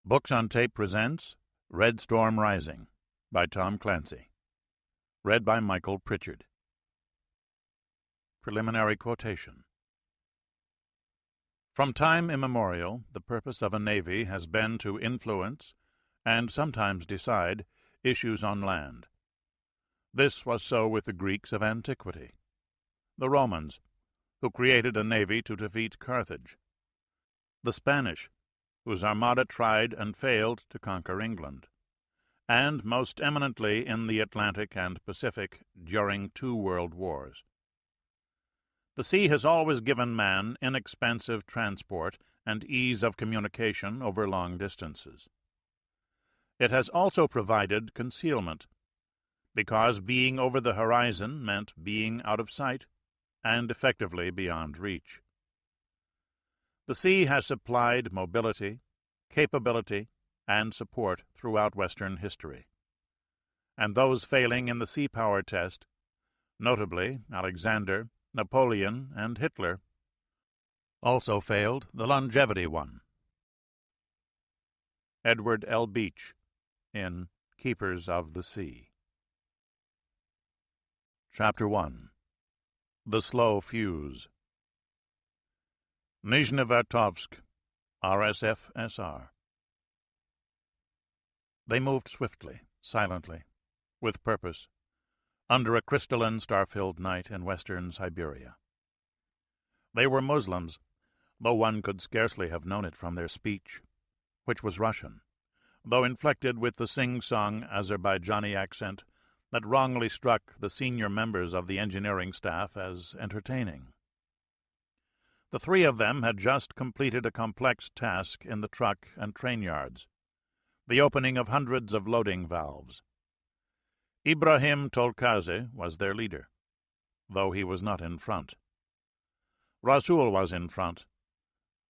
Books on Tape presents Red Storm Rising by Tom Clancy. Read by Michael Pritchard. Preliminary quotation. From time immemorial, the purpose of a navy has been to influence, and sometimes decide, issues on land. This was so with the Greeks of antiquity, the Romans, who created a navy to defeat Carthage, the Spanish, whose armada tried and failed to conquer England, and most eminently in the Atlantic and Pacific during 2 world wars. The sea has always given man inexpensive transport and ease of communication over long distances. It has also provided concealment, because being over the horizon meant being out of sight and effectively beyond reach. The sea has supplied mobility, capability, and support throughout Western history. And those failing in the sea power test, notably Alexander, Napoleon, and Hitler, also failed the longevity one. Edward L. Beach, in Keepers of the Sea. Chapter 1. The Slow Fuse. Nizhnevartovsk, RSF-SR. They moved swiftly, silently, with purpose, under a crystalline star-filled night in western Siberia. They were Muslims, though one could scarcely have known it from their speech, which was Russian, though inflected with the sing-song Azerbaijani accent that wrongly struck the senior members of the engineering staff as entertaining. The 3 of them had just completed a complex task in the truck and train yards, the opening of hundreds of loading valves. Ibrahim Tolkazi was their leader, though he was not in front. Rasul was in front,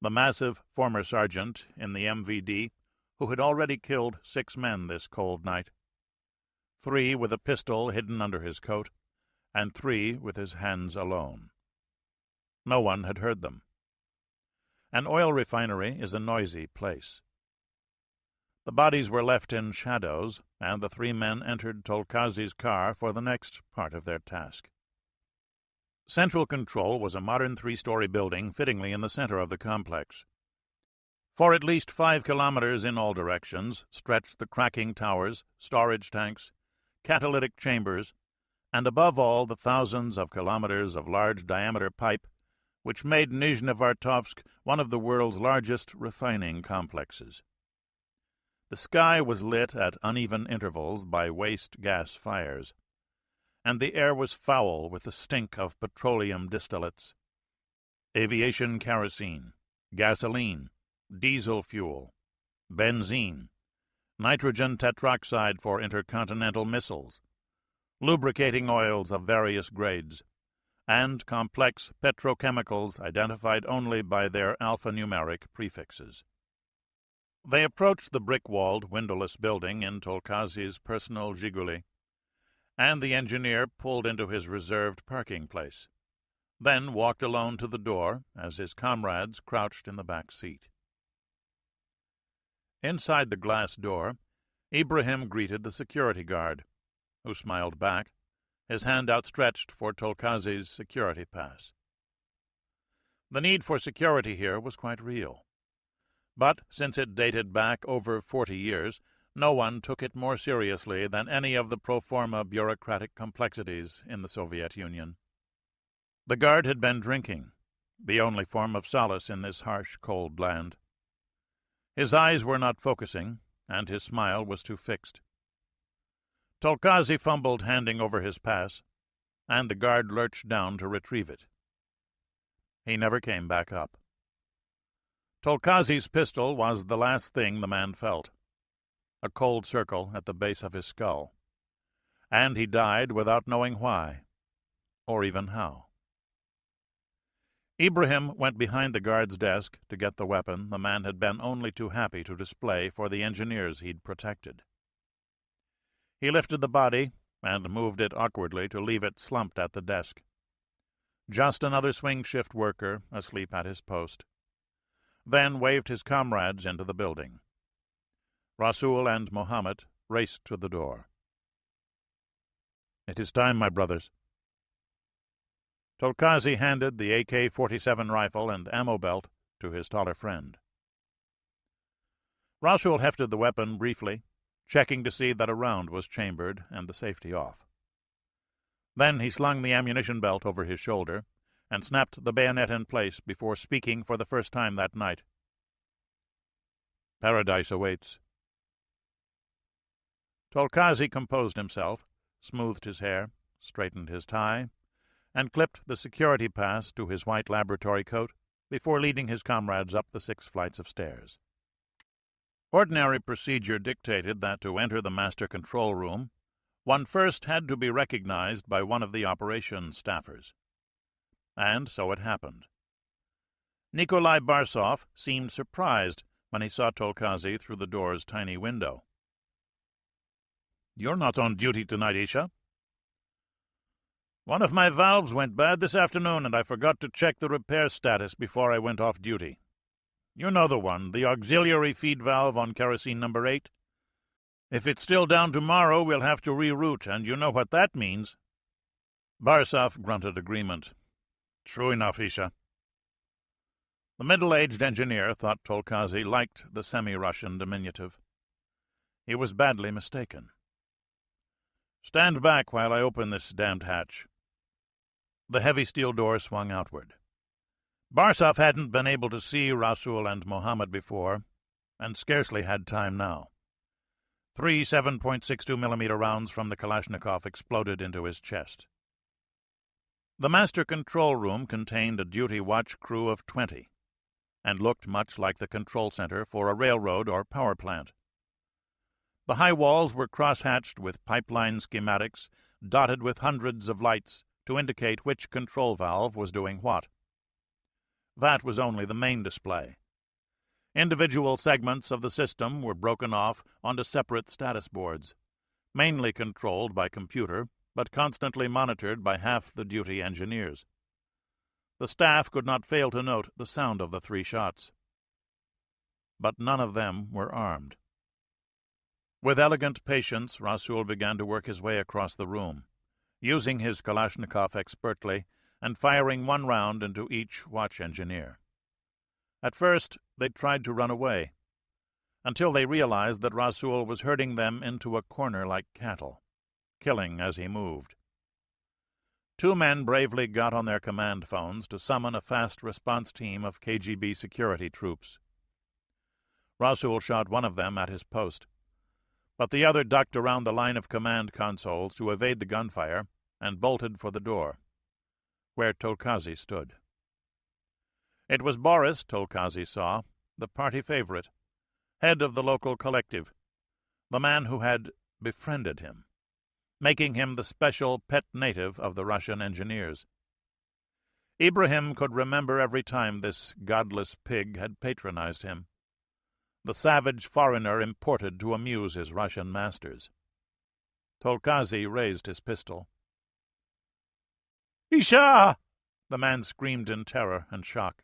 the massive former sergeant in the MVD who had already killed 6 men this cold night, 3 with a pistol hidden under his coat, and 3 with his hands alone. No one had heard them. An oil refinery is a noisy place. The bodies were left in shadows, and the 3 men entered Tolkazi's car for the next part of their task. Central Control was a modern 3-story building fittingly in the center of the complex. For at least 5 kilometers in all directions stretched the cracking towers, storage tanks, catalytic chambers, and above all the thousands of kilometers of large-diameter pipe which made Nizhnevartovsk one of the world's largest refining complexes. The sky was lit at uneven intervals by waste gas fires, and the air was foul with the stink of petroleum distillates, aviation kerosene, gasoline, diesel fuel, benzene, nitrogen tetroxide for intercontinental missiles, lubricating oils of various grades, and complex petrochemicals identified only by their alphanumeric prefixes. They approached the brick-walled, windowless building in Tolkazi's personal Zhiguli, and the engineer pulled into his reserved parking place, then walked alone to the door as his comrades crouched in the back seat. Inside the glass door, Ibrahim greeted the security guard, who smiled back, his hand outstretched for Tolkazi's security pass. The need for security here was quite real. But since it dated back over 40 years, no one took it more seriously than any of the pro forma bureaucratic complexities in the Soviet Union. The guard had been drinking, the only form of solace in this harsh, cold land. His eyes were not focusing, and his smile was too fixed. Tolkazi fumbled handing over his pass, and the guard lurched down to retrieve it. He never came back up. Tolkazi's pistol was the last thing the man felt, a cold circle at the base of his skull, and he died without knowing why, or even how. Ibrahim went behind the guard's desk to get the weapon the man had been only too happy to display for the engineers he'd protected. He lifted the body and moved it awkwardly to leave it slumped at the desk. Just another swing shift worker asleep at his post. Then waved his comrades into the building. Rasul and Mohammed raced to the door. "It is time, my brothers." Tolkazi handed the AK-47 rifle and ammo belt to his taller friend. Rasul hefted the weapon briefly, checking to see that a round was chambered and the safety off. Then he slung the ammunition belt over his shoulder and snapped the bayonet in place before speaking for the first time that night. "Paradise awaits." Tolkazi composed himself, smoothed his hair, straightened his tie, and clipped the security pass to his white laboratory coat before leading his comrades up the 6 flights of stairs. Ordinary procedure dictated that to enter the master control room, one first had to be recognized by one of the operations staffers. And so it happened. Nikolai Barsov seemed surprised when he saw Tolkazi through the door's tiny window. "You're not on duty tonight, Isha." "One of my valves went bad this afternoon, and I forgot to check the repair status before I went off duty. You know the one, the auxiliary feed valve on kerosene number 8. If it's still down tomorrow, we'll have to reroute, and you know what that means." Barsov grunted agreement. "True enough, Isha." The middle-aged engineer thought Tolkazi liked the semi-Russian diminutive. He was badly mistaken. "Stand back while I open this damned hatch." The heavy steel door swung outward. Barsov hadn't been able to see Rasul and Mohammed before, and scarcely had time now. 3 7.62 rounds from the Kalashnikov exploded into his chest. The master control room contained a duty watch crew of 20, and looked much like the control center for a railroad or power plant. The high walls were cross-hatched with pipeline schematics dotted with hundreds of lights to indicate which control valve was doing what. That was only the main display. Individual segments of the system were broken off onto separate status boards, mainly controlled by computer, but constantly monitored by half the duty engineers. The staff could not fail to note the sound of the 3 shots. But none of them were armed. With elegant patience, Rasul began to work his way across the room, using his Kalashnikov expertly and firing 1 round into each watch engineer. At first, they tried to run away, until they realized that Rasul was herding them into a corner like cattle, killing as he moved. 2 men bravely got on their command phones to summon a fast response team of KGB security troops. Rasul shot one of them at his post, but the other ducked around the line of command consoles to evade the gunfire and bolted for the door, where Tolkazi stood. It was Boris, Tolkazi saw, the party favorite, head of the local collective, the man who had befriended him, making him the special pet native of the Russian engineers. Ibrahim could remember every time this godless pig had patronized him, the savage foreigner imported to amuse his Russian masters. Tolkazi raised his pistol. "Isha!" the man screamed in terror and shock.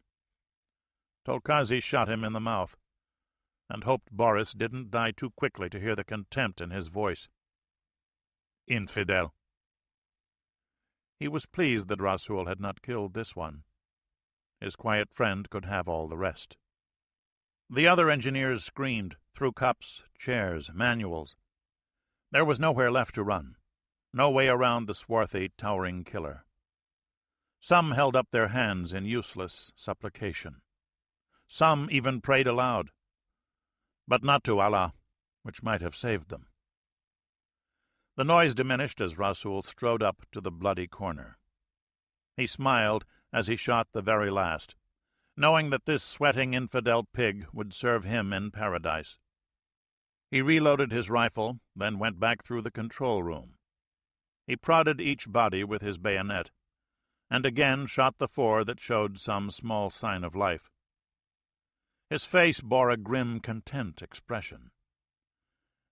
Tolkazi shot him in the mouth, and hoped Boris didn't die too quickly to hear the contempt in his voice. "Infidel." He was pleased that Rasul had not killed this one. His quiet friend could have all the rest. The other engineers screamed, threw cups, chairs, manuals. There was nowhere left to run, no way around the swarthy, towering killer. Some held up their hands in useless supplication. Some even prayed aloud, but not to Allah, which might have saved them. The noise diminished as Rasul strode up to the bloody corner. He smiled as he shot the very last, knowing that this sweating infidel pig would serve him in paradise. He reloaded his rifle, then went back through the control room. He prodded each body with his bayonet, and again shot the 4 that showed some small sign of life. His face bore a grim content expression.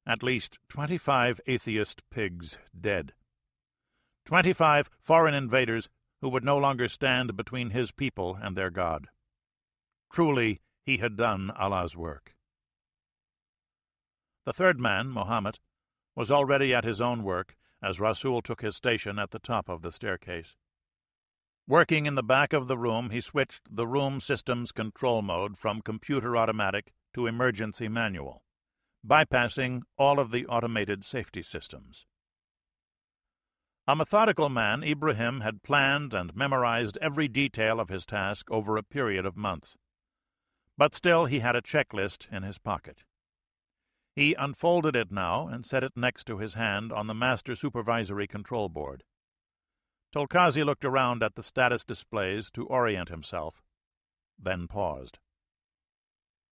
At least 25 atheist pigs dead. 25 foreign invaders who would no longer stand between his people and their God. Truly, he had done Allah's work. The third man, Mohammed, was already at his own work as Rasul took his station at the top of the staircase. Working in the back of the room, he switched the room system's control mode from computer automatic to emergency manual, bypassing all of the automated safety systems. A methodical man, Ibrahim had planned and memorized every detail of his task over a period of months. But still he had a checklist in his pocket. He unfolded it now and set it next to his hand on the master supervisory control board. Tolkazi looked around at the status displays to orient himself, then paused.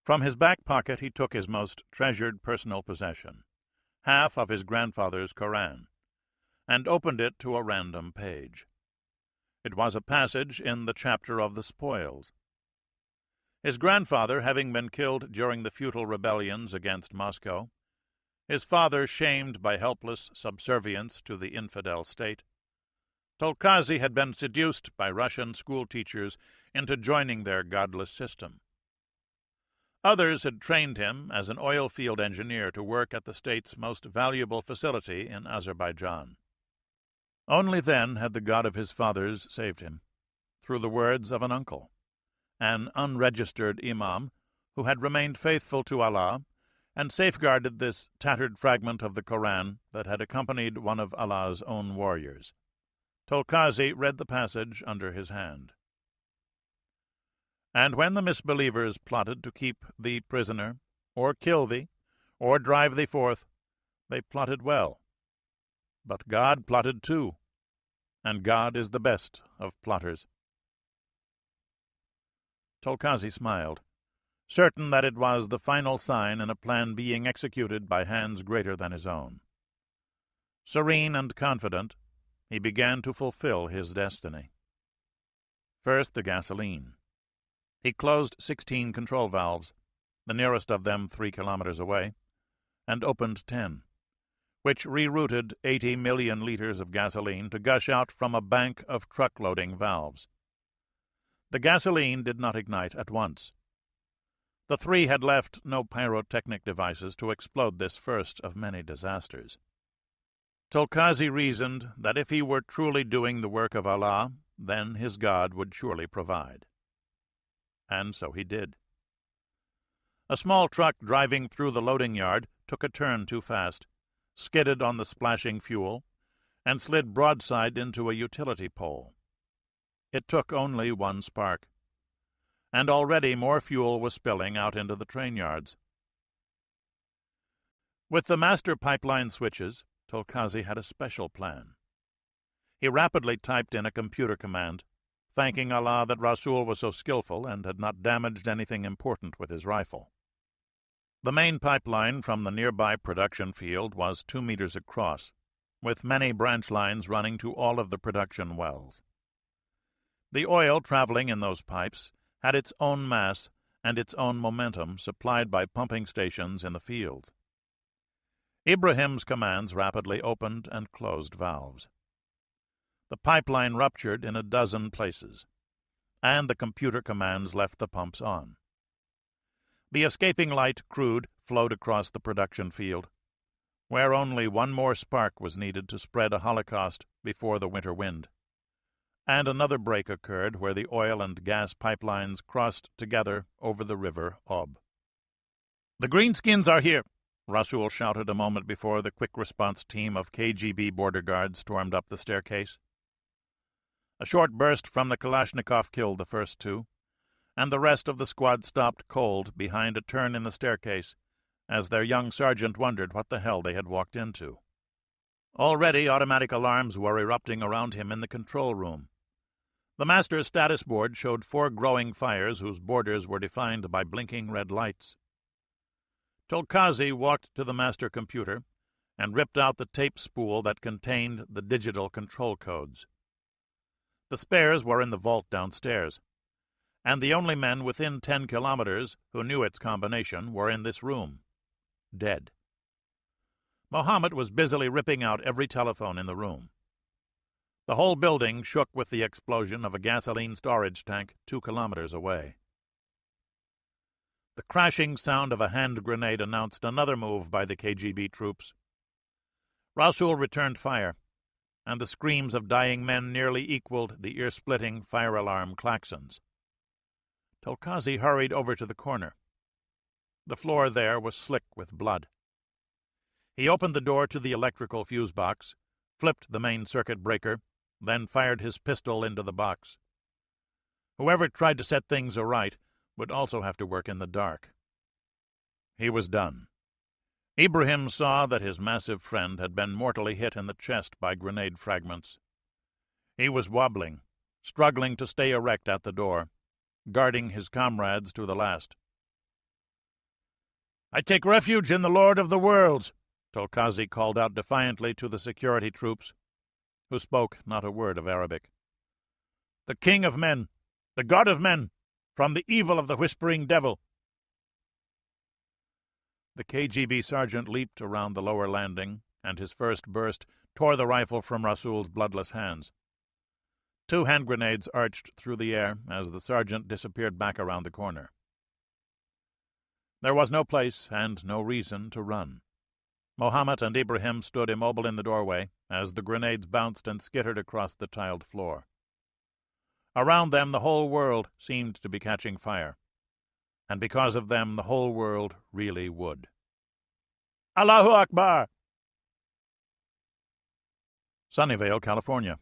From his back pocket he took his most treasured personal possession, half of his grandfather's Koran, and opened it to a random page. It was a passage in the chapter of the spoils. His grandfather having been killed during the futile rebellions against Moscow, his father shamed by helpless subservience to the infidel state, Tolkazi had been seduced by Russian schoolteachers into joining their godless system. Others had trained him as an oil field engineer to work at the state's most valuable facility in Azerbaijan. Only then had the God of his fathers saved him, through the words of an uncle, an unregistered imam who had remained faithful to Allah and safeguarded this tattered fragment of the Koran that had accompanied one of Allah's own warriors. Tolkazi read the passage under his hand. And when the misbelievers plotted to keep thee prisoner, or kill thee, or drive thee forth, they plotted well. But God plotted too, and God is the best of plotters. Tolkazi smiled, certain that it was the final sign in a plan being executed by hands greater than his own. Serene and confident, he began to fulfill his destiny. First, the gasoline. He closed 16 control valves, the nearest of them 3 kilometers away, and opened 10, which rerouted 80 million liters of gasoline to gush out from a bank of truck-loading valves. The gasoline did not ignite at once. The 3 had left no pyrotechnic devices to explode this first of many disasters. Tolkazi reasoned that if he were truly doing the work of Allah, then his God would surely provide. And so he did. A small truck driving through the loading yard took a turn too fast, skidded on the splashing fuel, and slid broadside into a utility pole. It took only one spark, and already more fuel was spilling out into the train yards. With the master pipeline switches, Tolkazi had a special plan. He rapidly typed in a computer command, thanking Allah that Rasul was so skillful and had not damaged anything important with his rifle. The main pipeline from the nearby production field was 2 meters across, with many branch lines running to all of the production wells. The oil traveling in those pipes had its own mass and its own momentum supplied by pumping stations in the fields. Ibrahim's commands rapidly opened and closed valves. The pipeline ruptured in a dozen places, and the computer commands left the pumps on. The escaping light crude flowed across the production field, where only one more spark was needed to spread a holocaust before the winter wind, and another break occurred where the oil and gas pipelines crossed together over the river Ob. "The greenskins are here!" Rasul shouted a moment before the quick response team of KGB border guards stormed up the staircase. A short burst from the Kalashnikov killed the first 2, and the rest of the squad stopped cold behind a turn in the staircase as their young sergeant wondered what the hell they had walked into. Already automatic alarms were erupting around him in the control room. The master's status board showed 4 growing fires whose borders were defined by blinking red lights. Tolkazi walked to the master computer and ripped out the tape spool that contained the digital control codes. The spares were in the vault downstairs, and the only men within 10 kilometers who knew its combination were in this room, dead. Mohammed was busily ripping out every telephone in the room. The whole building shook with the explosion of a gasoline storage tank 2 kilometers away. The crashing sound of a hand grenade announced another move by the KGB troops. Rasul returned fire, and the screams of dying men nearly equaled the ear-splitting fire alarm klaxons. Tolkazi hurried over to the corner. The floor there was slick with blood. He opened the door to the electrical fuse box, flipped the main circuit breaker, then fired his pistol into the box. Whoever tried to set things aright would also have to work in the dark. He was done. Ibrahim saw that his massive friend had been mortally hit in the chest by grenade fragments. He was wobbling, struggling to stay erect at the door, guarding his comrades to the last. "I take refuge in the Lord of the Worlds," Tolkazi called out defiantly to the security troops, who spoke not a word of Arabic. "The King of Men, the God of Men, from the evil of the Whispering Devil." The KGB sergeant leaped around the lower landing, and his first burst tore the rifle from Rasul's bloodless hands. 2 hand grenades arched through the air as the sergeant disappeared back around the corner. There was no place and no reason to run. Mohammed and Ibrahim stood immobile in the doorway as the grenades bounced and skittered across the tiled floor. Around them the whole world seemed to be catching fire, and because of them the whole world really would. Allahu Akbar! Sunnyvale, California.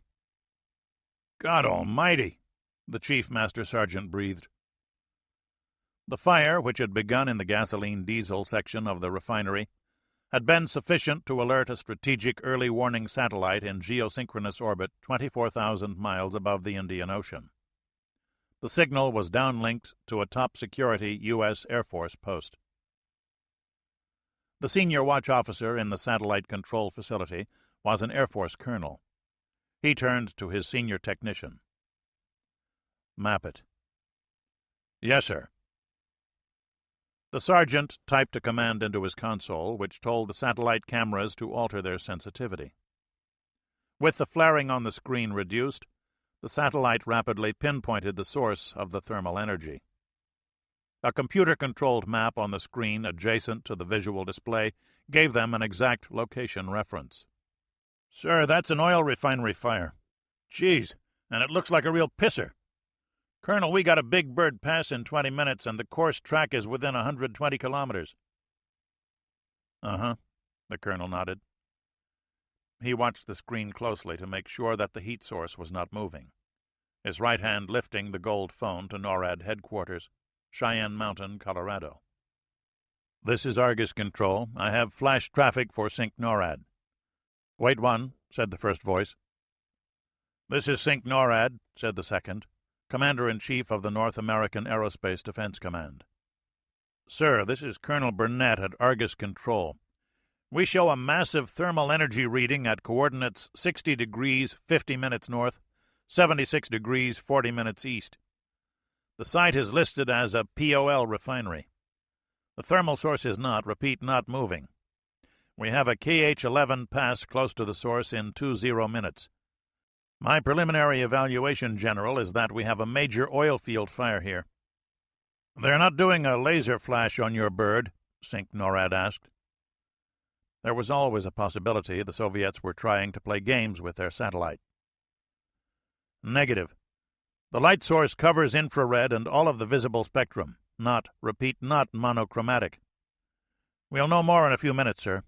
"God Almighty!" the Chief Master Sergeant breathed. The fire, which had begun in the gasoline-diesel section of the refinery, had been sufficient to alert a strategic early warning satellite in geosynchronous orbit 24,000 miles above the Indian Ocean. The signal was downlinked to a top-security U.S. Air Force post. The senior watch officer in the satellite control facility was an Air Force colonel. He turned to his senior technician. "Map it." "Yes, sir." The sergeant typed a command into his console, which told the satellite cameras to alter their sensitivity. With the flaring on the screen reduced, the satellite rapidly pinpointed the source of the thermal energy. A computer-controlled map on the screen adjacent to the visual display gave them an exact location reference. "Sir, that's an oil refinery fire. Geez, and it looks like a real pisser. Colonel, we got a Big Bird pass in 20 minutes, and the course track is within 120 kilometers. "Uh-huh," the colonel nodded. He watched the screen closely to make sure that the heat source was not moving, his right hand lifting the gold phone to NORAD headquarters, Cheyenne Mountain, Colorado. "This is Argus Control. I have flash traffic for Sync NORAD." "Wait one," said the first voice. "This is Sync NORAD," said the second, Commander-in-Chief of the North American Aerospace Defense Command. "Sir, this is Colonel Burnett at Argus Control. We show a massive thermal energy reading at coordinates 60 degrees 50 minutes north, 76 degrees 40 minutes east. The site is listed as a POL refinery. The thermal source is not, repeat, not moving. We have a KH-11 pass close to the source in 20 minutes. My preliminary evaluation, General, is that we have a major oil field fire here." "They're not doing a laser flash on your bird?" Sync NORAD asked. There was always a possibility the Soviets were trying to play games with their satellite. "Negative. The light source covers infrared and all of the visible spectrum. Not, repeat, not monochromatic. We'll know more in a few minutes, sir.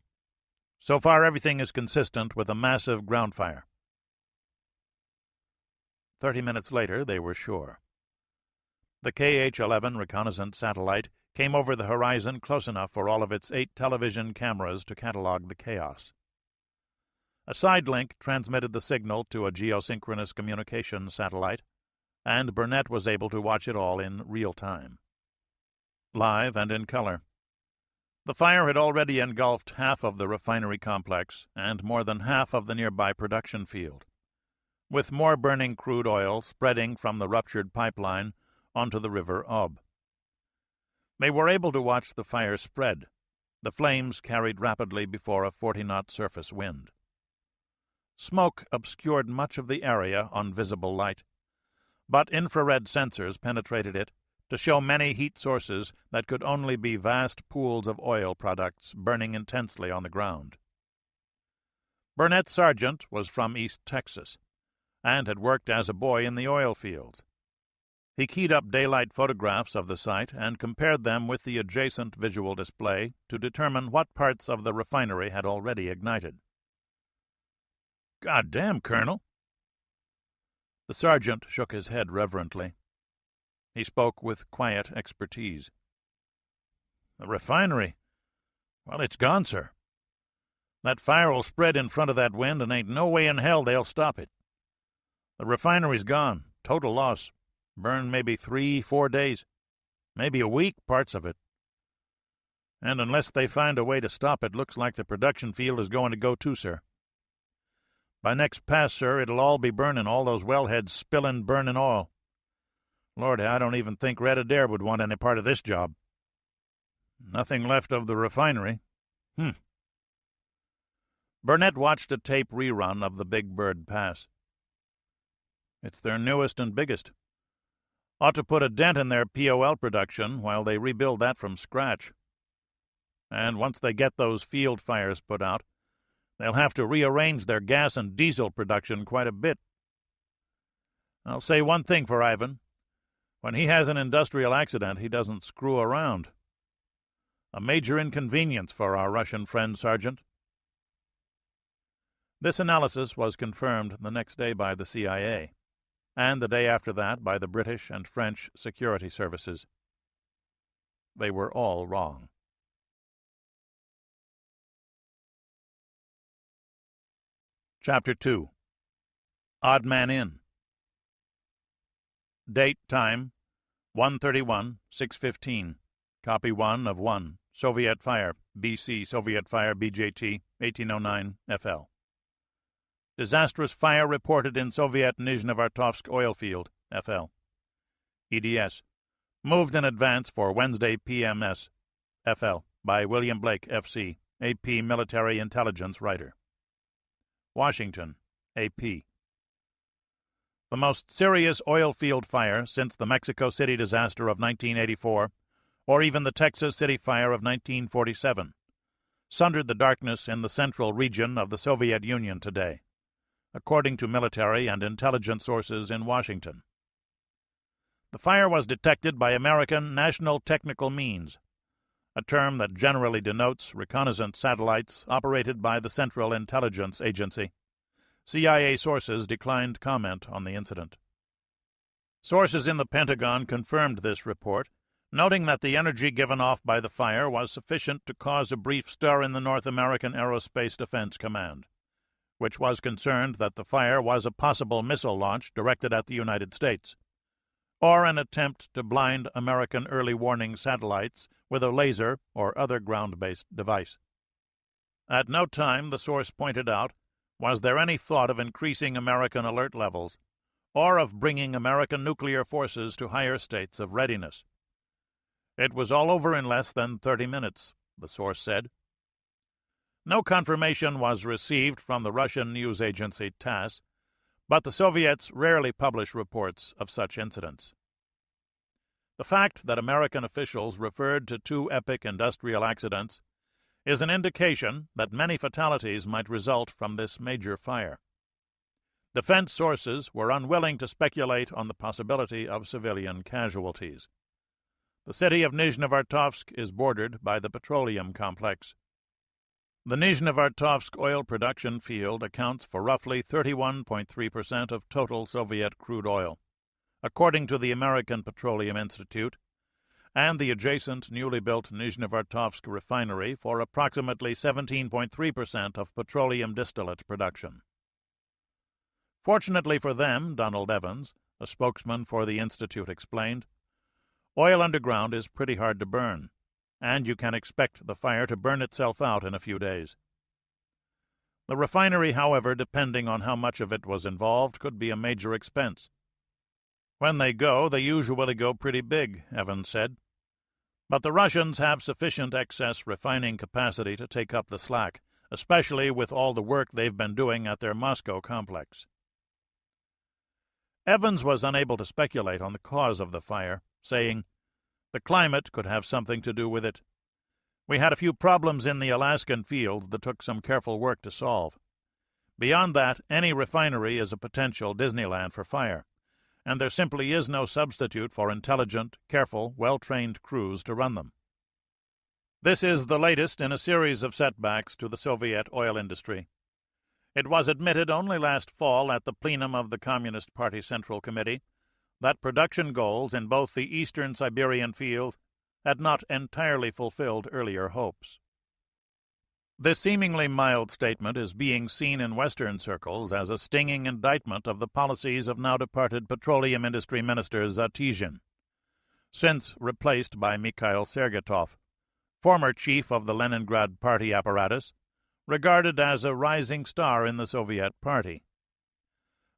So far everything is consistent with a massive ground fire." 30 minutes later, they were sure. The KH-11 reconnaissance satellite came over the horizon close enough for all of its 8 television cameras to catalog the chaos. A side link transmitted the signal to a geosynchronous communication satellite, and Burnett was able to watch it all in real time. Live and in color. The fire had already engulfed half of the refinery complex and more than half of the nearby production field, with more burning crude oil spreading from the ruptured pipeline onto the river Ob. They were able to watch the fire spread, the flames carried rapidly before a 40-knot surface wind. Smoke obscured much of the area on visible light, but infrared sensors penetrated it to show many heat sources that could only be vast pools of oil products burning intensely on the ground. Burnett Sargent was from East Texas and had worked as a boy in the oil fields. He keyed up daylight photographs of the site and compared them with the adjacent visual display to determine what parts of the refinery had already ignited. "God damn, Colonel!" The sergeant shook his head reverently. He spoke with quiet expertise. "The refinery? Well, it's gone, sir. That fire will spread in front of that wind, and ain't no way in hell they'll stop it. The refinery's gone. Total loss. Burned maybe 3-4 days. Maybe a week, parts of it. And unless they find a way to stop it, looks like the production field is going to go too, sir. By next pass, sir, it'll all be burning, all those wellheads spilling burning oil. Lord, I don't even think Red Adair would want any part of this job." "Nothing left of the refinery. Burnett watched a tape rerun of the Big Bird Pass. "It's their newest and biggest. Ought to put a dent in their POL production while they rebuild that from scratch. And once they get those field fires put out, they'll have to rearrange their gas and diesel production quite a bit. I'll say one thing for Ivan. When he has an industrial accident, he doesn't screw around. A major inconvenience for our Russian friend, Sergeant." This analysis was confirmed the next day by the CIA, and the day after that by the British and French security services. They were all wrong. Chapter 2. Odd Man Inn. Date, time, 1:31, 6:15. Copy 1 of 1. Soviet Fire, BC, Soviet Fire, BJT, 1809, FL. Disastrous fire reported in Soviet Nizhnevartovsk oil field, FL. EDS. Moved in advance for Wednesday PMS, FL, by William Blake, FC, AP Military Intelligence Writer. Washington, AP. The most serious oil field fire since the Mexico City disaster of 1984, or even the Texas City fire of 1947, sundered the darkness in the central region of the Soviet Union today, according to military and intelligence sources in Washington. The fire was detected by American National Technical Means, a term that generally denotes reconnaissance satellites operated by the Central Intelligence Agency. CIA sources declined comment on the incident. Sources in the Pentagon confirmed this report, noting that the energy given off by the fire was sufficient to cause a brief stir in the North American Aerospace Defense Command, which was concerned that the fire was a possible missile launch directed at the United States, or an attempt to blind American early warning satellites with a laser or other ground-based device. At no time, the source pointed out, was there any thought of increasing American alert levels, or of bringing American nuclear forces to higher states of readiness. It was all over in less than 30 minutes, the source said. No confirmation was received from the Russian news agency TASS, but the Soviets rarely publish reports of such incidents. The fact that American officials referred to 2 epic industrial accidents is an indication that many fatalities might result from this major fire. Defense sources were unwilling to speculate on the possibility of civilian casualties. The city of Nizhnevartovsk is bordered by the petroleum complex. The Nizhnevartovsk oil production field accounts for roughly 31.3% of total Soviet crude oil, according to the American Petroleum Institute, and the adjacent newly built Nizhnevartovsk refinery for approximately 17.3% of petroleum distillate production. Fortunately for them, Donald Evans, a spokesman for the Institute, explained, oil underground is pretty hard to burn, and you can expect the fire to burn itself out in a few days. The refinery, however, depending on how much of it was involved, could be a major expense. When they usually go pretty big, Evans said. But the Russians have sufficient excess refining capacity to take up the slack, especially with all the work they've been doing at their Moscow complex. Evans was unable to speculate on the cause of the fire, saying, The climate could have something to do with it. We had a few problems in the Alaskan fields that took some careful work to solve. Beyond that, any refinery is a potential Disneyland for fire, and there simply is no substitute for intelligent, careful, well-trained crews to run them. This is the latest in a series of setbacks to the Soviet oil industry. It was admitted only last fall at the plenum of the Communist Party Central Committee that production goals in both the eastern Siberian fields had not entirely fulfilled earlier hopes. This seemingly mild statement is being seen in Western circles as a stinging indictment of the policies of now-departed Petroleum Industry Minister Zatizhin, since replaced by Mikhail Sergetov, former chief of the Leningrad Party apparatus, regarded as a rising star in the Soviet Party.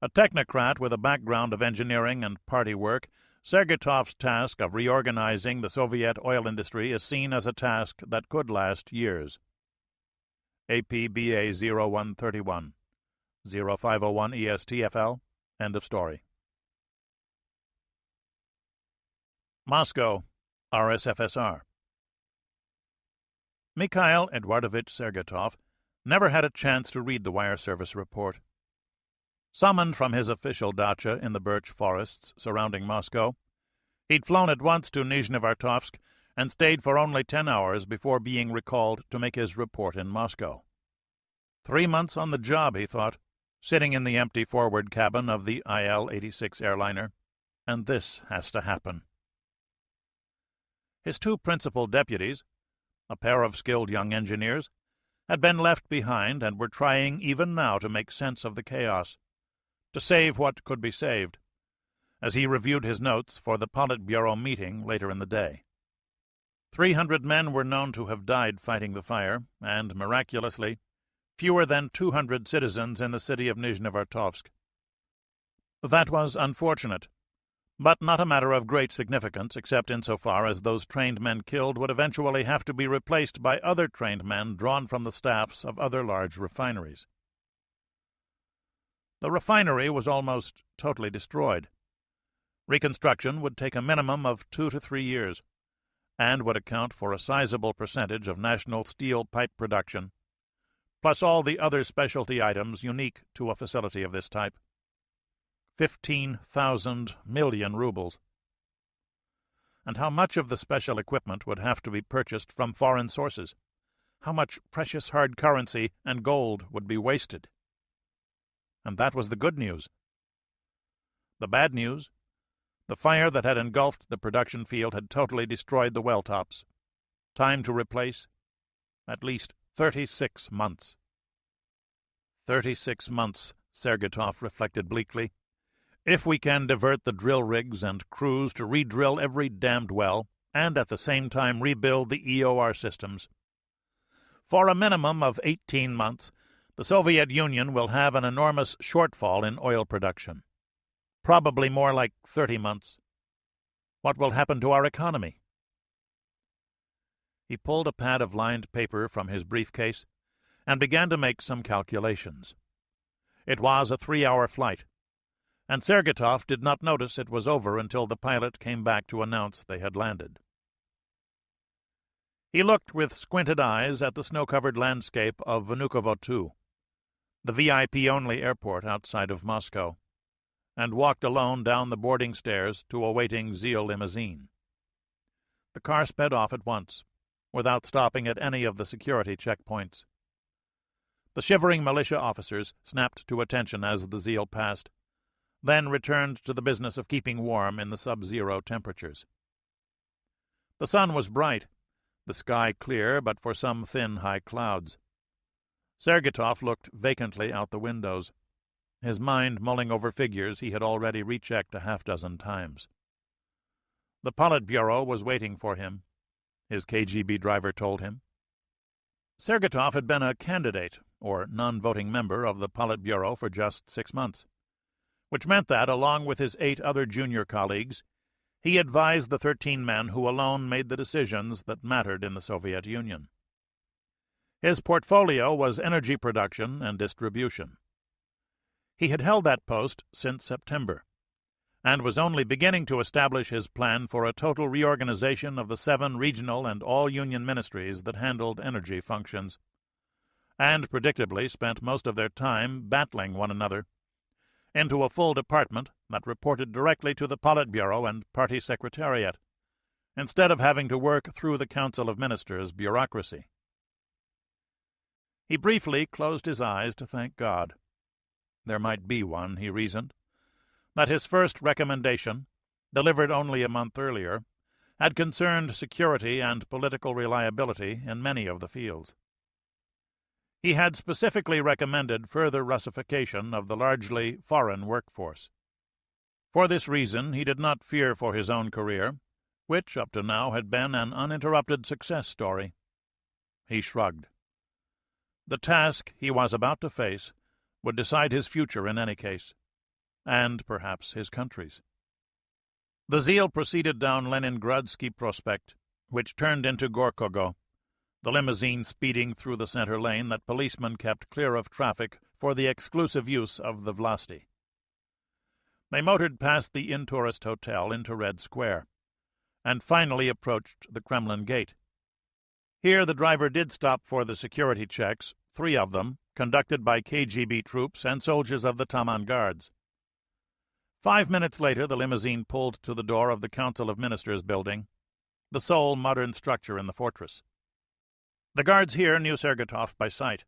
A technocrat with a background of engineering and party work, Sergetov's task of reorganizing the Soviet oil industry is seen as a task that could last years. APBA 0131, 0501 ESTFL, end of story. Moscow, RSFSR. Mikhail Eduardovich Sergetov never had a chance to read the wire service report. Summoned from his official dacha in the birch forests surrounding Moscow, he'd flown at once to Nizhnevartovsk and stayed for only 10 hours before being recalled to make his report in Moscow. 3 months on the job, he thought, sitting in the empty forward cabin of the IL-86 airliner, and this has to happen. His two principal deputies, a pair of skilled young engineers, had been left behind and were trying even now to make sense of the chaos, to save what could be saved, as he reviewed his notes for the Politburo meeting later in the day. 300 men were known to have died fighting the fire, and, miraculously, fewer than 200 citizens in the city of Nizhnevartovsk. That was unfortunate, but not a matter of great significance except insofar as those trained men killed would eventually have to be replaced by other trained men drawn from the staffs of other large refineries. The refinery was almost totally destroyed. Reconstruction would take a minimum of 2 to 3 years, and would account for a sizable percentage of national steel pipe production, plus all the other specialty items unique to a facility of this type. 15,000 million rubles. And how much of the special equipment would have to be purchased from foreign sources? How much precious hard currency and gold would be wasted? And that was the good news. The bad news? The fire that had engulfed the production field had totally destroyed the well tops. Time to replace? At least 36 months. 36 months, Sergetov reflected bleakly. If we can divert the drill rigs and crews to re-drill every damned well, and at the same time rebuild the EOR systems. For a minimum of 18 months, the Soviet Union will have an enormous shortfall in oil production. Probably more like 30 months. What will happen to our economy? He pulled a pad of lined paper from his briefcase and began to make some calculations. It was a 3-hour flight, and Sergetov did not notice it was over until the pilot came back to announce they had landed. He looked with squinted eyes at the snow-covered landscape of Vnukovo II, the VIP-only airport outside of Moscow, and walked alone down the boarding stairs to a waiting Zeal limousine. The car sped off at once, without stopping at any of the security checkpoints. The shivering militia officers snapped to attention as the Zeal passed, then returned to the business of keeping warm in the sub-zero temperatures. The sun was bright, the sky clear but for some thin high clouds. Sergetov looked vacantly out the windows, his mind mulling over figures he had already rechecked a half-dozen times. The Politburo was waiting for him, his KGB driver told him. Sergetov had been a candidate, or non-voting member of the Politburo for just 6 months, which meant that, along with his 8 other junior colleagues, he advised the 13 men who alone made the decisions that mattered in the Soviet Union. His portfolio was energy production and distribution. He had held that post since September, and was only beginning to establish his plan for a total reorganization of the 7 regional and all-union ministries that handled energy functions, and predictably spent most of their time battling one another into a full department that reported directly to the Politburo and Party Secretariat, instead of having to work through the Council of Ministers bureaucracy. He briefly closed his eyes to thank God. There might be one, he reasoned, that his first recommendation, delivered only a month earlier, had concerned security and political reliability in many of the fields. He had specifically recommended further Russification of the largely foreign workforce. For this reason he did not fear for his own career, which up to now had been an uninterrupted success story. He shrugged. The task he was about to face would decide his future in any case, and perhaps his country's. The Zeal proceeded down Leningradsky Prospect, which turned into Gorkogo, the limousine speeding through the center lane that policemen kept clear of traffic for the exclusive use of the Vlasti. They motored past the Inn-Tourist Hotel into Red Square, and finally approached the Kremlin Gate. Here the driver did stop for the security checks, 3 of them, conducted by KGB troops and soldiers of the Taman Guards. 5 minutes later the limousine pulled to the door of the Council of Ministers building, the sole modern structure in the fortress. The guards here knew Sergetov by sight,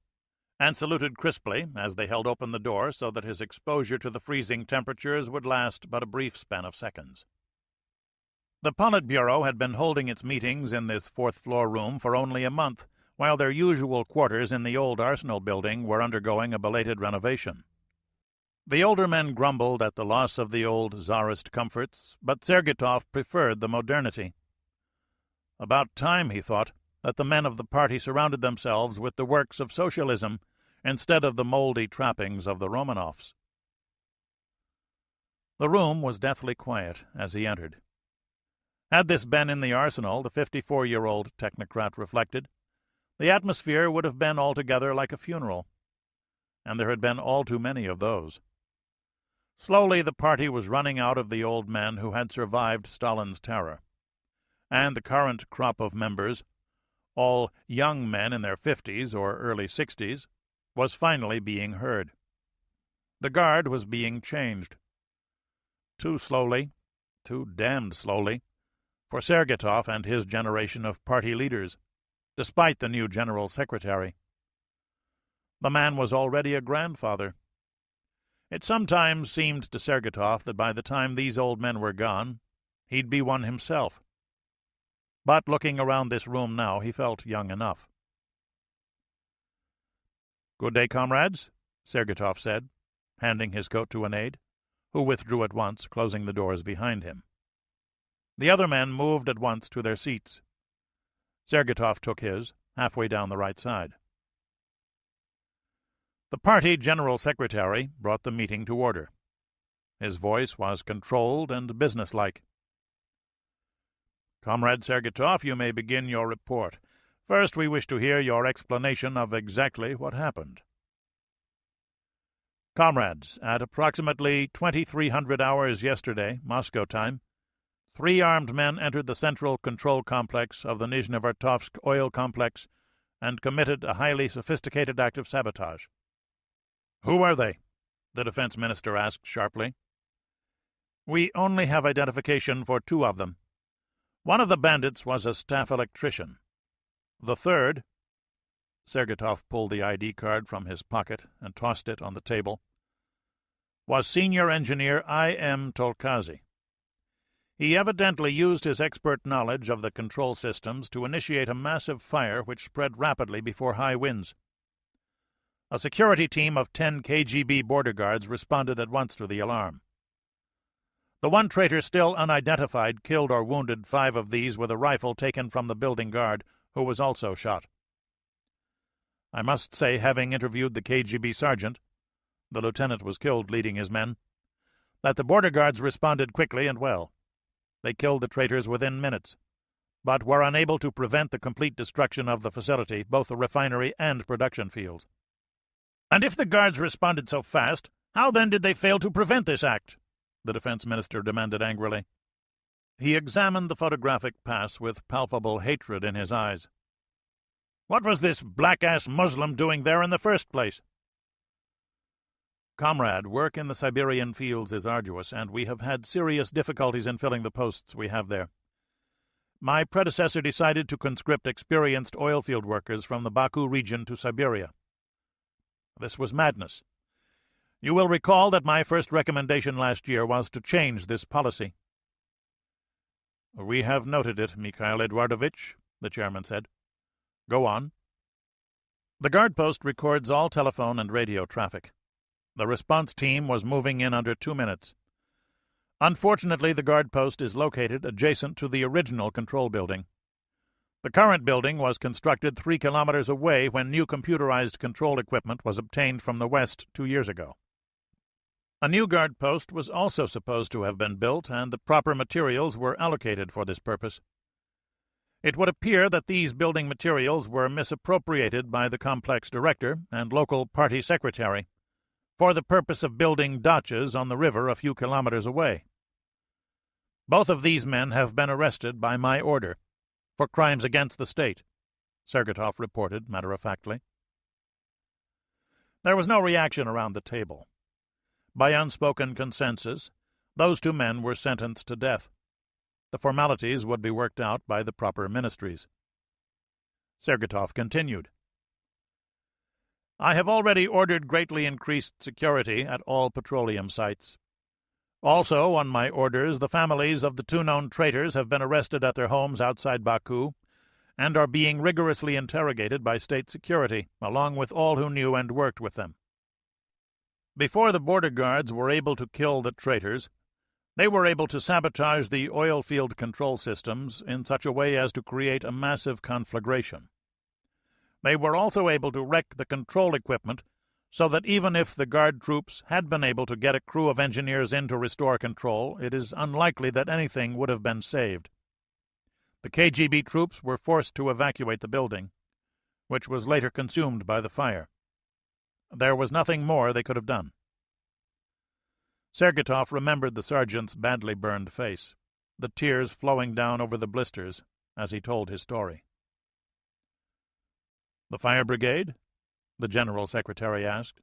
and saluted crisply as they held open the door so that his exposure to the freezing temperatures would last but a brief span of seconds. The Politburo had been holding its meetings in this 4th-floor room for only a month, while their usual quarters in the old Arsenal building were undergoing a belated renovation. The older men grumbled at the loss of the old Tsarist comforts, but Sergetov preferred the modernity. About time, he thought, that the men of the party surrounded themselves with the works of socialism instead of the mouldy trappings of the Romanovs. The room was deathly quiet as he entered. Had this been in the Arsenal, the 54-year-old technocrat reflected, the atmosphere would have been altogether like a funeral, and there had been all too many of those. Slowly the party was running out of the old men who had survived Stalin's terror, and the current crop of members, all young men in their 50s or early 60s, was finally being heard. The guard was being changed. Too slowly, too damned slowly, for Sergetov and his generation of party leaders, despite the new general secretary. The man was already a grandfather. It sometimes seemed to Sergetov that by the time these old men were gone, he'd be one himself. But looking around this room now, he felt young enough. "Good day, comrades," Sergetov said, handing his coat to an aide, who withdrew at once, closing the doors behind him. The other men moved at once to their seats. Sergetov took his, halfway down the right side. The party general secretary brought the meeting to order. His voice was controlled and businesslike. "Comrade Sergetov, you may begin your report. First, we wish to hear your explanation of exactly what happened." "Comrades, at approximately 2300 hours yesterday, Moscow time, 3 armed men entered the central control complex of the Nizhnevartovsk oil complex and committed a highly sophisticated act of sabotage." "Who are they?" the defense minister asked sharply. "We only have identification for 2 of them. One of the bandits was a staff electrician. The third—" Sergetov pulled the ID card from his pocket and tossed it on the table— "was senior engineer I.M. Tolkazy. He evidently used his expert knowledge of the control systems to initiate a massive fire which spread rapidly before high winds. A security team of 10 KGB border guards responded at once to the alarm. The one traitor still unidentified killed or wounded 5 of these with a rifle taken from the building guard, who was also shot. I must say, having interviewed the KGB sergeant— the lieutenant was killed leading his men— that the border guards responded quickly and well. They killed the traitors within minutes, but were unable to prevent the complete destruction of the facility, both the refinery and production fields." "And if the guards responded so fast, how then did they fail to prevent this act?" the defense minister demanded angrily. He examined the photographic pass with palpable hatred in his eyes. "What was this black-ass Muslim doing there in the first place?" "Comrade, work in the Siberian fields is arduous, and we have had serious difficulties in filling the posts we have there. My predecessor decided to conscript experienced oil field workers from the Baku region to Siberia. This was madness. You will recall that my first recommendation last year was to change this policy." "We have noted it, Mikhail Eduardovich," the chairman said. "Go on." "The guard post records all telephone and radio traffic. The response team was moving in under 2 minutes. Unfortunately, the guard post is located adjacent to the original control building. The current building was constructed 3 kilometers away when new computerized control equipment was obtained from the west 2 years ago. A new guard post was also supposed to have been built, and the proper materials were allocated for this purpose. It would appear that these building materials were misappropriated by the complex director and local party secretary for the purpose of building dachas on the river a few kilometers away. Both of these men have been arrested by my order for crimes against the state," Sergatov reported matter-of-factly. There was no reaction around the table. By unspoken consensus, those 2 men were sentenced to death. The formalities would be worked out by the proper ministries. Sergatov continued. "I have already ordered greatly increased security at all petroleum sites. Also, on my orders, the families of the 2 known traitors have been arrested at their homes outside Baku and are being rigorously interrogated by state security, along with all who knew and worked with them. Before the border guards were able to kill the traitors, they were able to sabotage the oil field control systems in such a way as to create a massive conflagration. They were also able to wreck the control equipment so that even if the guard troops had been able to get a crew of engineers in to restore control, it is unlikely that anything would have been saved. The KGB troops were forced to evacuate the building, which was later consumed by the fire. There was nothing more they could have done." Sergatov remembered the sergeant's badly burned face, the tears flowing down over the blisters as he told his story. "The fire brigade?" the general secretary asked.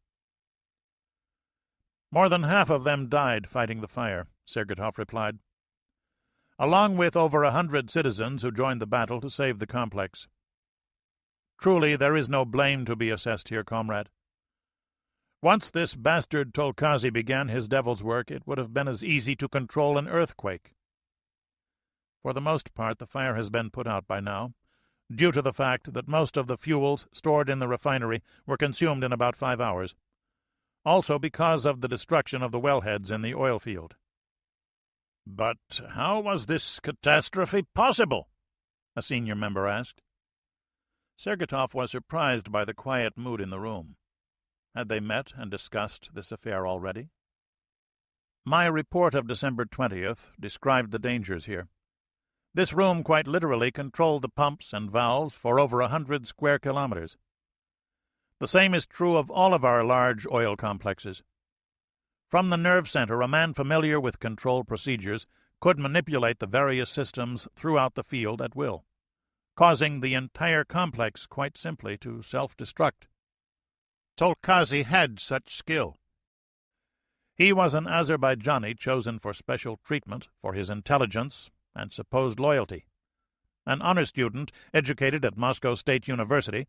"More than half of them died fighting the fire," Sergatov replied, "along with over 100 citizens who joined the battle to save the complex. Truly, there is no blame to be assessed here, comrade. Once this bastard Tolkazi began his devil's work, it would have been as easy to control an earthquake. For the most part, the fire has been put out by now, due to the fact that most of the fuels stored in the refinery were consumed in about 5 hours. Also because of the destruction of the wellheads in the oil field." "But how was this catastrophe possible?" a senior member asked. Sergatov was surprised by the quiet mood in the room. Had they met and discussed this affair already? "My report of December 20th described the dangers here. This room quite literally controlled the pumps and valves for over 100 square kilometers. The same is true of all of our large oil complexes. From the nerve center, a man familiar with control procedures could manipulate the various systems throughout the field at will, causing the entire complex quite simply to self-destruct. Tolkazi had such skill. He was an Azerbaijani chosen for special treatment for his intelligence and supposed loyalty, an honor student educated at Moscow State University,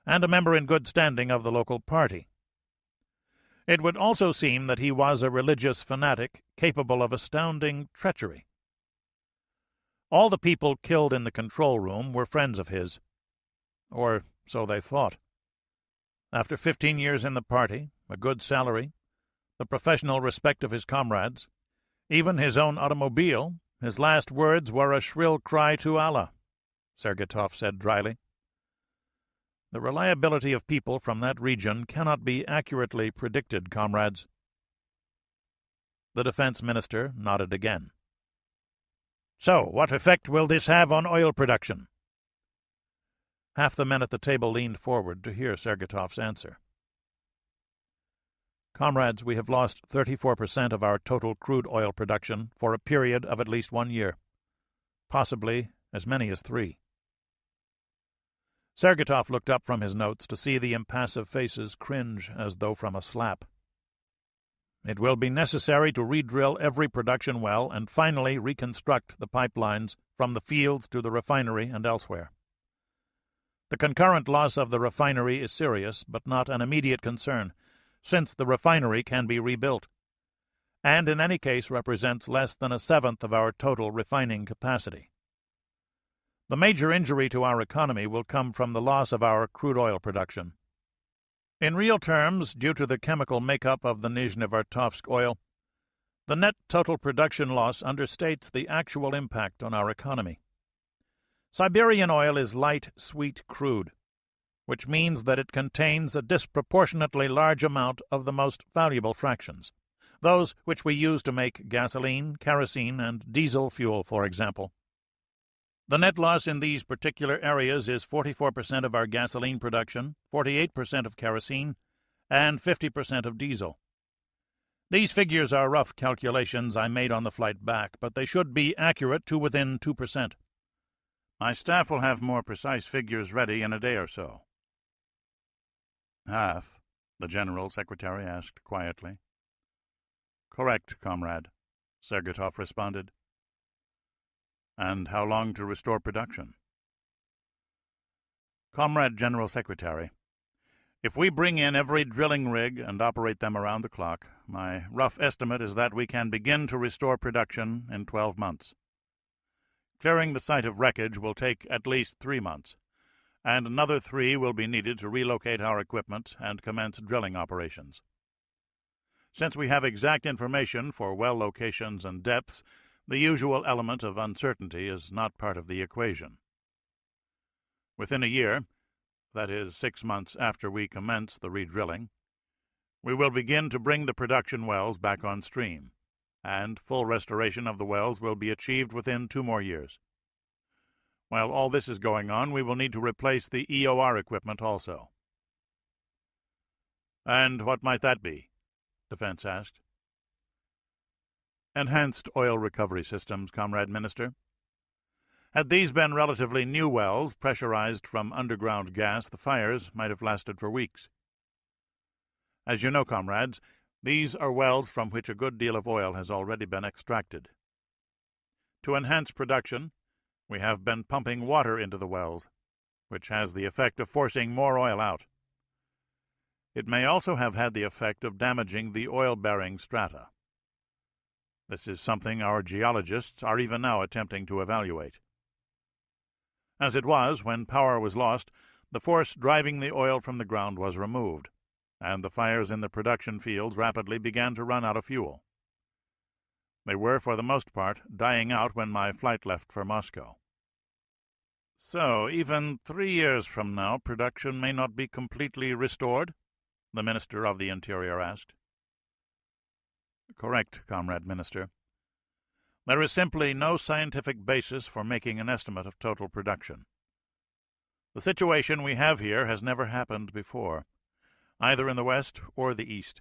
and a member in good standing of the local party. It would also seem that he was a religious fanatic capable of astounding treachery. All the people killed in the control room were friends of his, or so they thought. After 15 years in the party, a good salary, the professional respect of his comrades, even his own automobile, his last words were a shrill cry to Allah, Sergatov said dryly. The reliability of people from that region cannot be accurately predicted, comrades. The defense minister nodded again. So, what effect will this have on oil production? Half the men at the table leaned forward to hear Sergatov's answer. Comrades, we have lost 34% of our total crude oil production for a period of at least 1 year, possibly as many as 3. Sergeytov looked up from his notes to see the impassive faces cringe as though from a slap. It will be necessary to re-drill every production well and finally reconstruct the pipelines from the fields to the refinery and elsewhere. The concurrent loss of the refinery is serious, but not an immediate concern, since the refinery can be rebuilt, and in any case represents less than 1/7 of our total refining capacity. The major injury to our economy will come from the loss of our crude oil production. In real terms, due to the chemical makeup of the Nizhnevartovsk oil, the net total production loss understates the actual impact on our economy. Siberian oil is light, sweet crude, which means that it contains a disproportionately large amount of the most valuable fractions, those which we use to make gasoline, kerosene, and diesel fuel, for example. The net loss in these particular areas is 44% of our gasoline production, 48% of kerosene, and 50% of diesel. These figures are rough calculations I made on the flight back, but they should be accurate to within 2%. My staff will have more precise figures ready in a day or so. Half? The General Secretary asked quietly. Correct, comrade, Sergeytov responded. And how long to restore production? Comrade General Secretary, if we bring in every drilling rig and operate them around the clock, my rough estimate is that we can begin to restore production in 12 months. Clearing the site of wreckage will take at least 3 months, and another 3 will be needed to relocate our equipment and commence drilling operations. Since we have exact information for well locations and depths, the usual element of uncertainty is not part of the equation. Within a year, that is 6 months after we commence the re-drilling, we will begin to bring the production wells back on stream, and full restoration of the wells will be achieved within 2 more years. While all this is going on, we will need to replace the EOR equipment also. And what might that be? Defense asked. Enhanced oil recovery systems, Comrade Minister. Had these been relatively new wells, pressurized from underground gas, the fires might have lasted for weeks. As you know, comrades, these are wells from which a good deal of oil has already been extracted. To enhance production, we have been pumping water into the wells, which has the effect of forcing more oil out. It may also have had the effect of damaging the oil-bearing strata. This is something our geologists are even now attempting to evaluate. As it was, when power was lost, the force driving the oil from the ground was removed, and the fires in the production fields rapidly began to run out of fuel. They were, for the most part, dying out when my flight left for Moscow. So, even 3 years from now, production may not be completely restored? The Minister of the Interior asked. Correct, Comrade Minister. There is simply no scientific basis for making an estimate of total production. The situation we have here has never happened before, either in the West or the East.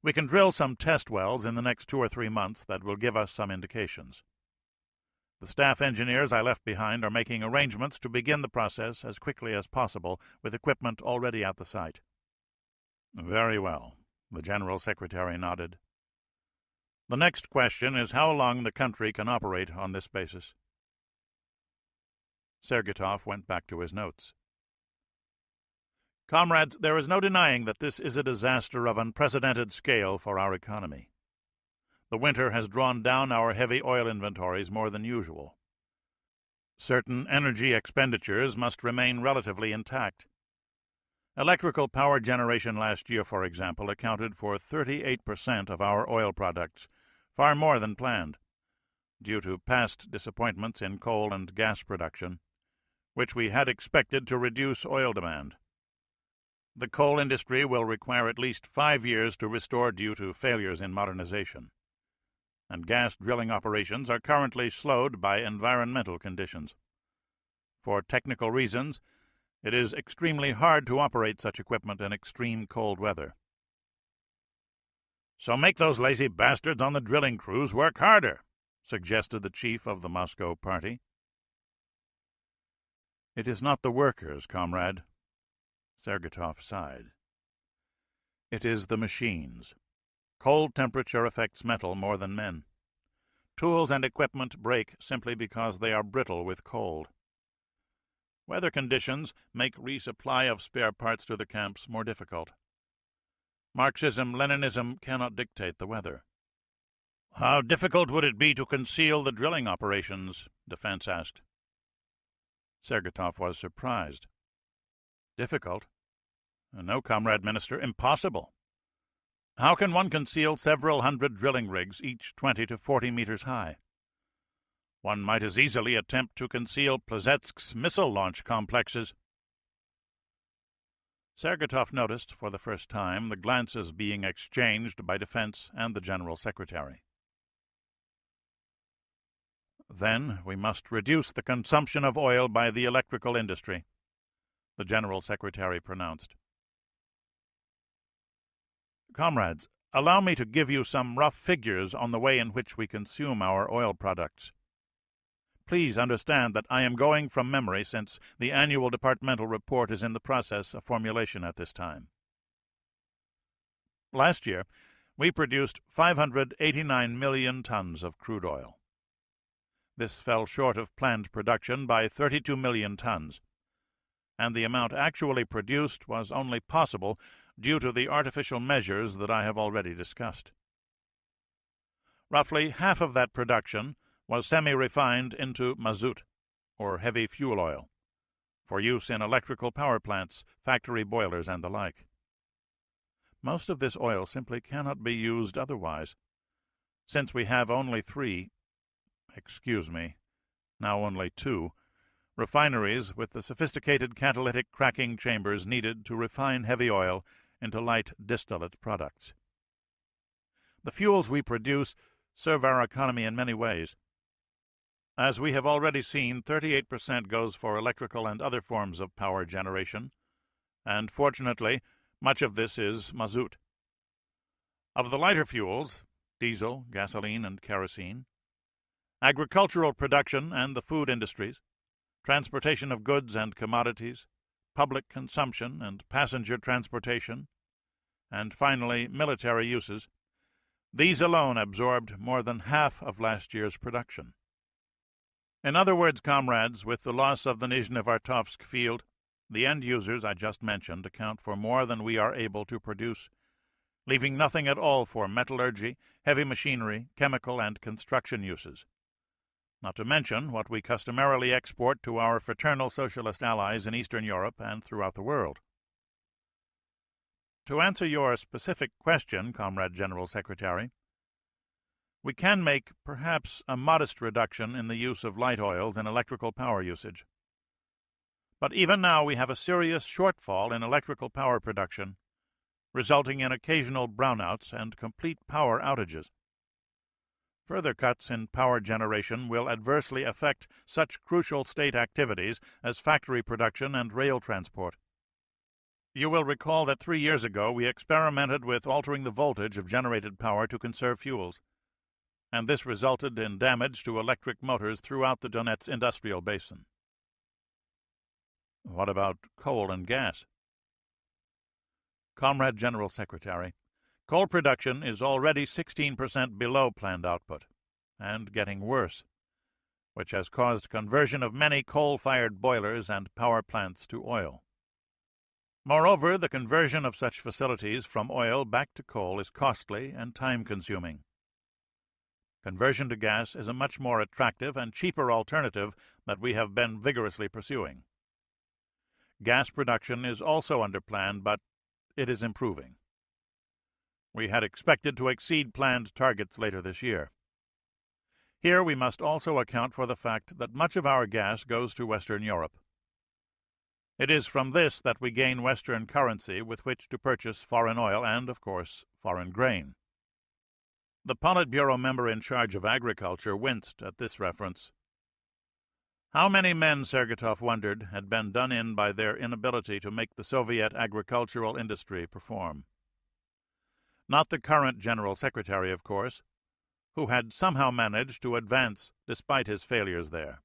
We can drill some test wells in the next 2 or 3 months that will give us some indications. The staff engineers I left behind are making arrangements to begin the process as quickly as possible with equipment already at the site. Very well. The General Secretary nodded. The next question is how long the country can operate on this basis. Sergeytov went back to his notes. Comrades, there is no denying that this is a disaster of unprecedented scale for our economy. The winter has drawn down our heavy oil inventories more than usual. Certain energy expenditures must remain relatively intact. Electrical power generation last year, for example, accounted for 38% of our oil products, far more than planned, due to past disappointments in coal and gas production, which we had expected to reduce oil demand. The coal industry will require at least 5 years to restore due to failures in modernization, and gas drilling operations are currently slowed by environmental conditions. For technical reasons, it is extremely hard to operate such equipment in extreme cold weather. "So make those lazy bastards on the drilling crews work harder," suggested the chief of the Moscow party. "It is not the workers, comrade." Sergatov sighed. "It is the machines. Cold temperature affects metal more than men. Tools and equipment break simply because they are brittle with cold. Weather conditions make resupply of spare parts to the camps more difficult. Marxism-Leninism cannot dictate the weather." "How difficult would it be to conceal the drilling operations?" Defense asked. Sergatov was surprised. "Difficult? No, Comrade Minister, impossible. How can one conceal several hundred drilling rigs, each 20 to 40 meters high? One might as easily attempt to conceal Plesetsk's missile launch complexes." Sergatov noticed for the first time the glances being exchanged by Defense and the General Secretary. "Then we must reduce the consumption of oil by the electrical industry," the General Secretary pronounced. "Comrades, allow me to give you some rough figures on the way in which we consume our oil products. Please understand that I am going from memory, since the annual departmental report is in the process of formulation at this time. Last year, we produced 589 million tons of crude oil. This fell short of planned production by 32 million tons, and the amount actually produced was only possible due to the artificial measures that I have already discussed. Roughly half of that production was semi-refined into mazout, or heavy fuel oil, for use in electrical power plants, factory boilers, and the like. Most of this oil simply cannot be used otherwise, since we have only now only two, refineries with the sophisticated catalytic cracking chambers needed to refine heavy oil into light distillate products. The fuels we produce serve our economy in many ways. As we have already seen, 38% goes for electrical and other forms of power generation, and fortunately, much of this is mazout. Of the lighter fuels, diesel, gasoline, and kerosene, agricultural production and the food industries, transportation of goods and commodities, public consumption and passenger transportation, and finally military uses, these alone absorbed more than half of last year's production. In other words, comrades, with the loss of the Nizhnevartovsk field, the end users I just mentioned account for more than we are able to produce, leaving nothing at all for metallurgy, heavy machinery, chemical and construction uses, not to mention what we customarily export to our fraternal socialist allies in Eastern Europe and throughout the world. To answer your specific question, Comrade General Secretary, we can make perhaps a modest reduction in the use of light oils in electrical power usage. But even now we have a serious shortfall in electrical power production, resulting in occasional brownouts and complete power outages. Further cuts in power generation will adversely affect such crucial state activities as factory production and rail transport. You will recall that 3 years ago we experimented with altering the voltage of generated power to conserve fuels, and this resulted in damage to electric motors throughout the Donets industrial basin. What about coal and gas? Comrade General Secretary, coal production is already 16% below planned output, and getting worse, which has caused conversion of many coal-fired boilers and power plants to oil. Moreover, the conversion of such facilities from oil back to coal is costly and time-consuming. Conversion to gas is a much more attractive and cheaper alternative that we have been vigorously pursuing. Gas production is also under plan, but it is improving. We had expected to exceed planned targets later this year. Here we must also account for the fact that much of our gas goes to Western Europe. It is from this that we gain Western currency with which to purchase foreign oil and, of course, foreign grain. The Politburo member in charge of agriculture winced at this reference. How many men, Sergatov wondered, had been done in by their inability to make the Soviet agricultural industry perform? Not the current General Secretary, of course, who had somehow managed to advance despite his failures there.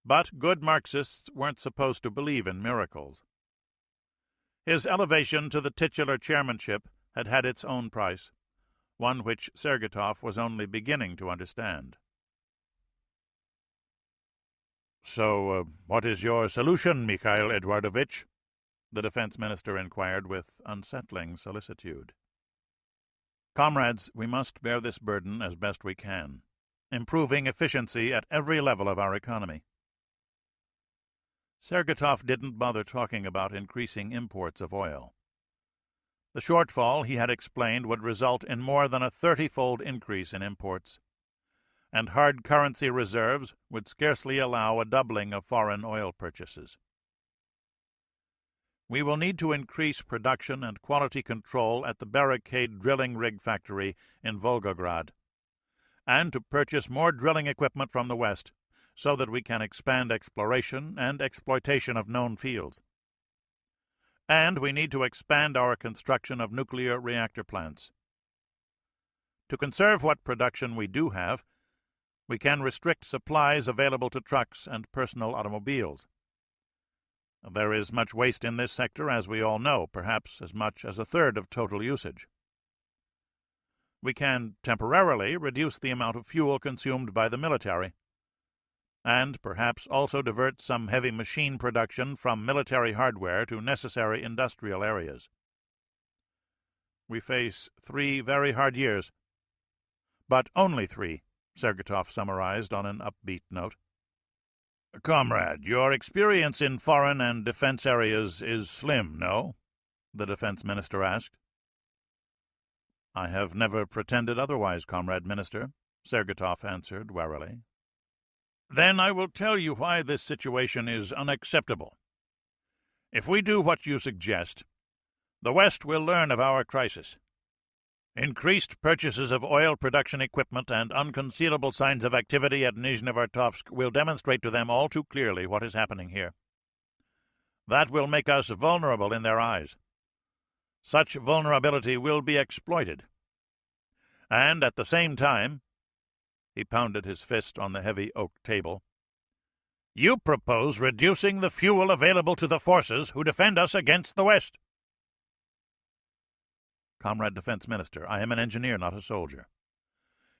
But good Marxists weren't supposed to believe in miracles. His elevation to the titular chairmanship had had its own price, one which Sergeytov was only beginning to understand. "So, what is your solution, Mikhail Eduardovich?" the defense minister inquired with unsettling solicitude. "Comrades, we must bear this burden as best we can, improving efficiency at every level of our economy." Sergeytov didn't bother talking about increasing imports of oil. The shortfall, he had explained, would result in more than a 30-fold increase in imports, and hard currency reserves would scarcely allow a doubling of foreign oil purchases. "We will need to increase production and quality control at the barricade drilling rig factory in Volgograd, and to purchase more drilling equipment from the West, so that we can expand exploration and exploitation of known fields. And we need to expand our construction of nuclear reactor plants. To conserve what production we do have, we can restrict supplies available to trucks and personal automobiles. There is much waste in this sector, as we all know, perhaps as much as a third of total usage. We can temporarily reduce the amount of fuel consumed by the military, and perhaps also divert some heavy machine production from military hardware to necessary industrial areas. We face 3 very hard years, but only 3, Sergeytov summarized on an upbeat note. "Comrade, your experience in foreign and defense areas is slim, no?" the defense minister asked. "I have never pretended otherwise, Comrade Minister," Sergeytov answered warily. "Then I will tell you why this situation is unacceptable. If we do what you suggest, the West will learn of our crisis. Increased purchases of oil production equipment and unconcealable signs of activity at Nizhnevartovsk will demonstrate to them all too clearly what is happening here. That will make us vulnerable in their eyes. Such vulnerability will be exploited. And at the same time," he pounded his fist on the heavy oak table, "you propose reducing the fuel available to the forces who defend us against the West." "Comrade Defense Minister, I am an engineer, not a soldier.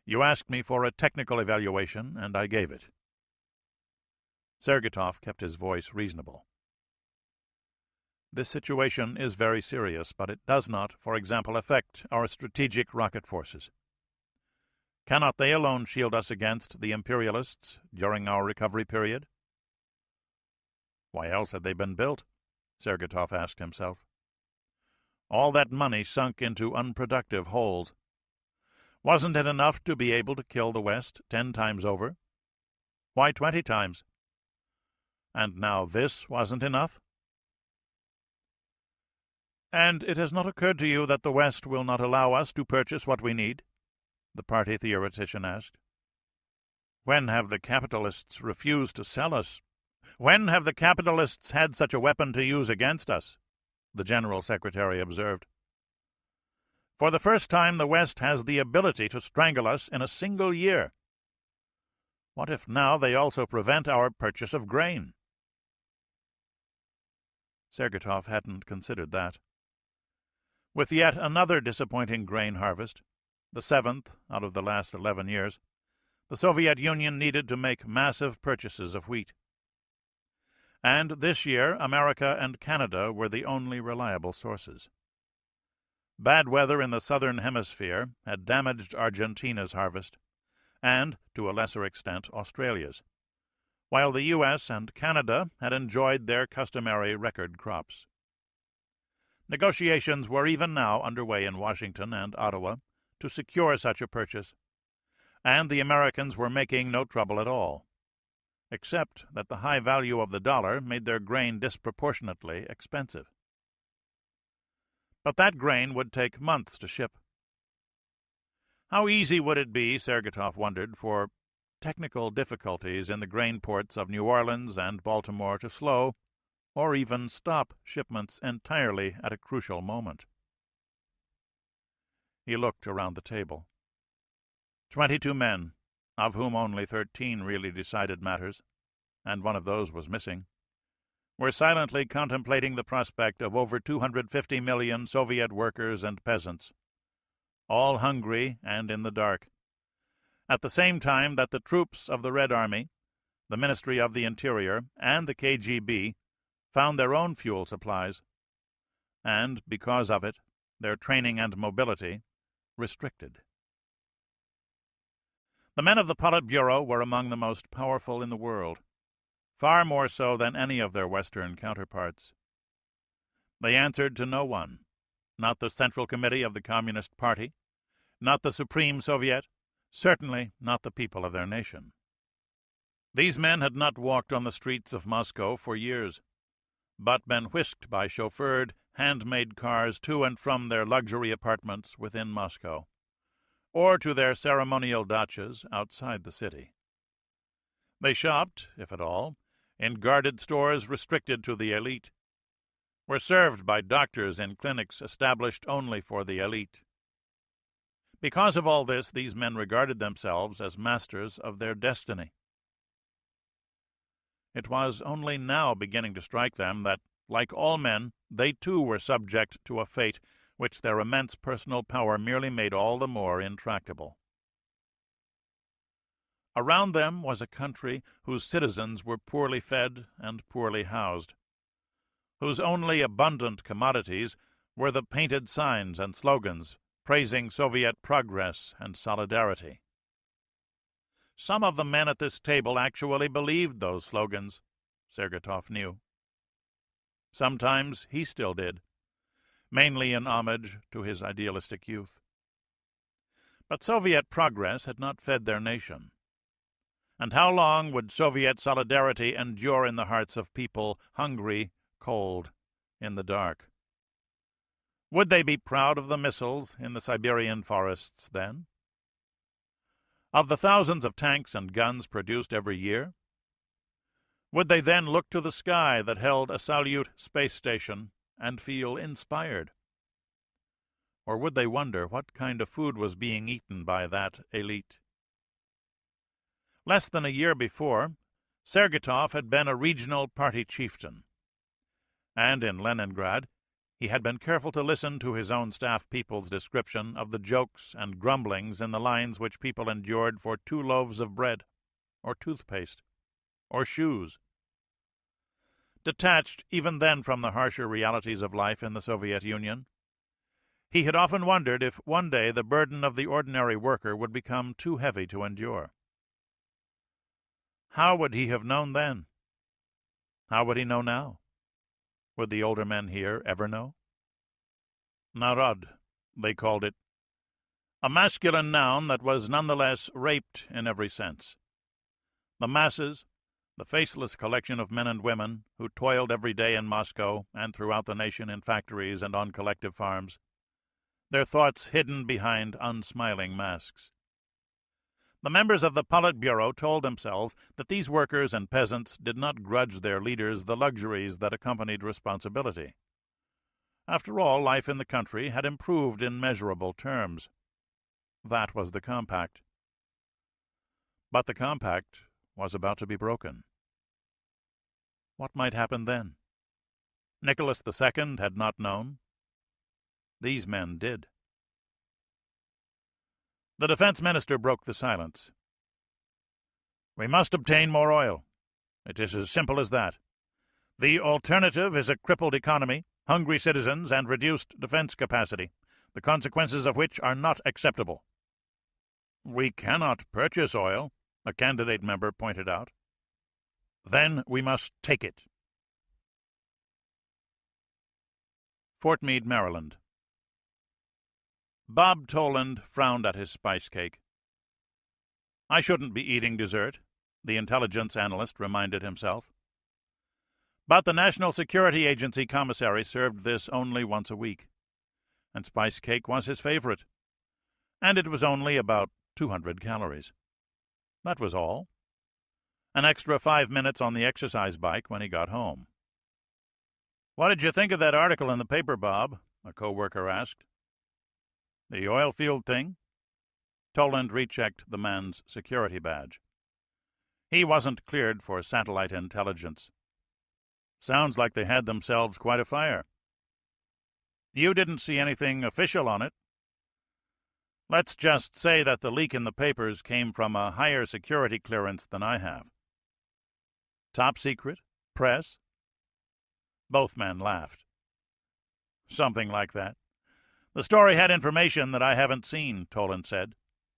You asked me for a technical evaluation, and I gave it." Sergeytov kept his voice reasonable. "This situation is very serious, but it does not, for example, affect our strategic rocket forces. Cannot they alone shield us against the imperialists during our recovery period?" Why else had they been built? Sergeytov asked himself. All that money sunk into unproductive holes. Wasn't it enough to be able to kill the West 10 times over? Why 20 times? And now this wasn't enough? "And it has not occurred to you that the West will not allow us to purchase what we need?" the party theoretician asked. "When have the capitalists refused to sell us? When have the capitalists had such a weapon to use against us?" the General Secretary observed. "For the first time the West has the ability to strangle us in a single year. What if now they also prevent our purchase of grain?" Sergeytov hadn't considered that. With yet another disappointing grain harvest, the 7th out of the last 11 years, the Soviet Union needed to make massive purchases of wheat. And this year America and Canada were the only reliable sources. Bad weather in the southern hemisphere had damaged Argentina's harvest, and, to a lesser extent, Australia's, while the U.S. and Canada had enjoyed their customary record crops. Negotiations were even now underway in Washington and Ottawa to secure such a purchase, and the Americans were making no trouble at all, except that the high value of the dollar made their grain disproportionately expensive. But that grain would take months to ship. How easy would it be, Sergeytov wondered, for technical difficulties in the grain ports of New Orleans and Baltimore to slow or even stop shipments entirely at a crucial moment? He looked around the table. 22 men, of whom only 13 really decided matters, and one of those was missing, were silently contemplating the prospect of over 250 million Soviet workers and peasants, all hungry and in the dark, at the same time that the troops of the Red Army, the Ministry of the Interior, and the KGB found their own fuel supplies, and, because of it, their training and mobility restricted. The men of the Politburo were among the most powerful in the world, far more so than any of their Western counterparts. They answered to no one, not the Central Committee of the Communist Party, not the Supreme Soviet, certainly not the people of their nation. These men had not walked on the streets of Moscow for years, but been whisked by chauffeured, hand-made cars to and from their luxury apartments within Moscow, or to their ceremonial dachas outside the city. They shopped, if at all, in guarded stores restricted to the elite, were served by doctors in clinics established only for the elite. Because of all this, these men regarded themselves as masters of their destiny. It was only now beginning to strike them that, like all men, they too were subject to a fate which their immense personal power merely made all the more intractable. Around them was a country whose citizens were poorly fed and poorly housed, whose only abundant commodities were the painted signs and slogans praising Soviet progress and solidarity. Some of the men at this table actually believed those slogans, Sergetov knew. Sometimes he still did, mainly in homage to his idealistic youth. But Soviet progress had not fed their nation. And how long would Soviet solidarity endure in the hearts of people hungry, cold, in the dark? Would they be proud of the missiles in the Siberian forests then? Of the thousands of tanks and guns produced every year? Would they then look to the sky that held a Salyut space station and feel inspired? Or would they wonder what kind of food was being eaten by that elite? Less than a year before, Sergetov had been a regional party chieftain, and in Leningrad he had been careful to listen to his own staff people's description of the jokes and grumblings in the lines which people endured for 2 loaves of bread, or toothpaste, or shoes. Detached even then from the harsher realities of life in the Soviet Union, he had often wondered if one day the burden of the ordinary worker would become too heavy to endure. How would he have known then? How would he know now? Would the older men here ever know? Narod, they called it, a masculine noun that was nonetheless raped in every sense. The masses, the faceless collection of men and women who toiled every day in Moscow and throughout the nation in factories and on collective farms, their thoughts hidden behind unsmiling masks. The members of the Politburo told themselves that these workers and peasants did not grudge their leaders the luxuries that accompanied responsibility. After all, life in the country had improved in measurable terms. That was the compact. But the compact was about to be broken. What might happen then? Nicholas II had not known. These men did. The defense minister broke the silence. We must obtain more oil. It is as simple as that. The alternative is a crippled economy, hungry citizens, and reduced defense capacity, the consequences of which are not acceptable. We cannot purchase oil, a candidate member pointed out. Then we must take it. Fort Meade, Maryland. Bob Toland frowned at his spice cake. I shouldn't be eating dessert, the intelligence analyst reminded himself. But the National Security Agency commissary served this only once a week, and spice cake was his favorite, and it was only about 200 calories. That was all. An extra 5 minutes on the exercise bike when he got home. What did you think of that article in the paper, Bob? A co-worker asked. The oil field thing? Toland rechecked the man's security badge. He wasn't cleared for satellite intelligence. Sounds like they had themselves quite a fire. You didn't see anything official on it. Let's just say that the leak in the papers came from a higher security clearance than I have. Top secret? Press? Both men laughed. Something like that. The story had information that I haven't seen, Toland said,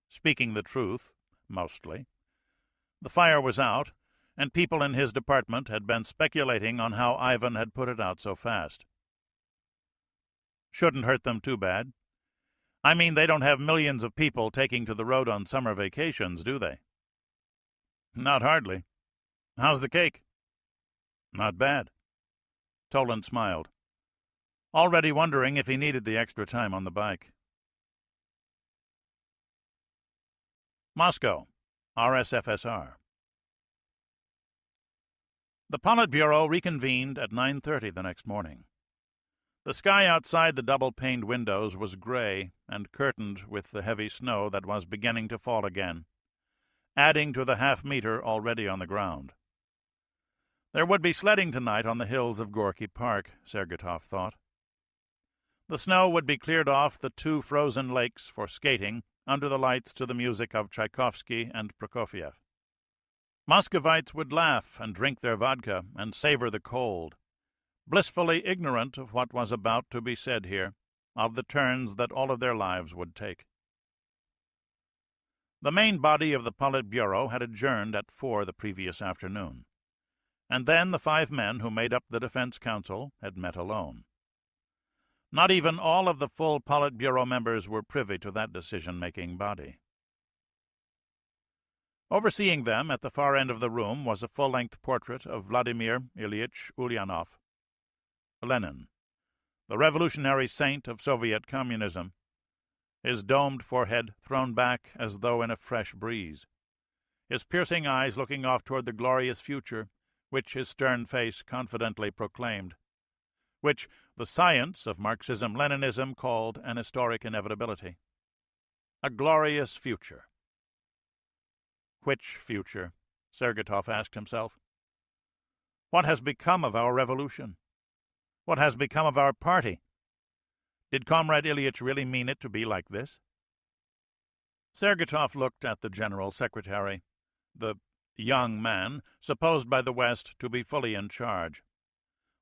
speaking the truth, mostly. The fire was out, and people in his department had been speculating on how Ivan had put it out so fast. Shouldn't hurt them too bad. I mean, they don't have millions of people taking to the road on summer vacations, do they? Not hardly. How's the cake? Not bad. Toland smiled, already wondering if he needed the extra time on the bike. Moscow, RSFSR. The Politburo reconvened at 9:30 the next morning. The sky outside the double-paned windows was gray and curtained with the heavy snow that was beginning to fall again, adding to the half-meter already on the ground. There would be sledding tonight on the hills of Gorky Park, Sergeytov thought. The snow would be cleared off the two frozen lakes for skating under the lights to the music of Tchaikovsky and Prokofiev. Muscovites would laugh and drink their vodka and savor the cold, blissfully ignorant of what was about to be said here, of the turns that all of their lives would take. The main body of the Politburo had adjourned at 4 the previous afternoon, and then the 5 men who made up the Defense Council had met alone. Not even all of the full Politburo members were privy to that decision-making body. Overseeing them at the far end of the room was a full-length portrait of Vladimir Ilyich Ulyanov, Lenin, the revolutionary saint of Soviet communism, his domed forehead thrown back as though in a fresh breeze, his piercing eyes looking off toward the glorious future which his stern face confidently proclaimed, which the science of Marxism-Leninism called an historic inevitability. A glorious future. Which future? Sergeytov asked himself. What has become of our revolution? What has become of our party? Did Comrade Ilyich really mean it to be like this? Sergeytov looked at the General Secretary, the young man supposed by the West to be fully in charge,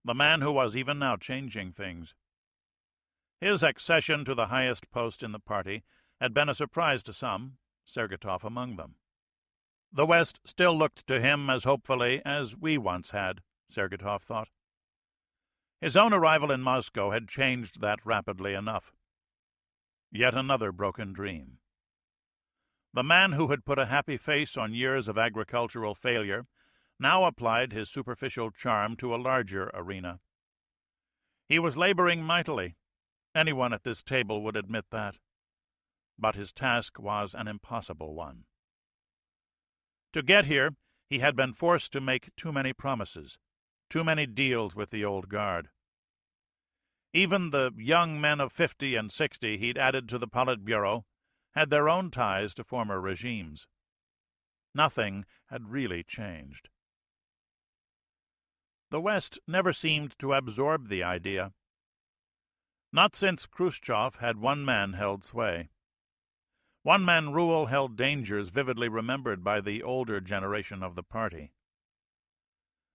the man who was even now changing things. His accession to the highest post in the party had been a surprise to some, Sergeytov among them. The West still looked to him as hopefully as we once had, Sergeytov thought. His own arrival in Moscow had changed that rapidly enough. Yet another broken dream. The man who had put a happy face on years of agricultural failure now applied his superficial charm to a larger arena. He was laboring mightily. Anyone at this table would admit that. But his task was an impossible one. To get here, he had been forced to make too many promises, too many deals with the old guard. Even the young men of 50 and 60 he'd added to the Politburo had their own ties to former regimes. Nothing had really changed. The West never seemed to absorb the idea. Not since Khrushchev had one man held sway. One-man rule held dangers vividly remembered by the older generation of the party.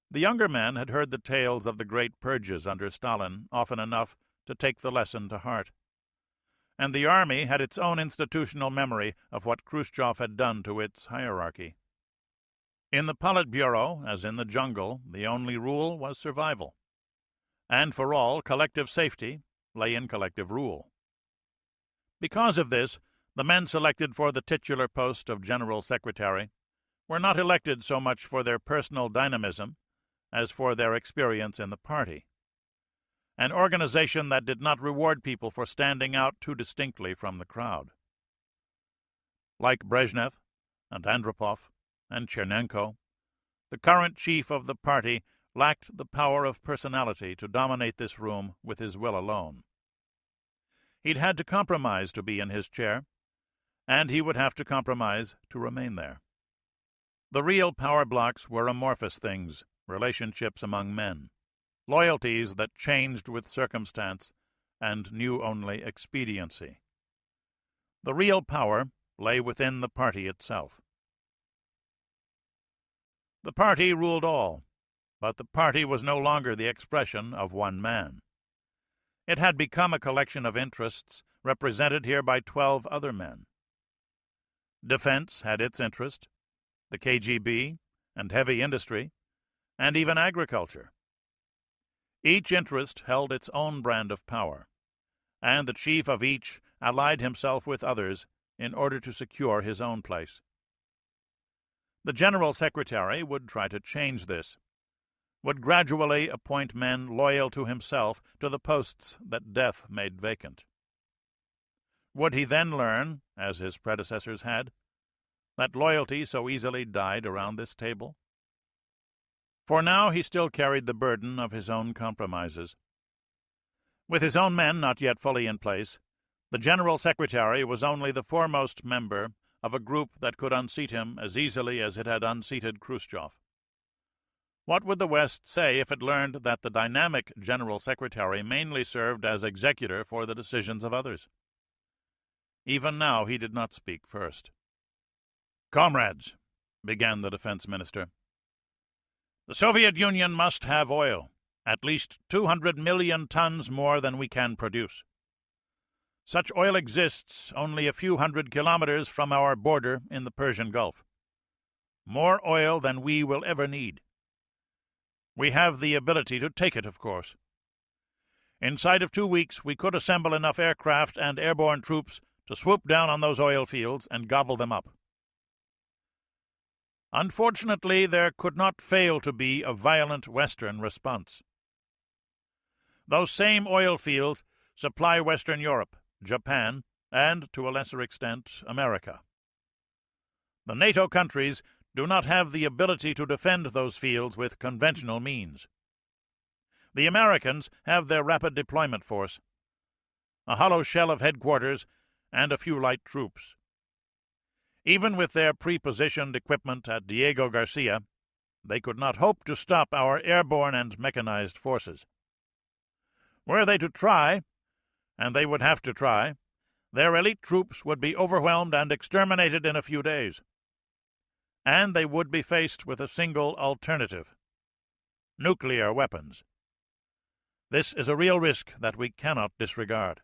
The younger men had heard the tales of the great purges under Stalin often enough to take the lesson to heart. And the army had its own institutional memory of what Khrushchev had done to its hierarchy. In the Politburo, as in the jungle, the only rule was survival. And for all, collective safety lay in collective rule. Because of this, the men selected for the titular post of General Secretary were not elected so much for their personal dynamism as for their experience in the party, an organization that did not reward people for standing out too distinctly from the crowd. Like Brezhnev and Andropov and Chernenko, the current chief of the party lacked the power of personality to dominate this room with his will alone. He'd had to compromise to be in his chair, and he would have to compromise to remain there. The real power blocks were amorphous things, relationships among men, loyalties that changed with circumstance and knew only expediency. The real power lay within the party itself. The party ruled all, but the party was no longer the expression of one man. It had become a collection of interests represented here by 12 other men. Defense had its interest, the KGB, and heavy industry, and even agriculture. Each interest held its own brand of power, and the chief of each allied himself with others in order to secure his own place. The General Secretary would try to change this, would gradually appoint men loyal to himself to the posts that death made vacant. Would he then learn, as his predecessors had, that loyalty so easily died around this table? For now he still carried the burden of his own compromises. With his own men not yet fully in place, the General Secretary was only the foremost member of a group that could unseat him as easily as it had unseated Khrushchev. What would the West say if it learned that the dynamic General Secretary mainly served as executor for the decisions of others? Even now he did not speak first. "Comrades," began the defense minister, "the Soviet Union must have oil, at least 200 million tons more than we can produce. Such oil exists only a few hundred kilometers from our border in the Persian Gulf. More oil than we will ever need. We have the ability to take it, of course. Inside of 2 weeks we could assemble enough aircraft and airborne troops to swoop down on those oil fields and gobble them up. Unfortunately, there could not fail to be a violent Western response. Those same oil fields supply Western Europe, Japan, and, to a lesser extent, America. The NATO countries do not have the ability to defend those fields with conventional means. The Americans have their rapid deployment force, a hollow shell of headquarters, and a few light troops. Even with their pre-positioned equipment at Diego Garcia, they could not hope to stop our airborne and mechanized forces. Were they to try, and they would have to try, their elite troops would be overwhelmed and exterminated in a few days. And they would be faced with a single alternative: nuclear weapons. This is a real risk that we cannot disregard.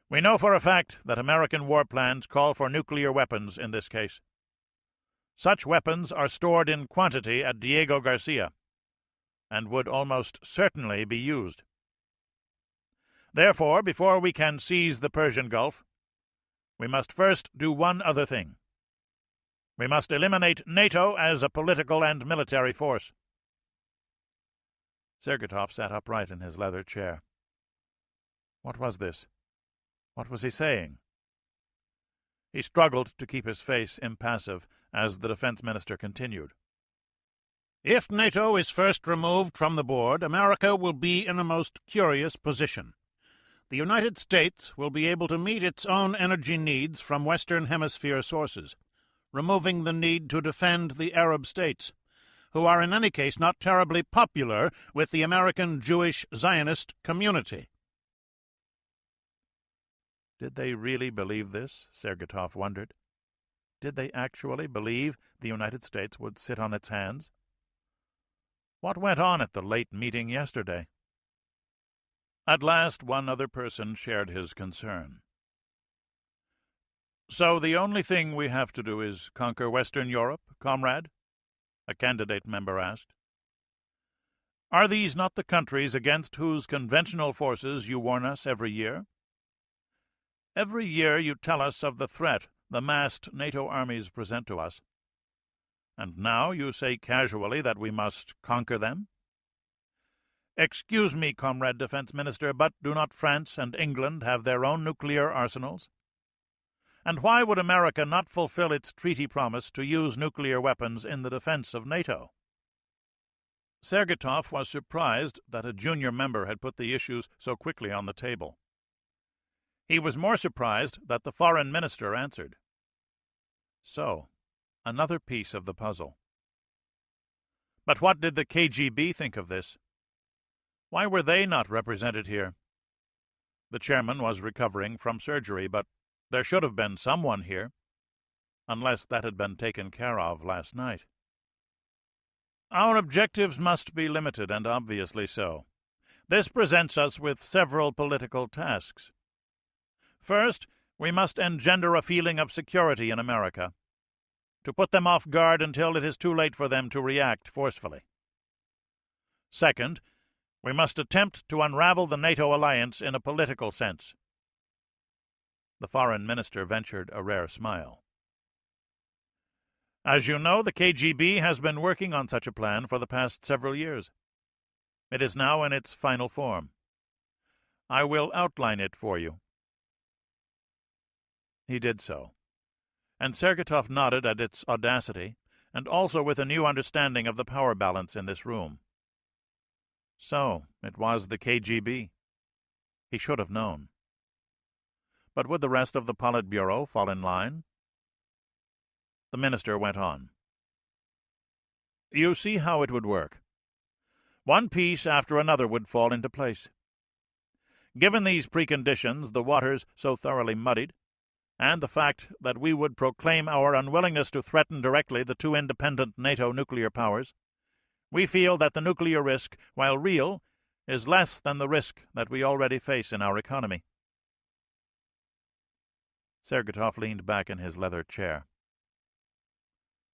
We know for a fact that American war plans call for nuclear weapons in this case. Such weapons are stored in quantity at Diego Garcia, and would almost certainly be used. Therefore, before we can seize the Persian Gulf, we must first do one other thing. We must eliminate NATO as a political and military force." Sergeyov sat upright in his leather chair. What was this? What was he saying? He struggled to keep his face impassive as the defense minister continued. "If NATO is first removed from the board, America will be in a most curious position. The United States will be able to meet its own energy needs from Western Hemisphere sources, removing the need to defend the Arab states, who are in any case not terribly popular with the American Jewish Zionist community." Did they really believe this? Sergeyov wondered. Did they actually believe the United States would sit on its hands? What went on at the late meeting yesterday? At last one other person shared his concern. "So the only thing we have to do is conquer Western Europe, comrade?" a candidate member asked. "Are these not the countries against whose conventional forces you warn us every year? Every year you tell us of the threat the massed NATO armies present to us. And now you say casually that we must conquer them? Excuse me, Comrade Defense Minister, but do not France and England have their own nuclear arsenals? And why would America not fulfill its treaty promise to use nuclear weapons in the defense of NATO?" Sergeyov was surprised that a junior member had put the issues so quickly on the table. He was more surprised that the foreign minister answered. So, another piece of the puzzle. But what did the KGB think of this? Why were they not represented here? The chairman was recovering from surgery, but there should have been someone here, unless that had been taken care of last night. Our objectives must be limited, and obviously so. This presents us with several political tasks. First, we must engender a feeling of security in America, to put them off guard until it is too late for them to react forcefully. Second, we must attempt to unravel the NATO alliance in a political sense. The foreign minister ventured a rare smile. As you know, the KGB has been working on such a plan for the past several years. It is now in its final form. I will outline it for you. He did so, and Sergeytov nodded at its audacity, and also with a new understanding of the power balance in this room. So, it was the KGB. He should have known. But would the rest of the Politburo fall in line? The minister went on. You see how it would work. One piece after another would fall into place. Given these preconditions, the waters so thoroughly muddied, and the fact that we would proclaim our unwillingness to threaten directly the two independent NATO nuclear powers, we feel that the nuclear risk, while real, is less than the risk that we already face in our economy. Sergeytov leaned back in his leather chair.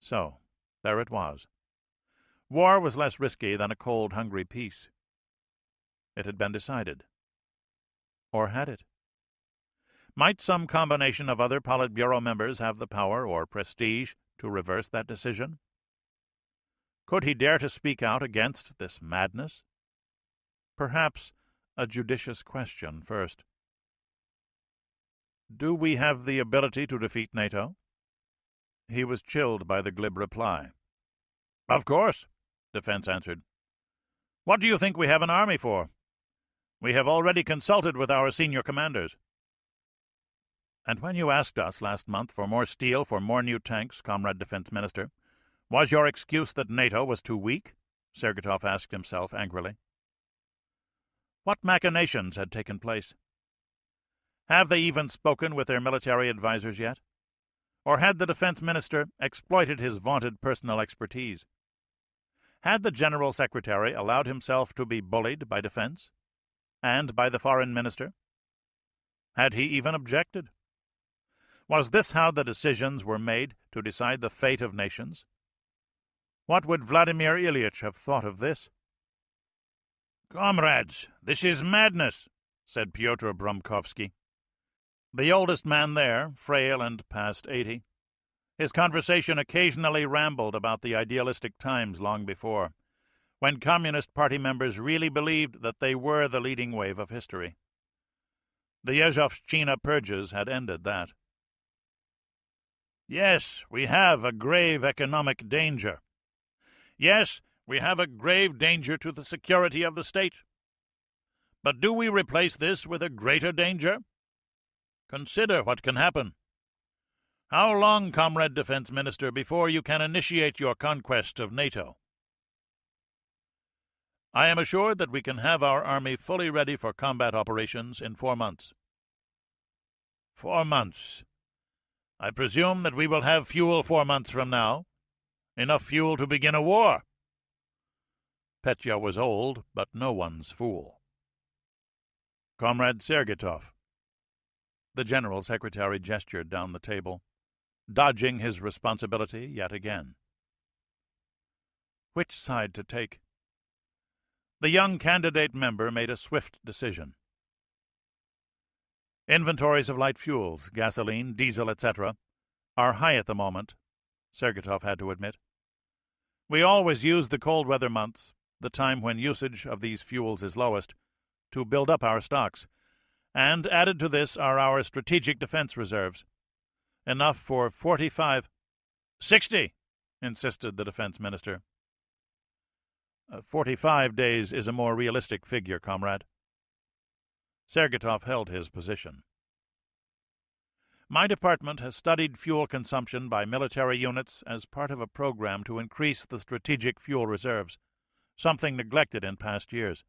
So, there it was. War was less risky than a cold, hungry peace. It had been decided. Or had it? Might some combination of other Politburo members have the power or prestige to reverse that decision? Could he dare to speak out against this madness? Perhaps a judicious question first. Do we have the ability to defeat NATO? He was chilled by the glib reply. Of course, Defense answered. What do you think we have an army for? We have already consulted with our senior commanders. And when you asked us last month for more steel for more new tanks, Comrade Defense Minister, was your excuse that NATO was too weak? Sergeytov asked himself angrily. What machinations had taken place? Have they even spoken with their military advisers yet? Or had the defense minister exploited his vaunted personal expertise? Had the general secretary allowed himself to be bullied by defense? And by the foreign minister? Had he even objected? Was this how the decisions were made to decide the fate of nations? What would Vladimir Ilyich have thought of this? Comrades, this is madness, said Pyotr Bromkovsky, the oldest man there, frail and past 80. His conversation occasionally rambled about the idealistic times long before, when Communist Party members really believed that they were the leading wave of history. The Yezhovshchina purges had ended that. Yes, we have a grave economic danger. Yes, we have a grave danger to the security of the state. But do we replace this with a greater danger? Consider what can happen. How long, Comrade Defense Minister, before you can initiate your conquest of NATO? I am assured that we can have our army fully ready for combat operations in 4 months. 4 months. I presume that we will have fuel 4 months from now. Enough fuel to begin a war. Petya was old, but no one's fool. Comrade Sergeytov. The General Secretary gestured down the table, dodging his responsibility yet again. Which side to take? The young candidate member made a swift decision. Inventories of light fuels, gasoline, diesel, etc., are high at the moment, Sergeytov had to admit. We always use the cold weather months, the time when usage of these fuels is lowest, to build up our stocks, and added to this are our strategic defense reserves. Enough for 45— 60, insisted the defense minister. 45 days is a more realistic figure, comrade. Sergeytov held his position. My department has studied fuel consumption by military units as part of a program to increase the strategic fuel reserves, something neglected in past years.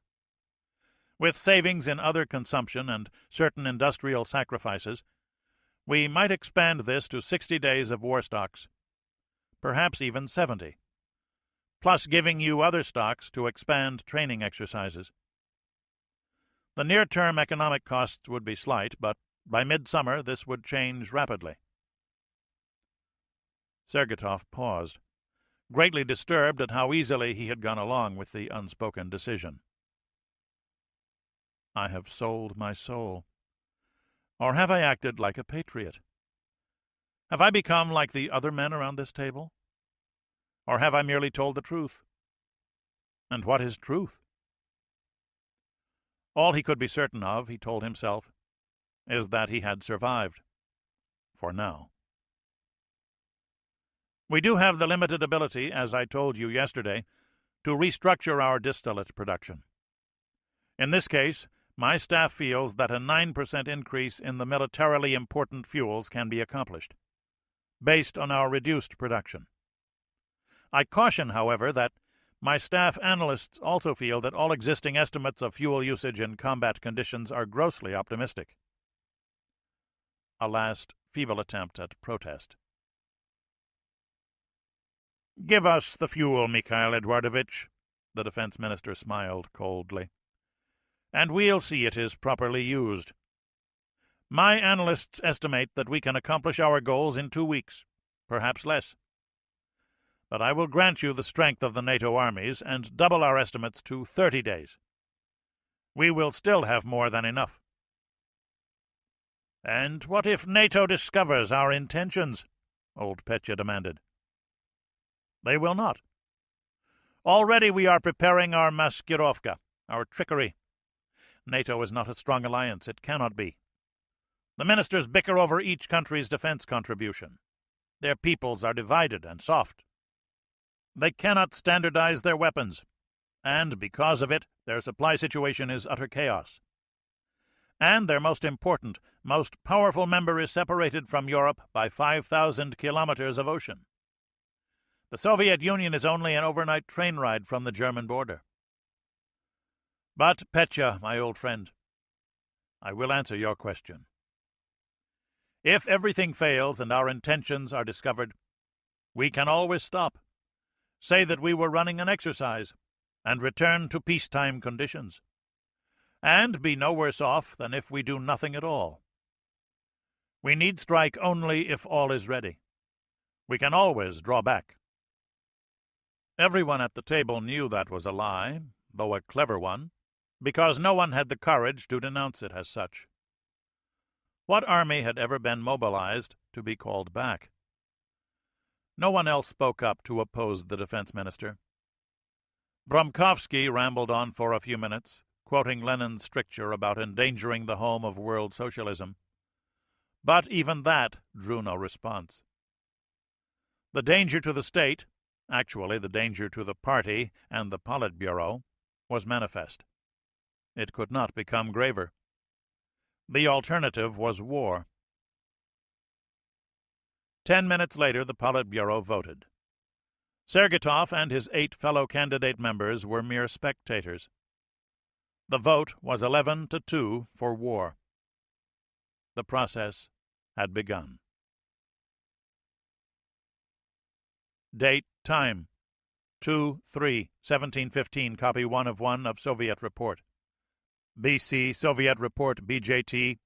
With savings in other consumption and certain industrial sacrifices, we might expand this to 60 days of war stocks, perhaps even 70, plus giving you other stocks to expand training exercises. The near-term economic costs would be slight, but by midsummer this would change rapidly. Sergeytov paused, greatly disturbed at how easily he had gone along with the unspoken decision. I have sold my soul. Or have I acted like a patriot? Have I become like the other men around this table? Or have I merely told the truth? And what is truth? All he could be certain of, he told himself, is that he had survived. For now. We do have the limited ability, as I told you yesterday, to restructure our distillate production. In this case, my staff feels that a 9% increase in the militarily important fuels can be accomplished, based on our reduced production. I caution, however, that my staff analysts also feel that all existing estimates of fuel usage in combat conditions are grossly optimistic. A last feeble attempt at protest. "Give us the fuel, Mikhail Eduardovich," the defense minister smiled coldly, "and we'll see it is properly used. My analysts estimate that we can accomplish our goals in 2 weeks, perhaps less. But I will grant you the strength of the NATO armies and double our estimates to 30 days. We will still have more than enough." "And what if NATO discovers our intentions?" old Petya demanded. "They will not. Already we are preparing our maskirovka, our trickery. NATO is not a strong alliance. It cannot be. The ministers bicker over each country's defense contribution. Their peoples are divided and soft. They cannot standardize their weapons, and because of it, their supply situation is utter chaos. And their most important, most powerful member is separated from Europe by 5,000 kilometers of ocean. The Soviet Union is only an overnight train ride from the German border. But, Petya, my old friend, I will answer your question. If everything fails and our intentions are discovered, we can always stop, say that we were running an exercise, and return to peacetime conditions, and be no worse off than if we do nothing at all. We need strike only if all is ready. We can always draw back." Everyone at the table knew that was a lie, though a clever one, because no one had the courage to denounce it as such. What army had ever been mobilized to be called back? No one else spoke up to oppose the defense minister. Bromkovsky rambled on for a few minutes, quoting Lenin's stricture about endangering the home of world socialism. But even that drew no response. The danger to the state, actually the danger to the party and the Politburo, was manifest. It could not become graver. The alternative was war. 10 minutes later, the Politburo voted. Sergeytov and his 8 fellow candidate members were mere spectators. The vote was 11-2 for war. The process had begun. Date, time, 2/3/1715, copy 1 of Soviet report. BC Soviet report BJT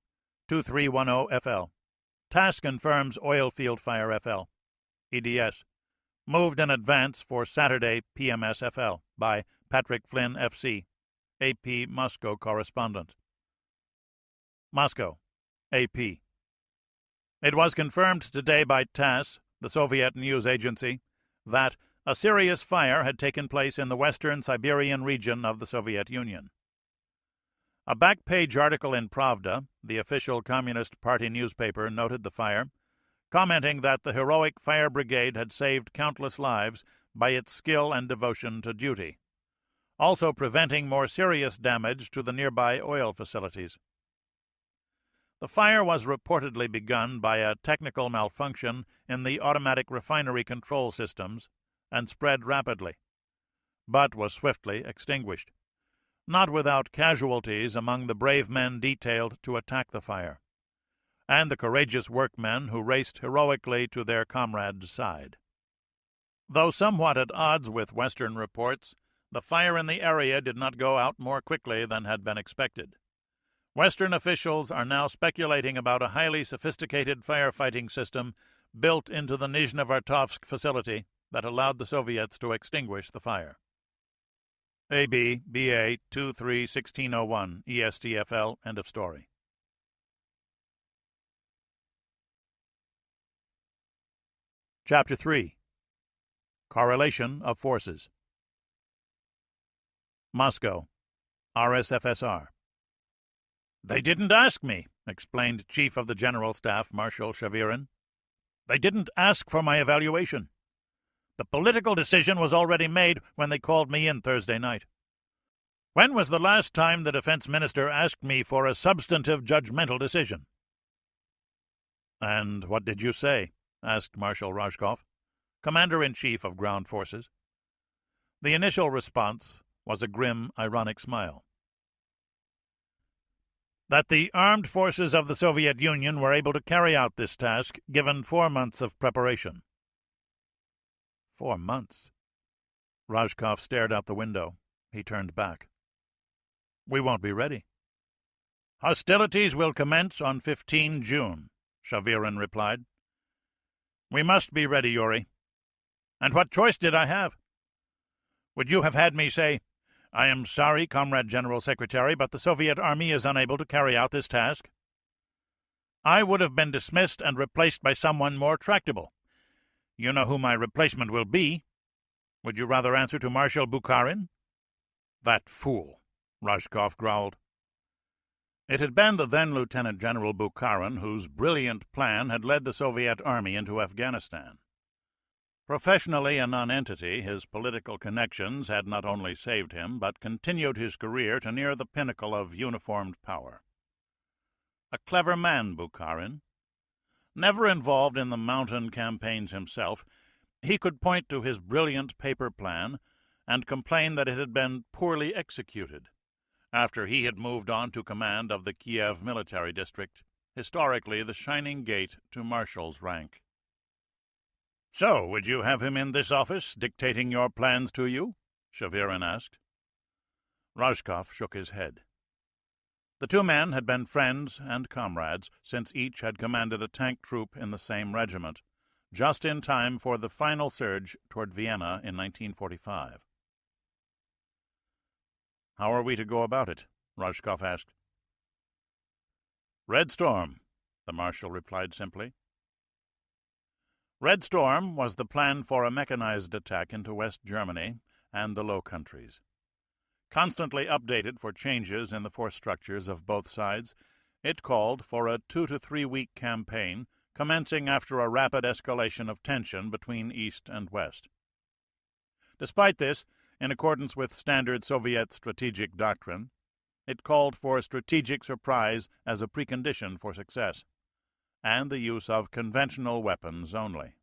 2310FL. Task confirms oil field fire FL. EDS. Moved in advance for Saturday PMS FL by Patrick Flynn FC, AP Moscow correspondent. Moscow, AP. It was confirmed today by TASS, the Soviet news agency, that a serious fire had taken place in the western Siberian region of the Soviet Union. A back-page article in Pravda, the official Communist Party newspaper, noted the fire, commenting that the heroic fire brigade had saved countless lives by its skill and devotion to duty, also preventing more serious damage to the nearby oil facilities. The fire was reportedly begun by a technical malfunction in the automatic refinery control systems and spread rapidly, but was swiftly extinguished, not without casualties among the brave men detailed to attack the fire, and the courageous workmen who raced heroically to their comrades' side. Though somewhat at odds with Western reports, the fire in the area did not go out more quickly than had been expected. Western officials are now speculating about a highly sophisticated firefighting system built into the Nizhnevartovsk facility that allowed the Soviets to extinguish the fire. AB BA 23-1601 ESTFL. End of story. Chapter 3. Correlation of Forces. Moscow, RSFSR. "They didn't ask me," explained Chief of the General Staff Marshal Shavirin. "They didn't ask for my evaluation. The political decision was already made when they called me in Thursday night. When was the last time the defense minister asked me for a substantive judgmental decision?" "And what did you say?" asked Marshal Rajkov, Commander-in-Chief of Ground Forces. The initial response was a grim, ironic smile. "That the armed forces of the Soviet Union were able to carry out this task given 4 months of preparation." 4 months? Rajkov stared out the window. He turned back. "We won't be ready." "Hostilities will commence on 15 June, Shavirin replied. "We must be ready, Yuri. And what choice did I have? Would you have had me say, 'I am sorry, Comrade General Secretary, but the Soviet Army is unable to carry out this task'? I would have been dismissed and replaced by someone more tractable. You know who my replacement will be. Would you rather answer to Marshal Bukharin?" "That fool," Rajkov growled. It had been the then Lieutenant General Bukharin whose brilliant plan had led the Soviet Army into Afghanistan. Professionally a nonentity, his political connections had not only saved him, but continued his career to near the pinnacle of uniformed power. A clever man, Bukharin. Never involved in the mountain campaigns himself, he could point to his brilliant paper plan and complain that it had been poorly executed, after he had moved on to command of the Kiev military district, historically the shining gate to marshal's rank. "So, would you have him in this office, dictating your plans to you?" Shavirin asked. Rajkov shook his head. The two men had been friends and comrades since each had commanded a tank troop in the same regiment, just in time for the final surge toward Vienna in 1945. "How are we to go about it?" Rajkov asked. "Red Storm," the marshal replied simply. Red Storm was the plan for a mechanized attack into West Germany and the Low Countries. Constantly updated for changes in the force structures of both sides, it called for a 2 to 3 week campaign commencing after a rapid escalation of tension between East and West. Despite this, in accordance with standard Soviet strategic doctrine, it called for strategic surprise as a precondition for success, and the use of conventional weapons only.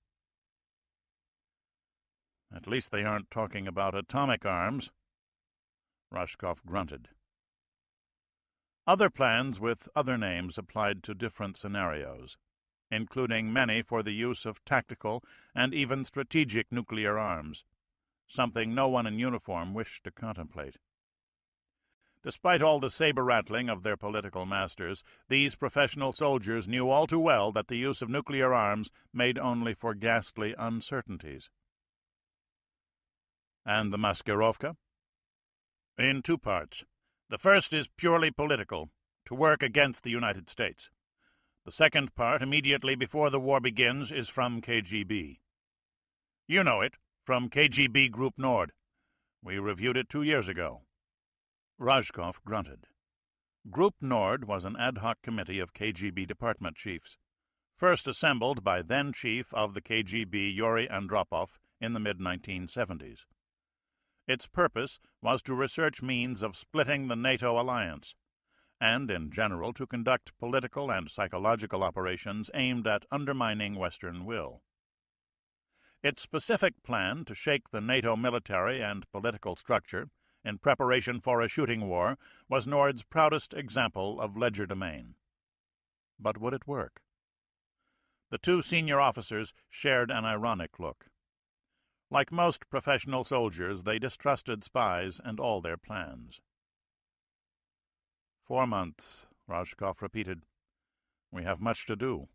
"At least they aren't talking about atomic arms," Rajkov grunted. Other plans with other names applied to different scenarios, including many for the use of tactical and even strategic nuclear arms, something no one in uniform wished to contemplate. Despite all the saber-rattling of their political masters, these professional soldiers knew all too well that the use of nuclear arms made only for ghastly uncertainties. "And the Maskirovka?" "In 2 parts. The first is purely political, to work against the United States. The second part, immediately before the war begins, is from KGB. You know it, from KGB Group Nord. We reviewed it 2 years ago." Rajkov grunted. Group Nord was an ad hoc committee of KGB department chiefs, first assembled by then-chief of the KGB Yuri Andropov in the mid-1970s. Its purpose was to research means of splitting the NATO alliance, and in general to conduct political and psychological operations aimed at undermining Western will. Its specific plan to shake the NATO military and political structure in preparation for a shooting war was Nord's proudest example of legerdemain. But would it work? The two senior officers shared an ironic look. Like most professional soldiers, they distrusted spies and all their plans. 4 months, Rajkov repeated. We have much to do.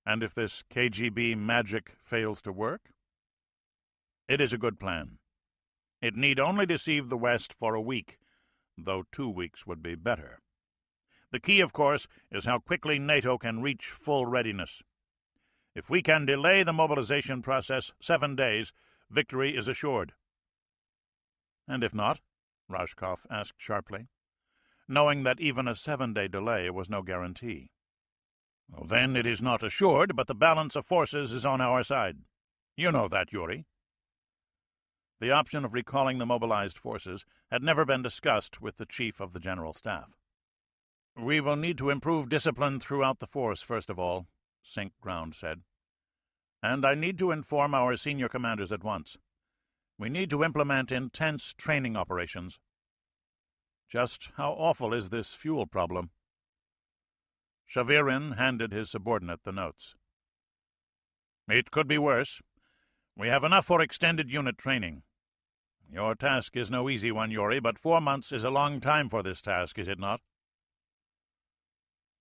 And if this KGB magic fails to work? It is a good plan. It need only deceive the West for a week, though 2 weeks would be better. The key, of course, is how quickly NATO can reach full readiness. If we can delay the mobilization process 7 days, victory is assured. And if not? Rajkov asked sharply, knowing that even a 7-day delay was no guarantee. Well, then it is not assured, but the balance of forces is on our side. You know that, Yuri. The option of recalling the mobilized forces had never been discussed with the Chief of the General Staff. We will need to improve discipline throughout the force, first of all, Sink Ground said. And I need to inform our senior commanders at once. We need to implement intense training operations. Just how awful is this fuel problem? Shavirin handed his subordinate the notes. It could be worse. We have enough for extended unit training. Your task is no easy one, Yuri, but 4 months is a long time for this task, is it not?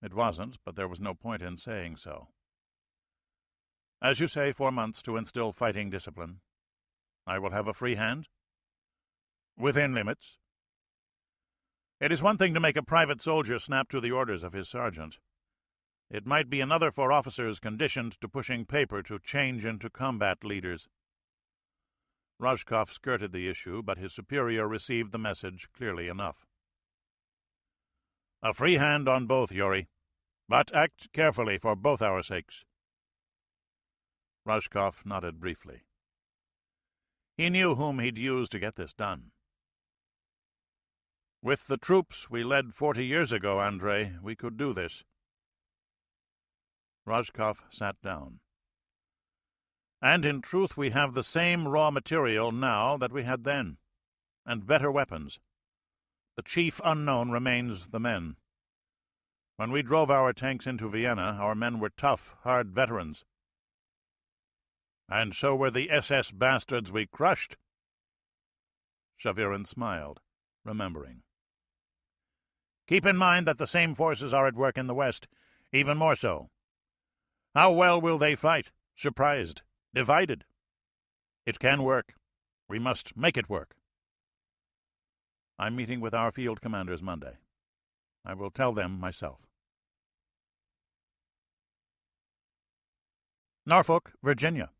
It wasn't, but there was no point in saying so. As you say, 4 months to instill fighting discipline. I will have a free hand? Within limits. It is one thing to make a private soldier snap to the orders of his sergeant. It might be another for officers conditioned to pushing paper to change into combat leaders. Rajkov skirted the issue, but his superior received the message clearly enough. A free hand on both, Yuri, but act carefully for both our sakes. Rajkov nodded briefly. He knew whom he'd use to get this done. With the troops we led 40 years ago, Andrei, we could do this. Rajkov sat down. And in truth we have the same raw material now that we had then, and better weapons. The chief unknown remains the men. When we drove our tanks into Vienna, our men were tough, hard veterans. And so were the SS bastards we crushed. Shavirin smiled, remembering. Keep in mind that the same forces are at work in the West, even more so. How well will they fight? Surprised, divided. It can work. We must make it work. I'm meeting with our field commanders Monday. I will tell them myself. Norfolk, Virginia.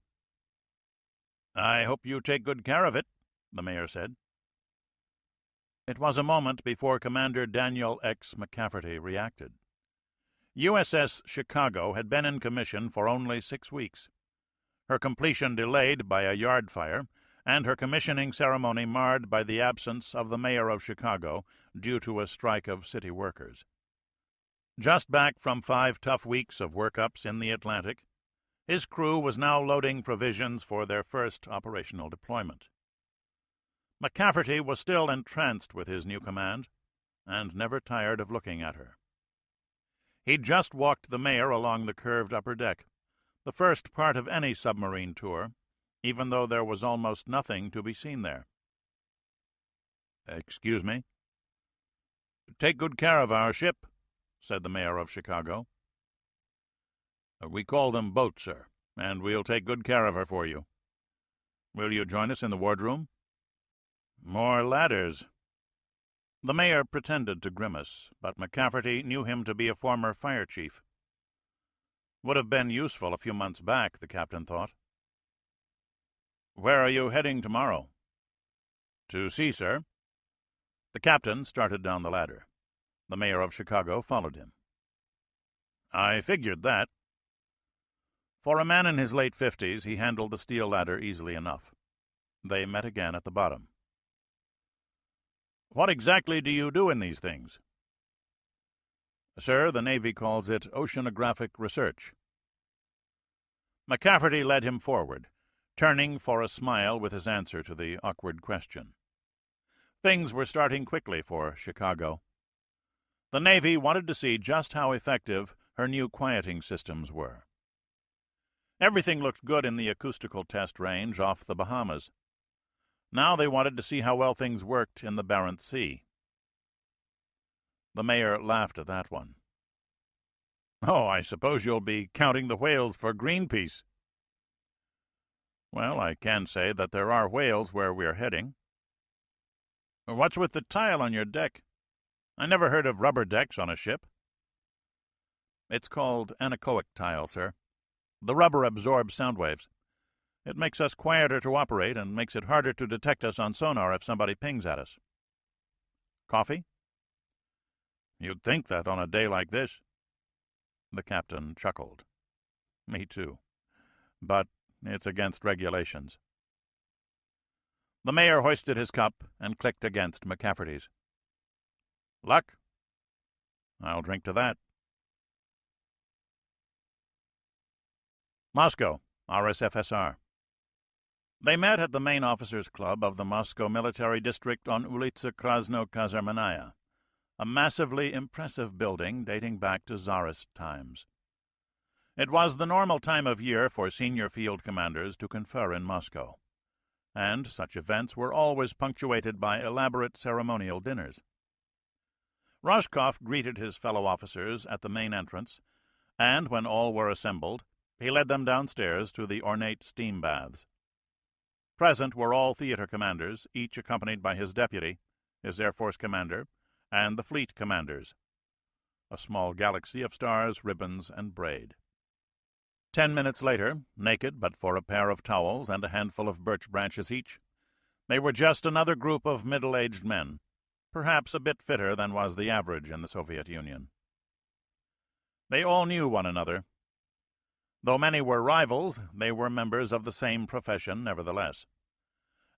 I hope you take good care of it, the mayor said. It was a moment before Commander Daniel X. McCafferty reacted. USS Chicago had been in commission for only 6 weeks, her completion delayed by a yard fire, and her commissioning ceremony marred by the absence of the mayor of Chicago due to a strike of city workers. Just back from 5 tough weeks of workups in the Atlantic, his crew was now loading provisions for their first operational deployment. McCafferty was still entranced with his new command, and never tired of looking at her. He'd just walked the mayor along the curved upper deck, the first part of any submarine tour, even though there was almost nothing to be seen there. Excuse me? Take good care of our ship, said the mayor of Chicago. We call them boats, sir, and we'll take good care of her for you. Will you join us in the wardroom? More ladders. The mayor pretended to grimace, but McCafferty knew him to be a former fire chief. Would have been useful a few months back, the captain thought. Where are you heading tomorrow? To sea, sir. The captain started down the ladder. The mayor of Chicago followed him. I figured that. For a man in his late 50s, he handled the steel ladder easily enough. They met again at the bottom. What exactly do you do in these things? Sir, the Navy calls it oceanographic research. McCafferty led him forward, turning for a smile with his answer to the awkward question. Things were starting quickly for Chicago. The Navy wanted to see just how effective her new quieting systems were. Everything looked good in the acoustical test range off the Bahamas. Now they wanted to see how well things worked in the Barents Sea. The mayor laughed at that one. "Oh, I suppose you'll be counting the whales for Greenpeace." "Well, I can say that there are whales where we're heading." "What's with the tile on your deck? I never heard of rubber decks on a ship." "It's called anechoic tile, sir. The rubber absorbs sound waves. It makes us quieter to operate and makes it harder to detect us on sonar if somebody pings at us." "Coffee?" "You'd think that on a day like this." The captain chuckled. "Me too. But it's against regulations." The mayor hoisted his cup and clicked against McCafferty's. "Luck?" "I'll drink to that." Moscow, RSFSR. They met at the main officers' club of the Moscow military district on Ulitsa Krasno-Kazarmanaya, a massively impressive building dating back to Tsarist times. It was the normal time of year for senior field commanders to confer in Moscow, and such events were always punctuated by elaborate ceremonial dinners. Rashkov greeted his fellow officers at the main entrance, and when all were assembled, he led them downstairs to the ornate steam baths. Present were all theater commanders, each accompanied by his deputy, his Air Force commander, and the fleet commanders. A small galaxy of stars, ribbons, and braid. 10 minutes later, naked but for a pair of towels and a handful of birch branches each, they were just another group of middle-aged men, perhaps a bit fitter than was the average in the Soviet Union. They all knew one another. Though many were rivals, they were members of the same profession nevertheless.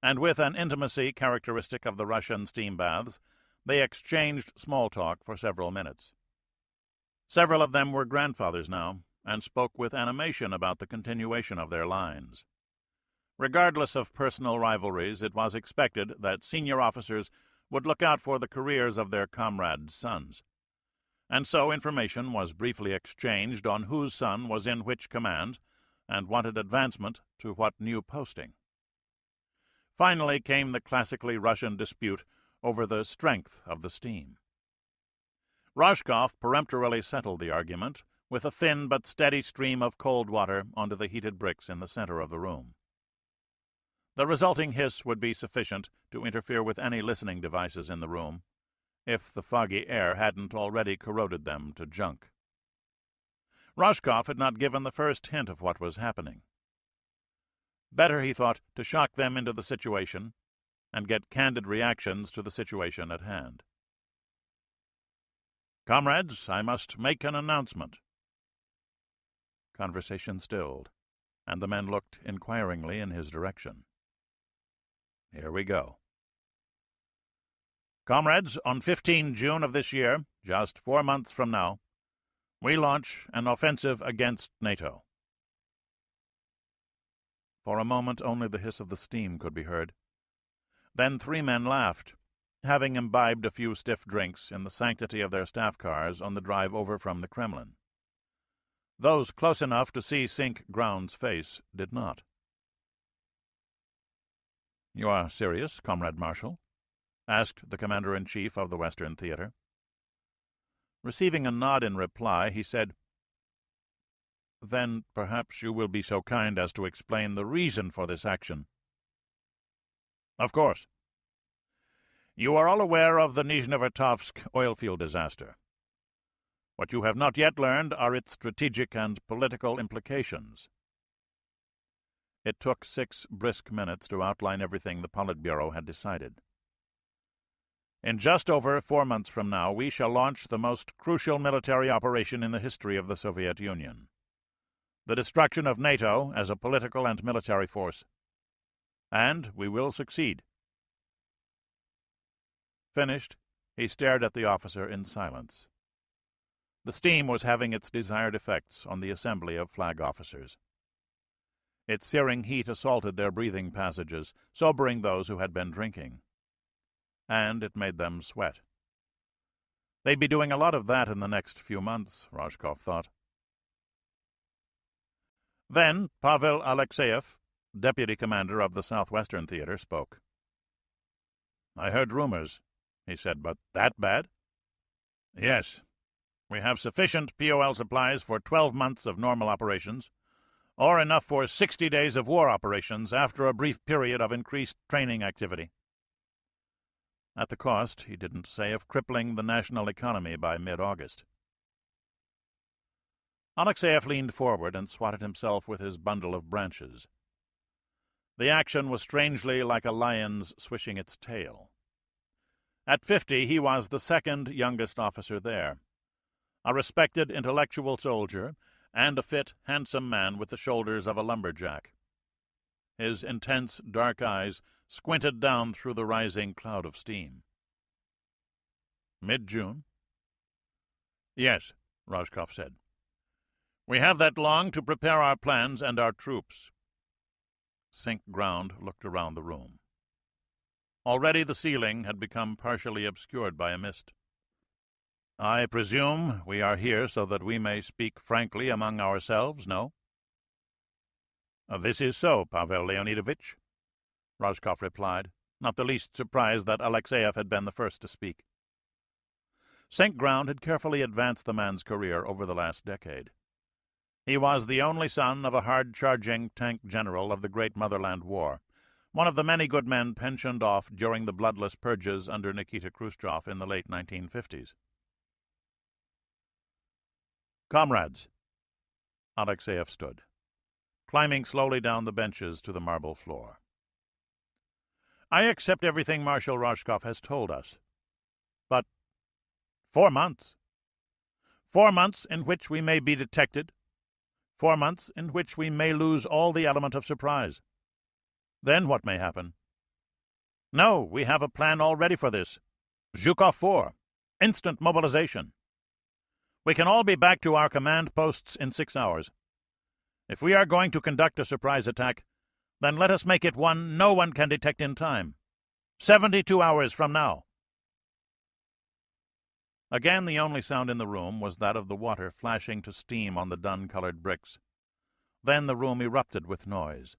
And with an intimacy characteristic of the Russian steam baths, they exchanged small talk for several minutes. Several of them were grandfathers now, and spoke with animation about the continuation of their lines. Regardless of personal rivalries, it was expected that senior officers would look out for the careers of their comrades' sons. And so information was briefly exchanged on whose son was in which command and wanted advancement to what new posting. Finally came the classically Russian dispute over the strength of the steam. Rashkov peremptorily settled the argument with a thin but steady stream of cold water onto the heated bricks in the center of the room. The resulting hiss would be sufficient to interfere with any listening devices in the room, if the foggy air hadn't already corroded them to junk. Rashkov had not given the first hint of what was happening. Better, he thought, to shock them into the situation and get candid reactions to the situation at hand. "Comrades, I must make an announcement." Conversation stilled, and the men looked inquiringly in his direction. "Here we go. Comrades, on 15 June of this year, just 4 months from now, we launch an offensive against NATO." For a moment only the hiss of the steam could be heard. Then 3 men laughed, having imbibed a few stiff drinks in the sanctity of their staff cars on the drive over from the Kremlin. Those close enough to see Sink Ground's face did not. "You are serious, Comrade Marshal?" asked the commander-in-chief of the Western Theater. Receiving a nod in reply, he said, "Then perhaps you will be so kind as to explain the reason for this action." "Of course. You are all aware of the Nizhnevertovsk oil field disaster. What you have not yet learned are its strategic and political implications." It took 6 brisk minutes to outline everything the Politburo had decided. "In just over 4 months from now, we shall launch the most crucial military operation in the history of the Soviet Union. The destruction of NATO as a political and military force. And we will succeed." Finished, he stared at the officer in silence. The steam was having its desired effects on the assembly of flag officers. Its searing heat assaulted their breathing passages, sobering those who had been drinking. And it made them sweat. They'd be doing a lot of that in the next few months, Roscoff thought. Then Pavel Alexeyev, deputy commander of the Southwestern Theater, spoke. "I heard rumors," he said, "but that bad?" "Yes. We have sufficient POL supplies for 12 months of normal operations, or enough for 60 days of war operations after a brief period of increased training activity. At the cost, he didn't say, of crippling the national economy by mid-August." Alexeyev leaned forward and swatted himself with his bundle of branches. The action was strangely like a lion's swishing its tail. At 50, he was the second youngest officer there, a respected intellectual soldier, and a fit, handsome man with the shoulders of a lumberjack. His intense, dark eyes squinted down through the rising cloud of steam. "Mid-June?" "Yes," Roscoff said. "We have that long to prepare our plans and our troops." Sink Ground looked around the room. Already the ceiling had become partially obscured by a mist. "I presume we are here so that we may speak frankly among ourselves, no?" "This is so, Pavel Leonidovich," Roscoff replied, not the least surprised that Alexeyev had been the first to speak. St. Ground had carefully advanced the man's career over the last decade. He was the only son of a hard-charging tank general of the Great Motherland War, one of the many good men pensioned off during the bloodless purges under Nikita Khrushchev in the late 1950s. "Comrades," Alexeyev stood, climbing slowly down the benches to the marble floor. "I accept everything Marshal Roscoff has told us. But 4 months. 4 months in which we may be detected. 4 months in which we may lose all the element of surprise. Then what may happen? No, we have a plan all ready for this. Zhukov 4. Instant mobilization. We can all be back to our command posts in 6 hours. If we are going to conduct a surprise attack, then let us make it one no one can detect in time. 72 hours from now." Again, the only sound in the room was that of the water flashing to steam on the dun-colored bricks. Then the room erupted with noise.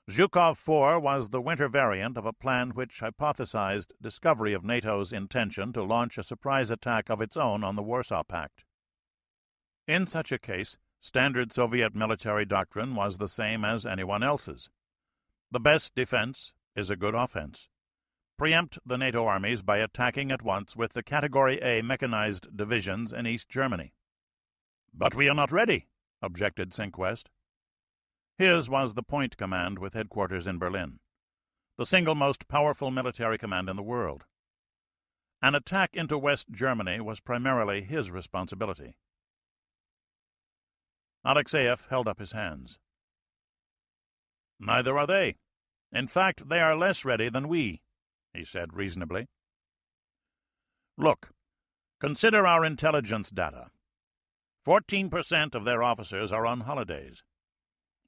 Zhukov 4 was the winter variant of a plan which hypothesized discovery of NATO's intention to launch a surprise attack of its own on the Warsaw Pact. In such a case, standard Soviet military doctrine was the same as anyone else's. The best defense is a good offense. Preempt the NATO armies by attacking at once with the Category A mechanized divisions in East Germany. "But we are not ready," objected Sinkwest. His was the Point Command with headquarters in Berlin, the single most powerful military command in the world. An attack into West Germany was primarily his responsibility. Alexeyev held up his hands. "Neither are they. In fact, they are less ready than we," he said reasonably. "Look, consider our intelligence data. 14% of their officers are on holidays.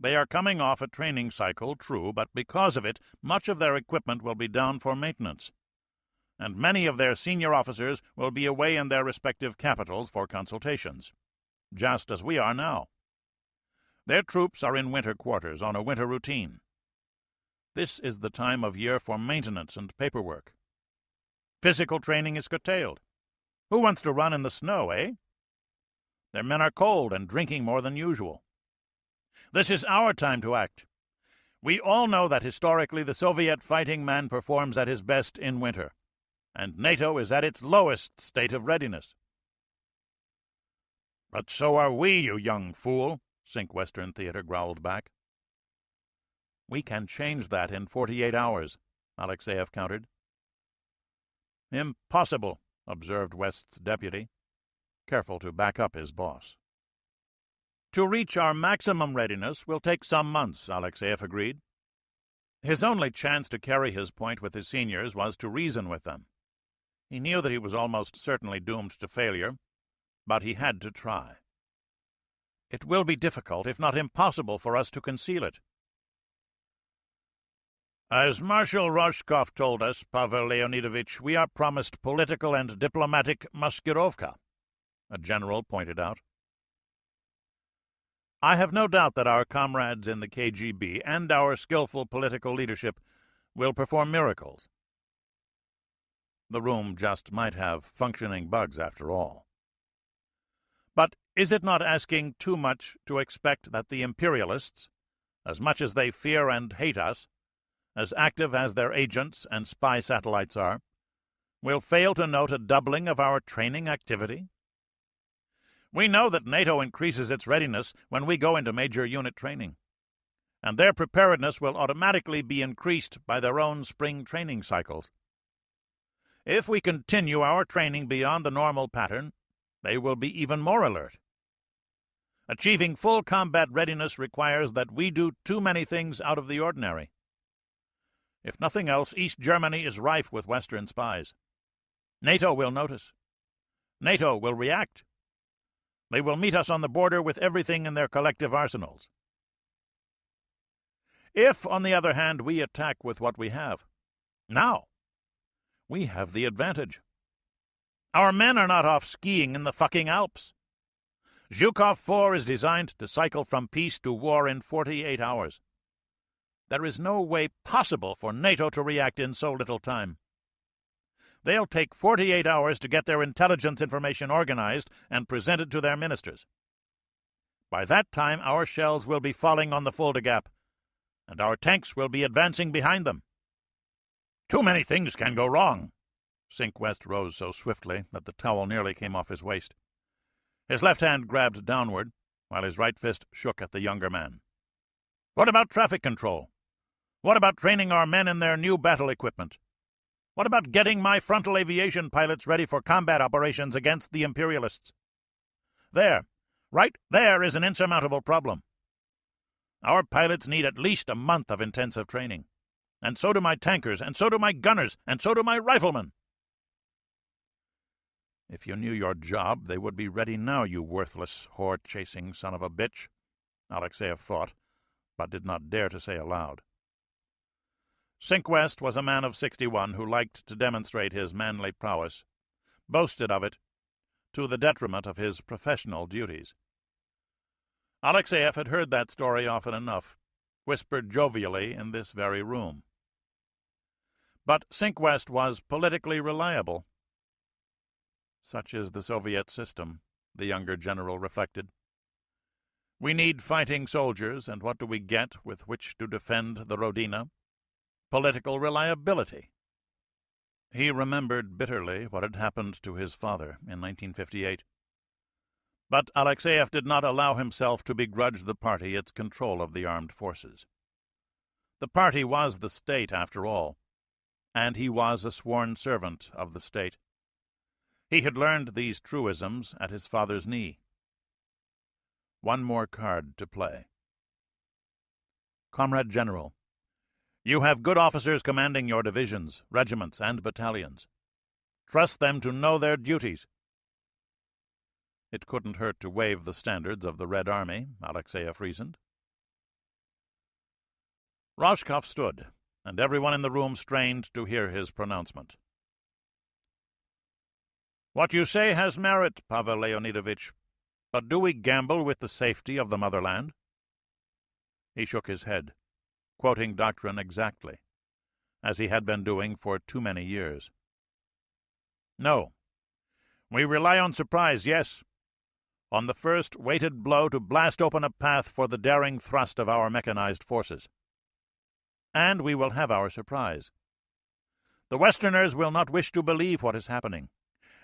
They are coming off a training cycle, true, but because of it, much of their equipment will be down for maintenance, and many of their senior officers will be away in their respective capitals for consultations, just as we are now. Their troops are in winter quarters on a winter routine. This is the time of year for maintenance and paperwork. Physical training is curtailed. Who wants to run in the snow, eh? Their men are cold and drinking more than usual. This is our time to act. We all know that historically the Soviet fighting man performs at his best in winter, and NATO is at its lowest state of readiness." "But so are we, you young fool," Sink Western Theater growled back. "We can change that in 48 hours, Alexeyev countered. "Impossible," observed West's deputy, careful to back up his boss. "To reach our maximum readiness will take some months," Alexeyev agreed. His only chance to carry his point with his seniors was to reason with them. He knew that he was almost certainly doomed to failure, but he had to try. It will be difficult, if not impossible, for us to conceal it. As Marshal Roscoff told us, Pavel Leonidovich, we are promised political and diplomatic maskirovka, a general pointed out. I have no doubt that our comrades in the KGB and our skillful political leadership will perform miracles. The room just might have functioning bugs after all. But is it not asking too much to expect that the imperialists, as much as they fear and hate us, as active as their agents and spy satellites are, will fail to note a doubling of our training activity? We know that NATO increases its readiness when we go into major unit training, and their preparedness will automatically be increased by their own spring training cycles. If we continue our training beyond the normal pattern, they will be even more alert. Achieving full combat readiness requires that we do too many things out of the ordinary. If nothing else, East Germany is rife with Western spies. NATO will notice. NATO will react. They will meet us on the border with everything in their collective arsenals. If, on the other hand, we attack with what we have, now, we have the advantage. Our men are not off skiing in the fucking Alps. Zhukov 4 is designed to cycle from peace to war in 48 hours. There is no way possible for NATO to react in so little time. They'll take 48 hours to get their intelligence information organized and presented to their ministers. By that time, our shells will be falling on the Fulda Gap, and our tanks will be advancing behind them. Too many things can go wrong. Sink West rose so swiftly that the towel nearly came off his waist. His left hand grabbed downward, while his right fist shook at the younger man. What about traffic control? What about training our men in their new battle equipment? What about getting my frontal aviation pilots ready for combat operations against the imperialists? There, right there is an insurmountable problem. Our pilots need at least a month of intensive training. And so do my tankers, and so do my gunners, and so do my riflemen. If you knew your job, they would be ready now, you worthless, whore-chasing son of a bitch, Alexeyev thought, but did not dare to say aloud. Sink West was a man of 61 who liked to demonstrate his manly prowess, boasted of it, to the detriment of his professional duties. Alexeyev had heard that story often enough, whispered jovially in this very room. But Sink West was politically reliable. Such is the Soviet system, the younger general reflected. We need fighting soldiers, and what do we get with which to defend the Rodina? Political reliability. He remembered bitterly what had happened to his father in 1958. But Alexeyev did not allow himself to begrudge the party its control of the armed forces. The party was the state, after all, and he was a sworn servant of the state. He had learned these truisms at his father's knee. One more card to play. Comrade General, you have good officers commanding your divisions, regiments, and battalions. Trust them to know their duties. It couldn't hurt to wave the standards of the Red Army, Alexeyev reasoned. Roscoff stood, and everyone in the room strained to hear his pronouncement. What you say has merit, Pavel Leonidovich, but do we gamble with the safety of the motherland? He shook his head, quoting doctrine exactly, as he had been doing for too many years. No. We rely on surprise, yes, on the first weighted blow to blast open a path for the daring thrust of our mechanized forces. And we will have our surprise. The Westerners will not wish to believe what is happening,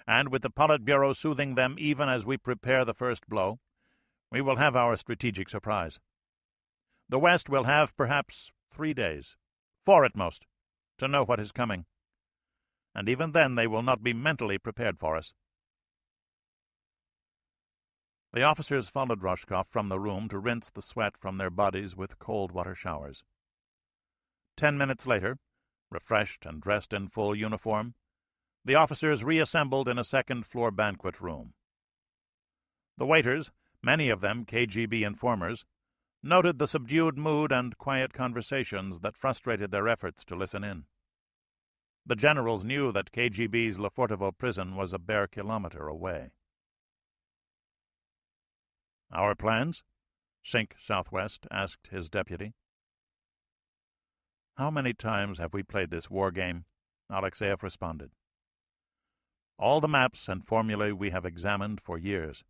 and with the Politburo soothing them even as we prepare the first blow, we will have our strategic surprise. The West will have perhaps 3 days, 4 at most, to know what is coming, and even then they will not be mentally prepared for us. The officers followed Roscoff from the room to rinse the sweat from their bodies with cold water showers. 10 minutes later, refreshed and dressed in full uniform, the officers reassembled in a second-floor banquet room. The waiters, many of them KGB informers, noted the subdued mood and quiet conversations that frustrated their efforts to listen in. The generals knew that KGB's Lefortovo prison was a bare kilometer away. "Our plans?" Sink Southwest asked his deputy. "How many times have we played this war game?" Alexeyev responded. "All the maps and formulae we have examined for years.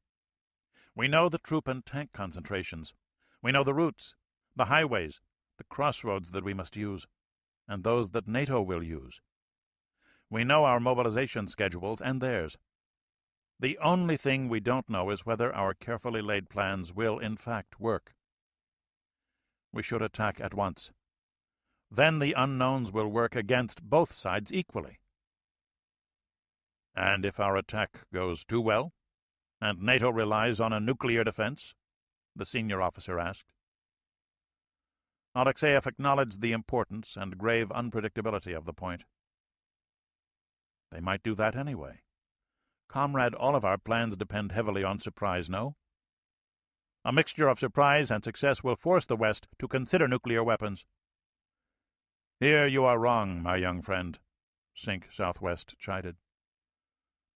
We know the troop and tank concentrations. We know the routes, the highways, the crossroads that we must use, and those that NATO will use. We know our mobilization schedules and theirs. The only thing we don't know is whether our carefully laid plans will in fact work. We should attack at once. Then the unknowns will work against both sides equally." "And if our attack goes too well, and NATO relies on a nuclear defense?" the senior officer asked. Alexeyev acknowledged the importance and grave unpredictability of the point. "They might do that anyway. Comrade, all of our plans depend heavily on surprise, no? A mixture of surprise and success will force the West to consider nuclear weapons." "Here you are wrong, my young friend," Sink Southwest chided.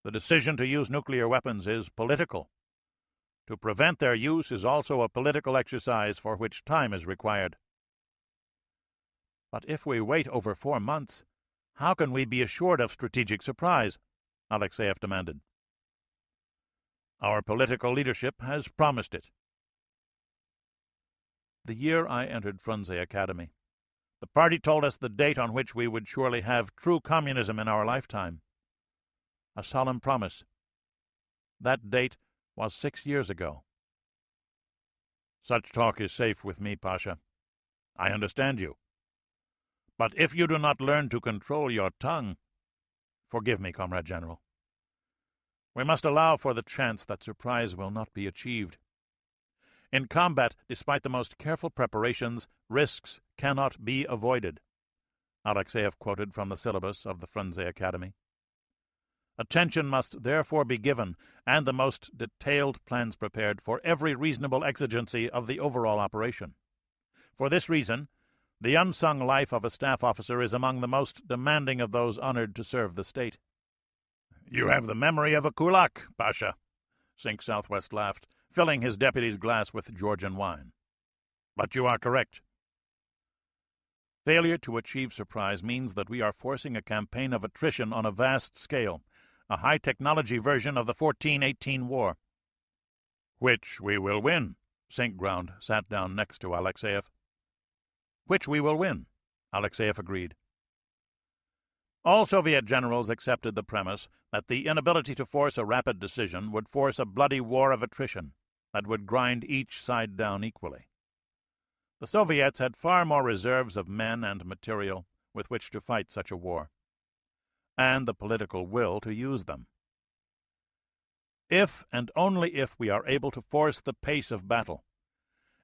"The decision to use nuclear weapons is political. To prevent their use is also a political exercise for which time is required." "But if we wait over 4 months, how can we be assured of strategic surprise?" Alexeyev demanded. "Our political leadership has promised it." The year I entered Frunze Academy, the party told us the date on which we would surely have true communism in our lifetime. A solemn promise. That date was 6 years ago. "Such talk is safe with me, Pasha. I understand you. But if you do not learn to control your tongue— Forgive me, Comrade General. We must allow for the chance that surprise will not be achieved. In combat, despite the most careful preparations, risks cannot be avoided." Alexeyev quoted from the syllabus of the Frunze Academy. "Attention must therefore be given, and the most detailed plans prepared for every reasonable exigency of the overall operation. For this reason, the unsung life of a staff officer is among the most demanding of those honored to serve the state." "You have the memory of a kulak, Pasha," Sink Southwest laughed, filling his deputy's glass with Georgian wine. "But you are correct. Failure to achieve surprise means that we are forcing a campaign of attrition on a vast scale, a high-technology version of the 1418 war." "Which we will win." Sinkground sat down next to Alexeyev. "Which we will win," Alexeyev agreed. All Soviet generals accepted the premise that the inability to force a rapid decision would force a bloody war of attrition that would grind each side down equally. The Soviets had far more reserves of men and material with which to fight such a war, and the political will to use them. If and only if we are able to force the pace of battle,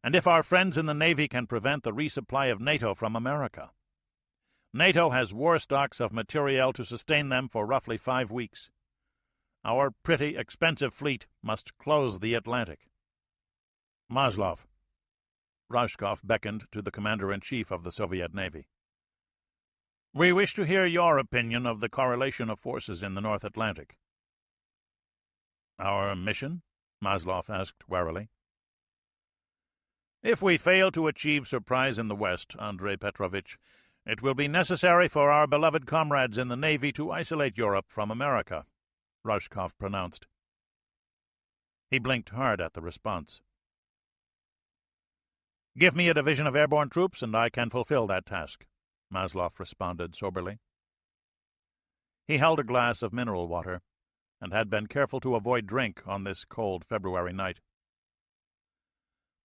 and if our friends in the Navy can prevent the resupply of NATO from America. NATO has war stocks of materiel to sustain them for roughly 5 weeks. Our pretty expensive fleet must close the Atlantic." "Maslov." Rashkov beckoned to the commander-in-chief of the Soviet Navy. "We wish to hear your opinion of the correlation of forces in the North Atlantic." "Our mission?" Maslov asked warily. "If we fail to achieve surprise in the West, Andrei Petrovich, it will be necessary for our beloved comrades in the Navy to isolate Europe from America," Rashkov pronounced. He blinked hard at the response. "Give me a division of airborne troops, and I can fulfill that task," Maslov responded soberly. He held a glass of mineral water, and had been careful to avoid drink on this cold February night.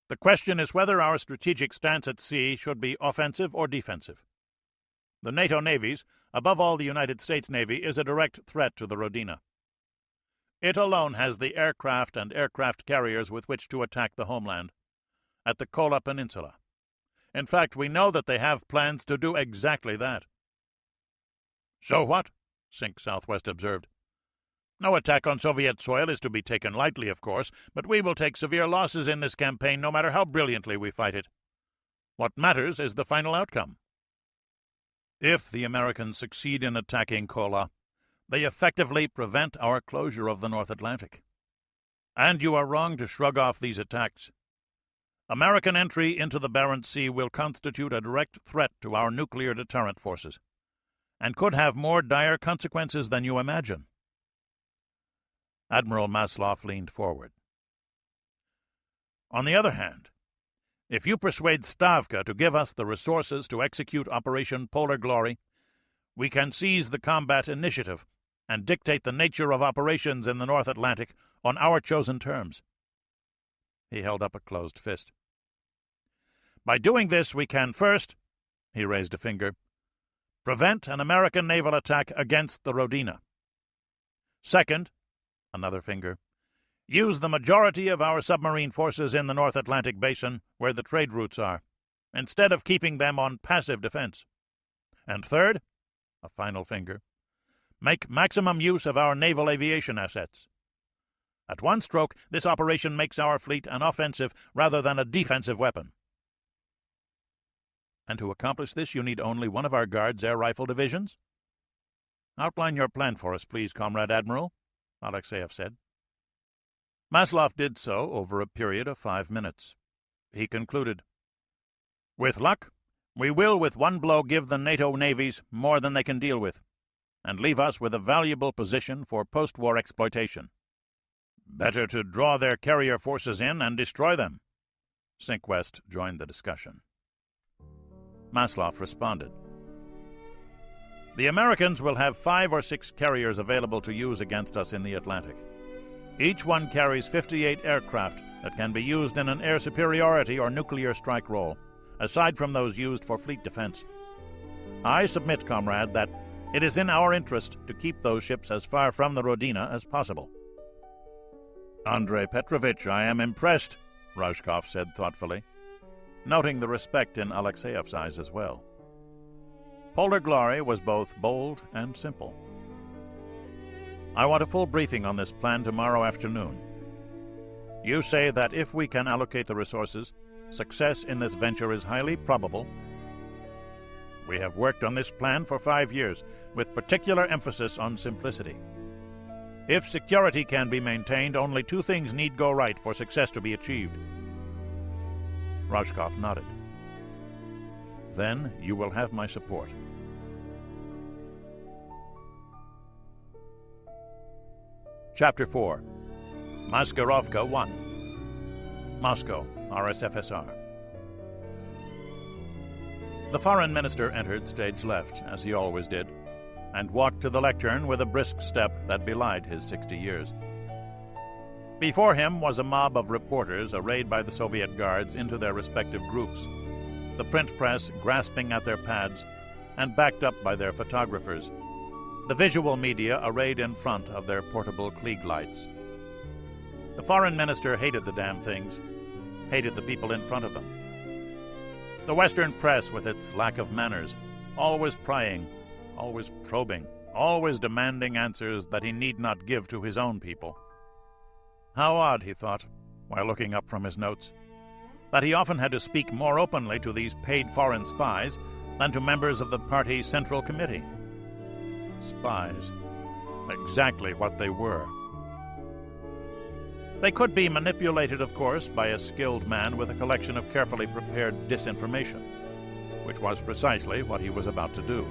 "The question is whether our strategic stance at sea should be offensive or defensive. The NATO navies, above all the United States Navy, is a direct threat to the Rodina. It alone has the aircraft and aircraft carriers with which to attack the homeland, at the Kola Peninsula. In fact, we know that they have plans to do exactly that." "So what?" Sink Southwest observed. No attack on Soviet soil is to be taken lightly, of course, but we will take severe losses in this campaign no matter how brilliantly we fight it. What matters is the final outcome. If the Americans succeed in attacking Kola, they effectively prevent our closure of the North Atlantic. And you are wrong to shrug off these attacks. American entry into the Barents Sea will constitute a direct threat to our nuclear deterrent forces, and could have more dire consequences than you imagine. Admiral Maslov leaned forward. On the other hand, if you persuade Stavka to give us the resources to execute Operation Polar Glory, we can seize the combat initiative and dictate the nature of operations in the North Atlantic on our chosen terms. He held up a closed fist. By doing this, we can first, he raised a finger, prevent an American naval attack against the Rodina. Second, another finger, use the majority of our submarine forces in the North Atlantic basin where the trade routes are, instead of keeping them on passive defense. And third, a final finger, make maximum use of our naval aviation assets. At one stroke, this operation makes our fleet an offensive rather than a defensive weapon. And to accomplish this, you need only one of our Guards' air rifle divisions? Outline your plan for us, please, Comrade Admiral, Alexeyev said. Maslov did so over a period of 5 minutes. He concluded, With luck, we will with one blow give the NATO navies more than they can deal with, and leave us with a valuable position for post-war exploitation. Better to draw their carrier forces in and destroy them. Sinkwest joined the discussion. Maslov responded. The Americans will have 5 or 6 carriers available to use against us in the Atlantic. Each one carries 58 aircraft that can be used in an air superiority or nuclear strike role, aside from those used for fleet defense. I submit, comrade, that it is in our interest to keep those ships as far from the Rodina as possible. Andrei Petrovich, I am impressed, Raushkov said thoughtfully, noting the respect in Alexeyev's eyes as well. Polar Glory was both bold and simple. I want a full briefing on this plan tomorrow afternoon. You say that if we can allocate the resources, success in this venture is highly probable. We have worked on this plan for 5 years, with particular emphasis on simplicity. If security can be maintained, only 2 things need go right for success to be achieved. Raushkov nodded. Then you will have my support. Chapter 4. Maskirovka 1. Moscow, RSFSR. The foreign minister entered stage left, as he always did, and walked to the lectern with a brisk step that belied his 60 years. Before him was a mob of reporters arrayed by the Soviet Guards into their respective groups, the print press grasping at their pads and backed up by their photographers, the visual media arrayed in front of their portable Klieg lights. The foreign minister hated the damn things, hated the people in front of them. The Western press, with its lack of manners, always prying, always probing, always demanding answers that he need not give to his own people. How odd, he thought, while looking up from his notes, that he often had to speak more openly to these paid foreign spies than to members of the party's Central Committee. Spies. Exactly what they were. They could be manipulated, of course, by a skilled man with a collection of carefully prepared disinformation, which was precisely what he was about to do.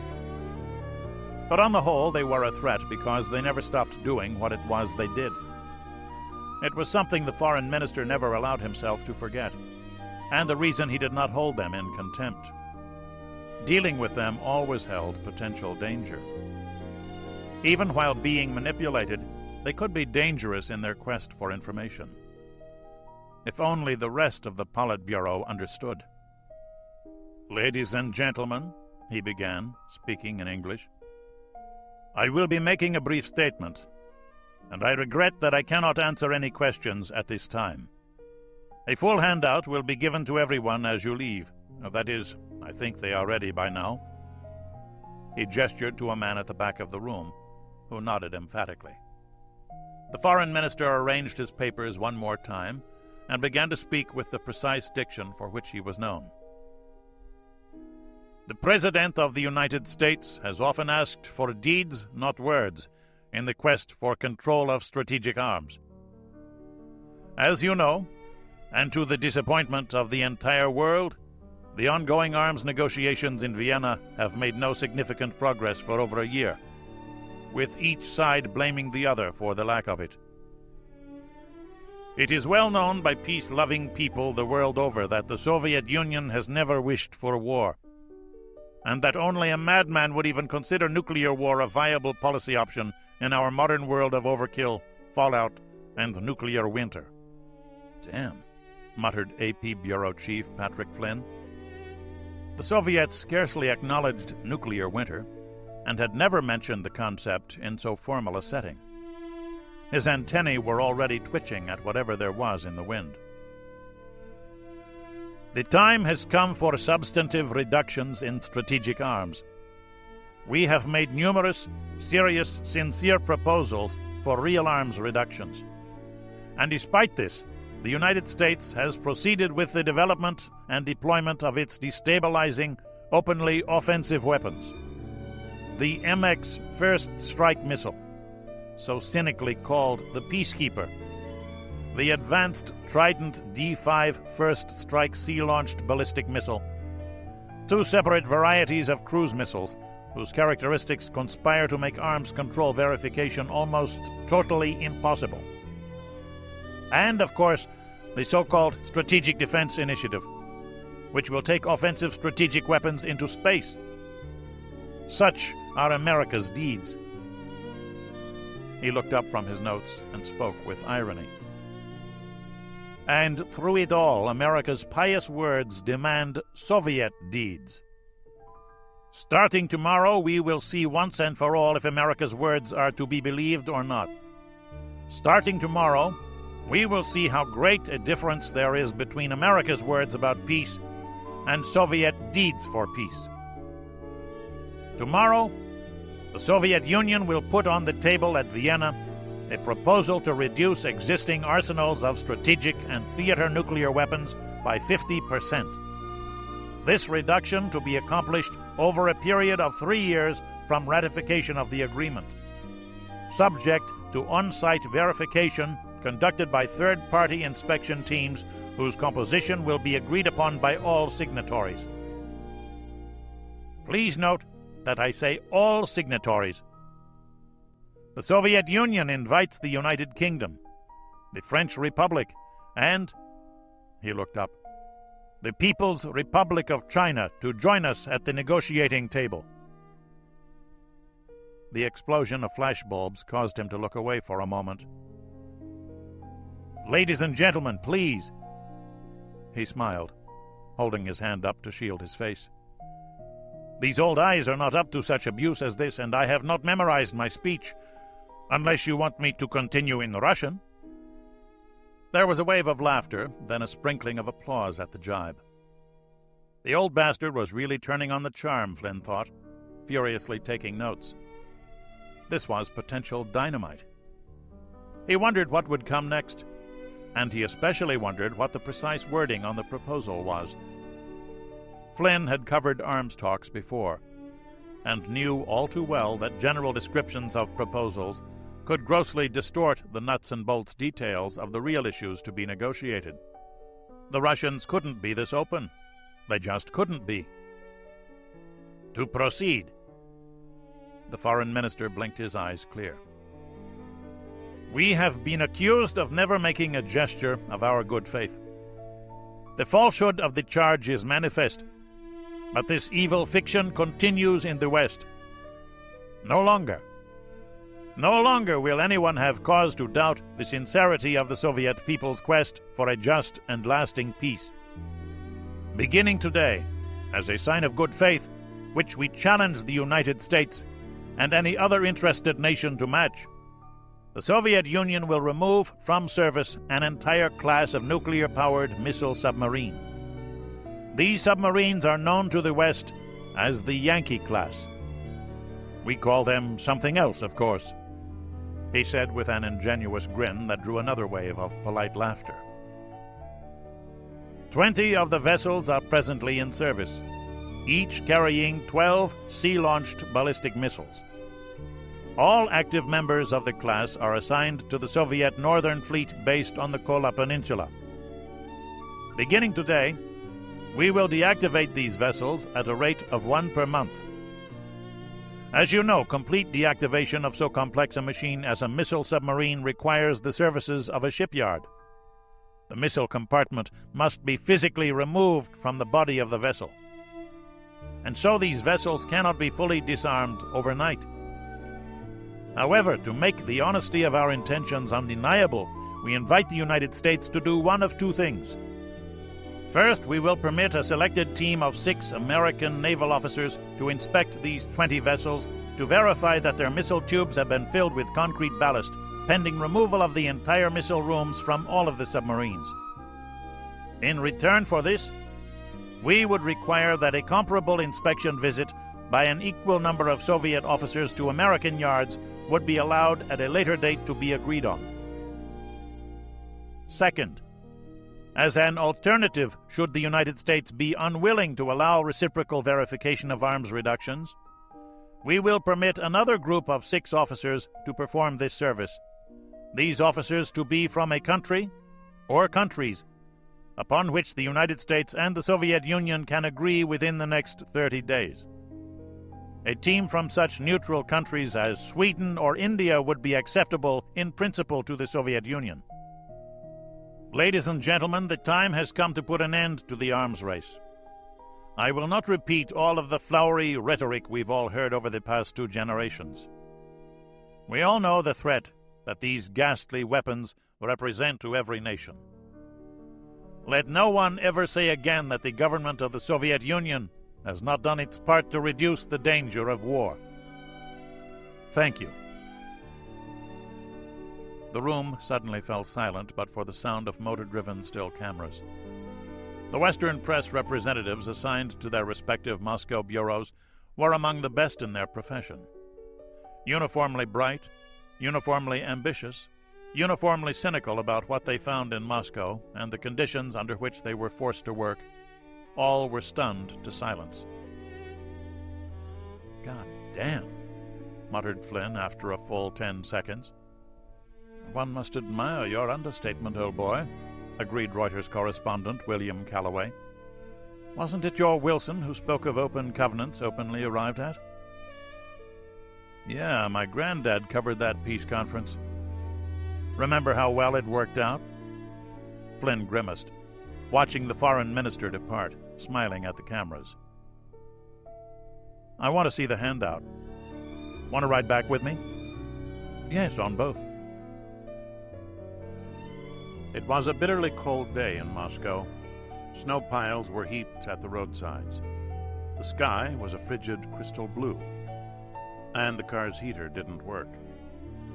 But on the whole, they were a threat because they never stopped doing what it was they did. It was something the foreign minister never allowed himself to forget, and the reason he did not hold them in contempt. Dealing with them always held potential danger. Even while being manipulated, they could be dangerous in their quest for information. If only the rest of the Politburo understood. Ladies and gentlemen, he began, speaking in English, I will be making a brief statement, and I regret that I cannot answer any questions at this time. A full handout will be given to everyone as you leave. That is, I think they are ready by now. He gestured to a man at the back of the room, who nodded emphatically. The foreign minister arranged his papers one more time and began to speak with the precise diction for which he was known. The President of the United States has often asked for deeds, not words, in the quest for control of strategic arms. As you know, and to the disappointment of the entire world, the ongoing arms negotiations in Vienna have made no significant progress for over a year, with each side blaming the other for the lack of it. It is well known by peace-loving people the world over that the Soviet Union has never wished for war, and that only a madman would even consider nuclear war a viable policy option in our modern world of overkill, fallout, and nuclear winter. "Damn," muttered AP Bureau Chief Patrick Flynn. The Soviets scarcely acknowledged nuclear winter, and had never mentioned the concept in so formal a setting. His antennae were already twitching at whatever there was in the wind. "The time has come for substantive reductions in strategic arms. We have made numerous, serious, sincere proposals for real arms reductions. And despite this, the United States has proceeded with the development and deployment of its destabilizing, openly offensive weapons. The MX First Strike Missile, so cynically called the Peacekeeper, the Advanced Trident D5 First Strike Sea-Launched Ballistic Missile, two separate varieties of cruise missiles whose characteristics conspire to make arms control verification almost totally impossible. And, of course, the so-called Strategic Defense Initiative, which will take offensive strategic weapons into space. Such are America's deeds." He looked up from his notes and spoke with irony. "And through it all, America's pious words demand Soviet deeds. Starting tomorrow, we will see once and for all if America's words are to be believed or not. Starting tomorrow, we will see how great a difference there is between America's words about peace and Soviet deeds for peace. Tomorrow, the Soviet Union will put on the table at Vienna a proposal to reduce existing arsenals of strategic and theater nuclear weapons by 50%. This reduction to be accomplished over a period of 3 years from ratification of the agreement, subject to on-site verification conducted by third-party inspection teams whose composition will be agreed upon by all signatories. Please note that I say all signatories. The Soviet Union invites the United Kingdom, the French Republic, and," he looked up, "the People's Republic of China to join us at the negotiating table." The explosion of flashbulbs caused him to look away for a moment. "Ladies and gentlemen, please." He smiled, holding his hand up to shield his face. "These old eyes are not up to such abuse as this, and I have not memorized my speech, unless you want me to continue in Russian." There was a wave of laughter, then a sprinkling of applause at the jibe. The old bastard was really turning on the charm, Flynn thought, furiously taking notes. This was potential dynamite. He wondered what would come next, and he especially wondered what the precise wording on the proposal was. Flynn had covered arms talks before, and knew all too well that general descriptions of proposals could grossly distort the nuts and bolts details of the real issues to be negotiated. The Russians couldn't be this open. They just couldn't be. "To proceed." The foreign minister blinked his eyes clear. "We have been accused of never making a gesture of our good faith. The falsehood of the charge is manifest, but this evil fiction continues in the West. No longer will anyone have cause to doubt the sincerity of the Soviet people's quest for a just and lasting peace. Beginning today, as a sign of good faith, which we challenge the United States and any other interested nation to match, the Soviet Union will remove from service an entire class of nuclear-powered missile submarine. These submarines are known to the West as the Yankee class. We call them something else, of course. he said with an ingenuous grin that drew another wave of polite laughter. 20 of the vessels are presently in service, each carrying 12 sea-launched ballistic missiles. All active members of the class are assigned to the Soviet Northern Fleet based on the Kola Peninsula. Beginning today, we will deactivate these vessels at a rate of 1 per month. As you know, complete deactivation of so complex a machine as a missile submarine requires the services of a shipyard. The missile compartment must be physically removed from the body of the vessel. And so these vessels cannot be fully disarmed overnight. However, to make the honesty of our intentions undeniable, we invite the United States to do one of two things. First, we will permit a selected team of 6 American naval officers to inspect these 20 vessels to verify that their missile tubes have been filled with concrete ballast, pending removal of the entire missile rooms from all of the submarines. In return for this, we would require that a comparable inspection visit by an equal number of Soviet officers to American yards would be allowed at a later date to be agreed on. Second, as an alternative, should the United States be unwilling to allow reciprocal verification of arms reductions, we will permit another group of 6 officers to perform this service. These officers to be from a country or countries upon which the United States and the Soviet Union can agree within the next 30 days. A team from such neutral countries as Sweden or India would be acceptable in principle to the Soviet Union. Ladies and gentlemen, the time has come to put an end to the arms race. I will not repeat all of the flowery rhetoric we've all heard over the past 2 generations. We all know the threat that these ghastly weapons represent to every nation. Let no one ever say again that the government of the Soviet Union has not done its part to reduce the danger of war. Thank you. The room suddenly fell silent but for the sound of motor-driven still cameras. The Western press representatives assigned to their respective Moscow bureaus were among the best in their profession. Uniformly bright, uniformly ambitious, uniformly cynical about what they found in Moscow and the conditions under which they were forced to work, all were stunned to silence. "God damn," muttered Flynn after a full 10 seconds. "One must admire your understatement, old boy," agreed Reuters correspondent William Calloway. "Wasn't it your Wilson who spoke of open covenants openly arrived at?" "Yeah, my granddad covered that peace conference. Remember how well it worked out?" Flynn grimaced, watching the foreign minister depart, smiling at the cameras. "I want to see the handout. Want to ride back with me?" "Yes, on both." It was a bitterly cold day in Moscow. Snow piles were heaped at the roadsides. The sky was a frigid crystal blue, and the car's heater didn't work.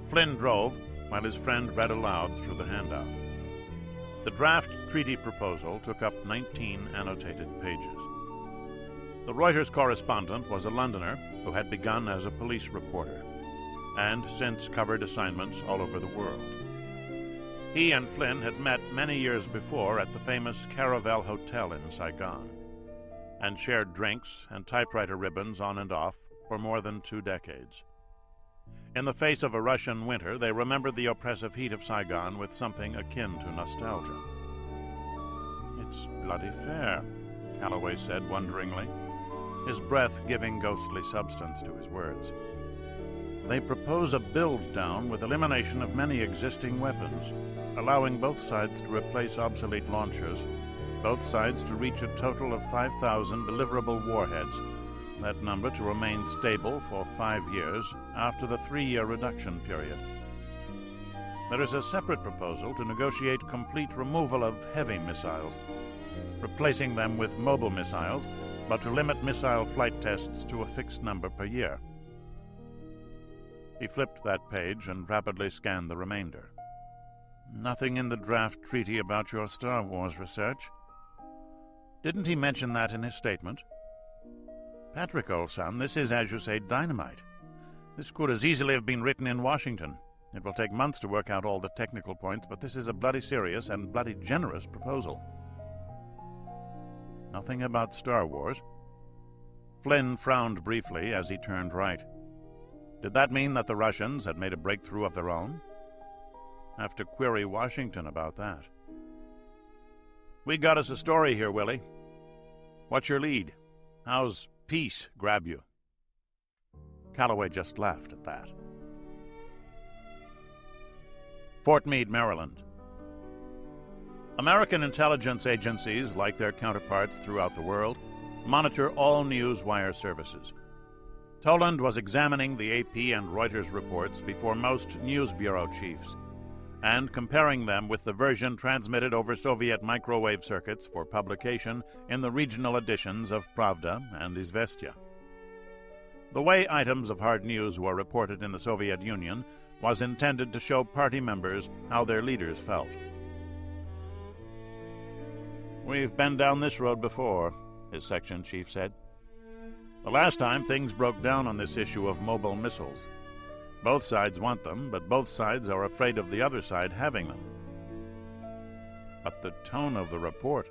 Flynn drove while his friend read aloud through the handout. The draft treaty proposal took up 19 annotated pages. The Reuters correspondent was a Londoner who had begun as a police reporter and since covered assignments all over the world. He and Flynn had met many years before at the famous Caravel Hotel in Saigon and shared drinks and typewriter ribbons on and off for more than 2 decades. In the face of a Russian winter, they remembered the oppressive heat of Saigon with something akin to nostalgia. "It's bloody fair," Calloway said wonderingly, his breath giving ghostly substance to his words. "They propose a build-down with elimination of many existing weapons, allowing both sides to replace obsolete launchers, both sides to reach a total of 5,000 deliverable warheads, that number to remain stable for 5 years after the 3-year reduction period. There is a separate proposal to negotiate complete removal of heavy missiles, replacing them with mobile missiles, but to limit missile flight tests to a fixed number per year." He flipped that page and rapidly scanned the remainder. "Nothing in the draft treaty about your Star Wars research?" "Didn't he mention that in his statement?" "Patrick, old son, this is, as you say, dynamite. This could as easily have been written in Washington. It will take months to work out all the technical points, but this is a bloody serious and bloody generous proposal. Nothing about Star Wars. Flynn frowned briefly as he turned right. Did that mean that the Russians had made a breakthrough of their own? Have to query Washington about that. We got us a story here, Willie. What's your lead? How's peace grab you? Calloway just laughed at that. Fort Meade, Maryland. American intelligence agencies, like their counterparts throughout the world, monitor all news wire services. Toland was examining the AP and Reuters reports before most news bureau chiefs, and comparing them with the version transmitted over Soviet microwave circuits for publication in the regional editions of Pravda and Izvestia. The way items of hard news were reported in the Soviet Union was intended to show party members how their leaders felt. "We've been down this road before," his section chief said. "The last time things broke down on this issue of mobile missiles. Both sides want them, but both sides are afraid of the other side having them." But the tone of the report.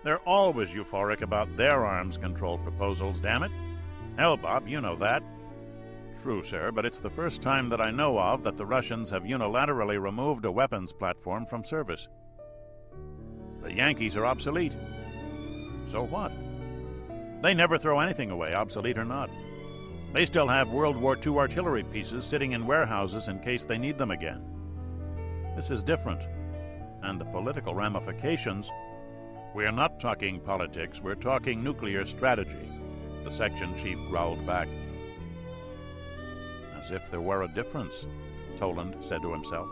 They're always euphoric about their arms control proposals, damn it. Hell, Bob, you know that. True, sir, but it's the first time that I know of that the Russians have unilaterally removed a weapons platform from service. The Yankees are obsolete. So what? They never throw anything away, obsolete or not. They still have World War II artillery pieces sitting in warehouses in case they need them again. This is different. And the political ramifications. We're not talking politics, we're talking nuclear strategy, the section chief growled back. As if there were a difference, Toland said to himself.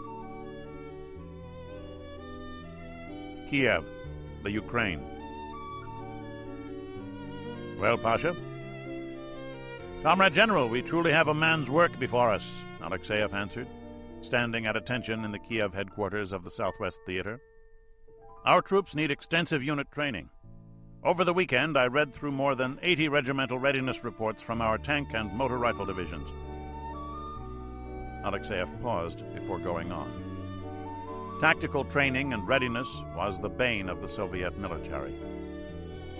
Kiev, the Ukraine. Well, Pasha? Comrade General, we truly have a man's work before us, Alexeyev answered, standing at attention in the Kiev headquarters of the Southwest Theater. Our troops need extensive unit training. Over the weekend, I read through more than 80 regimental readiness reports from our tank and motor rifle divisions. Alexeyev paused before going on. Tactical training and readiness was the bane of the Soviet military.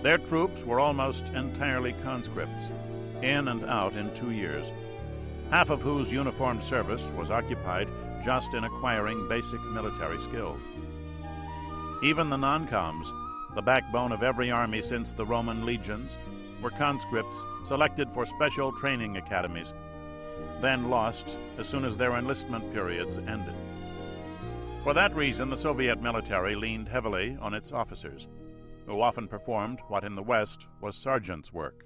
Their troops were almost entirely conscripts, in and out in 2 years, half of whose uniformed service was occupied just in acquiring basic military skills. Even the non-coms, the backbone of every army since the Roman legions, were conscripts selected for special training academies, then lost as soon as their enlistment periods ended. For that reason, the Soviet military leaned heavily on its officers, who often performed what in the West was sergeant's work.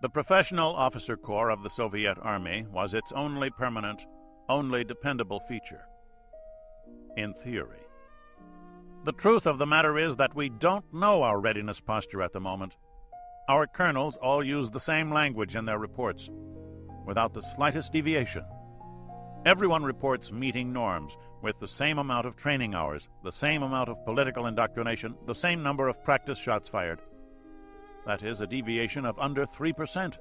The professional officer corps of the Soviet Army was its only permanent, only dependable feature. In theory. The truth of the matter is that we don't know our readiness posture at the moment. Our colonels all use the same language in their reports, without the slightest deviation. Everyone reports meeting norms, with the same amount of training hours, the same amount of political indoctrination, the same number of practice shots fired. That is, a deviation of under 3%.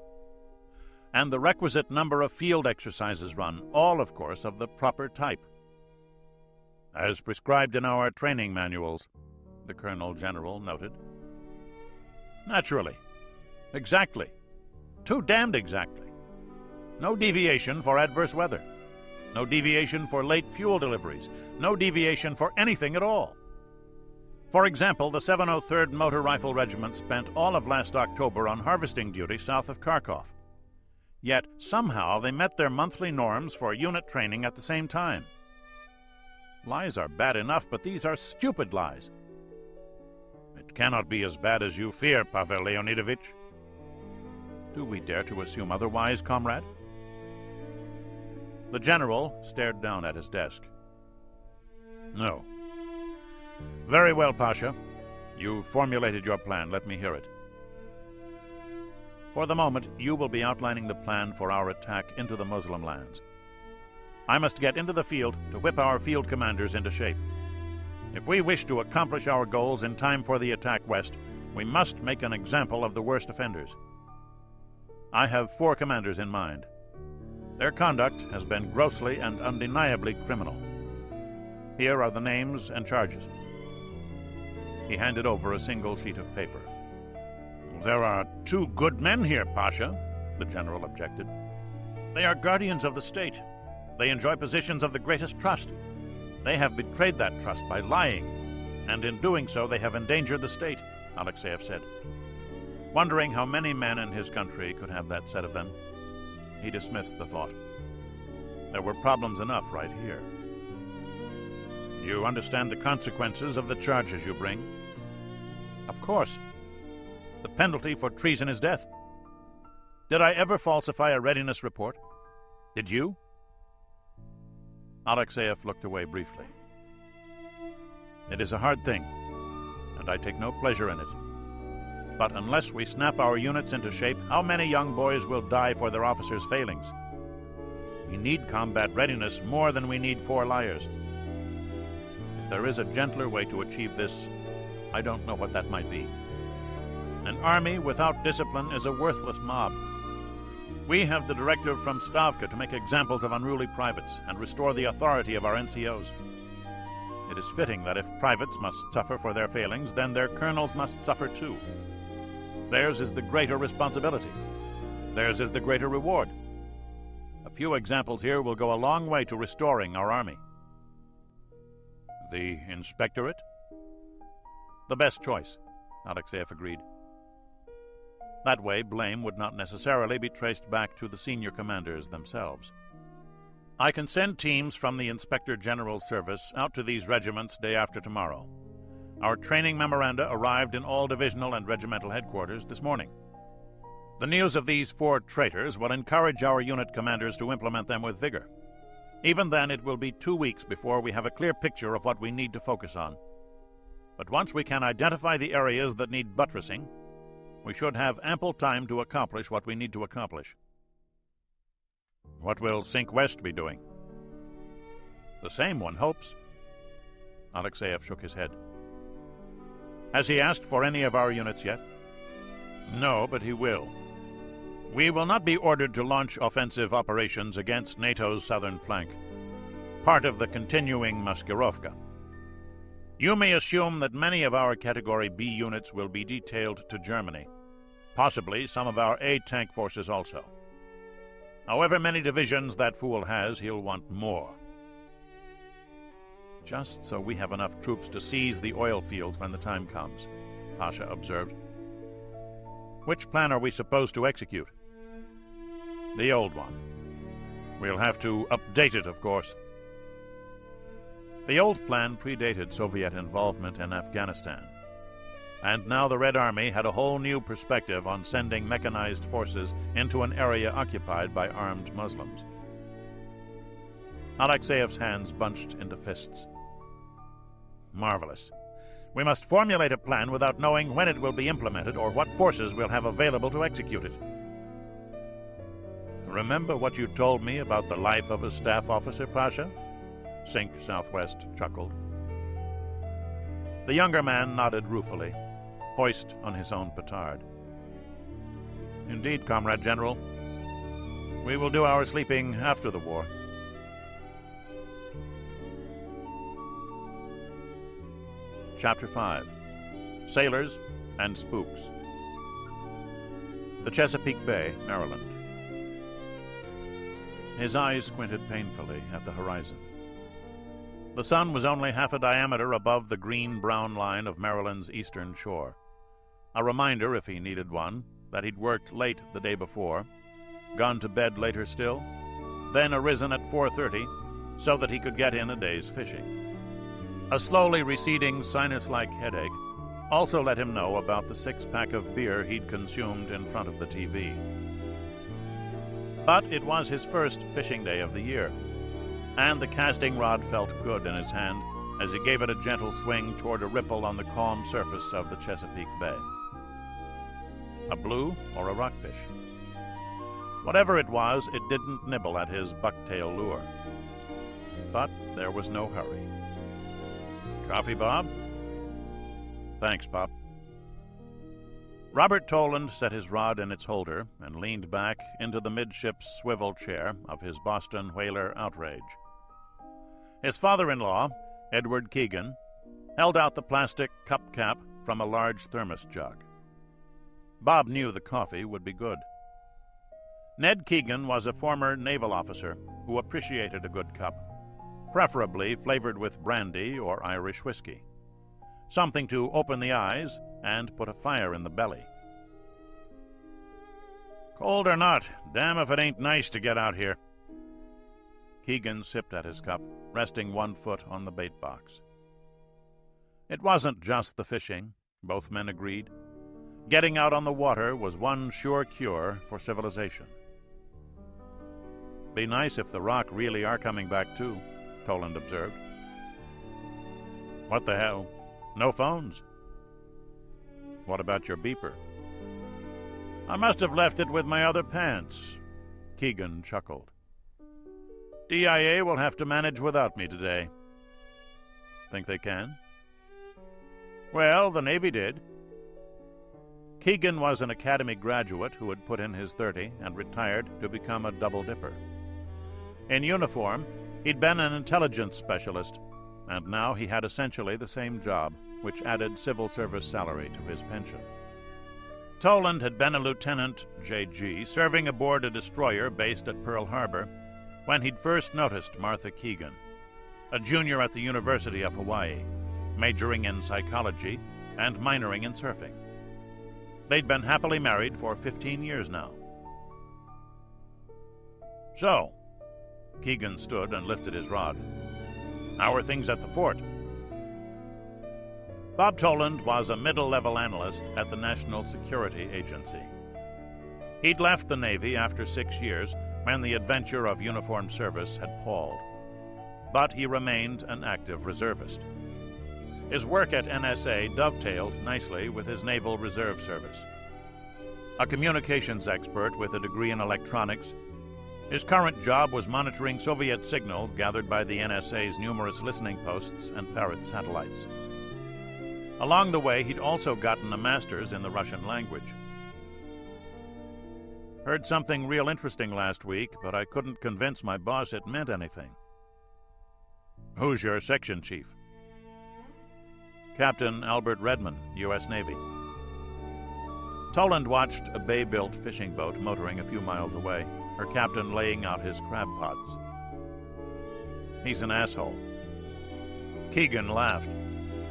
And the requisite number of field exercises run, all, of course, of the proper type. As prescribed in our training manuals, the Colonel General noted. Naturally. Exactly. Too damned exactly. No deviation for adverse weather. No deviation for late fuel deliveries. No deviation for anything at all. For example, the 703rd Motor Rifle Regiment spent all of last October on harvesting duty south of Kharkov. Yet, somehow, they met their monthly norms for unit training at the same time. Lies are bad enough, but these are stupid lies. It cannot be as bad as you fear, Pavel Leonidovich. Do we dare to assume otherwise, comrade? The general stared down at his desk. No. Very well, Pasha. You formulated your plan. Let me hear it. For the moment, you will be outlining the plan for our attack into the Muslim lands. I must get into the field to whip our field commanders into shape. If we wish to accomplish our goals in time for the attack west, we must make an example of the worst offenders. I have 4 commanders in mind. Their conduct has been grossly and undeniably criminal. Here are the names and charges." He handed over a single sheet of paper. "There are 2 good men here, Pasha," the general objected. "They are guardians of the state. They enjoy positions of the greatest trust. They have betrayed that trust by lying, and in doing so they have endangered the state," Alexeyev said. Wondering how many men in his country could have that said of them, he dismissed the thought. There were problems enough right here. "You understand the consequences of the charges you bring?" "Of course. The penalty for treason is death. Did I ever falsify a readiness report? Did you?" Alexeyev looked away briefly. "It is a hard thing, and I take no pleasure in it. But unless we snap our units into shape, how many young boys will die for their officers' failings? We need combat readiness more than we need 4 liars. If there is a gentler way to achieve this, I don't know what that might be. An army without discipline is a worthless mob. We have the directive from Stavka to make examples of unruly privates and restore the authority of our NCOs. It is fitting that if privates must suffer for their failings, then their colonels must suffer too. Theirs is the greater responsibility. Theirs is the greater reward. A few examples here will go a long way to restoring our army." "The inspectorate?" "The best choice," Alexeyev agreed. That way, blame would not necessarily be traced back to the senior commanders themselves. "I can send teams from the Inspector General's service out to these regiments day after tomorrow. Our training memoranda arrived in all divisional and regimental headquarters this morning. The news of these 4 traitors will encourage our unit commanders to implement them with vigor. Even then, it will be 2 weeks before we have a clear picture of what we need to focus on. But once we can identify the areas that need buttressing, we should have ample time to accomplish what we need to accomplish." "What will Sink West be doing?" "The same, one hopes." Alexeyev shook his head. "Has he asked for any of our units yet?" "No, but he will. We will not be ordered to launch offensive operations against NATO's southern flank, part of the continuing Maskirovka. You may assume that many of our Category B units will be detailed to Germany, possibly some of our A tank forces also. However many divisions that fool has, he'll want more." "Just so we have enough troops to seize the oil fields when the time comes," Pasha observed. "Which plan are we supposed to execute?" "The old one. We'll have to update it, of course." The old plan predated Soviet involvement in Afghanistan, and now the Red Army had a whole new perspective on sending mechanized forces into an area occupied by armed Muslims. Alexeyev's hands bunched into fists. "Marvelous. We must formulate a plan without knowing when it will be implemented or what forces we'll have available to execute it." "Remember what you told me about the life of a staff officer, Pasha?" Sink Southwest chuckled. The younger man nodded ruefully, hoist on his own petard. "Indeed, Comrade General. We will do our sleeping after the war." Chapter 5. Sailors and Spooks. The Chesapeake Bay, Maryland. His eyes squinted painfully at the horizon. The sun was only half a diameter above the green-brown line of Maryland's eastern shore. A reminder, if he needed one, that he'd worked late the day before, gone to bed later still, then arisen at 4:30 so that he could get in a day's fishing. A slowly receding sinus-like headache also let him know about the 6-pack of beer he'd consumed in front of the TV. But it was his first fishing day of the year, and the casting rod felt good in his hand as he gave it a gentle swing toward a ripple on the calm surface of the Chesapeake Bay. A blue or a rockfish? Whatever it was, it didn't nibble at his bucktail lure. But there was no hurry. "Coffee, Bob?" "Thanks, Pop." Robert Toland set his rod in its holder and leaned back into the midship's swivel chair of his Boston whaler Outrage. His father-in-law, Edward Keegan, held out the plastic cup cap from a large thermos jug. Bob knew the coffee would be good. Ned Keegan was a former naval officer who appreciated a good cup, preferably flavored with brandy or Irish whiskey. Something to open the eyes and put a fire in the belly. "Cold or not, damn if it ain't nice to get out here." Keegan sipped at his cup, resting one foot on the bait box. It wasn't just the fishing, both men agreed. Getting out on the water was one sure cure for civilization. "Be nice if the Rock really are coming back too," Toland observed. "What the hell? No phones?" "What about your beeper?" "I must have left it with my other pants." Keegan chuckled. "DIA will have to manage without me today." "Think they can?" "Well, the Navy did." Keegan was an academy graduate who had put in his 30 and retired to become a double-dipper. In uniform, he'd been an intelligence specialist, and now he had essentially the same job, which added civil service salary to his pension. Toland had been a lieutenant, JG, serving aboard a destroyer based at Pearl Harbor when he'd first noticed Martha Keegan, a junior at the University of Hawaii, majoring in psychology and minoring in surfing. They'd been happily married for 15 years now. "So," Keegan stood and lifted his rod, "how are things at the fort?" Bob Toland was a middle-level analyst at the National Security Agency. He'd left the Navy after 6 years when the adventure of uniformed service had palled. But he remained an active reservist. His work at NSA dovetailed nicely with his Naval Reserve Service. A communications expert with a degree in electronics, his current job was monitoring Soviet signals gathered by the NSA's numerous listening posts and ferret satellites. Along the way, he'd also gotten a master's in the Russian language. "Heard something real interesting last week, but I couldn't convince my boss it meant anything." "Who's your section chief?" "Captain Albert Redmond, U.S. Navy." Toland watched a bay-built fishing boat motoring a few miles away, her captain laying out his crab pots. "He's an asshole." Keegan laughed.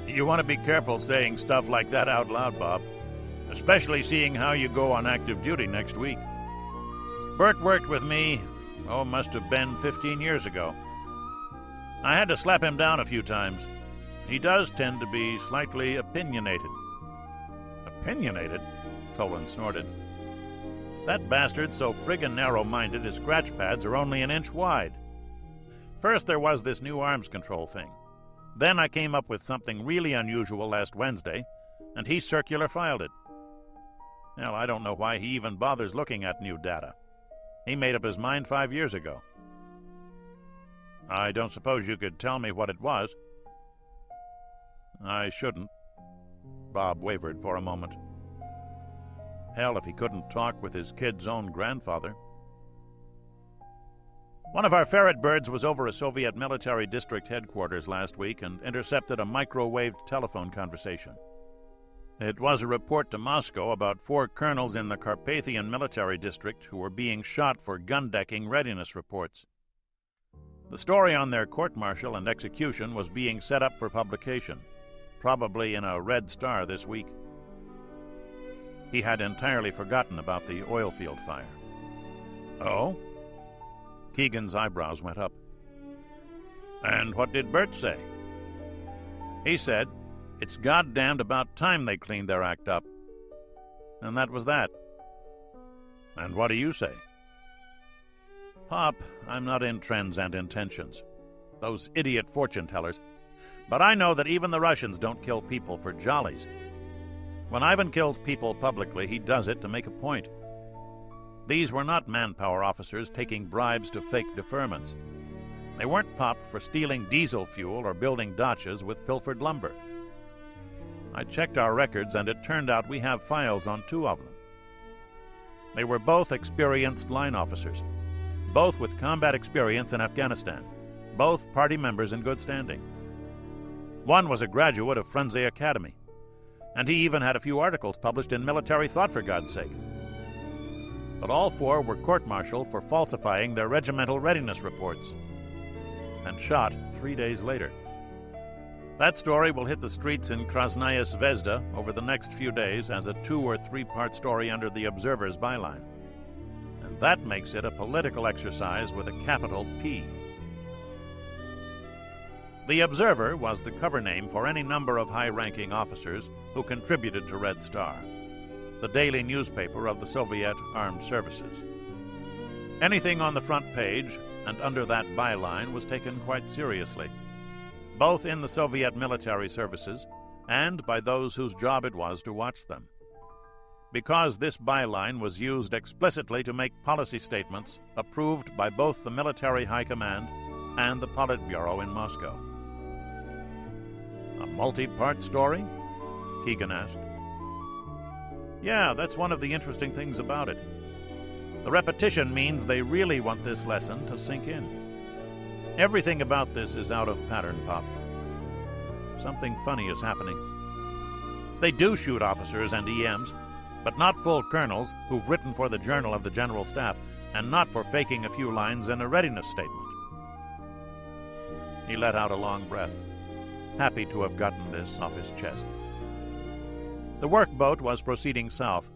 "You want to be careful saying stuff like that out loud, Bob, especially seeing how you go on active duty next week. Bert worked with me, must have been 15 years ago. I had to slap him down a few times. He does tend to be slightly opinionated." "Opinionated?" Toland snorted. "That bastard's so friggin' narrow-minded his scratch pads are only an inch wide. First there was this new arms control thing. Then I came up with something really unusual last Wednesday, and he circular filed it. Hell, I don't know why he even bothers looking at new data. He made up his mind 5 years ago." "I don't suppose you could tell me what it was?" "I shouldn't." Bob wavered for a moment. Hell, if he couldn't talk with his kid's own grandfather. "One of our ferret birds was over a Soviet military district headquarters last week and intercepted a microwaved telephone conversation. It was a report to Moscow about 4 colonels in the Carpathian military district who were being shot for gun-decking readiness reports. The story on their court-martial and execution was being set up for publication, probably in a Red Star this week." He had entirely forgotten about the oil field fire. "Oh?" Keegan's eyebrows went up. "And what did Bert say?" "He said, it's goddamned about time they cleaned their act up. And that was that." "And what do you say?" "Pop, I'm not in trends and intentions. Those idiot fortune-tellers. But I know that even the Russians don't kill people for jollies. When Ivan kills people publicly, he does it to make a point. These were not manpower officers taking bribes to fake deferments. They weren't popped for stealing diesel fuel or building dachas with pilfered lumber. I checked our records, and it turned out we have files on 2 of them. They were both experienced line officers, both with combat experience in Afghanistan, both party members in good standing. One was a graduate of Frunze Academy, and he even had a few articles published in Military Thought, for God's sake. But all 4 were court-martialed for falsifying their regimental readiness reports and shot 3 days later. That story will hit the streets in Krasnaya Zvezda over the next few days as a 2- or 3-part story under the Observer's byline. And that makes it a political exercise with a capital P. The Observer was the cover name for any number of high-ranking officers who contributed to Red Star, the daily newspaper of the Soviet Armed Services. Anything on the front page and under that byline was taken quite seriously, both in the Soviet military services and by those whose job it was to watch them, because this byline was used explicitly to make policy statements approved by both the military high command and the Politburo in Moscow. A multi-part story? Keegan asked. Yeah, that's one of the interesting things about it. The repetition means they really want this lesson to sink in. Everything about this is out of pattern, Pop. Something funny is happening. They do shoot officers and EMs, but not full colonels who've written for the Journal of the General Staff, and not for faking a few lines in a readiness statement. He let out a long breath, happy to have gotten this off his chest. The workboat was proceeding south,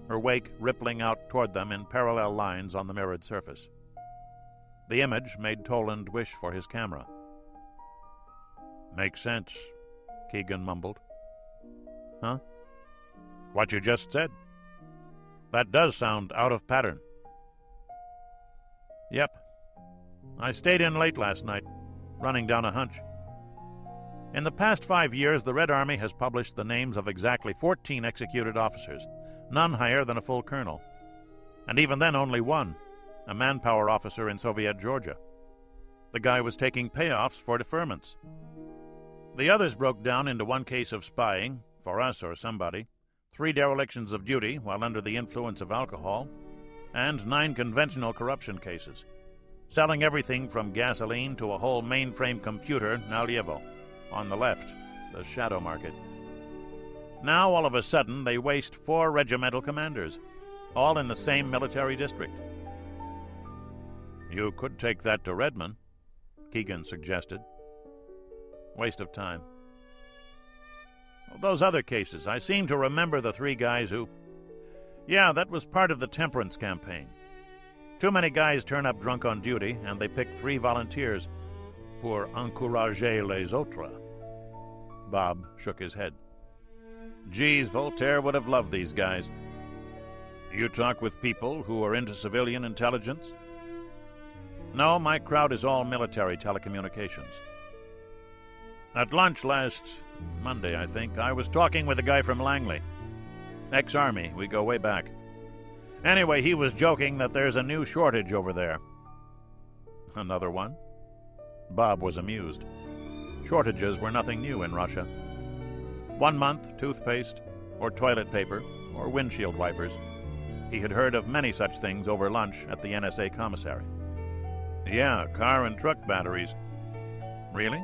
her wake rippling out toward them in parallel lines on the mirrored surface. The image made Toland wish for his camera. Makes sense, Keegan mumbled. Huh? What you just said. That does sound out of pattern. Yep. I stayed in late last night, running down a hunch. In the past 5 years, the Red Army has published the names of exactly 14 executed officers, none higher than a full colonel. And even then only one, a manpower officer in Soviet Georgia. The guy was taking payoffs for deferments. The others broke down into 1 case of spying, for us or somebody, 3 derelictions of duty while under the influence of alcohol, and 9 conventional corruption cases, selling everything from gasoline to a whole mainframe computer, Nalyevo. On the left, the shadow market. Now, all of a sudden, they waste 4 regimental commanders, all in the same military district. You could take that to Redmond, Keegan suggested. Waste of time. Well, those other cases, I seem to remember the 3 guys who... Yeah, that was part of the temperance campaign. Too many guys turn up drunk on duty, and they pick 3 volunteers pour encourager les autres. Bob shook his head. Geez, Voltaire would have loved these guys. You talk with people who are into civilian intelligence? No, my crowd is all military telecommunications. At lunch last Monday, I think, I was talking with a guy from Langley. Ex-Army, we go way back. Anyway, he was joking that there's a new shortage over there. Another one? Bob was amused. Shortages were nothing new in Russia. 1 month, toothpaste, or toilet paper, or windshield wipers. He had heard of many such things over lunch at the NSA commissary. Yeah, car and truck batteries. Really?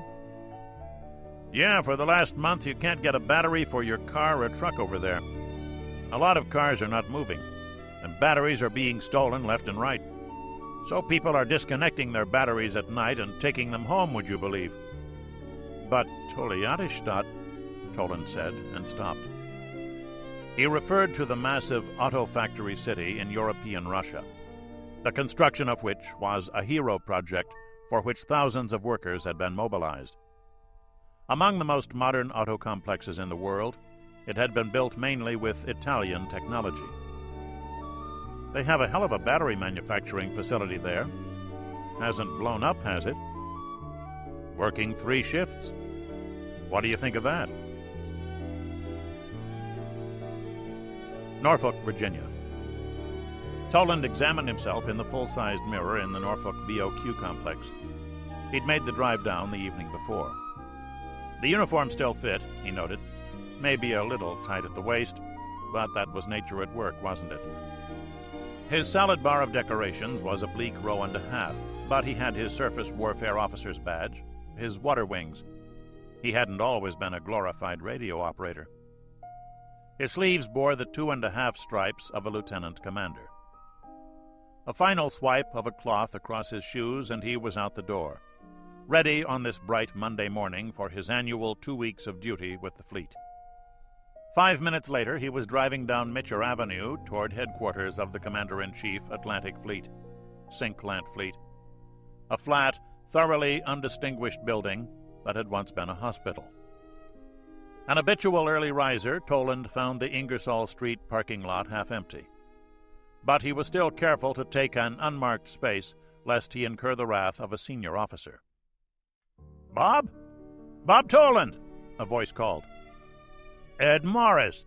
Yeah, for the last month you can't get a battery for your car or truck over there. A lot of cars are not moving, and batteries are being stolen left and right. So people are disconnecting their batteries at night and taking them home, would you believe? But Toliadishtat, Toland said, and stopped. He referred to the massive auto factory city in European Russia, the construction of which was a hero project for which thousands of workers had been mobilized. Among the most modern auto complexes in the world, it had been built mainly with Italian technology. They have a hell of a battery manufacturing facility there. Hasn't blown up, has it? Working 3 shifts. What do you think of that? Norfolk, Virginia. Toland examined himself in the full-sized mirror in the Norfolk BOQ complex. He'd made the drive down the evening before. The uniform still fit, he noted, maybe a little tight at the waist, but that was nature at work, wasn't it? His salad bar of decorations was a bleak row and a half, but he had his surface warfare officer's badge, his water wings. He hadn't always been a glorified radio operator. His sleeves bore the 2.5 stripes of a lieutenant commander. A final swipe of a cloth across his shoes, and he was out the door, ready on this bright Monday morning for his annual 2 weeks of duty with the fleet. 5 minutes later, he was driving down Mitcher Avenue toward headquarters of the Commander-in-Chief Atlantic Fleet, Sinklant Fleet, a flat, thoroughly undistinguished building that had once been a hospital. An habitual early riser, Toland found the Ingersoll Street parking lot half empty. But he was still careful to take an unmarked space, lest he incur the wrath of a senior officer. "Bob? Bob Toland!" a voice called. "Ed Morris."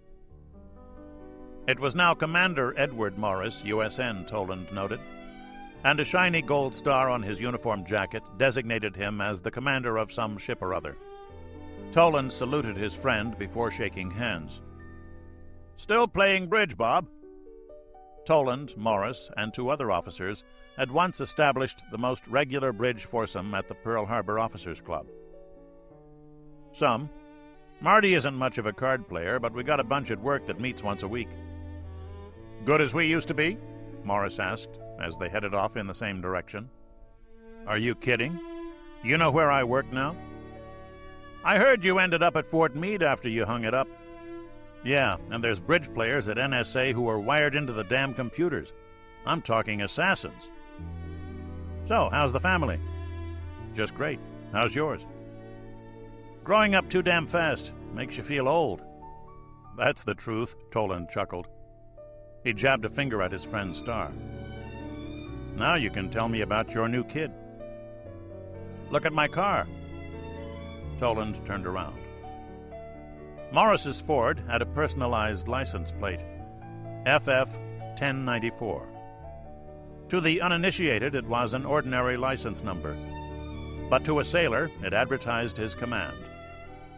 It was now Commander Edward Morris, USN, Toland noted, and a shiny gold star on his uniform jacket designated him as the commander of some ship or other. Toland saluted his friend before shaking hands. "Still playing bridge, Bob?" Toland, Morris, and 2 other officers had once established the most regular bridge foursome at the Pearl Harbor Officers Club. "Some. Marty isn't much of a card player, but we got a bunch at work that meets once a week." "Good as we used to be?" Morris asked, as they headed off in the same direction. "Are you kidding? You know where I work now?" "I heard you ended up at Fort Meade after you hung it up." "Yeah, and there's bridge players at NSA who are wired into the damn computers. I'm talking assassins." "So, how's the family?" "Just great. How's yours?" "Growing up too damn fast. Makes you feel old." "That's the truth," Toland chuckled. He jabbed a finger at his friend's star. "Now you can tell me about your new kid." "Look at my car." Toland turned around. Morris's Ford had a personalized license plate, FF 1094. To the uninitiated, it was an ordinary license number, but to a sailor, it advertised his command: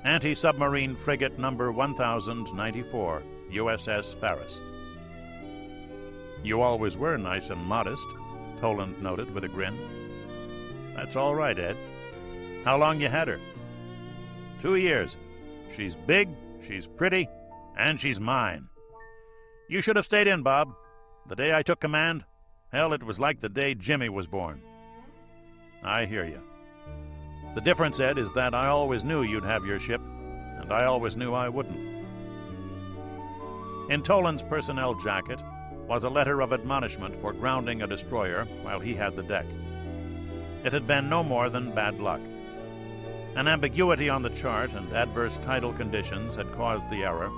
Anti-Submarine Frigate Number 1094, USS Ferris. "You always were nice and modest," Toland noted with a grin. "That's all right, Ed. How long you had her?" 2 years. She's big, she's pretty, and she's mine. You should have stayed in, Bob. The day I took command, hell, it was like the day Jimmy was born." "I hear you. The difference, Ed, is that I always knew you'd have your ship, and I always knew I wouldn't." In Toland's personnel jacket was a letter of admonishment for grounding a destroyer while he had the deck. It had been no more than bad luck. An ambiguity on the chart and adverse tidal conditions had caused the error,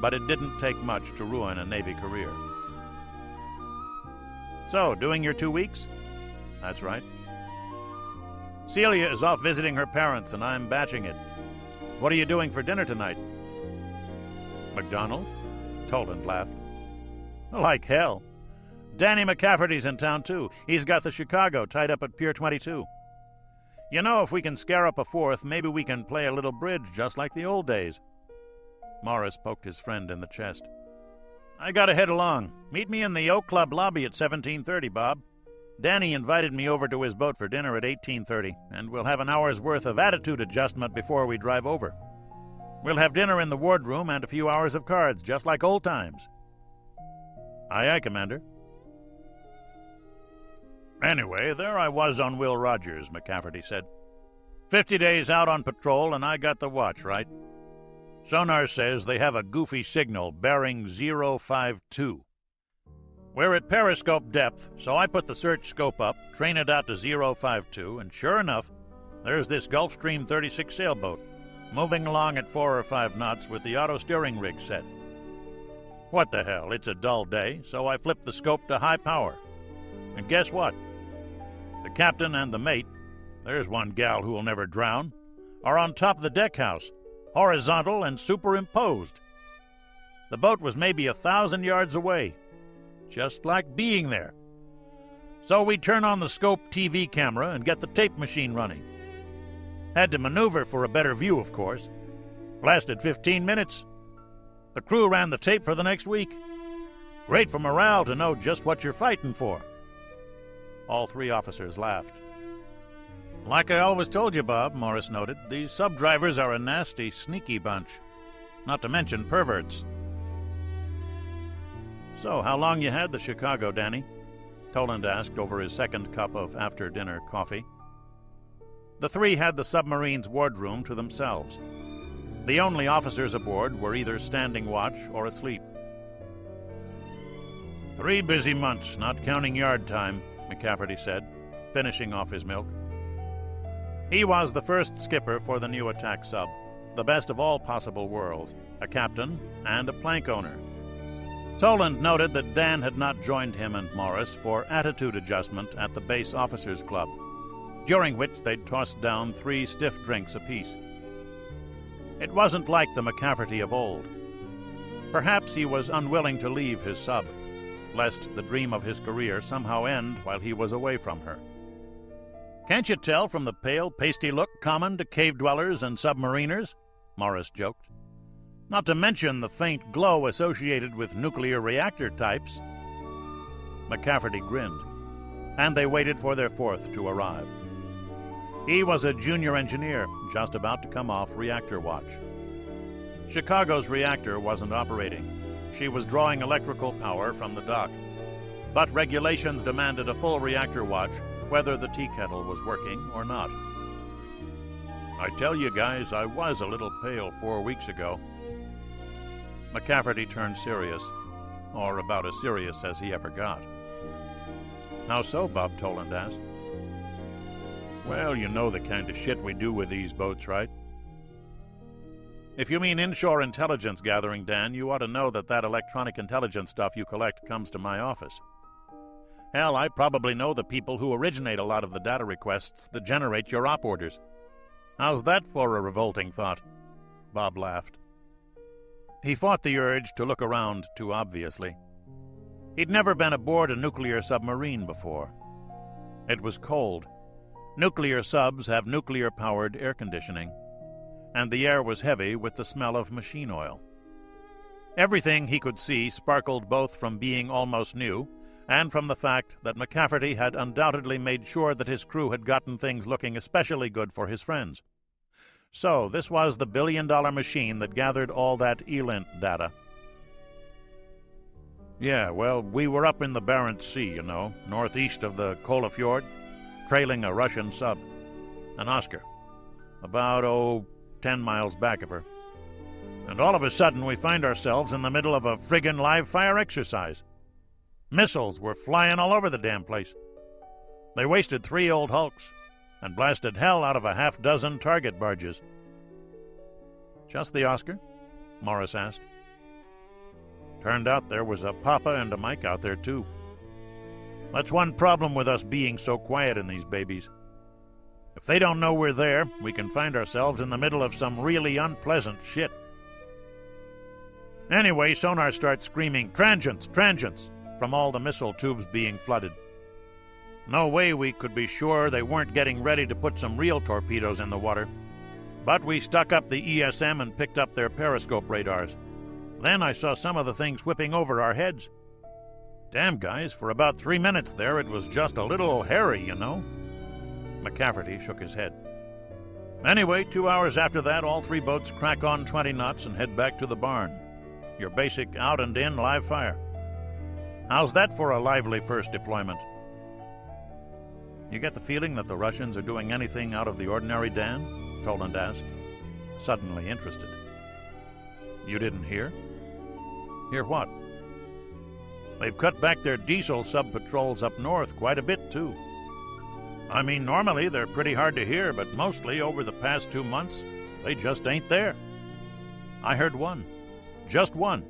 but it didn't take much to ruin a Navy career. "So, doing your 2 weeks?" "That's right." "Celia is off visiting her parents, and I'm batching it. What are you doing for dinner tonight?" "McDonald's?" Toland laughed. "Like hell. Danny McCafferty's in town, too. He's got the Chicago tied up at Pier 22. You know, if we can scare up a fourth, maybe we can play a little bridge just like the old days." Morris poked his friend in the chest. "I gotta head along. Meet me in the Oak Club lobby at 17:30, Bob. Danny invited me over to his boat for dinner at 18:30, and we'll have an hour's worth of attitude adjustment before we drive over. We'll have dinner in the wardroom and a few hours of cards, just like old times." "Aye, aye, Commander." "Anyway, there I was on Will Rogers," McCafferty said. 50 days out on patrol, and I got the watch, right? Sonar says they have a goofy signal bearing 052. We're at periscope depth, so I put the search scope up, train it out to 052, and sure enough, there's this Gulfstream 36 sailboat, moving along at 4 or 5 knots with the auto steering rig set. What the hell, it's a dull day, so I flipped the scope to high power. And guess what? The captain and the mate, there's one gal who'll never drown, are on top of the deck house, horizontal and superimposed. The boat was maybe 1,000 yards away, just like being there. So we turn on the scope TV camera and get the tape machine running. Had to maneuver for a better view, of course. Lasted 15 minutes. The crew ran the tape for the next week. Great for morale to know just what you're fighting for." All three officers laughed. "Like I always told you, Bob," Morris noted, "these sub-drivers are a nasty, sneaky bunch. Not to mention perverts." "So, how long you had the Chicago, Danny?" Toland asked over his second cup of after-dinner coffee. The three had the submarine's wardroom to themselves. The only officers aboard were either standing watch or asleep. 3 busy months, not counting yard time," McCafferty said, finishing off his milk. He was the first skipper for the new attack sub, the best of all possible worlds, a captain and a plank owner. Toland noted that Dan had not joined him and Morris for attitude adjustment at the base officers' club, during which they'd tossed down 3 stiff drinks apiece. It wasn't like the McCafferty of old. Perhaps he was unwilling to leave his sub, lest the dream of his career somehow end while he was away from her. "Can't you tell from the pale, pasty look common to cave-dwellers and submariners?" Morris joked. "Not to mention the faint glow associated with nuclear reactor types." McCafferty grinned, and they waited for their fourth to arrive. He was a junior engineer, just about to come off reactor watch. Chicago's reactor wasn't operating. She was drawing electrical power from the dock. But regulations demanded a full reactor watch, whether the tea kettle was working or not. "I tell you guys, I was a little pale 4 weeks ago." McCafferty turned serious, or about as serious as he ever got. "How so?" Bob Toland asked. "Well, you know the kind of shit we do with these boats, right?" "If you mean inshore intelligence gathering, Dan, you ought to know that electronic intelligence stuff you collect comes to my office. Hell, I probably know the people who originate a lot of the data requests that generate your op orders. How's that for a revolting thought?" Bob laughed. He fought the urge to look around too obviously. He'd never been aboard a nuclear submarine before. It was cold. Nuclear subs have nuclear-powered air conditioning, and the air was heavy with the smell of machine oil. Everything he could see sparkled both from being almost new and from the fact that McCafferty had undoubtedly made sure that his crew had gotten things looking especially good for his friends. So this was the billion-dollar machine that gathered all that ELINT data. "Yeah, well, we were up in the Barents Sea, you know, northeast of the Kola Fjord, trailing a Russian sub, an Oscar, about, 10 miles back of her. And all of a sudden we find ourselves in the middle of a friggin' live-fire exercise. Missiles were flying all over the damn place. They wasted 3 old hulks and blasted hell out of a half-dozen target barges." "Just the Oscar?" Morris asked. "Turned out there was a Papa and a Mike out there, too. That's one problem with us being so quiet in these babies. If they don't know we're there, we can find ourselves in the middle of some really unpleasant shit. Anyway, sonar starts screaming, 'Transients! Transients!' from all the missile tubes being flooded. No way we could be sure they weren't getting ready to put some real torpedoes in the water. But we stuck up the ESM and picked up their periscope radars. Then I saw some of the things whipping over our heads. Damn, guys, for about 3 minutes there, it was just a little hairy, you know." McCafferty shook his head. "Anyway, 2 hours after that, all 3 boats crack on 20 knots and head back to the barn. Your basic out-and-in live fire. How's that for a lively first deployment?" "You get the feeling that the Russians are doing anything out of the ordinary, Dan?" Toland asked, suddenly interested. "You didn't hear?" "Hear what?" "They've cut back their diesel sub-patrols up north quite a bit, too. I mean, normally they're pretty hard to hear, but mostly over the past 2 months, they just ain't there. I heard one. Just one.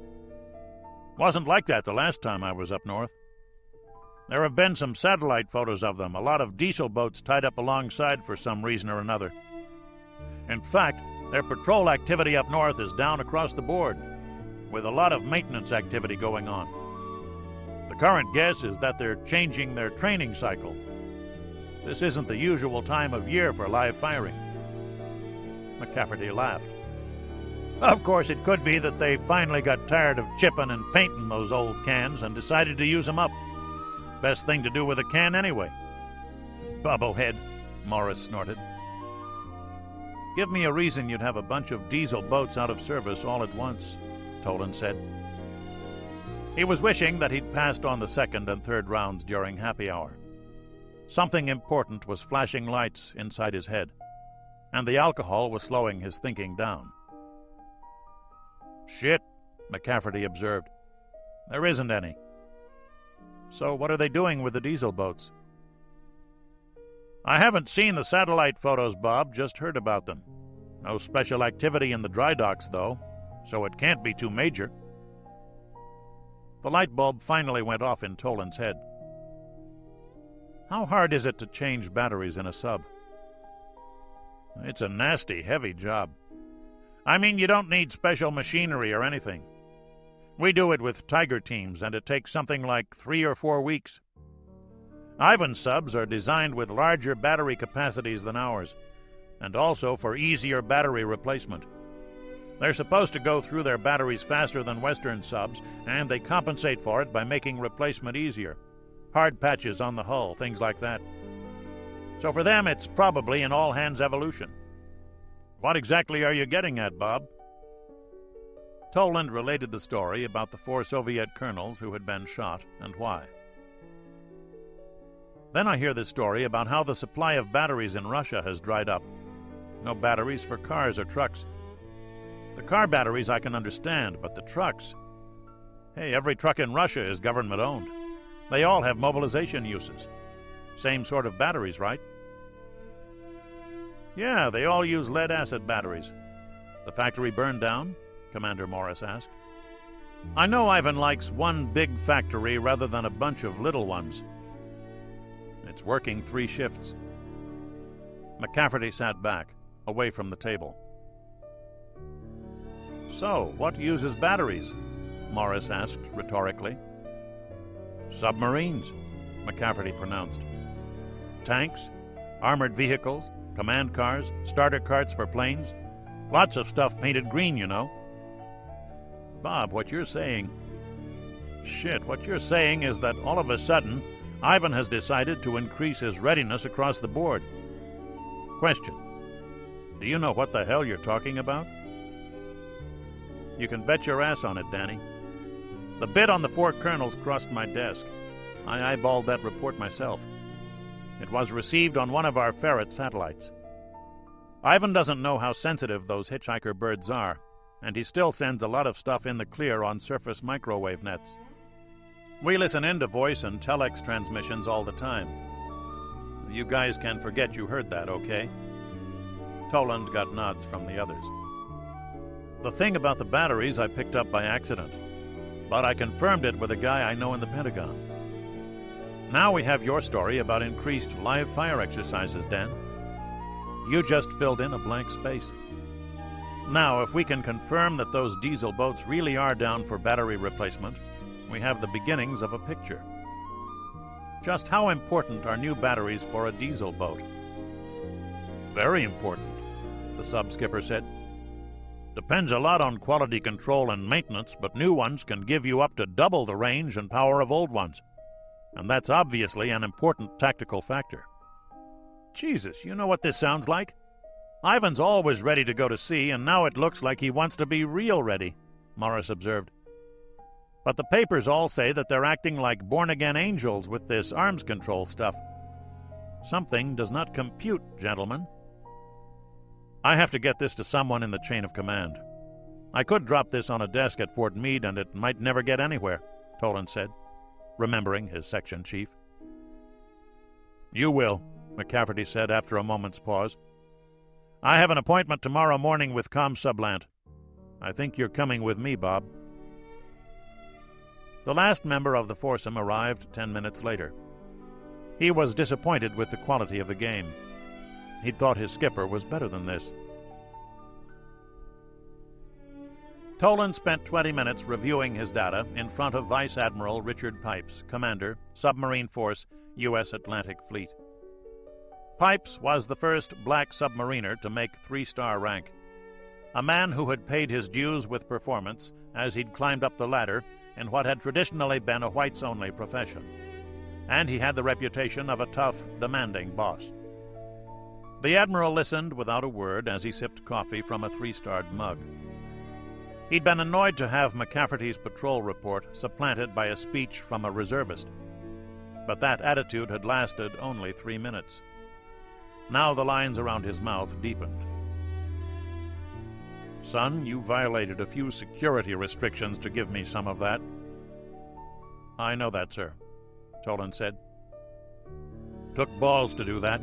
Wasn't like that the last time I was up north. There have been some satellite photos of them, a lot of diesel boats tied up alongside for some reason or another. In fact, their patrol activity up north is down across the board, with a lot of maintenance activity going on. The current guess is that they're changing their training cycle. This isn't the usual time of year for live firing." McCafferty laughed. Of course, it could be that they finally got tired of chipping and painting those old cans and decided to use them up. Best thing to do with a can anyway. Bubblehead, Morris snorted. Give me a reason you'd have a bunch of diesel boats out of service all at once, Toland said. He was wishing that he'd passed on the second and third rounds during happy hour. Something important was flashing lights inside his head, and the alcohol was slowing his thinking down. Shit, McCafferty observed. There isn't any. So what are they doing with the diesel boats? I haven't seen the satellite photos, Bob, just heard about them. No special activity in the dry docks, though, so it can't be too major. The light bulb finally went off in Toland's head. How hard is it to change batteries in a sub? It's a nasty, heavy job. I mean, you don't need special machinery or anything. We do it with Tiger teams, and it takes something like 3 or 4 weeks. Ivan's subs are designed with larger battery capacities than ours, and also for easier battery replacement. They're supposed to go through their batteries faster than Western subs, and they compensate for it by making replacement easier. Hard patches on the hull, things like that. So for them, it's probably an all-hands evolution. What exactly are you getting at, Bob? Toland related the story about the 4 Soviet colonels who had been shot and why. Then I hear this story about how the supply of batteries in Russia has dried up. No batteries for cars or trucks. The car batteries I can understand, but the trucks... Hey, every truck in Russia is government-owned. They all have mobilization uses. Same sort of batteries, right? Yeah, they all use lead-acid batteries. The factory burned down? Commander Morris asked. I know Ivan likes one big factory rather than a bunch of little ones. It's working 3 shifts. McCafferty sat back, away from the table. So, what uses batteries? Morris asked rhetorically. Submarines, McCafferty pronounced. Tanks, armored vehicles, command cars, starter carts for planes. Lots of stuff painted green, you know. Bob, what you're saying... What you're saying is that all of a sudden, Ivan has decided to increase his readiness across the board. Question. Do you know what the hell you're talking about? You can bet your ass on it, Danny. The bid on the 4 colonels crossed my desk. I eyeballed that report myself. It was received on one of our ferret satellites. Ivan doesn't know how sensitive those hitchhiker birds are, and he still sends a lot of stuff in the clear on surface microwave nets. We listen into voice and telex transmissions all the time. You guys can forget you heard that, okay? Toland got nods from the others. The thing about the batteries I picked up by accident, but I confirmed it with a guy I know in the Pentagon. Now we have your story about increased live fire exercises, Dan. You just filled in a blank space. Now, if we can confirm that those diesel boats really are down for battery replacement, we have the beginnings of a picture. Just how important are new batteries for a diesel boat? Very important, the sub-skipper said. Depends a lot on quality control and maintenance, but new ones can give you up to double the range and power of old ones. And that's obviously an important tactical factor. Jesus, you know what this sounds like? Ivan's always ready to go to sea, and now it looks like he wants to be real ready, Morris observed. But the papers all say that they're acting like born-again angels with this arms control stuff. Something does not compute, gentlemen. I have to get this to someone in the chain of command. I could drop this on a desk at Fort Meade, and it might never get anywhere, Toland said, remembering his section chief. You will, McCafferty said after a moment's pause. I have an appointment tomorrow morning with ComSublant. I think you're coming with me, Bob. The last member of the foursome arrived 10 minutes later. He was disappointed with the quality of the game. He thought his skipper was better than this. Toland spent 20 minutes reviewing his data in front of Vice Admiral Richard Pipes, Commander, Submarine Force, U.S. Atlantic Fleet. Pipes was the first black submariner to make 3-star rank. a man who had paid his dues with performance as he'd climbed up the ladder in what had traditionally been a whites-only profession. And he had the reputation of a tough, demanding boss. The Admiral listened without a word as he sipped coffee from a 3-starred mug. He'd been annoyed to have McCafferty's patrol report supplanted by a speech from a reservist. But that attitude had lasted only 3 minutes. Now the lines around his mouth deepened. "Son, you violated a few security restrictions to give me some of that." "I know that, sir," Toland said. "Took balls to do that.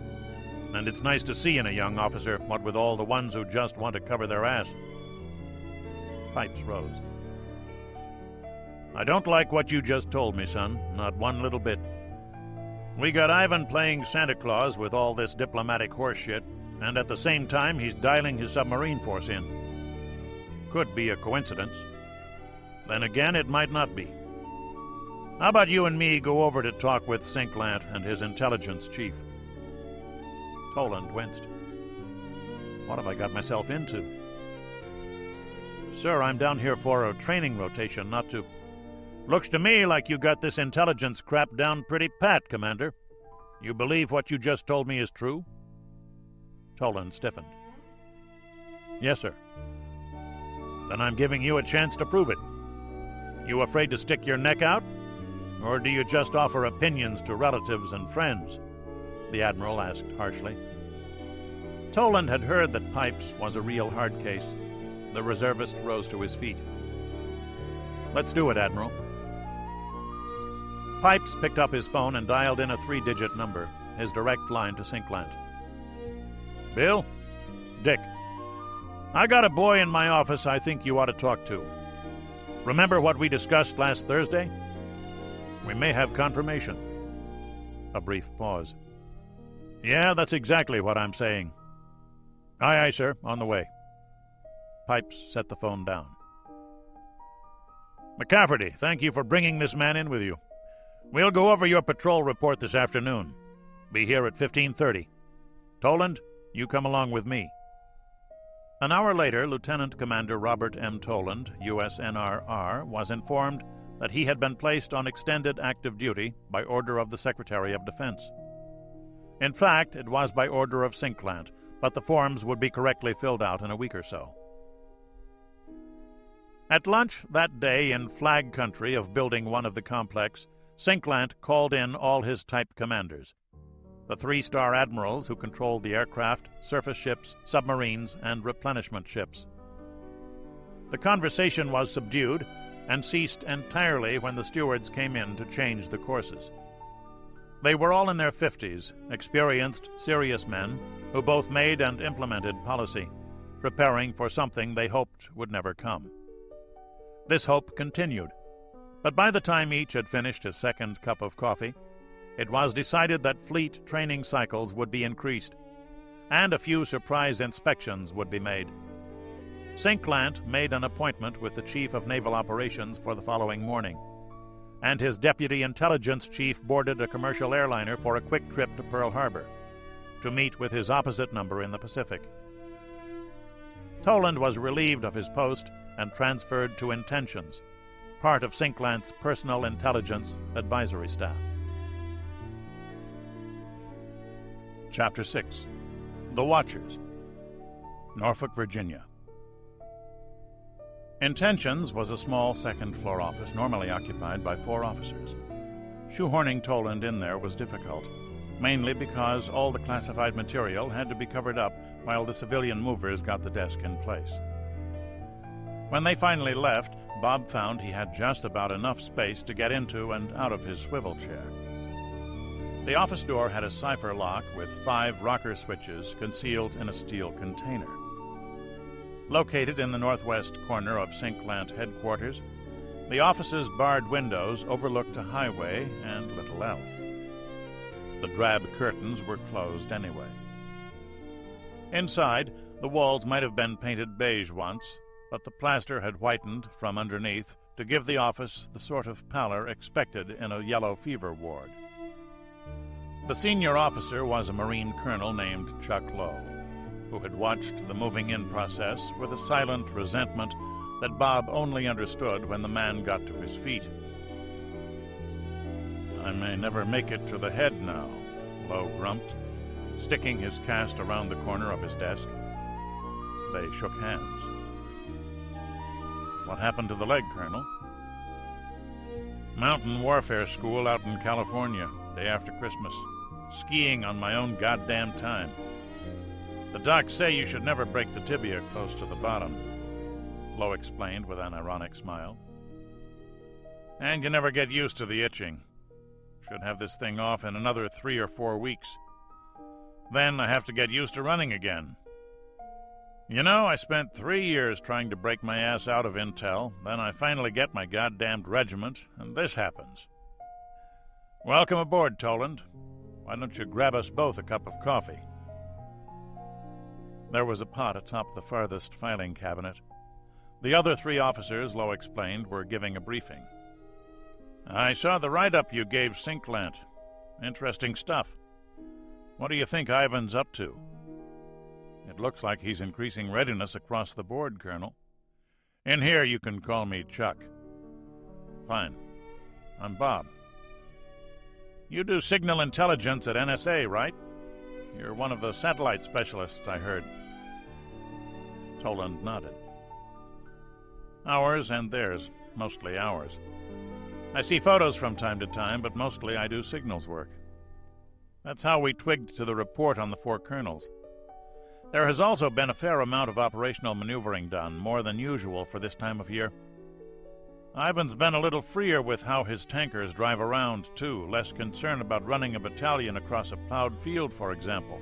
And it's nice to see in a young officer, what with all the ones who just want to cover their ass." Pipes rose. "I don't like what you just told me, son, not one little bit. We got Ivan playing Santa Claus with all this diplomatic horse shit, and at the same time he's dialing his submarine force in. Could be a coincidence. Then again, it might not be. How about you and me go over to talk with Sinklant and his intelligence chief?" Toland winced. "What have I got myself into?" "Sir, I'm down here for a training rotation, not to—" "Looks to me like you got this intelligence crap down pretty pat, Commander. You believe what you just told me is true?" Toland stiffened. "Yes, sir." "Then I'm giving you a chance to prove it. You afraid to stick your neck out? Or do you just offer opinions to relatives and friends?" the Admiral asked harshly. Toland had heard that Pipes was a real hard case. The reservist rose to his feet. "Let's do it, Admiral." Pipes picked up his phone and dialed in a 3-digit number, his direct line to Sinklant. "Bill? Dick. I got a boy in my office I think you ought to talk to. Remember what we discussed last Thursday? We may have confirmation." A brief pause. "Yeah, that's exactly what I'm saying." Aye, sir, on the way." Pipes set the phone down. "McCafferty, thank you for bringing this man in with you. We'll go over your patrol report this afternoon. Be here at 15:30. Toland, you come along with me." An hour later, Lieutenant Commander Robert M. Toland, USNRR, was informed that he had been placed on extended active duty by order of the Secretary of Defense. In fact, it was by order of Sinklant, but the forms would be correctly filled out in a week or so. At lunch that day in Flag Country of Building 1 of the complex, Sinklant called in all his type commanders, the 3-star admirals who controlled the aircraft, surface ships, submarines, and replenishment ships. The conversation was subdued and ceased entirely when the stewards came in to change the courses. They were all in their 50s, experienced, serious men who both made and implemented policy, preparing for something they hoped would never come. This hope continued, but by the time each had finished his second cup of coffee, it was decided that fleet training cycles would be increased, and a few surprise inspections would be made. Sinklant made an appointment with the Chief of Naval Operations for the following morning, and his Deputy Intelligence Chief boarded a commercial airliner for a quick trip to Pearl Harbor to meet with his opposite number in the Pacific. Toland was relieved of his post and transferred to Intentions, part of Sinklant's personal intelligence advisory staff. Chapter 6. The Watchers. Norfolk, Virginia. Intentions was a small second-floor office normally occupied by 4 officers. Shoehorning Toland in there was difficult, mainly because all the classified material had to be covered up while the civilian movers got the desk in place. When they finally left, Bob found he had just about enough space to get into and out of his swivel chair. The office door had a cipher lock with 5 rocker switches concealed in a steel container. Located in the northwest corner of Sinklant headquarters, the office's barred windows overlooked a highway and little else. The drab curtains were closed anyway. Inside, the walls might have been painted beige once, but the plaster had whitened from underneath to give the office the sort of pallor expected in a yellow fever ward. The senior officer was a Marine colonel named Chuck Lowe. who had watched the moving-in process with a silent resentment that Bob only understood when the man got to his feet. "I may never make it to the head now," Lowe grumped, sticking his cast around the corner of his desk. They shook hands. "What happened to the leg, Colonel?" "Mountain warfare school out in California, day after Christmas. Skiing on my own goddamn time. The docs say you should never break the tibia close to the bottom," Lowe explained with an ironic smile. "And you never get used to the itching. Should have this thing off in another 3 or 4 weeks. Then I have to get used to running again. You know, I spent 3 years trying to break my ass out of intel, then I finally get my goddamned regiment, and this happens. Welcome aboard, Toland. Why don't you grab us both a cup of coffee?" There was a pot atop the farthest filing cabinet. The other 3 officers, Lowe explained, were giving a briefing. "I saw the write-up you gave Sinklant. Interesting stuff. What do you think Ivan's up to?" "It looks like he's increasing readiness across the board, Colonel. In here you can call me Chuck." "Fine. I'm Bob." "You do signal intelligence at NSA, right? You're one of the satellite specialists, I heard." Toland nodded. "Ours and theirs, mostly ours. I see photos from time to time, but mostly I do signals work. That's how we twigged to the report on the 4 colonels. There has also been a fair amount of operational maneuvering done, more than usual for this time of year. Ivan's been a little freer with how his tankers drive around, too, less concerned about running a battalion across a plowed field, for example."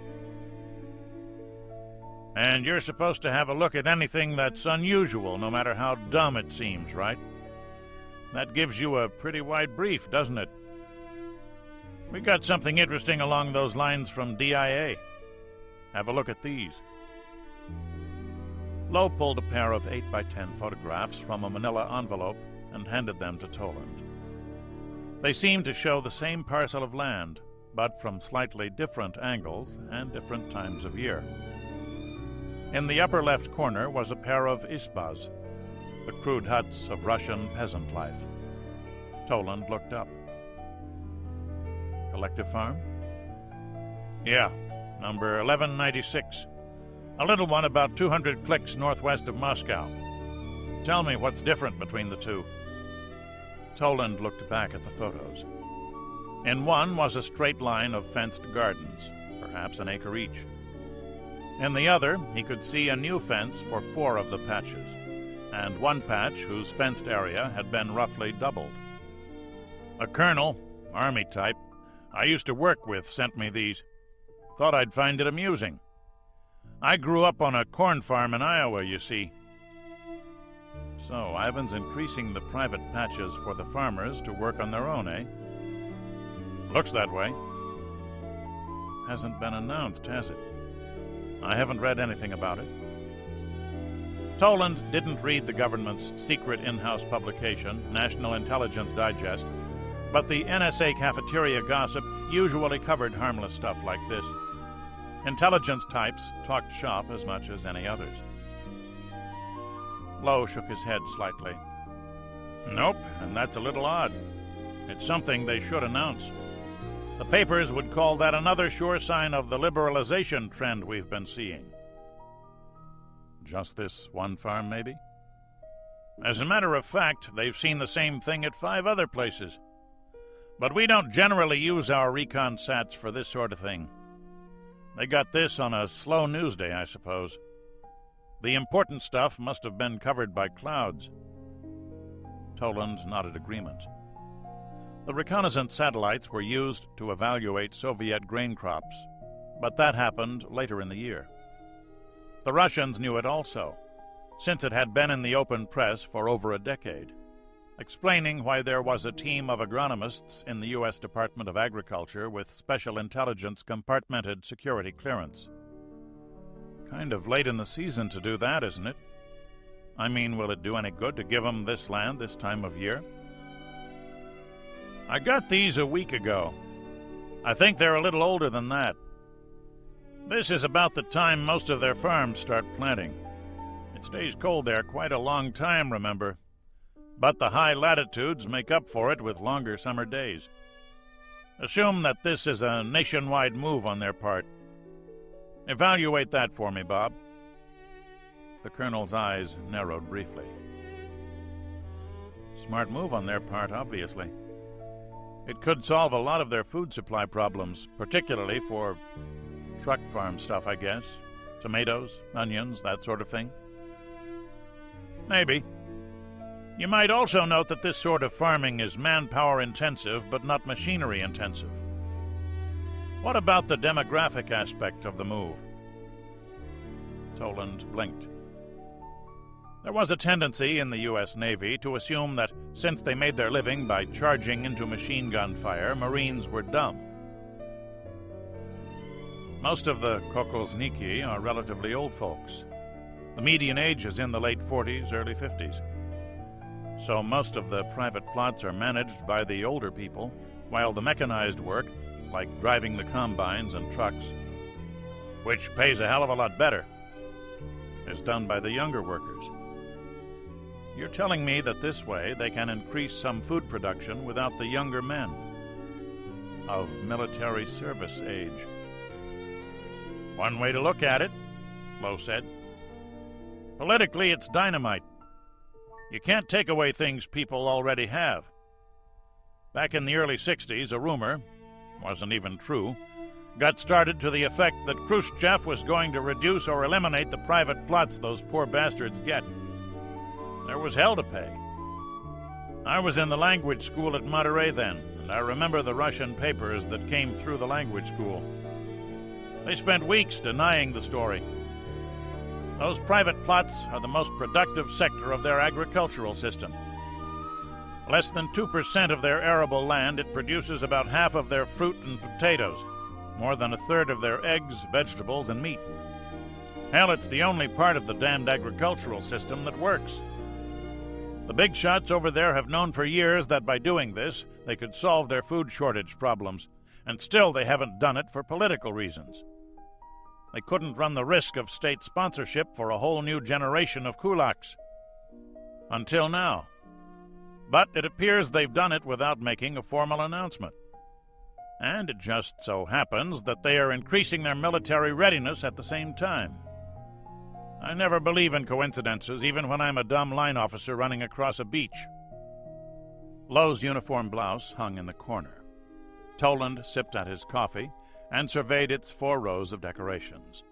"And you're supposed to have a look at anything that's unusual, no matter how dumb it seems, right? That gives you a pretty wide brief, doesn't it? We got something interesting along those lines from DIA. Have a look at these." Lowe pulled a pair of 8x10 photographs from a manila envelope and handed them to Toland. They seemed to show the same parcel of land, but from slightly different angles and different times of year. In the upper left corner was a pair of isbas, the crude huts of Russian peasant life. Toland looked up. "Collective farm?" "Yeah, number 1196. A little one about 200 clicks northwest of Moscow. Tell me what's different between the two." Toland looked back at the photos. In one was a straight line of fenced gardens, perhaps an acre each. In the other, he could see a new fence for 4 of the patches, and one patch whose fenced area had been roughly doubled. "A colonel, Army type, I used to work with sent me these. Thought I'd find it amusing. I grew up on a corn farm in Iowa, you see." "So Ivan's increasing the private patches for the farmers to work on their own, eh?" "Looks that way." "Hasn't been announced, has it?" "I haven't read anything about it." Toland didn't read the government's secret in-house publication, National Intelligence Digest, but the NSA cafeteria gossip usually covered harmless stuff like this. Intelligence types talked shop as much as any others. Lowe shook his head slightly. "Nope, and that's a little odd. It's something they should announce. The papers would call that another sure sign of the liberalization trend we've been seeing." "Just this one farm, maybe?" "As a matter of fact, they've seen the same thing at 5 other places. But we don't generally use our recon sats for this sort of thing. They got this on a slow news day, I suppose. The important stuff must have been covered by clouds." Toland nodded agreement. The reconnaissance satellites were used to evaluate Soviet grain crops, but that happened later in the year. The Russians knew it also, since it had been in the open press for over a decade, explaining why there was a team of agronomists in the U.S. Department of Agriculture with special intelligence compartmented security clearance. Kind of late in the season to do that, isn't it? I mean, will it do any good to give them this land this time of year? "I got these a week ago. I think they're a little older than that. This is about the time most of their farms start planting. It stays cold there quite a long time, remember. But the high latitudes make up for it with longer summer days. Assume that this is a nationwide move on their part. Evaluate that for me, Bob. The colonel's eyes narrowed briefly. Smart move on their part, obviously. It could solve a lot of their food supply problems, particularly for truck farm stuff, I guess. Tomatoes, onions, that sort of thing. Maybe. You might also note that this sort of farming is manpower intensive, but not machinery intensive. What about the demographic aspect of the move? Toland blinked. There was a tendency in the U.S. Navy to assume that since they made their living by charging into machine gun fire, Marines were dumb. Most of the Kokolzniki are relatively old folks. The median age is in the late 40s, early 50s. So most of the private plots are managed by the older people, while the mechanized work, like driving the combines and trucks, which pays a hell of a lot better, is done by the younger workers. You're telling me that this way they can increase some food production without the younger men of military service age. One way to look at it, Lowe said. Politically, it's dynamite. You can't take away things people already have. Back in the early 60s, a rumor, wasn't even true, got started to the effect that Khrushchev was going to reduce or eliminate the private plots those poor bastards get. There was hell to pay. I was in the language school at Monterey then, and I remember the Russian papers that came through the language school. They spent weeks denying the story. Those private plots are the most productive sector of their agricultural system. Less than 2% of their arable land, it produces about half of their fruit and potatoes, more than a third of their eggs, vegetables, and meat. Hell, it's the only part of the damned agricultural system that works. The big shots over there have known for years that by doing this, they could solve their food shortage problems, and still they haven't done it for political reasons. They couldn't run the risk of state sponsorship for a whole new generation of kulaks. Until now. But it appears they've done it without making a formal announcement. And it just so happens that they are increasing their military readiness at the same time. I never believe in coincidences, even when I'm a dumb line officer running across a beach. Lowe's uniform blouse hung in the corner. Toland sipped at his coffee and surveyed its 4 rows of decorations.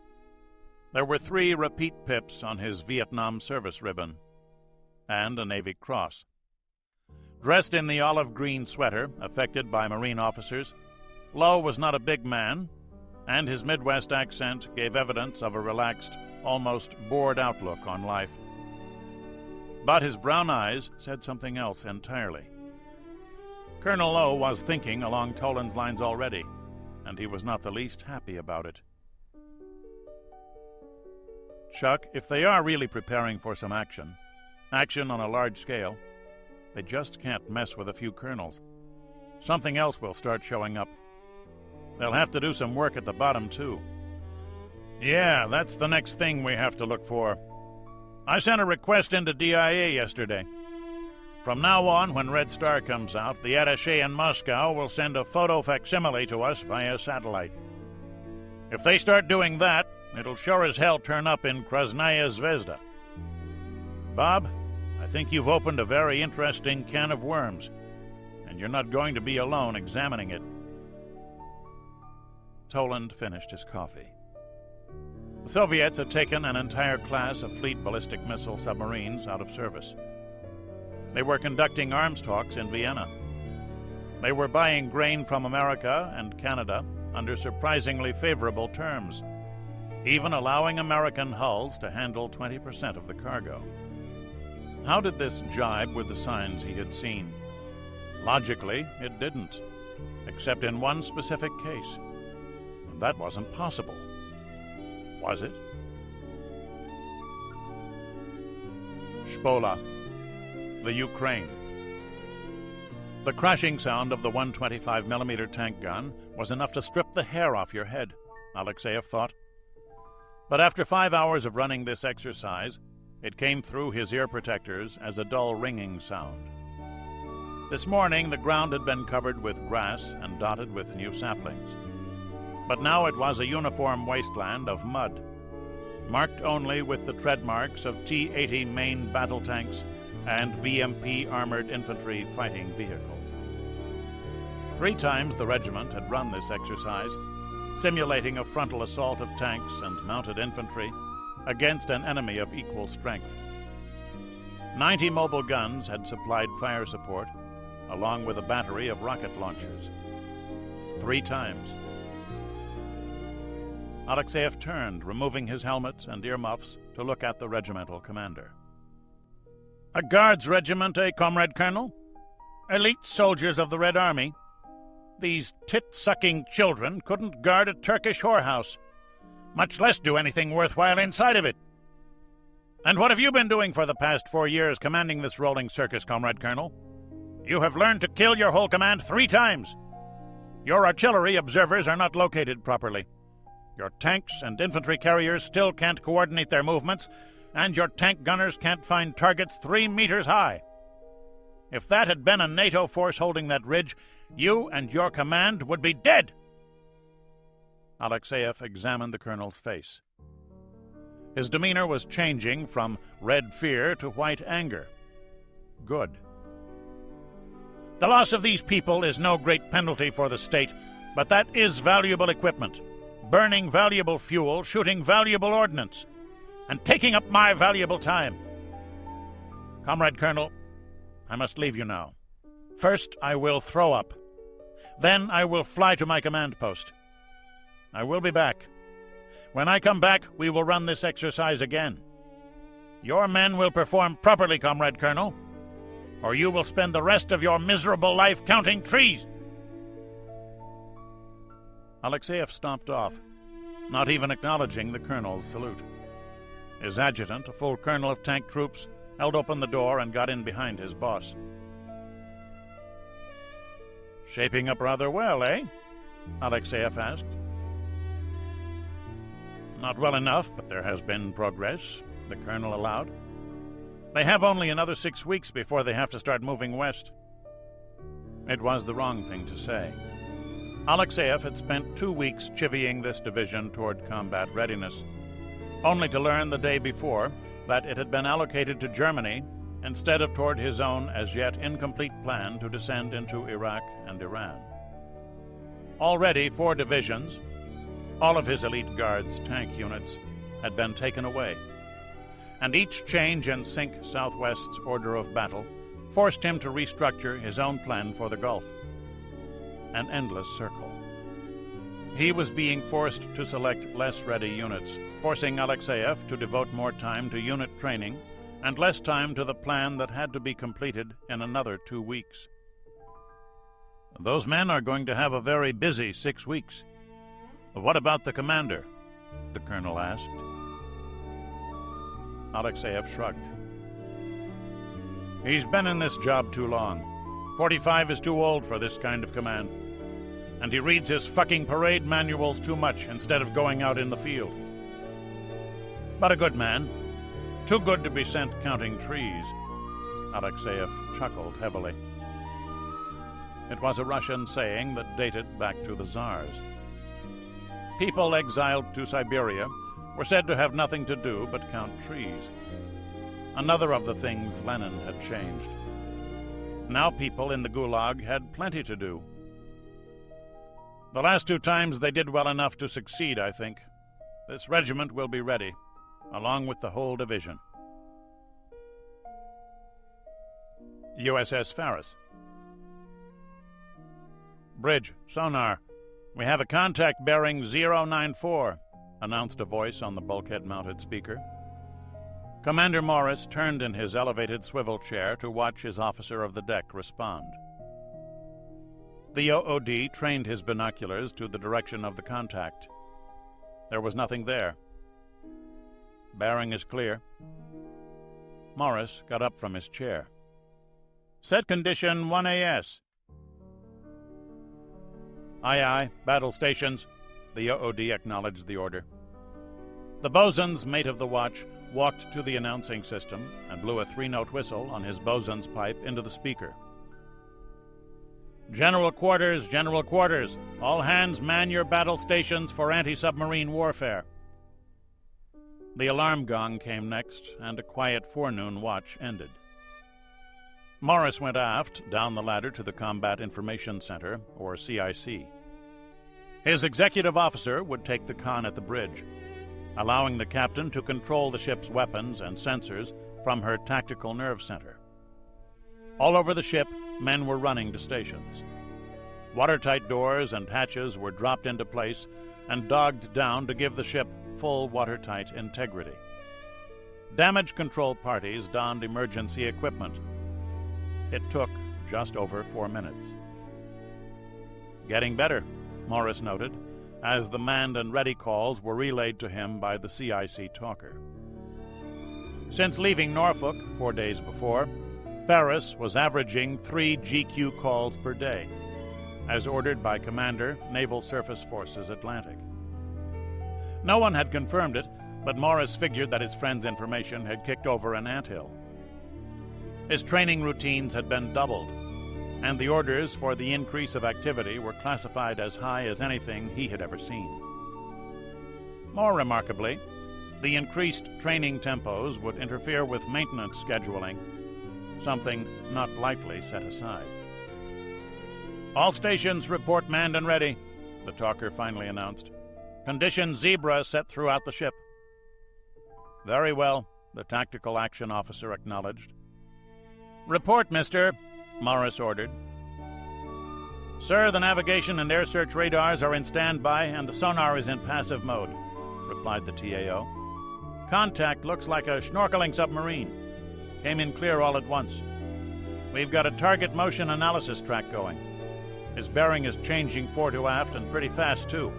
There were 3 repeat pips on his Vietnam service ribbon, and a Navy cross. Dressed in the olive green sweater affected by Marine officers, Lowe was not a big man, and his Midwest accent gave evidence of a relaxed, almost bored outlook on life. But his brown eyes said something else entirely. Colonel Lowe was thinking along Toland's lines already, and he was not the least happy about it. Chuck, if they are really preparing for some action on a large scale, they just can't mess with a few colonels. Something else will start showing up. They'll have to do some work at the bottom, too. Yeah, that's the next thing we have to look for. I sent a request into DIA yesterday. From now on, when Red Star comes out, the attaché in Moscow will send a photo facsimile to us via satellite. If they start doing that, it'll sure as hell turn up in Krasnaya Zvezda. Bob, I think you've opened a very interesting can of worms, and you're not going to be alone examining it. Toland finished his coffee. The Soviets had taken an entire class of fleet ballistic missile submarines out of service. They were conducting arms talks in Vienna. They were buying grain from America and Canada under surprisingly favorable terms, even allowing American hulls to handle 20% of the cargo. How did this jibe with the signs he had seen? Logically, it didn't, except in one specific case. And that wasn't possible. Was it? Shpola, the Ukraine. The crashing sound of the 125mm tank gun was enough to strip the hair off your head, Alexeyev thought. But after 5 hours of running this exercise, it came through his ear protectors as a dull ringing sound. This morning the ground had been covered with grass and dotted with new saplings. But now it was a uniform wasteland of mud, marked only with the tread marks of T-80 main battle tanks and BMP armored infantry fighting vehicles. 3 times the regiment had run this exercise, simulating a frontal assault of tanks and mounted infantry against an enemy of equal strength. 90 mobile guns had supplied fire support, along with a battery of rocket launchers. 3 times. Alexeyev turned, removing his helmet and earmuffs to look at the regimental commander. "A Guards regiment, eh, Comrade Colonel? Elite soldiers of the Red Army. These tit-sucking children couldn't guard a Turkish whorehouse, much less do anything worthwhile inside of it. And what have you been doing for the past 4 years commanding this rolling circus, Comrade Colonel? You have learned to kill your whole command 3 times. Your artillery observers are not located properly. Your tanks and infantry carriers still can't coordinate their movements, and your tank gunners can't find targets 3 meters high. If that had been a NATO force holding that ridge, you and your command would be dead." Alexeyev examined the colonel's face. His demeanor was changing from red fear to white anger. Good. "The loss of these people is no great penalty for the state, but that is valuable equipment, burning valuable fuel, shooting valuable ordnance, and taking up my valuable time. Comrade Colonel, I must leave you now. First, I will throw up. Then I will fly to my command post. I will be back. When I come back, we will run this exercise again. Your men will perform properly, Comrade Colonel, or you will spend the rest of your miserable life counting trees." Alexeyev stomped off, not even acknowledging the colonel's salute. His adjutant, a full colonel of tank troops, held open the door and got in behind his boss. "Shaping up rather well, eh?" Alexeyev asked. "Not well enough, but there has been progress," the colonel allowed. "They have only another 6 weeks before they have to start moving west." It was the wrong thing to say. Alexeyev had spent 2 weeks chivying this division toward combat readiness, only to learn the day before that it had been allocated to Germany instead of toward his own as yet incomplete plan to descend into Iraq and Iran. Already 4 divisions, all of his elite Guards tank units, had been taken away, and each change in Sink Southwest's order of battle forced him to restructure his own plan for the Gulf. An endless circle. He was being forced to select less ready units, forcing Alexeyev to devote more time to unit training and less time to the plan that had to be completed in another 2 weeks. "Those men are going to have a very busy 6 weeks. What about the commander?" the colonel asked. Alexeyev shrugged. "He's been in this job too long. 45 is too old for this kind of command. And he reads his fucking parade manuals too much instead of going out in the field. But a good man. Too good to be sent counting trees." Alexeyev chuckled heavily. It was a Russian saying that dated back to the Tsars. People exiled to Siberia were said to have nothing to do but count trees. Another of the things Lenin had changed. Now people in the Gulag had plenty to do. The last 2 times they did well enough to succeed, I think. This regiment will be ready, along with the whole division. USS Faris. "Bridge, sonar. We have a contact bearing 094, announced a voice on the bulkhead-mounted speaker. Commander Morris turned in his elevated swivel chair to watch his officer of the deck respond. The OOD trained his binoculars to the direction of the contact. There was nothing there. "Bearing is clear." Morris got up from his chair. "Set condition 1AS. "Aye, aye. Battle stations." The OOD acknowledged the order. The bosun's mate of the watch walked to the announcing system and blew a 3-note whistle on his bosun's pipe into the speaker. General quarters, general quarters. All hands man your battle stations for anti-submarine warfare. The alarm gong came next, and a quiet forenoon watch ended. Morris went aft, down the ladder to the Combat Information Center, or CIC. His executive officer would take the con at the bridge, allowing the captain to control the ship's weapons and sensors from her tactical nerve center. All over the ship, men were running to stations. Watertight doors and hatches were dropped into place and dogged down to give the ship full watertight integrity. Damage control parties donned emergency equipment. It took just over 4 minutes. Getting better, Morris noted, as the manned and ready calls were relayed to him by the CIC talker. Since leaving Norfolk 4 days before, Ferris was averaging 3 GQ calls per day, as ordered by Commander, Naval Surface Forces Atlantic. No one had confirmed it, but Morris figured that his friend's information had kicked over an anthill. His training routines had been doubled, and the orders for the increase of activity were classified as high as anything he had ever seen. More remarkably, the increased training tempos would interfere with maintenance scheduling, something not lightly set aside. All stations report manned and ready, the talker finally announced. Condition Zebra set throughout the ship. Very well, the tactical action officer acknowledged. Report, mister, Morris ordered. Sir, the navigation and air search radars are in standby and the sonar is in passive mode, replied the TAO. Contact looks like a snorkeling submarine. Came in clear all at once. We've got a target motion analysis track going. His bearing is changing fore to aft and pretty fast, too.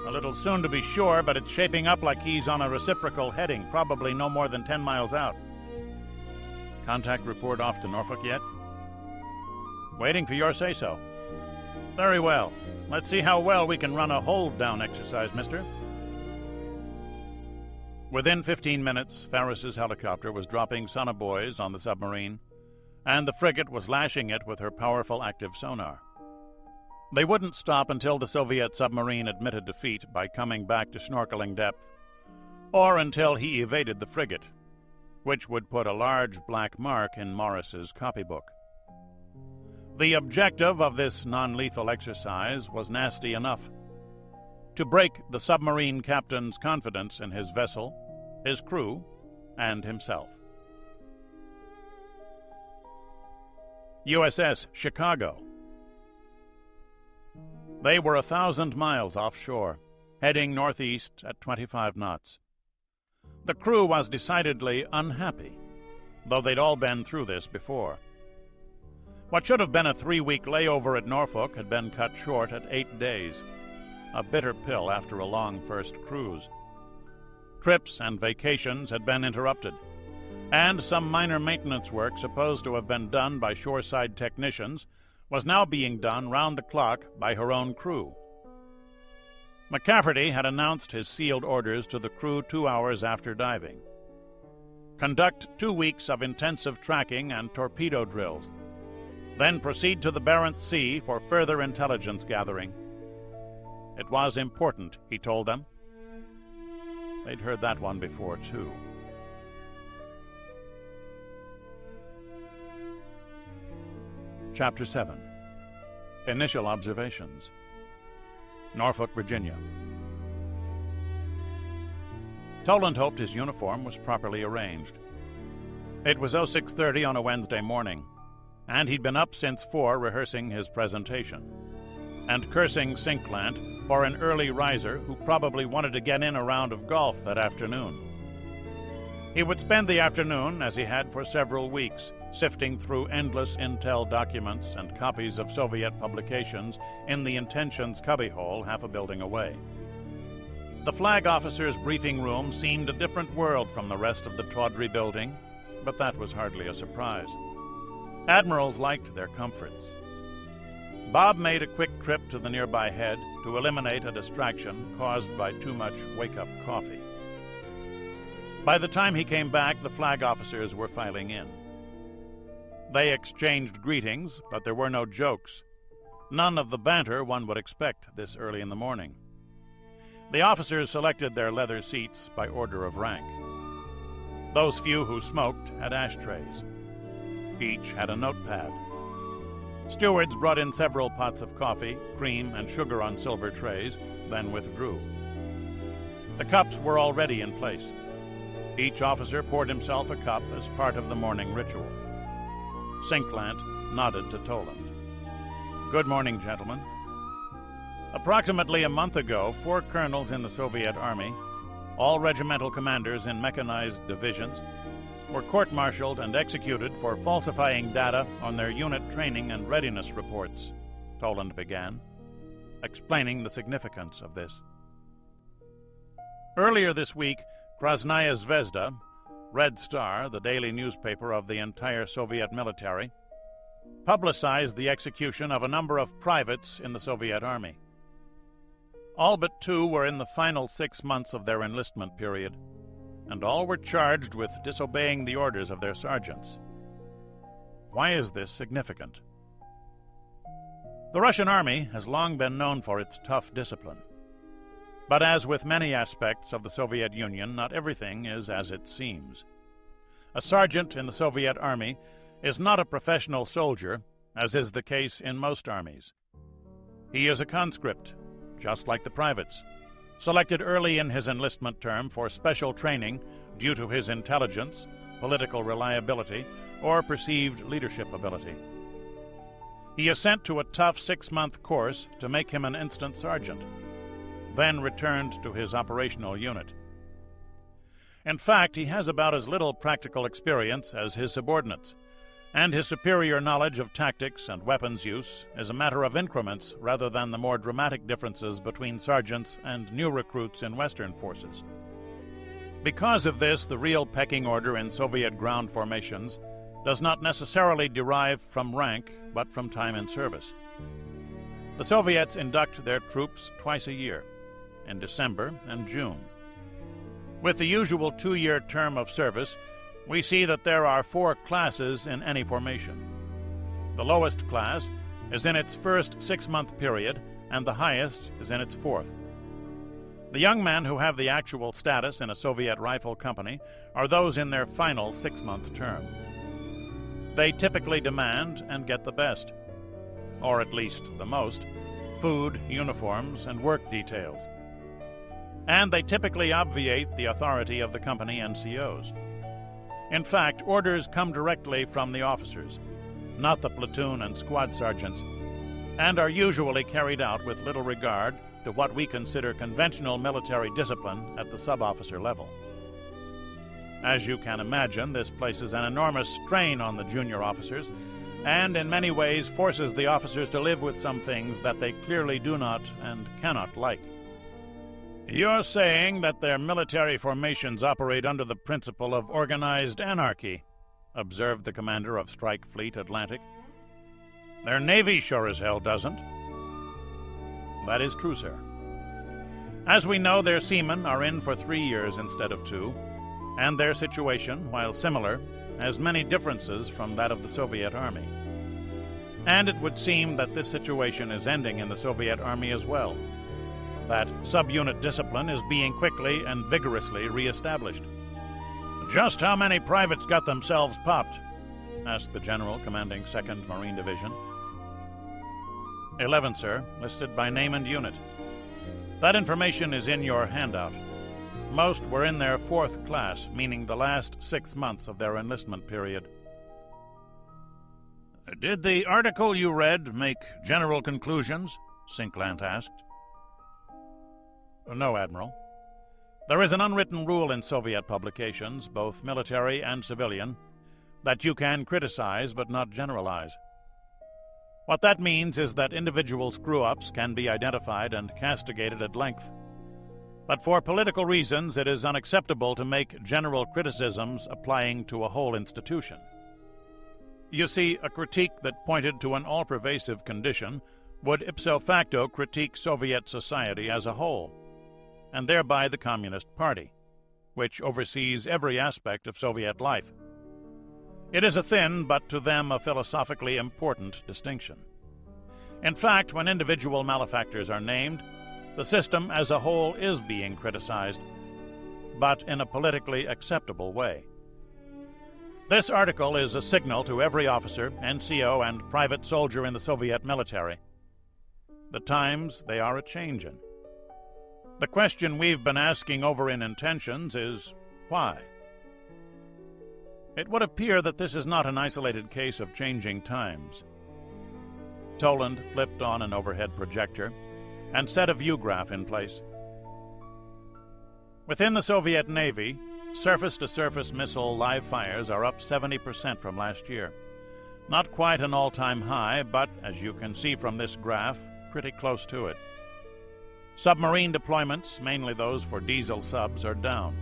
A little soon to be sure, but it's shaping up like he's on a reciprocal heading, probably no more than 10 miles out. Contact report off to Norfolk yet? Waiting for your say-so. Very well. Let's see how well we can run a hold-down exercise, mister. Within 15 minutes, Ferris's helicopter was dropping sonobuoys on the submarine, and the frigate was lashing it with her powerful active sonar. They wouldn't stop until the Soviet submarine admitted defeat by coming back to snorkeling depth, or until he evaded the frigate, which would put a large black mark in Morris's copybook. The objective of this non-lethal exercise was nasty enough: to break the submarine captain's confidence in his vessel, his crew, and himself. USS Chicago. They were 1,000 miles offshore, heading northeast at 25 knots. The crew was decidedly unhappy, though they'd all been through this before. What should have been a 3-week layover at Norfolk had been cut short at 8 days, a bitter pill after a long first cruise. Trips and vacations had been interrupted, and some minor maintenance work supposed to have been done by shoreside technicians was now being done round the clock by her own crew. McCafferty had announced his sealed orders to the crew 2 hours after diving. Conduct 2 weeks of intensive tracking and torpedo drills, then proceed to the Barents Sea for further intelligence gathering. It was important, he told them. They'd heard that one before, too. Chapter 7. Initial Observations. Norfolk, Virginia. Toland hoped his uniform was properly arranged. It was 0630 on a Wednesday morning, and he'd been up since 4 rehearsing his presentation, and cursing Sinklant for an early riser who probably wanted to get in a round of golf that afternoon. He would spend the afternoon, as he had for several weeks, sifting through endless intel documents and copies of Soviet publications in the Intentions cubbyhole half a building away. The flag officer's briefing room seemed a different world from the rest of the tawdry building, but that was hardly a surprise. Admirals liked their comforts. Bob made a quick trip to the nearby head to eliminate a distraction caused by too much wake-up coffee. By the time he came back, the flag officers were filing in. They exchanged greetings, but there were no jokes. None of the banter one would expect this early in the morning. The officers selected their leather seats by order of rank. Those few who smoked had ashtrays. Each had a notepad. Stewards brought in several pots of coffee, cream, and sugar on silver trays, then withdrew. The cups were already in place. Each officer poured himself a cup as part of the morning ritual. Sinklant nodded to Toland. "Good morning, gentlemen." Approximately a month ago, 4 colonels in the Soviet Army, all regimental commanders in mechanized divisions, were court-martialed and executed for falsifying data on their unit training and readiness reports, Toland began, explaining the significance of this. Earlier this week, Krasnaya Zvezda, Red Star, the daily newspaper of the entire Soviet military, publicized the execution of a number of privates in the Soviet Army. All but 2 were in the final 6 months of their enlistment period, and all were charged with disobeying the orders of their sergeants. Why is this significant? The Russian army has long been known for its tough discipline. But as with many aspects of the Soviet Union, not everything is as it seems. A sergeant in the Soviet Army is not a professional soldier, as is the case in most armies. He is a conscript, just like the privates, selected early in his enlistment term for special training due to his intelligence, political reliability, or perceived leadership ability. He is sent to a tough 6-month course to make him an instant sergeant, then returned to his operational unit. In fact, he has about as little practical experience as his subordinates, and his superior knowledge of tactics and weapons use is a matter of increments rather than the more dramatic differences between sergeants and new recruits in Western forces. Because of this, the real pecking order in Soviet ground formations does not necessarily derive from rank, but from time in service. The Soviets induct their troops twice a year, in December and June. With the usual 2-year term of service, we see that there are 4 classes in any formation. The lowest class is in its first 6-month period, and the highest is in its 4th. The young men who have the actual status in a Soviet rifle company are those in their final 6-month term. They typically demand and get the best, or at least the most, food, uniforms, and work details. And they typically obviate the authority of the company NCOs. In fact, orders come directly from the officers, not the platoon and squad sergeants, and are usually carried out with little regard to what we consider conventional military discipline at the sub-officer level. As you can imagine, this places an enormous strain on the junior officers, and in many ways forces the officers to live with some things that they clearly do not and cannot like. "You're saying that their military formations operate under the principle of organized anarchy," observed the commander of Strike Fleet Atlantic. "Their Navy sure as hell doesn't." "That is true, sir. As we know, their seamen are in for 3 years instead of 2, and their situation, while similar, has many differences from that of the Soviet Army. And it would seem that this situation is ending in the Soviet Army as well. That subunit discipline is being quickly and vigorously reestablished." "Just how many privates got themselves popped?" asked the general commanding 2nd Marine Division. 11, sir, listed by name and unit. That information is in your handout. Most were in their 4th class, meaning the last 6 months of their enlistment period. "Did the article you read make general conclusions?" Sinklant asked. "No, Admiral. There is an unwritten rule in Soviet publications, both military and civilian, that you can criticize but not generalize. What that means is that individual screw-ups can be identified and castigated at length. But for political reasons, it is unacceptable to make general criticisms applying to a whole institution. You see, a critique that pointed to an all-pervasive condition would ipso facto critique Soviet society as a whole, and thereby the Communist Party, which oversees every aspect of Soviet life. It is a thin, but to them a philosophically important distinction. In fact, when individual malefactors are named, the system as a whole is being criticized, but in a politically acceptable way. This article is a signal to every officer, NCO, and private soldier in the Soviet military. The times they are a-changin'. The question we've been asking over in Intentions is, why? It would appear that this is not an isolated case of changing times. Toland flipped on an overhead projector and set a view graph in place. Within the Soviet Navy, surface-to-surface missile live fires are up 70% from last year. Not quite an all-time high, but, as you can see from this graph, pretty close to it. Submarine deployments, mainly those for diesel subs, are down.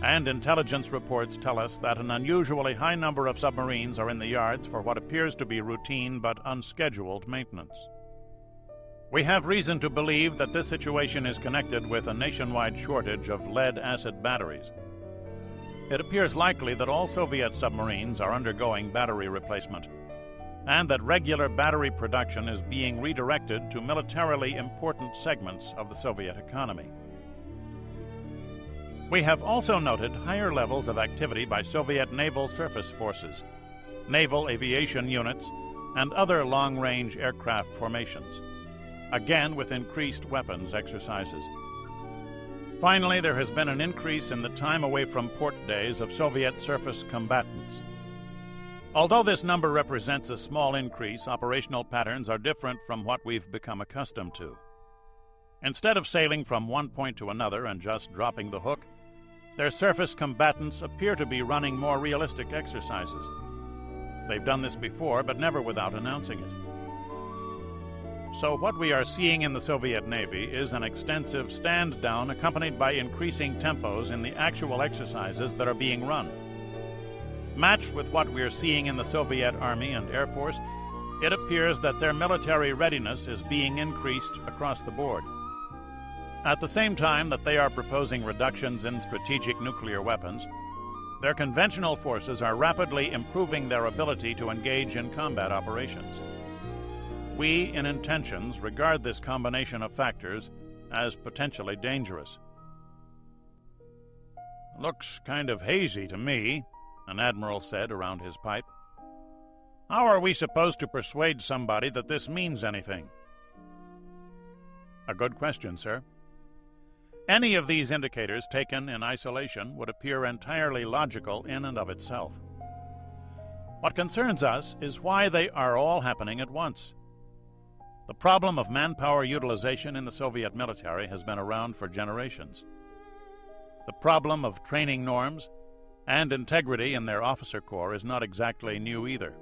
And intelligence reports tell us that an unusually high number of submarines are in the yards for what appears to be routine but unscheduled maintenance. We have reason to believe that this situation is connected with a nationwide shortage of lead-acid batteries. It appears likely that all Soviet submarines are undergoing battery replacement, and that regular battery production is being redirected to militarily important segments of the Soviet economy. We have also noted higher levels of activity by Soviet naval surface forces, naval aviation units, and other long-range aircraft formations, again with increased weapons exercises. Finally, there has been an increase in the time away from port days of Soviet surface combatants. Although this number represents a small increase, operational patterns are different from what we've become accustomed to. Instead of sailing from one point to another and just dropping the hook, their surface combatants appear to be running more realistic exercises. They've done this before, but never without announcing it. So what we are seeing in the Soviet Navy is an extensive stand-down accompanied by increasing tempos in the actual exercises that are being run. Matched with what we are seeing in the Soviet Army and Air Force, it appears that their military readiness is being increased across the board. At the same time that they are proposing reductions in strategic nuclear weapons, their conventional forces are rapidly improving their ability to engage in combat operations. We, in Intentions, regard this combination of factors as potentially dangerous. "Looks kind of hazy to me," an admiral said around his pipe. "How are we supposed to persuade somebody that this means anything?" A good question, sir. Any of these indicators taken in isolation would appear entirely logical in and of itself. What concerns us is why they are all happening at once. The problem of manpower utilization in the Soviet military has been around for generations. The problem of training norms and integrity in their officer corps is not exactly new either.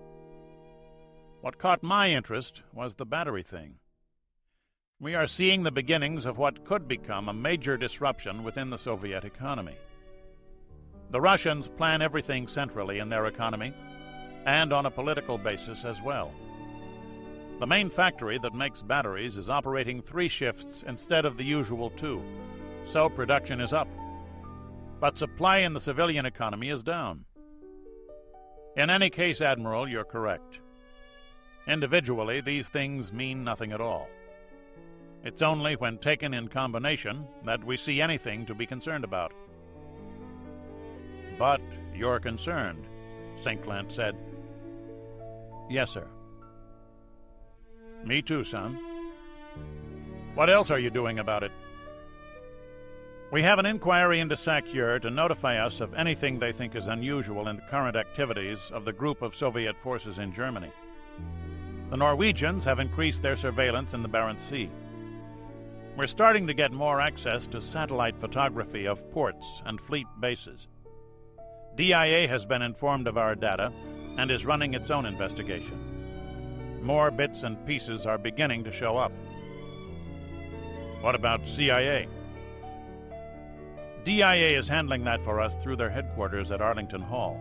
What caught my interest was the battery thing. We are seeing the beginnings of what could become a major disruption within the Soviet economy. The Russians plan everything centrally in their economy, and on a political basis as well. The main factory that makes batteries is operating 3 shifts instead of the usual 2, so production is up. But supply in the civilian economy is down. In any case, Admiral, you're correct. Individually, these things mean nothing at all. It's only when taken in combination that we see anything to be concerned about. "But you're concerned," St. Clair said. "Yes, sir." "Me too, son. What else are you doing about it?" "We have an inquiry into SACEUR to notify us of anything they think is unusual in the current activities of the group of Soviet forces in Germany. The Norwegians have increased their surveillance in the Barents Sea. We're starting to get more access to satellite photography of ports and fleet bases. DIA has been informed of our data and is running its own investigation. More bits and pieces are beginning to show up." "What about CIA?" "DIA is handling that for us through their headquarters at Arlington Hall."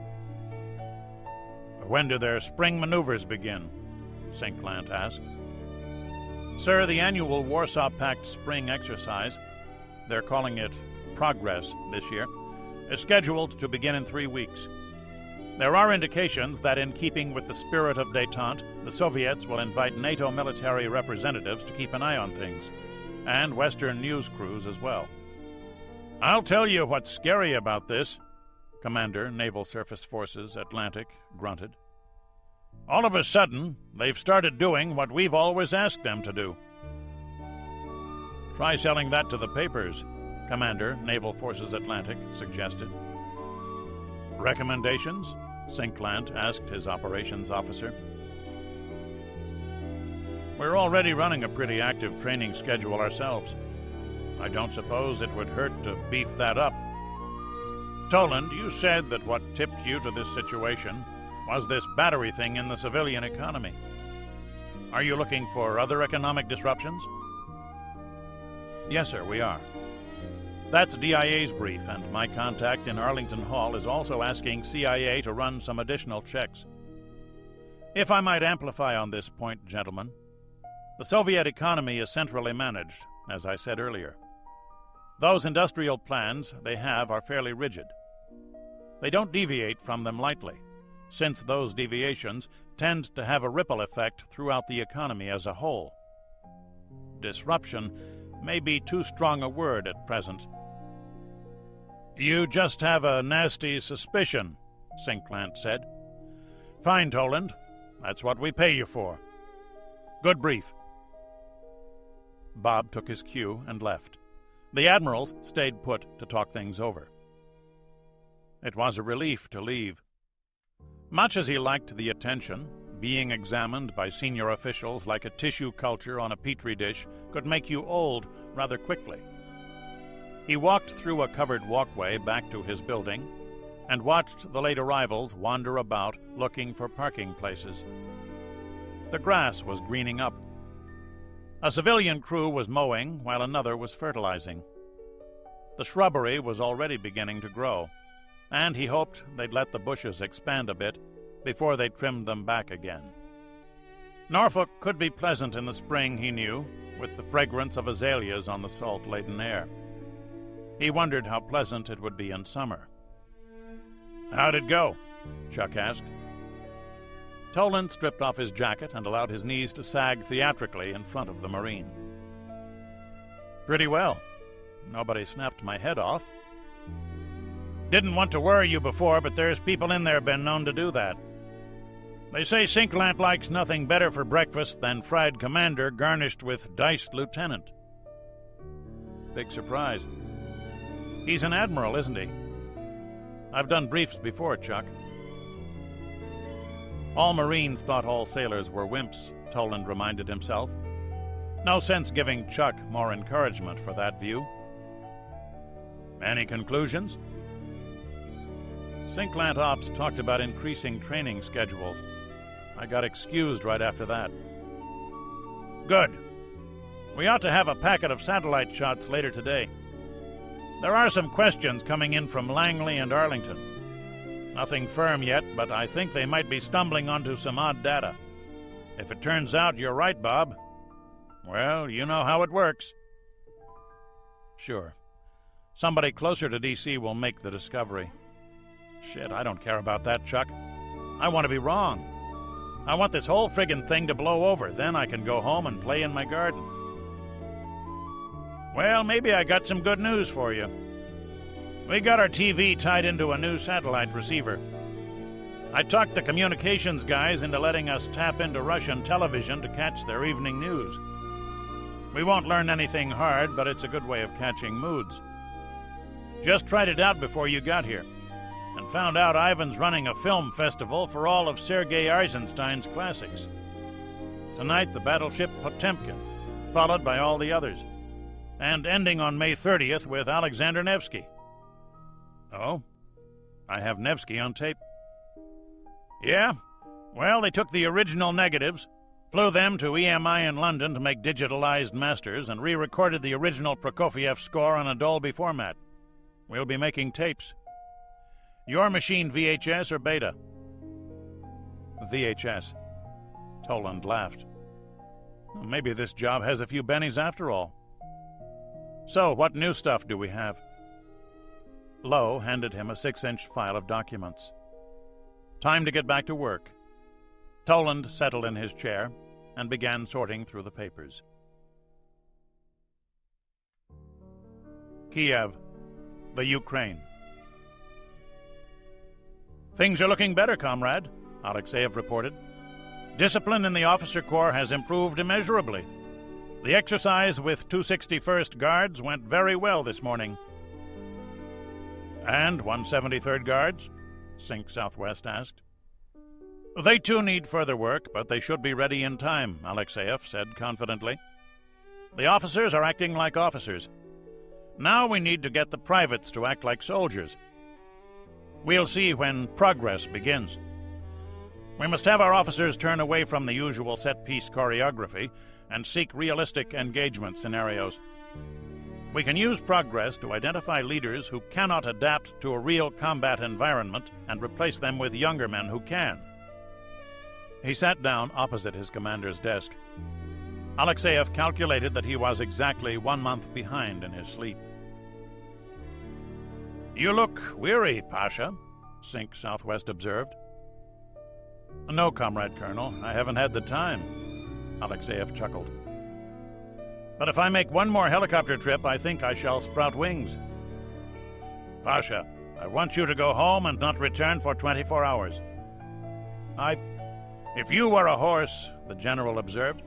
When do their spring maneuvers begin? St. Clant asked. Sir, the annual Warsaw Pact spring exercise, they're calling it Progress this year, is scheduled to begin in 3 weeks. There are indications that in keeping with the spirit of détente, the Soviets will invite NATO military representatives to keep an eye on things, and Western news crews as well. I'll tell you what's scary about this, Commander, Naval Surface Forces, Atlantic, grunted. All of a sudden, they've started doing what we've always asked them to do. Try selling that to the papers, Commander, Naval Forces, Atlantic, suggested. Recommendations? St. Clant asked his operations officer. We're already running a pretty active training schedule ourselves. I don't suppose it would hurt to beef that up. Toland, you said that what tipped you to this situation was this battery thing in the civilian economy. Are you looking for other economic disruptions? Yes, sir, we are. That's DIA's brief, and my contact in Arlington Hall is also asking CIA to run some additional checks. If I might amplify on this point, gentlemen, the Soviet economy is centrally managed, as I said earlier. Those industrial plans they have are fairly rigid. They don't deviate from them lightly, since those deviations tend to have a ripple effect throughout the economy as a whole. Disruption may be too strong a word at present. You just have a nasty suspicion, St. Clant said. Fine, Toland. That's what we pay you for. Good brief. Bob took his cue and left. The admirals stayed put to talk things over. It was a relief to leave. Much as he liked the attention, being examined by senior officials like a tissue culture on a petri dish could make you old rather quickly. He walked through a covered walkway back to his building and watched the late arrivals wander about looking for parking places. The grass was greening up. A civilian crew was mowing while another was fertilizing. The shrubbery was already beginning to grow, and he hoped they'd let the bushes expand a bit before they trimmed them back again. Norfolk could be pleasant in the spring, he knew, with the fragrance of azaleas on the salt-laden air. He wondered how pleasant it would be in summer. How'd it go? Chuck asked. Toland stripped off his jacket and allowed his knees to sag theatrically in front of the Marine. Pretty well. Nobody snapped my head off. Didn't want to worry you before, but there's people in there been known to do that. They say St. Clant likes nothing better for breakfast than fried commander garnished with diced lieutenant. Big surprise. He's an admiral, isn't he? I've done briefs before, Chuck. All Marines thought all sailors were wimps, Toland reminded himself. No sense giving Chuck more encouragement for that view. Any conclusions? St. Clant Ops talked about increasing training schedules. I got excused right after that. Good. We ought to have a packet of satellite shots later today. There are some questions coming in from Langley and Arlington. Nothing firm yet, but I think they might be stumbling onto some odd data. If it turns out you're right, Bob, well, you know how it works. Sure. Somebody closer to D.C. will make the discovery. Shit, I don't care about that, Chuck. I want to be wrong. I want this whole friggin' thing to blow over. Then I can go home and play in my garden. Well, maybe I got some good news for you. We got our TV tied into a new satellite receiver. I talked the communications guys into letting us tap into Russian television to catch their evening news. We won't learn anything hard, but it's a good way of catching moods. Just tried it out before you got here, and found out Ivan's running a film festival for all of Sergei Eisenstein's classics. Tonight, the battleship Potemkin, followed by all the others, and ending on May 30th with Alexander Nevsky. Oh? I have Nevsky on tape. Yeah? Well, they took the original negatives, flew them to EMI in London to make digitalized masters, and re-recorded the original Prokofiev score on a Dolby format. We'll be making tapes. Your machine VHS or Beta? VHS. Toland laughed. Maybe this job has a few bennies after all. So, what new stuff do we have? Lowe handed him a 6-inch file of documents. Time to get back to work. Toland settled in his chair and began sorting through the papers. Kiev, the Ukraine. Things are looking better, comrade, Alexeyev reported. Discipline in the officer corps has improved immeasurably. The exercise with 261st Guards went very well this morning. And 173rd Guards? Sink Southwest asked. They too need further work, but they should be ready in time, Alexeyev said confidently. The officers are acting like officers. Now we need to get the privates to act like soldiers. We'll see when progress begins. We must have our officers turn away from the usual set-piece choreography and seek realistic engagement scenarios. We can use progress to identify leaders who cannot adapt to a real combat environment and replace them with younger men who can. He sat down opposite his commander's desk. Alexeyev calculated that he was exactly 1 month behind in his sleep. You look weary, Pasha, Sink Southwest observed. No, Comrade Colonel, I haven't had the time, Alexeyev chuckled. But if I make one more helicopter trip, I think I shall sprout wings. Pasha, I want you to go home and not return for 24 hours. If you were a horse, the general observed,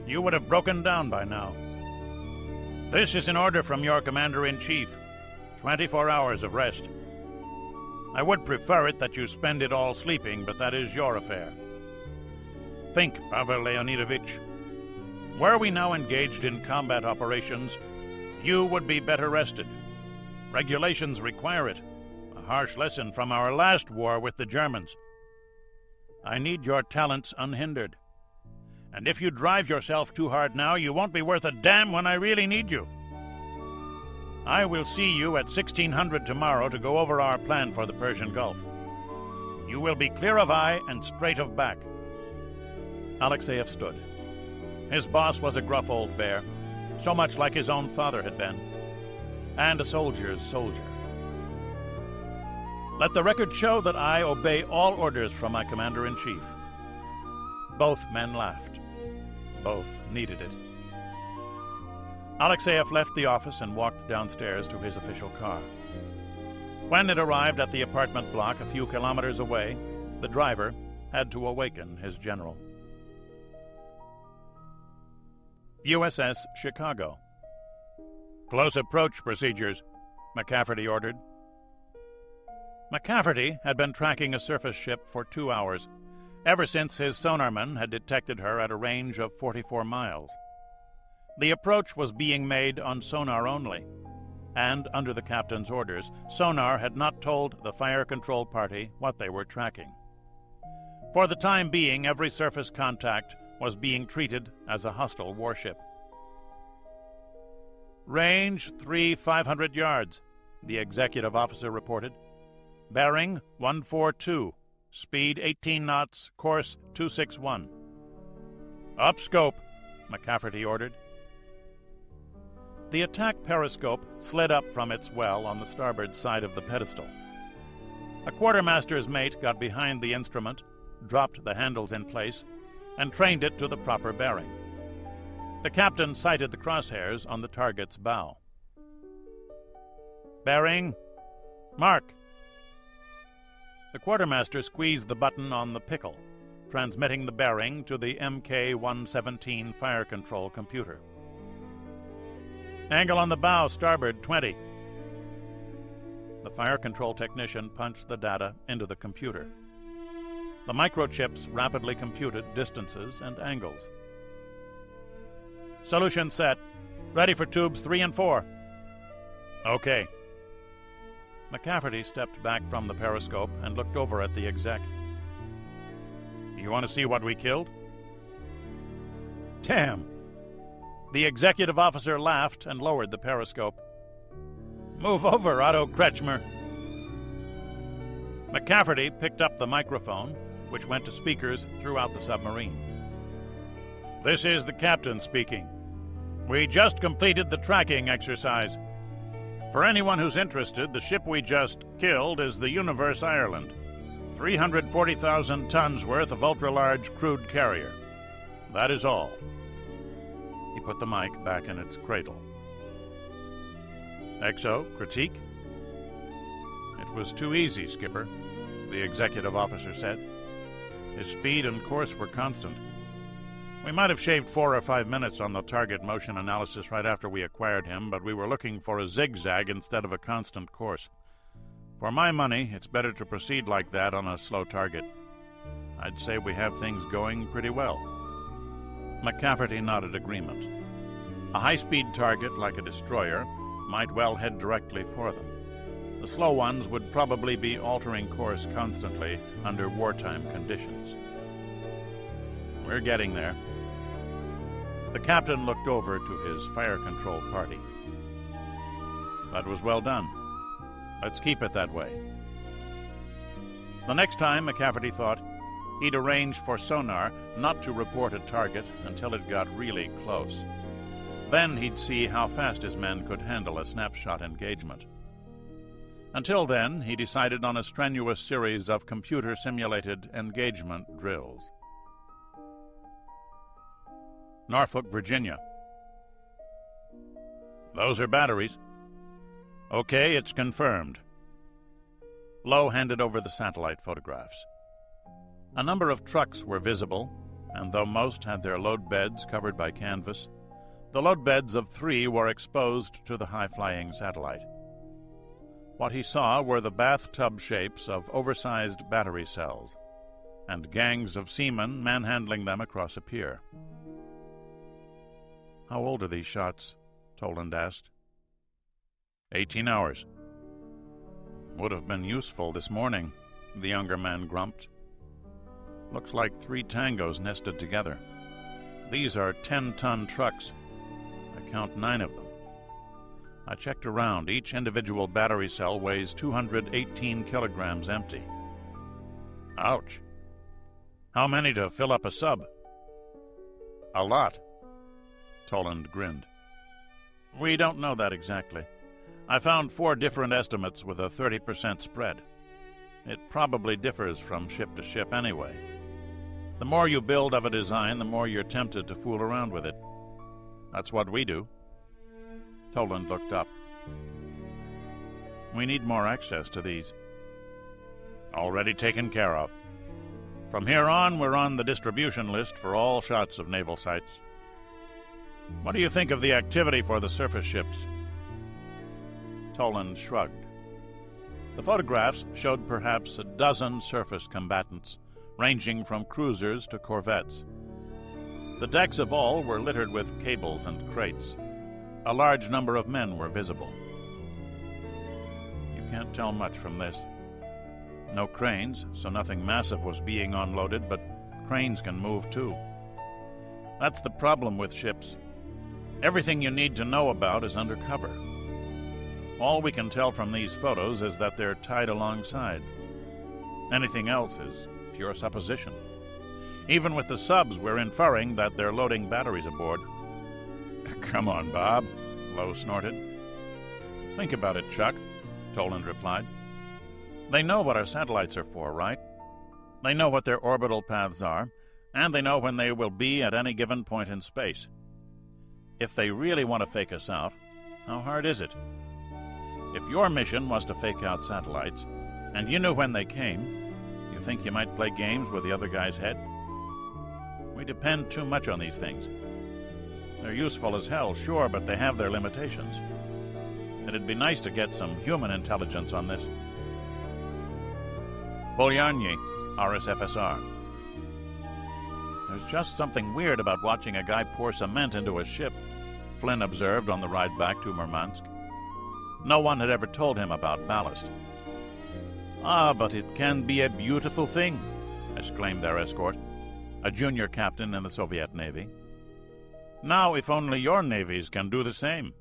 you would have broken down by now. This is an order from your commander-in-chief. 24 hours of rest. I would prefer it that you spend it all sleeping, but that is your affair. Think, Pavel Leonidovich. Were we now engaged in combat operations, you would be better rested. Regulations require it. A harsh lesson from our last war with the Germans. I need your talents unhindered. And if you drive yourself too hard now, you won't be worth a damn when I really need you. I will see you at 1600 tomorrow to go over our plan for the Persian Gulf. You will be clear of eye and straight of back. Alexeyev stood. His boss was a gruff old bear, so much like his own father had been, and a soldier's soldier. Let the record show that I obey all orders from my commander-in-chief. Both men laughed. Both needed it. Alexeyev left the office and walked downstairs to his official car. When it arrived at the apartment block a few kilometers away, the driver had to awaken his general. USS Chicago. Close approach procedures, McCafferty ordered. McCafferty had been tracking a surface ship for 2 hours, ever since his sonarman had detected her at a range of 44 miles. The approach was being made on sonar only, and under the captain's orders, sonar had not told the fire control party what they were tracking. For the time being, every surface contact was being treated as a hostile warship. Range 500 yards, the executive officer reported. Bearing 142, speed 18 knots, course 261. Up scope, McCafferty ordered. The attack periscope slid up from its well on the starboard side of the pedestal. A quartermaster's mate got behind the instrument, dropped the handles in place, and trained it to the proper bearing. The captain sighted the crosshairs on the target's bow. Bearing, mark. The quartermaster squeezed the button on the pickle, transmitting the bearing to the MK-117 fire control computer. Angle on the bow, starboard 20. The fire control technician punched the data into the computer. The microchips rapidly computed distances and angles. Solution set. Ready for tubes 3 and 4. Okay. McCafferty stepped back from the periscope and looked over at the exec. You want to see what we killed? Damn! The executive officer laughed and lowered the periscope. Move over, Otto Kretschmer. McCafferty picked up the microphone which went to speakers throughout the submarine. "This is the captain speaking. We just completed the tracking exercise. For anyone who's interested, the ship we just killed is the Universe Ireland, 340,000 tons worth of ultra-large crude carrier. That is all." He put the mic back in its cradle. "XO, critique?" "It was too easy, Skipper," the executive officer said. "His speed and course were constant. We might have shaved 4 or 5 minutes on the target motion analysis right after we acquired him, but we were looking for a zigzag instead of a constant course. For my money, it's better to proceed like that on a slow target. I'd say we have things going pretty well." McCafferty nodded agreement. A high-speed target like a destroyer might well head directly for them. The slow ones would probably be altering course constantly under wartime conditions. "We're getting there." The captain looked over to his fire control party. "That was well done. Let's keep it that way." The next time, McCafferty thought, he'd arrange for sonar not to report a target until it got really close. Then he'd see how fast his men could handle a snapshot engagement. Until then, he decided on a strenuous series of computer-simulated engagement drills. "Norfolk, Virginia." "Those are batteries." "Okay, it's confirmed." Lowe handed over the satellite photographs. A number of trucks were visible, and though most had their load beds covered by canvas, the load beds of 3 were exposed to the high-flying satellite. What he saw were the bathtub shapes of oversized battery cells, and gangs of seamen manhandling them across a pier. "How old are these shots?" Toland asked. 18 hours. "Would have been useful this morning," the younger man grumped. "Looks like 3 tangos nested together. These are 10-ton trucks. I count 9 of them. I checked around. Each individual battery cell weighs 218 kilograms empty." "Ouch. How many to fill up a sub?" "A lot." Toland grinned. "We don't know that exactly. I found 4 different estimates with a 30% spread. It probably differs from ship to ship anyway. The more you build of a design, the more you're tempted to fool around with it. That's what we do." Toland looked up. "We need more access to these." "Already taken care of. From here on, we're on the distribution list for all shots of naval sites. What do you think of the activity for the surface ships?" Toland shrugged. The photographs showed perhaps a dozen surface combatants, ranging from cruisers to corvettes. The decks of all were littered with cables and crates. A large number of men were visible. "You can't tell much from this. No cranes, so nothing massive was being unloaded, but cranes can move too. That's the problem with ships. Everything you need to know about is undercover. All we can tell from these photos is that they're tied alongside. Anything else is pure supposition. Even with the subs, we're inferring that they're loading batteries aboard." "Come on, Bob," Lowe snorted. "Think about it, Chuck," Toland replied. "They know what our satellites are for, right? They know what their orbital paths are, and they know when they will be at any given point in space. If they really want to fake us out, how hard is it? If your mission was to fake out satellites, and you knew when they came, you think you might play games with the other guy's head? We depend too much on these things. They're useful as hell, sure, but they have their limitations. It'd be nice to get some human intelligence on this." "Bolyanyi, RSFSR." "There's just something weird about watching a guy pour cement into a ship," Flynn observed on the ride back to Murmansk. No one had ever told him about ballast. "Ah, but it can be a beautiful thing," exclaimed their escort, a junior captain in the Soviet Navy. "Now, if only your navies can do the same."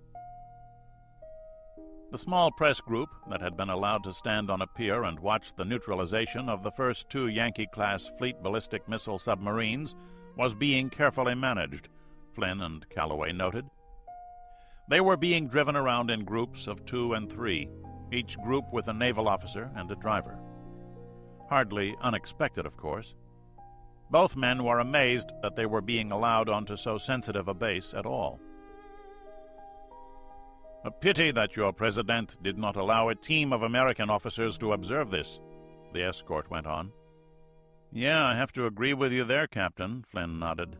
The small press group that had been allowed to stand on a pier and watch the neutralization of the first 2 Yankee-class fleet ballistic missile submarines was being carefully managed, Flynn and Calloway noted. They were being driven around in groups of 2 and 3, each group with a naval officer and a driver. Hardly unexpected, of course. Both men were amazed that they were being allowed onto so sensitive a base at all. "A pity that your president did not allow a team of American officers to observe this," the escort went on. "Yeah, I have to agree with you there, Captain," Flynn nodded.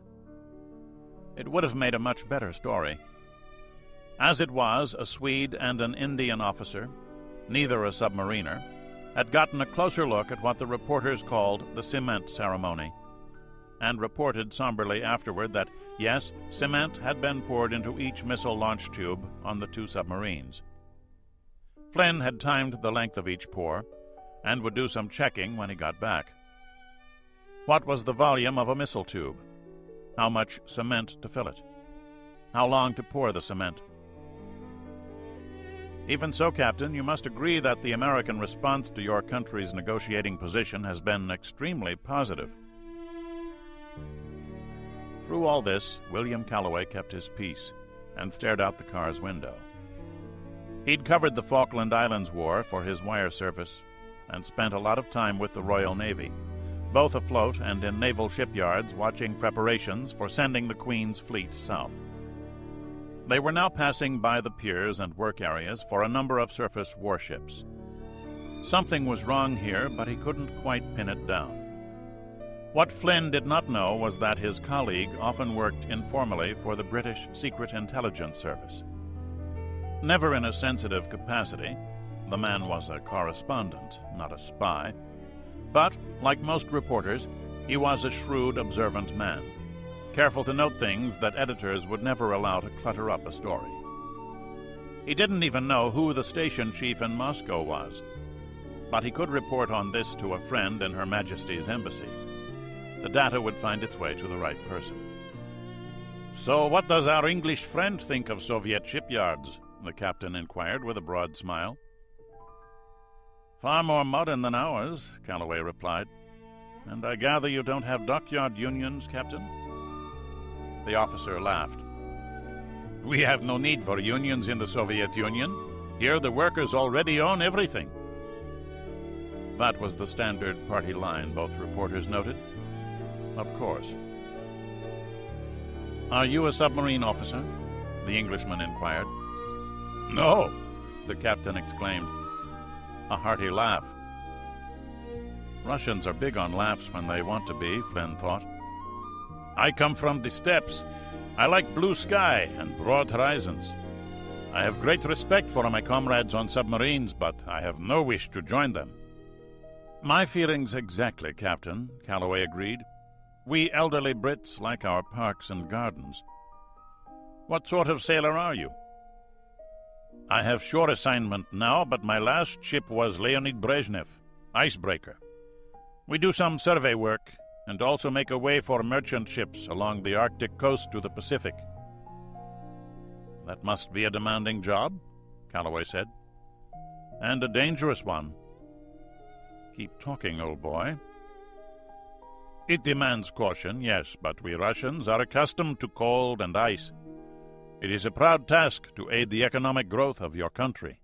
It would have made a much better story. As it was, a Swede and an Indian officer, neither a submariner, had gotten a closer look at what the reporters called the cement ceremony, and reported somberly afterward that, yes, cement had been poured into each missile launch tube on the 2 submarines. Flynn had timed the length of each pour, and would do some checking when he got back. What was the volume of a missile tube? How much cement to fill it? How long to pour the cement? "Even so, Captain, you must agree that the American response to your country's negotiating position has been extremely positive." Through all this, William Calloway kept his peace and stared out the car's window. He'd covered the Falkland Islands War for his wire service and spent a lot of time with the Royal Navy, both afloat and in naval shipyards watching preparations for sending the Queen's fleet south. They were now passing by the piers and work areas for a number of surface warships. Something was wrong here, but he couldn't quite pin it down. What Flynn did not know was that his colleague often worked informally for the British Secret Intelligence Service. Never in a sensitive capacity, the man was a correspondent, not a spy. But, like most reporters, he was a shrewd, observant man, careful to note things that editors would never allow to clutter up a story. He didn't even know who the station chief in Moscow was, but he could report on this to a friend in Her Majesty's embassy. The data would find its way to the right person. "So what does our English friend think of Soviet shipyards?" the captain inquired with a broad smile. "Far more modern than ours," Calloway replied. "And I gather you don't have dockyard unions, Captain?" The officer laughed. "We have no need for unions in the Soviet Union. Here the workers already own everything." That was the standard party line, both reporters noted. Of course. "Are you a submarine officer?" the Englishman inquired. "No," the captain exclaimed. A hearty laugh. Russians are big on laughs when they want to be, Flynn thought. "I come from the steppes. I like blue sky and broad horizons. I have great respect for my comrades on submarines, but I have no wish to join them." "My feelings exactly, Captain," Calloway agreed. "We elderly Brits like our parks and gardens. What sort of sailor are you?" "I have shore assignment now, but my last ship was Leonid Brezhnev, icebreaker. We do some survey work and also make a way for merchant ships along the Arctic coast to the Pacific." "That must be a demanding job," Calloway said. "And a dangerous one." "Keep talking, old boy." "It demands caution, yes, but we Russians are accustomed to cold and ice. It is a proud task to aid the economic growth of your country."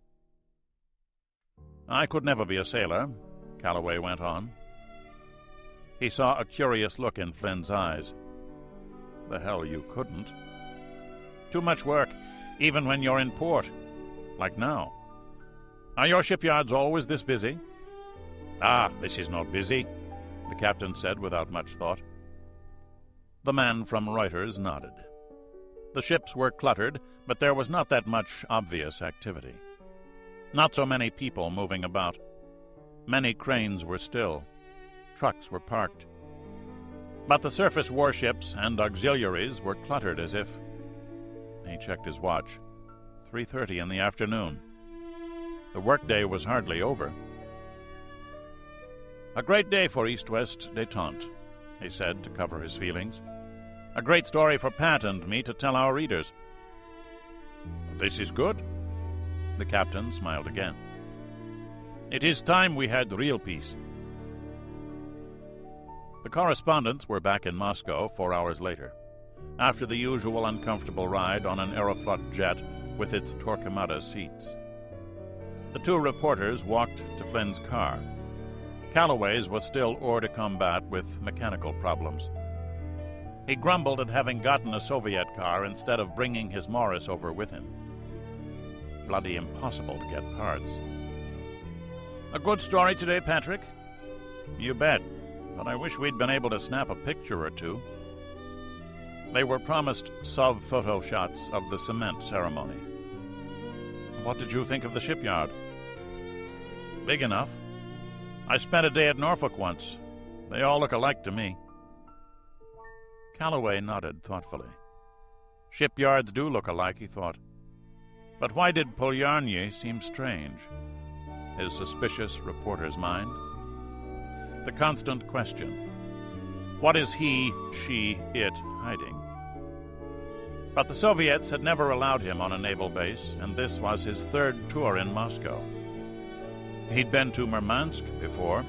"I could never be a sailor," Calloway went on. He saw a curious look in Flynn's eyes. "The hell you couldn't." "Too much work, even when you're in port, like now. Are your shipyards always this busy?" "Ah, this is not busy," the captain said without much thought. The man from Reuters nodded. The ships were cluttered, but there was not that much obvious activity. Not so many people moving about. Many cranes were still. Trucks were parked. But the surface warships and auxiliaries were cluttered as if... He checked his watch. 3:30 in the afternoon. The workday was hardly over. "A great day for East-West détente," he said to cover his feelings. "A great story for Pat and me to tell our readers." "This is good." The captain smiled again. "It is time we had real peace." The correspondents were back in Moscow 4 hours later, after the usual uncomfortable ride on an Aeroflot jet with its Torquemada seats. The two reporters walked to Flynn's car. Calloway's was still hors de combat with mechanical problems. He grumbled at having gotten a Soviet car instead of bringing his Morris over with him. Bloody impossible to get parts. "A good story today, Patrick?" "You bet, but I wish we'd been able to snap a picture or two." They were promised SOV photo shots of the cement ceremony. "What did you think of the shipyard?" "Big enough. I spent a day at Norfolk once. They all look alike to me." Calloway nodded thoughtfully. Shipyards do look alike, he thought. But why did Polyarny seem strange? His suspicious reporter's mind? The constant question. What is he, she, it hiding? But the Soviets had never allowed him on a naval base, and this was his third tour in Moscow. He'd been to Murmansk before.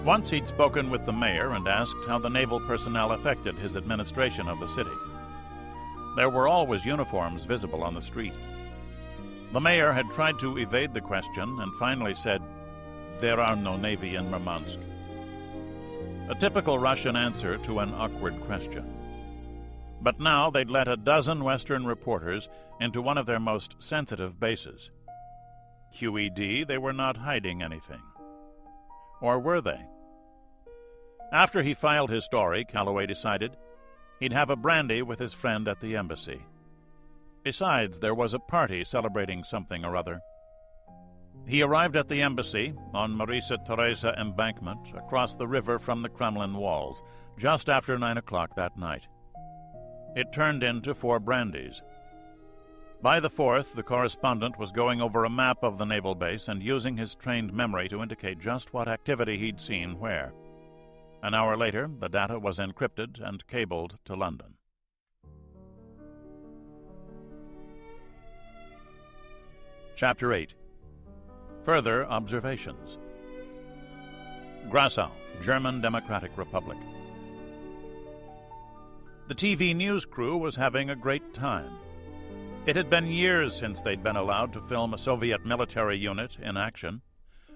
Once he'd spoken with the mayor and asked how the naval personnel affected his administration of the city. There were always uniforms visible on the street. The mayor had tried to evade the question and finally said, "There are no navy in Murmansk." A typical Russian answer to an awkward question. But now they'd let a dozen Western reporters into one of their most sensitive bases. QED, they were not hiding anything. Or were they? After he filed his story, Calloway decided he'd have a brandy with his friend at the embassy. Besides, there was a party celebrating something or other. He arrived at the embassy on Marisa Teresa embankment across the river from the Kremlin walls just after 9 o'clock that night. It turned into 4 brandies. By the 4th, the correspondent was going over a map of the naval base and using his trained memory to indicate just what activity he'd seen where. An hour later, the data was encrypted and cabled to London. Chapter 8. Further Observations. Grassau, German Democratic Republic. The TV news crew was having a great time. It had been years since they'd been allowed to film a Soviet military unit in action,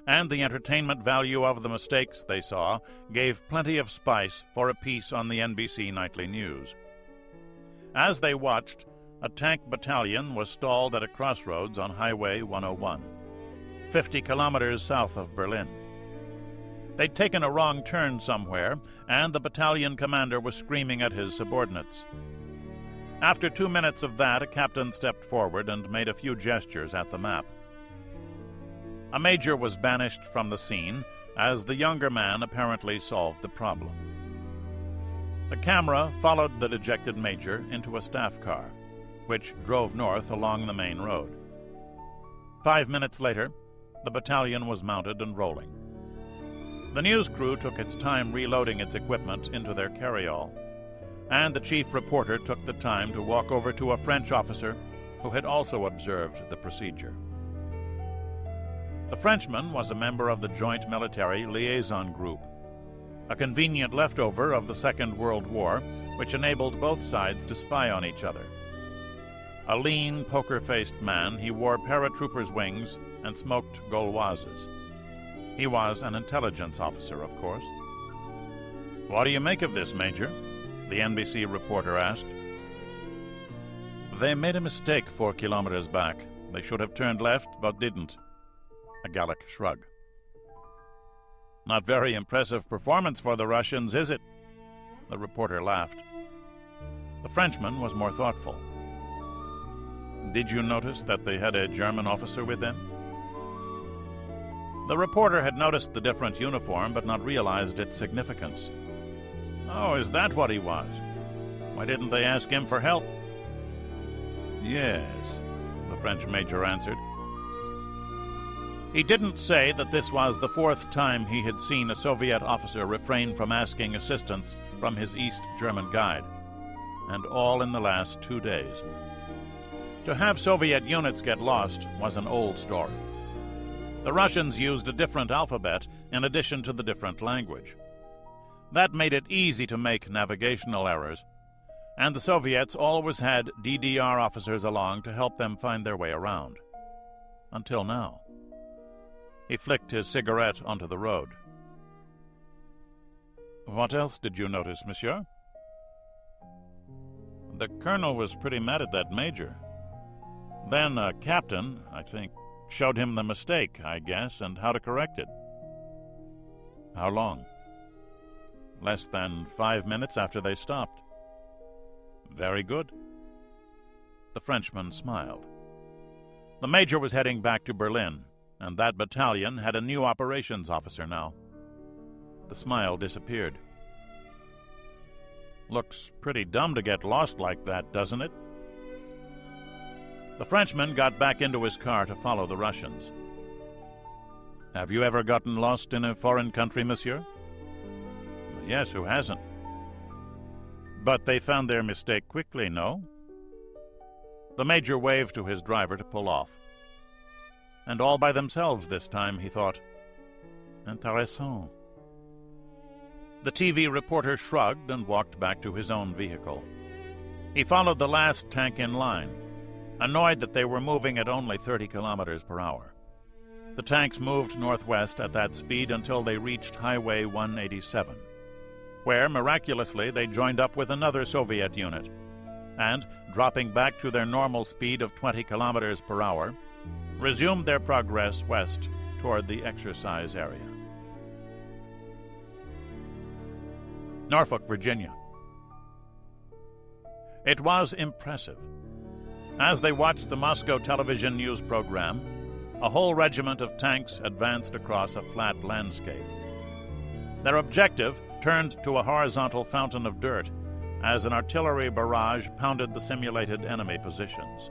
and the entertainment value of the mistakes they saw gave plenty of spice for a piece on the NBC Nightly News. As they watched, a tank battalion was stalled at a crossroads on Highway 101, 50 kilometers south of Berlin. They'd taken a wrong turn somewhere, and the battalion commander was screaming at his subordinates. After 2 minutes of that, a captain stepped forward and made a few gestures at the map. A major was banished from the scene, as the younger man apparently solved the problem. The camera followed the dejected major into a staff car, which drove north along the main road. 5 minutes later, the battalion was mounted and rolling. The news crew took its time reloading its equipment into their carryall, and the chief reporter took the time to walk over to a French officer who had also observed the procedure. The Frenchman was a member of the Joint Military Liaison Group, a convenient leftover of the Second World War, which enabled both sides to spy on each other. A lean, poker-faced man, he wore paratroopers' wings and smoked Gauloises. He was an intelligence officer, of course. "What do you make of this, Major?" the NBC reporter asked. "They made a mistake 4 kilometers back. They should have turned left, but didn't." A Gallic shrug. "Not very impressive performance for the Russians, is it?" The reporter laughed. The Frenchman was more thoughtful. "Did you notice that they had a German officer with them?" The reporter had noticed the different uniform, but not realized its significance. "Oh, is that what he was? Why didn't they ask him for help?" "Yes," the French major answered. He didn't say that this was the 4th time he had seen a Soviet officer refrain from asking assistance from his East German guide, and all in the last 2 days. To have Soviet units get lost was an old story. The Russians used a different alphabet in addition to the different language. That made it easy to make navigational errors, and the Soviets always had DDR officers along to help them find their way around. Until now. He flicked his cigarette onto the road. "What else did you notice, monsieur?" "The colonel was pretty mad at that major. Then a captain, I think, showed him the mistake, I guess, and how to correct it." "How long?" "Less than 5 minutes after they stopped." "Very good." The Frenchman smiled. The major was heading back to Berlin, and that battalion had a new operations officer now. The smile disappeared. "Looks pretty dumb to get lost like that, doesn't it?" The Frenchman got back into his car to follow the Russians. "Have you ever gotten lost in a foreign country, monsieur?" "Yes, who hasn't?" "But they found their mistake quickly, no?" The major waved to his driver to pull off. And all by themselves this time, he thought. Intéressant. The TV reporter shrugged and walked back to his own vehicle. He followed the last tank in line, annoyed that they were moving at only 30 kilometers per hour. The tanks moved northwest at that speed until they reached Highway 187, where, miraculously, they joined up with another Soviet unit, and, dropping back to their normal speed of 20 kilometers per hour, resumed their progress west toward the exercise area. Norfolk, Virginia. It was impressive. As they watched the Moscow television news program, a whole regiment of tanks advanced across a flat landscape. Their objective turned to a horizontal fountain of dirt as an artillery barrage pounded the simulated enemy positions.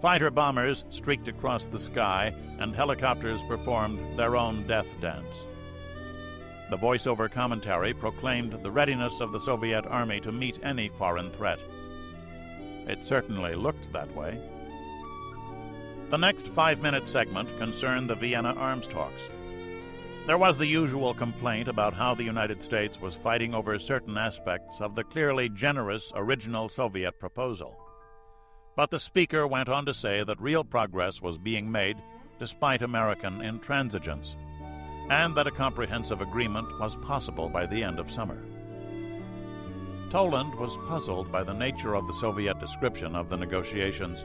Fighter bombers streaked across the sky, and helicopters performed their own death dance. The voice-over commentary proclaimed the readiness of the Soviet Army to meet any foreign threat. It certainly looked that way. The next 5-minute segment concerned the Vienna arms talks. There was the usual complaint about how the United States was fighting over certain aspects of the clearly generous original Soviet proposal. But the speaker went on to say that real progress was being made despite American intransigence, and that a comprehensive agreement was possible by the end of summer. Toland was puzzled by the nature of the Soviet description of the negotiations.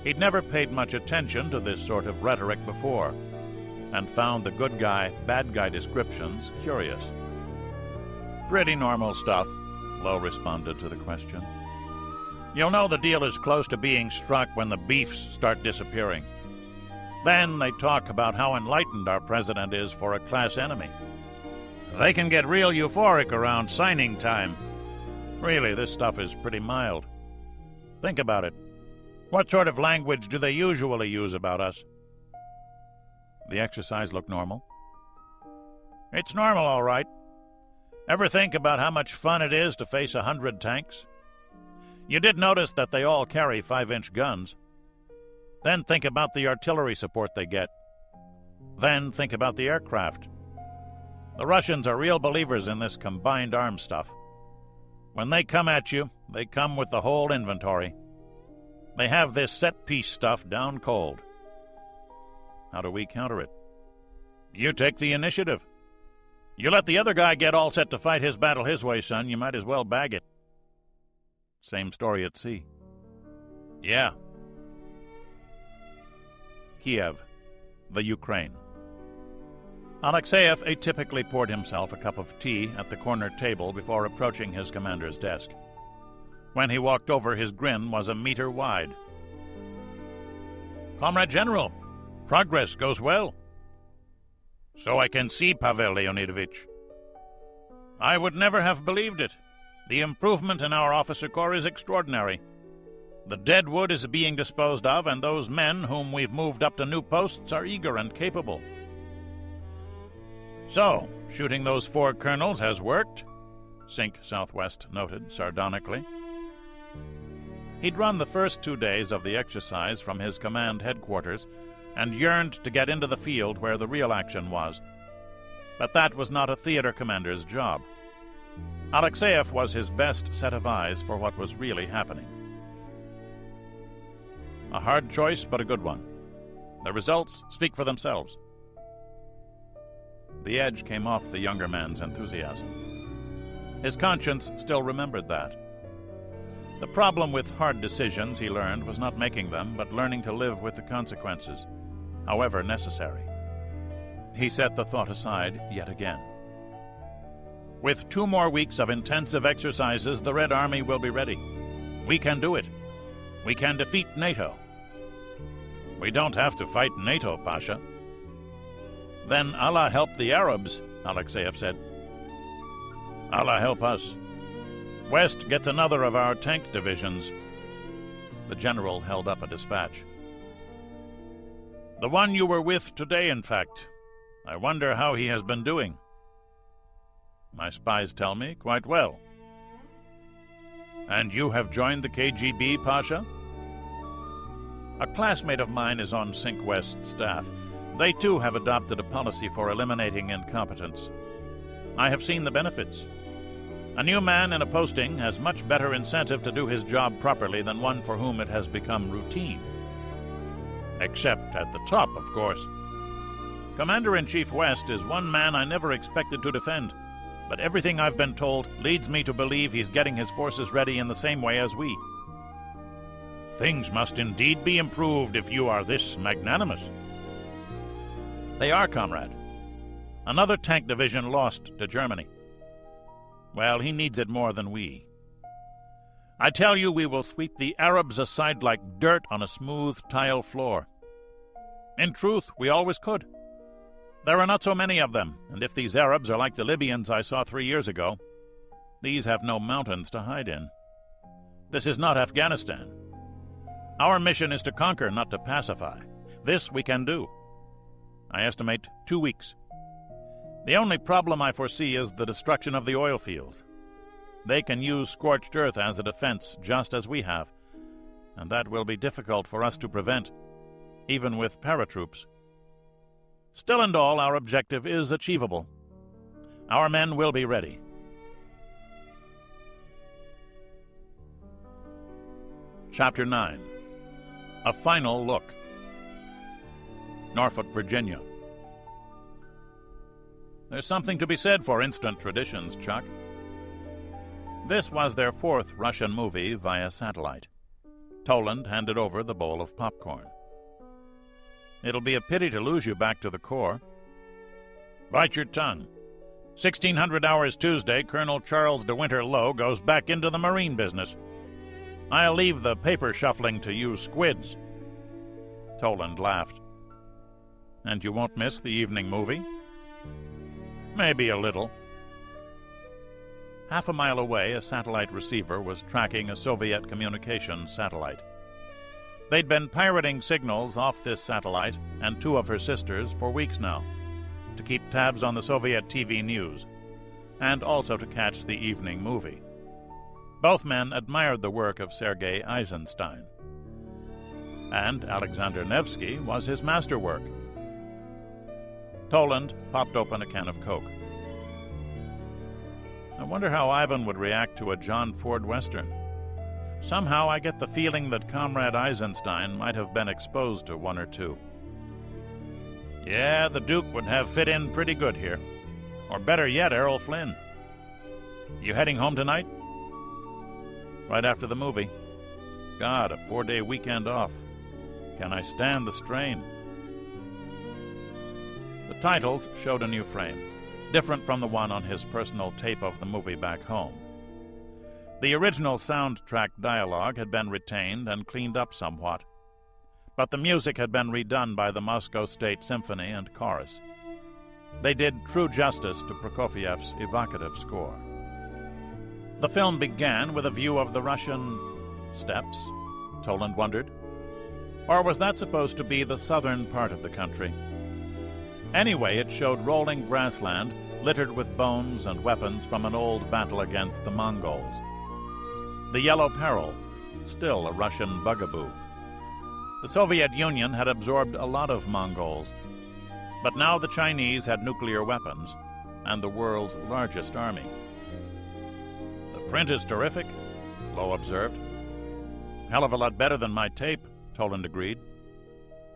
He'd never paid much attention to this sort of rhetoric before, and found the good guy, bad guy descriptions curious. "Pretty normal stuff," Lowe responded to the question. "You'll know the deal is close to being struck when the beefs start disappearing. Then they talk about how enlightened our president is for a class enemy. They can get real euphoric around signing time. Really, this stuff is pretty mild. Think about it. What sort of language do they usually use about us?" The exercise looked normal. "It's normal, all right. Ever think about how much fun it is to face 100 tanks? You did notice that they all carry 5-inch guns. Then think about the artillery support they get. Then think about the aircraft. The Russians are real believers in this combined arms stuff. When they come at you, they come with the whole inventory. They have this set-piece stuff down cold. How do we counter it? You take the initiative. You let the other guy get all set to fight his battle his way, son, you might as well bag it." Same story at sea. "Yeah." Kiev, the Ukraine. Alexeyev atypically poured himself a cup of tea at the corner table before approaching his commander's desk. When he walked over, his grin was a meter wide. "Comrade General, progress goes well." "So I can see, Pavel Leonidovich." "I would never have believed it. The improvement in our officer corps is extraordinary. The dead wood is being disposed of, and those men whom we've moved up to new posts are eager and capable." "So, shooting those 4 colonels has worked?" Sink Southwest noted sardonically. He'd run the first 2 days of the exercise from his command headquarters and yearned to get into the field where the real action was. But that was not a theater commander's job. Alexeyev was his best set of eyes for what was really happening. A hard choice, but a good one. The results speak for themselves. The edge came off the younger man's enthusiasm. His conscience still remembered that. The problem with hard decisions, he learned, was not making them, but learning to live with the consequences, however necessary. He set the thought aside yet again. With 2 more weeks of intensive exercises, the Red Army will be ready. We can do it. We can defeat NATO. We don't have to fight NATO, Pasha. Then Allah help the Arabs, Alexeyev said. Allah help us. West gets another of our tank divisions. The general held up a dispatch. The one you were with today, in fact. I wonder how he has been doing. My spies tell me quite well. And you have joined the KGB, Pasha? A classmate of mine is on Sync West staff. They too have adopted a policy for eliminating incompetence. I have seen the benefits. A new man in a posting has much better incentive to do his job properly than one for whom it has become routine. Except at the top, of course. Commander-in-Chief West is one man I never expected to defend, but everything I've been told leads me to believe he's getting his forces ready in the same way as we. Things must indeed be improved if you are this magnanimous. They are, comrade. Another tank division lost to Germany. Well, he needs it more than we. I tell you, we will sweep the Arabs aside like dirt on a smooth tile floor. In truth, we always could. There are not so many of them, and if these Arabs are like the Libyans I saw 3 years ago, these have no mountains to hide in. This is not Afghanistan. Our mission is to conquer, not to pacify. This we can do. I estimate 2 weeks. The only problem I foresee is the destruction of the oil fields. They can use scorched earth as a defense, just as we have, and that will be difficult for us to prevent, even with paratroops. Still and all, our objective is achievable. Our men will be ready. Chapter 9. A Final Look. Norfolk, Virginia. There's something to be said for instant traditions, Chuck. This was their 4th Russian movie via satellite. Toland handed over the bowl of popcorn. It'll be a pity to lose you back to the Corps. Bite your tongue. 1600 hours Tuesday, Colonel Charles de Winter Lowe goes back into the marine business. I'll leave the paper shuffling to you squids. Toland laughed. And you won't miss the evening movie? Maybe a little. Half a mile away, a satellite receiver was tracking a Soviet communications satellite. They'd been pirating signals off this satellite and 2 of her sisters for weeks now, to keep tabs on the Soviet TV news, and also to catch the evening movie. Both men admired the work of Sergei Eisenstein. And Alexander Nevsky was his masterwork. Toland popped open a can of Coke. I wonder how Ivan would react to a John Ford Western. Somehow I get the feeling that Comrade Eisenstein might have been exposed to 1 or 2. Yeah, the Duke would have fit in pretty good here. Or better yet, Errol Flynn. You heading home tonight? Right after the movie. God, a 4-day weekend off. Can I stand the strain? The titles showed a new frame, different from the one on his personal tape of the movie back home. The original soundtrack dialogue had been retained and cleaned up somewhat, but the music had been redone by the Moscow State Symphony and Chorus. They did true justice to Prokofiev's evocative score. The film began with a view of the Russian steppes, Toland wondered. Or was that supposed to be the southern part of the country? Anyway, it showed rolling grassland littered with bones and weapons from an old battle against the Mongols. The Yellow Peril, still a Russian bugaboo. The Soviet Union had absorbed a lot of Mongols, but now the Chinese had nuclear weapons and the world's largest army. "The print is terrific," Lowe observed. "Hell of a lot better than my tape," Toland agreed.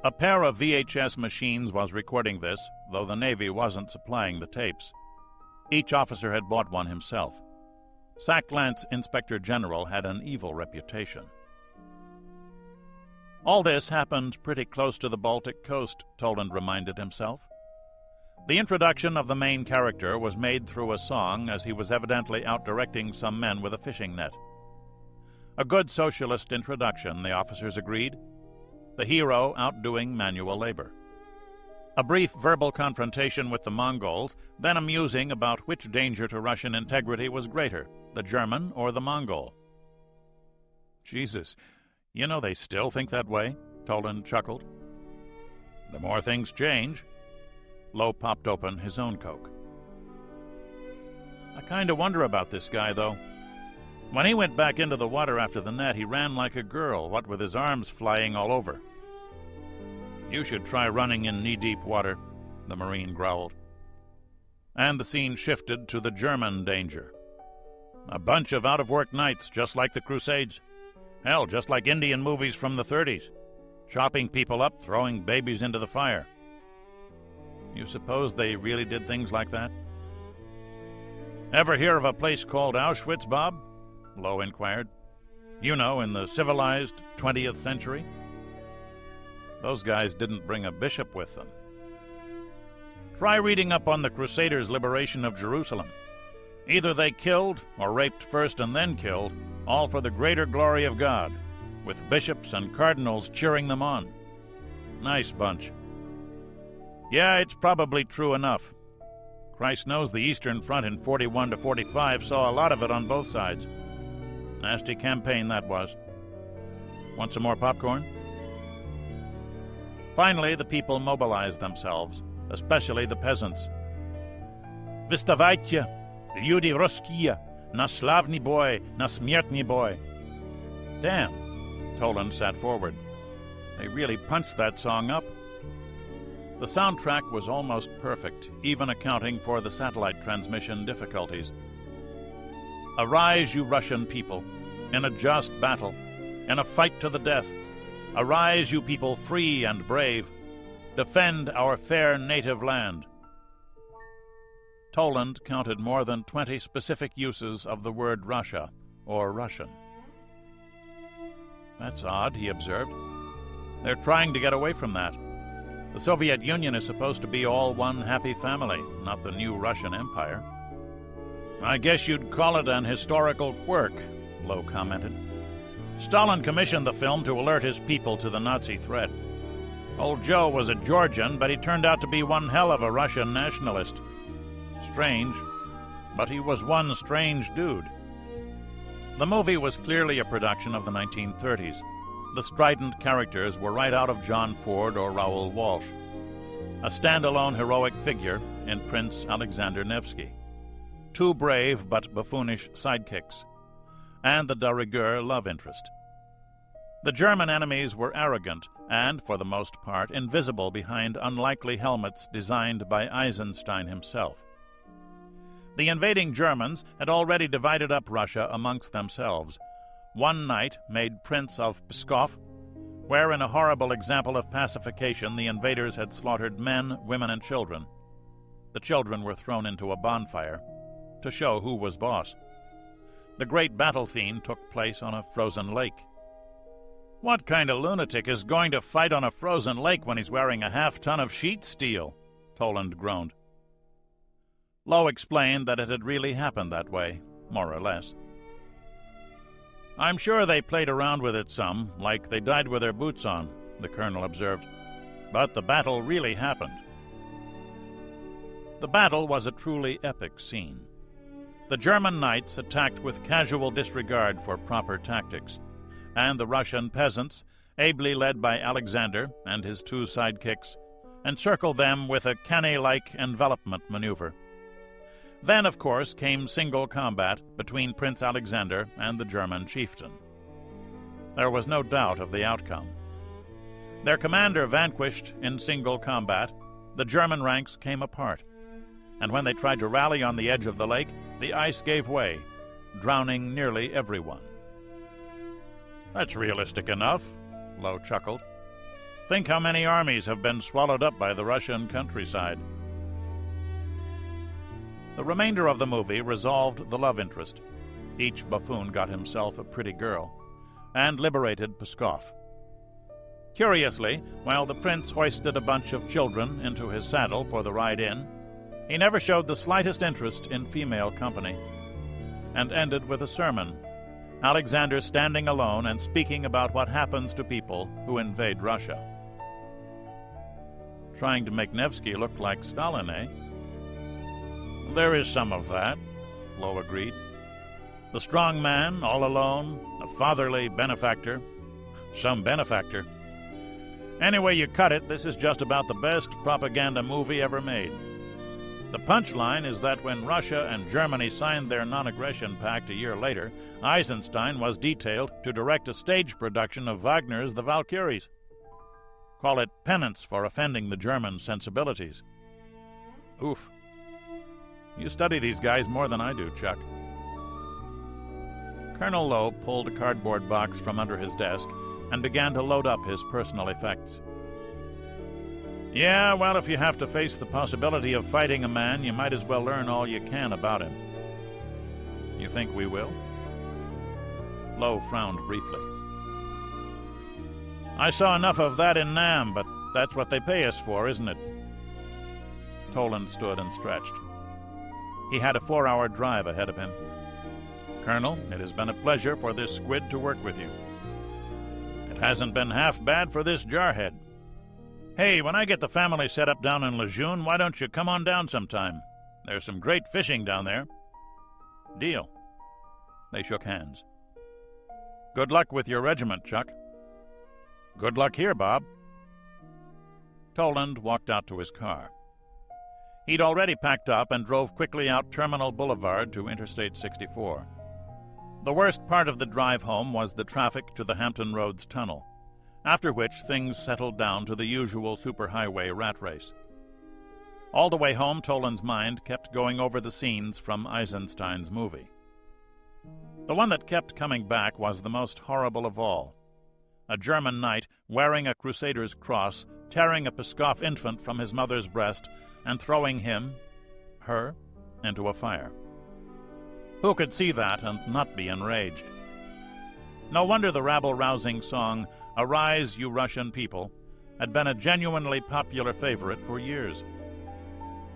A pair of VHS machines was recording this, though the Navy wasn't supplying the tapes. Each officer had bought one himself. SAC Lance Inspector General had an evil reputation. All this happened pretty close to the Baltic coast, Toland reminded himself. The introduction of the main character was made through a song, as he was evidently out directing some men with a fishing net. A good socialist introduction, the officers agreed. The hero outdoing manual labor. A brief verbal confrontation with the Mongols, then a musing about which danger to Russian integrity was greater, the German or the Mongol. "Jesus, you know they still think that way," Toland chuckled. "The more things change." Lowe popped open his own Coke. "I kind of wonder about this guy, though. When he went back into the water after the net, he ran like a girl, what with his arms flying all over." "You should try running in knee-deep water," the Marine growled. And the scene shifted to the German danger. A bunch of out-of-work knights, just like the Crusades. Hell, just like Indian movies from the 30s. Chopping people up, throwing babies into the fire. You suppose they really did things like that? "Ever hear of a place called Auschwitz, Bob?" Lowe inquired. "You know, in the civilized 20th century?" Those guys didn't bring a bishop with them. Try reading up on the Crusaders' liberation of Jerusalem. Either they killed or raped first and then killed, all for the greater glory of God, with bishops and cardinals cheering them on. Nice bunch. Yeah, it's probably true enough. Christ knows the Eastern Front in 41 to 45 saw a lot of it on both sides. Nasty campaign that was. Want some more popcorn? Finally, the people mobilized themselves, especially the peasants. "Vystavайте, люди русские, na slavny boy, na smертny boy." Damn, Toland sat forward. They really punched that song up. The soundtrack was almost perfect, even accounting for the satellite transmission difficulties. "Arise, you Russian people, in a just battle, in a fight to the death. Arise, you people free and brave. Defend our fair native land." Toland counted more than 20 specific uses of the word Russia, or Russian. "That's odd," he observed. "They're trying to get away from that. The Soviet Union is supposed to be all one happy family, not the new Russian Empire." "I guess you'd call it an historical quirk," Lowe commented. "Stalin commissioned the film to alert his people to the Nazi threat. Old Joe was a Georgian, but he turned out to be one hell of a Russian nationalist. Strange, but he was one strange dude." The movie was clearly a production of the 1930s. The strident characters were right out of John Ford or Raoul Walsh. A standalone heroic figure in Prince Alexander Nevsky. Two brave but buffoonish sidekicks. And the de rigueur love interest. The German enemies were arrogant and, for the most part, invisible behind unlikely helmets designed by Eisenstein himself. The invading Germans had already divided up Russia amongst themselves. One knight made Prince of Pskov, where in a horrible example of pacification the invaders had slaughtered men, women, and children. The children were thrown into a bonfire to show who was boss. The great battle scene took place on a frozen lake. "What kind of lunatic is going to fight on a frozen lake when he's wearing a half-ton of sheet steel?" Toland groaned. Lowe explained that it had really happened that way, more or less. "I'm sure they played around with it some, like they died with their boots on," the colonel observed. "But the battle really happened." The battle was a truly epic scene. The German knights attacked with casual disregard for proper tactics, and the Russian peasants, ably led by Alexander and his two sidekicks, encircled them with a canny-like envelopment maneuver. Then, of course, came single combat between Prince Alexander and the German chieftain. There was no doubt of the outcome. Their commander vanquished in single combat, the German ranks came apart, and when they tried to rally on the edge of the lake, the ice gave way, drowning nearly everyone. "That's realistic enough," Lowe chuckled. "Think how many armies have been swallowed up by the Russian countryside." The remainder of the movie resolved the love interest. Each buffoon got himself a pretty girl, and liberated Pskov. Curiously, while the prince hoisted a bunch of children into his saddle for the ride in, he never showed the slightest interest in female company, and ended with a sermon, Alexander standing alone and speaking about what happens to people who invade Russia. Trying to make Nevsky look like Stalin, eh? "There is some of that," Lowe agreed. "The strong man, all alone, a fatherly benefactor. Some benefactor. Any way you cut it, this is just about the best propaganda movie ever made. The punchline is that when Russia and Germany signed their non-aggression pact a year later, Eisenstein was detailed to direct a stage production of Wagner's The Valkyries. Call it penance for offending the German sensibilities." Oof. You study these guys more than I do, Chuck. Colonel Lowe pulled a cardboard box from under his desk and began to load up his personal effects. "Yeah, well, if you have to face the possibility of fighting a man, you might as well learn all you can about him." "You think we will?" Lowe frowned briefly. "I saw enough of that in Nam, but that's what they pay us for, isn't it?" Toland stood and stretched. He had a 4-hour drive ahead of him. "Colonel, it has been a pleasure for this squid to work with you." "It hasn't been half bad for this jarhead. Hey, when I get the family set up down in Lejeune, why don't you come on down sometime? There's some great fishing down there." "Deal." They shook hands. "Good luck with your regiment, Chuck." "Good luck here, Bob." Toland walked out to his car. He'd already packed up and drove quickly out Terminal Boulevard to Interstate 64. The worst part of the drive home was the traffic to the Hampton Roads tunnel, after which things settled down to the usual superhighway rat race. All the way home, Toland's mind kept going over the scenes from Eisenstein's movie. The one that kept coming back was the most horrible of all. A German knight, wearing a crusader's cross, tearing a Pskov infant from his mother's breast and throwing her, into a fire. Who could see that and not be enraged? No wonder the rabble-rousing song, "Arise, you Russian people," had been a genuinely popular favorite for years.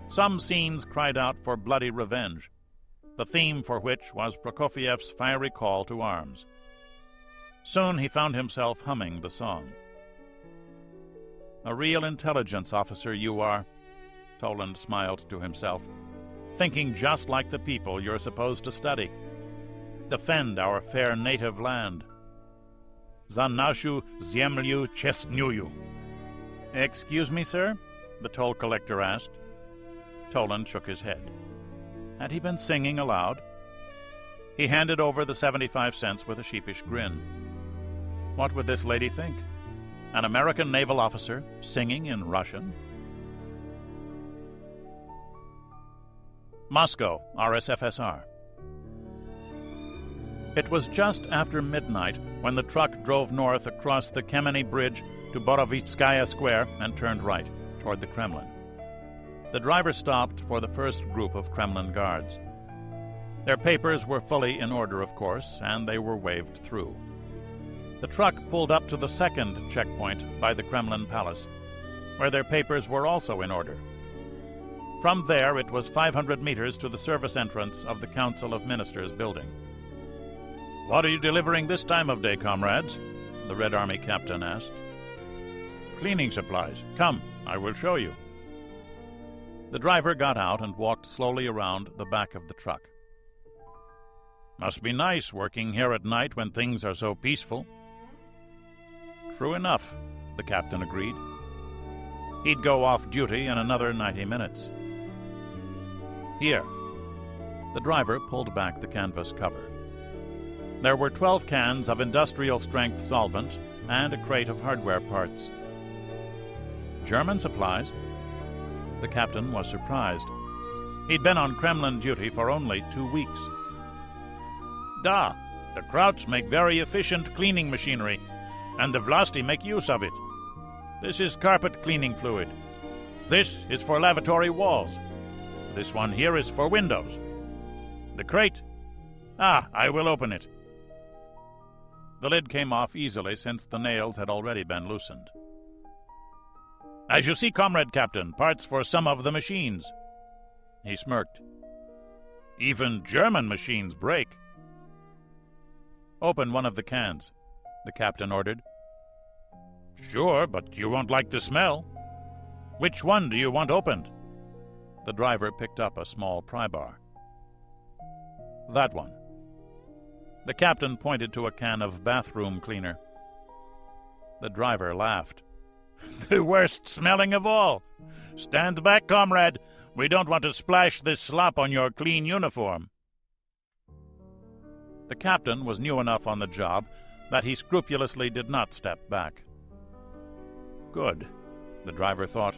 Some scenes cried out for bloody revenge, the theme for which was Prokofiev's fiery call to arms. Soon he found himself humming the song. "A real intelligence officer you are," Toland smiled to himself. "Thinking just like the people you're supposed to study. Defend our fair native land. Za nashu zemlyu chestnyu." "Excuse me, sir?" the toll collector asked. Toland shook his head. Had he been singing aloud? He handed over the 75 cents with a sheepish grin. What would this lady think? An American naval officer singing in Russian? Moscow, RSFSR. It was just after midnight when the truck drove north across the Kemeny Bridge to Borovitskaya Square and turned right, toward the Kremlin. The driver stopped for the first group of Kremlin guards. Their papers were fully in order, of course, and they were waved through. The truck pulled up to the second checkpoint by the Kremlin Palace, where their papers were also in order. From there, it was 500 meters to the service entrance of the Council of Ministers building. "What are you delivering this time of day, comrades?" the Red Army captain asked. "Cleaning supplies. Come, I will show you." The driver got out and walked slowly around the back of the truck. "Must be nice working here at night when things are so peaceful." "True enough," the captain agreed. He'd go off duty in another 90 minutes. "Here." The driver pulled back the canvas cover. There were 12 cans of industrial-strength solvent and a crate of hardware parts. German supplies? The captain was surprised. He'd been on Kremlin duty for only 2 weeks. Da, the Krauts make very efficient cleaning machinery, and the Vlasti make use of it. This is carpet cleaning fluid. This is for lavatory walls. This one here is for windows. The crate? I will open it. The lid came off easily since the nails had already been loosened. As you see, Comrade Captain, parts for some of the machines. He smirked. Even German machines break. Open one of the cans, the captain ordered. Sure, but you won't like the smell. Which one do you want opened? The driver picked up a small pry bar. That one. The captain pointed to a can of bathroom cleaner. The driver laughed. The worst smelling of all. Stand back, comrade. We don't want to splash this slop on your clean uniform. The captain was new enough on the job that he scrupulously did not step back. Good, the driver thought.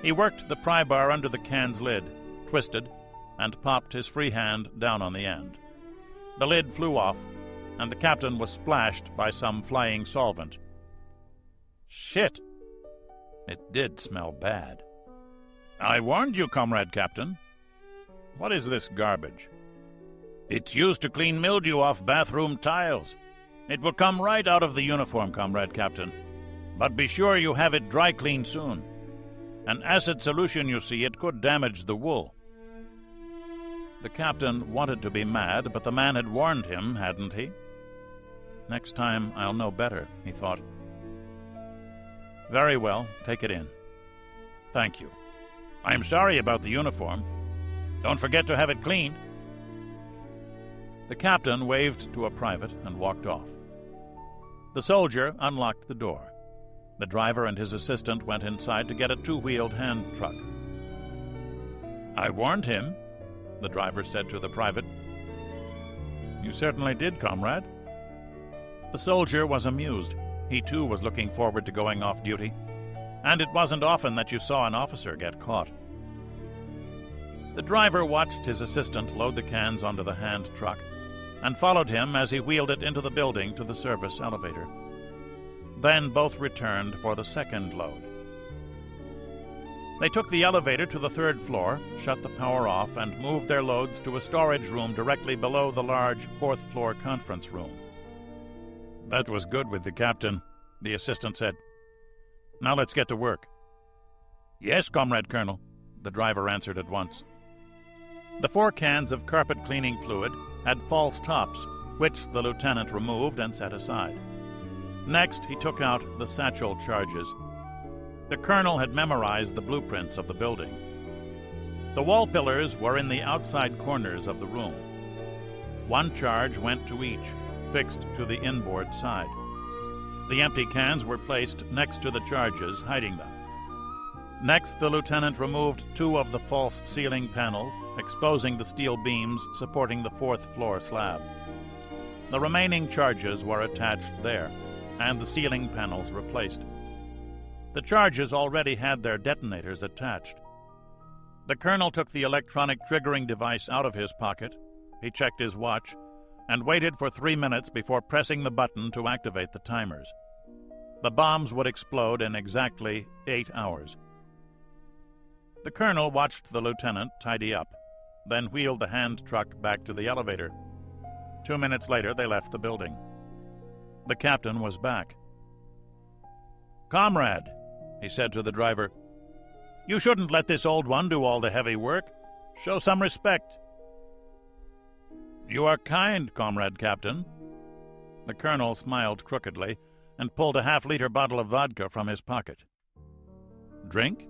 He worked the pry bar under the can's lid, twisted, and popped his free hand down on the end. The lid flew off, and the captain was splashed by some flying solvent. Shit! It did smell bad. I warned you, Comrade Captain. What is this garbage? It's used to clean mildew off bathroom tiles. It will come right out of the uniform, Comrade Captain. But be sure you have it dry cleaned soon. An acid solution, you see, it could damage the wool. The captain wanted to be mad, but the man had warned him, hadn't he? Next time I'll know better, he thought. Very well, take it in. Thank you. I'm sorry about the uniform. Don't forget to have it cleaned. The captain waved to a private and walked off. The soldier unlocked the door. The driver and his assistant went inside to get a two-wheeled hand truck. I warned him, the driver said to the private. You certainly did, comrade. The soldier was amused. He too was looking forward to going off duty, and it wasn't often that you saw an officer get caught. The driver watched his assistant load the cans onto the hand truck and followed him as he wheeled it into the building to the service elevator. Then both returned for the second load. They took the elevator to the third floor, shut the power off, and moved their loads to a storage room directly below the large fourth-floor conference room. That was good with the captain, the assistant said. Now let's get to work. Yes, Comrade Colonel, the driver answered at once. The 4 cans of carpet cleaning fluid had false tops, which the lieutenant removed and set aside. Next, he took out the satchel charges. The colonel had memorized the blueprints of the building. The wall pillars were in the outside corners of the room. 1 charge went to each, fixed to the inboard side. The empty cans were placed next to the charges, hiding them. Next, the lieutenant removed 2 of the false ceiling panels, exposing the steel beams supporting the 4th floor slab. The remaining charges were attached there, and the ceiling panels replaced. The charges already had their detonators attached. The colonel took the electronic triggering device out of his pocket. He checked his watch and waited for 3 minutes before pressing the button to activate the timers. The bombs would explode in exactly 8 hours. The colonel watched the lieutenant tidy up, then wheeled the hand truck back to the elevator. 2 minutes later, they left the building. The captain was back. Comrade, he said to the driver, you shouldn't let this old one do all the heavy work. Show some respect. You are kind, Comrade Captain. The colonel smiled crookedly and pulled a half-liter bottle of vodka from his pocket. Drink?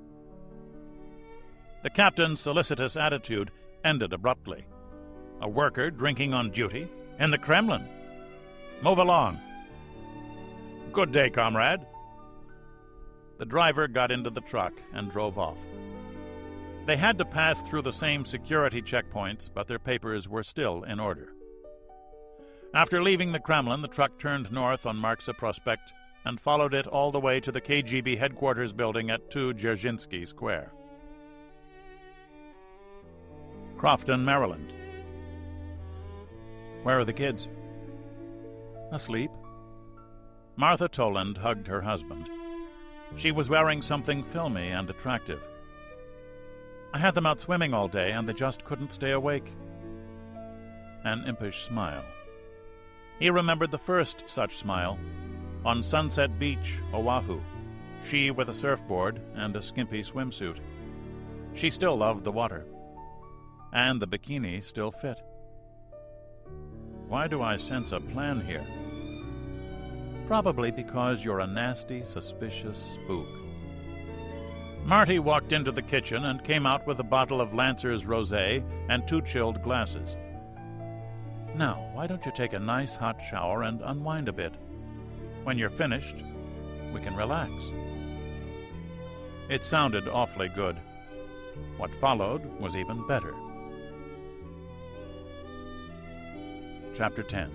The captain's solicitous attitude ended abruptly. A worker drinking on duty in the Kremlin. Move along. Good day, comrade. The driver got into the truck and drove off. They had to pass through the same security checkpoints, but their papers were still in order. After leaving the Kremlin, the truck turned north on Marxa Prospect and followed it all the way to the KGB headquarters building at 2 Dzerzhinsky Square. Crofton, Maryland. Where are the kids? Asleep. Martha Toland hugged her husband. She was wearing something filmy and attractive. I had them out swimming all day, and they just couldn't stay awake. An impish smile. He remembered the first such smile on Sunset Beach, Oahu, she with a surfboard and a skimpy swimsuit. She still loved the water, and the bikini still fit. Why do I sense a plan here? Probably because you're a nasty, suspicious spook. Marty walked into the kitchen and came out with a bottle of Lancer's Rosé and 2 chilled glasses. Now, why don't you take a nice hot shower and unwind a bit? When you're finished, we can relax. It sounded awfully good. What followed was even better. Chapter 10.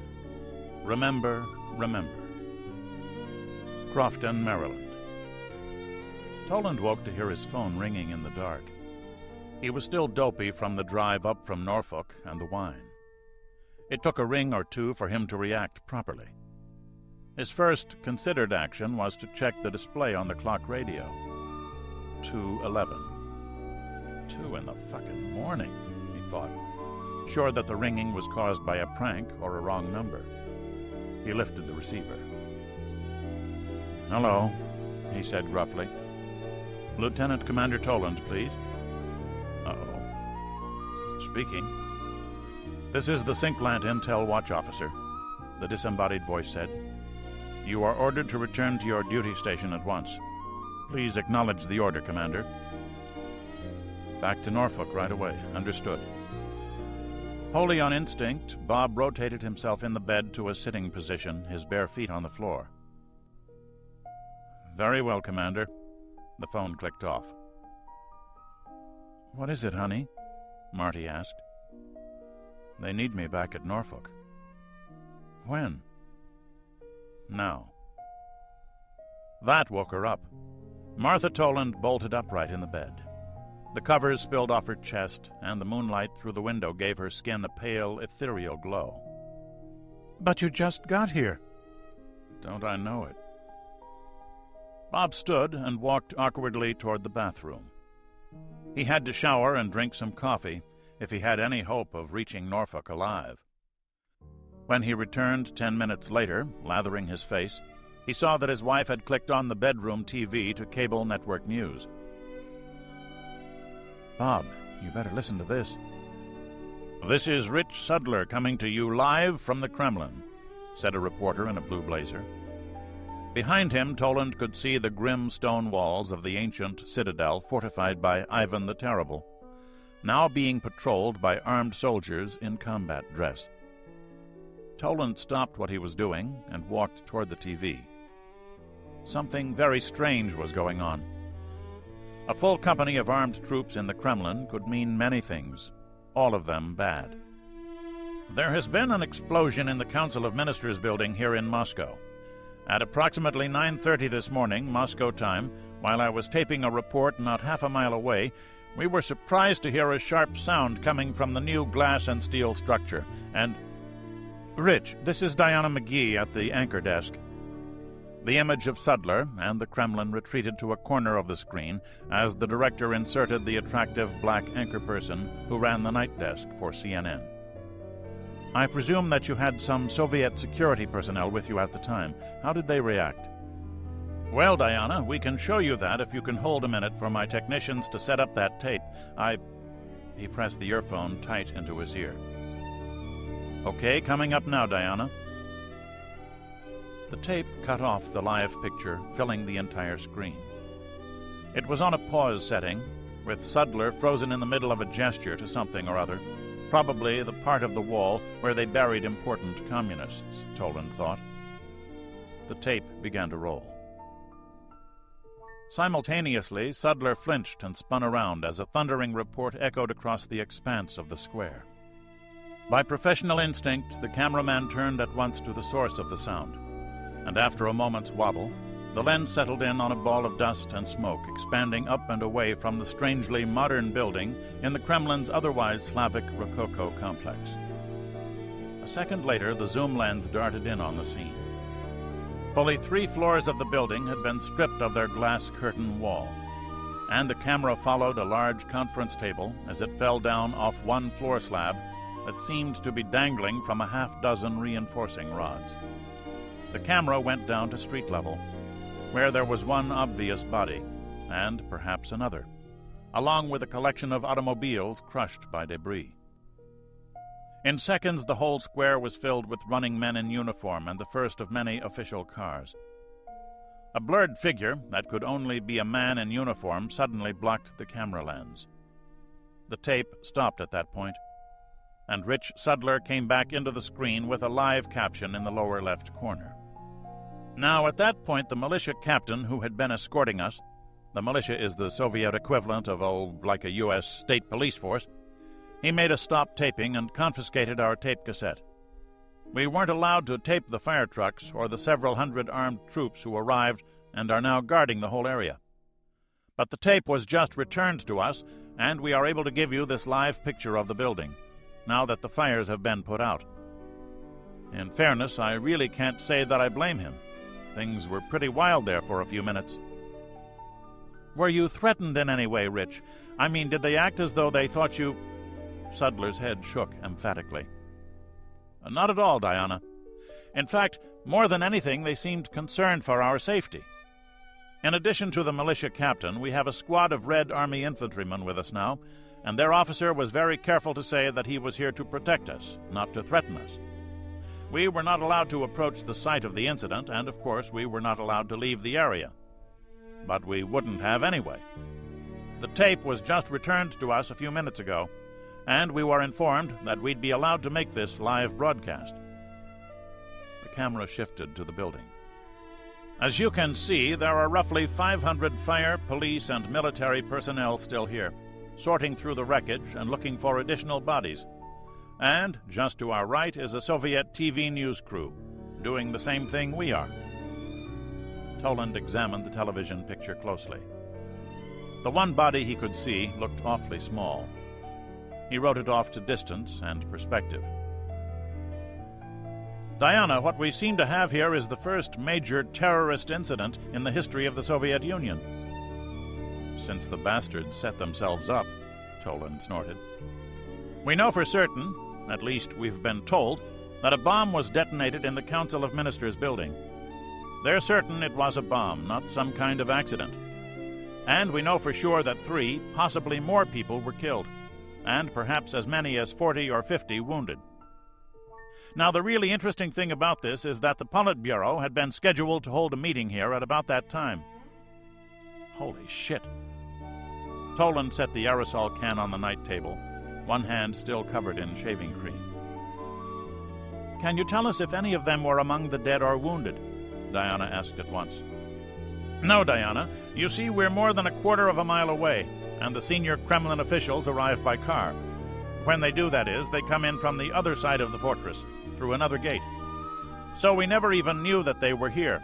Remember, Remember. Crofton, Maryland. Toland woke to hear his phone ringing in the dark. He was still dopey from the drive up from Norfolk and the wine. It took a ring or two for him to react properly. His first considered action was to check the display on the clock radio. 2:11. 2 in the fucking morning, he thought, sure that the ringing was caused by a prank or a wrong number. He lifted the receiver. "Hello," he said gruffly. "Lieutenant Commander Toland, please." Uh-oh. "Speaking." "This is the Synclant Intel Watch Officer," the disembodied voice said. "You are ordered to return to your duty station at once. Please acknowledge the order, Commander." "Back to Norfolk right away. Understood." Wholly on instinct, Bob rotated himself in the bed to a sitting position, his bare feet on the floor. "Very well, Commander." The phone clicked off. "What is it, honey?" Marty asked. "They need me back at Norfolk." "When?" "Now." That woke her up. Martha Toland bolted upright in the bed. The covers spilled off her chest, and the moonlight through the window gave her skin a pale, ethereal glow. "But you just got here." "Don't I know it?" Bob stood and walked awkwardly toward the bathroom. He had to shower and drink some coffee if he had any hope of reaching Norfolk alive. When he returned 10 minutes later, lathering his face, he saw that his wife had clicked on the bedroom TV to cable network news. "Bob, you better listen to this." "This is Rich Sudler coming to you live from the Kremlin," said a reporter in a blue blazer. Behind him, Toland could see the grim stone walls of the ancient citadel fortified by Ivan the Terrible, now being patrolled by armed soldiers in combat dress. Toland stopped what he was doing and walked toward the TV. Something very strange was going on. A full company of armed troops in the Kremlin could mean many things, all of them bad. "There has been an explosion in the Council of Ministers building here in Moscow. At approximately 9:30 this morning, Moscow time, while I was taping a report not half a mile away, we were surprised to hear a sharp sound coming from the new glass and steel structure, and... Rich, this is Diana McGee at the anchor desk." The image of Sudler and the Kremlin retreated to a corner of the screen as the director inserted the attractive black anchor person who ran the night desk for CNN. "I presume that you had some Soviet security personnel with you at the time. How did they react?" "Well, Diana, we can show you that if you can hold a minute for my technicians to set up that tape. He pressed the earphone tight into his ear. "Okay, coming up now, Diana." The tape cut off the live picture, filling the entire screen. It was on a pause setting, with Sudler frozen in the middle of a gesture to something or other, probably the part of the wall where they buried important communists, Toland thought. The tape began to roll. Simultaneously, Sudler flinched and spun around as a thundering report echoed across the expanse of the square. By professional instinct, the cameraman turned at once to the source of the sound, and after a moment's wobble, the lens settled in on a ball of dust and smoke expanding up and away from the strangely modern building in the Kremlin's otherwise Slavic Rococo complex. A second later, the zoom lens darted in on the scene. Fully 3 floors of the building had been stripped of their glass curtain wall, and the camera followed a large conference table as it fell down off one floor slab that seemed to be dangling from a half-dozen reinforcing rods. The camera went down to street level, where there was one obvious body, and perhaps another, along with a collection of automobiles crushed by debris. In seconds, the whole square was filled with running men in uniform and the first of many official cars. A blurred figure that could only be a man in uniform suddenly blocked the camera lens. The tape stopped at that point, and Rich Sudler came back into the screen with a live caption in the lower left corner. Now, at that point, the militia captain who had been escorting us — the militia is the Soviet equivalent of, like a U.S. state police force — he made us stop taping and confiscated our tape cassette. We weren't allowed to tape the fire trucks or the several hundred armed troops who arrived and are now guarding the whole area. But the tape was just returned to us, and we are able to give you this live picture of the building, now that the fires have been put out. In fairness, I really can't say that I blame him. Things were pretty wild there for a few minutes. Were you threatened in any way, Rich? I mean, did they act as though they thought you— Sudler's head shook emphatically. Not at all, Diana. In fact, more than anything, they seemed concerned for our safety. In addition to the militia captain, we have a squad of Red Army infantrymen with us now, and their officer was very careful to say that he was here to protect us, not to threaten us. We were not allowed to approach the site of the incident, and of course we were not allowed to leave the area. But we wouldn't have anyway. The tape was just returned to us a few minutes ago, and we were informed that we'd be allowed to make this live broadcast. The camera shifted to the building. As you can see, there are roughly 500 fire, police, and military personnel still here, sorting through the wreckage and looking for additional bodies. And just to our right is a Soviet TV news crew, doing the same thing we are. Toland examined the television picture closely. The one body he could see looked awfully small. He wrote it off to distance and perspective. Diana, what we seem to have here is the first major terrorist incident in the history of the Soviet Union. Since the bastards set themselves up, Toland snorted. We know for certain, at least we've been told, that a bomb was detonated in the Council of Ministers building. They're certain it was a bomb, not some kind of accident. And we know for sure that 3, possibly more people were killed, and perhaps as many as 40 or 50 wounded. Now, the really interesting thing about this is that the Politburo had been scheduled to hold a meeting here at about that time. Holy shit. Toland set the aerosol can on the night table, one hand still covered in shaving cream. Can you tell us if any of them were among the dead or wounded? Diana asked at once. No, Diana. You see, we're more than a quarter of a mile away, and the senior Kremlin officials arrive by car. When they do, that is, they come in from the other side of the fortress, through another gate. So we never even knew that they were here.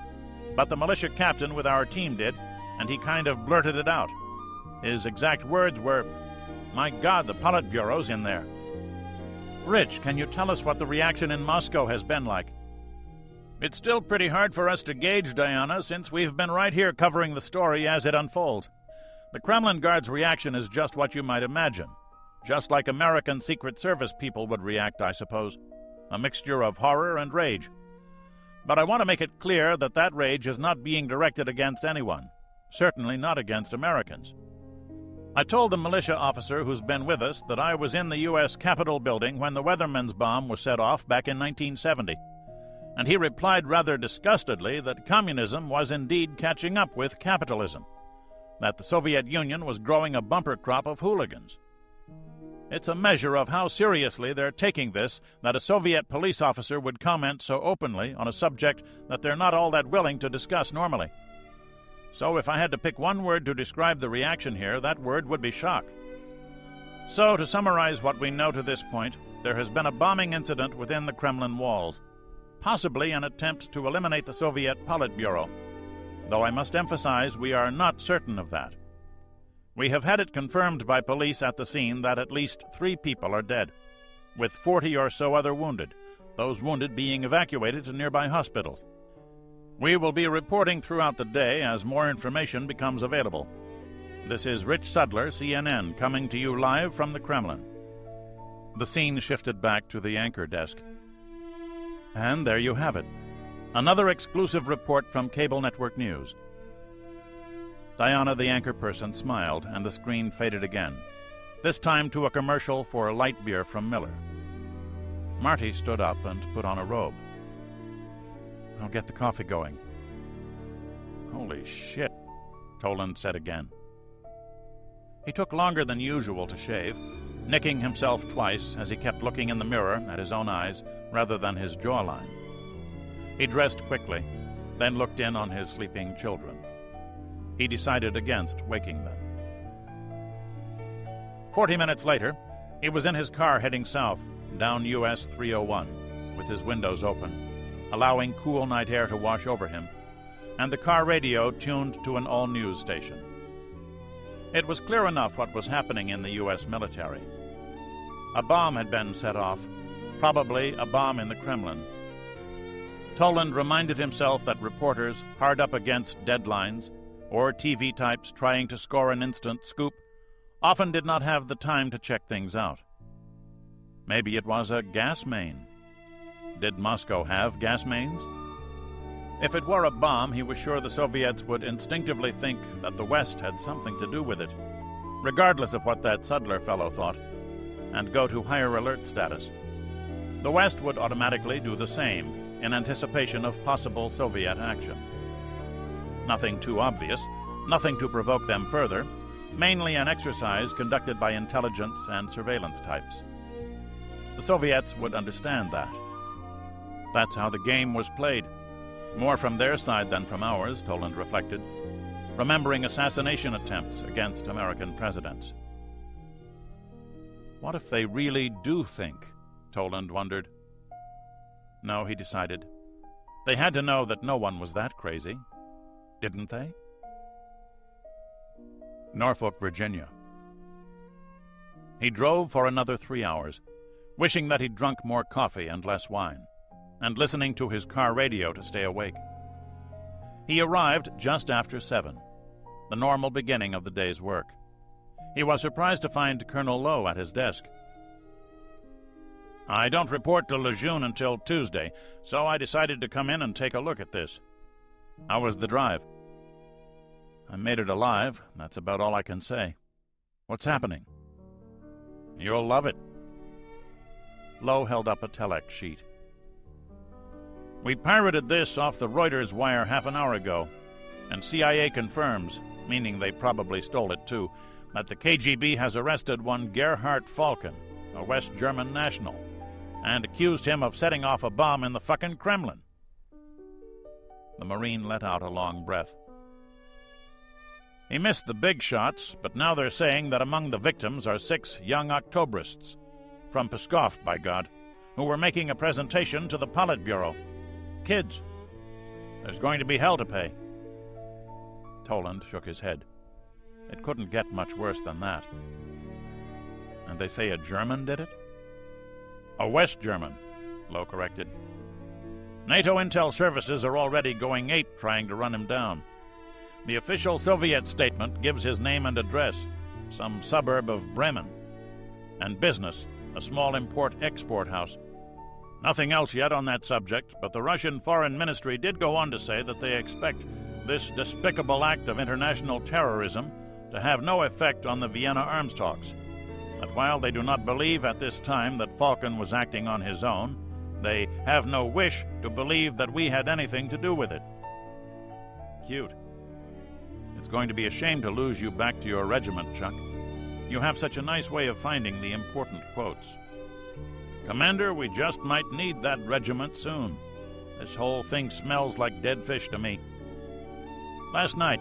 But the militia captain with our team did, and he kind of blurted it out. His exact words were, "My God, the Politburo's in there." Rich, can you tell us what the reaction in Moscow has been like? It's still pretty hard for us to gauge, Diana, since we've been right here covering the story as it unfolds. The Kremlin Guard's reaction is just what you might imagine. Just like American Secret Service people would react, I suppose. A mixture of horror and rage. But I want to make it clear that that rage is not being directed against anyone. Certainly not against Americans. I told the militia officer who's been with us that I was in the U.S. Capitol building when the Weatherman's bomb was set off back in 1970. And he replied rather disgustedly that communism was indeed catching up with capitalism. That the Soviet Union was growing a bumper crop of hooligans. It's a measure of how seriously they're taking this that a Soviet police officer would comment so openly on a subject that they're not all that willing to discuss normally. So if I had to pick one word to describe the reaction here, that word would be shock. So to summarize what we know to this point, there has been a bombing incident within the Kremlin walls, possibly an attempt to eliminate the Soviet Politburo, though I must emphasize we are not certain of that. We have had it confirmed by police at the scene that at least 3 people are dead, with 40 or so other wounded, those wounded being evacuated to nearby hospitals. We will be reporting throughout the day as more information becomes available. This is Rich Sudler, CNN, coming to you live from the Kremlin. The scene shifted back to the anchor desk. And there you have it. Another exclusive report from Cable Network News. Diana, the anchor person, smiled, and the screen faded again, this time to a commercial for light beer from Miller. Marty stood up and put on a robe. I'll get the coffee going. Holy shit, Toland said again. He took longer than usual to shave, nicking himself twice as he kept looking in the mirror at his own eyes rather than his jawline. He dressed quickly, then looked in on his sleeping children. He decided against waking them. 40 minutes later, he was in his car heading south, down US 301, with his windows open, allowing cool night air to wash over him, and the car radio tuned to an all-news station. It was clear enough what was happening in the U.S. military. A bomb had been set off, probably a bomb in the Kremlin. Toland reminded himself that reporters hard up against deadlines, or TV types trying to score an instant scoop, often did not have the time to check things out. Maybe it was a gas main. Did Moscow have gas mains? If it were a bomb, he was sure the Soviets would instinctively think that the West had something to do with it, regardless of what that Sudler fellow thought, and go to higher alert status. The West would automatically do the same, in anticipation of possible Soviet action. Nothing too obvious, nothing to provoke them further, mainly an exercise conducted by intelligence and surveillance types. The Soviets would understand that. That's how the game was played. More from their side than from ours, Toland reflected, remembering assassination attempts against American presidents. What if they really do think? Toland wondered. No, he decided. They had to know that no one was that crazy. Didn't they? Norfolk, Virginia. He drove for another 3 hours, wishing that he'd drunk more coffee and less wine, and listening to his car radio to stay awake. He arrived just after 7, the normal beginning of the day's work. He was surprised to find Colonel Lowe at his desk. I don't report to Lejeune until Tuesday, so I decided to come in and take a look at this. How was the drive? I made it alive. That's about all I can say. What's happening? You'll love it. Lowe held up a telex sheet. We pirated this off the Reuters wire half an hour ago, and CIA confirms, meaning they probably stole it too, that the KGB has arrested one Gerhard Falken, a West German national, and accused him of setting off a bomb in the fucking Kremlin. The Marine let out a long breath. He missed the big shots, but now they're saying that among the victims are 6 young Octobrists, from Pskov, by God, who were making a presentation to the Politburo. Kids. There's going to be hell to pay. Toland shook his head. It couldn't get much worse than that. And they say a German did it? A West German, Lowe corrected. NATO intel services are already going ape trying to run him down. The official Soviet statement gives his name and address, some suburb of Bremen, and business, a small import-export house. Nothing else yet on that subject, but the Russian Foreign Ministry did go on to say that they expect this despicable act of international terrorism to have no effect on the Vienna arms talks. That while they do not believe at this time that Falken was acting on his own, they have no wish to believe that we had anything to do with it. Cute. It's going to be a shame to lose you back to your regiment, Chuck. You have such a nice way of finding the important quotes. Commander, we just might need that regiment soon. This whole thing smells like dead fish to me. Last night,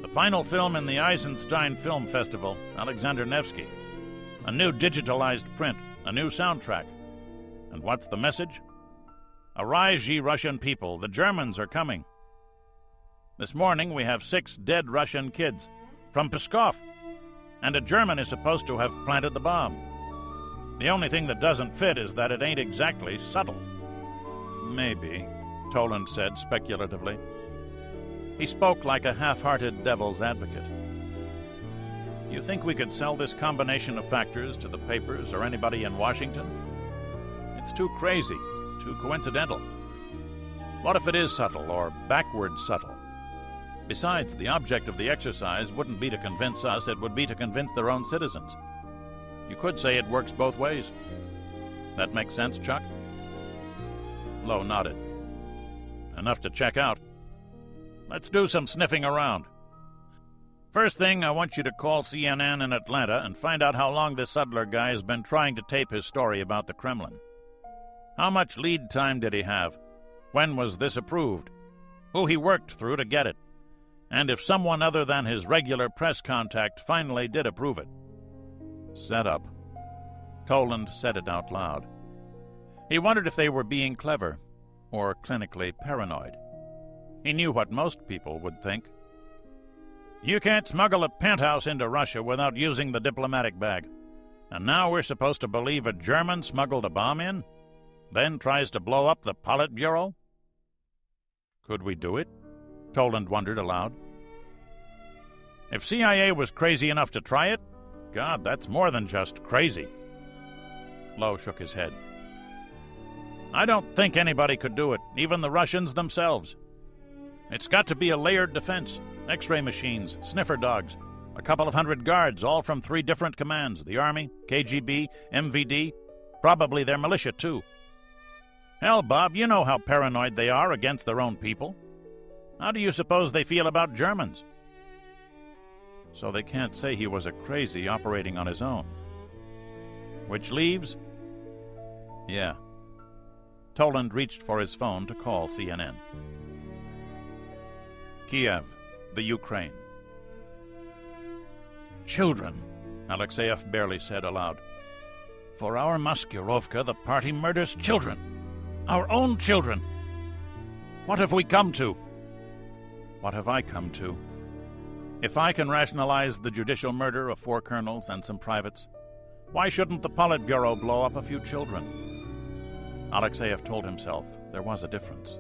the final film in the Eisenstein Film Festival, Alexander Nevsky. A new digitalized print, a new soundtrack. And what's the message? Arise, ye Russian people, the Germans are coming. This morning we have 6 dead Russian kids from Pskov, and a German is supposed to have planted the bomb. The only thing that doesn't fit is that it ain't exactly subtle. Maybe, Toland said speculatively. He spoke like a half-hearted devil's advocate. You think we could sell this combination of factors to the papers or anybody in Washington? It's too crazy, too coincidental. What if it is subtle, or backward subtle? Besides, the object of the exercise wouldn't be to convince us, it would be to convince their own citizens. You could say it works both ways. That makes sense, Chuck? Lowe nodded. Enough to check out. Let's do some sniffing around. First thing, I want you to call CNN in Atlanta and find out how long this Sudler guy has been trying to tape his story about the Kremlin. How much lead time did he have? When was this approved? Who he worked through to get it? And if someone other than his regular press contact finally did approve it. Set up. Toland said it out loud. He wondered if they were being clever or clinically paranoid. He knew what most people would think. You can't smuggle a penthouse into Russia without using the diplomatic bag. And now we're supposed to believe a German smuggled a bomb in? Then tries to blow up the Politburo? Could we do it? Toland wondered aloud. If CIA was crazy enough to try it, God, that's more than just crazy. Lowe shook his head. I don't think anybody could do it, even the Russians themselves. It's got to be a layered defense. X-ray machines, sniffer dogs, a couple of hundred guards, all from 3 different commands, the Army, KGB, MVD, probably their militia, too. Hell, Bob, you know how paranoid they are against their own people. How do you suppose they feel about Germans? So they can't say he was a crazy operating on his own. Which leaves? Yeah. Toland reached for his phone to call CNN. Kiev, the Ukraine. Children, Alexeyev barely said aloud. For our Maskurovka, the party murders children. Our own children. What have we come to? What have I come to? If I can rationalize the judicial murder of 4 colonels and some privates, why shouldn't the Politburo blow up a few children? Alexeyev told himself there was a difference.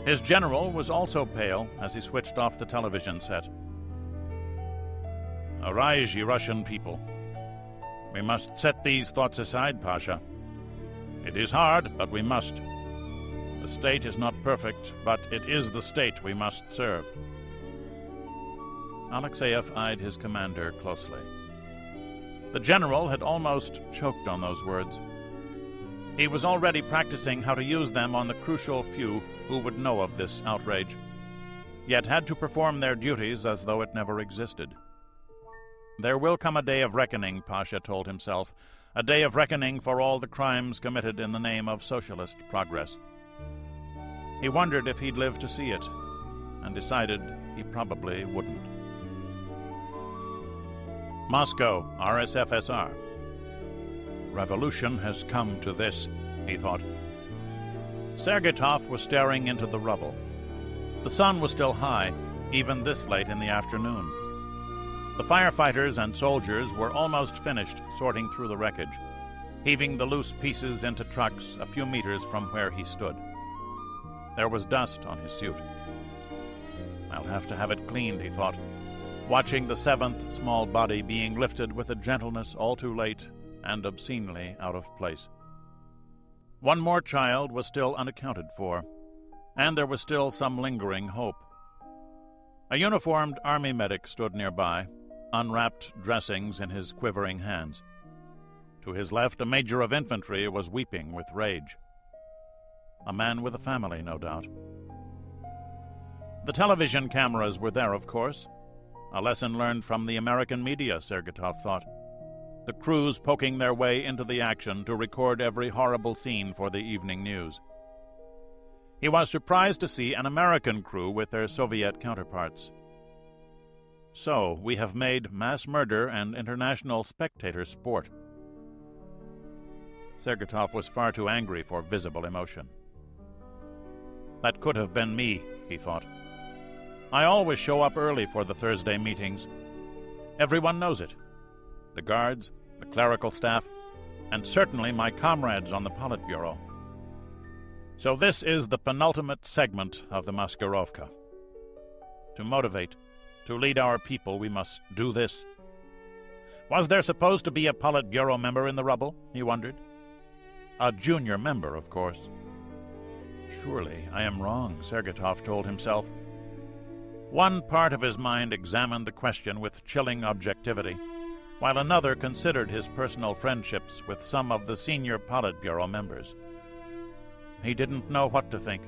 His general was also pale as he switched off the television set. Arise, ye Russian people. We must set these thoughts aside, Pasha. It is hard, but we must. The state is not perfect, but it is the state we must serve. Alexeyev eyed his commander closely. The general had almost choked on those words. He was already practicing how to use them on the crucial few who would know of this outrage, yet had to perform their duties as though it never existed. There will come a day of reckoning, Pasha told himself, a day of reckoning for all the crimes committed in the name of socialist progress. He wondered if he'd live to see it, and decided he probably wouldn't. Moscow, RSFSR. Revolution has come to this, he thought. Sergeytov was staring into the rubble. The sun was still high, even this late in the afternoon. The firefighters and soldiers were almost finished sorting through the wreckage, heaving the loose pieces into trucks a few meters from where he stood. There was dust on his suit. I'll have to have it cleaned, he thought, watching the 7th small body being lifted with a gentleness all too late and obscenely out of place. One more child was still unaccounted for, and there was still some lingering hope. A uniformed army medic stood nearby, unwrapped dressings in his quivering hands. To his left, a major of infantry was weeping with rage. A man with a family, no doubt. The television cameras were there, of course. A lesson learned from the American media, Sergeytov thought. The crews poking their way into the action to record every horrible scene for the evening news. He was surprised to see an American crew with their Soviet counterparts. So, we have made mass murder and international spectator sport, Sergeyov was far too angry for visible emotion. That could have been me, he thought. I always show up early for the Thursday meetings. Everyone knows it. The guards, the clerical staff, and certainly my comrades on the Politburo. So this is the penultimate segment of the Maskirovka. To motivate, to lead our people, we must do this. Was there supposed to be a Politburo member in the rubble, he wondered? A junior member, of course. Surely I am wrong, Sergeyov told himself. One part of his mind examined the question with chilling objectivity, while another considered his personal friendships with some of the senior Politburo members. He didn't know what to think.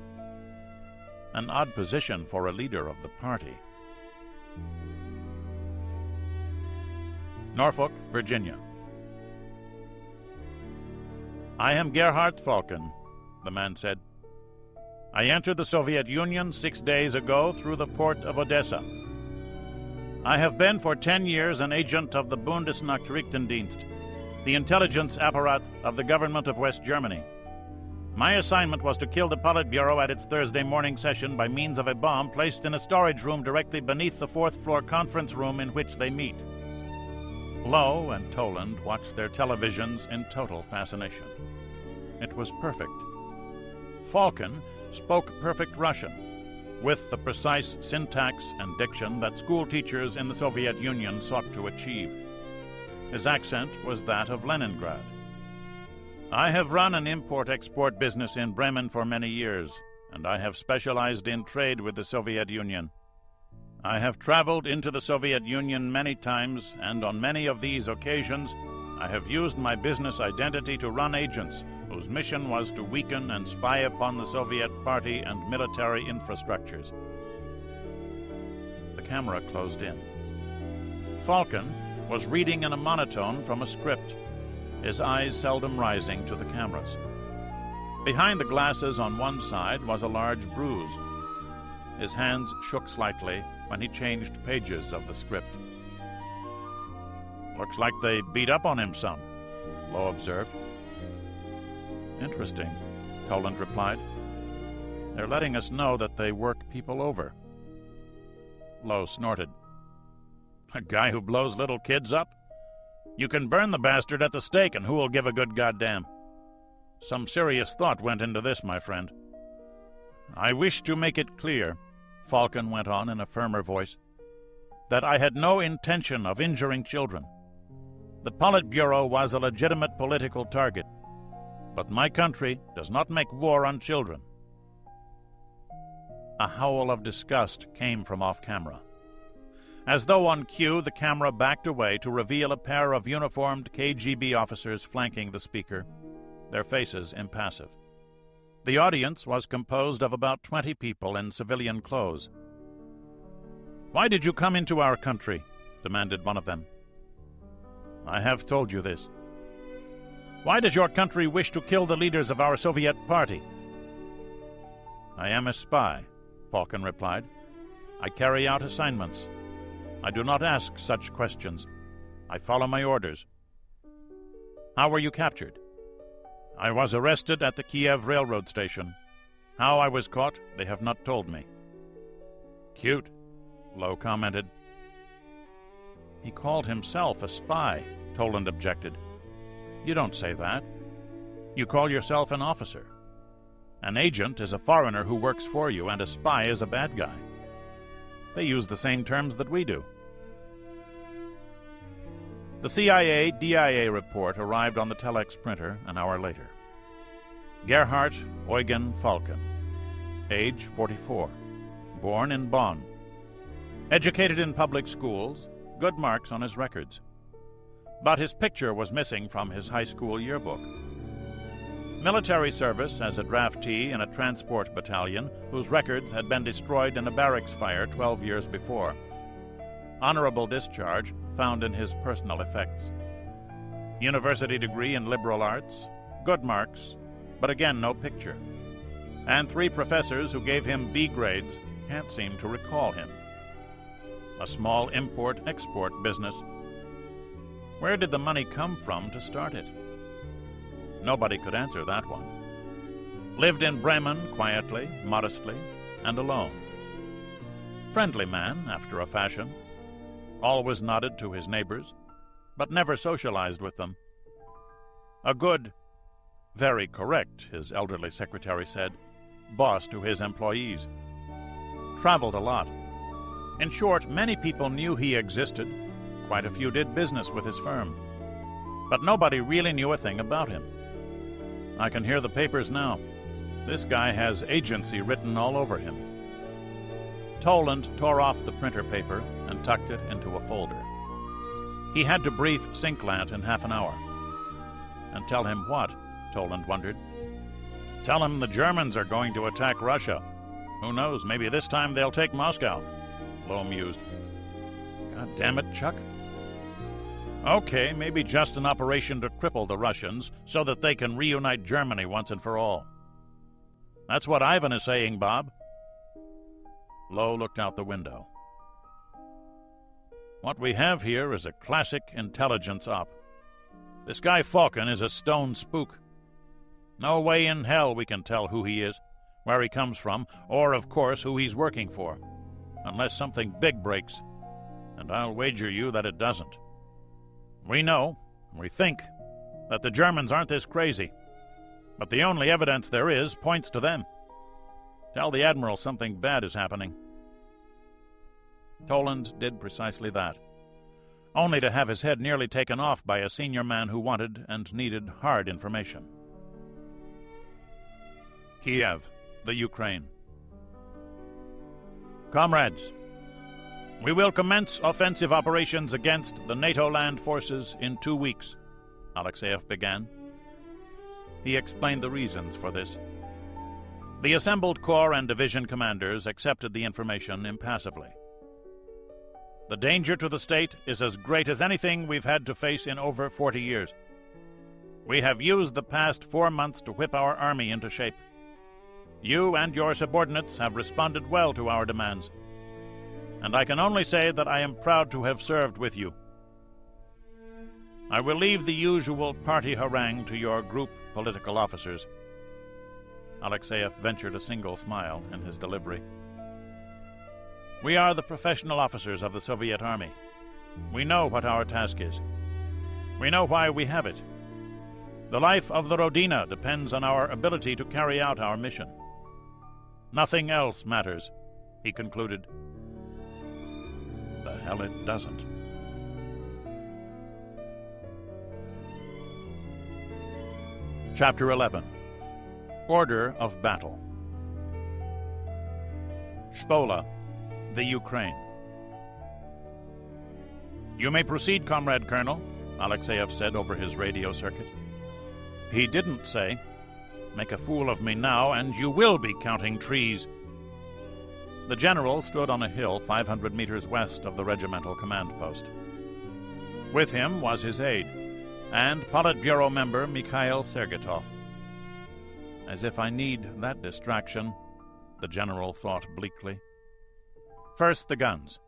An odd position for a leader of the party. Norfolk, Virginia. I am Gerhard Falken, the man said. I entered the Soviet Union 6 days ago through the port of Odessa. I have been for 10 years an agent of the Bundesnachrichtendienst, the intelligence apparatus of the government of West Germany. My assignment was to kill the Politburo at its Thursday morning session by means of a bomb placed in a storage room directly beneath the fourth-floor conference room in which they meet. Lowe and Toland watched their televisions in total fascination. It was perfect. Falken spoke perfect Russian, with the precise syntax and diction that school teachers in the Soviet Union sought to achieve. His accent was that of Leningrad. I have run an import-export business in Bremen for many years, and I have specialized in trade with the Soviet Union. I have traveled into the Soviet Union many times, and on many of these occasions, I have used my business identity to run agents whose mission was to weaken and spy upon the Soviet party and military infrastructures. The camera closed in. Falken was reading in a monotone from a script, his eyes seldom rising to the cameras. Behind the glasses on one side was a large bruise. His hands shook slightly when he changed pages of the script. Looks like they beat up on him some, Lowe observed. Interesting, Toland replied. They're letting us know that they work people over. Lowe snorted. A guy who blows little kids up? You can burn the bastard at the stake, and who will give a good goddamn? Some serious thought went into this, my friend. I wish to make it clear, Falken went on in a firmer voice, that I had no intention of injuring children. The Politburo was a legitimate political target, but my country does not make war on children. A howl of disgust came from off-camera. As though on cue, the camera backed away to reveal a pair of uniformed KGB officers flanking the speaker, their faces impassive. The audience was composed of about 20 people in civilian clothes. Why did you come into our country? Demanded one of them. I have told you this. Why does your country wish to kill the leaders of our Soviet party? I am a spy, Falken replied. I carry out assignments. I do not ask such questions. I follow my orders. How were you captured? I was arrested at the Kiev railroad station. How I was caught, they have not told me. Cute, Lowe commented. He called himself a spy, Toland objected. You don't say that. You call yourself an officer. An agent is a foreigner who works for you, and a spy is a bad guy. They use the same terms that we do. The CIA-DIA report arrived on the telex printer an hour later. Gerhard Eugen Falken, age 44, born in Bonn. Educated in public schools, good marks on his records. But his picture was missing from his high school yearbook. Military service as a draftee in a transport battalion whose records had been destroyed in a barracks fire 12 years before. Honorable discharge found in his personal effects. University degree in liberal arts, good marks, but again no picture. And 3 professors who gave him B grades can't seem to recall him. A small import-export business. Where did the money come from to start it? Nobody could answer that one. Lived in Bremen quietly, modestly, and alone. Friendly man, after a fashion. Always nodded to his neighbors, but never socialized with them. A good, very correct, his elderly secretary said, boss to his employees. Traveled a lot. In short, many people knew he existed. Quite a few did business with his firm. But nobody really knew a thing about him. I can hear the papers now. This guy has agency written all over him. Toland tore off the printer paper and tucked it into a folder. He had to brief Sinklant in half an hour. And tell him what? Toland wondered. Tell him the Germans are going to attack Russia. Who knows, maybe this time they'll take Moscow. Lowe mused. God damn it, Chuck. Okay, maybe just an operation to cripple the Russians so that they can reunite Germany once and for all. That's what Ivan is saying, Bob. Lowe looked out the window. What we have here is a classic intelligence op. This guy Falcon is a stone spook. No way in hell we can tell who he is, where he comes from, or, of course, who he's working for, unless something big breaks, and I'll wager you that it doesn't. We know, we think, that the Germans aren't this crazy, but the only evidence there is points to them. Tell the Admiral something bad is happening. Toland did precisely that, only to have his head nearly taken off by a senior man who wanted and needed hard information. Kiev, the Ukraine. Comrades, we will commence offensive operations against the NATO land forces in 2 weeks, Alexeyev began. He explained the reasons for this. The assembled corps and division commanders accepted the information impassively. The danger to the state is as great as anything we've had to face in over 40 years. We have used the past 4 months to whip our army into shape. You and your subordinates have responded well to our demands, and I can only say that I am proud to have served with you. I will leave the usual party harangue to your group political officers. Alexeyev ventured a single smile in his delivery. We are the professional officers of the Soviet Army. We know what our task is. We know why we have it. The life of the Rodina depends on our ability to carry out our mission. Nothing else matters, he concluded. The hell it doesn't. Chapter 11. Order of Battle. Spola, the Ukraine. You may proceed, Comrade Colonel, Alexeyev said over his radio circuit. He didn't say, make a fool of me now, and you will be counting trees. The general stood on a hill 500 meters west of the regimental command post. With him was his aide, and Politburo member Mikhail Sergetov. As if I need that distraction, the general thought bleakly. First, the guns.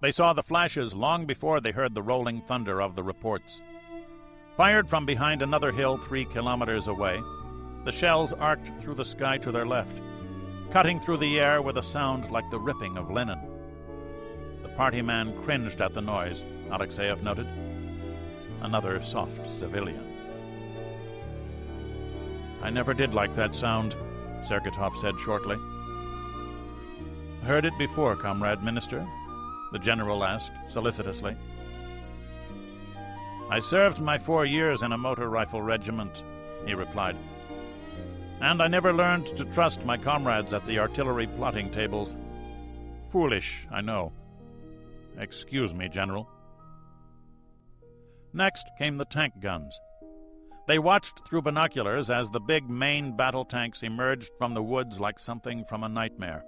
They saw the flashes long before they heard the rolling thunder of the reports. Fired from behind another hill 3 kilometers away, the shells arced through the sky to their left, cutting through the air with a sound like the ripping of linen. The party man cringed at the noise, Alexeyev noted. Another soft civilian. I never did like that sound, Sergetov said shortly. Heard it before, Comrade Minister? The general asked solicitously. I served my 4 years in a motor rifle regiment, he replied. And I never learned to trust my comrades at the artillery plotting tables. Foolish, I know. Excuse me, General. Next came the tank guns. They watched through binoculars as the big main battle tanks emerged from the woods like something from a nightmare,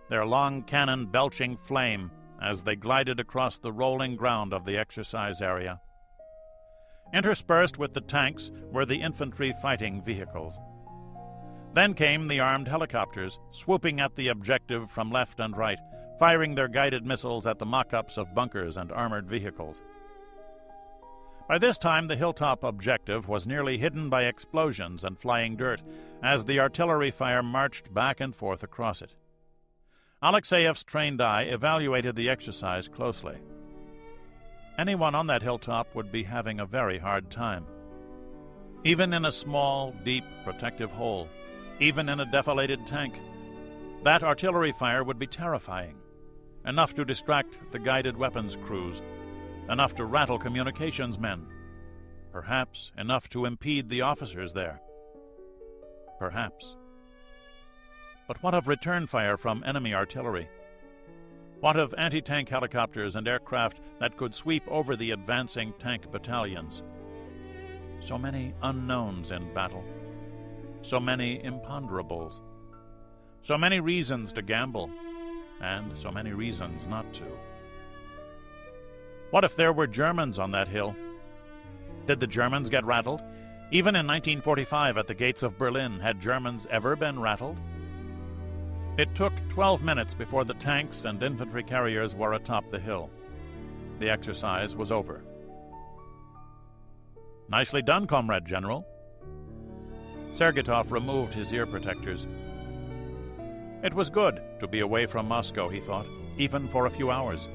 their long cannon belching flame as they glided across the rolling ground of the exercise area. Interspersed with the tanks were the infantry fighting vehicles. Then came the armed helicopters, swooping at the objective from left and right, firing their guided missiles at the mock-ups of bunkers and armored vehicles. By this time, the hilltop objective was nearly hidden by explosions and flying dirt as the artillery fire marched back and forth across it. Alexeyev's trained eye evaluated the exercise closely. Anyone on that hilltop would be having a very hard time. Even in a small, deep, protective hole, even in a defilated tank, that artillery fire would be terrifying, enough to distract the guided weapons crews, enough to rattle communications men, perhaps enough to impede the officers there. Perhaps. But what of return fire from enemy artillery? What of anti-tank helicopters and aircraft that could sweep over the advancing tank battalions? So many unknowns in battle. So many imponderables. So many reasons to gamble, and so many reasons not to. What if there were Germans on that hill? Did the Germans get rattled? Even in 1945 at the gates of Berlin, had Germans ever been rattled? It took 12 minutes before the tanks and infantry carriers were atop the hill. The exercise was over. "Nicely done, Comrade General." Sergeytov removed his ear protectors. It was good to be away from Moscow, he thought, even for a few hours.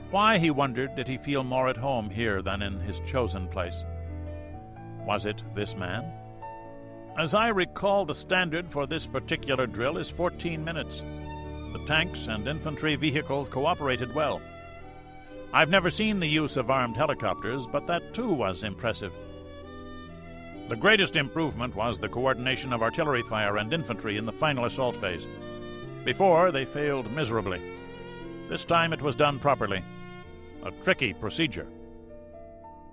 Why, he wondered, did he feel more at home here than in his chosen place? Was it this man? "As I recall, the standard for this particular drill is 14 minutes. The tanks and infantry vehicles cooperated well. I've never seen the use of armed helicopters, but that too was impressive. The greatest improvement was the coordination of artillery fire and infantry in the final assault phase. Before, they failed miserably. This time it was done properly. A tricky procedure."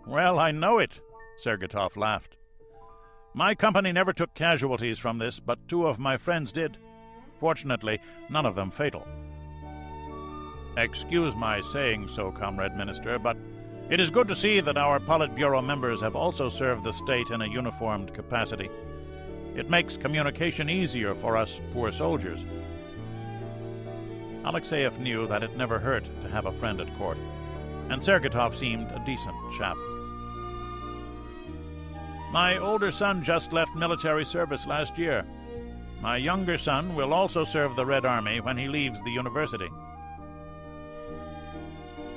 "Well, I know it," Sergeytov laughed. "My company never took casualties from this, but 2 of my friends did. Fortunately, none of them fatal." "Excuse my saying so, Comrade Minister, but it is good to see that our Politburo members have also served the state in a uniformed capacity. It makes communication easier for us poor soldiers." Alexeyev knew that it never hurt to have a friend at court, and Sergeytov seemed a decent chap. "My older son just left military service last year. My younger son will also serve the Red Army when he leaves the university."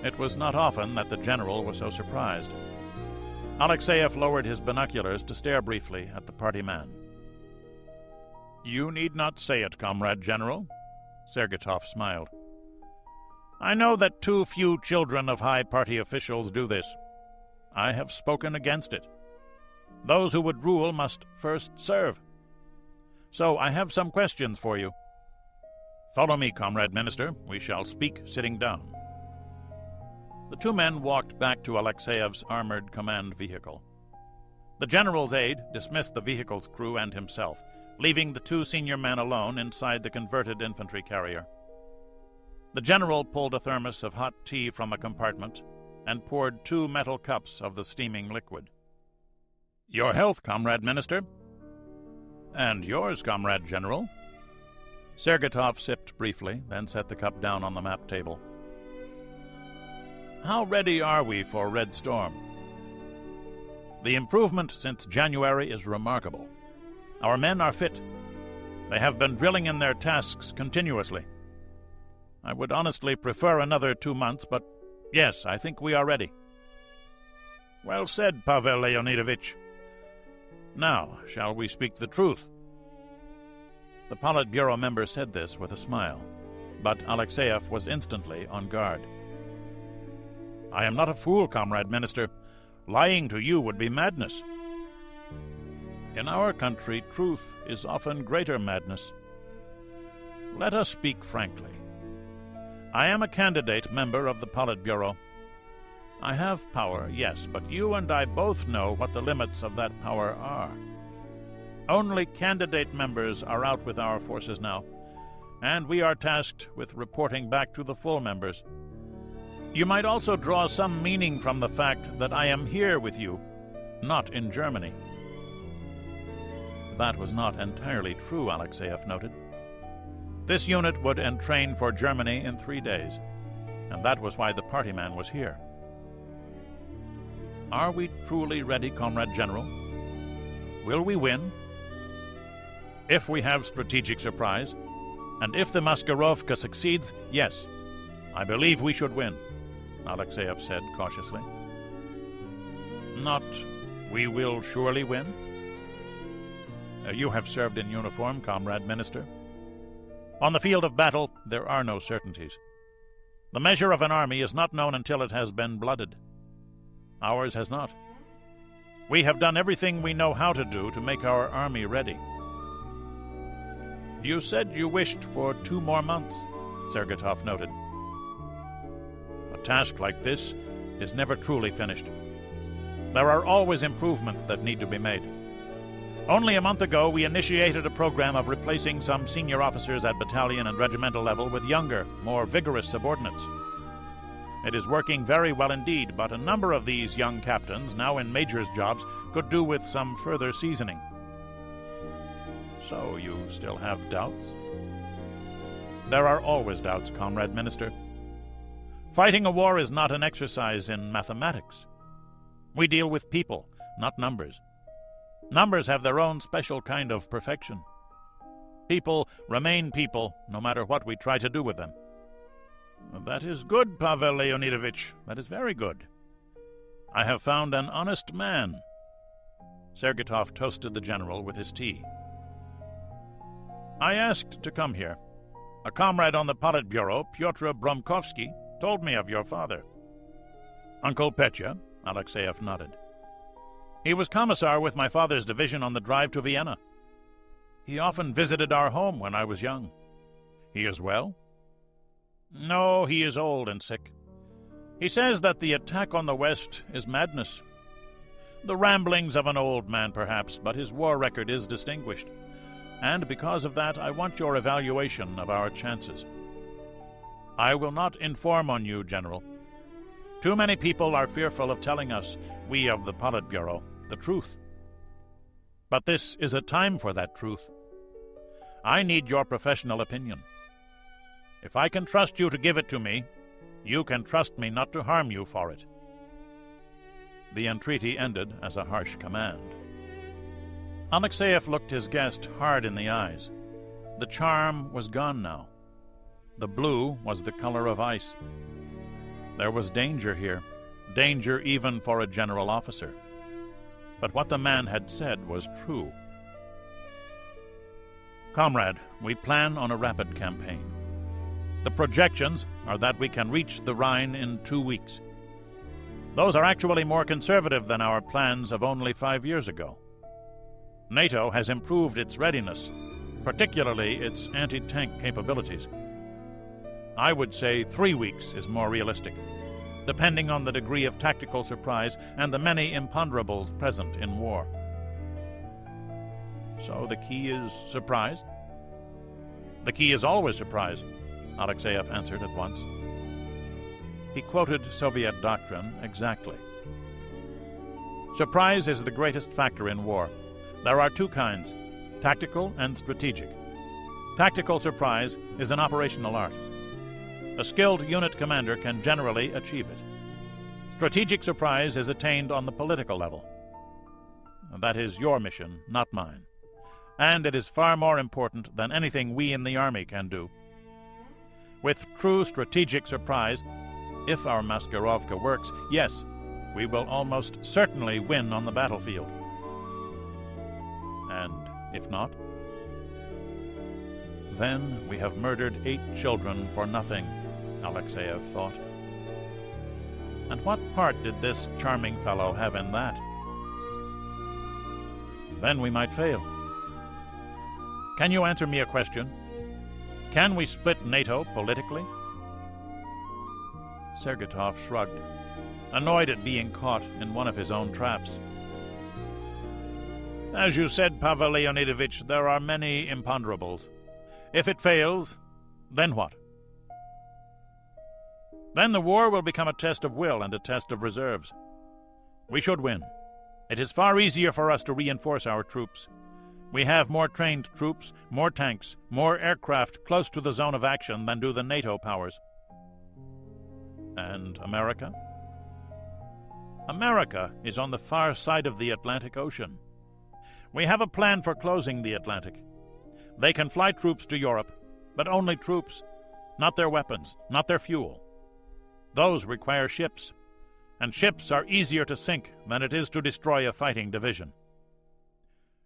It was not often that the general was so surprised. Alexeyev lowered his binoculars to stare briefly at the party man. "You need not say it, Comrade General," Sergeytov smiled. "I know that too few children of high party officials do this. I have spoken against it. Those who would rule must first serve. So I have some questions for you." "Follow me, Comrade Minister. We shall speak sitting down." The 2 men walked back to Alexeyev's armored command vehicle. The general's aide dismissed the vehicle's crew and himself, leaving the 2 senior men alone inside the converted infantry carrier. The general pulled a thermos of hot tea from a compartment and poured 2 metal cups of the steaming liquid. "Your health, Comrade Minister." "And yours, Comrade General." Sergeytov sipped briefly, then set the cup down on the map table. "How ready are we for Red Storm?" "The improvement since January is remarkable. Our men are fit. They have been drilling in their tasks continuously. I would honestly prefer another 2 months, but yes, I think we are ready." "Well said, Pavel Leonidovich. Now, shall we speak the truth?" The Politburo member said this with a smile, but Alexeyev was instantly on guard. "I am not a fool, Comrade Minister. Lying to you would be madness." "In our country, truth is often greater madness. Let us speak frankly. I am a candidate member of the Politburo. I have power, yes, but you and I both know what the limits of that power are. Only candidate members are out with our forces now, and we are tasked with reporting back to the full members. You might also draw some meaning from the fact that I am here with you, not in Germany." That was not entirely true, Alexeyev noted. This unit would entrain for Germany in 3 days, and that was why the party man was here. Are we truly ready, Comrade General? Will we win? If we have strategic surprise, and if the Maskirovka succeeds, yes, I believe we should win, Alexeyev said cautiously. Not, we will surely win? You have served in uniform, Comrade Minister. On the field of battle, there are no certainties. The measure of an army is not known until it has been blooded. Ours has not. We have done everything we know how to do to make our army ready. You said you wished for 2 more months, Sergetov noted. A task like this is never truly finished. There are always improvements that need to be made. Only a month ago, we initiated a program of replacing some senior officers at battalion and regimental level with younger, more vigorous subordinates. It is working very well indeed, but a number of these young captains, now in majors' jobs, could do with some further seasoning. So you still have doubts? There are always doubts, Comrade Minister. Fighting a war is not an exercise in mathematics. We deal with people, not numbers. Numbers have their own special kind of perfection. People remain people, no matter what we try to do with them. That is good, Pavel Leonidovich. That is very good. I have found an honest man. Sergetov toasted the general with his tea. I asked to come here. A comrade on the Politburo, Pyotr Bromkovsky, told me of your father. Uncle Petya? Alexeyev nodded. He was commissar with my father's division on the drive to Vienna. He often visited our home when I was young. He is well? No, he is old and sick. He says that the attack on the West is madness. The ramblings of an old man, perhaps, but his war record is distinguished. And because of that, I want your evaluation of our chances. I will not inform on you, General. Too many people are fearful of telling us, we of the Politburo, the truth. But this is a time for that truth. I need your professional opinion. If I can trust you to give it to me, you can trust me not to harm you for it. The entreaty ended as a harsh command. Alexeyev looked his guest hard in the eyes. The charm was gone now. The blue was the color of ice. There was danger here, danger even for a general officer. But what the man had said was true. Comrade, we plan on a rapid campaign. The projections are that we can reach the Rhine in 2 weeks. Those are actually more conservative than our plans of only 5 years ago. NATO has improved its readiness, particularly its anti-tank capabilities. I would say 3 weeks is more realistic, depending on the degree of tactical surprise and the many imponderables present in war. So the key is surprise? The key is always surprise, Alexeyev answered at once. He quoted Soviet doctrine exactly. Surprise is the greatest factor in war. There are 2 kinds, tactical and strategic. Tactical surprise is an operational art. A skilled unit commander can generally achieve it. Strategic surprise is attained on the political level. That is your mission, not mine. And it is far more important than anything we in the Army can do. With true strategic surprise, if our Maskirovka works, yes, we will almost certainly win on the battlefield. And if not, then we have murdered 8 children for nothing, Alexeyev thought. And what part did this charming fellow have in that? Then we might fail. Can you answer me a question? Can we split NATO politically? Sergetov shrugged, annoyed at being caught in one of his own traps. As you said, Pavel Leonidovich, there are many imponderables. If it fails, then what? Then the war will become a test of will and a test of reserves. We should win. It is far easier for us to reinforce our troops. We have more trained troops, more tanks, more aircraft close to the zone of action than do the NATO powers. And America? America is on the far side of the Atlantic Ocean. We have a plan for closing the Atlantic. They can fly troops to Europe, but only troops, not their weapons, not their fuel. Those require ships, and ships are easier to sink than it is to destroy a fighting division.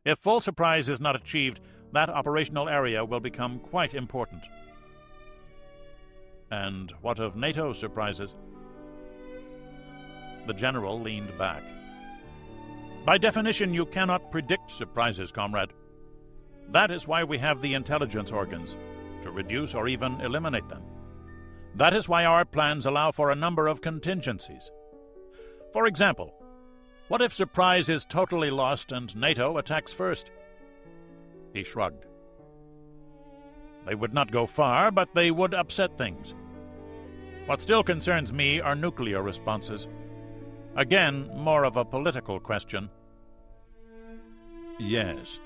If full surprise is not achieved, that operational area will become quite important. And what of NATO surprises? The general leaned back. By definition, you cannot predict surprises, comrade. That is why we have the intelligence organs, to reduce or even eliminate them. That is why our plans allow for a number of contingencies. For example, what if surprise is totally lost and NATO attacks first? He shrugged. They would not go far, but they would upset things. What still concerns me are nuclear responses. Again, more of a political question. Yes.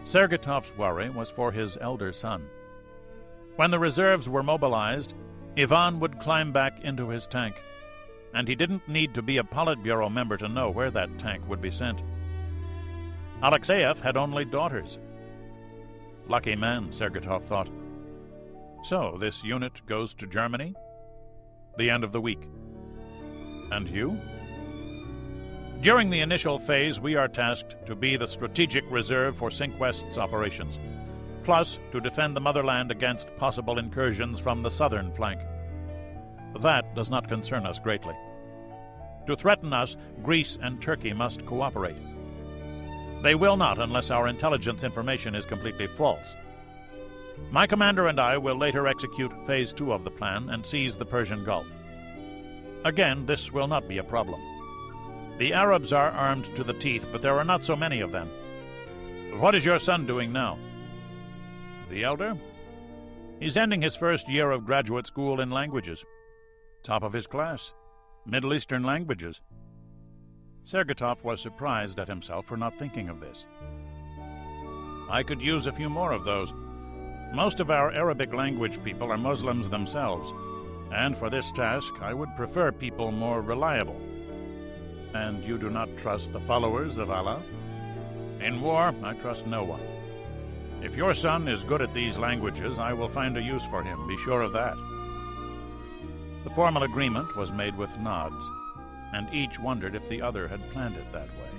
Sergetov's worry was for his elder son. When the reserves were mobilized, Ivan would climb back into his tank, and he didn't need to be a Politburo member to know where that tank would be sent. Alexeyev had only daughters. Lucky man, Sergetov thought. So, this unit goes to Germany? The end of the week. And you? During the initial phase, we are tasked to be the strategic reserve for Sync West's operations, plus to defend the motherland against possible incursions from the southern flank. That does not concern us greatly. To threaten us, Greece and Turkey must cooperate. They will not unless our intelligence information is completely false. My commander and I will later execute Phase 2 of the plan and seize the Persian Gulf. Again, this will not be a problem. The Arabs are armed to the teeth, but there are not so many of them. What is your son doing now? The elder? He's ending his first year of graduate school in languages. Top of his class. Middle Eastern languages. Sergetov was surprised at himself for not thinking of this. I could use a few more of those. Most of our Arabic language people are Muslims themselves, and for this task I would prefer people more reliable. And you do not trust the followers of Allah? In war, I trust no one. If your son is good at these languages, I will find a use for him, be sure of that. The formal agreement was made with nods, and each wondered if the other had planned it that way.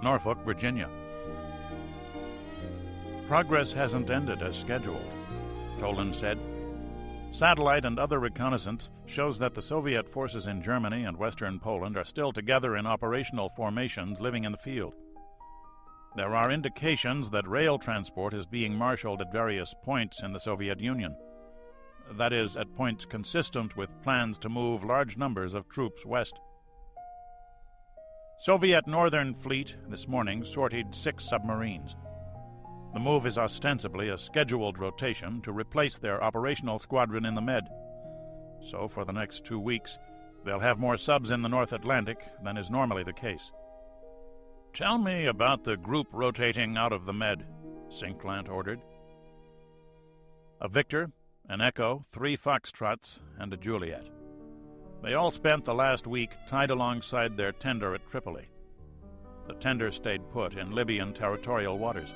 Norfolk, Virginia. Progress hasn't ended as scheduled, Toland said. Satellite and other reconnaissance shows that the Soviet forces in Germany and Western Poland are still together in operational formations living in the field. There are indications that rail transport is being marshaled at various points in the Soviet Union. That is, at points consistent with plans to move large numbers of troops west. Soviet Northern Fleet this morning sortied 6 submarines. The move is ostensibly a scheduled rotation to replace their operational squadron in the Med. So for the next 2 weeks, they'll have more subs in the North Atlantic than is normally the case. Tell me about the group rotating out of the Med, Sinklant ordered. A Victor, an Echo, 3 Foxtrots, and a Juliet. They all spent the last week tied alongside their tender at Tripoli. The tender stayed put in Libyan territorial waters.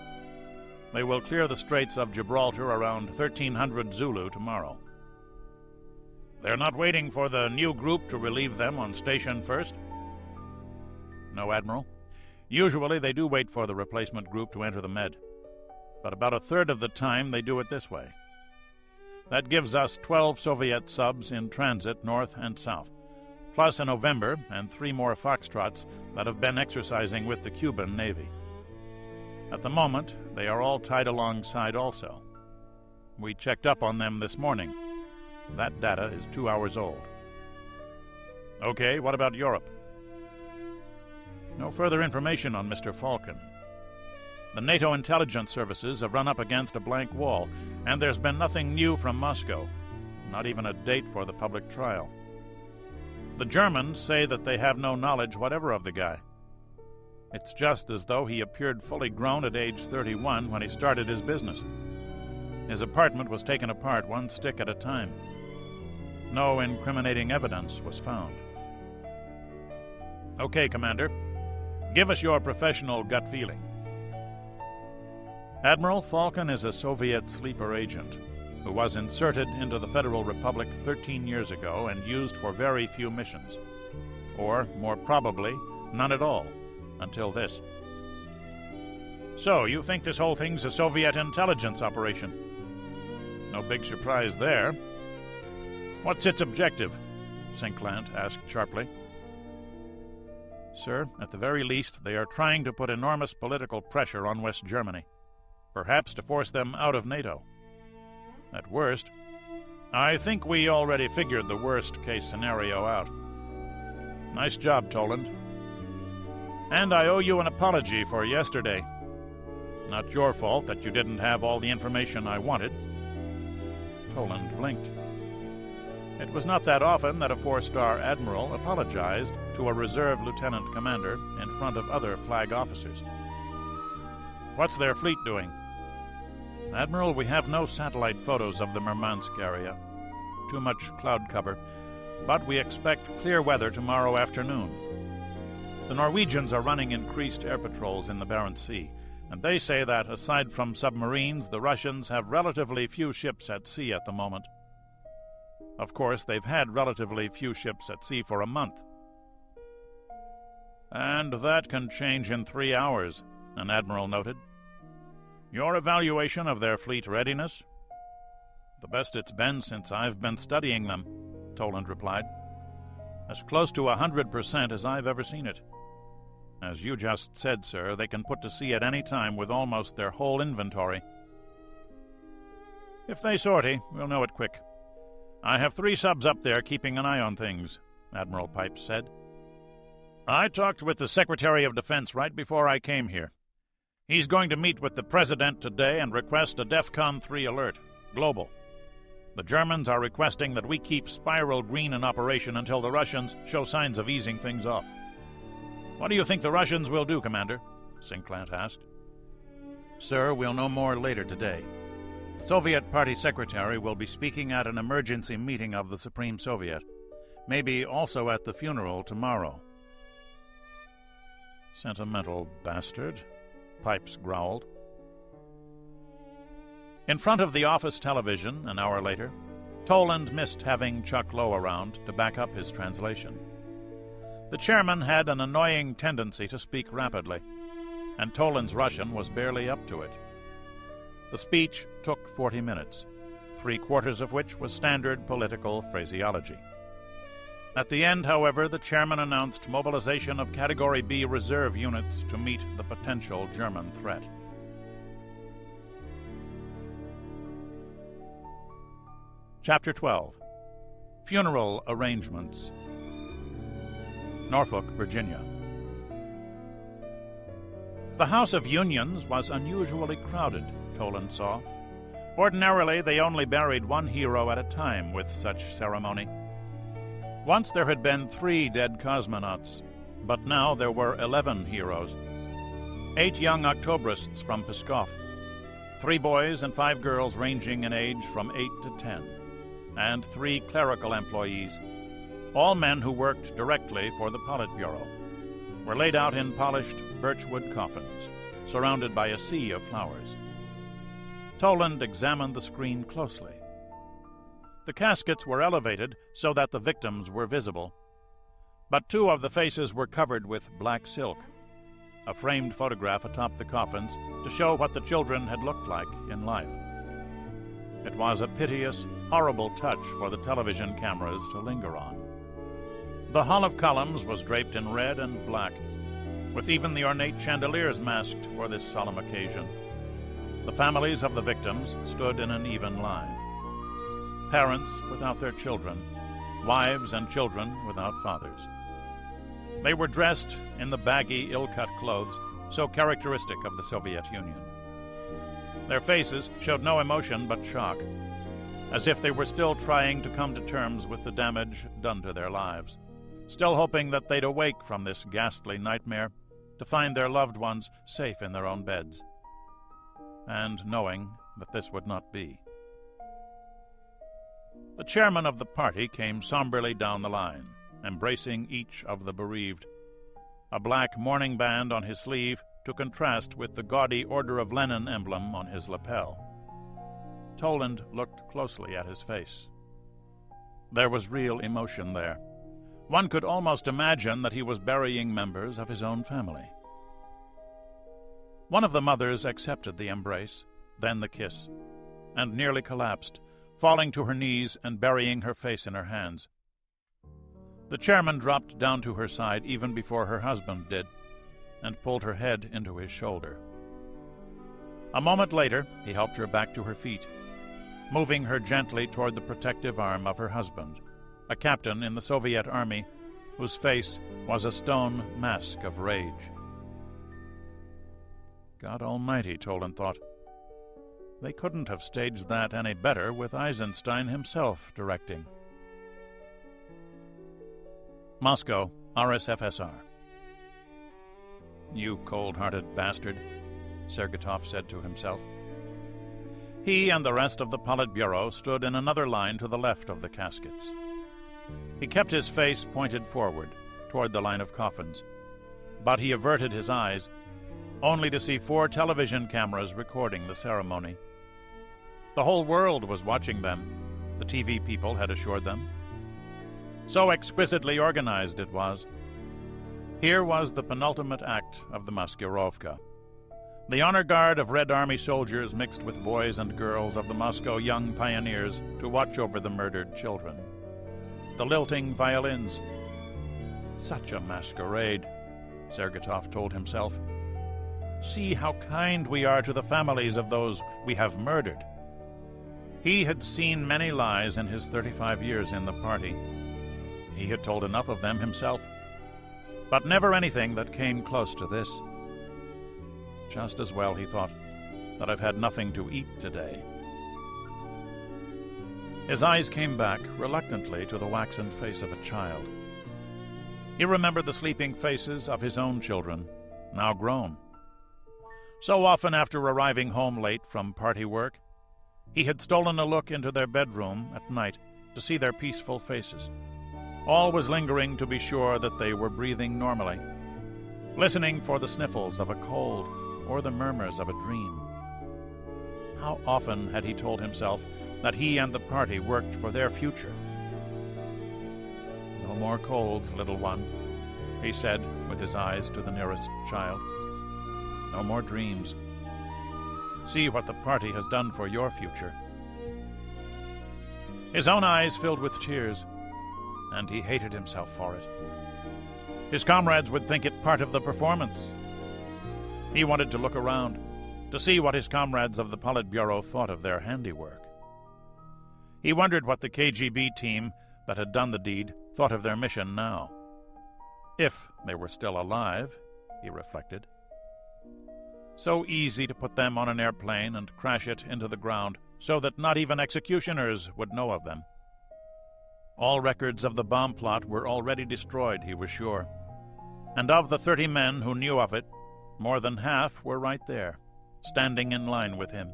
They will clear the Straits of Gibraltar around 1300 Zulu tomorrow. They're not waiting for the new group to relieve them on station first? No, Admiral. Usually they do wait for the replacement group to enter the Med, but about a third of the time they do it this way. That gives us 12 Soviet subs in transit north and south, plus a November and 3 more Foxtrots that have been exercising with the Cuban Navy. At the moment, they are all tied alongside also. We checked up on them this morning. That data is 2 hours old. Okay, what about Europe? No further information on Mr. Falcon. The NATO intelligence services have run up against a blank wall, and there's been nothing new from Moscow, not even a date for the public trial. The Germans say that they have no knowledge whatever of the guy. It's just as though he appeared fully grown at age 31 when he started his business. His apartment was taken apart 1 stick at a time. No incriminating evidence was found. Okay, Commander. Give us your professional gut feeling. Admiral Falcon is a Soviet sleeper agent who was inserted into the Federal Republic 13 years ago and used for very few missions. Or, more probably, none at all, until this. So, you think this whole thing's a Soviet intelligence operation? No big surprise there. What's its objective? Sinclair asked sharply. Sir, at the very least, they are trying to put enormous political pressure on West Germany, perhaps to force them out of NATO. At worst, I think we already figured the worst-case scenario out. Nice job, Toland. And I owe you an apology for yesterday. Not your fault that you didn't have all the information I wanted. Toland blinked. It was not that often that a four-star admiral apologized to a reserve lieutenant commander in front of other flag officers. What's their fleet doing? Admiral, we have no satellite photos of the Murmansk area. Too much cloud cover. But we expect clear weather tomorrow afternoon. The Norwegians are running increased air patrols in the Barents Sea, and they say that, aside from submarines, the Russians have relatively few ships at sea at the moment. Of course, they've had relatively few ships at sea for a month. And that can change in 3 hours, an admiral noted. Your evaluation of their fleet readiness? The best it's been since I've been studying them, Toland replied. As close to 100% as I've ever seen it. As you just said, sir, they can put to sea at any time with almost their whole inventory. If they sortie, we'll know it quick. I have 3 subs up there keeping an eye on things, Admiral Pipes said. I talked with the Secretary of Defense right before I came here. He's going to meet with the President today and request a DEFCON 3 alert, global. The Germans are requesting that we keep Spiral Green in operation until the Russians show signs of easing things off. What do you think the Russians will do, Commander? Sinclair asked. Sir, we'll know more later today. The Soviet Party Secretary will be speaking at an emergency meeting of the Supreme Soviet, maybe also at the funeral tomorrow. Sentimental bastard, Pipes growled. In front of the office television, an hour later, Toland missed having Chuck Lowe around to back up his translation. The chairman had an annoying tendency to speak rapidly, and Toland's Russian was barely up to it. The speech took 40 minutes, 3/4 of which was standard political phraseology. At the end, however, the chairman announced mobilization of Category B reserve units to meet the potential German threat. Chapter 12. Funeral Arrangements. Norfolk, Virginia. The House of Unions was unusually crowded, Toland saw. Ordinarily, they only buried one hero at a time with such ceremony. Once there had been 3 dead cosmonauts, but now there were 11 heroes. 8 young Octobrists from Pskov, 3 boys and 5 girls ranging in age from 8 to 10, and 3 clerical employees, all men who worked directly for the Politburo, were laid out in polished birchwood coffins, surrounded by a sea of flowers. Toland examined the screen closely. The caskets were elevated so that the victims were visible, but 2 of the faces were covered with black silk, a framed photograph atop the coffins to show what the children had looked like in life. It was a piteous, horrible touch for the television cameras to linger on. The hall of columns was draped in red and black, with even the ornate chandeliers masked for this solemn occasion. The families of the victims stood in an even line. Parents without their children, wives and children without fathers. They were dressed in the baggy, ill-cut clothes so characteristic of the Soviet Union. Their faces showed no emotion but shock, as if they were still trying to come to terms with the damage done to their lives, still hoping that they'd awake from this ghastly nightmare to find their loved ones safe in their own beds, and knowing that this would not be. The chairman of the party came somberly down the line, embracing each of the bereaved, a black mourning band on his sleeve to contrast with the gaudy Order of Lenin emblem on his lapel. Toland looked closely at his face. There was real emotion there. One could almost imagine that he was burying members of his own family. One of the mothers accepted the embrace, then the kiss, and nearly collapsed, falling to her knees and burying her face in her hands. The chairman dropped down to her side even before her husband did, and pulled her head into his shoulder. A moment later, he helped her back to her feet, moving her gently toward the protective arm of her husband, a captain in the Soviet army whose face was a stone mask of rage. God Almighty, Toland thought. They couldn't have staged that any better with Eisenstein himself directing. Moscow, RSFSR. You cold-hearted bastard, Sergetov said to himself. He and the rest of the Politburo stood in another line to the left of the caskets. He kept his face pointed forward, toward the line of coffins, but he averted his eyes, only to see 4 television cameras recording the ceremony. The whole world was watching them, the TV people had assured them. So exquisitely organized it was. Here was the penultimate act of the Maskirovka. The honor guard of Red Army soldiers mixed with boys and girls of the Moscow Young Pioneers to watch over the murdered children. The lilting violins. Such a masquerade, Sergetov told himself. See how kind we are to the families of those we have murdered. He had seen many lies in his 35 years in the party. He had told enough of them himself, but never anything that came close to this. Just as well, he thought, that I've had nothing to eat today. His eyes came back reluctantly to the waxen face of a child. He remembered the sleeping faces of his own children, now grown. So often after arriving home late from party work, he had stolen a look into their bedroom at night to see their peaceful faces, always lingering to be sure that they were breathing normally, listening for the sniffles of a cold or the murmurs of a dream. How often had he told himself that he and the party worked for their future? No more colds, little one, he said with his eyes to the nearest child. No more dreams. See what the party has done for your future. His own eyes filled with tears, and he hated himself for it. His comrades would think it part of the performance. He wanted to look around, to see what his comrades of the Politburo thought of their handiwork. He wondered what the KGB team that had done the deed thought of their mission now. If they were still alive, he reflected. So easy to put them on an airplane and crash it into the ground so that not even executioners would know of them. All records of the bomb plot were already destroyed, he was sure. And of the 30 men who knew of it, more than half were right there, standing in line with him.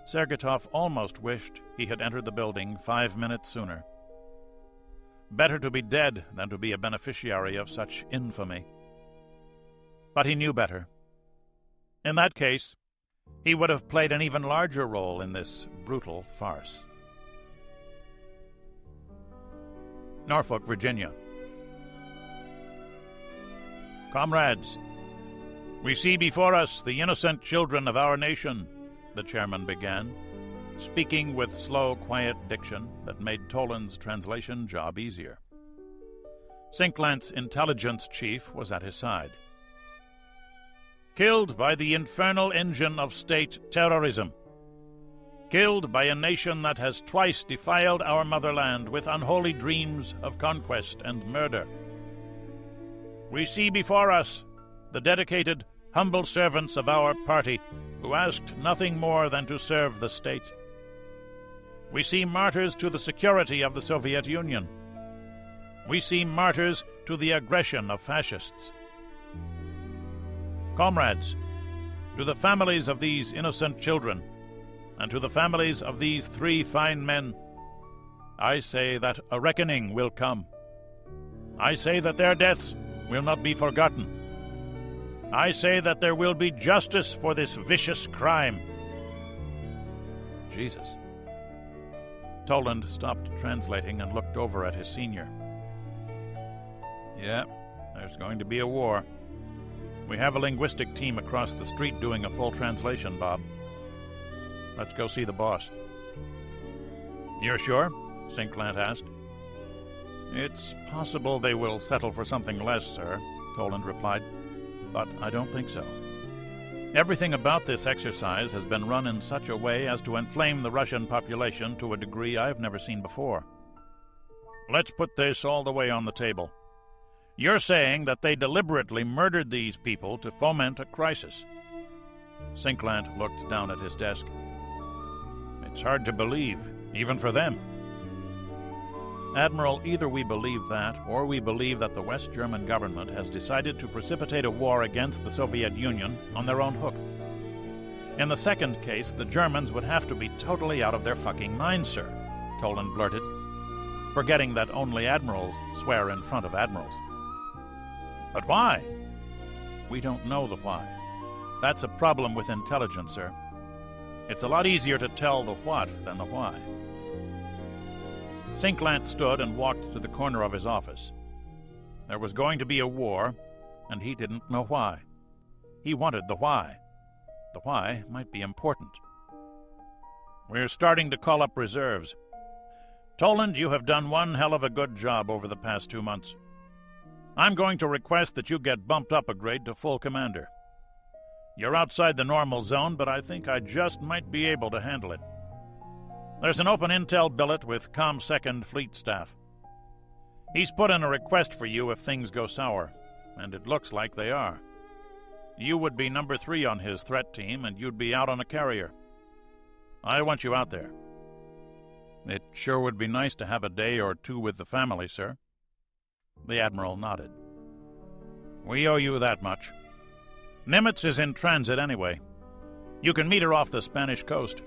Sergetov almost wished he had entered the building 5 minutes sooner. Better to be dead than to be a beneficiary of such infamy. But he knew better. In that case, he would have played an even larger role in this brutal farce. Norfolk, Virginia. Comrades, we see before us the innocent children of our nation, the chairman began, speaking with slow, quiet diction that made Toland's translation job easier. Sinklant's intelligence chief was at his side. Killed by the infernal engine of state terrorism. Killed by a nation that has twice defiled our motherland with unholy dreams of conquest and murder. We see before us the dedicated, humble servants of our party who asked nothing more than to serve the state. We see martyrs to the security of the Soviet Union. We see martyrs to the aggression of fascists. Comrades, to the families of these innocent children, and to the families of these 3 fine men, I say that a reckoning will come. I say that their deaths will not be forgotten. I say that there will be justice for this vicious crime." Jesus. Toland stopped translating and looked over at his senior. "Yeah, there's going to be a war. We have a linguistic team across the street doing a full translation, Bob. Let's go see the boss." "You're sure?" Sinclair asked. "It's possible they will settle for something less, sir," Toland replied, "but I don't think so. Everything about this exercise has been run in such a way as to inflame the Russian population to a degree I've never seen before. Let's put this all the way on the table. You're saying that they deliberately murdered these people to foment a crisis." Sinclair looked down at his desk. "It's hard to believe, even for them." "Admiral, either we believe that, or we believe that the West German government has decided to precipitate a war against the Soviet Union on their own hook. In the second case, the Germans would have to be totally out of their fucking minds, sir," Toland blurted, forgetting that only admirals swear in front of admirals. "But why?" "We don't know the why. That's a problem with intelligence, sir. It's a lot easier to tell the what than the why." Sinclair stood and walked to the corner of his office. There was going to be a war, and he didn't know why. He wanted the why. The why might be important. "We're starting to call up reserves. Toland, you have done one hell of a good job over the past 2 months. I'm going to request that you get bumped up a grade to full commander. You're outside the normal zone, but I think I just might be able to handle it. There's an open intel billet with ComSecond fleet staff. He's put in a request for you if things go sour, and it looks like they are. You would be number 3 on his threat team, and you'd be out on a carrier. I want you out there." "It sure would be nice to have a day or 2 with the family, sir." The Admiral nodded. "We owe you that much. Nimitz is in transit anyway. You can meet her off the Spanish coast.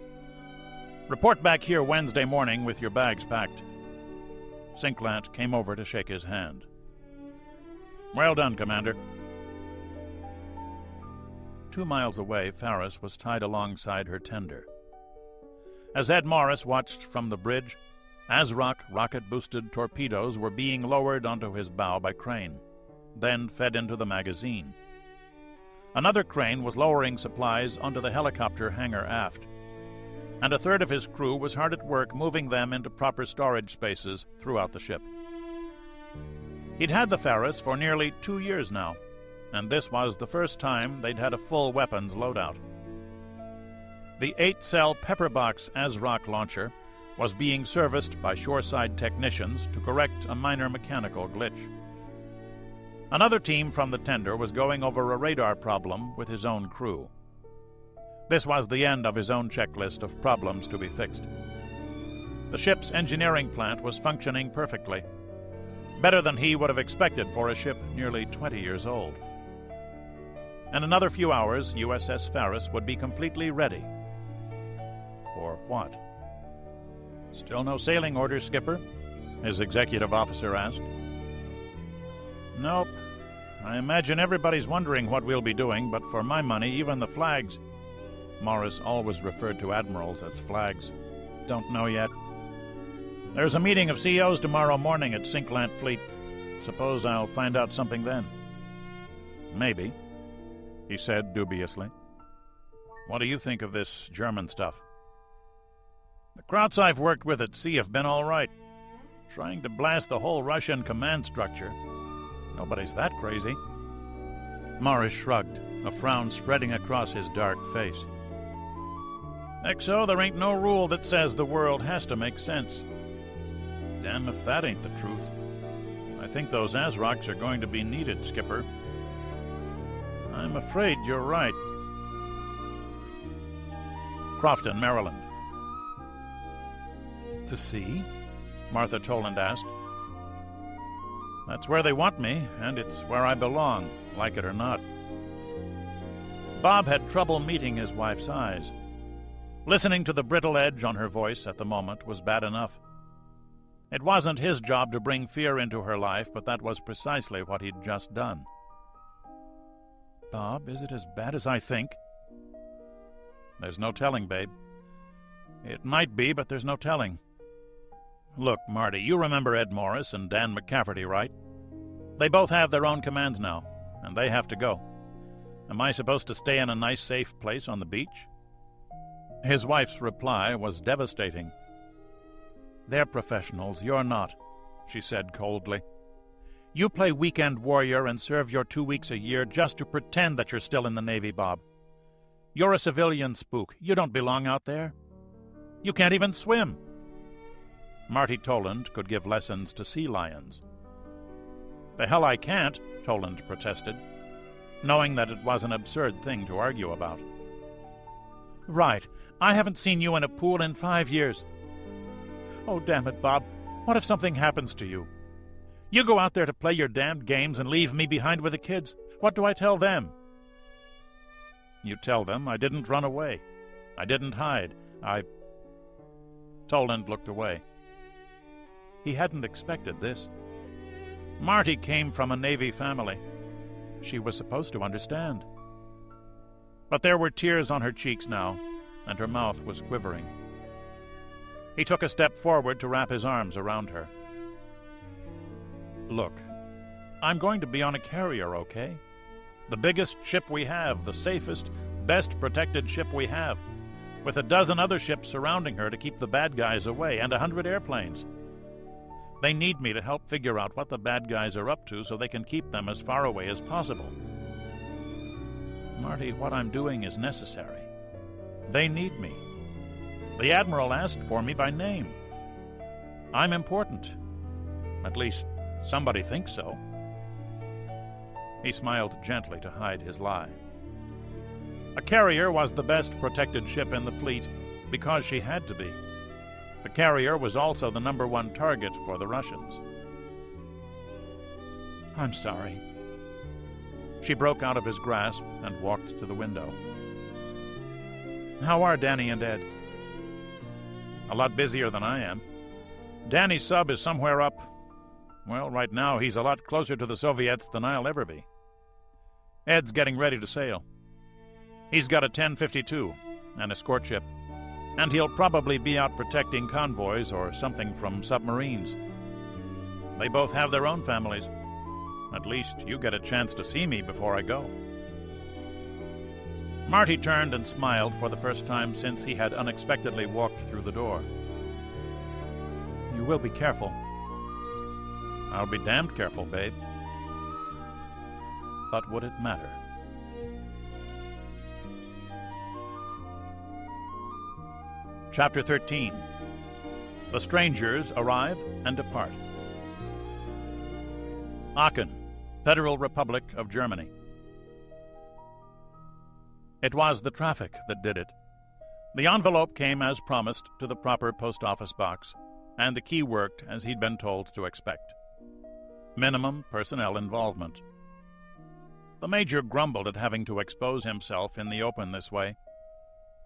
Report back here Wednesday morning with your bags packed." Sinclair came over to shake his hand. "Well done, Commander." 2 miles away, Ferris was tied alongside her tender. As Ed Morris watched from the bridge, ASROC rocket-boosted torpedoes were being lowered onto his bow by crane, then fed into the magazine. Another crane was lowering supplies onto the helicopter hangar aft, and a third of his crew was hard at work moving them into proper storage spaces throughout the ship. He'd had the Ferris for nearly 2 years now, and this was the first time they'd had a full weapons loadout. The 8-cell Pepperbox ASROC launcher was being serviced by shoreside technicians to correct a minor mechanical glitch. Another team from the tender was going over a radar problem with his own crew. This was the end of his own checklist of problems to be fixed. The ship's engineering plant was functioning perfectly, better than he would have expected for a ship nearly 20 years old. In another few hours, USS Ferris would be completely ready. For what? "Still no sailing orders, Skipper?" his executive officer asked. "Nope. I imagine everybody's wondering what we'll be doing, but for my money, even the flags—" Morris always referred to admirals as flags. "Don't know yet. There's a meeting of CEOs tomorrow morning at Sinclair Fleet. Suppose I'll find out something then." "Maybe," he said dubiously. "What do you think of this German stuff?" "The Krauts I've worked with at sea have been all right. Trying to blast the whole Russian command structure. Nobody's that crazy." Morris shrugged, a frown spreading across his dark face. "XO, there ain't no rule that says the world has to make sense. Damn if that ain't the truth. I think those ASROCs are going to be needed, Skipper." "I'm afraid you're right." Crofton, Maryland. "To sea?" Martha Toland asked. "That's where they want me, and it's where I belong, like it or not." Bob had trouble meeting his wife's eyes. Listening to the brittle edge on her voice at the moment was bad enough. It wasn't his job to bring fear into her life, but that was precisely what he'd just done. "Bob, is it as bad as I think?" "There's no telling, babe. It might be, but there's no telling. Look, Marty, you remember Ed Morris and Dan McCafferty, right? They both have their own commands now, and they have to go. Am I supposed to stay in a nice, safe place on the beach?" His wife's reply was devastating. "They're professionals, you're not," she said coldly. "You play weekend warrior and serve your 2 weeks a year just to pretend that you're still in the Navy, Bob. You're a civilian spook. You don't belong out there. You can't even swim." Marty Toland could give lessons to sea lions. "The hell I can't," Toland protested, knowing that it was an absurd thing to argue about. "Right. I haven't seen you in a pool in 5 years. Oh, damn it, Bob. What if something happens to you? You go out there to play your damned games and leave me behind with the kids. What do I tell them?" "You tell them I didn't run away. I didn't hide. Toland looked away. He hadn't expected this. Marty came from a Navy family. She was supposed to understand. But there were tears on her cheeks now, and her mouth was quivering. He took a step forward to wrap his arms around her. "Look, I'm going to be on a carrier, okay? The biggest ship we have, the safest, best protected ship we have, with a dozen other ships surrounding her to keep the bad guys away, and 100 airplanes. They need me to help figure out what the bad guys are up to so they can keep them as far away as possible. Marty, what I'm doing is necessary. They need me. The Admiral asked for me by name. I'm important. At least, somebody thinks so." He smiled gently to hide his lie. A carrier was the best protected ship in the fleet because she had to be. The carrier was also the #1 target for the Russians. "I'm sorry." She broke out of his grasp and walked to the window. "How are Danny and Ed?" "A lot busier than I am. Danny's sub is somewhere up. Well, right now he's a lot closer to the Soviets than I'll ever be. Ed's getting ready to sail. He's got a 1052, an escort ship, and he'll probably be out protecting convoys or something from submarines. They both have their own families. At least you get a chance to see me before I go." Marty turned and smiled for the first time since he had unexpectedly walked through the door. "You will be careful." "I'll be damned careful, babe." But would it matter? Chapter 13. The strangers arrive and depart. Aachen, Federal Republic of Germany. It was the traffic that did it. The envelope came as promised to the proper post office box, and the key worked as he'd been told to expect. Minimum personnel involvement. The Major grumbled at having to expose himself in the open this way,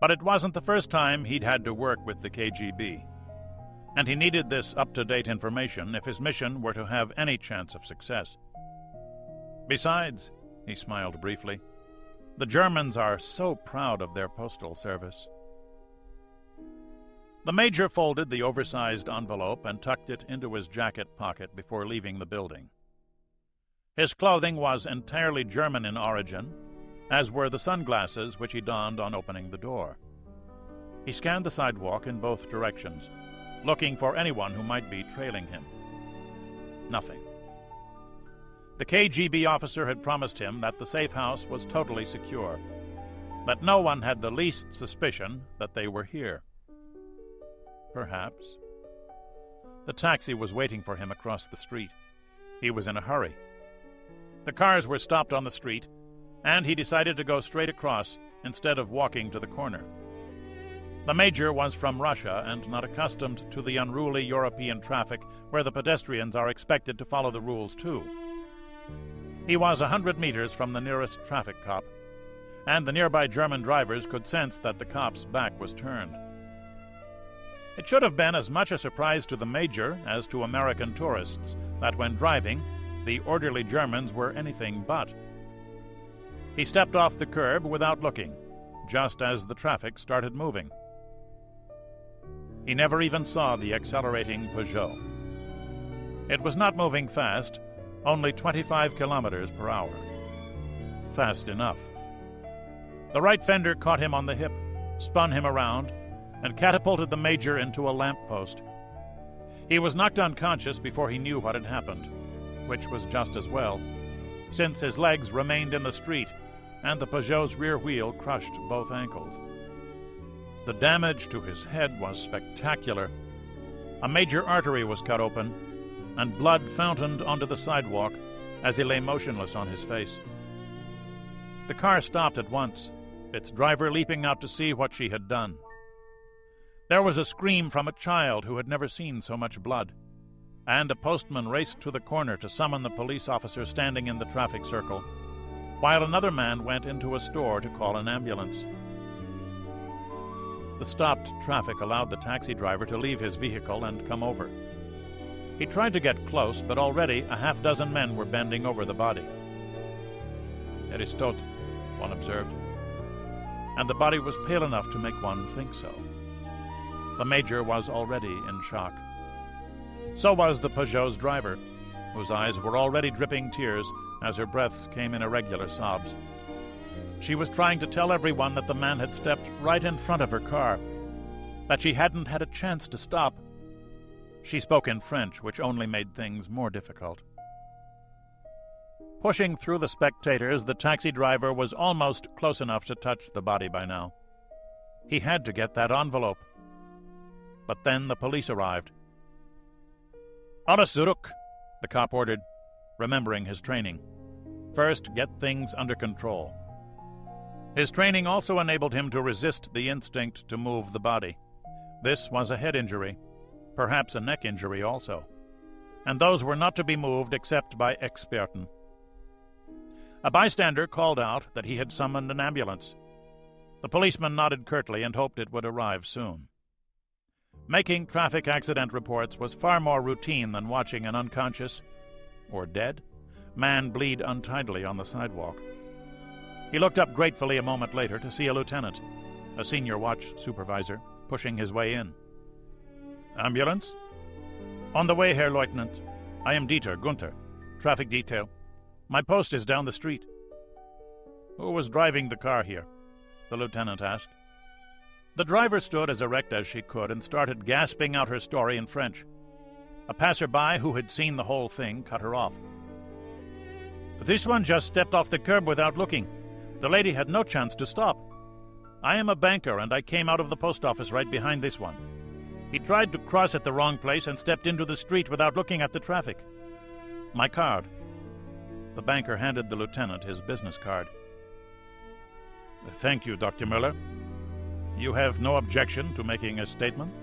but it wasn't the first time he'd had to work with the KGB, and he needed this up-to-date information if his mission were to have any chance of success. Besides, he smiled briefly, the Germans are so proud of their postal service. The Major folded the oversized envelope and tucked it into his jacket pocket before leaving the building. His clothing was entirely German in origin, as were the sunglasses which he donned on opening the door. He scanned the sidewalk in both directions, looking for anyone who might be trailing him. Nothing. The KGB officer had promised him that the safe house was totally secure, that no one had the least suspicion that they were here. Perhaps. The taxi was waiting for him across the street. He was in a hurry. The cars were stopped on the street, and he decided to go straight across instead of walking to the corner. The Major was from Russia and not accustomed to the unruly European traffic where the pedestrians are expected to follow the rules too. He was 100 meters from the nearest traffic cop, and the nearby German drivers could sense that the cop's back was turned. It should have been as much a surprise to the Major as to American tourists that when driving, the orderly Germans were anything but. He stepped off the curb without looking, just as the traffic started moving. He never even saw the accelerating Peugeot. It was not moving fast, only 25 kilometers per hour. Fast enough. The right fender caught him on the hip, spun him around, and catapulted the Major into a lamppost. He was knocked unconscious before he knew what had happened, which was just as well, since his legs remained in the street and the Peugeot's rear wheel crushed both ankles. The damage to his head was spectacular. A major artery was cut open, and blood fountained onto the sidewalk as he lay motionless on his face. The car stopped at once, its driver leaping out to see what she had done. There was a scream from a child who had never seen so much blood, and a postman raced to the corner to summon the police officer standing in the traffic circle, while another man went into a store to call an ambulance. The stopped traffic allowed the taxi driver to leave his vehicle and come over. He tried to get close, but already a half-dozen men were bending over the body. "Er ist tot," one observed, and the body was pale enough to make one think so. The Major was already in shock. So was the Peugeot's driver, whose eyes were already dripping tears as her breaths came in irregular sobs. She was trying to tell everyone that the man had stepped right in front of her car, that she hadn't had a chance to stop. She spoke in French, which only made things more difficult. Pushing through the spectators, the taxi driver was almost close enough to touch the body by now. He had to get that envelope. But then the police arrived. "Alles zurück," the cop ordered, remembering his training. First, get things under control. His training also enabled him to resist the instinct to move the body. This was a head injury, perhaps a neck injury also, and those were not to be moved except by Experten. A bystander called out that he had summoned an ambulance. The policeman nodded curtly and hoped it would arrive soon. Making traffic accident reports was far more routine than watching an unconscious, or dead, man bleed untidily on the sidewalk. He looked up gratefully a moment later to see a lieutenant, a senior watch supervisor, pushing his way in. "Ambulance?" "On the way, Herr Leutnant. I am Gunther, traffic detail. My post is down the street." "Who was driving the car here?" the lieutenant asked. The driver stood as erect as she could and started gasping out her story in French. A passerby who had seen the whole thing cut her off. "This one just stepped off the curb without looking. The lady had no chance to stop. I am a banker, and I came out of the post office right behind this one. He tried to cross at the wrong place and stepped into the street without looking at the traffic. My card." The banker handed the lieutenant his business card. "Thank you, Dr. Müller. You have no objection to making a statement?"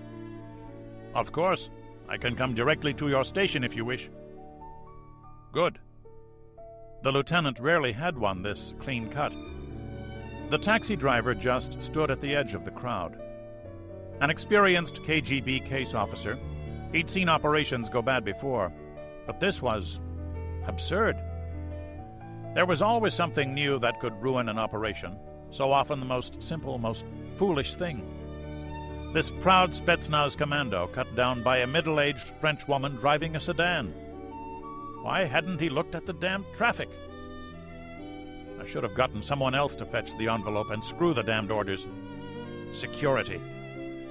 "Of course. I can come directly to your station if you wish." "Good." The lieutenant rarely had one this clean cut. The taxi driver just stood at the edge of the crowd. An experienced KGB case officer, he'd seen operations go bad before, but this was absurd. There was always something new that could ruin an operation, so often the most simple, most foolish thing. This proud Spetsnaz commando cut down by a middle-aged French woman driving a sedan. Why hadn't he looked at the damned traffic? "I should have gotten someone else to fetch the envelope and screw the damned orders. Security,"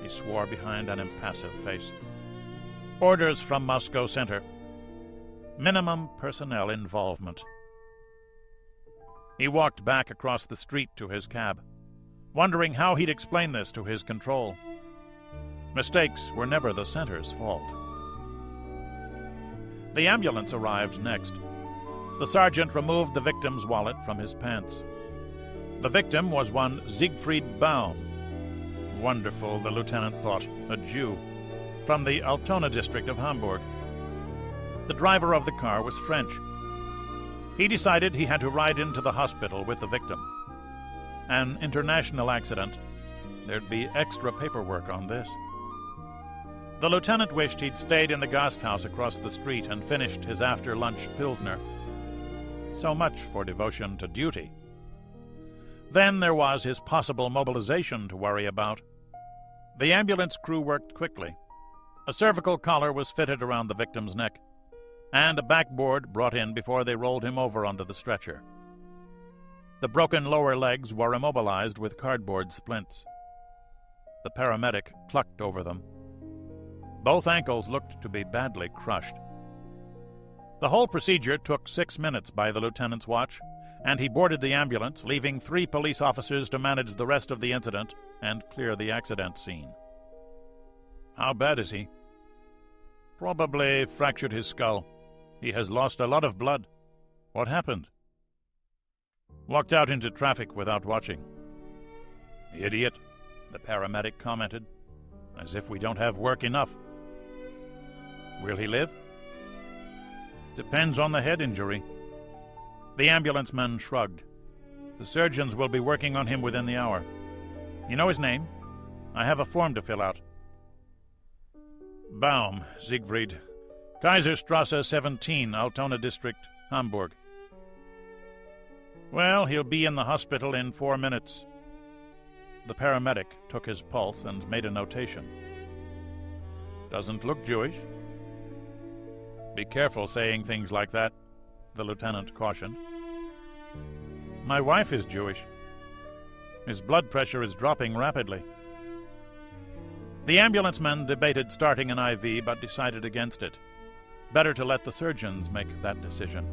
he swore behind an impassive face. "Orders from Moscow Center. Minimum personnel involvement." He walked back across the street to his cab, wondering how he'd explain this to his control. Mistakes were never the center's fault. The ambulance arrived next. The sergeant removed the victim's wallet from his pants. The victim was one Siegfried Baum. Wonderful, the lieutenant thought, a Jew, from the Altona district of Hamburg. The driver of the car was French. He decided he had to ride into the hospital with the victim. An international accident. There'd be extra paperwork on this. The lieutenant wished he'd stayed in the Gasthaus across the street and finished his after-lunch Pilsner. So much for devotion to duty. Then there was his possible mobilization to worry about. The ambulance crew worked quickly. A cervical collar was fitted around the victim's neck, and a backboard brought in before they rolled him over onto the stretcher. The broken lower legs were immobilized with cardboard splints. The paramedic clucked over them. Both ankles looked to be badly crushed. The whole procedure took 6 minutes by the lieutenant's watch, and he boarded the ambulance, leaving 3 police officers to manage the rest of the incident and clear the accident scene. How bad is he? Probably fractured his skull. He has lost a lot of blood. What happened? Walked out into traffic without watching. Idiot, the paramedic commented, as if we don't have work enough. Will he live? Depends on the head injury. The ambulanceman shrugged. The surgeons will be working on him within the hour. You know his name? I have a form to fill out. Baum, Siegfried. Kaiserstrasse 17, Altona District, Hamburg. Well, he'll be in the hospital in 4 minutes. The paramedic took his pulse and made a notation. Doesn't look Jewish. Be careful saying things like that, the lieutenant cautioned. My wife is Jewish. His blood pressure is dropping rapidly. The ambulanceman debated starting an IV, but decided against it. Better to let the surgeons make that decision.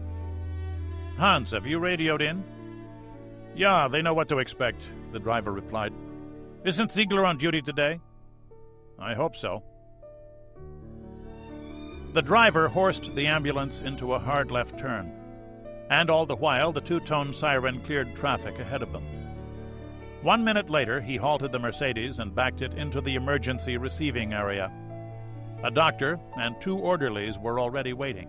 Hans, have you radioed in? Yeah, they know what to expect, the driver replied. Isn't Ziegler on duty today? I hope so. The driver horsed the ambulance into a hard left turn, and all the while the two-tone siren cleared traffic ahead of them. 1 minute later, he halted the Mercedes and backed it into the emergency receiving area. A doctor and 2 orderlies were already waiting.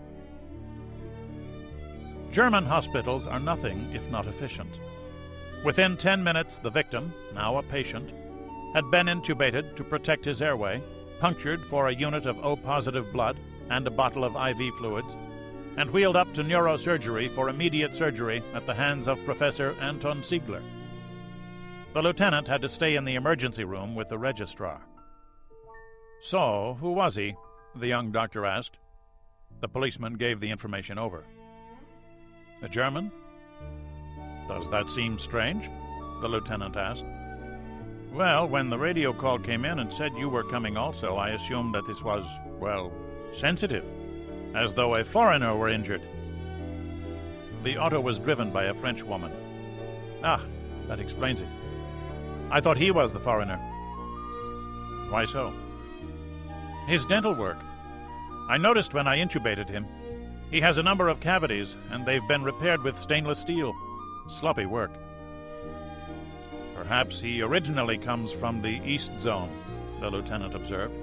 German hospitals are nothing if not efficient. Within 10 minutes, the victim, now a patient, had been intubated to protect his airway, punctured for a unit of O-positive blood and a bottle of IV fluids, and wheeled up to neurosurgery for immediate surgery at the hands of Professor Anton Ziegler. The lieutenant had to stay in the emergency room with the registrar. So, who was he? The young doctor asked. The policeman gave the information over. A German? Does that seem strange? The lieutenant asked. Well, when the radio call came in and said you were coming also, I assumed that this was, well, sensitive, as though a foreigner were injured. The auto was driven by a French woman. Ah, that explains it. I thought he was the foreigner. Why so? His dental work. I noticed when I intubated him. He has a number of cavities, and they've been repaired with stainless steel. Sloppy work. Perhaps he originally comes from the East Zone, the lieutenant observed.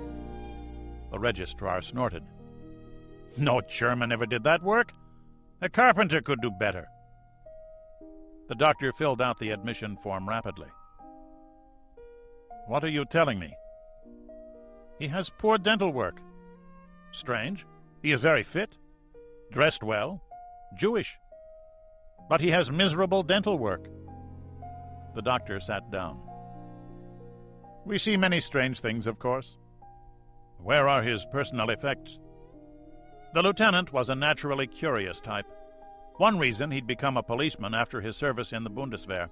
The registrar snorted. No German ever did that work. A carpenter could do better. The doctor filled out the admission form rapidly. What are you telling me? He has poor dental work. Strange. He is very fit, dressed well, Jewish. But he has miserable dental work. The doctor sat down. We see many strange things, of course. Where are his personal effects? The lieutenant was a naturally curious type. One reason he'd become a policeman after his service in the Bundeswehr.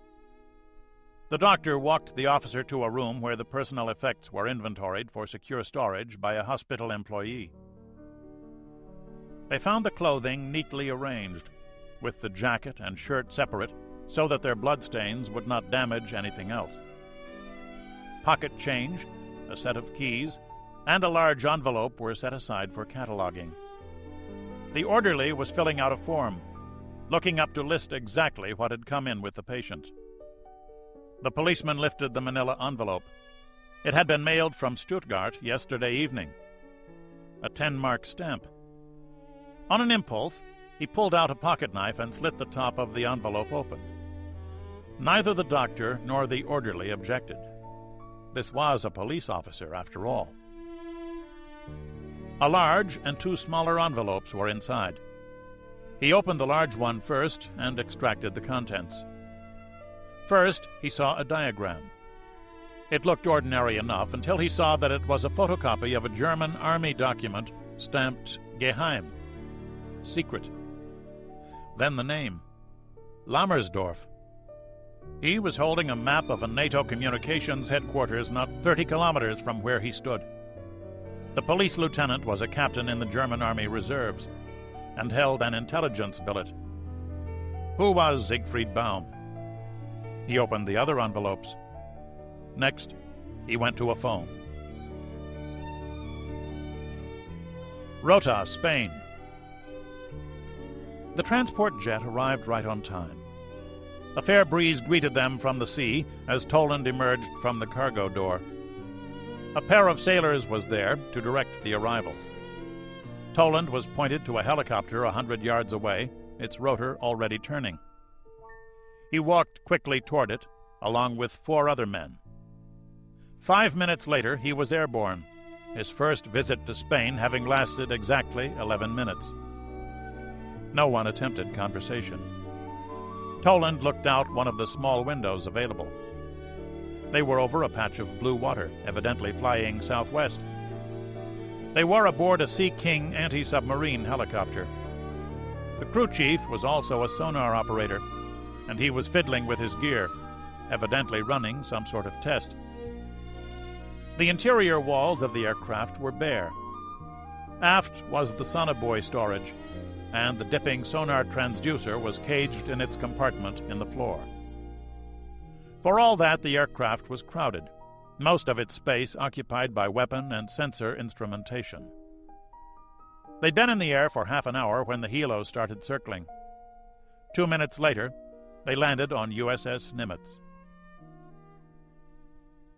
The doctor walked the officer to a room where the personal effects were inventoried for secure storage by a hospital employee. They found the clothing neatly arranged, with the jacket and shirt separate so that their bloodstains would not damage anything else. Pocket change, a set of keys, and a large envelope were set aside for cataloging. The orderly was filling out a form, looking up to list exactly what had come in with the patient. The policeman lifted the manila envelope. It had been mailed from Stuttgart yesterday evening. A 10-mark stamp. On an impulse, he pulled out a pocket knife and slit the top of the envelope open. Neither the doctor nor the orderly objected. This was a police officer, after all. A large and two smaller envelopes were inside. He opened the large one first and extracted the contents. First, he saw a diagram. It looked ordinary enough until he saw that it was a photocopy of a German army document stamped Geheim, secret. Then the name, Lammersdorf. He was holding a map of a NATO communications headquarters not 30 kilometers from where he stood. The police lieutenant was a captain in the German Army Reserves and held an intelligence billet. Who was Siegfried Baum? He opened the other envelopes. Next, he went to a phone. Rota, Spain. The transport jet arrived right on time. A fair breeze greeted them from the sea as Toland emerged from the cargo door. A pair of sailors was there to direct the arrivals. Toland was pointed to a helicopter 100 yards away, its rotor already turning. He walked quickly toward it, along with 4 other men. 5 minutes later, he was airborne, his first visit to Spain having lasted exactly 11 minutes. No one attempted conversation. Toland looked out one of the small windows available. They were over a patch of blue water, evidently flying southwest. They were aboard a Sea King anti-submarine helicopter. The crew chief was also a sonar operator, and he was fiddling with his gear, evidently running some sort of test. The interior walls of the aircraft were bare. Aft was the sonobuoy storage, and the dipping sonar transducer was caged in its compartment in the floor. For all that, the aircraft was crowded, most of its space occupied by weapon and sensor instrumentation. They'd been in the air for half an hour when the helos started circling. 2 minutes later, they landed on USS Nimitz.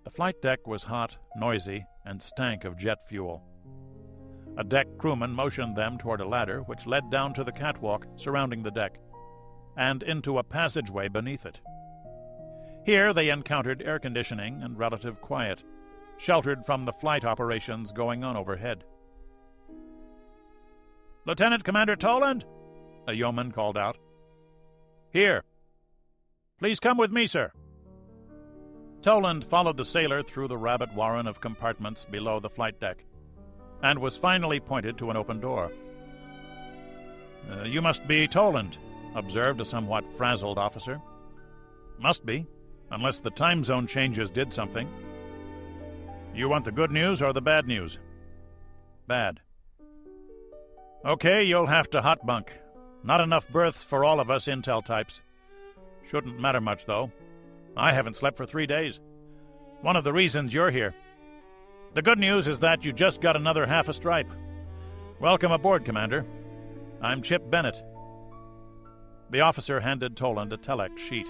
The flight deck was hot, noisy, and stank of jet fuel. A deck crewman motioned them toward a ladder which led down to the catwalk surrounding the deck and into a passageway beneath it. Here they encountered air conditioning and relative quiet, sheltered from the flight operations going on overhead. "Lieutenant Commander Toland?" a yeoman called out. "Here. Please come with me, sir." Toland followed the sailor through the rabbit warren of compartments below the flight deck and was finally pointed to an open door. "You must be Toland," observed a somewhat frazzled officer. "Must be, unless the time zone changes did something. You want the good news or the bad news?" "Bad." "Okay, you'll have to hot bunk. Not enough berths for all of us intel types. Shouldn't matter much, though. I haven't slept for 3 days. One of the reasons you're here. The good news is that you just got another half a stripe. Welcome aboard, Commander. I'm Chip Bennett." The officer handed Toland a telex sheet.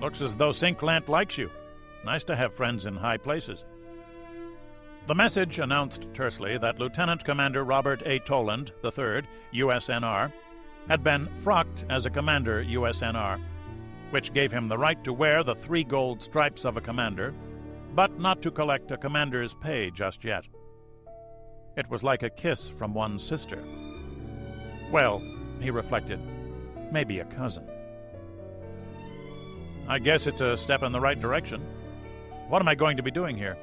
"Looks as though Sinklant likes you. Nice to have friends in high places." The message announced tersely that Lieutenant Commander Robert A. Toland III, USNR, had been frocked as a Commander USNR, which gave him the right to wear the 3 gold stripes of a commander, but not to collect a commander's pay just yet. It was like a kiss from one's sister. Well, he reflected, maybe a cousin. "I guess it's a step in the right direction. What am I going to be doing here?"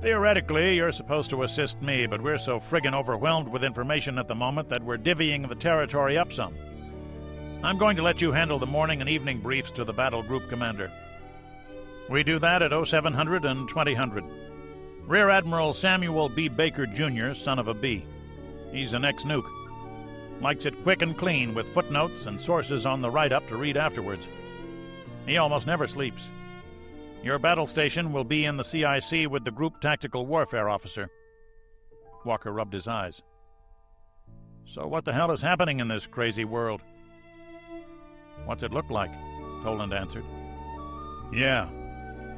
"Theoretically, you're supposed to assist me, but we're so friggin' overwhelmed with information at the moment that we're divvying the territory up some. I'm going to let you handle the morning and evening briefs to the battle group commander. We do that at 0700 and 2000. Rear Admiral Samuel B. Baker, Jr., son of a B. He's an ex-nuke. Likes it quick and clean with footnotes and sources on the write-up to read afterwards. He almost never sleeps. Your battle station will be in the CIC with the Group Tactical Warfare Officer." Walker rubbed his eyes. "So what the hell is happening in this crazy world?" "What's it look like?" Toland answered. "Yeah.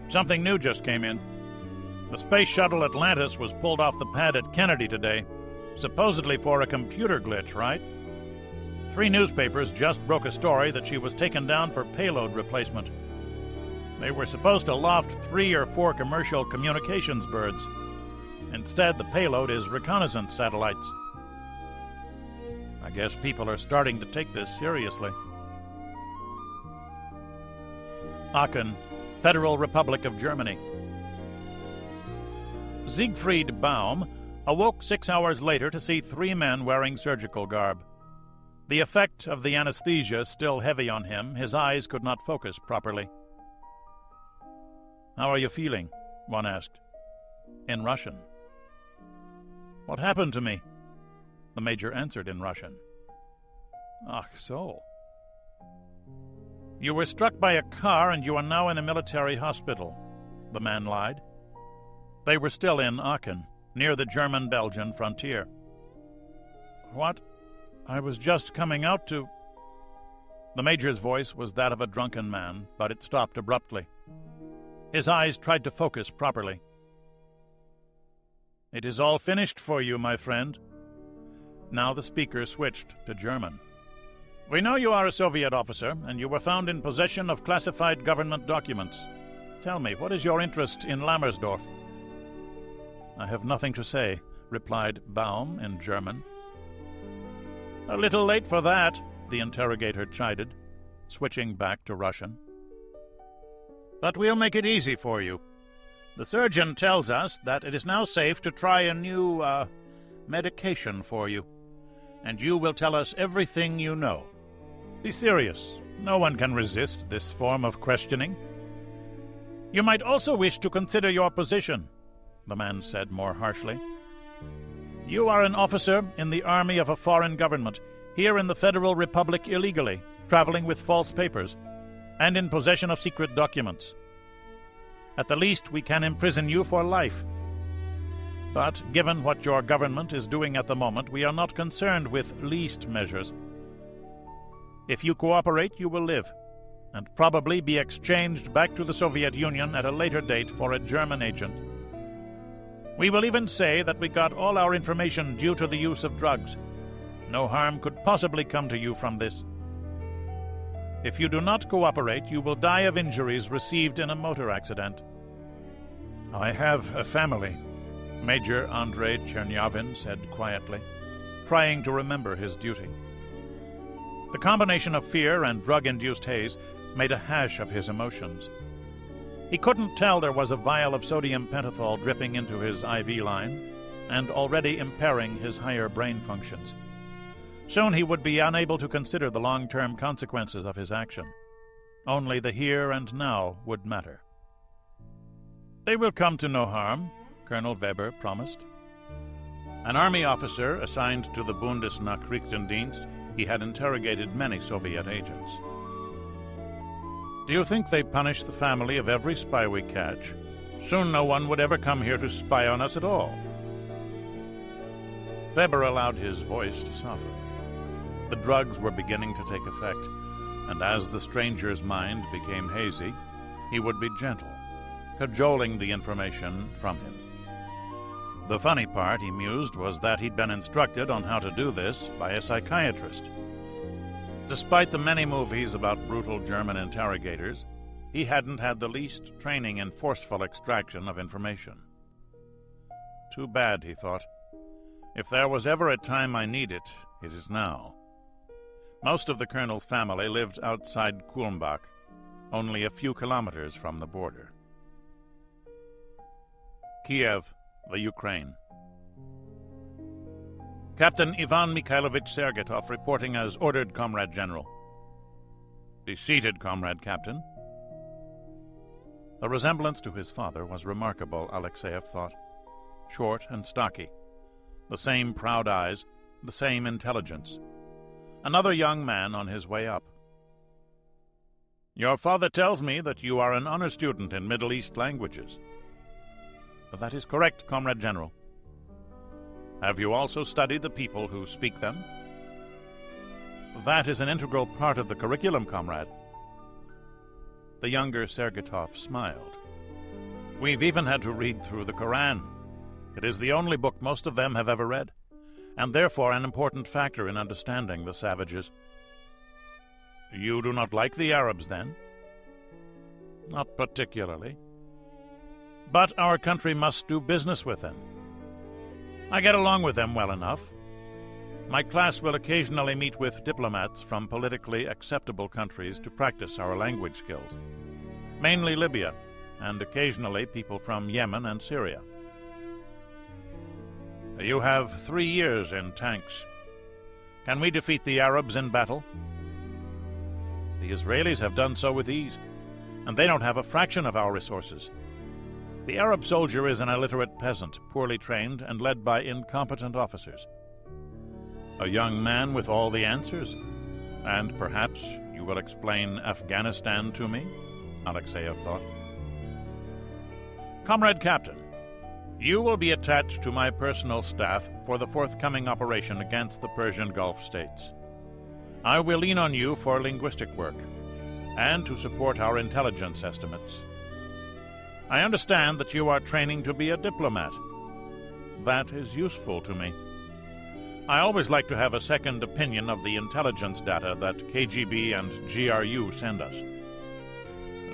Something new just came in. The space shuttle Atlantis was pulled off the pad at Kennedy today, supposedly for a computer glitch, right? 3 newspapers just broke a story that she was taken down for payload replacement. They were supposed to loft 3 or 4 commercial communications birds. Instead, the payload is reconnaissance satellites. I guess people are starting to take this seriously. Aachen, Federal Republic of Germany. Siegfried Baum awoke 6 hours later to see 3 men wearing surgical garb. The effect of the anesthesia still heavy on him, his eyes could not focus properly. "How are you feeling?" one asked. In Russian. "What happened to me?" The major answered in Russian. "Ach so. You were struck by a car and you are now in a military hospital," the man lied. They were still in Aachen, near the German-Belgian frontier. "What? I was just coming out to—" The major's voice was that of a drunken man, but it stopped abruptly. His eyes tried to focus properly. "It is all finished for you, my friend." Now the speaker switched to German. "We know you are a Soviet officer, and you were found in possession of classified government documents. Tell me, what is your interest in Lammersdorf?" "I have nothing to say," replied Baum in German. "A little late for that," the interrogator chided, switching back to Russian. "But we'll make it easy for you. The surgeon tells us that it is now safe to try a new, medication for you, and you will tell us everything you know. Be serious. No one can resist this form of questioning. You might also wish to consider your position," the man said more harshly. "You are an officer in the army of a foreign government, here in the Federal Republic illegally, traveling with false papers, and in possession of secret documents. At the least, we can imprison you for life. But, given what your government is doing at the moment, we are not concerned with least measures. If you cooperate, you will live, and probably be exchanged back to the Soviet Union at a later date for a German agent. We will even say that we got all our information due to the use of drugs. No harm could possibly come to you from this. If you do not cooperate, you will die of injuries received in a motor accident." "I have a family," Major Andrei Chernyavin said quietly, trying to remember his duty. The combination of fear and drug-induced haze made a hash of his emotions. He couldn't tell there was a vial of sodium pentothal dripping into his IV line and already impairing his higher brain functions. Soon he would be unable to consider the long-term consequences of his action. Only the here and now would matter. "They will come to no harm," Colonel Weber promised. An army officer assigned to the Bundesnachrichtendienst, he had interrogated many Soviet agents. "Do you think they punish the family of every spy we catch? Soon no one would ever come here to spy on us at all." Weber allowed his voice to soften. The drugs were beginning to take effect, and as the stranger's mind became hazy, he would be gentle, cajoling the information from him. The funny part, he mused, was that he'd been instructed on how to do this by a psychiatrist. Despite the many movies about brutal German interrogators, he hadn't had the least training in forceful extraction of information. Too bad, he thought. If there was ever a time I need it, it is now. Most of the colonel's family lived outside Kulmbach, only a few kilometers from the border. Kiev, the Ukraine. Captain Ivan Mikhailovich Sergetov reporting as ordered, Comrade General. Be seated, Comrade Captain. The resemblance to his father was remarkable, Alexeyev thought. Short and stocky. The same proud eyes, the same intelligence. Another young man on his way up. Your father tells me that you are an honor student in Middle East languages. That is correct, Comrade General. Have you also studied the people who speak them? That is an integral part of the curriculum, Comrade. The younger Sergetov smiled. We've even had to read through the Koran. It is the only book most of them have ever read, and therefore an important factor in understanding the savages. You do not like the Arabs, then? Not particularly. But our country must do business with them. I get along with them well enough. My class will occasionally meet with diplomats from politically acceptable countries to practice our language skills, mainly Libya, and occasionally people from Yemen and Syria. You have 3 years in tanks. Can we defeat the Arabs in battle? The Israelis have done so with ease, and they don't have a fraction of our resources. The Arab soldier is an illiterate peasant, poorly trained and led by incompetent officers. A young man with all the answers. And perhaps you will explain Afghanistan to me? Alexeyev thought. Comrade Captain, you will be attached to my personal staff for the forthcoming operation against the Persian Gulf states. I will lean on you for linguistic work and to support our intelligence estimates. I understand that you are training to be a diplomat. That is useful to me. I always like to have a second opinion of the intelligence data that KGB and GRU send us.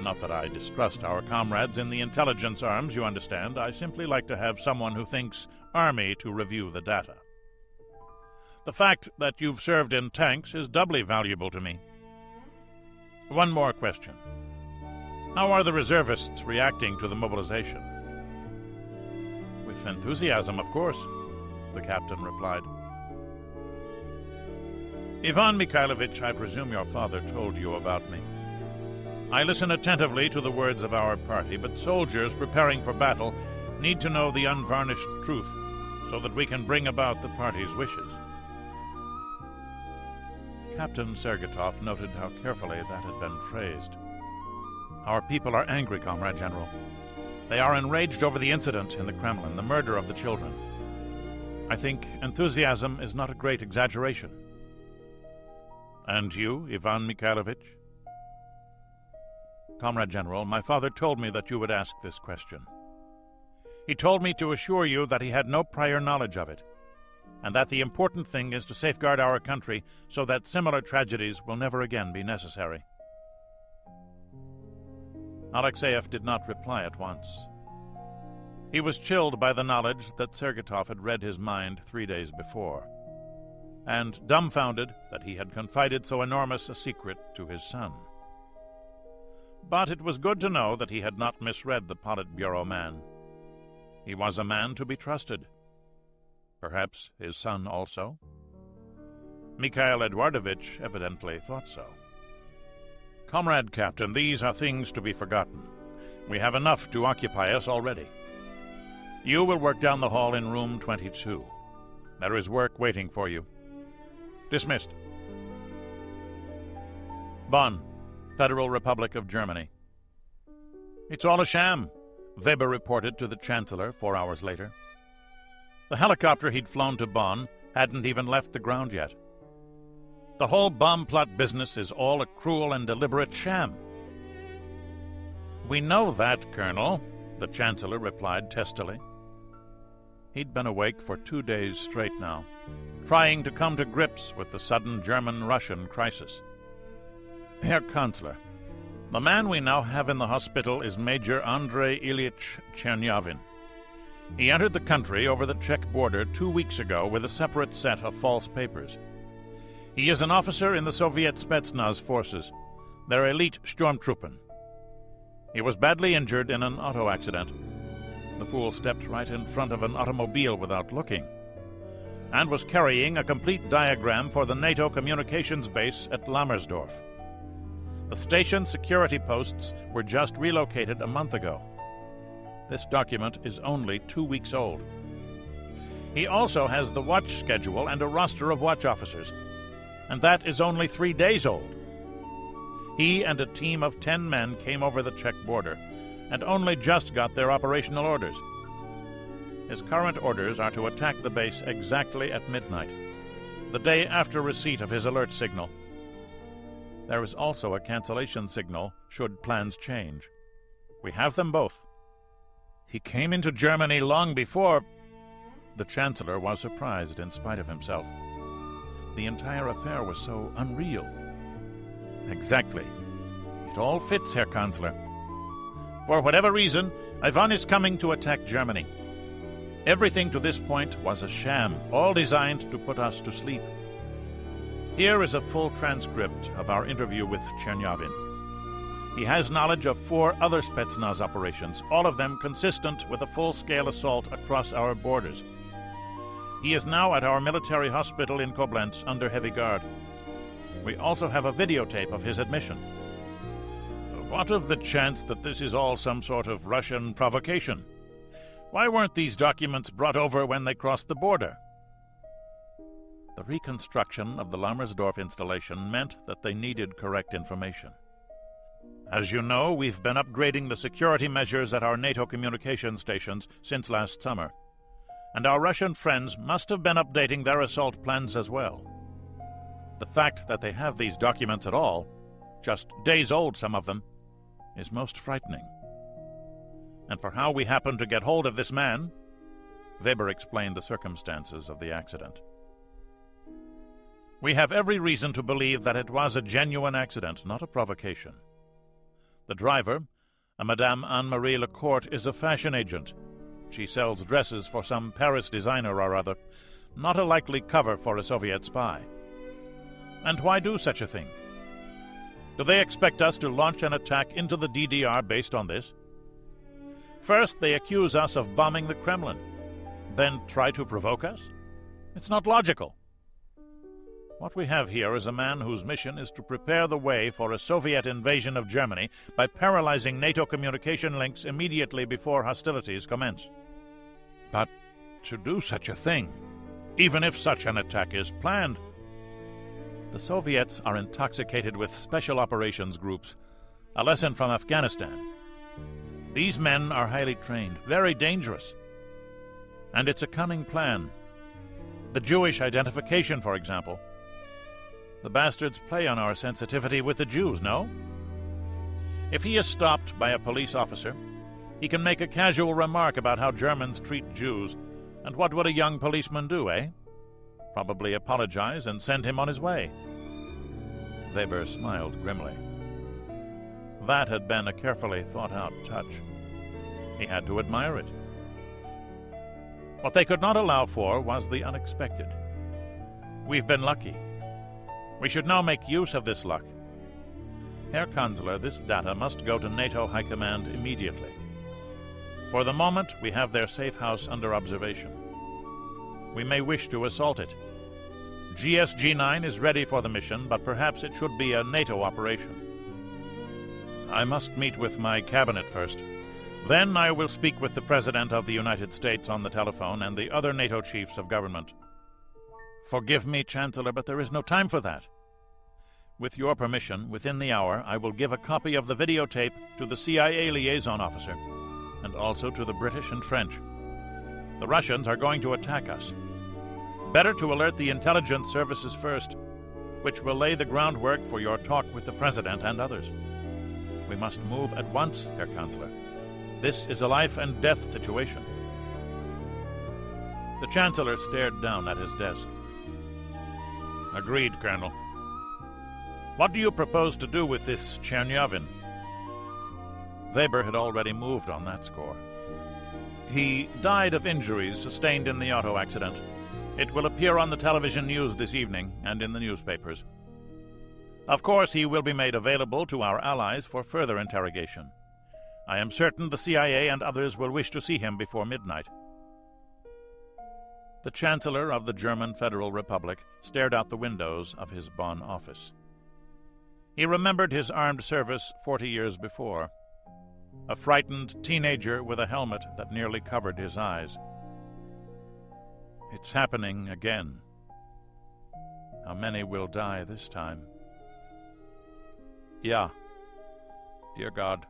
Not that I distrust our comrades in the intelligence arms, you understand. I simply like to have someone who thinks Army to review the data. The fact that you've served in tanks is doubly valuable to me. One more question. How are the reservists reacting to the mobilization? With enthusiasm, of course, the captain replied. Ivan Mikhailovich, I presume your father told you about me. I listen attentively to the words of our party, but soldiers preparing for battle need to know the unvarnished truth so that we can bring about the party's wishes. Captain Sergetov noted how carefully that had been phrased. Our people are angry, Comrade General. They are enraged over the incident in the Kremlin, the murder of the children. I think enthusiasm is not a great exaggeration. And you, Ivan Mikhailovich? Comrade General, my father told me that you would ask this question. He told me to assure you that he had no prior knowledge of it, and that the important thing is to safeguard our country so that similar tragedies will never again be necessary. Alexeyev did not reply at once. He was chilled by the knowledge that Sergetov had read his mind 3 days before, and dumbfounded that he had confided so enormous a secret to his son. But it was good to know that he had not misread the Politburo man. He was a man to be trusted. Perhaps his son also? Mikhail Eduardovich evidently thought so. Comrade Captain, these are things to be forgotten. We have enough to occupy us already. You will work down the hall in room 22. There is work waiting for you. Dismissed. Bonn, Federal Republic of Germany. It's all a sham, Weber reported to the Chancellor 4 hours later. The helicopter he'd flown to Bonn hadn't even left the ground yet. The whole bomb plot business is all a cruel and deliberate sham. We know that, Colonel, the Chancellor replied testily. He'd been awake for 2 days straight now, trying to come to grips with the sudden German-Russian crisis. Herr Kanzler, the man we now have in the hospital is Major Andrei Ilyich Chernyavin. He entered the country over the Czech border 2 weeks ago with a separate set of false papers. He is an officer in the Soviet Spetsnaz forces, their elite Sturmtruppen. He was badly injured in an auto accident. The fool stepped right in front of an automobile without looking, and was carrying a complete diagram for the NATO communications base at Lammersdorf. The station's security posts were just relocated a month ago. This document is only 2 weeks old. He also has the watch schedule and a roster of watch officers, and that is only 3 days old. He and a team of 10 men came over the Czech border and only just got their operational orders. His current orders are to attack the base exactly at midnight, the day after receipt of his alert signal. There is also a cancellation signal should plans change. We have them both. He came into Germany long before... The Chancellor was surprised in spite of himself. The entire affair was so unreal. Exactly. It all fits, Herr Kanzler. For whatever reason, Ivan is coming to attack Germany. Everything to this point was a sham, all designed to put us to sleep. Here is a full transcript of our interview with Chernyavin. He has knowledge of 4 other Spetsnaz operations, all of them consistent with a full-scale assault across our borders. He is now at our military hospital in Koblenz under heavy guard. We also have a videotape of his admission. What of the chance that this is all some sort of Russian provocation? Why weren't these documents brought over when they crossed the border? The reconstruction of the Lammersdorf installation meant that they needed correct information. As you know, we've been upgrading the security measures at our NATO communication stations since last summer, and our Russian friends must have been updating their assault plans as well. The fact that they have these documents at all, just days old some of them, is most frightening. And for how we happened to get hold of this man, Weber explained the circumstances of the accident. We have every reason to believe that it was a genuine accident, not a provocation. The driver, a Madame Anne-Marie Lecourt, is a fashion agent. She sells dresses for some Paris designer or other, not a likely cover for a Soviet spy. And why do such a thing? Do they expect us to launch an attack into the DDR based on this? First, they accuse us of bombing the Kremlin, then try to provoke us? It's not logical. What we have here is a man whose mission is to prepare the way for a Soviet invasion of Germany by paralyzing NATO communication links immediately before hostilities commence. But to do such a thing, even if such an attack is planned, the Soviets are intoxicated with special operations groups, a lesson from Afghanistan. These men are highly trained, very dangerous. And it's a cunning plan. The Jewish identification, for example. The bastards play on our sensitivity with the Jews, no? If he is stopped by a police officer, he can make a casual remark about how Germans treat Jews, and what would a young policeman do, eh? Probably apologize and send him on his way. Weber smiled grimly. That had been a carefully thought-out touch. He had to admire it. What they could not allow for was the unexpected. We've been lucky. We should now make use of this luck. Herr Kanzler, this data must go to NATO High Command immediately. For the moment, we have their safe house under observation. We may wish to assault it. GSG-9 is ready for the mission, but perhaps it should be a NATO operation. I must meet with my cabinet first. Then I will speak with the President of the United States on the telephone and the other NATO chiefs of government. Forgive me, Chancellor, but there is no time for that. With your permission, within the hour, I will give a copy of the videotape to the CIA liaison officer, and also to the British and French. The Russians are going to attack us. Better to alert the intelligence services first, which will lay the groundwork for your talk with the President and others. We must move at once, Herr Kanzler. This is a life-and-death situation. The Chancellor stared down at his desk. Agreed, Colonel. What do you propose to do with this Chernyavin? Weber had already moved on that score. He died of injuries sustained in the auto accident. It will appear on the television news this evening and in the newspapers. Of course, he will be made available to our allies for further interrogation. I am certain the CIA and others will wish to see him before midnight. The Chancellor of the German Federal Republic stared out the windows of his Bonn office. He remembered his armed service 40 years before. A frightened teenager with a helmet that nearly covered his eyes. It's happening again. How many will die this time? Yeah. Dear God,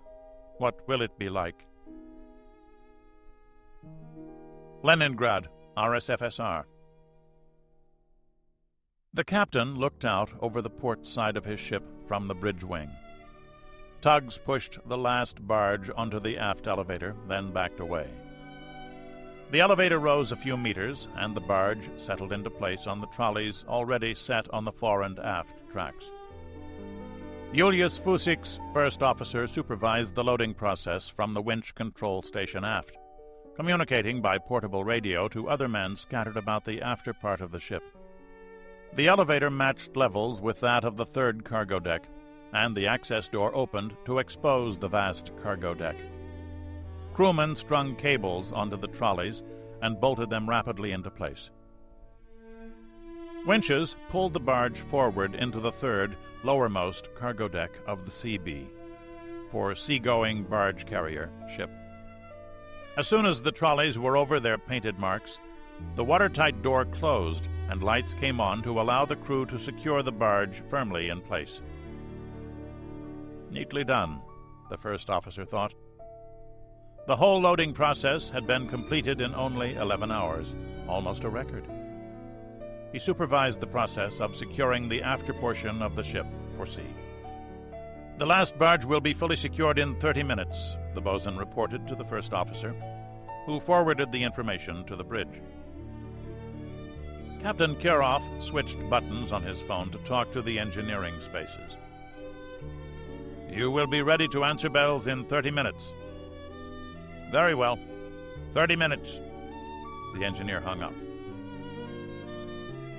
what will it be like? Leningrad, RSFSR. The captain looked out over the port side of his ship from the bridge wing. Tugs pushed the last barge onto the aft elevator, then backed away. The elevator rose a few meters, and the barge settled into place on the trolleys already set on the fore and aft tracks. Julius Fusik's first officer supervised the loading process from the winch control station aft. communicating by portable radio to other men scattered about the after part of the ship. The elevator matched levels with that of the third cargo deck, and the access door opened to expose the vast cargo deck. Crewmen strung cables onto the trolleys and bolted them rapidly into place. Winches pulled the barge forward into the third, lowermost cargo deck of the CB, for seagoing barge carrier ship. As soon as the trolleys were over their painted marks, the watertight door closed and lights came on to allow the crew to secure the barge firmly in place. Neatly done, the first officer thought. The whole loading process had been completed in only 11 hours, almost a record. He supervised the process of securing the after portion of the ship for sea. "The last barge will be fully secured in 30 minutes, the bosun reported to the first officer, who forwarded the information to the bridge. Captain Kiroff switched buttons on his phone to talk to the engineering spaces. "You will be ready to answer bells in 30 minutes. "Very well. 30 minutes. The engineer hung up.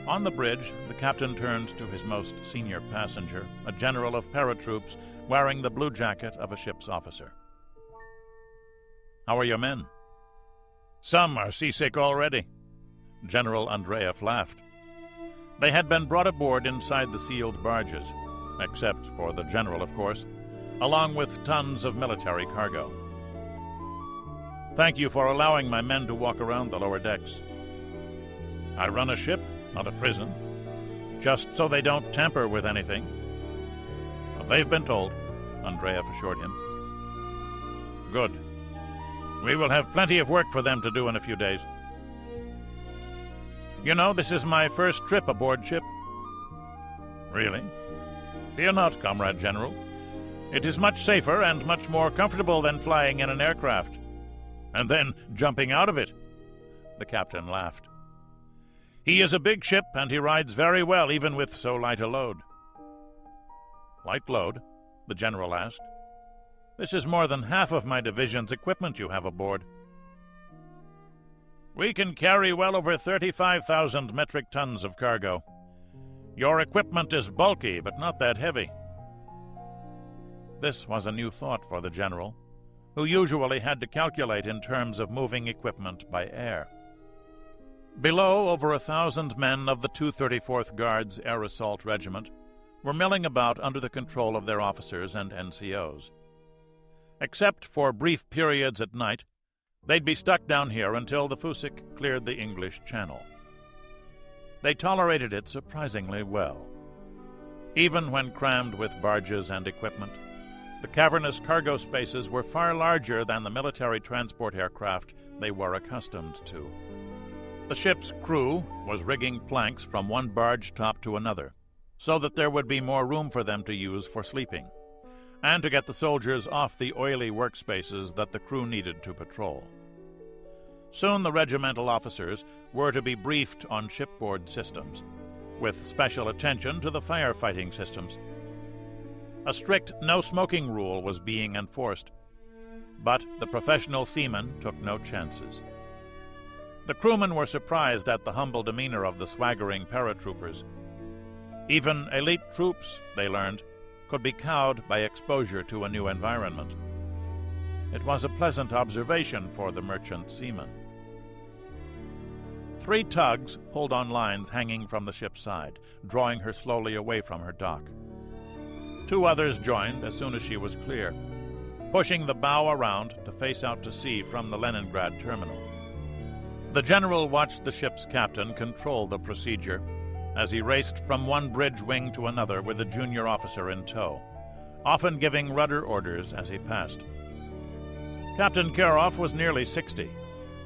On the bridge, the captain turned to his most senior passenger, a general of paratroops wearing the blue jacket of a ship's officer. "How are your men?" "Some are seasick already." General Andreev laughed. They had been brought aboard inside the sealed barges, except for the general, of course, along with tons of military cargo. "Thank you for allowing my men to walk around the lower decks." "I run a ship, not a prison, just so they don't tamper with anything." "They've been told," Andreev assured him. "Good. We will have plenty of work for them to do in a few days. You know, this is my first trip aboard ship." "Really? Fear not, Comrade General. It is much safer and much more comfortable than flying in an aircraft. And then jumping out of it." The captain laughed. "He is a big ship, and he rides very well, even with so light a load." "Light load?" the general asked. "This is more than half of my division's equipment you have aboard." "We can carry well over 35,000 metric tons of cargo. Your equipment is bulky, but not that heavy." This was a new thought for the general, who usually had to calculate in terms of moving equipment by air. Below, over 1,000 men of the 234th Guards Air Assault Regiment were milling about under the control of their officers and NCOs. Except for brief periods at night, they'd be stuck down here until the Fusik cleared the English Channel. They tolerated it surprisingly well. Even when crammed with barges and equipment, the cavernous cargo spaces were far larger than the military transport aircraft they were accustomed to. The ship's crew was rigging planks from one barge top to another, so that there would be more room for them to use for sleeping, and to get the soldiers off the oily workspaces that the crew needed to patrol. Soon the regimental officers were to be briefed on shipboard systems, with special attention to the firefighting systems. A strict no-smoking rule was being enforced, but the professional seamen took no chances. The crewmen were surprised at the humble demeanor of the swaggering paratroopers. Even elite troops, they learned, could be cowed by exposure to a new environment. It was a pleasant observation for the merchant seamen. 3 tugs pulled on lines hanging from the ship's side, drawing her slowly away from her dock. 2 others joined as soon as she was clear, pushing the bow around to face out to sea from the Leningrad terminal. The general watched the ship's captain control the procedure as he raced from one bridge wing to another with a junior officer in tow, often giving rudder orders as he passed. Captain Kiroff was nearly 60,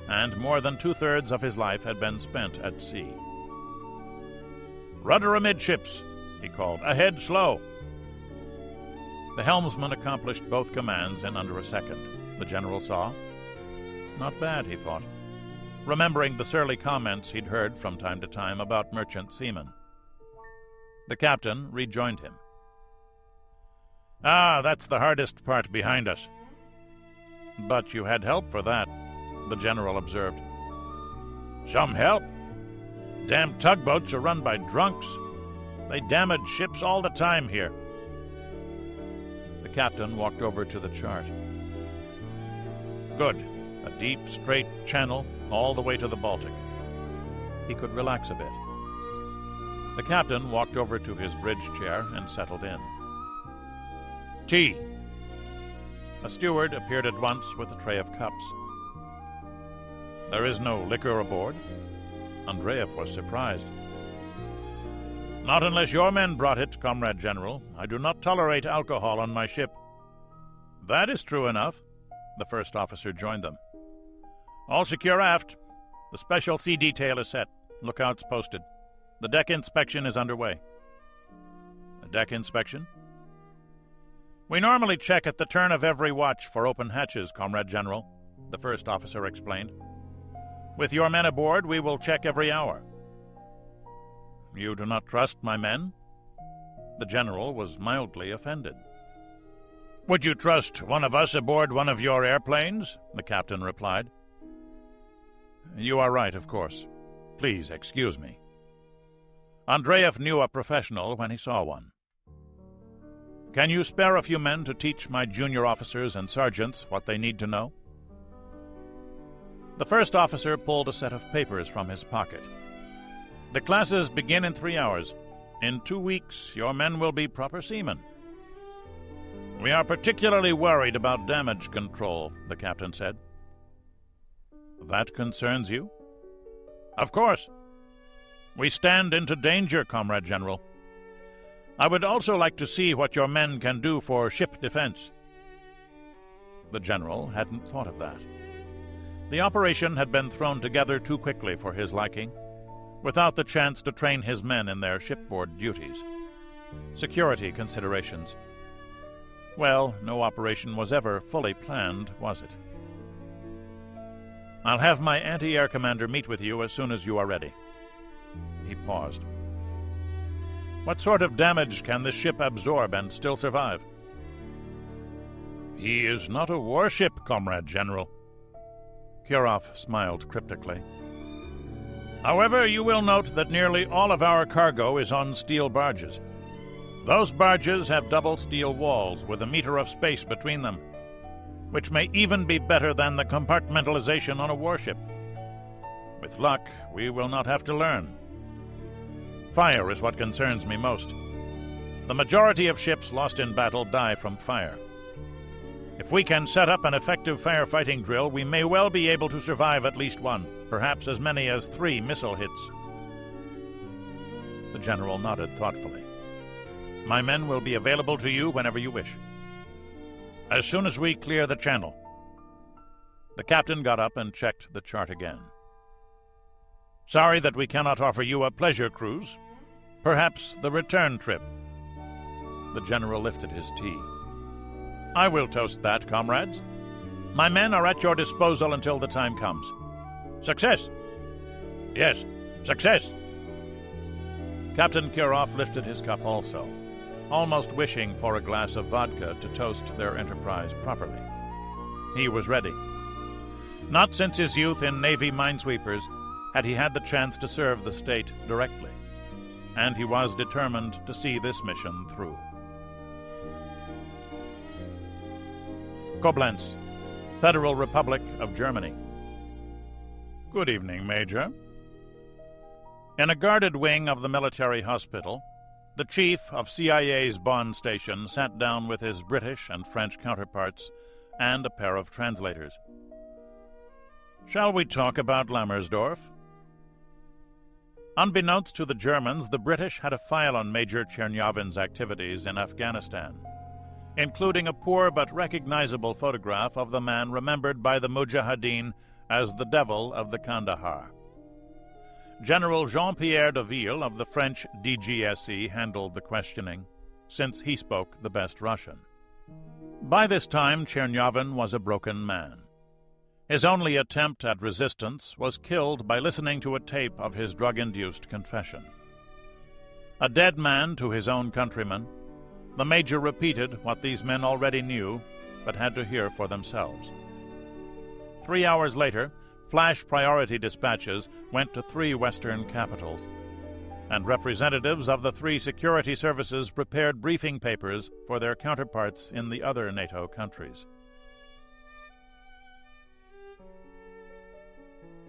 and more than 2/3 of his life had been spent at sea. "Rudder amidships," he called. "Ahead slow." The helmsman accomplished both commands in under a second, the general saw. Not bad, he thought, remembering the surly comments he'd heard from time to time about merchant seamen. The captain rejoined him. "Ah, that's the hardest part behind us." "But you had help for that," the general observed. "Some help. Damn tugboats are run by drunks. They damage ships all the time here." The captain walked over to the chart. "Good. A deep, straight channel all the way to the Baltic." He could relax a bit. The captain walked over to his bridge chair and settled in. "Tea." A steward appeared at once with a tray of cups. "There is no liquor aboard?" Andreev was surprised. "Not unless your men brought it, Comrade General. I do not tolerate alcohol on my ship." "That is true enough." The first officer joined them. "All secure aft. The special sea detail is set. Lookouts posted. The deck inspection is underway." "A deck inspection?" "We normally check at the turn of every watch for open hatches, Comrade General," the first officer explained. "With your men aboard, we will check every hour." "You do not trust my men?" The general was mildly offended. "Would you trust one of us aboard one of your airplanes?" the captain replied. "You are right, of course. Please excuse me." Andreev knew a professional when he saw one. "Can you spare a few men to teach my junior officers and sergeants what they need to know?" The first officer pulled a set of papers from his pocket. "The classes begin in 3 hours. In 2 weeks, your men will be proper seamen." "We are particularly worried about damage control," the captain said. "That concerns you?" "Of course. We stand into danger, Comrade General. I would also like to see what your men can do for ship defense." The general hadn't thought of that. The operation had been thrown together too quickly for his liking, without the chance to train his men in their shipboard duties. Security considerations. Well, no operation was ever fully planned, was it? "I'll have my anti-air commander meet with you as soon as you are ready." He paused. "What sort of damage can this ship absorb and still survive?" "He is not a warship, Comrade General." Kirov smiled cryptically. "However, you will note that nearly all of our cargo is on steel barges. Those barges have double steel walls with a meter of space between them, which may even be better than the compartmentalization on a warship. With luck, we will not have to learn. Fire is what concerns me most. The majority of ships lost in battle die from fire. If we can set up an effective firefighting drill, we may well be able to survive at least one, perhaps as many as 3 missile hits." The general nodded thoughtfully. "My men will be available to you whenever you wish." "As soon as we clear the channel." The captain got up and checked the chart again. "Sorry that we cannot offer you a pleasure cruise. Perhaps the return trip." The general lifted his tea. "I will toast that, comrades. My men are at your disposal until the time comes. Success!" "Yes, success!" Captain Kirov lifted his cup also, almost wishing for a glass of vodka to toast their enterprise properly. He was ready. Not since his youth in Navy minesweepers had he had the chance to serve the state directly, and he was determined to see this mission through. Koblenz, Federal Republic of Germany. "Good evening, Major." In a guarded wing of the military hospital, the chief of CIA's Bonn station sat down with his British and French counterparts and a pair of translators. "Shall we talk about Lammersdorf?" Unbeknownst to the Germans, the British had a file on Major Chernyavin's activities in Afghanistan, including a poor but recognizable photograph of the man remembered by the Mujahideen as the Devil of the Kandahar. General Jean-Pierre de Ville of the French DGSE handled the questioning, since he spoke the best Russian. By this time, Chernyavin was a broken man. His only attempt at resistance was killed by listening to a tape of his drug-induced confession. A dead man to his own countrymen, the major repeated what these men already knew, but had to hear for themselves. 3 hours later, flash priority dispatches went to 3 Western capitals, and representatives of the 3 security services prepared briefing papers for their counterparts in the other NATO countries.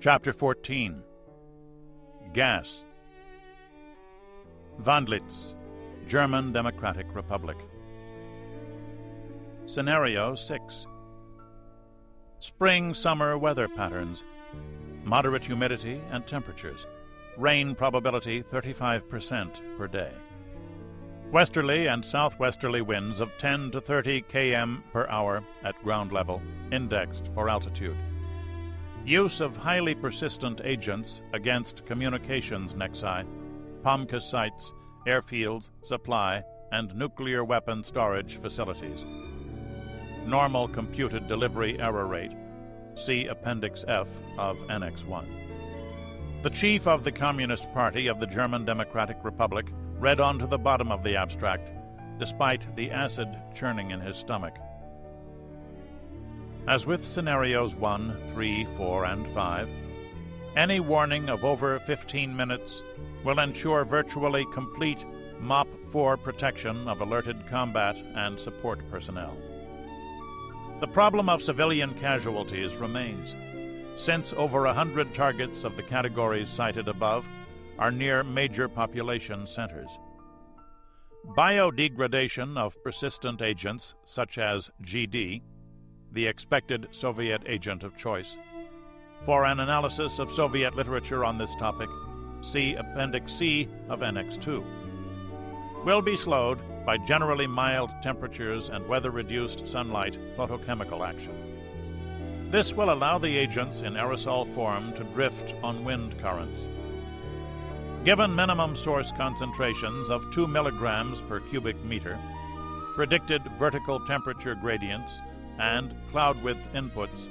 Chapter 14. Gas. Wandlitz, German Democratic Republic. Scenario 6. Spring-summer weather patterns. Moderate humidity and temperatures. Rain probability 35% per day. Westerly and southwesterly winds of 10 to 30 km per hour at ground level, indexed for altitude. Use of highly persistent agents against communications nexi, POMCA sites, airfields, supply, and nuclear weapon storage facilities. Normal computed delivery error rate. See Appendix F of Annex 1. The chief of the Communist Party of the German Democratic Republic read on to the bottom of the abstract, despite the acid churning in his stomach. As with scenarios 1, 3, 4, and 5, any warning of over 15 minutes will ensure virtually complete MOP 4 protection of alerted combat and support personnel. The problem of civilian casualties remains, since over 100 targets of the categories cited above are near major population centers. Biodegradation of persistent agents such as GD, the expected Soviet agent of choice. For an analysis of Soviet literature on this topic, see Appendix C of Annex 2. Will be slowed by generally mild temperatures and weather-reduced sunlight photochemical action. This will allow the agents in aerosol form to drift on wind currents. Given minimum source concentrations of 2 milligrams per cubic meter, predicted vertical temperature gradients, and cloud width inputs,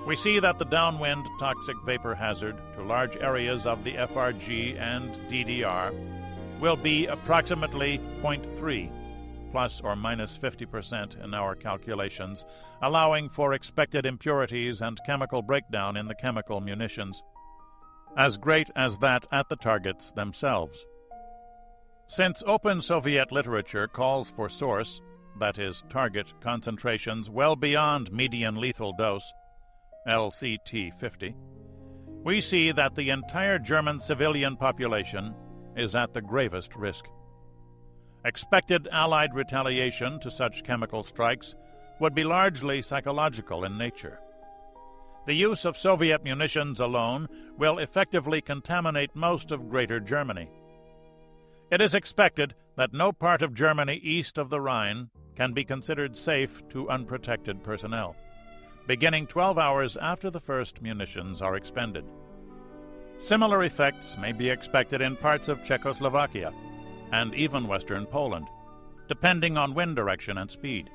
we see that the downwind toxic vapor hazard to large areas of the FRG and DDR will be approximately 0.3, plus or minus 50% in our calculations, allowing for expected impurities and chemical breakdown in the chemical munitions, as great as that at the targets themselves. Since open Soviet literature calls for source, that is, target concentrations well beyond median lethal dose, LCT 50, we see that the entire German civilian population is at the gravest risk. Expected Allied retaliation to such chemical strikes would be largely psychological in nature. The use of Soviet munitions alone will effectively contaminate most of Greater Germany. It is expected that no part of Germany east of the Rhine can be considered safe to unprotected personnel, beginning 12 hours after the first munitions are expended. Similar effects may be expected in parts of Czechoslovakia and even western Poland, depending on wind direction and speed.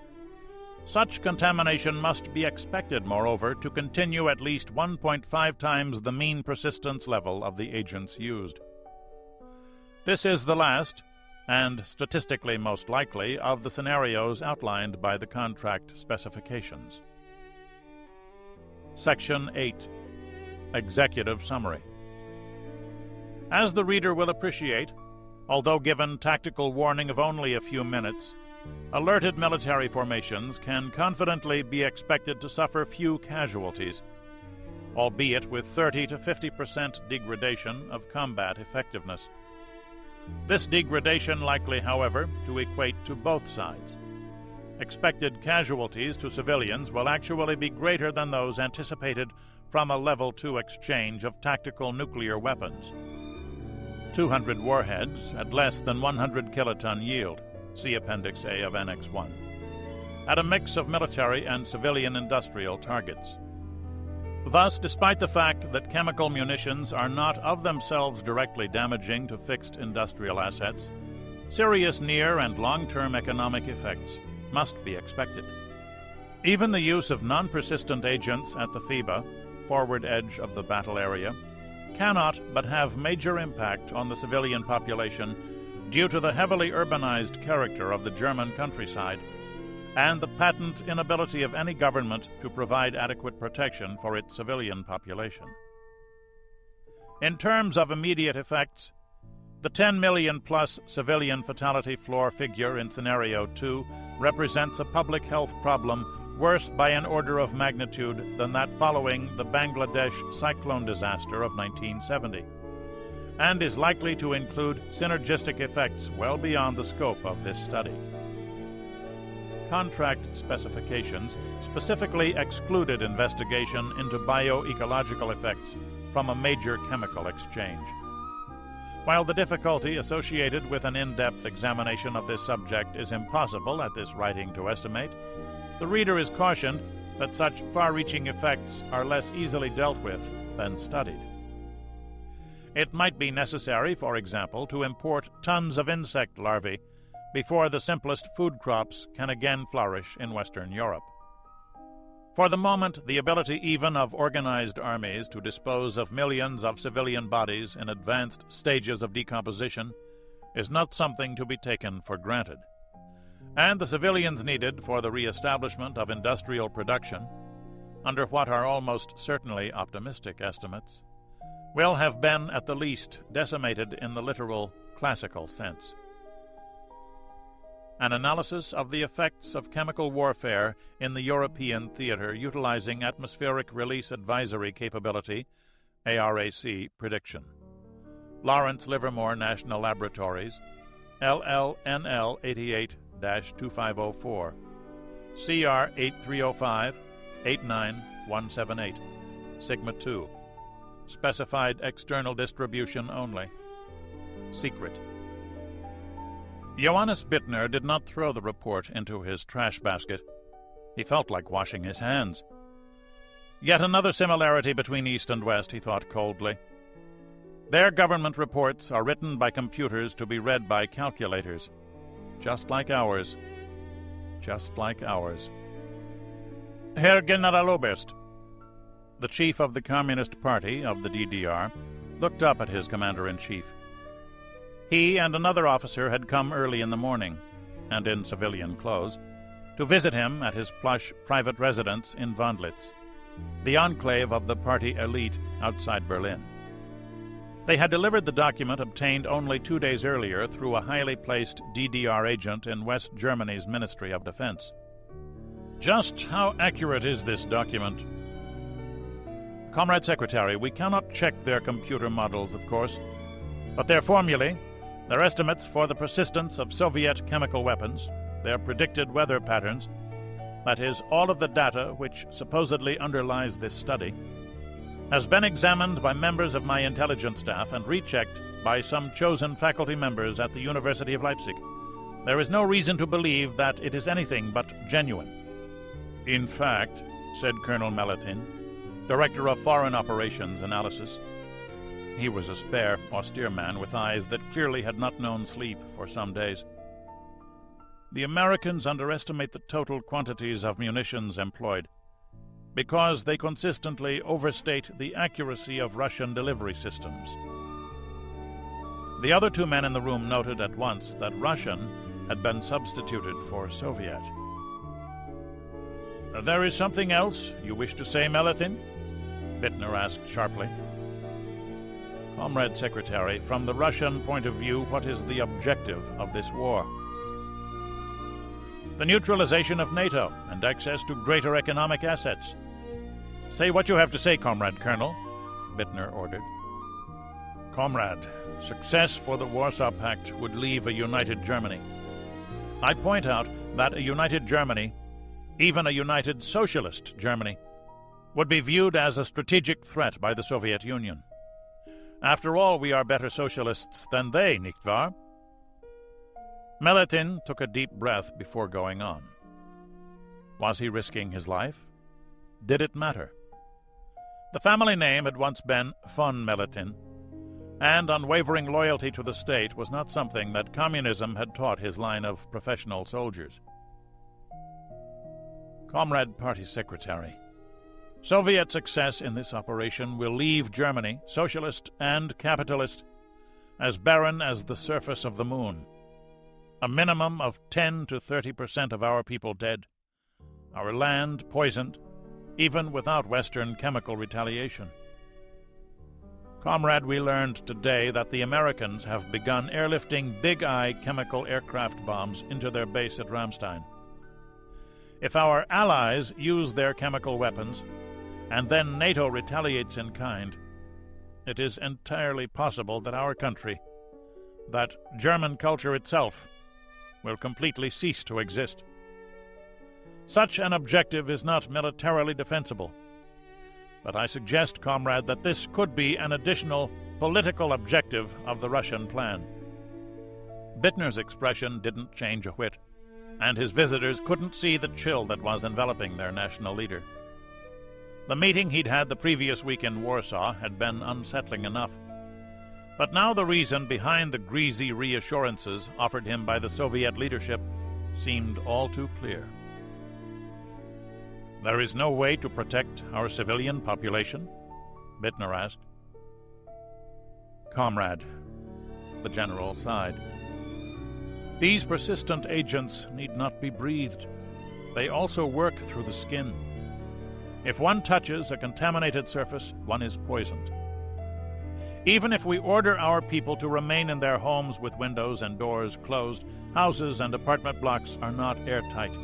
Such contamination must be expected, moreover, to continue at least 1.5 times the mean persistence level of the agents used. This is the last, and statistically most likely, of the scenarios outlined by the contract specifications. Section 8. Executive Summary. As the reader will appreciate, although given tactical warning of only a few minutes, alerted military formations can confidently be expected to suffer few casualties, albeit with 30 to 50% degradation of combat effectiveness. This degradation likely, however, to equate to both sides. Expected casualties to civilians will actually be greater than those anticipated from a Level 2 exchange of tactical nuclear weapons. 200 warheads at less than 100 kiloton yield, see Appendix A of Annex 1, at a mix of military and civilian industrial targets. Thus, despite the fact that chemical munitions are not of themselves directly damaging to fixed industrial assets, serious near and long-term economic effects must be expected. Even the use of non-persistent agents at the FIBA, forward edge of the battle area, cannot but have major impact on the civilian population due to the heavily urbanized character of the German countryside and the patent inability of any government to provide adequate protection for its civilian population. In terms of immediate effects, the 10 million-plus civilian fatality floor figure in Scenario 2 represents a public health problem worse by an order of magnitude than that following the Bangladesh cyclone disaster of 1970, and is likely to include synergistic effects well beyond the scope of this study. Contract specifications specifically excluded investigation into bioecological effects from a major chemical exchange. While the difficulty associated with an in-depth examination of this subject is impossible at this writing to estimate, the reader is cautioned that such far-reaching effects are less easily dealt with than studied. It might be necessary, for example, to import tons of insect larvae before the simplest food crops can again flourish in Western Europe. For the moment, the ability even of organized armies to dispose of millions of civilian bodies in advanced stages of decomposition is not something to be taken for granted. And the civilians needed for the reestablishment of industrial production, under what are almost certainly optimistic estimates, will have been at the least decimated in the literal classical sense. An analysis of the effects of chemical warfare in the European theater utilizing atmospheric release advisory capability, ARAC prediction. Lawrence Livermore National Laboratories, LLNL 88-2504, CR 8305 89178, Sigma 2. Specified external distribution only. Secret. Johannes Bittner did not throw the report into his trash basket. He felt like washing his hands. Yet another similarity between East and West, he thought coldly. Their government reports are written by computers to be read by calculators. Just like ours. Just like ours. Herr Generaloberst. The chief of the Communist Party of the DDR looked up at his commander-in-chief. He and another officer had come early in the morning, and in civilian clothes, to visit him at his plush private residence in Wandlitz, the enclave of the party elite outside Berlin. They had delivered the document obtained only 2 days earlier through a highly placed DDR agent in West Germany's Ministry of Defense. Just how accurate is this document? Comrade Secretary, we cannot check their computer models, of course, but their formulae, their estimates for the persistence of Soviet chemical weapons, their predicted weather patterns, that is, all of the data which supposedly underlies this study, has been examined by members of my intelligence staff and rechecked by some chosen faculty members at the University of Leipzig. There is no reason to believe that it is anything but genuine. In fact, said Colonel Melatin, Director of Foreign Operations Analysis. He was a spare, austere man with eyes that clearly had not known sleep for some days. The Americans underestimate the total quantities of munitions employed, because they consistently overstate the accuracy of Russian delivery systems. The other two men in the room noted at once that Russian had been substituted for Soviet. There is something else you wish to say, Melatin? Bittner asked sharply. Comrade Secretary, from the Russian point of view, what is the objective of this war? The neutralization of NATO and access to greater economic assets. Say what you have to say, Comrade Colonel, Bittner ordered. Comrade, success for the Warsaw Pact would leave a united Germany. I point out that a united Germany, even a united socialist Germany, would be viewed as a strategic threat by the Soviet Union. After all, we are better socialists than they, nicht wahr? Melatin took a deep breath before going on. Was he risking his life? Did it matter? The family name had once been von Melatin, and unwavering loyalty to the state was not something that communism had taught his line of professional soldiers. Comrade Party Secretary, Soviet success in this operation will leave Germany, socialist and capitalist, as barren as the surface of the moon. a minimum of 10 to 30% of our people dead, our land poisoned, even without Western chemical retaliation. Comrade, we learned today that the Americans have begun airlifting Big Eye chemical aircraft bombs into their base at Ramstein. If our allies use their chemical weapons, and then NATO retaliates in kind, it is entirely possible that our country, that German culture itself, will completely cease to exist. Such an objective is not militarily defensible, but I suggest, comrade, that this could be an additional political objective of the Russian plan. Bittner's expression didn't change a whit, and his visitors couldn't see the chill that was enveloping their national leader. The meeting he'd had the previous week in Warsaw had been unsettling enough, but now the reason behind the greasy reassurances offered him by the Soviet leadership seemed all too clear. "There is no way to protect our civilian population?" Bittner asked. "Comrade," the general sighed, "these persistent agents need not be breathed. They also work through the skin. If one touches a contaminated surface, one is poisoned. Even if we order our people to remain in their homes with windows and doors closed, houses and apartment blocks are not airtight.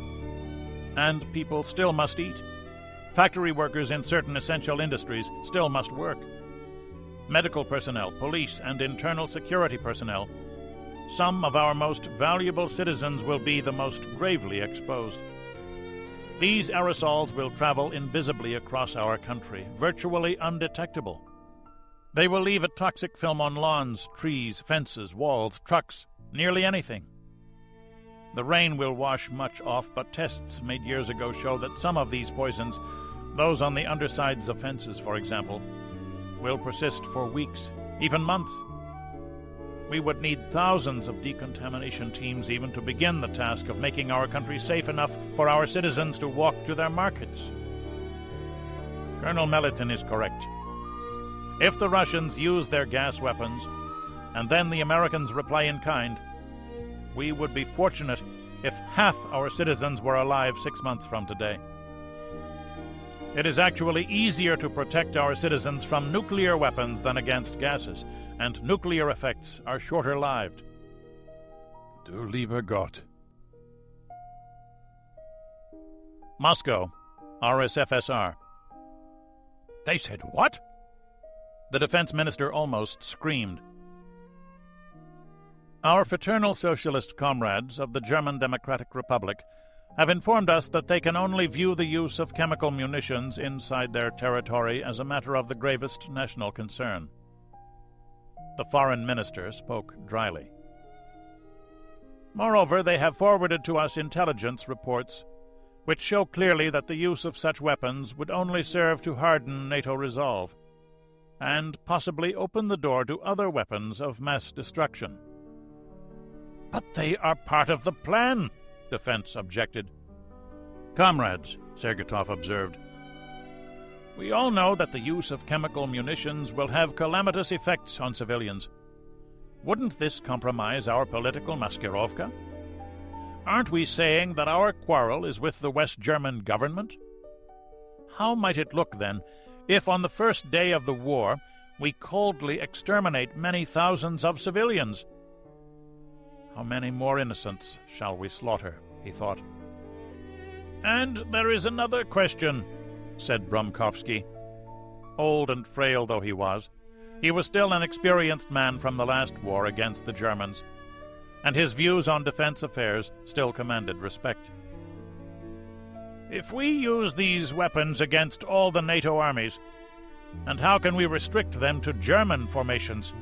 And people still must eat. Factory workers in certain essential industries still must work. Medical personnel, police, and internal security personnel, some of our most valuable citizens, will be the most gravely exposed. These aerosols will travel invisibly across our country, virtually undetectable. They will leave a toxic film on lawns, trees, fences, walls, trucks, nearly anything. The rain will wash much off, but tests made years ago show that some of these poisons, those on the undersides of fences, for example, will persist for weeks, even months. We would need thousands of decontamination teams even to begin the task of making our country safe enough for our citizens to walk to their markets. Colonel Meliton is correct. If the Russians use their gas weapons, and then the Americans reply in kind, we would be fortunate if half our citizens were alive 6 months from today. It is actually easier to protect our citizens from nuclear weapons than against gases, and nuclear effects are shorter-lived. Du lieber Gott. Moscow, RSFSR. They said what? The defense minister almost screamed. Our fraternal socialist comrades of the German Democratic Republic have informed us that they can only view the use of chemical munitions inside their territory as a matter of the gravest national concern. The foreign minister spoke dryly. Moreover, they have forwarded to us intelligence reports which show clearly that the use of such weapons would only serve to harden NATO resolve and possibly open the door to other weapons of mass destruction. But they are part of the plan, defense objected. Comrades, Sergetov observed, we all know that the use of chemical munitions will have calamitous effects on civilians. Wouldn't this compromise our political maskirovka? Aren't we saying that our quarrel is with the West German government? How might it look, then, if on the first day of the war we coldly exterminate many thousands of civilians? How many more innocents shall we slaughter, he thought. And there is another question, said Bromkovsky. Old and frail though he was still an experienced man from the last war against the Germans, and his views on defense affairs still commanded respect. If we use these weapons against all the NATO armies, and how can we restrict them to German formations?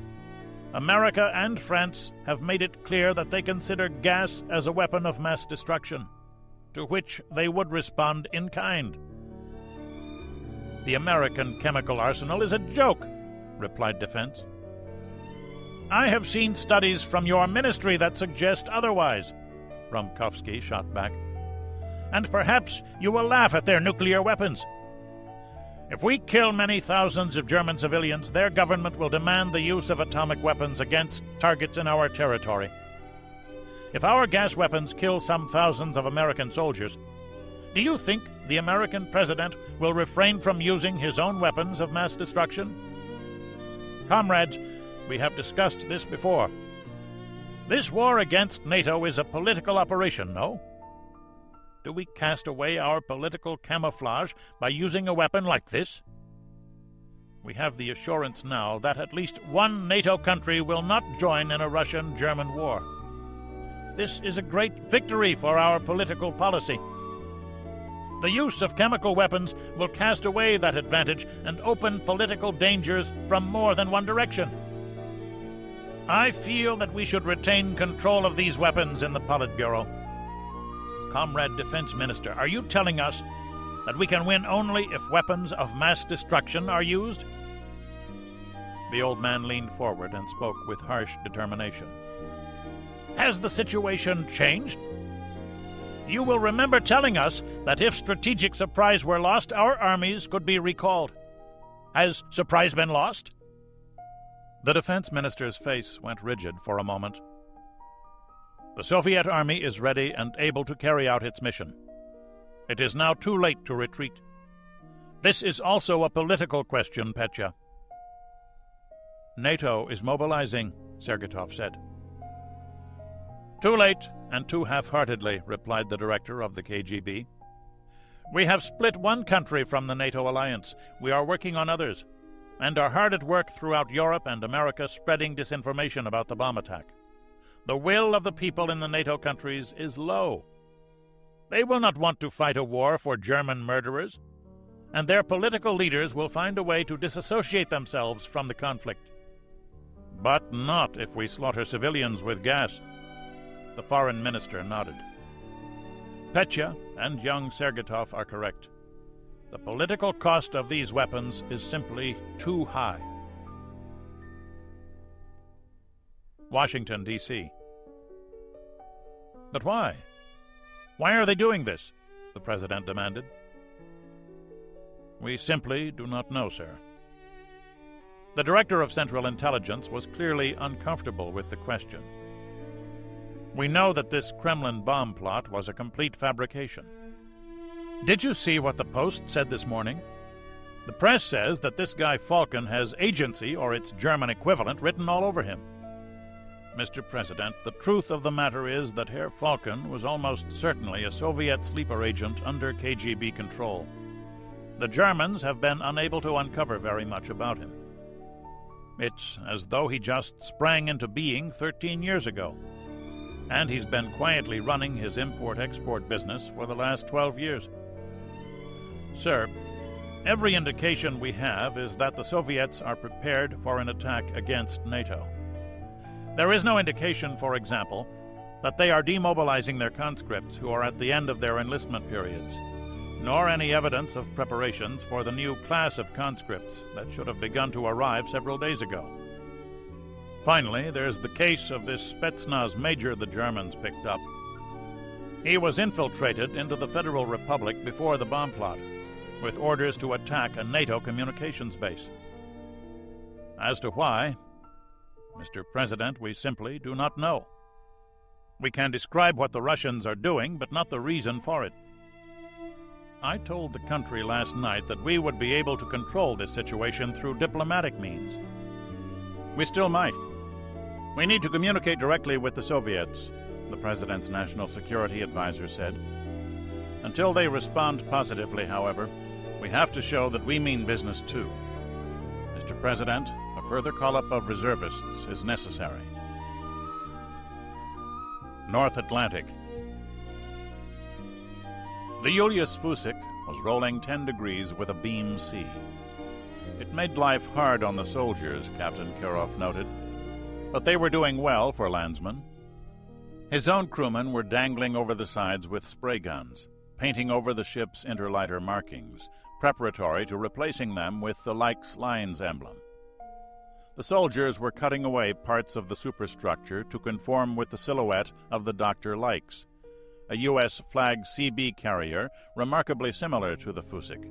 America and France have made it clear that they consider gas as a weapon of mass destruction, to which they would respond in kind. The American chemical arsenal is a joke, replied Defense. I have seen studies from your ministry that suggest otherwise, Bromkovsky shot back. And perhaps you will laugh at their nuclear weapons. If we kill many thousands of German civilians, their government will demand the use of atomic weapons against targets in our territory. If our gas weapons kill some thousands of American soldiers, do you think the American president will refrain from using his own weapons of mass destruction? Comrades, we have discussed this before. This war against NATO is a political operation, no? Do we cast away our political camouflage by using a weapon like this? We have the assurance now that at least one NATO country will not join in a Russian-German war. This is a great victory for our political policy. The use of chemical weapons will cast away that advantage and open political dangers from more than one direction. I feel that we should retain control of these weapons in the Politburo. Comrade Defense Minister, are you telling us that we can win only if weapons of mass destruction are used? The old man leaned forward and spoke with harsh determination. Has the situation changed? You will remember telling us that if strategic surprise were lost, our armies could be recalled. Has surprise been lost? The defense minister's face went rigid for a moment. The Soviet army is ready and able to carry out its mission. It is now too late to retreat. This is also a political question, Petya. NATO is mobilizing, Sergetov said. Too late and too half-heartedly, replied the director of the KGB. We have split one country from the NATO alliance. We are working on others, and are hard at work throughout Europe and America spreading disinformation about the bomb attack. The will of the people in the NATO countries is low. They will not want to fight a war for German murderers, and their political leaders will find a way to disassociate themselves from the conflict. But not if we slaughter civilians with gas. The foreign minister nodded. Petya and young Sergetov are correct. The political cost of these weapons is simply too high. Washington, D.C. But why? Why are they doing this? The president demanded. We simply do not know, sir. The director of Central Intelligence was clearly uncomfortable with the question. We know that this Kremlin bomb plot was a complete fabrication. Did you see what the Post said this morning? The press says that this guy Falcon has agency, or its German equivalent, written all over him. Mr. President, the truth of the matter is that Herr Falcon was almost certainly a Soviet sleeper agent under KGB control. The Germans have been unable to uncover very much about him. It's as though he just sprang into being 13 years ago. And he's been quietly running his import-export business for the last 12 years. Sir, every indication we have is that the Soviets are prepared for an attack against NATO. There is no indication, for example, that they are demobilizing their conscripts who are at the end of their enlistment periods, nor any evidence of preparations for the new class of conscripts that should have begun to arrive several days ago. Finally, there's the case of this Spetsnaz major the Germans picked up. He was infiltrated into the Federal Republic before the bomb plot, with orders to attack a NATO communications base. As to why, Mr. President, we simply do not know. We can describe what the Russians are doing, but not the reason for it. I told the country last night that we would be able to control this situation through diplomatic means. We still might. We need to communicate directly with the Soviets, the President's National Security Advisor said. Until they respond positively, however, we have to show that we mean business too. Mr. President, a further call-up of reservists is necessary. North Atlantic. The Julius Fusik was rolling 10 degrees with a beam sea. It made life hard on the soldiers, Captain Kirov noted, but they were doing well for landsmen. His own crewmen were dangling over the sides with spray guns, painting over the ship's interlighter markings, preparatory to replacing them with the Likes Lines emblem. The soldiers were cutting away parts of the superstructure to conform with the silhouette of the Dr. Likes, a U.S. flag CB carrier remarkably similar to the Fusik.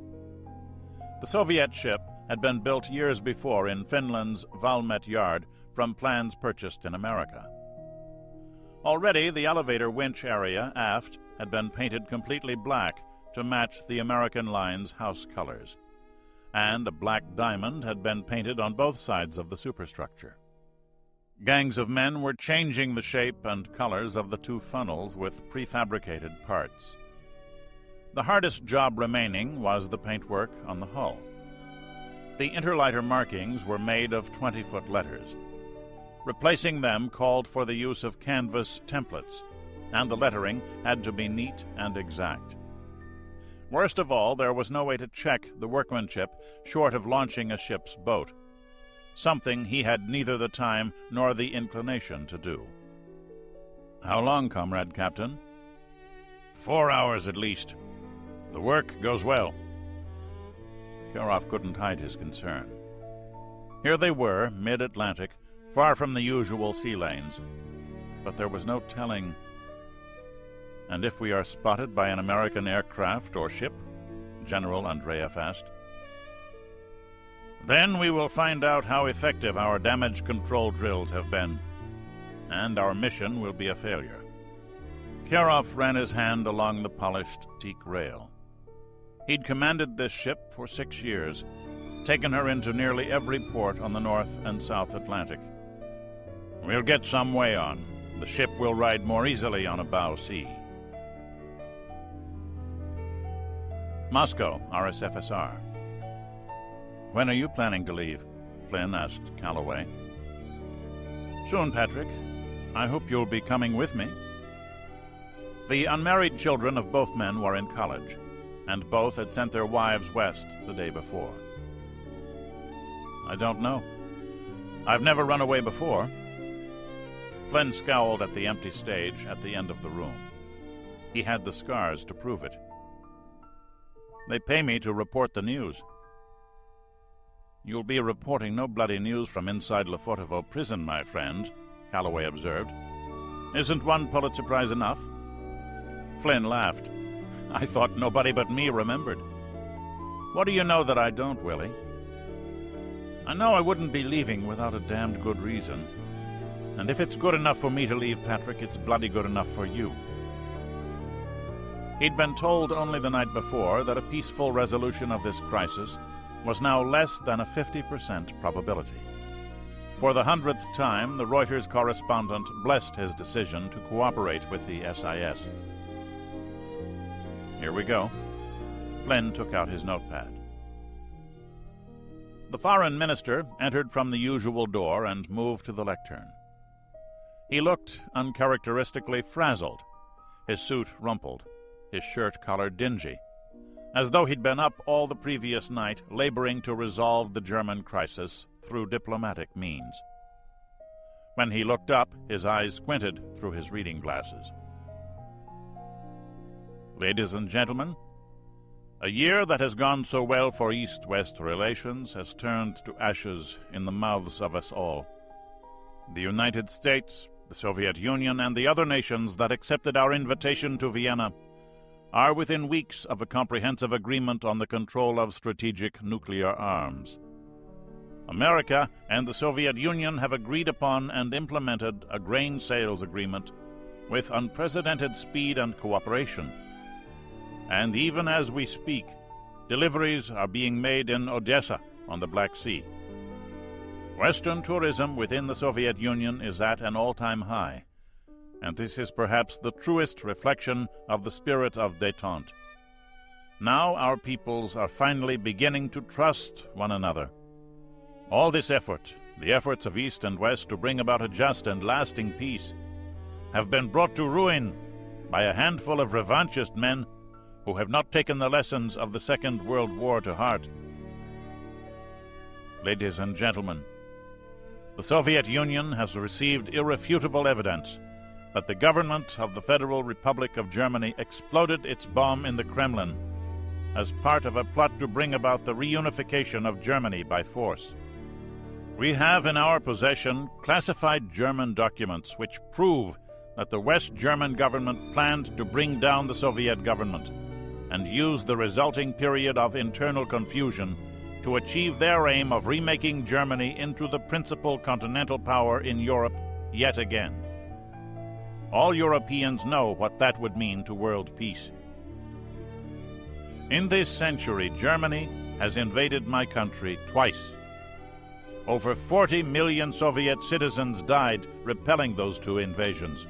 The Soviet ship had been built years before in Finland's Valmet yard from plans purchased in America. Already the elevator winch area aft had been painted completely black to match the American line's house colors, and a black diamond had been painted on both sides of the superstructure. Gangs of men were changing the shape and colors of the two funnels with prefabricated parts. The hardest job remaining was the paintwork on the hull. The interliter markings were made of 20-foot letters. Replacing them called for the use of canvas templates, and the lettering had to be neat and exact. Worst of all, there was no way to check the workmanship short of launching a ship's boat, something he had neither the time nor the inclination to do. "How long, Comrade Captain?" 4 hours at least. The work goes well." Karoff couldn't hide his concern. Here they were, mid-Atlantic, far from the usual sea lanes. But there was no telling. "And if we are spotted by an American aircraft or ship?" General Andreev asked. "Then we will find out how effective our damage control drills have been, and our mission will be a failure." Karoff ran his hand along the polished teak rail. He'd commanded this ship for 6 years, taken her into nearly every port on the North and South Atlantic. "We'll get some way on. The ship will ride more easily on a bow sea." Moscow, RSFSR. "When are you planning to leave?" Flynn asked Calloway. "Soon, Patrick. I hope you'll be coming with me." The unmarried children of both men were in college, and both had sent their wives west the day before. "I don't know. I've never run away before." Flynn scowled at the empty stage at the end of the room. He had the scars to prove it. "They pay me to report the news." "You'll be reporting no bloody news from inside Lefortovo prison, my friend," Calloway observed. "Isn't one Pulitzer Prize enough?" Flynn laughed. "I thought nobody but me remembered." "What do you know that I don't, Willie?" "I know I wouldn't be leaving without a damned good reason. And if it's good enough for me to leave, Patrick, it's bloody good enough for you." He'd been told only the night before that a peaceful resolution of this crisis was now less than a 50% probability. For the 100th time, the Reuters correspondent blessed his decision to cooperate with the SIS. "Here we go." Flynn took out his notepad. The foreign minister entered from the usual door and moved to the lectern. He looked uncharacteristically frazzled, his suit rumpled, his shirt collar dingy, as though he'd been up all the previous night laboring to resolve the German crisis through diplomatic means. When he looked up, his eyes squinted through his reading glasses. "Ladies and gentlemen, a year that has gone so well for East-West relations has turned to ashes in the mouths of us all. The United States, the Soviet Union, and the other nations that accepted our invitation to Vienna are within weeks of a comprehensive agreement on the control of strategic nuclear arms. America and the Soviet Union have agreed upon and implemented a grain sales agreement with unprecedented speed and cooperation. And even as we speak, deliveries are being made in Odessa on the Black Sea. Western tourism within the Soviet Union is at an all-time high, and this is perhaps the truest reflection of the spirit of détente. Now our peoples are finally beginning to trust one another. All this effort, the efforts of East and West to bring about a just and lasting peace, have been brought to ruin by a handful of revanchist men who have not taken the lessons of the Second World War to heart. Ladies and gentlemen, the Soviet Union has received irrefutable evidence that the government of the Federal Republic of Germany exploded its bomb in the Kremlin as part of a plot to bring about the reunification of Germany by force. We have in our possession classified German documents which prove that the West German government planned to bring down the Soviet government and use the resulting period of internal confusion to achieve their aim of remaking Germany into the principal continental power in Europe yet again. All Europeans know what that would mean to world peace. In this century, Germany has invaded my country twice. Over 40 million Soviet citizens died repelling those two invasions.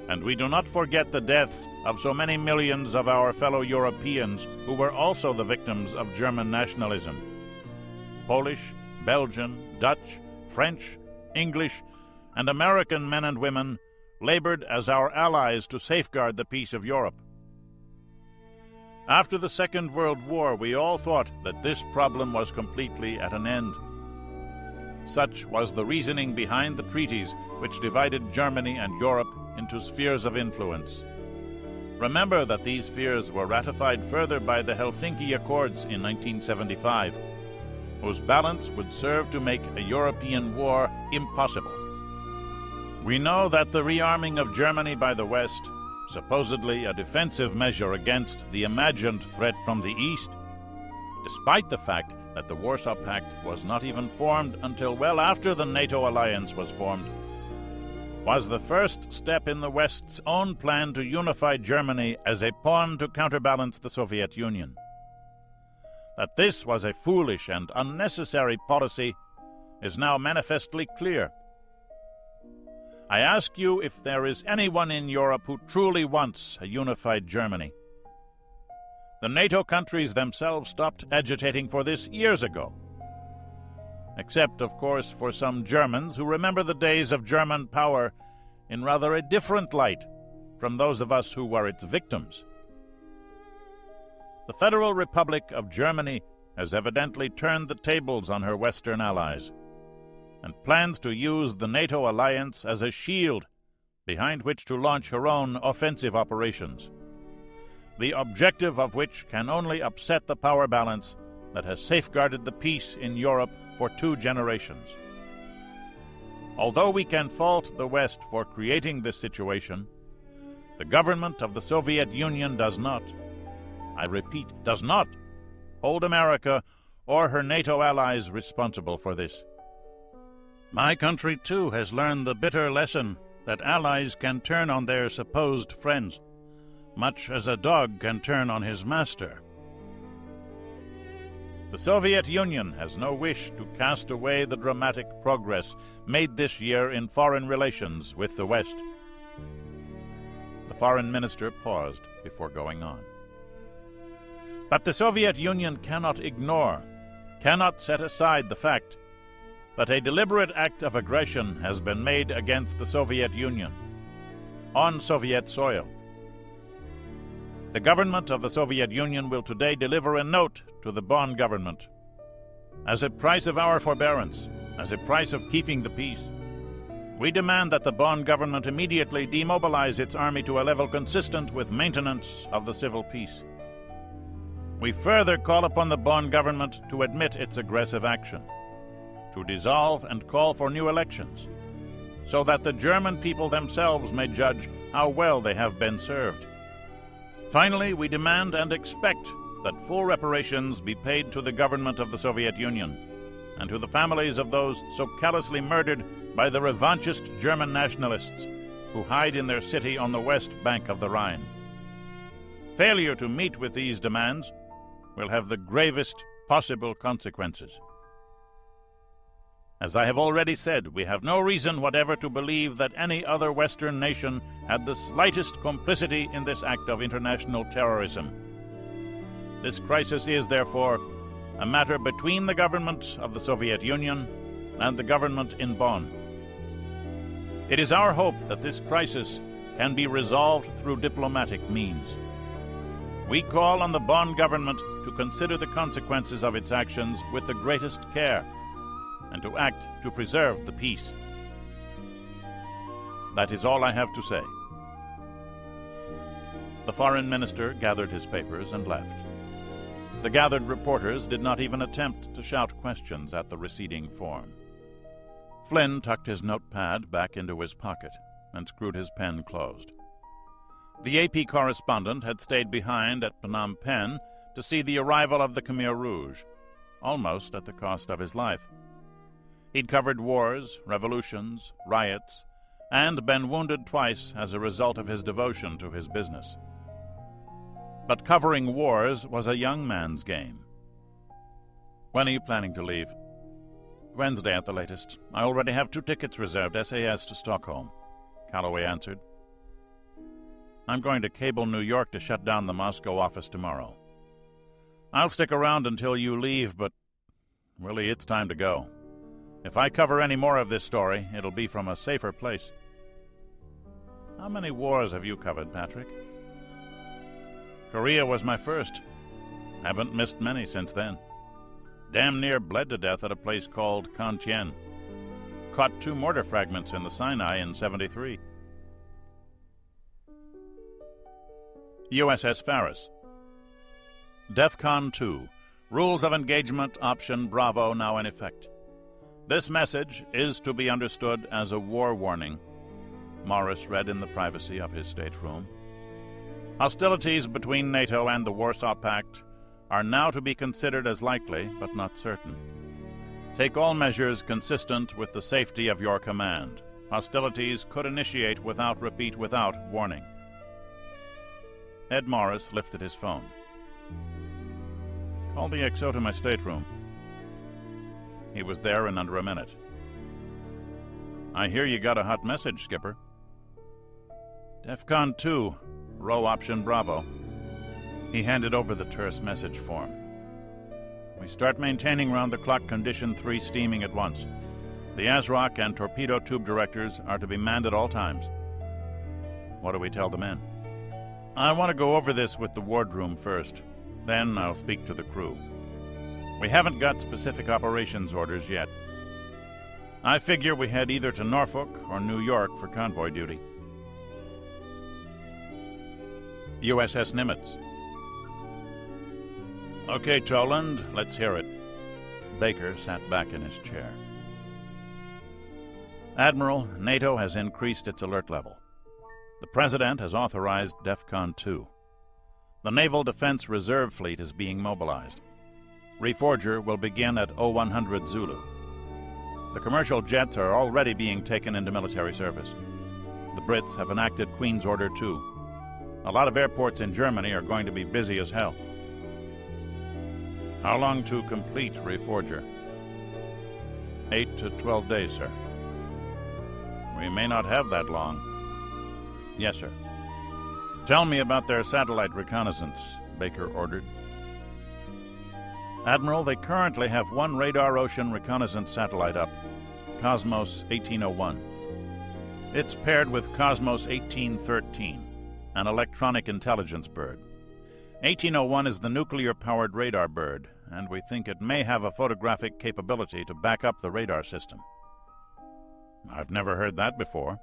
And we do not forget the deaths of so many millions of our fellow Europeans who were also the victims of German nationalism. Polish, Belgian, Dutch, French, English, and American men and women labored as our allies to safeguard the peace of Europe. After the Second World War, we all thought that this problem was completely at an end. Such was the reasoning behind the treaties which divided Germany and Europe into spheres of influence. Remember that these spheres were ratified further by the Helsinki Accords in 1975, whose balance would serve to make a European war impossible. We know that the rearming of Germany by the West, supposedly a defensive measure against the imagined threat from the East, despite the fact that the Warsaw Pact was not even formed until well after the NATO alliance was formed, was the first step in the West's own plan to unify Germany as a pawn to counterbalance the Soviet Union. That this was a foolish and unnecessary policy is now manifestly clear. I ask you if there is anyone in Europe who truly wants a unified Germany. The NATO countries themselves stopped agitating for this years ago. Except, of course, for some Germans who remember the days of German power in rather a different light from those of us who were its victims. The Federal Republic of Germany has evidently turned the tables on her Western allies and plans to use the NATO alliance as a shield behind which to launch her own offensive operations, the objective of which can only upset the power balance that has safeguarded the peace in Europe for 2 generations. Although we can fault the West for creating this situation, the government of the Soviet Union does not, I repeat, does not, hold America or her NATO allies responsible for this. My country, too, has learned the bitter lesson that allies can turn on their supposed friends, much as a dog can turn on his master. The Soviet Union has no wish to cast away the dramatic progress made this year in foreign relations with the West. The foreign minister paused before going on. But the Soviet Union cannot ignore, cannot set aside the fact that a deliberate act of aggression has been made against the Soviet Union, on Soviet soil. The government of the Soviet Union will today deliver a note to the Bonn government. As a price of our forbearance, as a price of keeping the peace, we demand that the Bonn government immediately demobilize its army to a level consistent with maintenance of the civil peace. We further call upon the Bonn government to admit its aggressive action, to dissolve and call for new elections, so that the German people themselves may judge how well they have been served. Finally, we demand and expect that full reparations be paid to the government of the Soviet Union and to the families of those so callously murdered by the revanchist German nationalists who hide in their city on the west bank of the Rhine. Failure to meet with these demands will have the gravest possible consequences. As I have already said, we have no reason whatever to believe that any other Western nation had the slightest complicity in this act of international terrorism. This crisis is, therefore, a matter between the government of the Soviet Union and the government in Bonn. It is our hope that this crisis can be resolved through diplomatic means. We call on the Bonn government to consider the consequences of its actions with the greatest care and to act to preserve the peace. That is all I have to say. The foreign minister gathered his papers and left. The gathered reporters did not even attempt to shout questions at the receding form. Flynn tucked his notepad back into his pocket and screwed his pen closed. The AP correspondent had stayed behind at Phnom Penh to see the arrival of the Khmer Rouge, almost at the cost of his life. He'd covered wars, revolutions, riots, and been wounded twice as a result of his devotion to his business. But covering wars was a young man's game. When are you planning to leave? Wednesday at the latest. I already have 2 tickets reserved, SAS to Stockholm, Calloway answered. I'm going to cable New York to shut down the Moscow office tomorrow. I'll stick around until you leave, but really it's time to go. If I cover any more of this story, it'll be from a safer place. How many wars have you covered, Patrick? Korea was my first. Haven't missed many since then. Damn near bled to death at a place called Kantien. Caught 2 mortar fragments in the Sinai in '73. USS Faris. DEFCON 2. Rules of Engagement Option Bravo now in effect. This message is to be understood as a war warning, Morris read in the privacy of his stateroom. Hostilities between NATO and the Warsaw Pact are now to be considered as likely, but not certain. Take all measures consistent with the safety of your command. Hostilities could initiate without warning. Ed Morris lifted his phone. Call the XO to my stateroom. He was there in under a minute. I hear you got a hot message, Skipper. DEFCON 2, row option Bravo. He handed over the terse message form. We start maintaining round-the-clock Condition 3 steaming at once. The ASROC and torpedo tube directors are to be manned at all times. What do we tell the men? I want to go over this with the wardroom first. Then I'll speak to the crew. We haven't got specific operations orders yet. I figure we head either to Norfolk or New York for convoy duty. USS Nimitz. Okay, Toland, let's hear it. Baker sat back in his chair. Admiral, NATO has increased its alert level. The President has authorized DEFCON 2. The Naval Defense Reserve Fleet is being mobilized. Reforger will begin at 0100 Zulu. The commercial jets are already being taken into military service. The Brits have enacted Queen's Order 2. A lot of airports in Germany are going to be busy as hell. How long to complete Reforger? 8 to 12 days, sir. We may not have that long. Yes, sir. Tell me about their satellite reconnaissance, Baker ordered. Admiral, they currently have 1 radar ocean reconnaissance satellite up, Cosmos 1801. It's paired with Cosmos 1813, an electronic intelligence bird. 1801 is the nuclear-powered radar bird, and we think it may have a photographic capability to back up the radar system. I've never heard that before.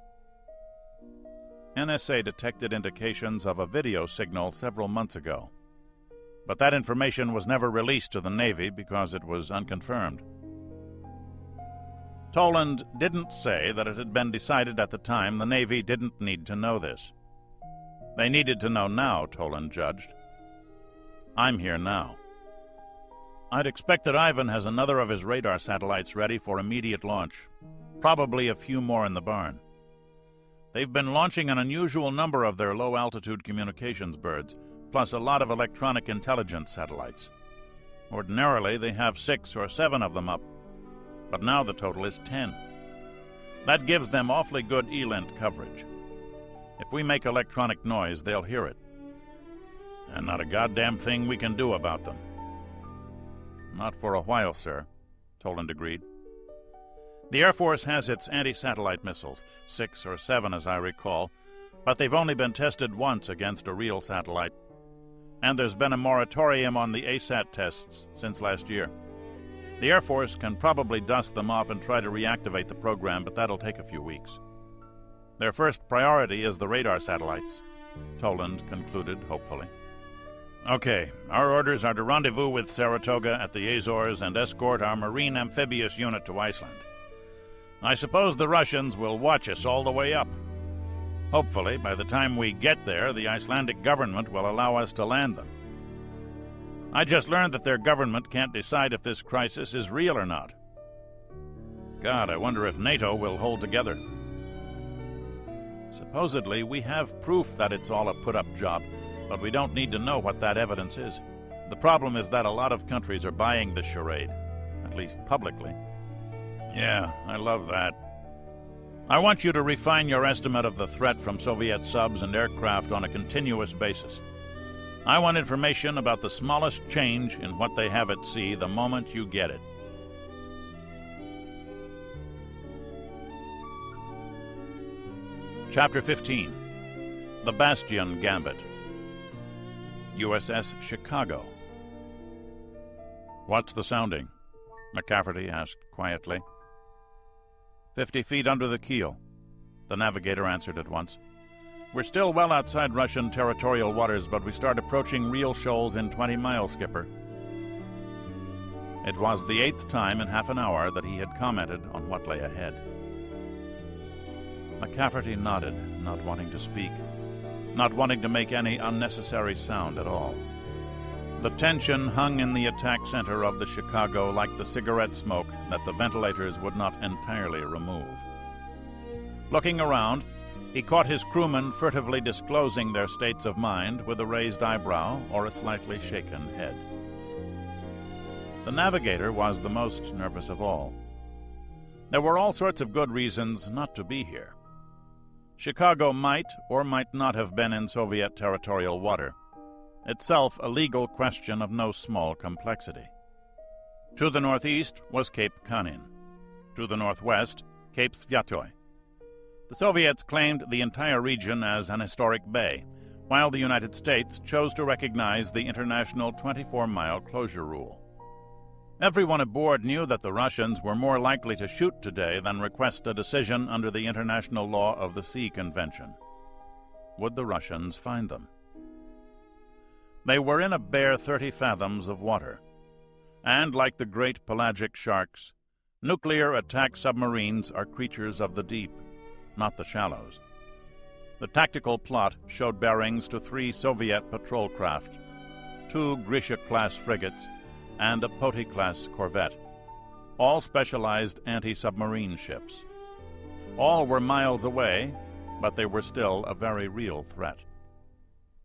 NSA detected indications of a video signal several months ago, but that information was never released to the Navy because it was unconfirmed. Toland didn't say that it had been decided at the time the Navy didn't need to know this. They needed to know now, Toland judged. I'm here now. I'd expect that Ivan has another of his radar satellites ready for immediate launch, probably a few more in the barn. They've been launching an unusual number of their low-altitude communications birds, plus a lot of electronic intelligence satellites. Ordinarily, they have 6 or 7 of them up, but now the total is 10. That gives them awfully good ELINT coverage. If we make electronic noise, they'll hear it. And not a goddamn thing we can do about them. Not for a while, sir, Toland agreed. The Air Force has its anti-satellite missiles, 6 or 7 as I recall, but they've only been tested once against a real satellite. And there's been a moratorium on the ASAT tests since last year. The Air Force can probably dust them off and try to reactivate the program, but that'll take a few weeks. Their first priority is the radar satellites, Toland concluded hopefully. Okay, our orders are to rendezvous with Saratoga at the Azores and escort our Marine Amphibious Unit to Iceland. I suppose the Russians will watch us all the way up. Hopefully, by the time we get there, the Icelandic government will allow us to land them. I just learned that their government can't decide if this crisis is real or not. God, I wonder if NATO will hold together. Supposedly, we have proof that it's all a put-up job, but we don't need to know what that evidence is. The problem is that a lot of countries are buying this charade, at least publicly. Yeah, I love that. I want you to refine your estimate of the threat from Soviet subs and aircraft on a continuous basis. I want information about the smallest change in what they have at sea the moment you get it. Chapter 15. The Bastion Gambit. USS Chicago. What's the sounding? McCafferty asked quietly. 50 feet under the keel, the navigator answered at once. We're still well outside Russian territorial waters, but we start approaching real shoals in 20 miles, Skipper. It was the 8th time in half an hour that he had commented on what lay ahead. McCafferty nodded, not wanting to speak, not wanting to make any unnecessary sound at all. The tension hung in the attack center of the Chicago like the cigarette smoke that the ventilators would not entirely remove. Looking around, he caught his crewmen furtively disclosing their states of mind with a raised eyebrow or a slightly shaken head. The navigator was the most nervous of all. There were all sorts of good reasons not to be here. Chicago might or might not have been in Soviet territorial water, itself a legal question of no small complexity. To the northeast was Cape Kanin. To the northwest, Cape Sviatoy. The Soviets claimed the entire region as an historic bay, while the United States chose to recognize the international 24-mile closure rule. Everyone aboard knew that the Russians were more likely to shoot today than request a decision under the International Law of the Sea Convention. Would the Russians find them? They were in a bare 30 fathoms of water, and like the great pelagic sharks, nuclear attack submarines are creatures of the deep, not the shallows. The tactical plot showed bearings to 3 Soviet patrol craft, 2 Grisha-class frigates, and a Poti-class corvette, all specialized anti-submarine ships. All were miles away, but they were still a very real threat.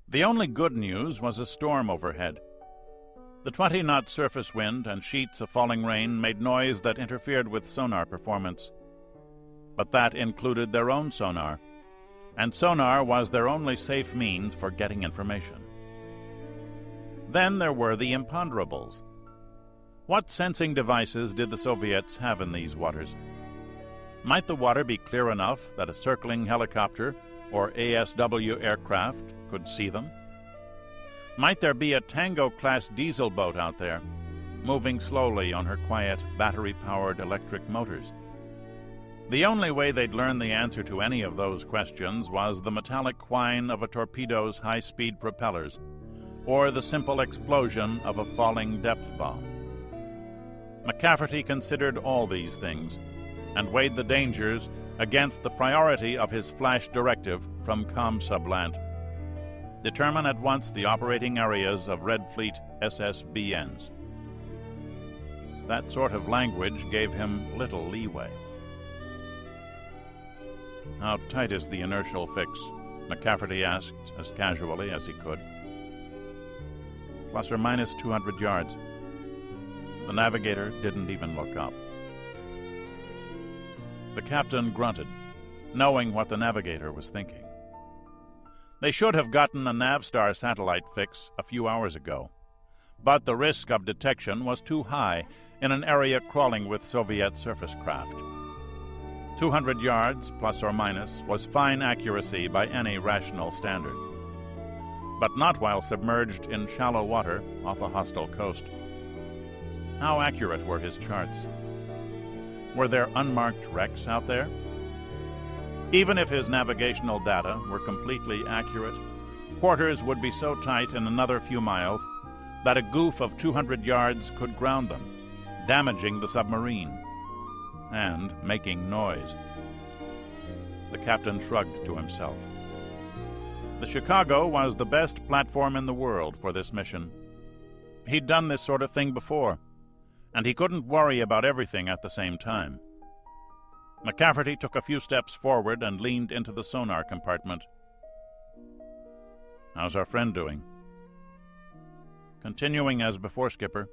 The only good news was a storm overhead. The 20-knot surface wind and sheets of falling rain made noise that interfered with sonar performance. But that included their own sonar, and sonar was their only safe means for getting information. Then there were the imponderables. What sensing devices did the Soviets have in these waters? Might the water be clear enough that a circling helicopter or ASW aircraft could see them? Might there be a Tango-class diesel boat out there, moving slowly on her quiet, battery-powered electric motors? The only way they'd learn the answer to any of those questions was the metallic whine of a torpedo's high-speed propellers, or the simple explosion of a falling depth bomb. McCafferty considered all these things, and weighed the dangers against the priority of his flash directive from ComSublant. Determine at once the operating areas of Red Fleet SSBNs. That sort of language gave him little leeway. How tight is the inertial fix? McCafferty asked as casually as he could. Plus or minus 200 yards. The navigator didn't even look up. The captain grunted, knowing what the navigator was thinking. They should have gotten a Navstar satellite fix a few hours ago, but the risk of detection was too high in an area crawling with Soviet surface craft. 200 yards, plus or minus, was fine accuracy by any rational standard, but not while submerged in shallow water off a hostile coast. How accurate were his charts? Were there unmarked wrecks out there? Even if his navigational data were completely accurate, quarters would be so tight in another few miles that a goof of 200 yards could ground them, damaging the submarine and making noise. The captain shrugged to himself. The Chicago was the best platform in the world for this mission. He'd done this sort of thing before, and he couldn't worry about everything at the same time. McCafferty took a few steps forward and leaned into the sonar compartment. "How's our friend doing?" "Continuing as before, Skipper.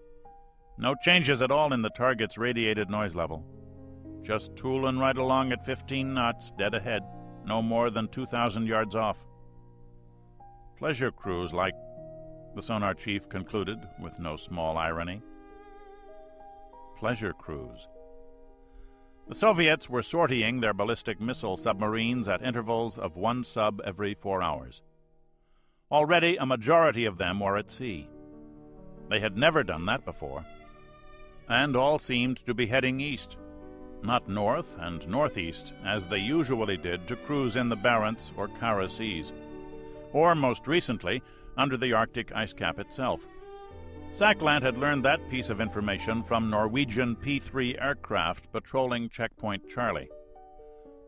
No changes at all in the target's radiated noise level. Just tooling right along at 15 knots, dead ahead, no more than 2,000 yards off." "Pleasure cruise, like," the sonar chief concluded with no small irony. Pleasure cruise. The Soviets were sortying their ballistic missile submarines at intervals of one sub every 4 hours. Already a majority of them were at sea. They had never done that before. And all seemed to be heading east, not north and northeast, as they usually did to cruise in the Barents or Kara seas, or most recently, under the Arctic ice cap itself. Sackland had learned that piece of information from Norwegian P-3 aircraft patrolling Checkpoint Charlie,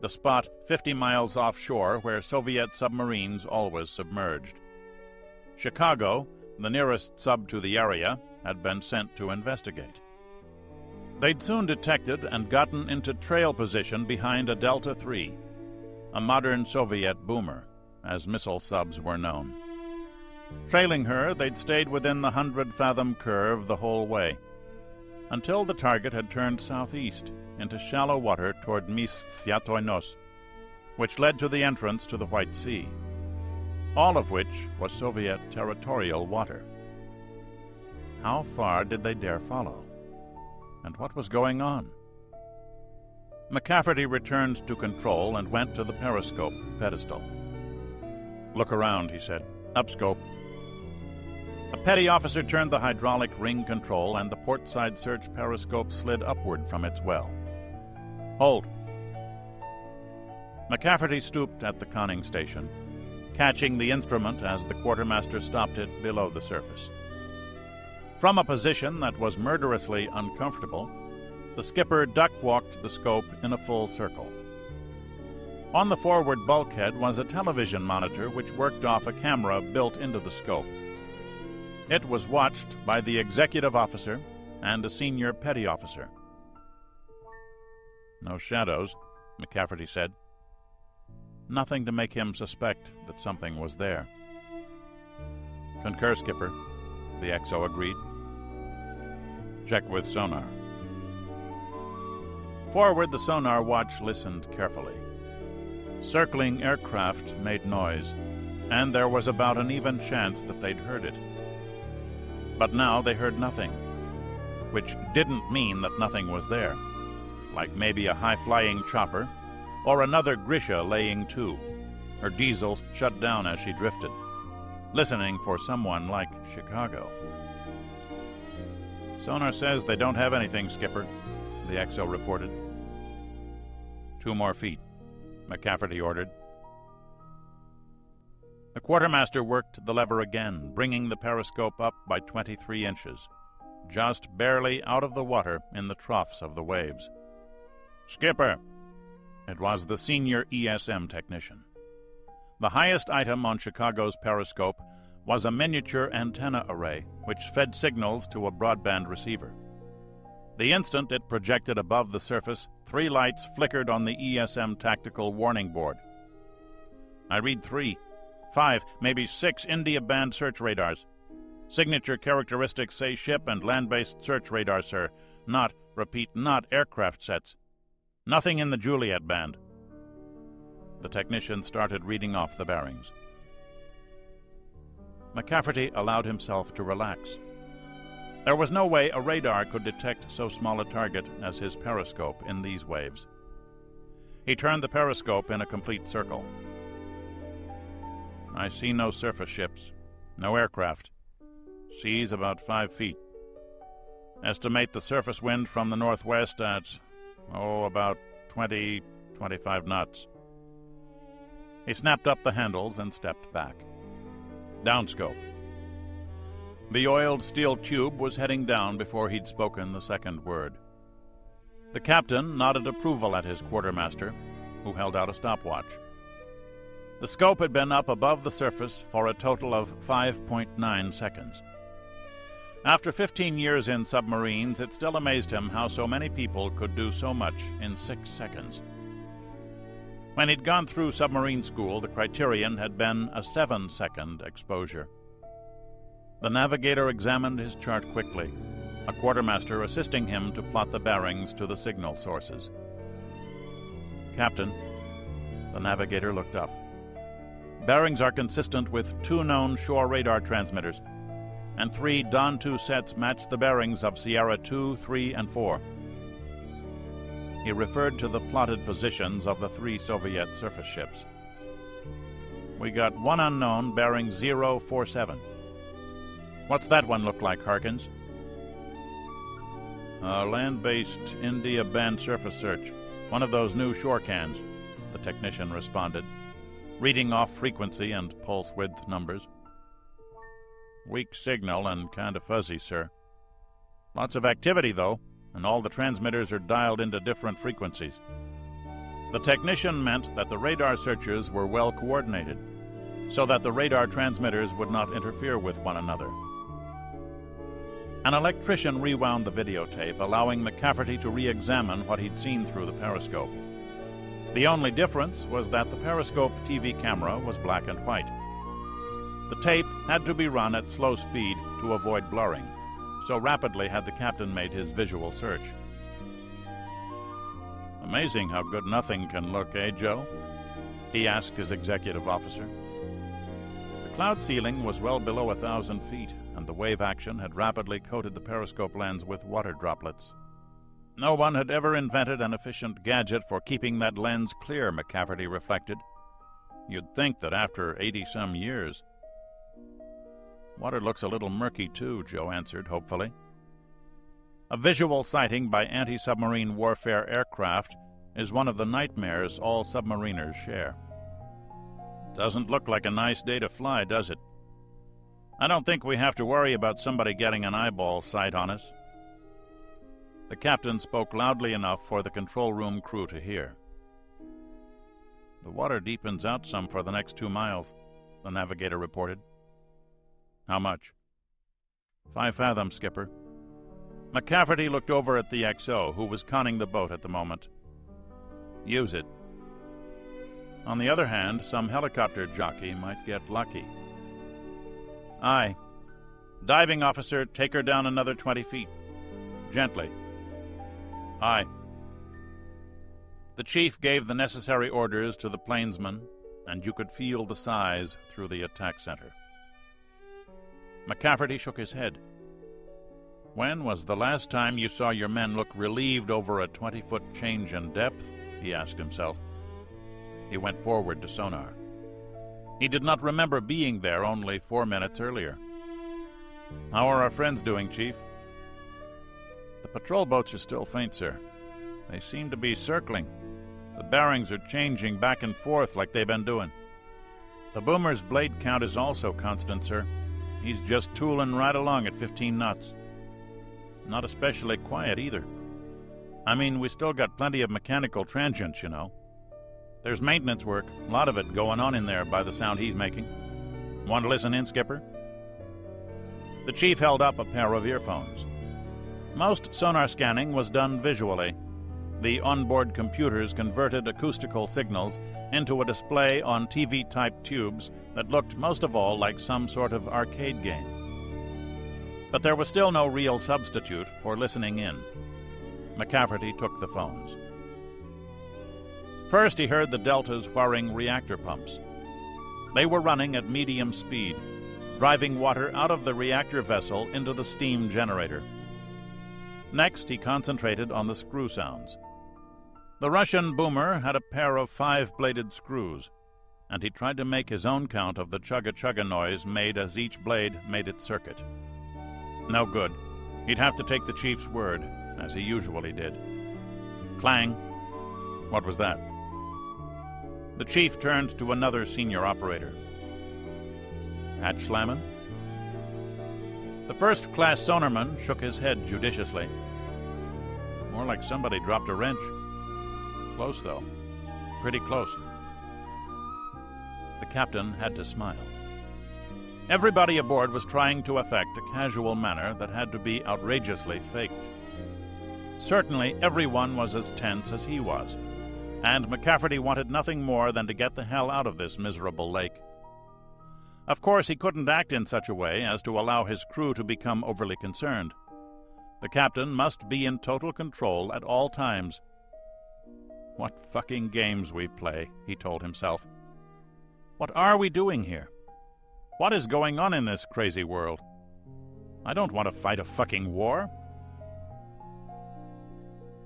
the spot 50 miles offshore where Soviet submarines always submerged. Chicago, the nearest sub to the area, had been sent to investigate. They'd soon detected and gotten into trail position behind a Delta III, a modern Soviet boomer, as missile subs were known. Trailing her, they'd stayed within the 100-fathom curve the whole way, until the target had turned southeast into shallow water toward Mis-Sviatoynos, which led to the entrance to the White Sea, all of which was Soviet territorial water. How far did they dare follow? And what was going on? McCafferty returned to control and went to the periscope pedestal. "Look around," he said. "Upscope." A petty officer turned the hydraulic ring control, and the portside search periscope slid upward from its well. "Hold." McCafferty stooped at the conning station, catching the instrument as the quartermaster stopped it below the surface. From a position that was murderously uncomfortable, the skipper duck-walked the scope in a full circle. On the forward bulkhead was a television monitor which worked off a camera built into the scope. It was watched by the executive officer and a senior petty officer. "No shadows," McCafferty said. "Nothing to make him suspect that something was there." "Concur, Skipper," the XO agreed. "Check with sonar." Forward, the sonar watch listened carefully. Circling aircraft made noise, and there was about an even chance that they'd heard it. But now they heard nothing, which didn't mean that nothing was there, like maybe a high-flying chopper or another Grisha laying to, her diesel shut down as she drifted, listening for someone like Chicago. "Sonar says they don't have anything, Skipper," the XO reported. "2 more feet," McCafferty ordered. The quartermaster worked the lever again, bringing the periscope up by 23 inches, just barely out of the water in the troughs of the waves. "Skipper!" It was the senior ESM technician. The highest item on Chicago's periscope was a miniature antenna array which fed signals to a broadband receiver. The instant it projected above the surface, 3 lights flickered on the ESM tactical warning board. "I read 3, 5, maybe 6 India band search radars. Signature characteristics say ship and land-based search radar, sir. Not, repeat, not aircraft sets. Nothing in the Juliet band." The technician started reading off the bearings. McCafferty allowed himself to relax. There was no way a radar could detect so small a target as his periscope in these waves. He turned the periscope in a complete circle. "I see no surface ships, no aircraft. Sea's about 5 feet. Estimate the surface wind from the northwest at, about 25 knots. He snapped up the handles and stepped back. "Downscope." The oiled steel tube was heading down before he'd spoken the second word. The captain nodded approval at his quartermaster, who held out a stopwatch. The scope had been up above the surface for a total of 5.9 seconds. After 15 years in submarines, it still amazed him how so many people could do so much in 6 seconds. When he'd gone through submarine school, the criterion had been a 7-second exposure. The navigator examined his chart quickly, a quartermaster assisting him to plot the bearings to the signal sources. "Captain," the navigator looked up. "Bearings are consistent with 2 known shore radar transmitters, and 3 Dawn 2 sets match the bearings of Sierra 2, 3, and 4. He referred to the plotted positions of the 3 Soviet surface ships. "We got one unknown bearing 047. What's that one look like, Harkins?" "A land-based India band surface search. One of those new shore cans," the technician responded, reading off frequency and pulse width numbers. "Weak signal and kind of fuzzy, sir. Lots of activity, though, and all the transmitters are dialed into different frequencies." The technician meant that the radar searches were well coordinated, so that the radar transmitters would not interfere with one another. An electrician rewound the videotape, allowing McCafferty to re-examine what he'd seen through the periscope. The only difference was that the periscope TV camera was black and white. The tape had to be run at slow speed to avoid blurring, so rapidly had the captain made his visual search. "Amazing how good nothing can look, eh, Joe?" he asked his executive officer. The cloud ceiling was well below 1,000 feet, and the wave action had rapidly coated the periscope lens with water droplets. No one had ever invented an efficient gadget for keeping that lens clear, McCafferty reflected. You'd think that after 80-some years. "Water looks a little murky, too," Joe answered hopefully. A visual sighting by anti-submarine warfare aircraft is one of the nightmares all submariners share. "Doesn't look like a nice day to fly, does it? I don't think we have to worry about somebody getting an eyeball sight on us." The captain spoke loudly enough for the control room crew to hear. "The water deepens out some for the next 2 miles, the navigator reported. "How much?" 5 fathoms, skipper." McCafferty looked over at the XO, who was conning the boat at the moment. "Use it. On the other hand, some helicopter jockey might get lucky." "Aye. Diving officer, take her down another 20 feet. Gently." "Aye." The chief gave the necessary orders to the plainsman, and you could feel the sighs through the attack center. McCafferty shook his head. "When was the last time you saw your men look relieved over a 20-foot change in depth?" he asked himself. He went forward to sonar. He did not remember being there only 4 minutes earlier. "How are our friends doing, Chief?" "The patrol boats are still faint, sir. They seem to be circling. The bearings are changing back and forth like they've been doing. The boomer's blade count is also constant, sir. He's just tooling right along at 15 knots. Not especially quiet either. I mean, we still got plenty of mechanical transients, you know. There's maintenance work, a lot of it going on in there by the sound he's making. Want to listen in, skipper?" The chief held up a pair of earphones. Most sonar scanning was done visually. The onboard computers converted acoustical signals into a display on TV-type tubes that looked most of all like some sort of arcade game. But there was still no real substitute for listening in. McCafferty took the phones. First he heard the Delta's whirring reactor pumps. They were running at medium speed, driving water out of the reactor vessel into the steam generator. Next he concentrated on the screw sounds. The Russian boomer had a pair of 5-bladed screws, and he tried to make his own count of the chugga-chugga noise made as each blade made its circuit. No good. He'd have to take the chief's word, as he usually did. Clang. What was that? The chief turned to another senior operator. "Hatch slammin'?" The first-class sonarman shook his head judiciously. "More like somebody dropped a wrench. Close, though. Pretty close." The captain had to smile. Everybody aboard was trying to affect a casual manner that had to be outrageously faked. Certainly everyone was as tense as he was. and McCafferty wanted nothing more than to get the hell out of this miserable lake. Of course, he couldn't act in such a way as to allow his crew to become overly concerned. The captain must be in total control at all times. What fucking games we play, he told himself. What are we doing here? What is going on in this crazy world? I don't want to fight a fucking war.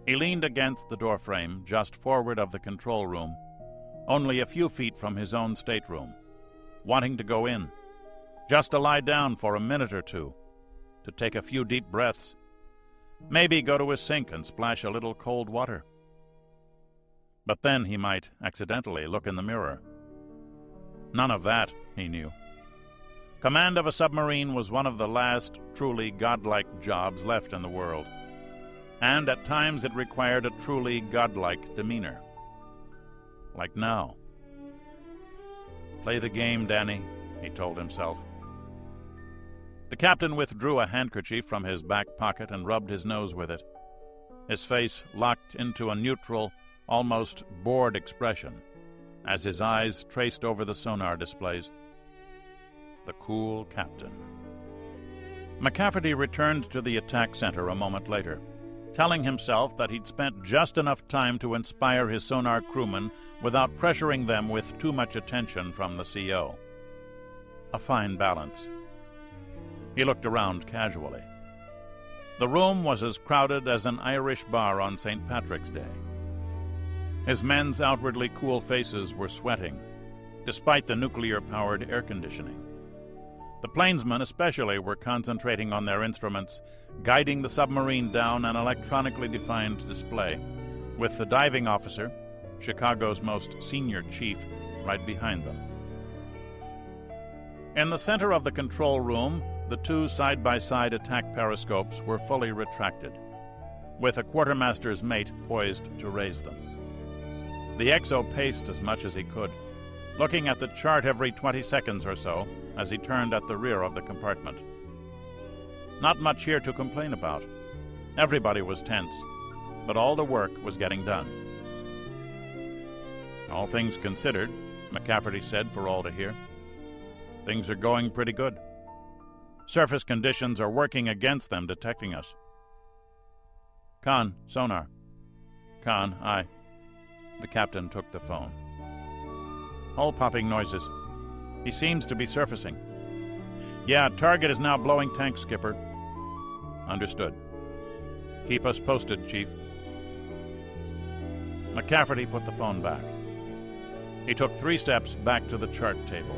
He leaned against the doorframe just forward of the control room, only a few feet from his own stateroom, wanting to go in, just to lie down for a minute or two, to take a few deep breaths, maybe go to his sink and splash a little cold water. But then he might accidentally look in the mirror. None of that, he knew. Command of a submarine was one of the last truly godlike jobs left in the world, and at times it required a truly godlike demeanor. Like now. Play the game, Danny, he told himself. The captain withdrew a handkerchief from his back pocket and rubbed his nose with it. His face locked into a neutral, almost bored expression as his eyes traced over the sonar displays. The cool captain. McCafferty returned to the attack center a moment later, telling himself that he'd spent just enough time to inspire his sonar crewmen without pressuring them with too much attention from the CO. A fine balance. He looked around casually. The room was as crowded as an Irish bar on St. Patrick's Day. His men's outwardly cool faces were sweating, despite the nuclear-powered air conditioning. The plainsmen especially were concentrating on their instruments, guiding the submarine down an electronically defined display, with the diving officer, Chicago's most senior chief, right behind them. In the center of the control room, the two side-by-side attack periscopes were fully retracted, with a quartermaster's mate poised to raise them. The XO paced as much as he could, looking at the chart every 20 seconds or so as he turned at the rear of the compartment. Not much here to complain about. Everybody was tense, but all the work was getting done. All things considered, McCafferty said for all to hear, things are going pretty good. Surface conditions are working against them detecting us. Con, sonar. Con, aye. The captain took the phone. Hole-popping noises. He seems to be surfacing. Yeah, target is now blowing tank, Skipper. Understood. Keep us posted, Chief. McCafferty put the phone back. He took 3 steps back to the chart table.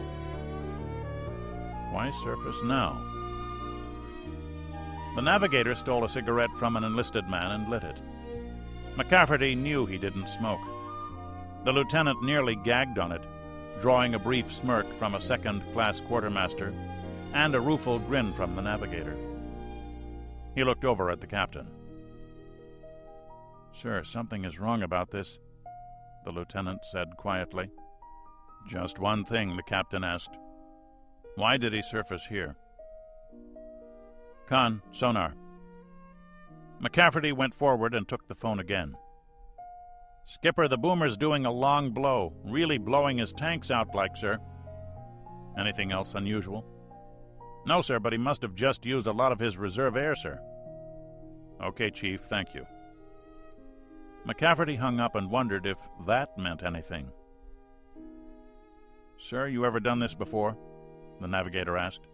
Why surface now? The navigator stole a cigarette from an enlisted man and lit it. McCafferty knew he didn't smoke. The lieutenant nearly gagged on it, drawing a brief smirk from a second-class quartermaster and a rueful grin from the navigator. He looked over at the captain. Sir, something is wrong about this, the lieutenant said quietly. Just one thing, the captain asked. Why did he surface here? Con, sonar. McCafferty went forward and took the phone again. Skipper, the boomer's doing a long blow, really blowing his tanks out like, sir. Anything else unusual? No, sir, but he must have just used a lot of his reserve air, sir. Okay, Chief, thank you. McCafferty hung up and wondered if that meant anything. Sir, you ever done this before? The navigator asked.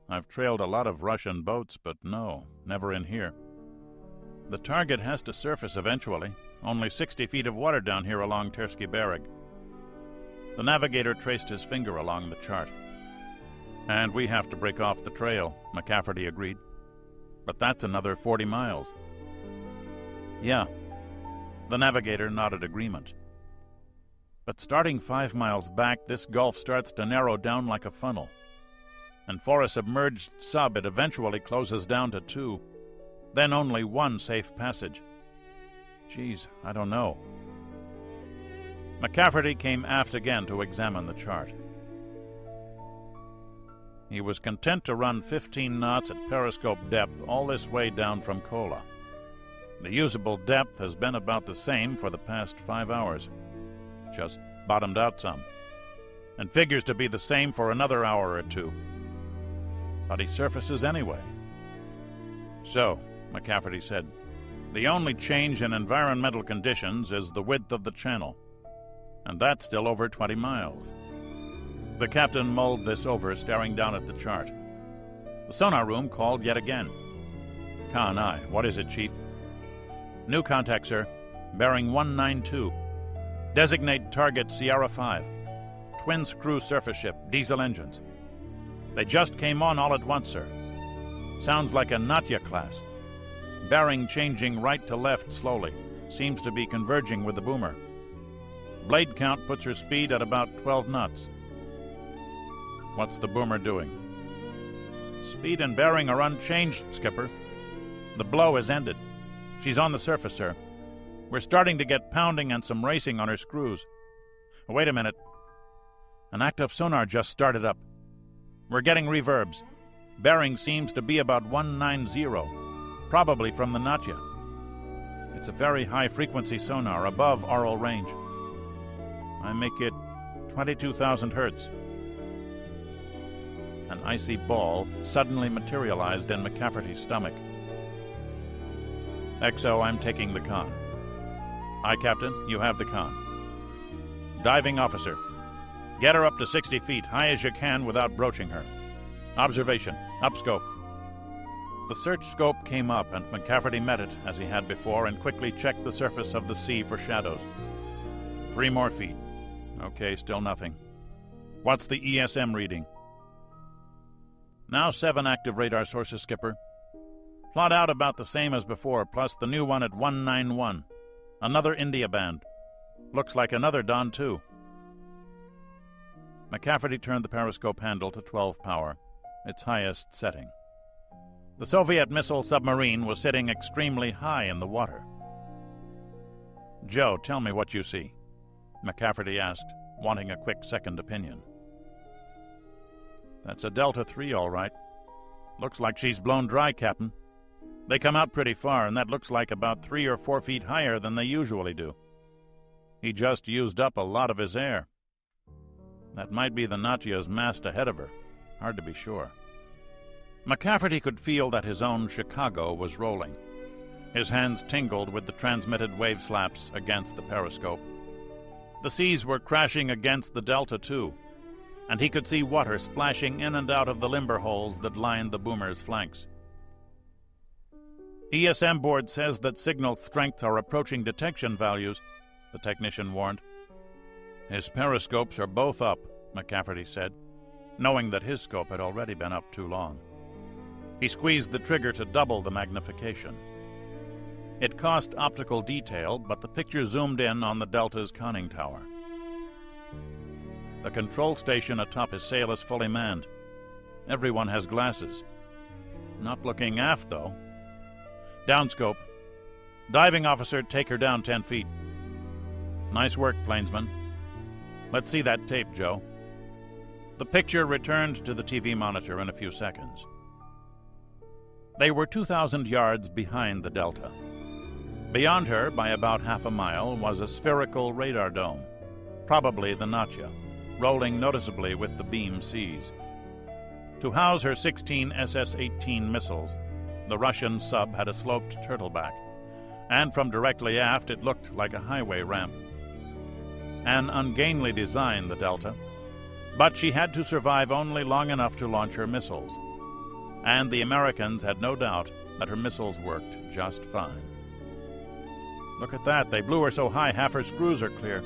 I've trailed a lot of Russian boats, but no, never in here. The target has to surface eventually. Only 60 feet of water down here along Tersky Bereg. The navigator traced his finger along the chart. And we have to break off the trail, McCafferty agreed. But that's another 40 miles. Yeah. The navigator nodded agreement. But starting 5 miles back, this gulf starts to narrow down like a funnel. And for a submerged sub, it eventually closes down to 2. Then only 1 safe passage. Geez, I don't know. McCafferty came aft again to examine the chart. He was content to run 15 knots at periscope depth all this way down from Kola. The usable depth has been about the same for the past 5 hours. Just bottomed out some. And figures to be the same for another hour or two. But he surfaces anyway. So, McCafferty said, the only change in environmental conditions is the width of the channel. And that's still over 20 miles. The captain mulled this over, staring down at the chart. The sonar room called yet again. Khan, aye. What is it, Chief? New contact, sir. Bearing 192. Designate target Sierra 5. Twin-screw surface ship, diesel engines. They just came on all at once, sir. Sounds like a Natya class. Bearing changing right to left slowly. Seems to be converging with the boomer. Blade count puts her speed at about 12 knots. What's the boomer doing? Speed and bearing are unchanged, Skipper. The blow is ended. She's on the surface, sir. We're starting to get pounding and some racing on her screws. Wait a minute. An active sonar just started up. We're getting reverbs. Bearing seems to be about 190, probably from the Natya. It's a very high-frequency sonar, above aural range. I make it 22,000 hertz. An icy ball suddenly materialized in McCafferty's stomach. XO, I'm taking the con. Aye, Captain, you have the con. Diving officer. Get her up to 60 feet, high as you can without broaching her. Observation. Up scope. The search scope came up, and McCafferty met it, as he had before, and quickly checked the surface of the sea for shadows. 3 more feet. Okay, still nothing. What's the ESM reading? Now 7 active radar sources, Skipper. Plot out about the same as before, plus the new one at 191. Another India band. Looks like another Don, too. McCafferty turned the periscope handle to 12 power, its highest setting. The Soviet missile submarine was sitting extremely high in the water. Joe, tell me what you see, McCafferty asked, wanting a quick second opinion. That's a Delta III, all right. Looks like she's blown dry, Captain. They come out pretty far, and that looks like about 3 or 4 feet higher than they usually do. He just used up a lot of his air. That might be the Natya's mast ahead of her. Hard to be sure. McCafferty could feel that his own Chicago was rolling. His hands tingled with the transmitted wave slaps against the periscope. The seas were crashing against the Delta, too, and he could see water splashing in and out of the limber holes that lined the boomer's flanks. ESM board says that signal strengths are approaching detection values, the technician warned. His periscopes are both up, McCafferty said, knowing that his scope had already been up too long. He squeezed the trigger to double the magnification. It cost optical detail, but the picture zoomed in on the Delta's conning tower. The control station atop his sail is fully manned. Everyone has glasses. Not looking aft, though. Downscope. Diving officer, take her down 10 feet. Nice work, plainsman. Let's see that tape, Joe. The picture returned to the TV monitor in a few seconds. They were 2,000 yards behind the Delta. Beyond her, by about half a mile, was a spherical radar dome, probably the Natya, rolling noticeably with the beam seas. To house her 16 SS-18 missiles, the Russian sub had a sloped turtleback, and from directly aft it looked like a highway ramp. An ungainly design, the Delta, but she had to survive only long enough to launch her missiles, and the Americans had no doubt that her missiles worked just fine. Look at that, they blew her so high half her screws are clear,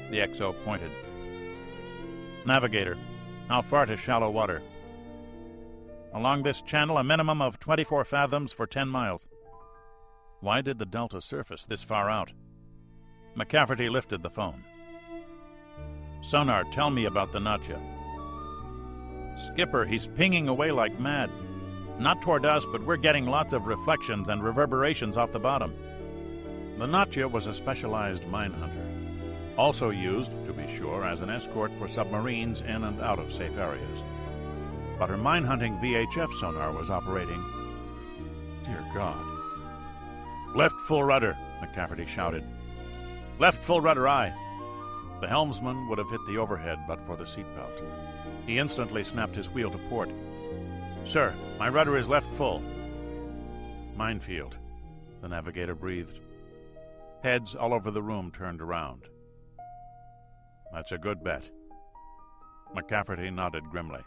the XO pointed. Navigator, how far to shallow water? Along this channel, a minimum of 24 fathoms for 10 miles. Why did the Delta surface this far out? McCafferty lifted the phone. Sonar, tell me about the Natya. Skipper, he's pinging away like mad. Not toward us, but we're getting lots of reflections and reverberations off the bottom. The Natya was a specialized mine hunter, also used, to be sure, as an escort for submarines in and out of safe areas. But her mine-hunting VHF sonar was operating. Dear God. "Left full rudder," McCafferty shouted. "Left full rudder, aye." The helmsman would have hit the overhead but for the seatbelt. He instantly snapped his wheel to port. "Sir, my rudder is left full." "Minefield," the navigator breathed. Heads all over the room turned around. "That's a good bet." McCafferty nodded grimly.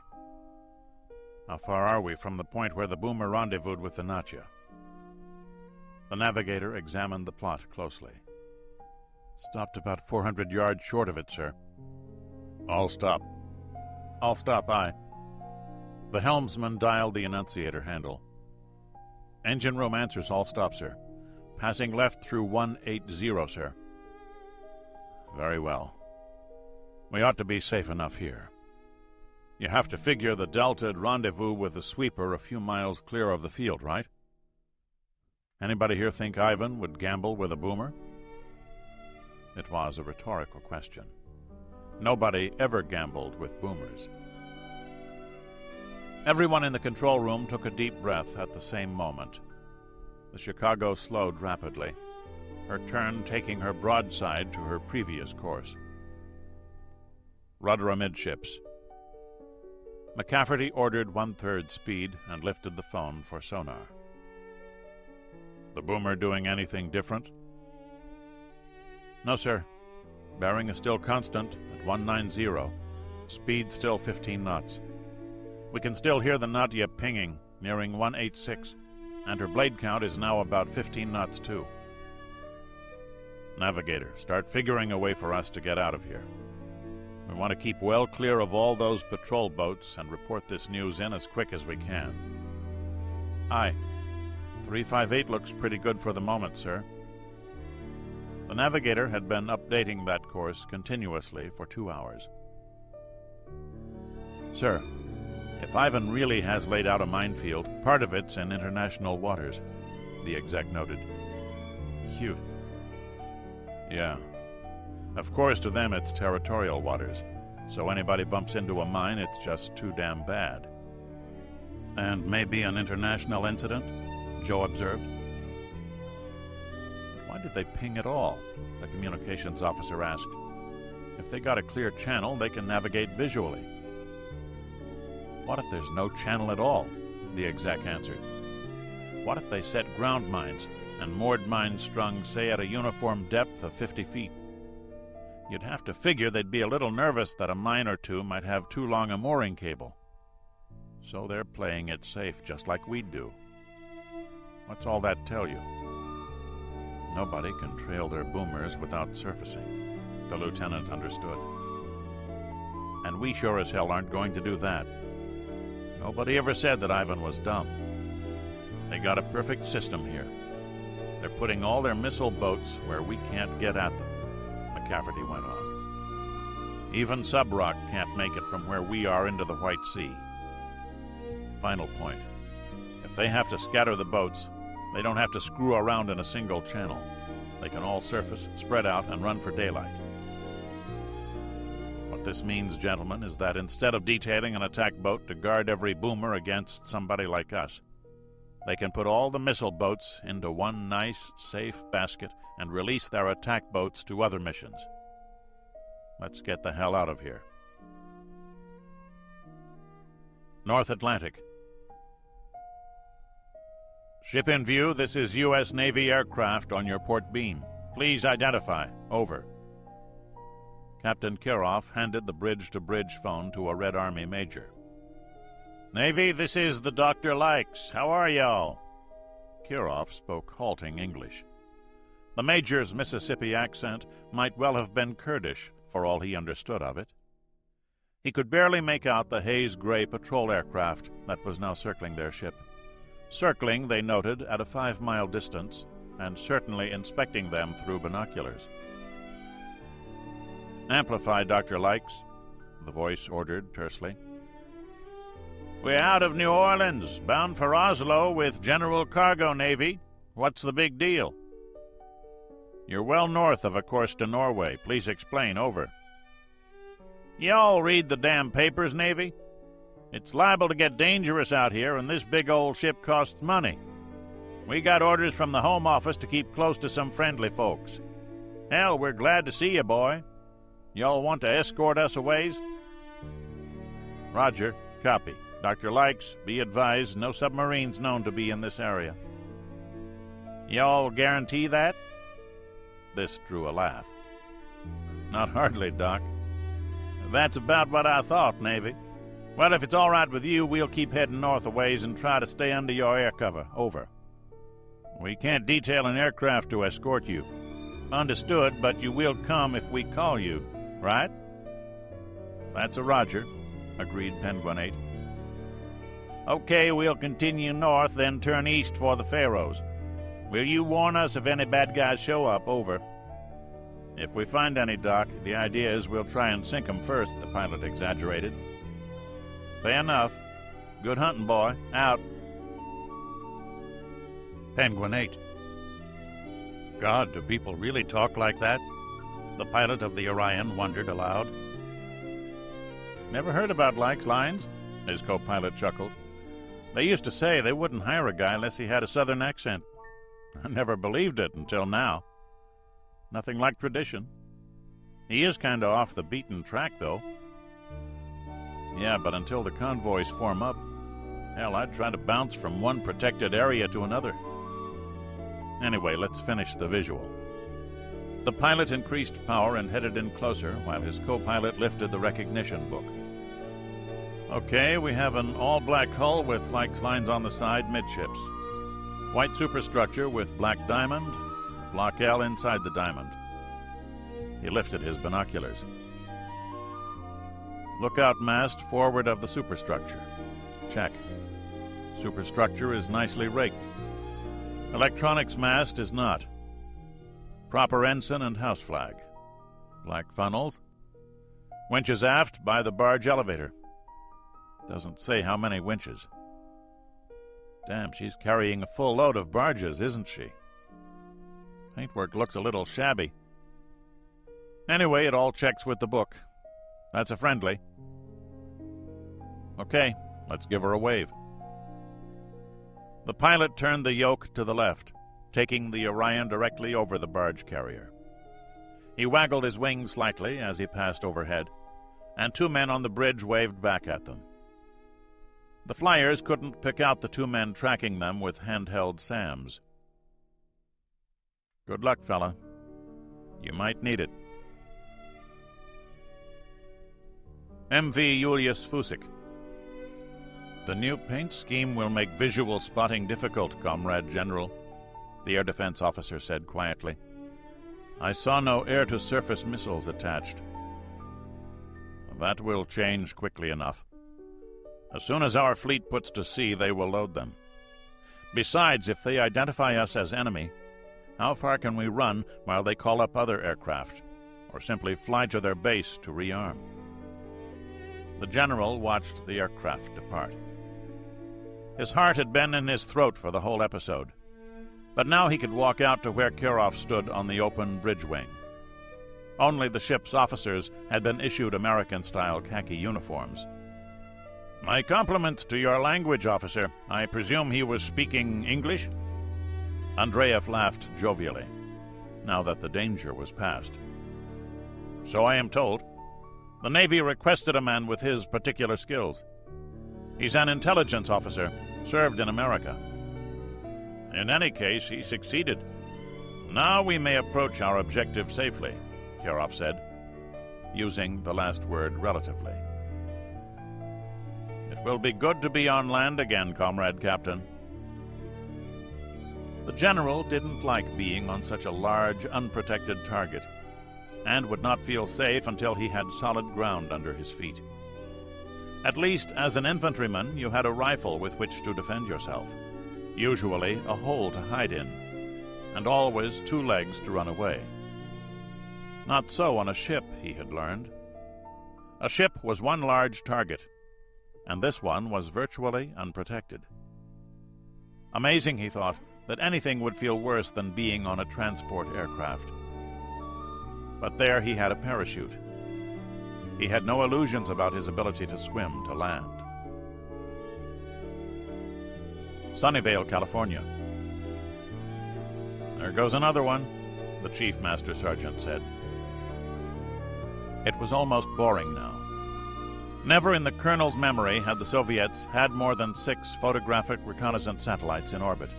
"How far are we from the point where the boomer rendezvoused with the Natya?" The navigator examined the plot closely. "Stopped about 400 yards short of it, sir." "All stop." "All stop, aye." The helmsman dialed the annunciator handle. "Engine room answers all stop, sir. Passing left through 180, sir." "Very well. We ought to be safe enough here. You have to figure the Delta'd rendezvous with the sweeper a few miles clear of the field, right? Anybody here think Ivan would gamble with a boomer?" It was a rhetorical question. Nobody ever gambled with boomers. Everyone in the control room took a deep breath at the same moment. The Chicago slowed rapidly, her turn taking her broadside to her previous course. "Rudder amidships." McCafferty ordered 1/3 speed and lifted the phone for sonar. "The boomer doing anything different?" "No, sir. Bearing is still constant at 190. Speed still 15 knots. We can still hear the Nadia pinging, nearing 186, and her blade count is now about 15 knots too." "Navigator, start figuring a way for us to get out of here. We want to keep well clear of all those patrol boats and report this news in as quick as we can." "Aye. 358 looks pretty good for the moment, sir." The navigator had been updating that course continuously for 2 hours. "Sir, if Ivan really has laid out a minefield, part of it's in international waters," the exec noted. "Cute." "Yeah. Of course, to them it's territorial waters, so anybody bumps into a mine, it's just too damn bad." "And maybe an international incident?" Joe observed. "Why did they ping at all?" the communications officer asked. "If they got a clear channel, they can navigate visually." "What if there's no channel at all?" the exec answered. "What if they set ground mines and moored mines strung, say, at a uniform depth of 50 feet? You'd have to figure they'd be a little nervous that a mine or two might have too long a mooring cable. So they're playing it safe, just like we'd do. What's all that tell you?" "Nobody can trail their boomers without surfacing," the lieutenant understood. "And we sure as hell aren't going to do that. Nobody ever said that Ivan was dumb. They got a perfect system here. They're putting all their missile boats where we can't get at them," McCafferty went on. "Even sub-rock can't make it from where we are into the White Sea. Final point. If they have to scatter the boats, they don't have to screw around in a single channel. They can all surface, spread out, and run for daylight. What this means, gentlemen, is that instead of detailing an attack boat to guard every boomer against somebody like us, they can put all the missile boats into one nice, safe basket and release their attack boats to other missions. Let's get the hell out of here." North Atlantic. "Ship in view, this is U.S. Navy aircraft on your port beam. Please identify. Over." Captain Kiroff handed the bridge-to-bridge phone to a Red Army major. "Navy, this is the Dr. Likes. How are y'all?" Kiroff spoke halting English. The major's Mississippi accent might well have been Kurdish, for all he understood of it. He could barely make out the haze-gray patrol aircraft that was now circling their ship. Circling, they noted, at a 5-mile distance, and certainly inspecting them through binoculars. "Amplify, Dr. Likes," the voice ordered tersely. "We're out of New Orleans, bound for Oslo with general cargo, Navy. What's the big deal?" "You're well north of a course to Norway. Please explain. Over." "Y'all read the damn papers, Navy? It's liable to get dangerous out here, and this big old ship costs money." We got orders from the Home Office to keep close to some friendly folks. Hell, we're glad to see you, boy. Y'all want to escort us a ways? Roger. Copy. Dr. Likes, be advised, no submarines known to be in this area. Y'all guarantee that? This drew a laugh. Not hardly, Doc. That's about what I thought, Navy. Well, if it's all right with you, we'll keep heading north a ways and try to stay under your air cover. Over. We can't detail an aircraft to escort you. Understood, but you will come if we call you, right? That's a roger, agreed Penguinate. Okay, we'll continue north, then turn east for the Faroes. Will you warn us if any bad guys show up? Over. If we find any, Doc, the idea is we'll try and sink 'em first, the pilot exaggerated. Fair enough. Good hunting, boy. Out. Penguinate. God, do people really talk like that? The pilot of the Orion wondered aloud. Never heard about Likes lines, his co-pilot chuckled. They used to say they wouldn't hire a guy unless he had a southern accent. I never believed it until now. Nothing like tradition. He is kind of off the beaten track, though. Yeah, but until the convoys form up, hell, I'd try to bounce from one protected area to another. Anyway, let's finish the visual. The pilot increased power and headed in closer while his co-pilot lifted the recognition book. Okay, we have an all-black hull with Likes lines on the side midships. White superstructure with black diamond, block L inside the diamond. He lifted his binoculars. Lookout mast forward of the superstructure. Check. Superstructure is nicely rigged. Electronics mast is not. Proper ensign and house flag. Black funnels. Winches aft by the barge elevator. Doesn't say how many winches. Damn, she's carrying a full load of barges, isn't she? Paintwork looks a little shabby. Anyway, it all checks with the book. That's a friendly. Okay, let's give her a wave. The pilot turned the yoke to the left, taking the Orion directly over the barge carrier. He waggled his wings slightly as he passed overhead, and two men on the bridge waved back at them. The flyers couldn't pick out the two men tracking them with handheld SAMs. Good luck, fella. You might need it. MV Julius Fusik. The new paint scheme will make visual spotting difficult, Comrade General, the air defense officer said quietly. I saw no air-to-surface missiles attached. That will change quickly enough. As soon as our fleet puts to sea, they will load them. Besides, if they identify us as enemy, how far can we run while they call up other aircraft, or simply fly to their base to rearm? The general watched the aircraft depart. His heart had been in his throat for the whole episode, but now he could walk out to where Kirov stood on the open bridge wing. Only the ship's officers had been issued American-style khaki uniforms. My compliments to your language officer. I presume he was speaking English? Andreev laughed jovially, now that the danger was past. So I am told. The Navy requested a man with his particular skills. He's an intelligence officer, served in America. In any case, he succeeded. Now we may approach our objective safely, Kirov said, using the last word relatively. It will be good to be on land again, Comrade Captain. The general didn't like being on such a large, unprotected target, and would not feel safe until he had solid ground under his feet. At least, as an infantryman, you had a rifle with which to defend yourself, usually a hole to hide in, and always two legs to run away. Not so on a ship, he had learned. A ship was one large target, and this one was virtually unprotected. Amazing, he thought, that anything would feel worse than being on a transport aircraft. But there he had a parachute. He had no illusions about his ability to swim to land. Sunnyvale, California. "There goes another one," the Chief Master Sergeant said. It was almost boring now. Never in the Colonel's memory had the Soviets had more than 6 photographic reconnaissance satellites in orbit.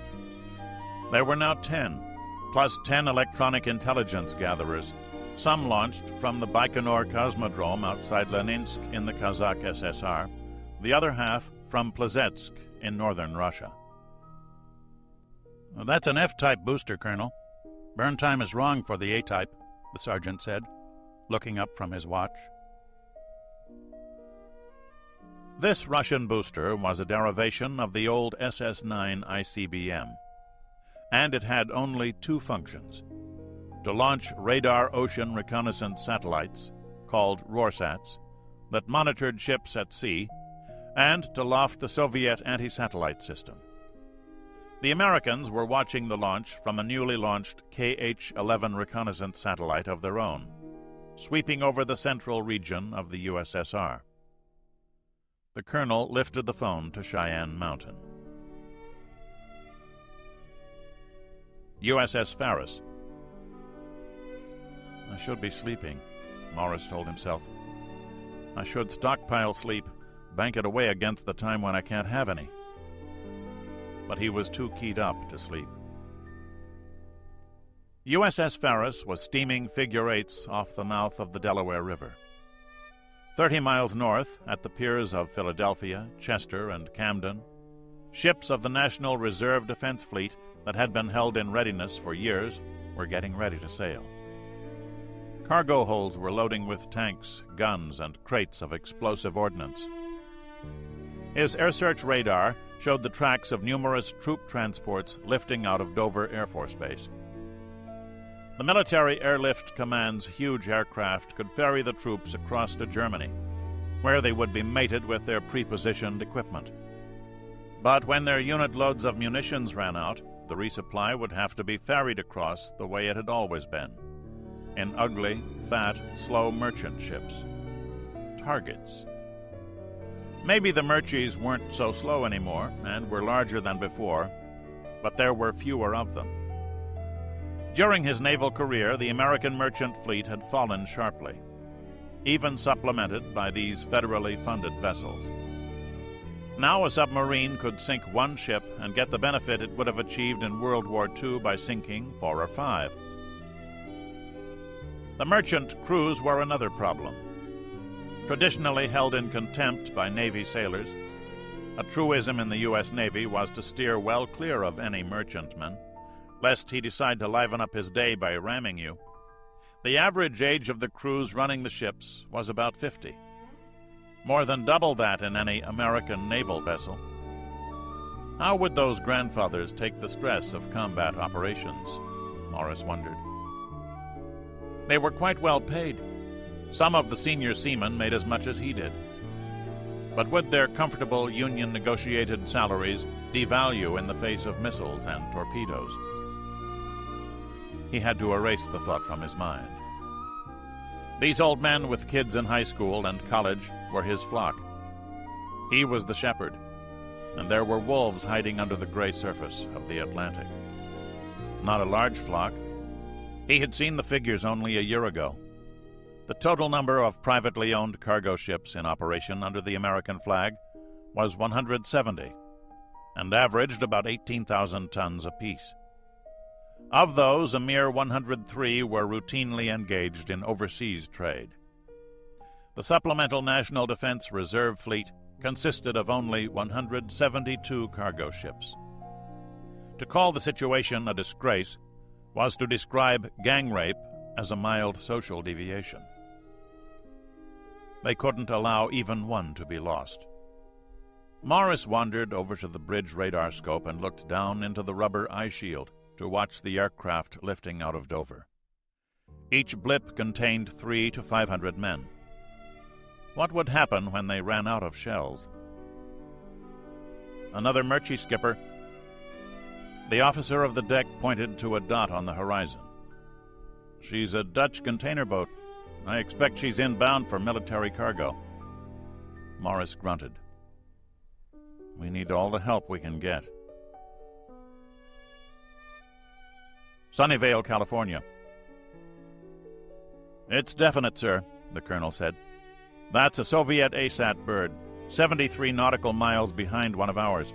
There were now 10, plus 10 electronic intelligence gatherers, some launched from the Baikonur Cosmodrome outside Leninsk in the Kazakh SSR, the other half from Plesetsk in northern Russia. "Well, that's an F-type booster, Colonel. Burn time is wrong for the A-type," the sergeant said, looking up from his watch. This Russian booster was a derivation of the old SS-9 ICBM, and it had only 2 functions: to launch radar ocean reconnaissance satellites, called RORSATs, that monitored ships at sea, and to loft the Soviet anti-satellite system. The Americans were watching the launch from a newly launched KH-11 reconnaissance satellite of their own, sweeping over the central region of the USSR. The colonel lifted the phone to Cheyenne Mountain. USS Ferris. "I should be sleeping," Morris told himself. "I should stockpile sleep, bank it away against the time when I can't have any." But he was too keyed up to sleep. USS Ferris was steaming figure-8s off the mouth of the Delaware River. 30 miles north, at the piers of Philadelphia, Chester, and Camden, ships of the National Reserve Defense Fleet that had been held in readiness for years were getting ready to sail. Cargo holds were loading with tanks, guns, and crates of explosive ordnance. His air search radar showed the tracks of numerous troop transports lifting out of Dover Air Force Base. The Military Airlift Command's huge aircraft could ferry the troops across to Germany, where they would be mated with their pre-positioned equipment. But when their unit loads of munitions ran out, the resupply would have to be ferried across the way it had always been, in ugly, fat, slow merchant ships. Targets. Maybe the Murchies weren't so slow anymore and were larger than before, but there were fewer of them. During his naval career, the American merchant fleet had fallen sharply, even supplemented by these federally funded vessels. Now a submarine could sink one ship and get the benefit it would have achieved in World War II by sinking 4 or 5. The merchant crews were another problem. Traditionally held in contempt by Navy sailors, a truism in the U.S. Navy was to steer well clear of any merchantman, lest he decide to liven up his day by ramming you. The average age of the crews running the ships was about 50, more than double that in any American naval vessel. How would those grandfathers take the stress of combat operations? Morris wondered. They were quite well paid. Some of the senior seamen made as much as he did. But would their comfortable union-negotiated salaries devalue in the face of missiles and torpedoes? He had to erase the thought from his mind. These old men with kids in high school and college were his flock. He was the shepherd, and there were wolves hiding under the gray surface of the Atlantic. Not a large flock. He had seen the figures only a year ago. The total number of privately owned cargo ships in operation under the American flag was 170, and averaged about 18,000 tons apiece. Of those, a mere 103 were routinely engaged in overseas trade. The Supplemental National Defense Reserve Fleet consisted of only 172 cargo ships. To call the situation a disgrace was to describe gang rape as a mild social deviation. They couldn't allow even one to be lost. Morris wandered over to the bridge radar scope and looked down into the rubber eye shield to watch the aircraft lifting out of Dover. Each blip contained 300 to 500 men. What would happen when they ran out of shells? Another Murchie, skipper. The officer of the deck pointed to a dot on the horizon. She's a Dutch container boat. I expect she's inbound for military cargo. Morris grunted. We need all the help we can get. Sunnyvale, California. It's definite, sir, the colonel said. That's a Soviet ASAT bird, 73 nautical miles behind one of ours.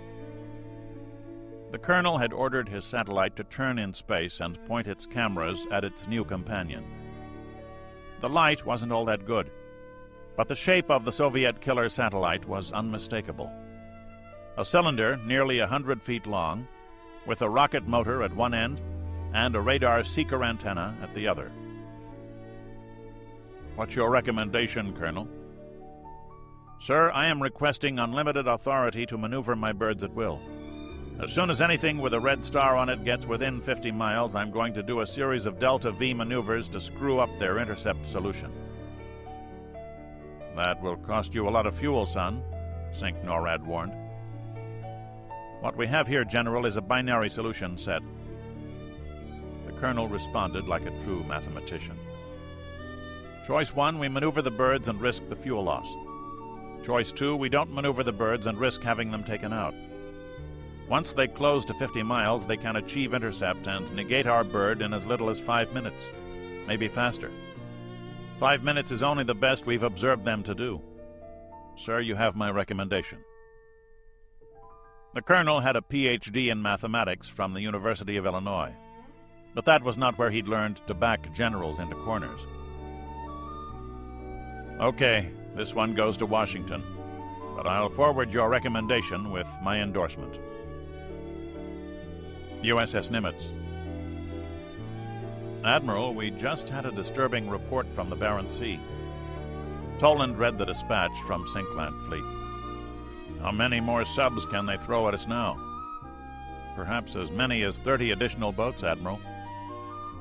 The colonel had ordered his satellite to turn in space and point its cameras at its new companion. The light wasn't all that good, but the shape of the Soviet killer satellite was unmistakable. A cylinder nearly 100 feet long, with a rocket motor at one end and a radar seeker antenna at the other. What's your recommendation, Colonel? Sir, I am requesting unlimited authority to maneuver my birds at will. As soon as anything with a red star on it gets within 50 miles, I'm going to do a series of Delta V maneuvers to screw up their intercept solution. That will cost you a lot of fuel, son, Sink NORAD warned. What we have here, General, is a binary solution set. The colonel responded like a true mathematician. Choice 1, we maneuver the birds and risk the fuel loss. Choice 2, we don't maneuver the birds and risk having them taken out. Once they close to 50 miles, they can achieve intercept and negate our bird in as little as 5 minutes, maybe faster. 5 minutes is only the best we've observed them to do. Sir, you have my recommendation. The colonel had a Ph.D. in mathematics from the University of Illinois, but that was not where he'd learned to back generals into corners. Okay, this one goes to Washington, but I'll forward your recommendation with my endorsement. USS Nimitz. Admiral, we just had a disturbing report from the Barents Sea. Toland read the dispatch from Sinkland Fleet. How many more subs can they throw at us now? Perhaps as many as 30 additional boats, Admiral.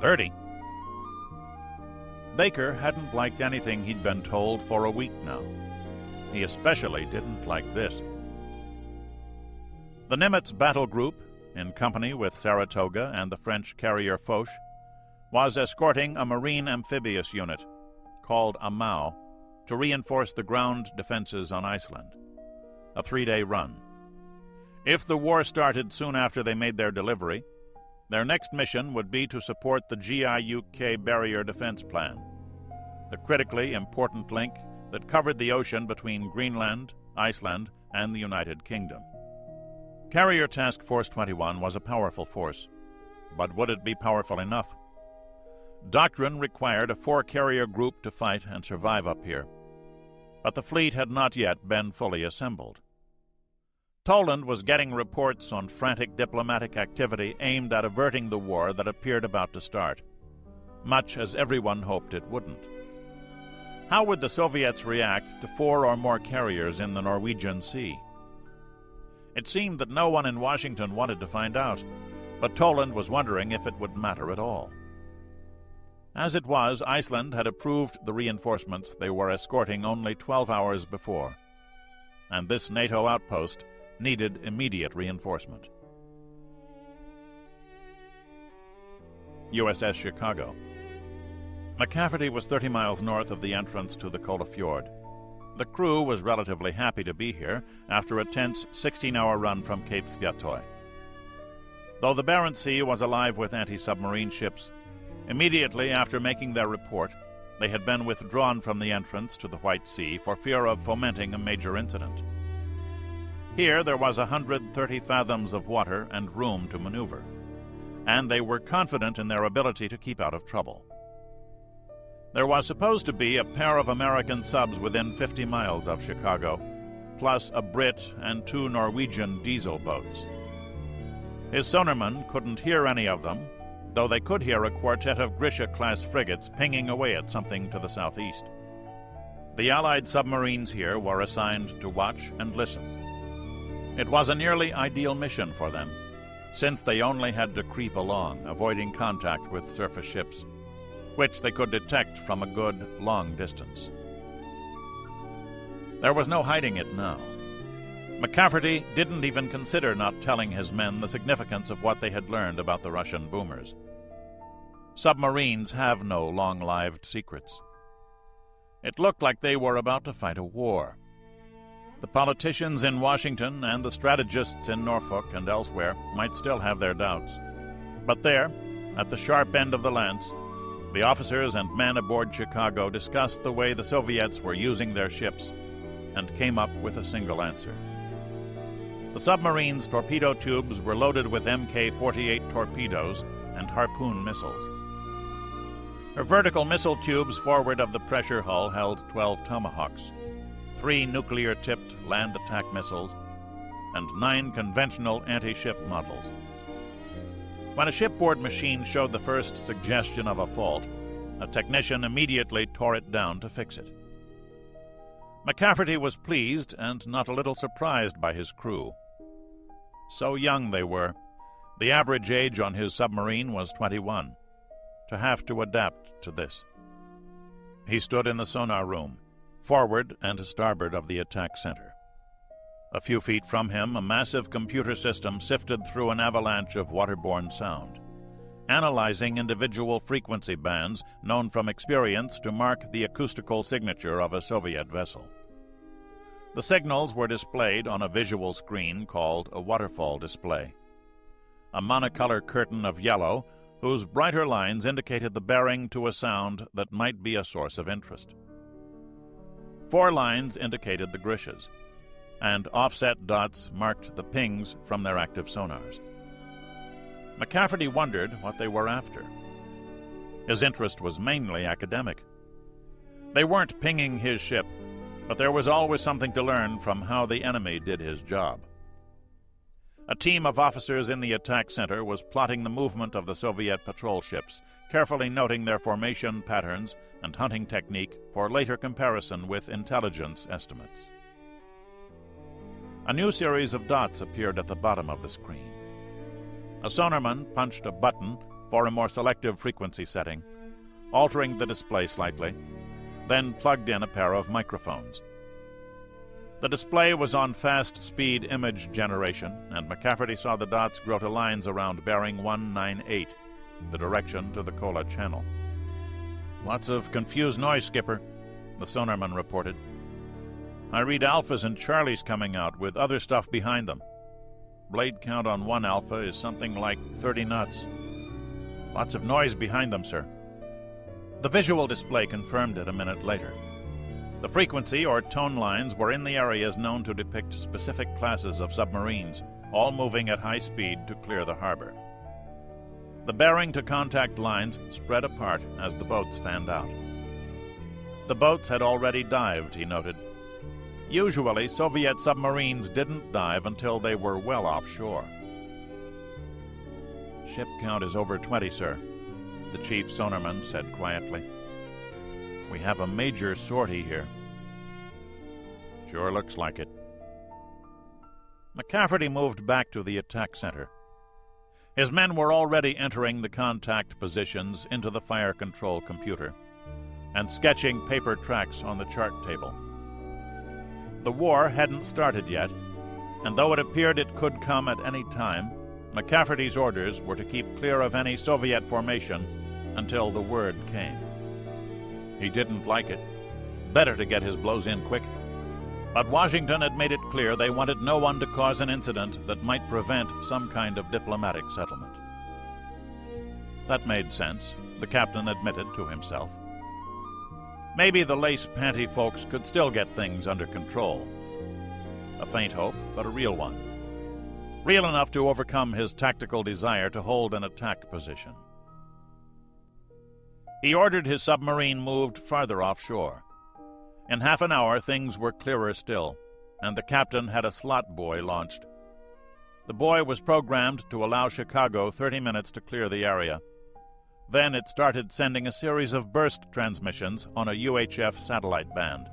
30? Baker hadn't liked anything he'd been told for a week now. He especially didn't like this. The Nimitz battle group, in company with Saratoga and the French carrier Foch, was escorting a marine amphibious unit, called a MAU, to reinforce the ground defenses on Iceland. A 3-day run. If the war started soon after they made their delivery, their next mission would be to support the GIUK barrier defense plan, the critically important link that covered the ocean between Greenland, Iceland, and the United Kingdom. Carrier Task Force 21 was a powerful force, but would it be powerful enough? Doctrine required a 4-carrier group to fight and survive up here, but the fleet had not yet been fully assembled. Toland was getting reports on frantic diplomatic activity aimed at averting the war that appeared about to start, much as everyone hoped it wouldn't. How would the Soviets react to 4 or more carriers in the Norwegian Sea? It seemed that no one in Washington wanted to find out, but Toland was wondering if it would matter at all. As it was, Iceland had approved the reinforcements they were escorting only 12 hours before, and this NATO outpost needed immediate reinforcement. USS Chicago. McCafferty was 30 miles north of the entrance to the Kola Fjord. The crew was relatively happy to be here after a tense 16-hour run from Cape Sviatoy. Though the Barents Sea was alive with anti-submarine ships, immediately after making their report, they had been withdrawn from the entrance to the White Sea for fear of fomenting a major incident. Here there was 130 fathoms of water and room to maneuver, and they were confident in their ability to keep out of trouble. There was supposed to be a pair of American subs within 50 miles of Chicago, plus a Brit and 2 Norwegian diesel boats. His sonarman couldn't hear any of them, though they could hear a quartet of Grisha-class frigates pinging away at something to the southeast. The Allied submarines here were assigned to watch and listen. It was a nearly ideal mission for them, since they only had to creep along, avoiding contact with surface ships, which they could detect from a good, long distance. There was no hiding it now. McCafferty didn't even consider not telling his men the significance of what they had learned about the Russian boomers. Submarines have no long-lived secrets. It looked like they were about to fight a war. The politicians in Washington and the strategists in Norfolk and elsewhere might still have their doubts. But there, At the sharp end of the lance, the officers and men aboard Chicago discussed the way the Soviets were using their ships and came up with a single answer. The submarine's torpedo tubes were loaded with Mk-48 torpedoes and Harpoon missiles. Her vertical missile tubes forward of the pressure hull held 12 Tomahawks, 3 nuclear-tipped land attack missiles, and 9 conventional anti-ship models. When a shipboard machine showed the first suggestion of a fault, a technician immediately tore it down to fix it. McCafferty was pleased and not a little surprised by his crew. So young they were. The average age on his submarine was 21. To have to adapt to this. He stood in the sonar room, forward and starboard of the attack center. A few feet from him, a massive computer system sifted through an avalanche of waterborne sound, analyzing individual frequency bands known from experience to mark the acoustical signature of a Soviet vessel. The signals were displayed on a visual screen called a waterfall display, a monocolor curtain of yellow whose brighter lines indicated the bearing to a sound that might be a source of interest. 4 lines indicated the Grishes, and offset dots marked the pings from their active sonars. McCafferty wondered what they were after. His interest was mainly academic. They weren't pinging his ship, but there was always something to learn from how the enemy did his job. A team of officers in the attack center was plotting the movement of the Soviet patrol ships, carefully noting their formation patterns and hunting technique for later comparison with intelligence estimates. A new series of dots appeared at the bottom of the screen. A sonarman punched a button for a more selective frequency setting, altering the display slightly, then plugged in a pair of microphones. The display was on fast-speed image generation, and McCafferty saw the dots grow to lines around bearing 198, the direction to the Kola Channel. "Lots of confused noise, Skipper," the sonarman reported. "I read alphas and charlies coming out with other stuff behind them. Blade count on one alpha is something like 30 knots. Lots of noise behind them, sir." The visual display confirmed it a minute later. The frequency or tone lines were in the areas known to depict specific classes of submarines, all moving at high speed to clear the harbor. The bearing to contact lines spread apart as the boats fanned out. The boats had already dived, he noted. Usually, Soviet submarines didn't dive until they were well offshore. "Ship count is over 20, sir," the chief sonarman said quietly. "We have a major sortie here." "Sure looks like it." McCafferty moved back to the attack center. His men were already entering the contact positions into the fire control computer and sketching paper tracks on the chart table. The war hadn't started yet, and though it appeared it could come at any time, McCafferty's orders were to keep clear of any Soviet formation until the word came. He didn't like it. Better to get his blows in quick. But Washington had made it clear they wanted no one to cause an incident that might prevent some kind of diplomatic settlement. That made sense, the captain admitted to himself. Maybe the lace-panty folks could still get things under control. A faint hope, but a real one. Real enough to overcome his tactical desire to hold an attack position. He ordered his submarine moved farther offshore. In half an hour, things were clearer still, and the captain had a slot buoy launched. The buoy was programmed to allow Chicago 30 minutes to clear the area. Then it started sending a series of burst transmissions on a UHF satellite band.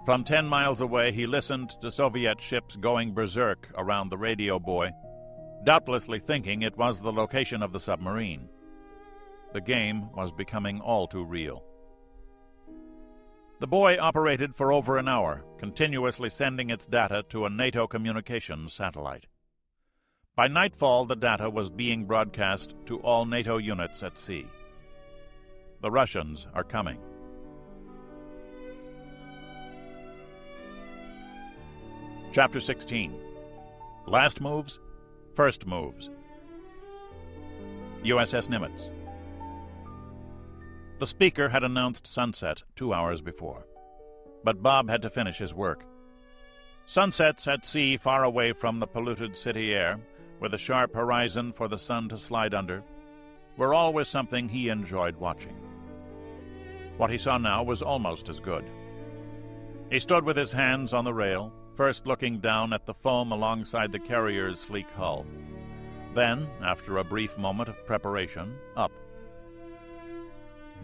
From 10 miles away, he listened to Soviet ships going berserk around the radio buoy, doubtlessly thinking it was the location of the submarine. The game was becoming all too real. The buoy operated for over an hour, continuously sending its data to a NATO communications satellite. By nightfall, the data was being broadcast to all NATO units at sea. The Russians are coming. Chapter 16. Last moves, first moves. USS Nimitz. The speaker had announced sunset 2 hours before, but Bob had to finish his work. Sunsets at sea far away from the polluted city air, with a sharp horizon for the sun to slide under, were always something he enjoyed watching. What he saw now was almost as good. He stood with his hands on the rail, first looking down at the foam alongside the carrier's sleek hull. Then, after a brief moment of preparation, up.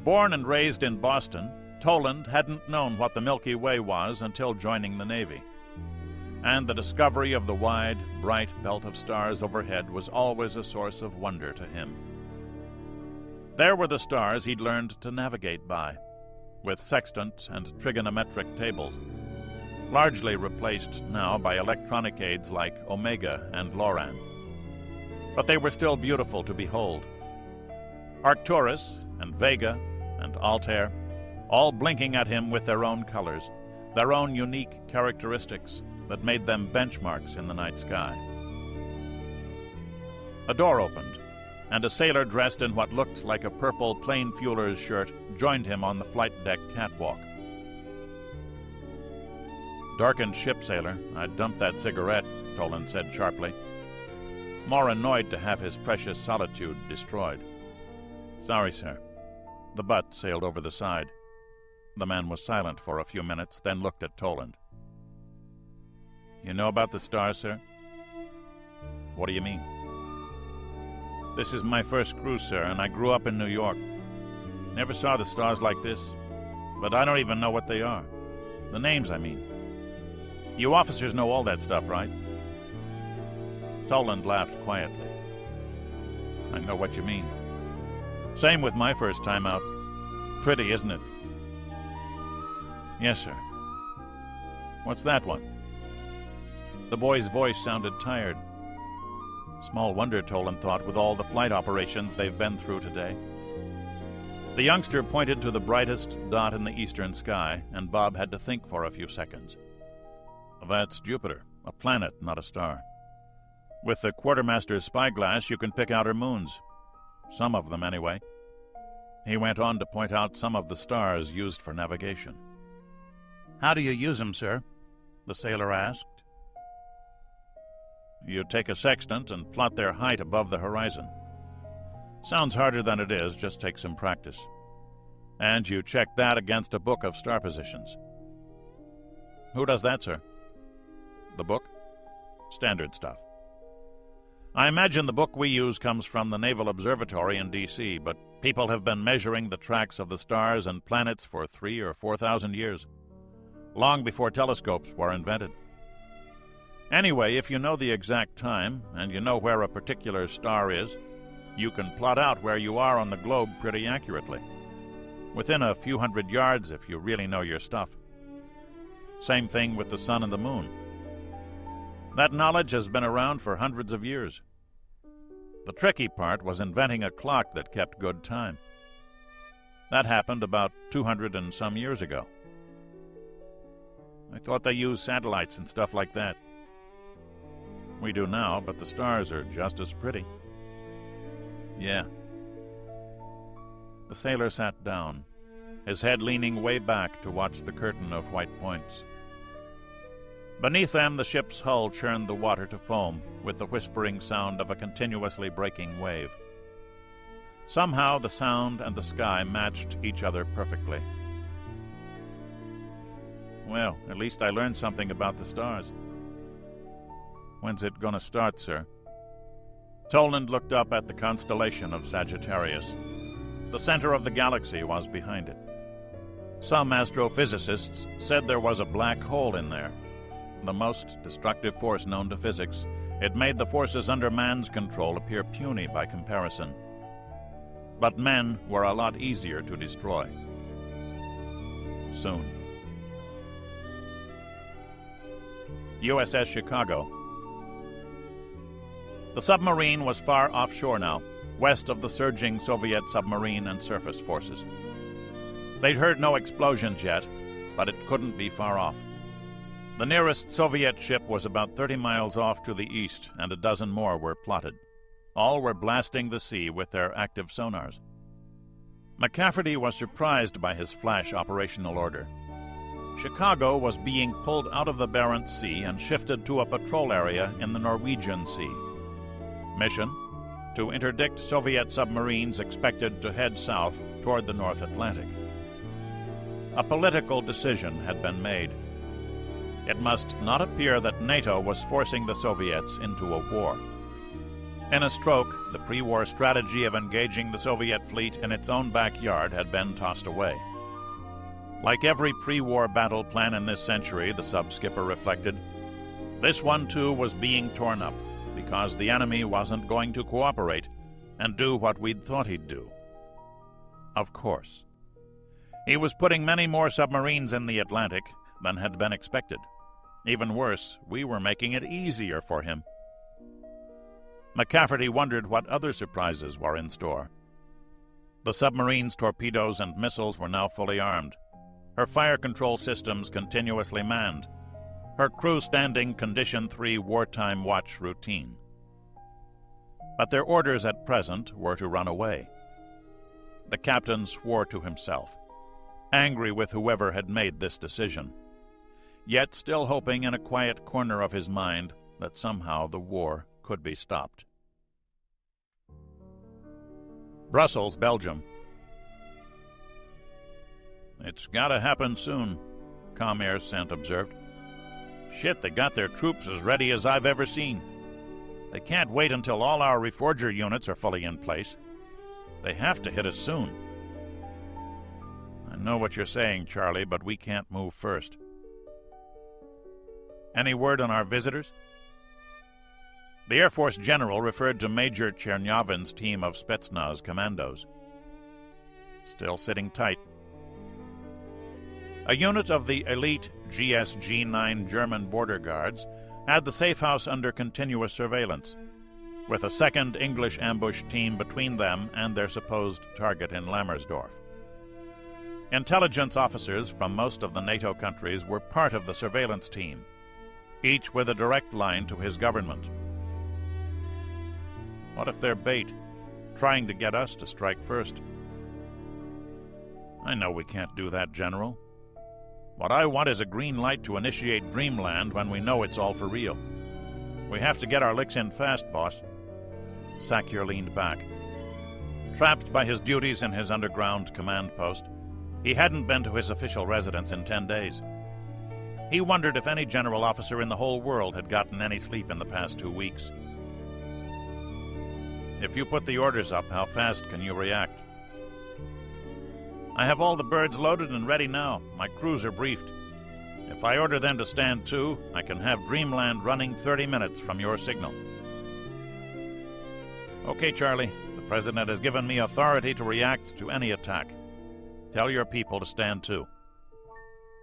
Born and raised in Boston, Toland hadn't known what the Milky Way was until joining the Navy. And the discovery of the wide, bright belt of stars overhead was always a source of wonder to him. There were the stars he'd learned to navigate by, with sextant and trigonometric tables, largely replaced now by electronic aids like Omega and Loran. But they were still beautiful to behold. Arcturus and Vega and Altair, all blinking at him with their own colors, their own unique characteristics that made them benchmarks in the night sky. A door opened, and a sailor dressed in what looked like a purple plain fueler's shirt joined him on the flight deck catwalk. "Darkened ship, sailor. I dumped that cigarette," Toland said sharply, more annoyed to have his precious solitude destroyed. "Sorry, sir." The butt sailed over the side. The man was silent for a few minutes, then looked at Toland. "You know about the stars, sir?" "What do you mean?" "This is my first cruise, sir, and I grew up in New York. Never saw the stars like this, but I don't even know what they are. The names, I mean. You officers know all that stuff, right?" Toland laughed quietly. "I know what you mean. Same with my first time out. Pretty, isn't it?" "Yes, sir." "What's that one?" The boy's voice sounded tired. Small wonder, Toland thought, with all the flight operations they've been through today. The youngster pointed to the brightest dot in the eastern sky, and Bob had to think for a few seconds. "That's Jupiter, a planet, not a star. With the quartermaster's spyglass, you can pick out her moons. Some of them, anyway." He went on to point out some of the stars used for navigation. "How do you use them, sir?" the sailor asked. "You take a sextant and plot their height above the horizon. Sounds harder than it is, just take some practice. And you check that against a book of star positions." "Who does that, sir?" "The book? Standard stuff. I imagine the book we use comes from the Naval Observatory in D.C., but people have been measuring the tracks of the stars and planets for 3,000 or 4,000 years, long before telescopes were invented. Anyway, if you know the exact time, and you know where a particular star is, you can plot out where you are on the globe pretty accurately. Within a few hundred yards if you really know your stuff. Same thing with the sun and the moon. That knowledge has been around for hundreds of years. The tricky part was inventing a clock that kept good time. That happened about 200 and some years ago. I thought they used satellites and stuff like that. We do now, but the stars are just as pretty." "Yeah." The sailor sat down, his head leaning way back to watch the curtain of white points. Beneath them, the ship's hull churned the water to foam with the whispering sound of a continuously breaking wave. Somehow the sound and the sky matched each other perfectly. "Well, at least I learned something about the stars." "When's it gonna start, sir?" Toland looked up at the constellation of Sagittarius. The center of the galaxy was behind it. Some astrophysicists said there was a black hole in there, the most destructive force known to physics. It made the forces under man's control appear puny by comparison. But men were a lot easier to destroy. Soon. USS Chicago. The submarine was far offshore now, west of the surging Soviet submarine and surface forces. They'd heard no explosions yet, but it couldn't be far off. The nearest Soviet ship was about 30 miles off to the east, and a dozen more were plotted. All were blasting the sea with their active sonars. McCafferty was surprised by his flash operational order. Chicago was being pulled out of the Barents Sea and shifted to a patrol area in the Norwegian Sea. Mission: to interdict Soviet submarines expected to head south toward the North Atlantic. A political decision had been made. It must not appear that NATO was forcing the Soviets into a war. In a stroke, the pre-war strategy of engaging the Soviet fleet in its own backyard had been tossed away. Like every pre-war battle plan in this century, the sub-skipper reflected, this one too was being torn up because the enemy wasn't going to cooperate and do what we'd thought he'd do. Of course. He was putting many more submarines in the Atlantic than had been expected. Even worse, we were making it easier for him. McCafferty wondered what other surprises were in store. The submarine's torpedoes and missiles were now fully armed, her fire control systems continuously manned, her crew standing Condition 3 wartime watch routine. But their orders at present were to run away. The captain swore to himself, angry with whoever had made this decision, yet still hoping in a quiet corner of his mind that somehow the war could be stopped. Brussels, Belgium. It's gotta happen soon, Comair Sent observed. Shit, they got their troops as ready as I've ever seen. They can't wait until all our reforger units are fully in place. They have to hit us soon. I know what you're saying, Charlie, but we can't move first. Any word on our visitors? The Air Force General referred to Major Chernyavin's team of Spetsnaz commandos. Still sitting tight. A unit of the elite GSG-9 German border guards had the safe house under continuous surveillance, with a second English ambush team between them and their supposed target in Lammersdorf. Intelligence officers from most of the NATO countries were part of the surveillance team, each with a direct line to his government. What if they're bait, trying to get us to strike first? I know we can't do that, General. What I want is a green light to initiate Dreamland when we know it's all for real. We have to get our licks in fast, boss. Sakir leaned back. Trapped by his duties in his underground command post, he hadn't been to his official residence in 10 days. He wondered if any general officer in the whole world had gotten any sleep in the past 2 weeks. If you put the orders up, how fast can you react? I have all the birds loaded and ready now. My crews are briefed. If I order them to stand to, I can have Dreamland running 30 minutes from your signal. Okay, Charlie. The President has given me authority to react to any attack. Tell your people to stand to.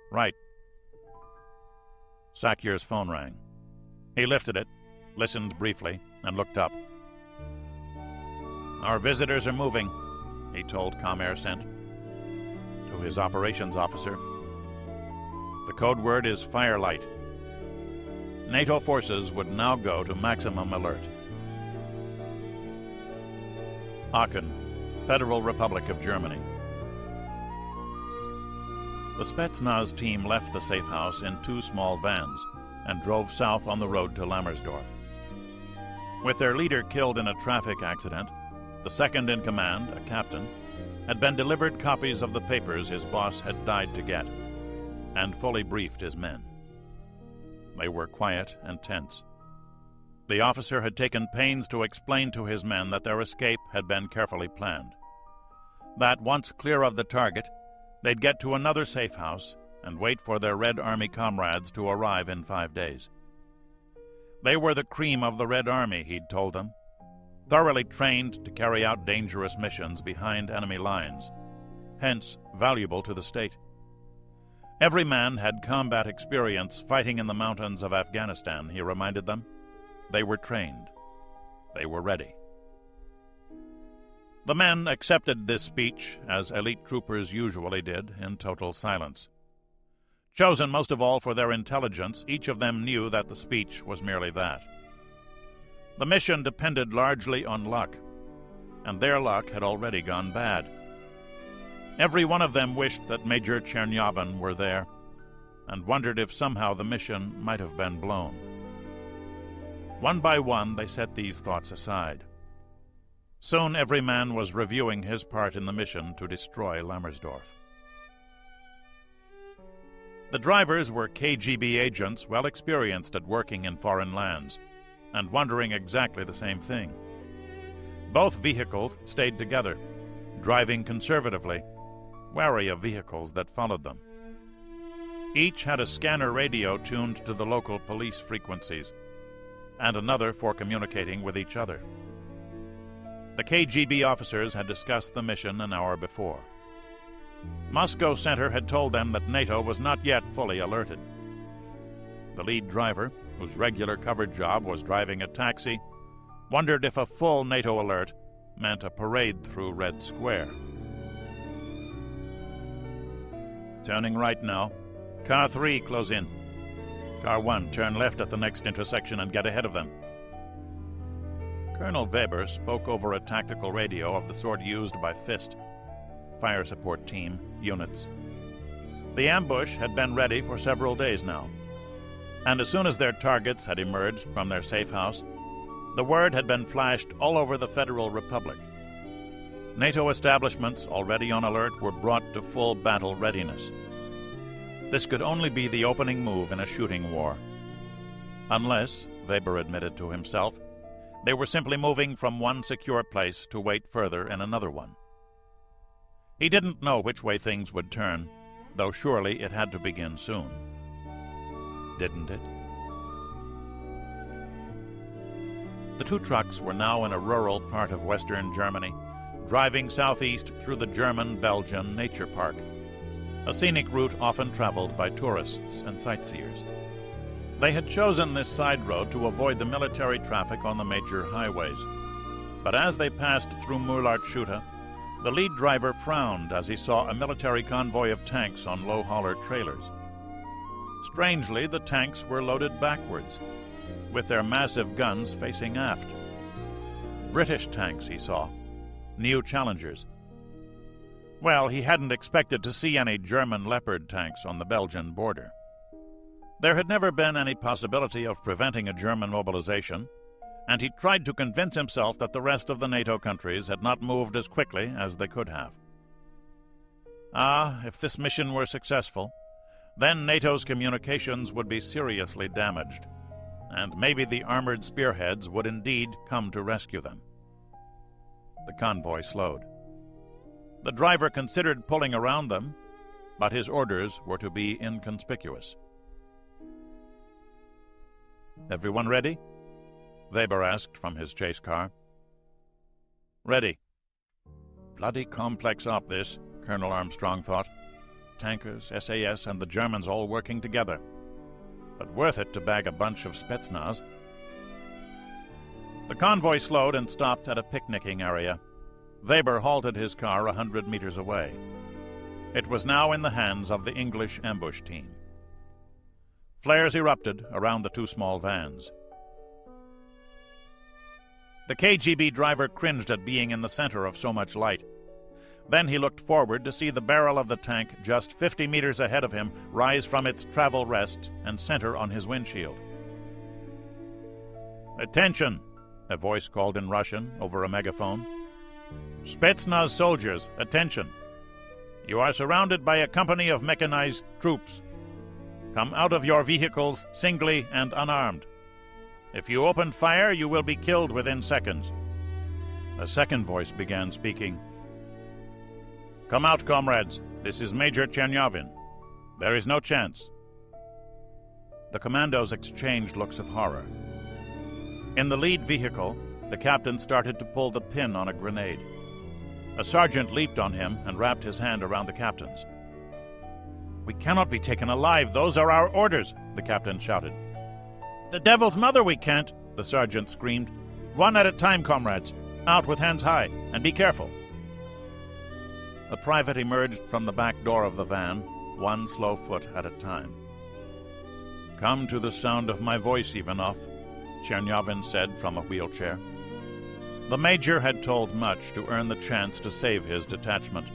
Right. Sakir's phone rang. He lifted it, listened briefly, and looked up. Our visitors are moving, he told Comair Sent. To his operations officer. The code word is Firelight. NATO forces would now go to maximum alert. Aachen, Federal Republic of Germany. The Spetsnaz team left the safe house in 2 small vans and drove south on the road to Lammersdorf. With their leader killed in a traffic accident, the second in command, a captain, had been delivered copies of the papers his boss had died to get, and fully briefed his men. They were quiet and tense. The officer had taken pains to explain to his men that their escape had been carefully planned. That once clear of the target, they'd get to another safe house and wait for their Red Army comrades to arrive in 5 days. They were the cream of the Red Army, he'd told them, thoroughly trained to carry out dangerous missions behind enemy lines, hence valuable to the state. Every man had combat experience fighting in the mountains of Afghanistan, he reminded them. They were trained. They were ready. The men accepted this speech, as elite troopers usually did, in total silence. Chosen most of all for their intelligence, each of them knew that the speech was merely that. The mission depended largely on luck, and their luck had already gone bad. Every one of them wished that Major Chernyavin were there, and wondered if somehow the mission might have been blown. One by one, they set these thoughts aside. Soon every man was reviewing his part in the mission to destroy Lammersdorf. The drivers were KGB agents well experienced at working in foreign lands, and wondering exactly the same thing. Both vehicles stayed together, driving conservatively, wary of vehicles that followed them. Each had a scanner radio tuned to the local police frequencies, and another for communicating with each other. The KGB officers had discussed the mission an hour before. Moscow Center had told them that NATO was not yet fully alerted. The lead driver, whose regular cover job was driving a taxi, wondered if a full NATO alert meant a parade through Red Square. Turning right now. Car 3, close in. Car 1, turn left at the next intersection and get ahead of them. Colonel Weber spoke over a tactical radio of the sort used by FIST, Fire Support Team, units. The ambush had been ready for several days now, and as soon as their targets had emerged from their safe house, the word had been flashed all over the Federal Republic. NATO establishments already on alert were brought to full battle readiness. This could only be the opening move in a shooting war. Unless, Weber admitted to himself, they were simply moving from one secure place to wait further in another one. He didn't know which way things would turn, though surely it had to begin soon. Didn't it? The two trucks were now in a rural part of western Germany, driving southeast through the German-Belgian Nature Park, a scenic route often traveled by tourists and sightseers. They had chosen this side road to avoid the military traffic on the major highways. But as they passed through Mühlart-Schutte, the lead driver frowned as he saw a military convoy of tanks on low-hauler trailers. Strangely, the tanks were loaded backwards, with their massive guns facing aft. British tanks, he saw. New Challengers. Well, he hadn't expected to see any German Leopard tanks on the Belgian border. There had never been any possibility of preventing a German mobilization, and he tried to convince himself that the rest of the NATO countries had not moved as quickly as they could have. If this mission were successful, then NATO's communications would be seriously damaged, and maybe the armored spearheads would indeed come to rescue them. The convoy slowed. The driver considered pulling around them, but his orders were to be inconspicuous. "Everyone ready?" Weber asked from his chase car. "Ready." Bloody complex op, this, Colonel Armstrong thought. Tankers, SAS, and the Germans all working together. But worth it to bag a bunch of Spetsnaz. The convoy slowed and stopped at a picnicking area. Weber halted his car 100 meters away. It was now in the hands of the English ambush team. Flares erupted around the two small vans. The KGB driver cringed at being in the center of so much light. Then he looked forward to see the barrel of the tank just 50 meters ahead of him rise from its travel rest and center on his windshield. "Attention!" a voice called in Russian over a megaphone. "Spetsnaz soldiers, attention! You are surrounded by a company of mechanized troops. Come out of your vehicles singly and unarmed. If you open fire, you will be killed within seconds." A second voice began speaking. "Come out, comrades. This is Major Chernyavin. There is no chance." The commandos exchanged looks of horror. In the lead vehicle, the captain started to pull the pin on a grenade. A sergeant leaped on him and wrapped his hand around the captain's. "We cannot be taken alive. Those are our orders," the captain shouted. "The devil's mother we can't," the sergeant screamed. "One at a time, comrades. Out with hands high, and be careful." A private emerged from the back door of the van, one slow foot at a time. "Come to the sound of my voice, Ivanov," Chernyavin said from a wheelchair. The major had told much to earn the chance to save his detachment.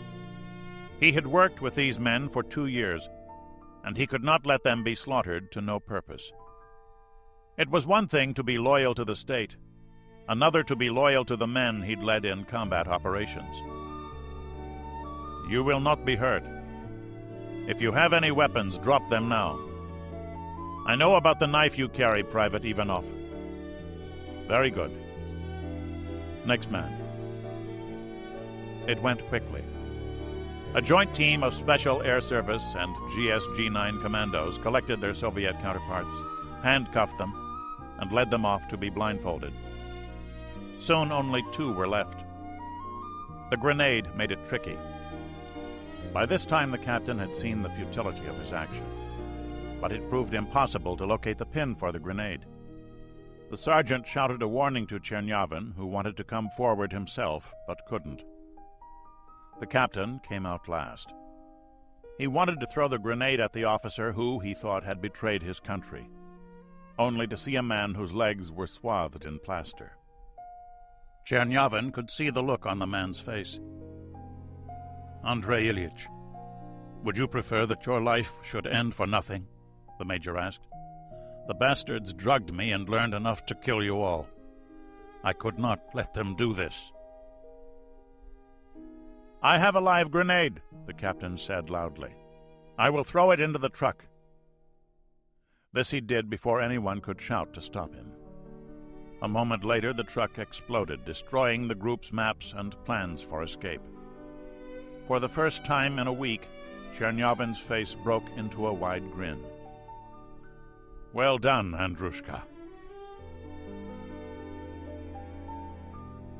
He had worked with these men for 2 years, and he could not let them be slaughtered to no purpose. It was one thing to be loyal to the state, another to be loyal to the men he'd led in combat operations. You will not be hurt. If you have any weapons, drop them now. I know about the knife you carry, Private Ivanov. Very good. Next man. It went quickly. A joint team of Special Air Service and GSG-9 commandos collected their Soviet counterparts, handcuffed them, and led them off to be blindfolded. Soon only 2 were left. The grenade made it tricky. By this time the captain had seen the futility of his action, but it proved impossible to locate the pin for the grenade. The sergeant shouted a warning to Chernyavin, who wanted to come forward himself, but couldn't. The captain came out last. He wanted to throw the grenade at the officer who, he thought, had betrayed his country, only to see a man whose legs were swathed in plaster. Chernyavin could see the look on the man's face. Andrei Ilyich, would you prefer that your life should end for nothing? The major asked. The bastards drugged me and learned enough to kill you all. I could not let them do this. I have a live grenade, the captain said loudly. I will throw it into the truck. This he did before anyone could shout to stop him. A moment later, the truck exploded, destroying the group's maps and plans for escape. For the first time in a week, Chernyavin's face broke into a wide grin. Well done, Andrushka.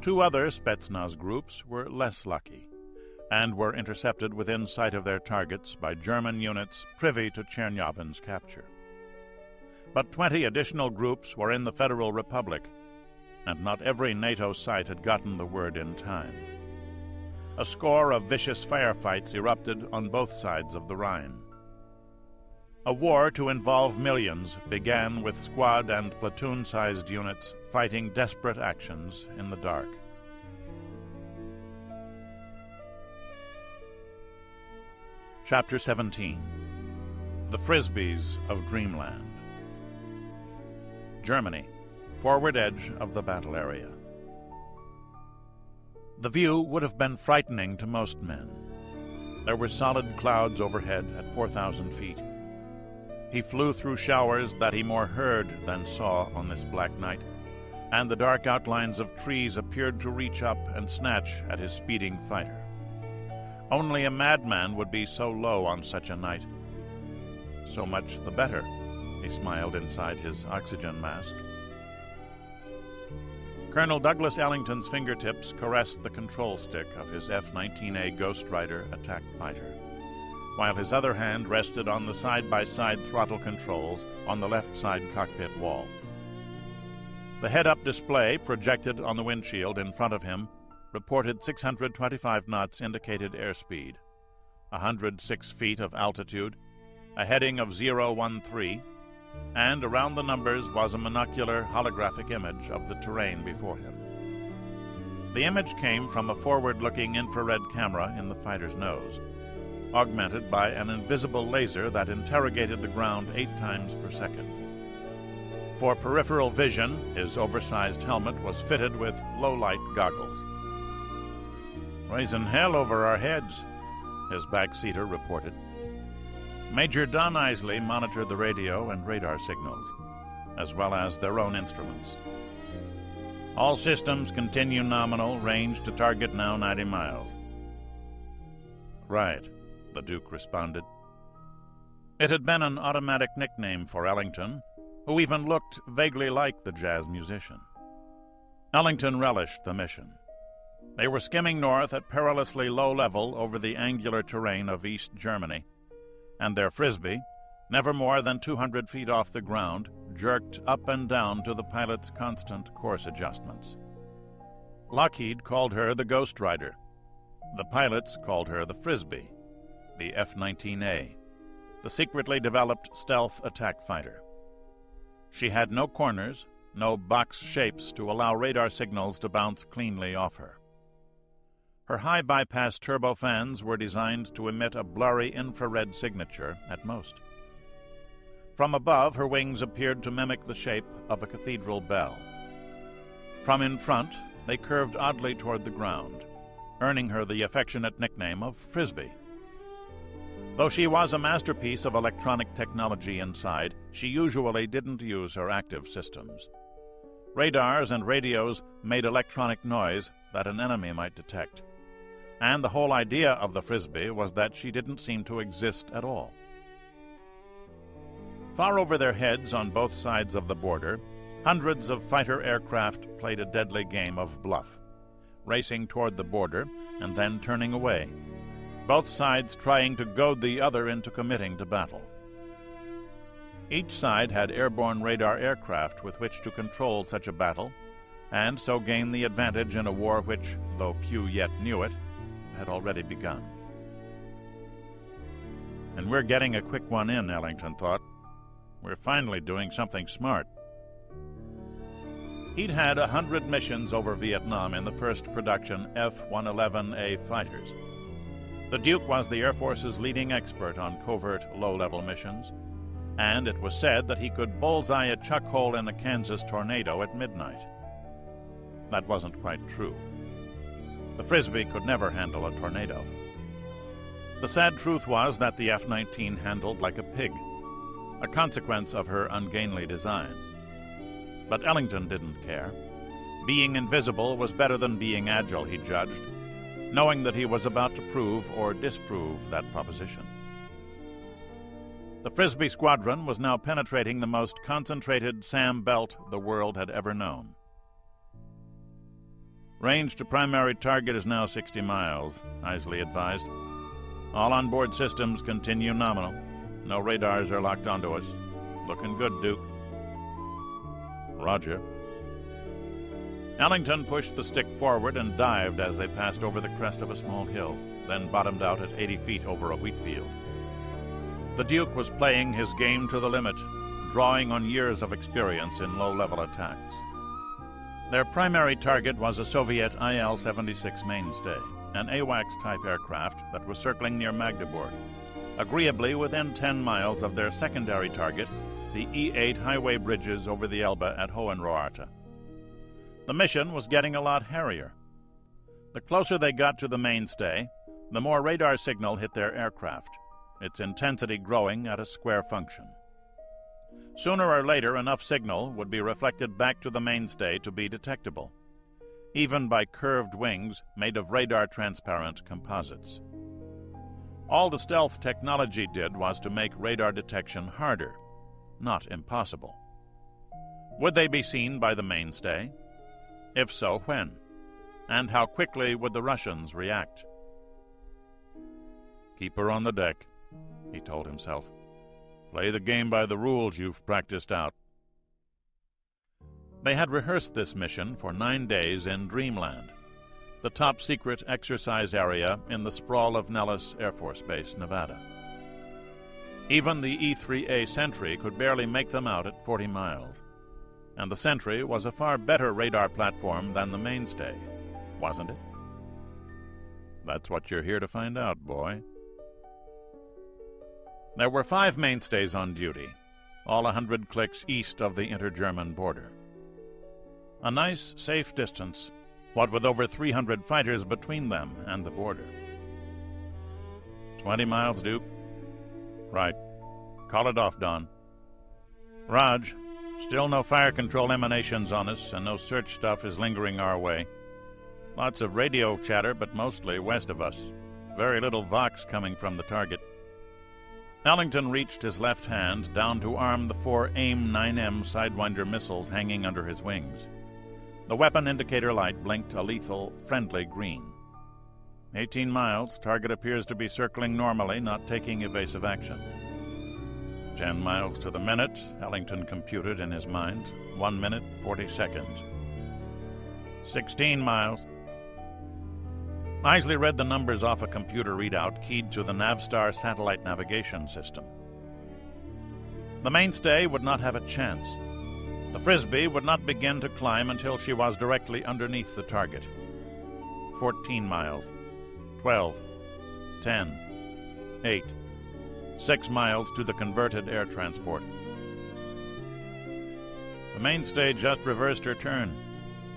2 other Spetsnaz groups were less lucky, and were intercepted within sight of their targets by German units privy to Chernyavin's capture. But 20 additional groups were in the Federal Republic, and not every NATO site had gotten the word in time. A score of vicious firefights erupted on both sides of the Rhine. A war to involve millions began with squad and platoon-sized units fighting desperate actions in the dark. Chapter 17. The Frisbees of Dreamland. Germany, forward edge of the battle area. The view would have been frightening to most men. There were solid clouds overhead at 4,000 feet. He flew through showers that he more heard than saw on this black night, and the dark outlines of trees appeared to reach up and snatch at his speeding fighter. Only a madman would be so low on such a night. So much the better, he smiled inside his oxygen mask. Colonel Douglas Ellington's fingertips caressed the control stick of his F-19A Ghost Rider attack fighter, while his other hand rested on the side-by-side throttle controls on the left side cockpit wall. The head-up display projected on the windshield in front of him reported 625 knots indicated airspeed, 106 feet of altitude, a heading of 013, and around the numbers was a monocular holographic image of the terrain before him. The image came from a forward-looking infrared camera in the fighter's nose, augmented by an invisible laser that interrogated the ground 8 times per second. For peripheral vision, his oversized helmet was fitted with low-light goggles. Raising hell over our heads, his backseater reported. Major Don Isley monitored the radio and radar signals, as well as their own instruments. All systems continue nominal, range to target now 90 miles. Right, the Duke responded. It had been an automatic nickname for Ellington, who even looked vaguely like the jazz musician. Ellington relished the mission. They were skimming north at perilously low level over the angular terrain of East Germany, and their Frisbee, never more than 200 feet off the ground, jerked up and down to the pilot's constant course adjustments. Lockheed called her the Ghost Rider. The pilots called her the Frisbee, the F-19A, the secretly developed stealth attack fighter. She had no corners, no box shapes to allow radar signals to bounce cleanly off her. Her high-bypass turbofans were designed to emit a blurry infrared signature at most. From above, her wings appeared to mimic the shape of a cathedral bell. From in front, they curved oddly toward the ground, earning her the affectionate nickname of Frisbee. Though she was a masterpiece of electronic technology inside, she usually didn't use her active systems. Radars and radios made electronic noise that an enemy might detect. And the whole idea of the Frisbee was that she didn't seem to exist at all. Far over their heads on both sides of the border, hundreds of fighter aircraft played a deadly game of bluff, racing toward the border and then turning away, both sides trying to goad the other into committing to battle. Each side had airborne radar aircraft with which to control such a battle, and so gain the advantage in a war which, though few yet knew it, had already begun. And we're getting a quick one in, Ellington thought. We're finally doing something smart. He'd had 100 missions over Vietnam in the first production F-111A fighters. The Duke was the Air Force's leading expert on covert, low-level missions, and it was said that he could bullseye a chuck hole in a Kansas tornado at midnight. That wasn't quite true. The Frisbee could never handle a tornado. The sad truth was that the F-19 handled like a pig, a consequence of her ungainly design. But Ellington didn't care. Being invisible was better than being agile, he judged, knowing that he was about to prove or disprove that proposition. The Frisbee squadron was now penetrating the most concentrated SAM belt the world had ever known. Range to primary target is now 60 miles, Isley advised. All onboard systems continue nominal. No radars are locked onto us. Looking good, Duke. Roger. Ellington pushed the stick forward and dived as they passed over the crest of a small hill, then bottomed out at 80 feet over a wheat field. The Duke was playing his game to the limit, drawing on years of experience in low-level attacks. Their primary target was a Soviet IL-76 mainstay, an AWACS-type aircraft that was circling near Magdeburg, agreeably within 10 miles of their secondary target, the E-8 highway bridges over the Elbe at Hohenroarte. The mission was getting a lot hairier. The closer they got to the mainstay, the more radar signal hit their aircraft, its intensity growing at a square function. Sooner or later, enough signal would be reflected back to the mainstay to be detectable, even by curved wings made of radar-transparent composites. All the stealth technology did was to make radar detection harder, not impossible. Would they be seen by the mainstay? If so, when? And how quickly would the Russians react? "Keep her on the deck," he told himself. "Play the game by the rules you've practiced out." They had rehearsed this mission for 9 days in Dreamland, the top-secret exercise area in the sprawl of Nellis Air Force Base, Nevada. Even the E-3A Sentry could barely make them out at 40 miles, and the Sentry was a far better radar platform than the mainstay, wasn't it? That's what you're here to find out, boy. There were 5 mainstays on duty, all 100 clicks east of the inter-German border. A nice, safe distance, what with over 300 fighters between them and the border. 20 miles, Duke? Right. Call it off, Don. Raj, still no fire control emanations on us, and no search stuff is lingering our way. Lots of radio chatter, but mostly west of us. Very little Vox coming from the target. Ellington reached his left hand down to arm the 4 AIM-9M Sidewinder missiles hanging under his wings. The weapon indicator light blinked a lethal, friendly green. 18 miles, target appears to be circling normally, not taking evasive action. 10 miles to the minute, Ellington computed in his mind. 1 minute, 40 seconds. 16 miles. Isley read the numbers off a computer readout keyed to the Navstar satellite navigation system. The mainstay would not have a chance. The Frisbee would not begin to climb until she was directly underneath the target. 14 miles. 12. 10. 8. 6 miles to the converted air transport. The mainstay just reversed her turn.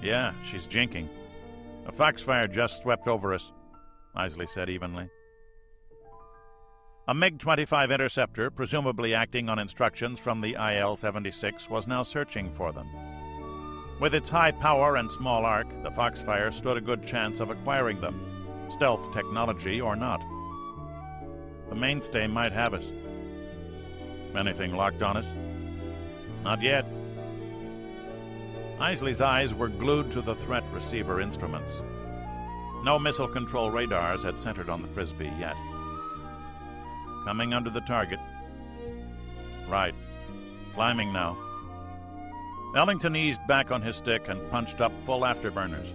Yeah, she's jinking. A foxfire just swept over us, Isley said evenly. A MiG-25 interceptor, presumably acting on instructions from the IL-76, was now searching for them. With its high power and small arc, the Foxfire stood a good chance of acquiring them, stealth technology or not. The mainstay might have us. Anything locked on us? Not yet. Isley's eyes were glued to the threat receiver instruments. No missile control radars had centered on the Frisbee yet. Coming under the target. Right. Climbing now. Ellington eased back on his stick and punched up full afterburners.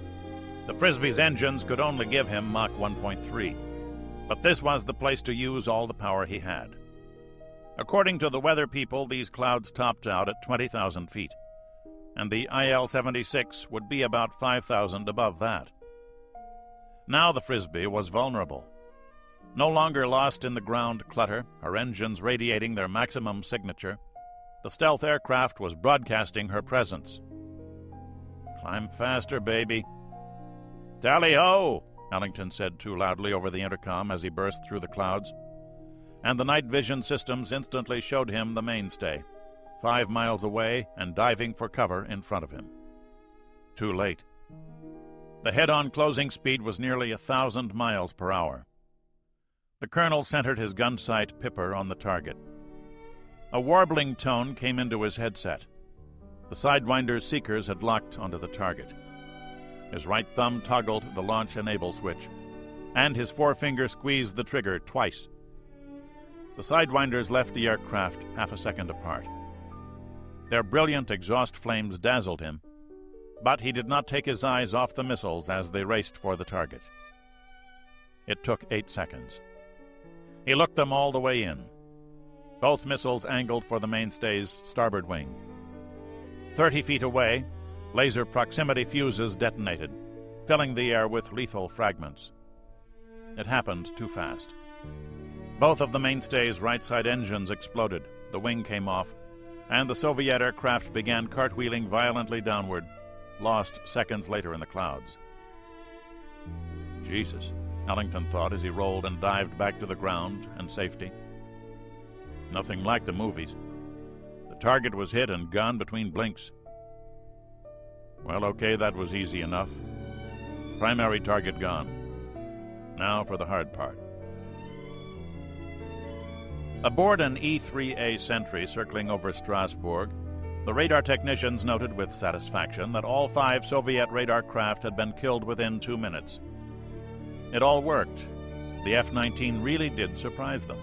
The Frisbee's engines could only give him Mach 1.3, but this was the place to use all the power he had. According to the weather people, these clouds topped out at 20,000 feet, and the IL-76 would be about 5,000 above that. Now the Frisbee was vulnerable. No longer lost in the ground clutter, her engines radiating their maximum signature, the stealth aircraft was broadcasting her presence. Climb faster, baby. Tally-ho! Ellington said too loudly over the intercom as he burst through the clouds, and the night vision systems instantly showed him the mainstay, 5 miles away and diving for cover in front of him. Too late. The head-on closing speed was nearly 1,000 miles per hour. The colonel centered his gun sight Pipper on the target. A warbling tone came into his headset. The Sidewinder's seekers had locked onto the target. His right thumb toggled the launch enable switch, and his forefinger squeezed the trigger twice. The Sidewinders left the aircraft half a second apart. Their brilliant exhaust flames dazzled him, but he did not take his eyes off the missiles as they raced for the target. It took 8 seconds. He looked them all the way in. Both missiles angled for the mainstay's starboard wing. 30 feet away, laser proximity fuses detonated, filling the air with lethal fragments. It happened too fast. Both of the mainstay's right side engines exploded, the wing came off, and the Soviet aircraft began cartwheeling violently downward, lost seconds later in the clouds. Jesus, Ellington thought as he rolled and dived back to the ground and safety. Nothing like the movies. The target was hit and gone between blinks. Well, okay, that was easy enough. Primary target gone. Now for the hard part. Aboard an E-3A Sentry circling over Strasbourg, the radar technicians noted with satisfaction that all 5 Soviet radar craft had been killed within 2 minutes. It all worked. The F-19 really did surprise them.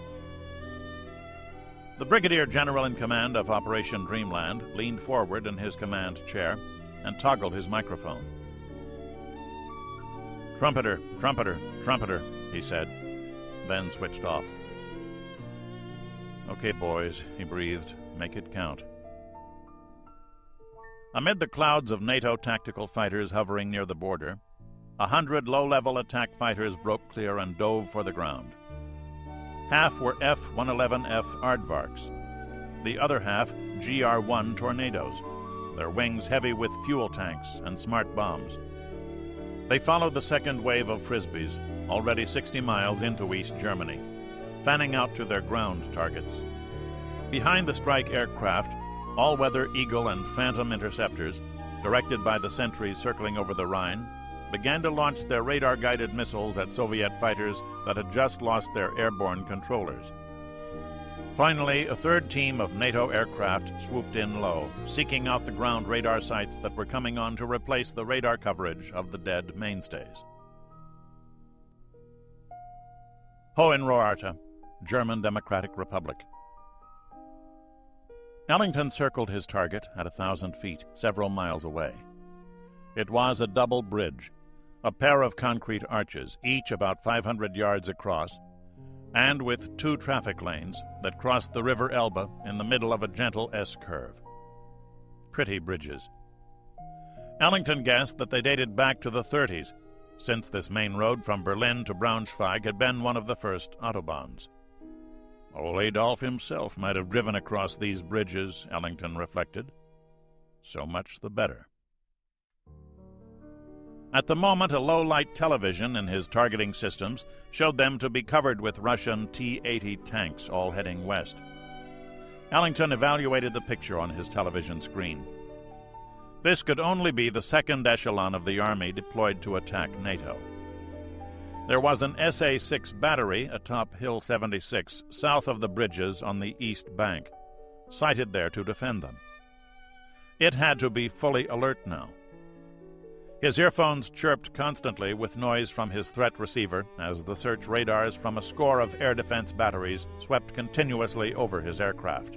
The Brigadier General in command of Operation Dreamland leaned forward in his command chair and toggled his microphone. "Trumpeter, trumpeter, trumpeter," he said, then switched off. "Okay, boys," he breathed, "make it count." Amid the clouds of NATO tactical fighters hovering near the border, 100 low-level attack fighters broke clear and dove for the ground. Half were F-111F Aardvarks, the other half GR-1 Tornadoes, their wings heavy with fuel tanks and smart bombs. They followed the second wave of Frisbees, already 60 miles into East Germany, fanning out to their ground targets. Behind the strike aircraft, all-weather Eagle and Phantom interceptors, directed by the sentries circling over the Rhine, began to launch their radar-guided missiles at Soviet fighters that had just lost their airborne controllers. Finally, a third team of NATO aircraft swooped in low, seeking out the ground radar sites that were coming on to replace the radar coverage of the dead mainstays. Hohenroarte, German Democratic Republic. Ellington circled his target at 1,000 feet, several miles away. It was a double bridge, a pair of concrete arches, each about 500 yards across, and with 2 traffic lanes that crossed the River Elbe in the middle of a gentle S-curve. pretty bridges. Ellington guessed that they dated back to the 30s, since this main road from Berlin to Braunschweig had been one of the first autobahns. Old Adolf himself might have driven across these bridges, Ellington reflected. So much the better. At the moment, a low-light television in his targeting systems showed them to be covered with Russian T-80 tanks, all heading west. Ellington evaluated the picture on his television screen. This could only be the second echelon of the army deployed to attack NATO. There was an SA-6 battery atop Hill 76, south of the bridges on the east bank, sighted there to defend them. It had to be fully alert now. His earphones chirped constantly with noise from his threat receiver as the search radars from a score of air defense batteries swept continuously over his aircraft.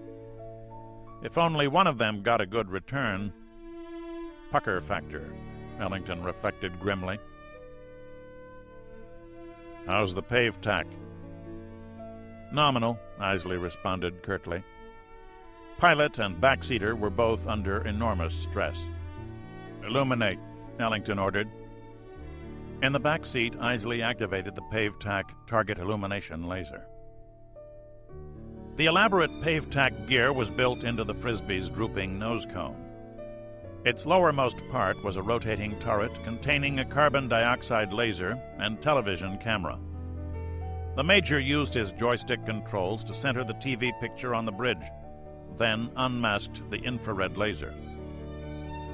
If only one of them got a good return. Pucker factor, Ellington reflected grimly. How's the pave tack? Nominal, Isley responded curtly. Pilot and backseater were both under enormous stress. Illuminate, Ellington ordered. In the back seat, Isley activated the pave tack target illumination laser. The elaborate pave tack gear was built into the Frisbee's drooping nose cone. Its lowermost part was a rotating turret containing a carbon dioxide laser and television camera. The Major used his joystick controls to center the TV picture on the bridge, then unmasked the infrared laser.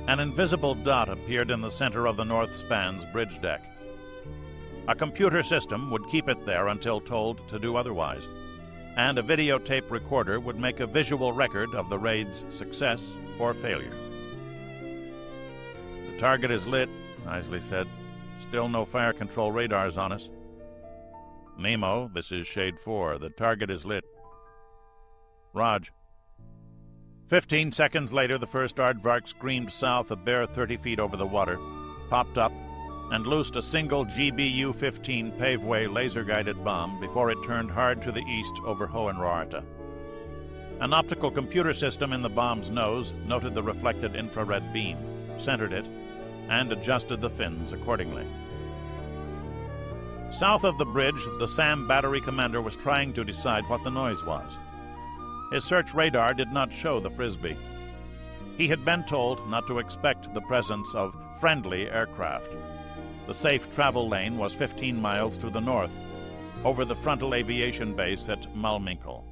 An invisible dot appeared in the center of the north span's bridge deck. A computer system would keep it there until told to do otherwise, and a videotape recorder would make a visual record of the raid's success or failure. The target is lit, Isley said. Still no fire control radars on us. Nemo, this is Shade 4. The target is lit. Raj. 15 seconds later, the first aardvark screamed south a bare 30 feet over the water, popped up, and loosed a single GBU-15 paveway laser-guided bomb before it turned hard to the east over Hohenroarte. An optical computer system in the bomb's nose noted the reflected infrared beam, centered it, and adjusted the fins accordingly. South of the bridge, the SAM battery commander was trying to decide what the noise was. His search radar did not show the Frisbee. He had been told not to expect the presence of friendly aircraft. The safe travel lane was 15 miles to the north, over the frontal aviation base at Malminkel.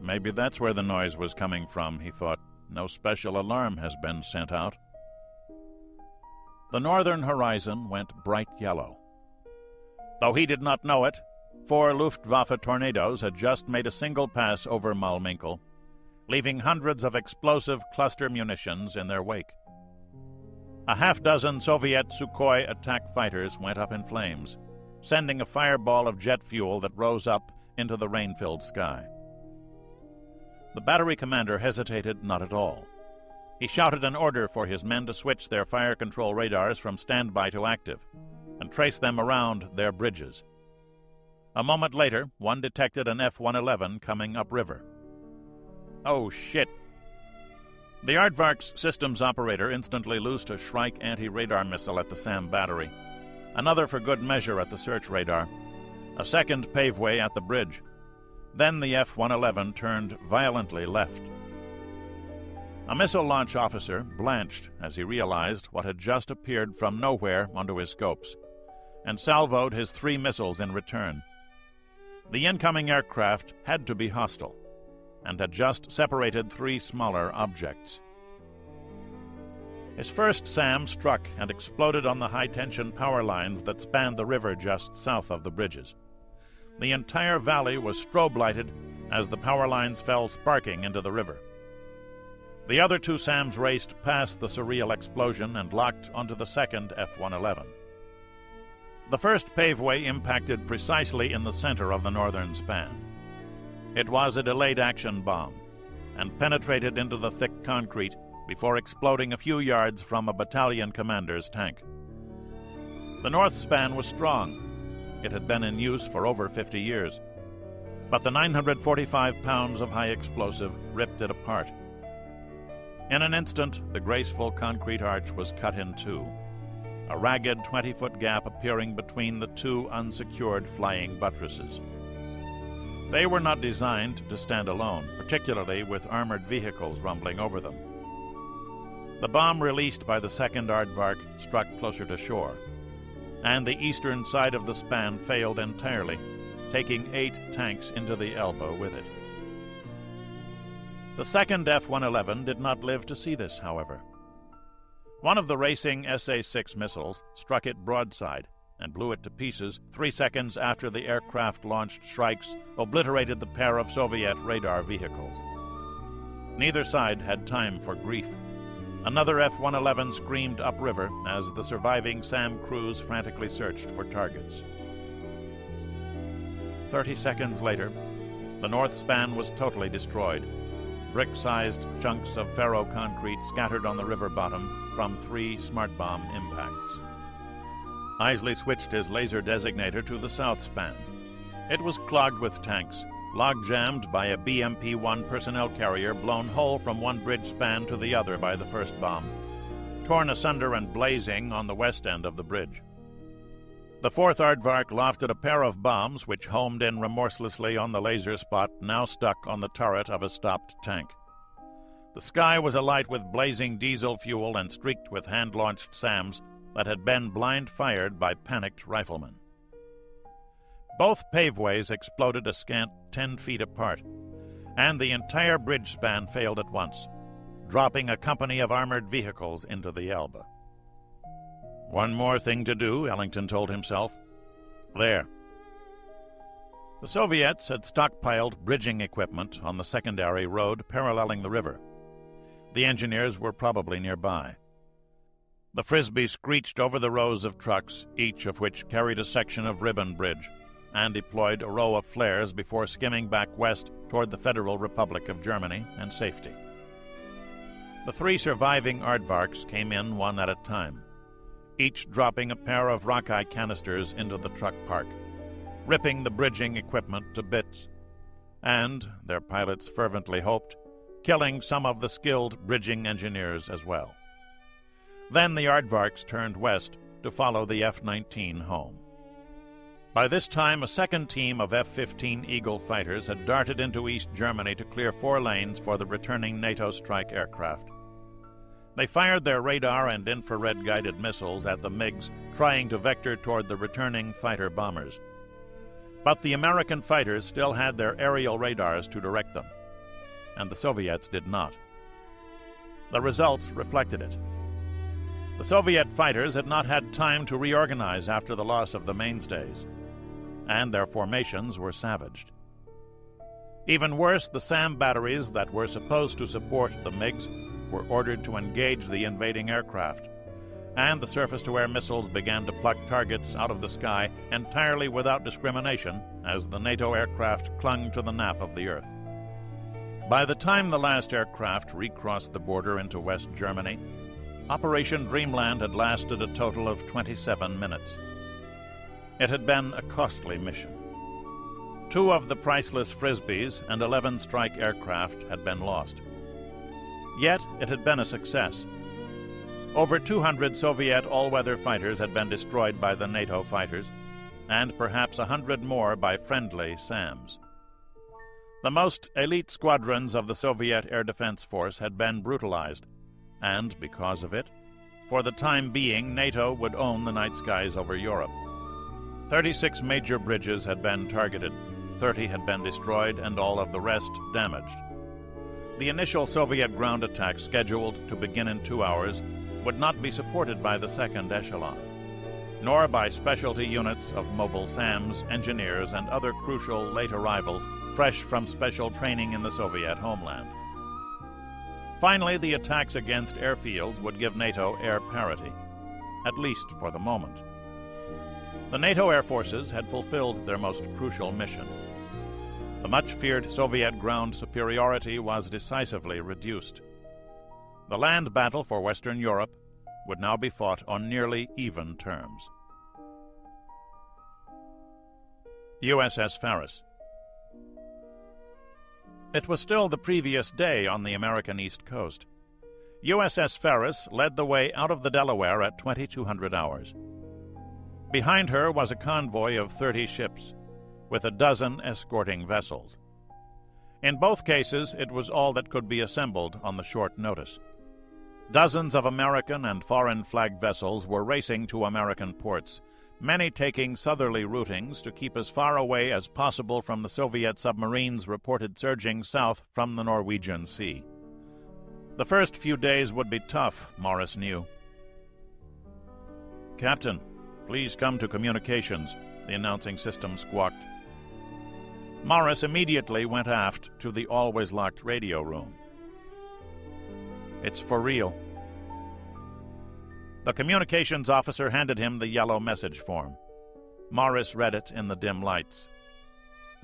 Maybe that's where the noise was coming from, he thought. No special alarm has been sent out. The northern horizon went bright yellow. Though he did not know it, 4 Luftwaffe tornadoes had just made a single pass over Malminkel, leaving hundreds of explosive cluster munitions in their wake. A half-dozen Soviet Sukhoi attack fighters went up in flames, sending a fireball of jet fuel that rose up into the rain-filled sky. The battery commander hesitated not at all. He shouted an order for his men to switch their fire control radars from standby to active and trace them around their bridges. A moment later, one detected an F-111 coming upriver. Oh, shit! The Aardvark's systems operator instantly loosed a Shrike anti-radar missile at the SAM battery, another for good measure at the search radar, a second paveway at the bridge. Then the F-111 turned violently left. A missile launch officer blanched as he realized what had just appeared from nowhere onto his scopes, and salvoed his 3 missiles in return. The incoming aircraft had to be hostile, and had just separated 3 smaller objects. His first SAM struck and exploded on the high-tension power lines that spanned the river just south of the bridges. The entire valley was strobe-lighted as the power lines fell sparking into the river. The other 2 SAMs raced past the surreal explosion and locked onto the second F-111. The first paveway impacted precisely in the center of the northern span. It was a delayed action bomb, and penetrated into the thick concrete before exploding a few yards from a battalion commander's tank. The north span was strong. It had been in use for over 50 years. But the 945 pounds of high explosive ripped it apart. In an instant, the graceful concrete arch was cut in two, a ragged 20-foot gap appearing between the two unsecured flying buttresses. They were not designed to stand alone, particularly with armored vehicles rumbling over them. The bomb released by the second aardvark struck closer to shore, and the eastern side of the span failed entirely, taking 8 tanks into the Elbe with it. The second F-111 did not live to see this, however. One of the racing SA-6 missiles struck it broadside and blew it to pieces 3 seconds after the aircraft-launched strikes obliterated the pair of Soviet radar vehicles. Neither side had time for grief. Another F-111 screamed upriver as the surviving SAM crews frantically searched for targets. 30 seconds later, the north span was totally destroyed. Brick-sized chunks of ferro-concrete scattered on the river bottom from 3 smart bomb impacts. Isley switched his laser designator to the south span. It was clogged with tanks, log-jammed by a BMP-1 personnel carrier blown whole from one bridge span to the other by the first bomb, torn asunder and blazing on the west end of the bridge. The fourth aardvark lofted a pair of bombs which homed in remorselessly on the laser spot now stuck on the turret of a stopped tank. The sky was alight with blazing diesel fuel and streaked with hand-launched SAMs that had been blind-fired by panicked riflemen. Both paveways exploded a scant 10 feet apart, and the entire bridge span failed at once, dropping a company of armored vehicles into the Elbe. One more thing to do, Ellington told himself. There. The Soviets had stockpiled bridging equipment on the secondary road paralleling the river. The engineers were probably nearby. The Frisbee screeched over the rows of trucks, each of which carried a section of ribbon bridge, and deployed a row of flares before skimming back west toward the Federal Republic of Germany and safety. The 3 surviving aardvarks came in one at a time, each dropping a pair of rockeye canisters into the truck park, ripping the bridging equipment to bits, and, their pilots fervently hoped, killing some of the skilled bridging engineers as well. Then the aardvarks turned west to follow the F-19 home. By this time, a second team of F-15 Eagle fighters had darted into East Germany to clear 4 lanes for the returning NATO strike aircraft. They fired their radar and infrared-guided missiles at the MiGs, trying to vector toward the returning fighter bombers. But the American fighters still had their aerial radars to direct them, and the Soviets did not. The results reflected it. The Soviet fighters had not had time to reorganize after the loss of the mainstays, and their formations were savaged. Even worse, the SAM batteries that were supposed to support the MiGs were ordered to engage the invading aircraft, and the surface-to-air missiles began to pluck targets out of the sky entirely without discrimination as the NATO aircraft clung to the nap of the earth. By the time the last aircraft recrossed the border into West Germany, Operation Dreamland had lasted a total of 27 minutes. It had been a costly mission. 2 of the priceless Frisbees and 11 strike aircraft had been lost. Yet it had been a success. Over 200 Soviet all-weather fighters had been destroyed by the NATO fighters, and perhaps 100 more by friendly SAMs. The most elite squadrons of the Soviet Air Defense Force had been brutalized, and because of it, for the time being, NATO would own the night skies over Europe. 36 major bridges had been targeted, 30 had been destroyed, and all of the rest damaged. The initial Soviet ground attack, scheduled to begin in 2 hours, would not be supported by the second echelon, nor by specialty units of mobile SAMs, engineers, and other crucial late arrivals fresh from special training in the Soviet homeland. Finally, the attacks against airfields would give NATO air parity, at least for the moment. The NATO air forces had fulfilled their most crucial mission. The much-feared Soviet ground superiority was decisively reduced. The land battle for Western Europe would now be fought on nearly even terms. USS Faris. It was still the previous day on the American East Coast. USS Ferris led the way out of the Delaware at 2200 hours. Behind her was a convoy of 30 ships, with a dozen escorting vessels. In both cases, it was all that could be assembled on the short notice. Dozens of American and foreign flag vessels were racing to American ports, many taking southerly routings to keep as far away as possible from the Soviet submarines reported surging south from the Norwegian Sea. The first few days would be tough, Morris knew. "Captain, please come to communications," the announcing system squawked. Morris immediately went aft to the always-locked radio room. "It's for real." The communications officer handed him the yellow message form. Morris read it in the dim lights.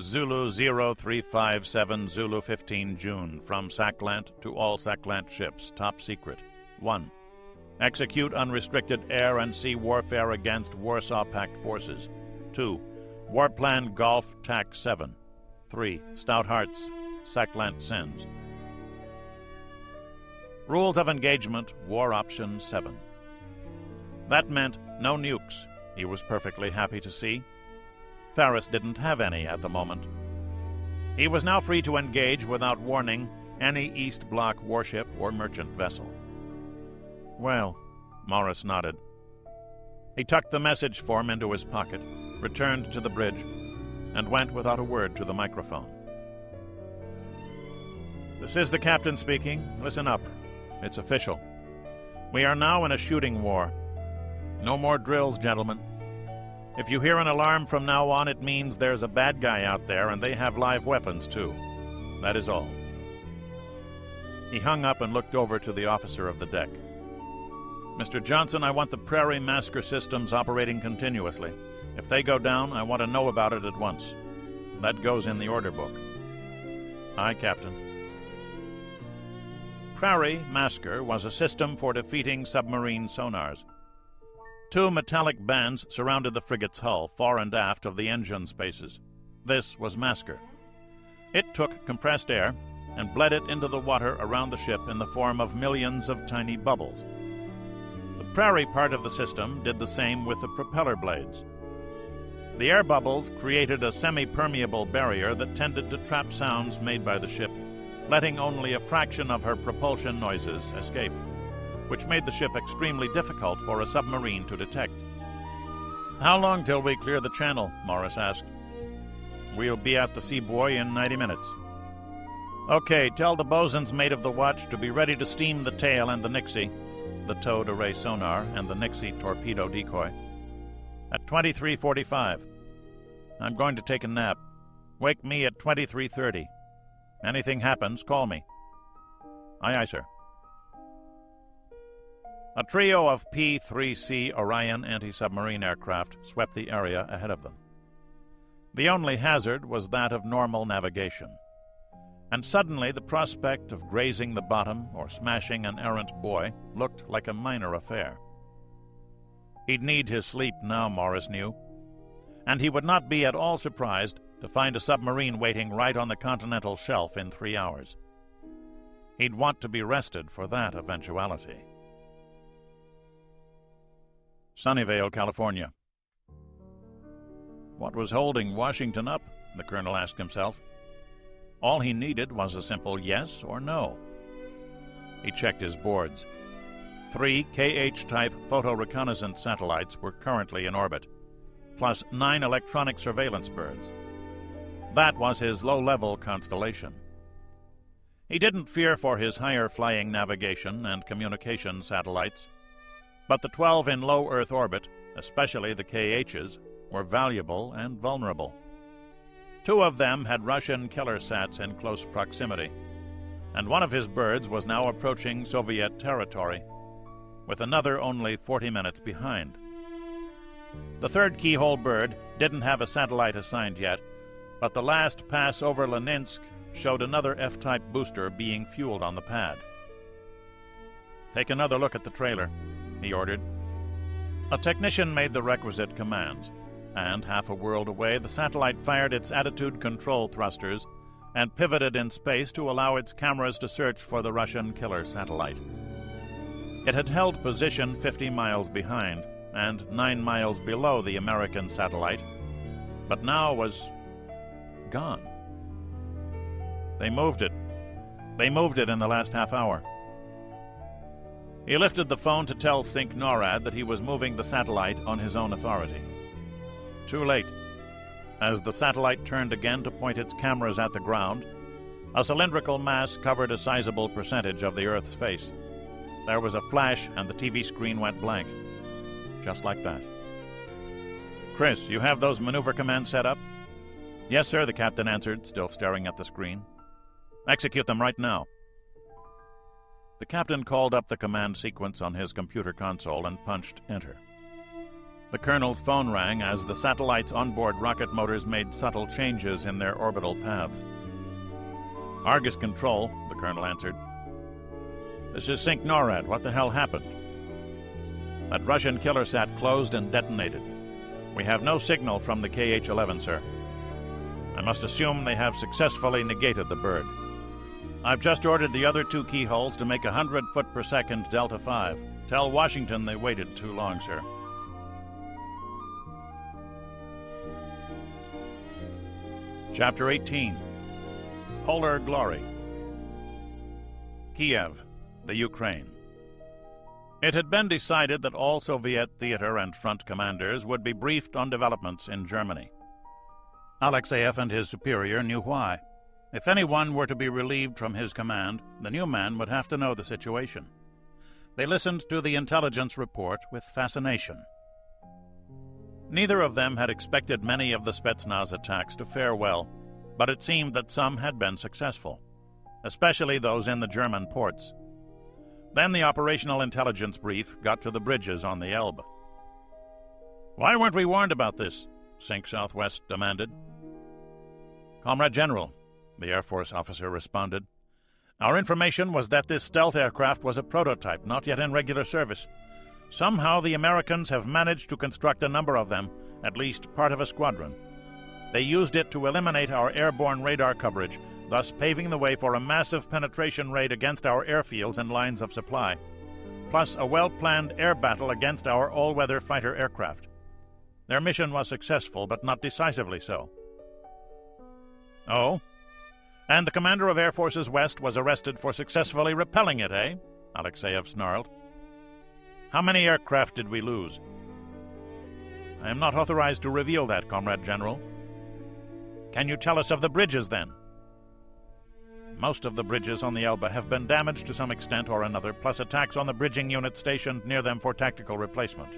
"Zulu 0357 Zulu 15 June, from Sacklant to all Sacklant ships, top secret. 1. Execute unrestricted air and sea warfare against Warsaw Pact forces. 2. Warplan Golf TAC 7. 3. Stout Hearts, Sacklant sends. Rules of engagement, War Option 7. That meant no nukes, he was perfectly happy to see. Ferris didn't have any at the moment. He was now free to engage without warning any East Bloc warship or merchant vessel. "Well," Morris nodded. He tucked the message form into his pocket, returned to the bridge, and went without a word to the microphone. "This is the captain speaking. Listen up. It's official. We are now in a shooting war. No more drills, gentlemen. If you hear an alarm from now on, it means there's a bad guy out there, and they have live weapons, too. That is all." He hung up and looked over to the officer of the deck. "Mr. Johnson, I want the Prairie Masker systems operating continuously. If they go down, I want to know about it at once. That goes in the order book." "Aye, Captain." Prairie Masker was a system for defeating submarine sonars. Two metallic bands surrounded the frigate's hull, fore and aft of the engine spaces. This was Masker. It took compressed air and bled it into the water around the ship in the form of millions of tiny bubbles. The Prairie part of the system did the same with the propeller blades. The air bubbles created a semi-permeable barrier that tended to trap sounds made by the ship, letting only a fraction of her propulsion noises escape, which made the ship extremely difficult for a submarine to detect. "How long till we clear the channel?" Morris asked. "We'll be at the Seaboy in 90 minutes. "Okay, tell the bosun's mate of the watch to be ready to steam the tail and the Nixie," the towed array sonar and the Nixie torpedo decoy, "at 23:45. I'm going to take a nap. Wake me at 23:30. Anything happens, call me." "Aye, aye, sir." A trio of P-3C Orion anti-submarine aircraft swept the area ahead of them. The only hazard was that of normal navigation. And suddenly the prospect of grazing the bottom or smashing an errant buoy looked like a minor affair. He'd need his sleep now, Morris knew, and he would not be at all surprised to find a submarine waiting right on the continental shelf in 3 hours. He'd want to be rested for that eventuality. Sunnyvale, California. What was holding Washington up? The colonel asked himself. All he needed was a simple yes or no. He checked his boards. 3 KH-type photo-reconnaissance satellites were currently in orbit, plus 9 electronic surveillance birds. That was his low-level constellation. He didn't fear for his higher-flying navigation and communication satellites, but the 12 in low Earth orbit, especially the KHs, were valuable and vulnerable. 2 of them had Russian killer sats in close proximity, and one of his birds was now approaching Soviet territory, with another only 40 minutes behind. The 3rd keyhole bird didn't have a satellite assigned yet, but the last pass over Leninsk showed another F-type booster being fueled on the pad. Take another look at the trailer, he ordered. A technician made the requisite commands, and half a world away the satellite fired its attitude control thrusters and pivoted in space to allow its cameras to search for the Russian killer satellite. It had held position 50 miles behind and 9 miles below the American satellite, but now was gone. They moved it. They moved it in the last half hour. He lifted the phone to tell Sync NORAD that he was moving the satellite on his own authority. Too late. As the satellite turned again to point its cameras at the ground, a cylindrical mass covered a sizable percentage of the Earth's face. There was a flash and the TV screen went blank. Just like that. "Chris, you have those maneuver commands set up?" "Yes, sir," the captain answered, still staring at the screen. "Execute them right now." The captain called up the command sequence on his computer console and punched enter. The colonel's phone rang as the satellite's onboard rocket motors made subtle changes in their orbital paths. "Argus Control," the colonel answered. "This is Sync NORAD. What the hell happened?" "That Russian killer sat closed and detonated. We have no signal from the KH-11, sir. I must assume they have successfully negated the bird. I've just ordered the other 2 keyholes to make 100 foot per second Delta 5. Tell Washington they waited too long, sir." Chapter 18. Polar Glory. Kiev, the Ukraine. It had been decided that all Soviet theater and front commanders would be briefed on developments in Germany. Alexeyev and his superior knew why. If anyone were to be relieved from his command, the new man would have to know the situation. They listened to the intelligence report with fascination. Neither of them had expected many of the Spetsnaz attacks to fare well, but it seemed that some had been successful, especially those in the German ports. Then the operational intelligence brief got to the bridges on the Elbe. "Why weren't we warned about this?" Sync Southwest demanded. "Comrade General," the Air Force officer responded, "our information was that this stealth aircraft was a prototype, not yet in regular service. Somehow the Americans have managed to construct a number of them, at least part of a squadron. They used it to eliminate our airborne radar coverage, thus paving the way for a massive penetration raid against our airfields and lines of supply, plus a well-planned air battle against our all-weather fighter aircraft. Their mission was successful, but not decisively so." "Oh? And the commander of Air Forces West was arrested for successfully repelling it, eh?" Alexeyev snarled. "How many aircraft did we lose?" "I am not authorized to reveal that, Comrade General." "Can you tell us of the bridges, then?" "Most of the bridges on the Elbe have been damaged to some extent or another, plus attacks on the bridging unit stationed near them for tactical replacement."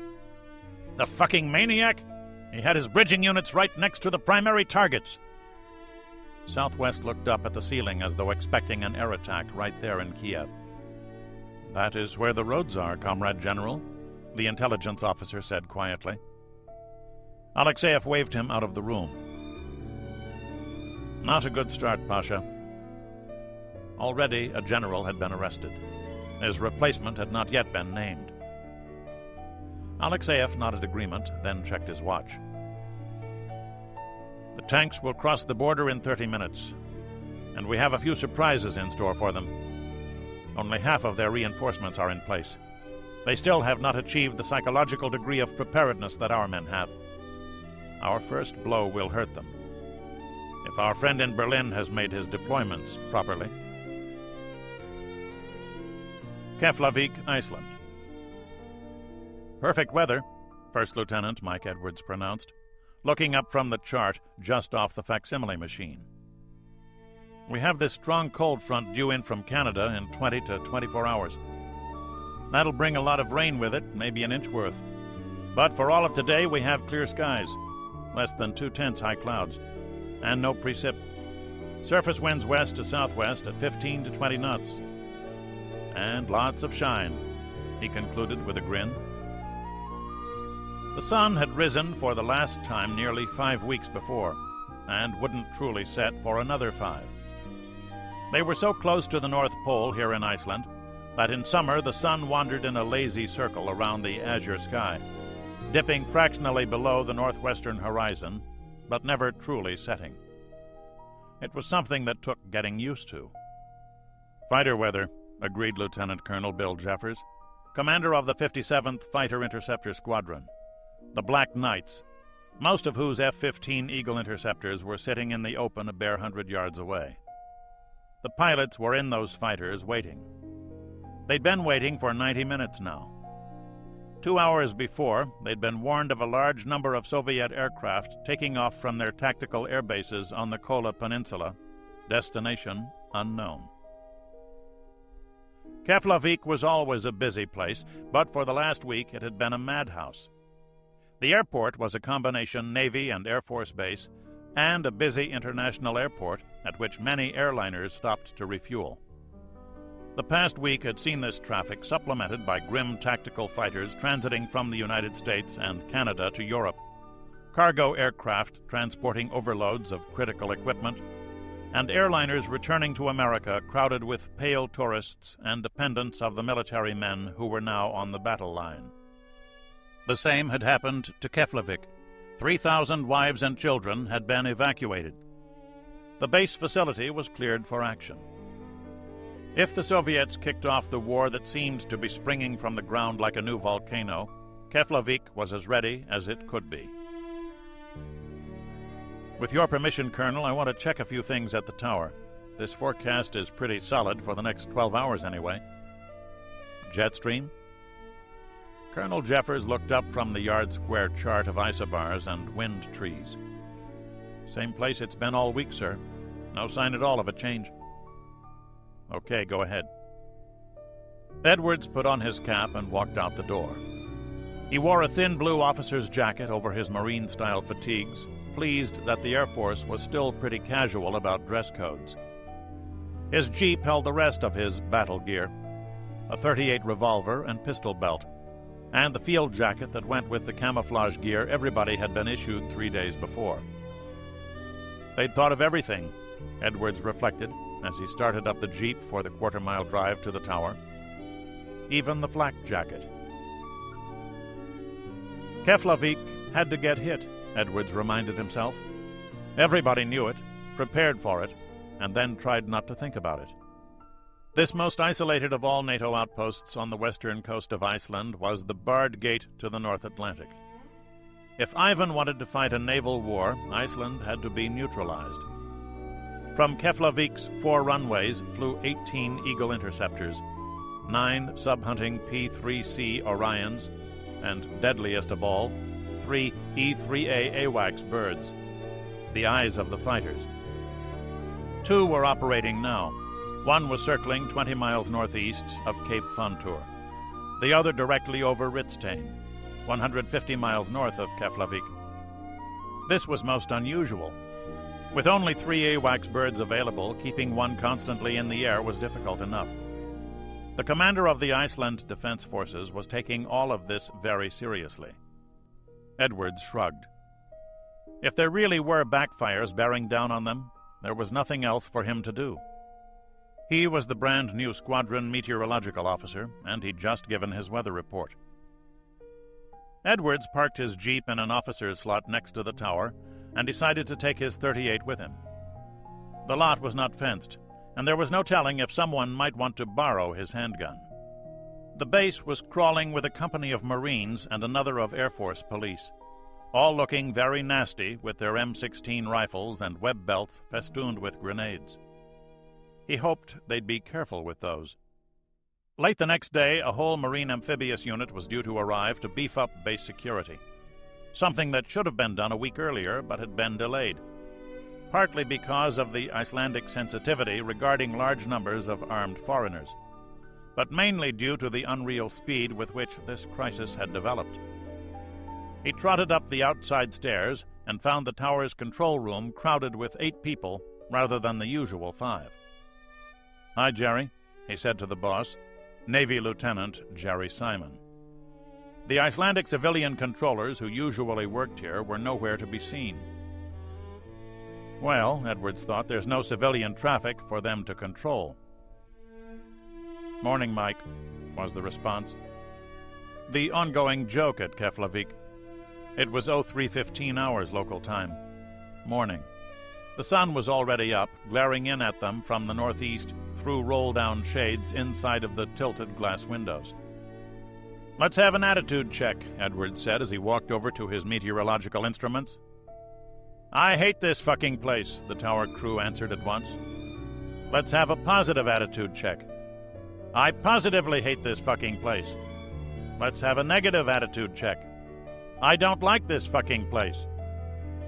"The fucking maniac! He had his bridging units right next to the primary targets." Southwest looked up at the ceiling as though expecting an air attack right there in Kiev. "That is where the roads are, Comrade General," the intelligence officer said quietly. Alexeyev waved him out of the room. "Not a good start, Pasha." Already a general had been arrested. His replacement had not yet been named. Alexeyev nodded agreement, then checked his watch. "The tanks will cross the border in 30 minutes, and we have a few surprises in store for them. Only half of their reinforcements are in place. They still have not achieved the psychological degree of preparedness that our men have. Our first blow will hurt them, if our friend in Berlin has made his deployments properly." Keflavik, Iceland. "Perfect weather," First Lieutenant Mike Edwards pronounced, looking up from the chart just off the facsimile machine. "We have this strong cold front due in from Canada in 20 to 24 hours. That'll bring a lot of rain with it, maybe an inch worth. But for all of today, we have clear skies, less than 2/10 high clouds, and no precip. Surface winds west to southwest at 15 to 20 knots. And lots of shine," he concluded with a grin. The sun had risen for the last time nearly 5 weeks before, and wouldn't truly set for another 5. They were so close to the North Pole here in Iceland that in summer the sun wandered in a lazy circle around the azure sky, dipping fractionally below the northwestern horizon, but never truly setting. It was something that took getting used to. "Fighter weather," agreed Lieutenant Colonel Bill Jeffers, commander of the 57th Fighter Interceptor Squadron, the Black Knights, most of whose F-15 Eagle interceptors were sitting in the open a bare 100 yards away. The pilots were in those fighters waiting. They'd been waiting for 90 minutes now. 2 hours before, they'd been warned of a large number of Soviet aircraft taking off from their tactical air bases on the Kola Peninsula, destination unknown. Keflavik was always a busy place, but for the last week it had been a madhouse. The airport was a combination Navy and Air Force base and a busy international airport at which many airliners stopped to refuel. The past week had seen this traffic supplemented by grim tactical fighters transiting from the United States and Canada to Europe, cargo aircraft transporting overloads of critical equipment, and airliners returning to America crowded with pale tourists and dependents of the military men who were now on the battle line. The same had happened to Keflavik. 3,000 wives and children had been evacuated. The base facility was cleared for action. If the Soviets kicked off the war that seemed to be springing from the ground like a new volcano, Keflavik was as ready as it could be. With your permission, Colonel, I want to check a few things at the tower. This forecast is pretty solid for the next 12 hours anyway. Jet stream? Colonel Jeffers looked up from the yard-square chart of isobars and wind trees. Same place it's been all week, sir. No sign at all of a change. Okay, go ahead. Edwards put on his cap and walked out the door. He wore a thin blue officer's jacket over his Marine-style fatigues, pleased that the Air Force was still pretty casual about dress codes. His Jeep held the rest of his battle gear, a .38 revolver and pistol belt, and the field jacket that went with the camouflage gear everybody had been issued 3 days before. They'd thought of everything, Edwards reflected as he started up the Jeep for the quarter-mile drive to the tower. Even the flak jacket. Keflavik had to get hit, Edwards reminded himself. Everybody knew it, prepared for it, and then tried not to think about it. This most isolated of all NATO outposts on the western coast of Iceland was the barred gate to the North Atlantic. If Ivan wanted to fight a naval war, Iceland had to be neutralized. From Keflavik's 4 runways flew 18 Eagle interceptors, 9 sub-hunting P-3C Orions, and, deadliest of all, 3 E-3A AWACS birds, the eyes of the fighters. 2 were operating now. One was circling 20 miles northeast of Cape Funtur, the other directly over Ritstein, 150 miles north of Keflavik. This was most unusual. With only 3 AWACS birds available, keeping one constantly in the air was difficult enough. The commander of the Iceland Defense Forces was taking all of this very seriously. Edwards shrugged. If there really were backfires bearing down on them, there was nothing else for him to do. He was the brand-new squadron meteorological officer, and he'd just given his weather report. Edwards parked his Jeep in an officer's slot next to the tower and decided to take his .38 with him. The lot was not fenced, and there was no telling if someone might want to borrow his handgun. The base was crawling with a company of Marines and another of Air Force police, all looking very nasty with their M16 rifles and web belts festooned with grenades. He hoped they'd be careful with those. Late the next day, a whole Marine amphibious unit was due to arrive to beef up base security, something that should have been done a week earlier but had been delayed, partly because of the Icelandic sensitivity regarding large numbers of armed foreigners, but mainly due to the unreal speed with which this crisis had developed. He trotted up the outside stairs and found the tower's control room crowded with 8 people rather than the usual 5. "Hi, Jerry," he said to the boss, Navy Lieutenant Jerry Simon. The Icelandic civilian controllers who usually worked here were nowhere to be seen. Well, Edwards thought, there's no civilian traffic for them to control. "Morning, Mike," was the response. The ongoing joke at Keflavik. It was 03:15 hours local time. Morning. The sun was already up, glaring in at them from the northeast through roll-down shades inside of the tilted glass windows. "Let's have an attitude check," Edwards said as he walked over to his meteorological instruments. "I hate this fucking place," the tower crew answered at once. "Let's have a positive attitude check." "I positively hate this fucking place." "Let's have a negative attitude check." "I don't like this fucking place."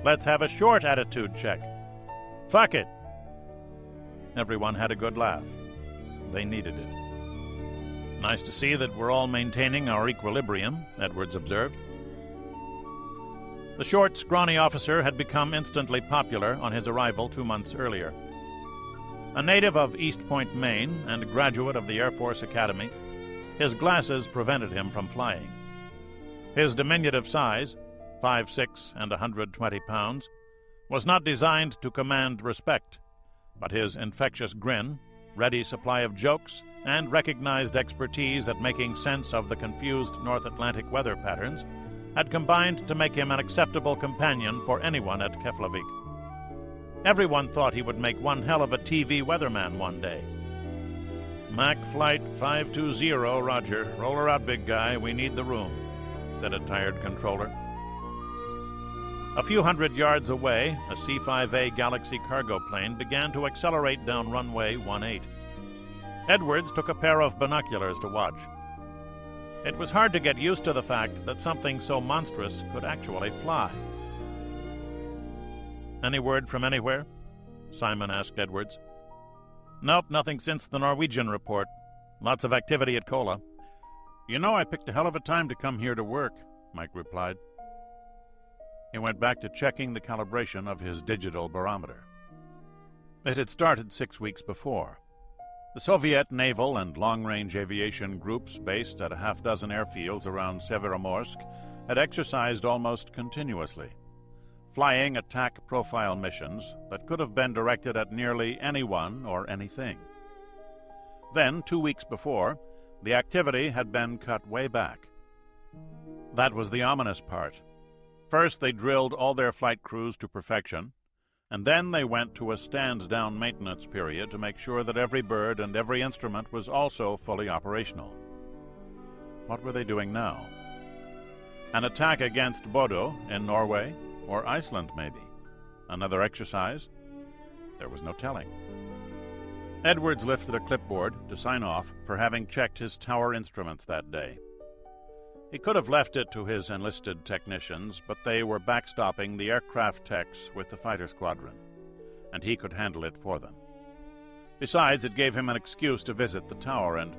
"Let's have a short attitude check." "Fuck it." Everyone had a good laugh. They needed it. "Nice to see that we're all maintaining our equilibrium," Edwards observed. The short, scrawny officer had become instantly popular on his arrival 2 months earlier. A native of East Point, Maine, and a graduate of the Air Force Academy, his glasses prevented him from flying. His diminutive size, 5'6" and 120 pounds, was not designed to command respect, but his infectious grin, ready supply of jokes, and recognized expertise at making sense of the confused North Atlantic weather patterns had combined to make him an acceptable companion for anyone at Keflavik. Everyone thought he would make one hell of a TV weatherman one day. "Mac Flight 520, Roger. Roll her out, big guy. We need the room," said a tired controller. A few hundred yards away, a C-5A Galaxy cargo plane began to accelerate down runway 18. Edwards took a pair of binoculars to watch. It was hard to get used to the fact that something so monstrous could actually fly. "Any word from anywhere?" Simon asked Edwards. "Nope, nothing since the Norwegian report. Lots of activity at Kola." "You know, I picked a hell of a time to come here to work," Mike replied. He went back to checking the calibration of his digital barometer. It had started 6 weeks before. The Soviet naval and long-range aviation groups based at a half-dozen airfields around Severomorsk had exercised almost continuously, flying attack profile missions that could have been directed at nearly anyone or anything. Then, 2 weeks before, the activity had been cut way back. That was the ominous part. First, they drilled all their flight crews to perfection, and then they went to a stand-down maintenance period to make sure that every bird and every instrument was also fully operational. What were they doing now? An attack against Bodo in Norway, or Iceland maybe? Another exercise? There was no telling. Edwards lifted a clipboard to sign off for having checked his tower instruments that day. He could have left it to his enlisted technicians, but they were backstopping the aircraft techs with the fighter squadron, and he could handle it for them. Besides, it gave him an excuse to visit the tower and...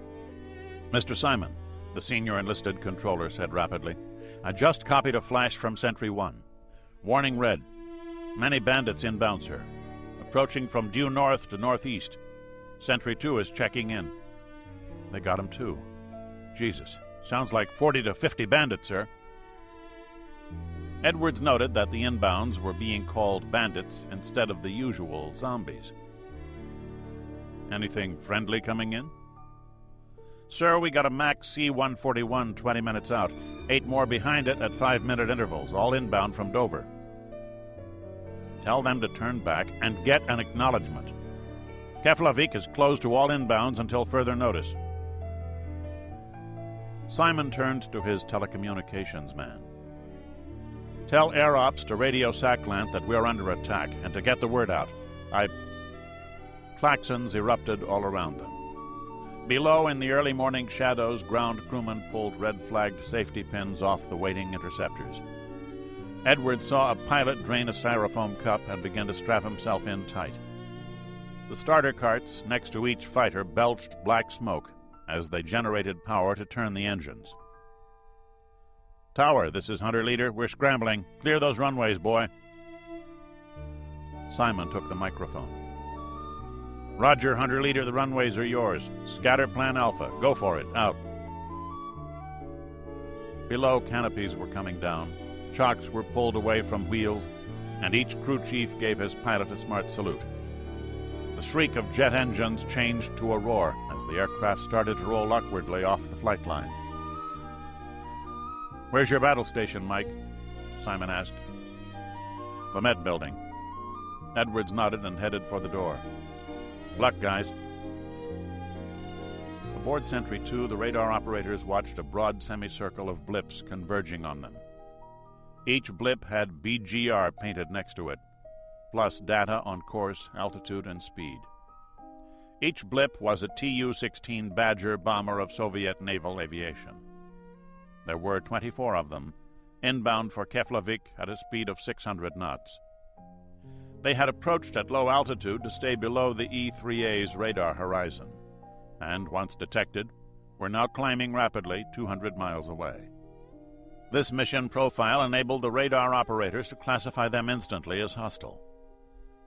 "Mr. Simon," the senior enlisted controller said rapidly, "I just copied a flash from Sentry 1. Warning red. Many bandits inbound, sir. Approaching from due north to northeast. Sentry 2 is checking in." They got him too. Jesus. Sounds like 40 to 50 bandits, sir. Edwards noted that the inbounds were being called bandits instead of the usual zombies. "Anything friendly coming in?" "Sir, we got a Mac C-141 20 minutes out. 8 more behind it at 5-minute intervals, all inbound from Dover." "Tell them to turn back and get an acknowledgement. Keflavik is closed to all inbounds until further notice." Simon turned to his telecommunications man. "Tell Air Ops to radio Saklant that we're under attack and to get the word out. Klaxons erupted all around them. Below, in the early morning shadows, ground crewmen pulled red-flagged safety pins off the waiting interceptors. Edwards saw a pilot drain a styrofoam cup and begin to strap himself in tight. The starter carts next to each fighter belched black smoke as they generated power to turn the engines. "Tower, this is Hunter Leader. We're scrambling. Clear those runways, boy." Simon took the microphone. "Roger, Hunter Leader. The runways are yours. Scatter Plan Alpha. Go for it. Out." Below, canopies were coming down. Chocks were pulled away from wheels, and each crew chief gave his pilot a smart salute. The shriek of jet engines changed to a roar as the aircraft started to roll awkwardly off the flight line. "Where's your battle station, Mike?" Simon asked. "The Met Building." Edwards nodded and headed for the door. "Luck, guys." Aboard Sentry 2, the radar operators watched a broad semicircle of blips converging on them. Each blip had BGR painted next to it, plus data on course, altitude, and speed. Each blip was a Tu-16 Badger bomber of Soviet naval aviation. There were 24 of them, inbound for Keflavik at a speed of 600 knots. They had approached at low altitude to stay below the E-3A's radar horizon, and once detected, were now climbing rapidly 200 miles away. This mission profile enabled the radar operators to classify them instantly as hostile.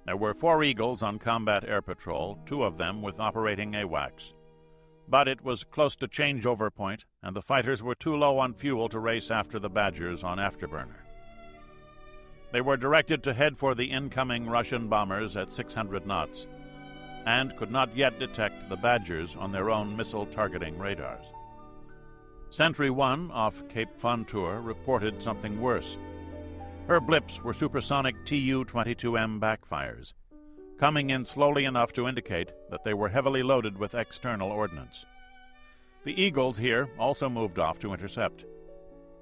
There were 4 Eagles on combat air patrol, 2 of them with operating AWACS. But it was close to changeover point, and the fighters were too low on fuel to race after the Badgers on afterburner. They were directed to head for the incoming Russian bombers at 600 knots, and could not yet detect the Badgers on their own missile-targeting radars. Sentry 1 off Cape Fontour reported something worse. Her blips were supersonic Tu-22M backfires, coming in slowly enough to indicate that they were heavily loaded with external ordnance. The Eagles here also moved off to intercept.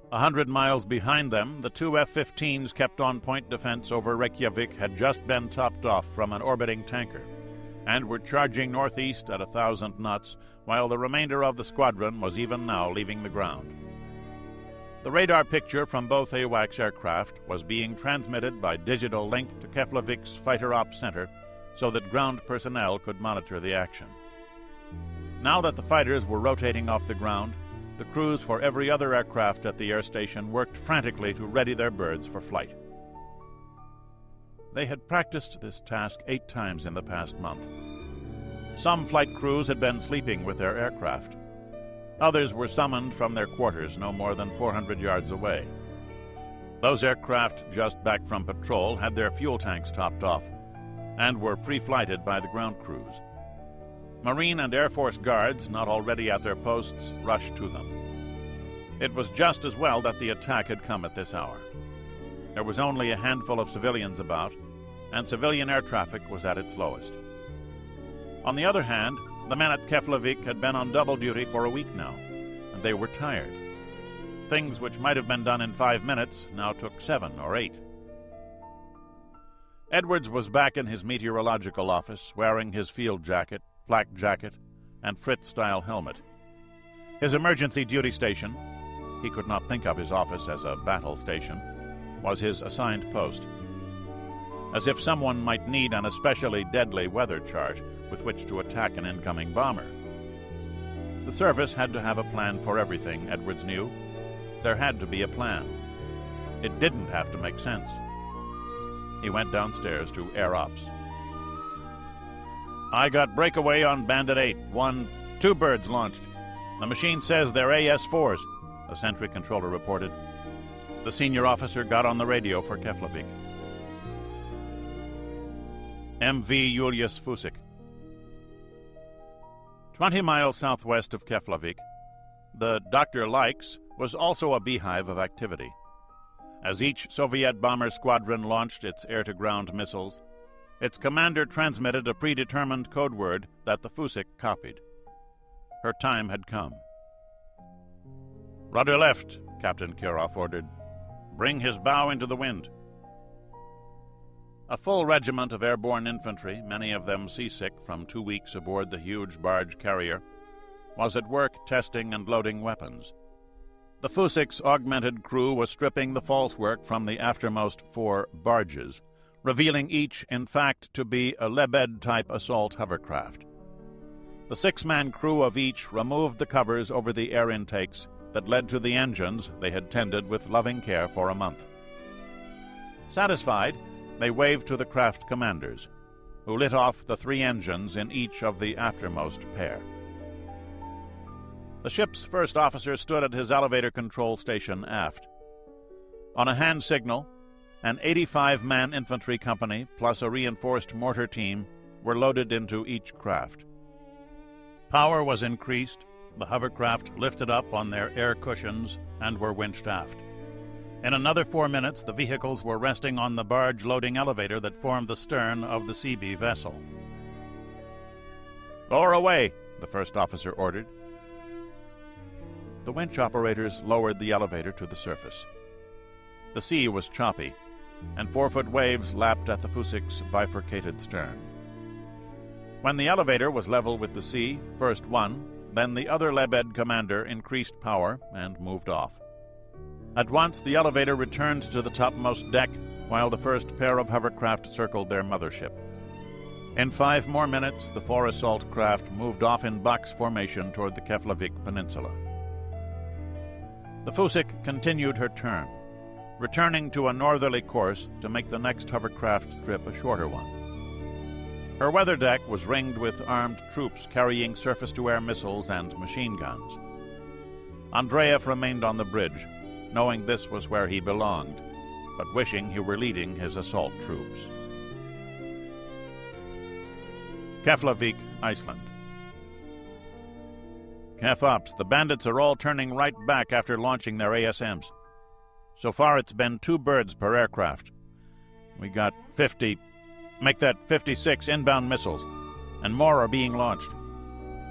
100 miles behind them, the 2 F-15s kept on point defense over Reykjavik had just been topped off from an orbiting tanker, and were charging northeast at 1,000 knots, while the remainder of the squadron was even now leaving the ground. The radar picture from both AWACS aircraft was being transmitted by digital link to Keflavik's Fighter Ops Center so that ground personnel could monitor the action. Now that the fighters were rotating off the ground, the crews for every other aircraft at the air station worked frantically to ready their birds for flight. They had practiced this task 8 times in the past month. Some flight crews had been sleeping with their aircraft. Others were summoned from their quarters no more than 400 yards away. Those aircraft just back from patrol had their fuel tanks topped off and were pre-flighted by the ground crews. Marine and Air Force guards, not already at their posts, rushed to them. It was just as well that the attack had come at this hour. There was only a handful of civilians about, and civilian air traffic was at its lowest. On the other hand, the men at Keflavik had been on double duty for a week now, and they were tired. Things which might have been done in 5 minutes now took 7 or 8. Edwards was back in his meteorological office, wearing his field jacket, flak jacket, and Fritz-style helmet. His emergency duty station — he could not think of his office as a battle station — was his assigned post. As if someone might need an especially deadly weather chart with which to attack an incoming bomber. The service had to have a plan for everything, Edwards knew. There had to be a plan. It didn't have to make sense. He went downstairs to Air Ops. "I got breakaway on Bandit 8. 2 birds launched. The machine says they're AS-4s, a Sentry controller reported. The senior officer got on the radio for Keflavik. MV Julius Fusik. 20 miles southwest of Keflavik, the Dr. Likes was also a beehive of activity. As each Soviet bomber squadron launched its air-to-ground missiles, its commander transmitted a predetermined code word that the Fusik copied. Her time had come. "Rudder left," Captain Kirov ordered. "Bring his bow into the wind." A full regiment of airborne infantry, many of them seasick from 2 weeks aboard the huge barge carrier, was at work testing and loading weapons. The Fusik's augmented crew was stripping the false work from the aftermost 4 barges, revealing each, in fact, to be a Lebed-type assault hovercraft. The 6-man crew of each removed the covers over the air intakes that led to the engines they had tended with loving care for a month. Satisfied, they waved to the craft commanders, who lit off the 3 engines in each of the aftermost pair. The ship's first officer stood at his elevator control station aft. On a hand signal, an 85-man infantry company plus a reinforced mortar team were loaded into each craft. Power was increased, the hovercraft lifted up on their air cushions and were winched aft. In another 4 minutes, the vehicles were resting on the barge loading elevator that formed the stern of the CB vessel. "Lower away," the first officer ordered, The winch operators lowered the elevator to the surface. The sea was choppy, and 4-foot waves lapped at the Fusik's bifurcated stern. When the elevator was level with the sea, first one, then the other Lebed commander increased power and moved off. At once, the elevator returned to the topmost deck, while the first pair of hovercraft circled their mothership. In 5 more minutes, the 4 assault craft moved off in box formation toward the Keflavik Peninsula. The Fusik continued her turn, returning to a northerly course to make the next hovercraft trip a shorter one. Her weather deck was ringed with armed troops carrying surface-to-air missiles and machine guns. Andreev remained on the bridge, knowing this was where he belonged, but wishing he were leading his assault troops. Keflavik, Iceland. Kef Ops, the bandits are all turning right back after launching their ASMs. So far it's been 2 birds per aircraft. We got 56 inbound missiles, and more are being launched.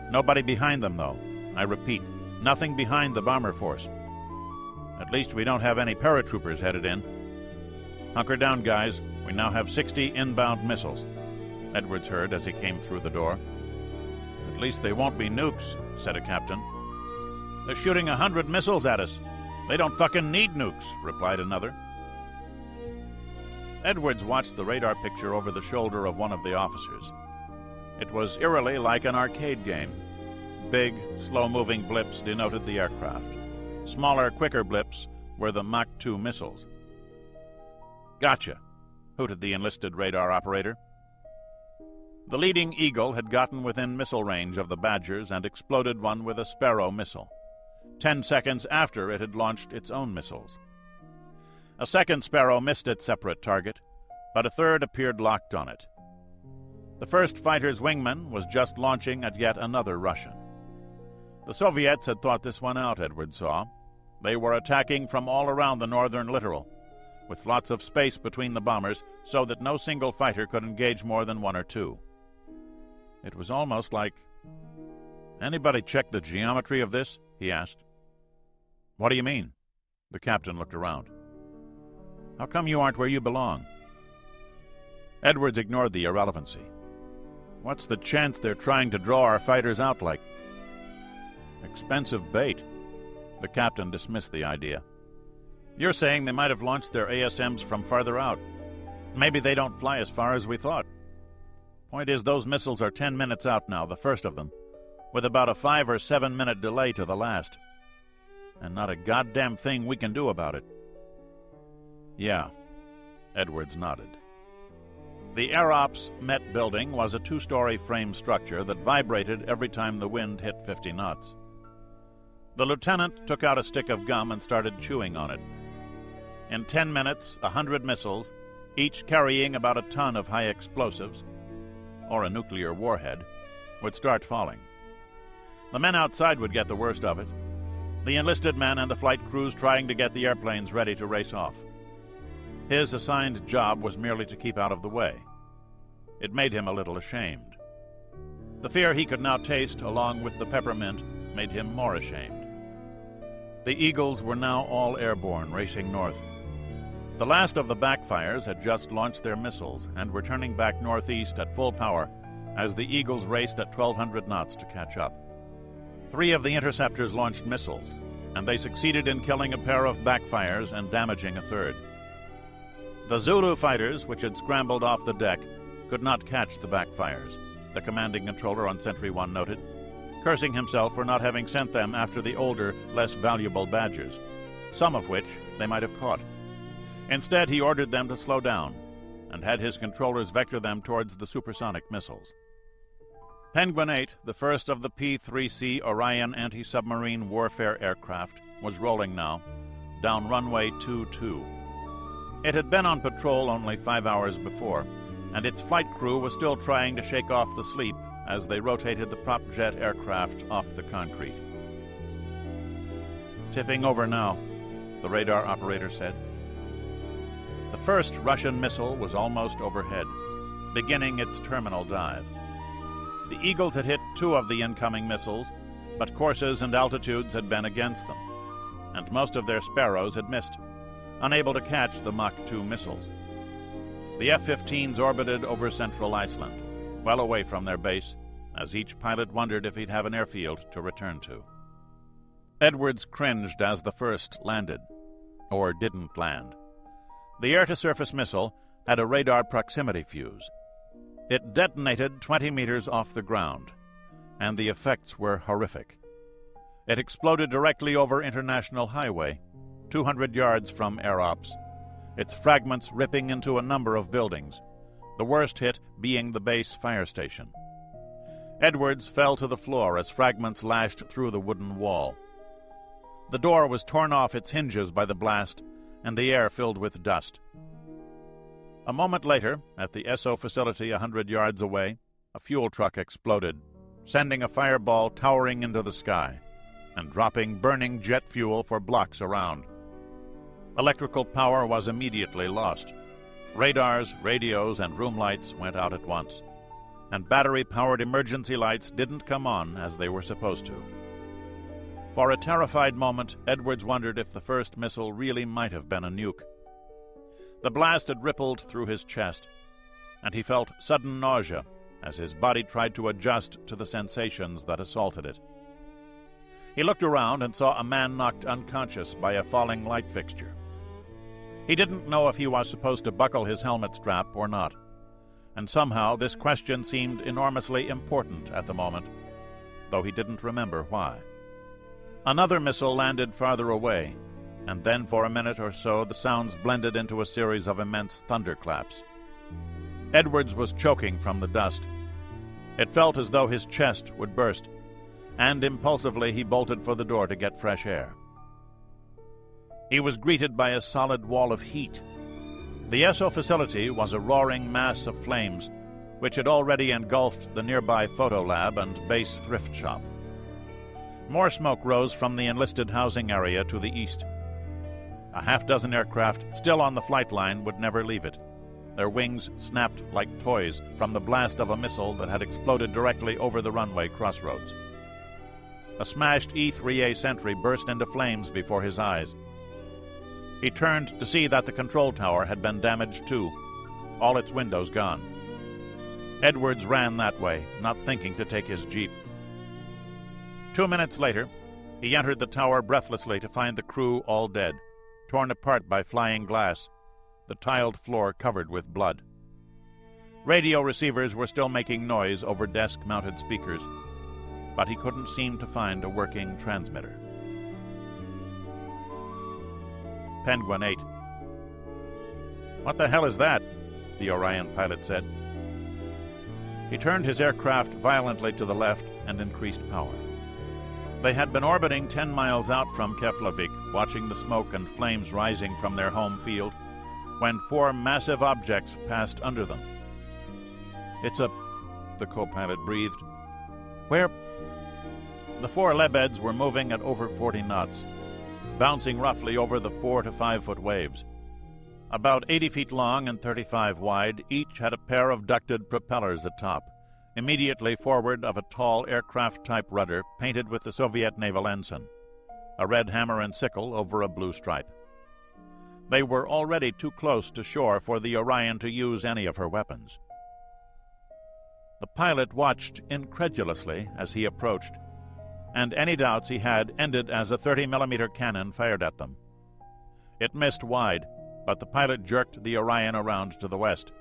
Nobody behind them, though. I repeat, nothing behind the bomber force. At least we don't have any paratroopers headed in. Hunker down, guys. We now have 60 inbound missiles, Edwards heard as he came through the door. At least they won't be nukes, said a captain. They're shooting 100 missiles at us. They don't fucking need nukes, replied another. Edwards watched the radar picture over the shoulder of one of the officers. It was eerily like an arcade game. Big, slow-moving blips denoted the aircraft. Smaller, quicker blips were the Mach 2 missiles. Gotcha, hooted the enlisted radar operator. The leading Eagle had gotten within missile range of the Badgers and exploded one with a Sparrow missile, 10 seconds after it had launched its own missiles. A second Sparrow missed its separate target, but a third appeared locked on it. The first fighter's wingman was just launching at yet another Russian. The Soviets had thought this one out, Edwards saw. They were attacking from all around the northern littoral, with lots of space between the bombers so that no single fighter could engage more than 1 or 2. It was almost like... Anybody check the geometry of this? He asked. What do you mean? The captain looked around. How come you aren't where you belong? Edwards ignored the irrelevancy. What's the chance they're trying to draw our fighters out like? Expensive bait. The captain dismissed the idea. You're saying they might have launched their ASMs from farther out. Maybe they don't fly as far as we thought. Point is, those missiles are 10 minutes out now, the first of them, with about a 5 or 7 minute delay to the last. And not a goddamn thing we can do about it. Yeah, Edwards nodded. The Air Ops Met building was a 2-story frame structure that vibrated every time the wind hit 50 knots. The lieutenant took out a stick of gum and started chewing on it. In 10 minutes, 100 missiles, each carrying about a ton of high explosives, or a nuclear warhead, would start falling. The men outside would get the worst of it. The enlisted men and the flight crews trying to get the airplanes ready to race off. His assigned job was merely to keep out of the way. It made him a little ashamed. The fear he could now taste, along with the peppermint, made him more ashamed. The Eagles were now all airborne, racing north. The last of the backfires had just launched their missiles and were turning back northeast at full power as the Eagles raced at 1,200 knots to catch up. 3 of the interceptors launched missiles, and they succeeded in killing a pair of backfires and damaging a third. The Zulu fighters, which had scrambled off the deck, could not catch the backfires, the commanding controller on Sentry 1 noted, cursing himself for not having sent them after the older, less valuable Badgers, some of which they might have caught. Instead, he ordered them to slow down and had his controllers vector them towards the supersonic missiles. Penguin 8, the first of the P-3C Orion anti-submarine warfare aircraft, was rolling now, down runway 22. It had been on patrol only 5 hours before, and its flight crew was still trying to shake off the sleep as they rotated the prop jet aircraft off the concrete. Tipping over now, the radar operator said. The first Russian missile was almost overhead, beginning its terminal dive. The Eagles had hit 2 of the incoming missiles, but courses and altitudes had been against them, and most of their Sparrows had missed, unable to catch the Mach 2 missiles. The F-15s orbited over central Iceland, well away from their base, as each pilot wondered if he'd have an airfield to return to. Edwards cringed as the first landed, or didn't land. The air-to-surface missile had a radar proximity fuse. It detonated 20 meters off the ground, and the effects were horrific. It exploded directly over International Highway, 200 yards from Air Ops, its fragments ripping into a number of buildings, the worst hit being the base fire station. Edwards fell to the floor as fragments lashed through the wooden wall. The door was torn off its hinges by the blast, and the air filled with dust. A moment later, at the SO facility 100 yards away, a fuel truck exploded, sending a fireball towering into the sky and dropping burning jet fuel for blocks around. Electrical power was immediately lost. Radars, radios, and room lights went out at once, and battery-powered emergency lights didn't come on as they were supposed to. For a terrified moment, Edwards wondered if the first missile really might have been a nuke. The blast had rippled through his chest, and he felt sudden nausea as his body tried to adjust to the sensations that assaulted it. He looked around and saw a man knocked unconscious by a falling light fixture. He didn't know if he was supposed to buckle his helmet strap or not, and somehow this question seemed enormously important at the moment, though he didn't remember why. Another missile landed farther away, and then for a minute or so the sounds blended into a series of immense thunderclaps. Edwards was choking from the dust. It felt as though his chest would burst, and impulsively he bolted for the door to get fresh air. He was greeted by a solid wall of heat. The SO facility was a roaring mass of flames, which had already engulfed the nearby photo lab and base thrift shop. More smoke rose from the enlisted housing area to the east. A half-dozen aircraft still on the flight line would never leave it. Their wings snapped like toys from the blast of a missile that had exploded directly over the runway crossroads. A smashed E-3A Sentry burst into flames before his eyes. He turned to see that the control tower had been damaged too, all its windows gone. Edwards ran that way, not thinking to take his jeep. 2 minutes later, he entered the tower breathlessly to find the crew all dead, torn apart by flying glass, the tiled floor covered with blood. Radio receivers were still making noise over desk-mounted speakers, but he couldn't seem to find a working transmitter. Penguin 8. "What the hell is that?" the Orion pilot said. He turned his aircraft violently to the left and increased power. They had been orbiting 10 miles out from Keflavik, watching the smoke and flames rising from their home field, when 4 massive objects passed under them. "It's a..." the co-pilot breathed. "Where..." The 4 Lebeds were moving at over 40 knots, bouncing roughly over the 4 to 5 foot waves. About 80 feet long and 35 wide, each had a pair of ducted propellers atop, immediately forward of a tall aircraft-type rudder painted with the Soviet naval ensign, a red hammer and sickle over a blue stripe. They were already too close to shore for the Orion to use any of her weapons. The pilot watched incredulously as he approached, and any doubts he had ended as a 30-millimeter cannon fired at them. It missed wide, but the pilot jerked the Orion around to the west.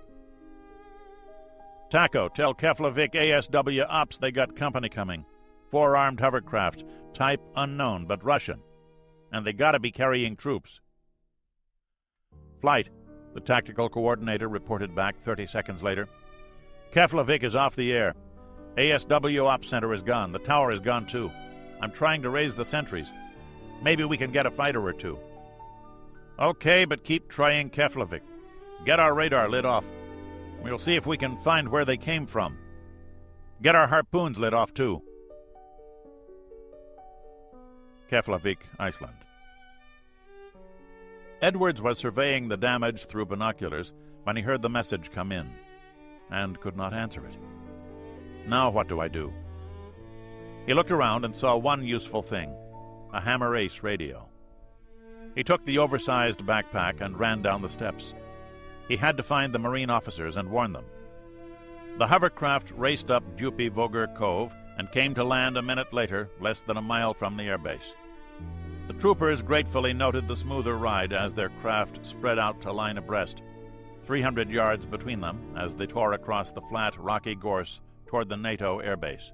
"Taco, tell Keflavik ASW Ops they got company coming. 4 armed hovercraft, type unknown but Russian, and they gotta be carrying troops." "Flight," the tactical coordinator reported back 30 seconds later. "Keflavik is off the air. ASW Ops Center is gone. The tower is gone too. I'm trying to raise the sentries. Maybe we can get a fighter or 2. "Okay, but keep trying Keflavik. Get our radar lit off. We'll see if we can find where they came from. Get our harpoons lit off too." Keflavik, Iceland. Edwards was surveying the damage through binoculars when he heard the message come in, and could not answer it. Now what do I do? He looked around and saw one useful thing, a Hammer Ace radio. He took the oversized backpack and ran down the steps. He had to find the Marine officers and warn them. The hovercraft raced up Dupy Vogger Cove and came to land a minute later, less than a mile from the airbase. The troopers gratefully noted the smoother ride as their craft spread out to line abreast, 300 yards between them as they tore across the flat, rocky gorse toward the NATO airbase.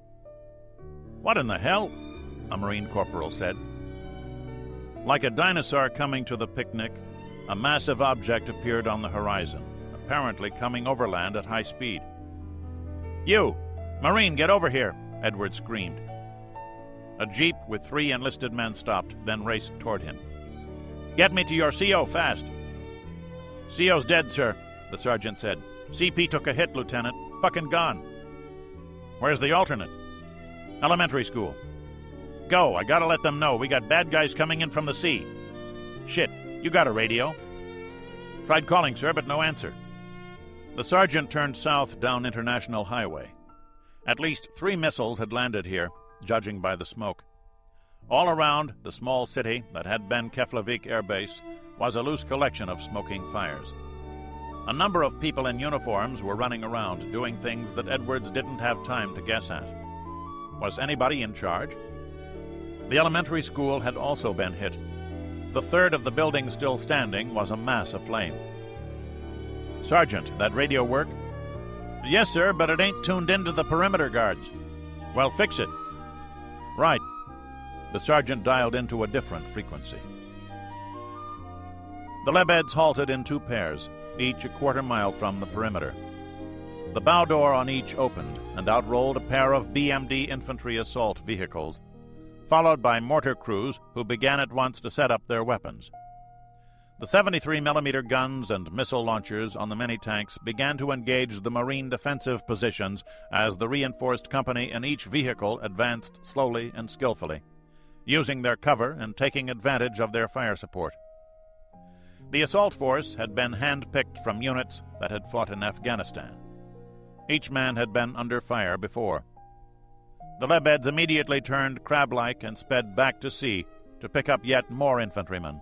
"What in the hell?" a Marine corporal said. Like a dinosaur coming to the picnic, a massive object appeared on the horizon, apparently coming overland at high speed. "You! Marine, get over here!" Edwards screamed. A jeep with 3 enlisted men stopped, then raced toward him. "Get me to your CO, fast!" "CO's dead, sir," the sergeant said. "CP took a hit, Lieutenant. Fucking gone." "Where's the alternate?" "Elementary school." "Go, I gotta let them know. We got bad guys coming in from the sea." "Shit, you got a radio?" "Tried calling, sir, but no answer." The sergeant turned south down International Highway. At least 3 missiles had landed here, judging by the smoke. All around the small city that had been Keflavik Air Base was a loose collection of smoking fires. A number of people in uniforms were running around, doing things that Edwards didn't have time to guess at. Was anybody in charge? The elementary school had also been hit. The third of the building still standing was a mass aflame. "Sergeant, that radio work?" "Yes, sir, but it ain't tuned into the perimeter guards." "Well, fix it." "Right." The sergeant dialed into a different frequency. The Lebeds halted in 2 pairs, each a quarter-mile from the perimeter. The bow door on each opened, and out rolled a pair of BMD infantry assault vehicles, followed by mortar crews who began at once to set up their weapons. The 73-millimeter guns and missile launchers on the mini-tanks began to engage the Marine defensive positions as the reinforced company in each vehicle advanced slowly and skillfully, using their cover and taking advantage of their fire support. The assault force had been hand-picked from units that had fought in Afghanistan. Each man had been under fire before. The Lebeds immediately turned crab-like and sped back to sea to pick up yet more infantrymen.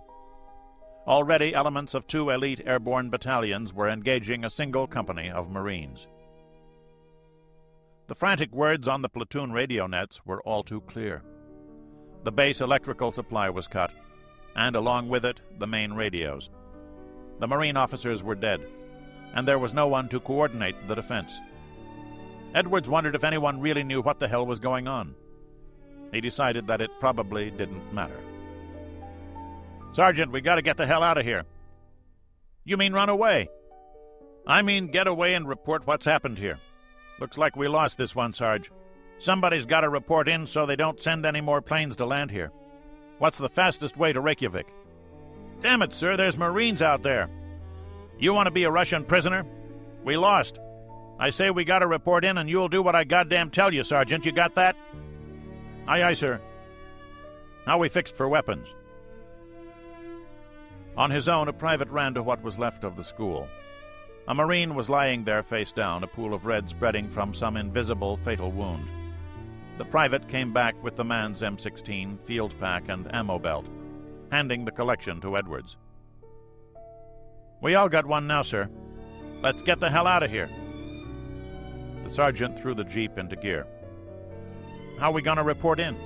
Already elements of 2 elite airborne battalions were engaging a single company of Marines. The frantic words on the platoon radio nets were all too clear. The base electrical supply was cut, and along with it, the main radios. The Marine officers were dead, and there was no one to coordinate the defense. Edwards wondered if anyone really knew what the hell was going on. He decided that it probably didn't matter. "Sergeant, we gotta get the hell out of here." "You mean run away?" "I mean get away and report what's happened here. Looks like we lost this one, Sarge. Somebody's gotta report in so they don't send any more planes to land here. What's the fastest way to Reykjavik?" "Damn it, sir, there's Marines out there." "You want to be a Russian prisoner?" "We lost. I say we gotta report in and you'll do what I goddamn tell you, Sergeant. You got that?" "Aye, aye, sir." "How we fixed for weapons?" On his own, a private ran to what was left of the school. A Marine was lying there face down, a pool of red spreading from some invisible fatal wound. The private came back with the man's M16, field pack, and ammo belt, handing the collection to Edwards. "We all got one now, sir. Let's get the hell out of here." The sergeant threw the jeep into gear. "How we gonna report in?"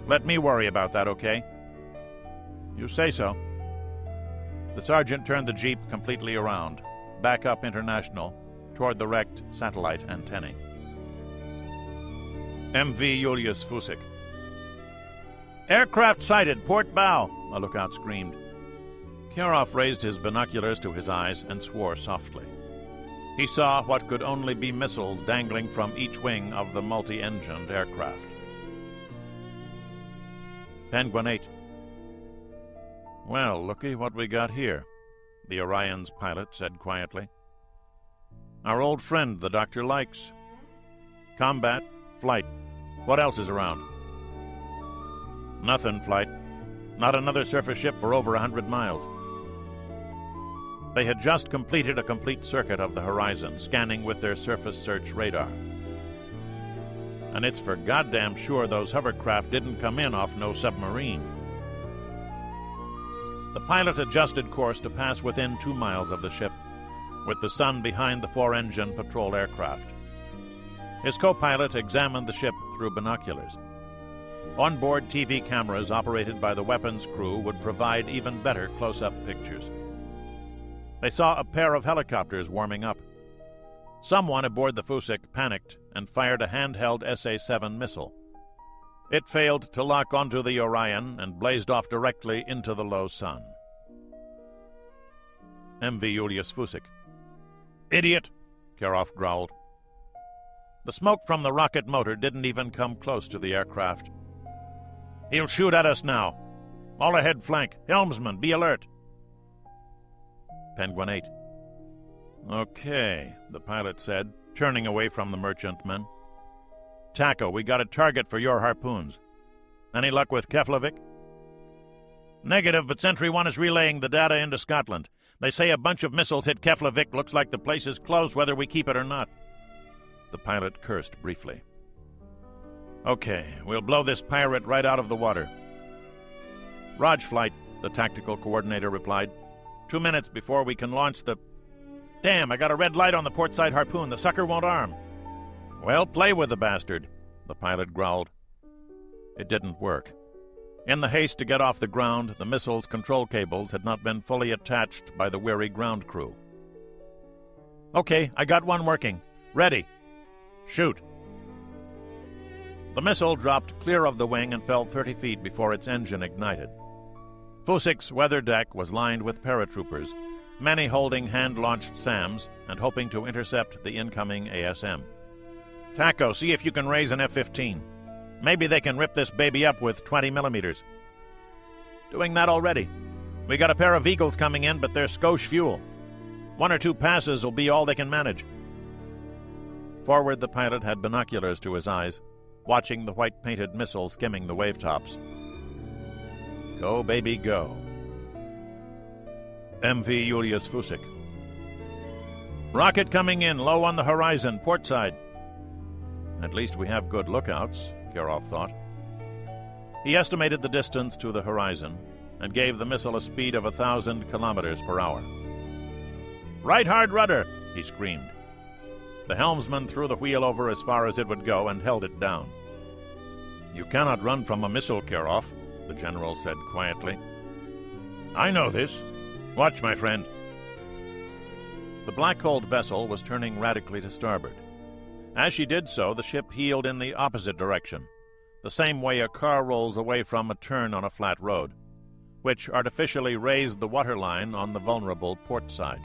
"Let me worry about that, okay?" "You say so." The sergeant turned the jeep completely around, back up International, toward the wrecked satellite antennae. MV Julius Fusik. "Aircraft sighted, port bow," a lookout screamed. Kiarov raised his binoculars to his eyes and swore softly. He saw what could only be missiles dangling from each wing of the multi-engined aircraft. Penguin 8. "Well, looky what we got here," the Orion's pilot said quietly. "Our old friend the doctor likes. Combat, flight. What else is around?" "Nothing, flight. Not another surface ship for over 100 miles." They had just completed a complete circuit of the horizon, scanning with their surface search radar. and it's for goddamn sure those hovercraft didn't come in off no submarine. The pilot adjusted course to pass within 2 miles of the ship, with the sun behind the 4-engine patrol aircraft. His co-pilot examined the ship through binoculars. Onboard TV cameras operated by the weapons crew would provide even better close-up pictures. They saw a pair of helicopters warming up. Someone aboard the Fusik panicked and fired a handheld SA-7 missile. It failed to lock onto the Orion and blazed off directly into the low sun. MV Julius Fusik. "Idiot!" Karoff growled. The smoke from the rocket motor didn't even come close to the aircraft. "He'll shoot at us now. All ahead flank. Helmsman, be alert." Penguin 8. "Okay," the pilot said, turning away from the merchantman. "Taco, we got a target for your harpoons. Any luck with Keflavik?" "Negative, but Sentry 1 is relaying the data into Scotland. They say a bunch of missiles hit Keflavik. Looks like the place is closed whether we keep it or not." The pilot cursed briefly. "Okay, we'll blow this pirate right out of the water." "Raj flight," the tactical coordinator replied. 2 minutes before we can launch the... Damn, I got a red light on the port side harpoon. The sucker won't arm." "Well, play with the bastard," the pilot growled. It didn't work. In the haste to get off the ground, the missile's control cables had not been fully attached by the weary ground crew. "Okay, I got one working. Ready. Shoot." The missile dropped clear of the wing and fell 30 feet before its engine ignited. Fusik's weather deck was lined with paratroopers, many holding hand-launched SAMs and hoping to intercept the incoming ASM. "Taco, see if you can raise an F-15. Maybe they can rip this baby up with 20 millimeters. "Doing that already. We got a pair of Eagles coming in, but they're skosh fuel. 1 or 2 passes will be all they can manage." Forward, the pilot had binoculars to his eyes, watching the white-painted missile skimming the wavetops. Go, baby, go. MV Julius Fusik. "Rocket coming in, low on the horizon, port side." At least we have good lookouts, Karoff thought. He estimated the distance to the horizon and gave the missile a speed of 1,000 kilometers per hour. "Right hard rudder!" he screamed. The helmsman threw the wheel over as far as it would go and held it down. "You cannot run from a missile, Karoff," the general said quietly. "I know this. Watch, my friend." The black-hulled vessel was turning radically to starboard. As she did so, the ship heeled in the opposite direction, the same way a car rolls away from a turn on a flat road, which artificially raised the waterline on the vulnerable port side.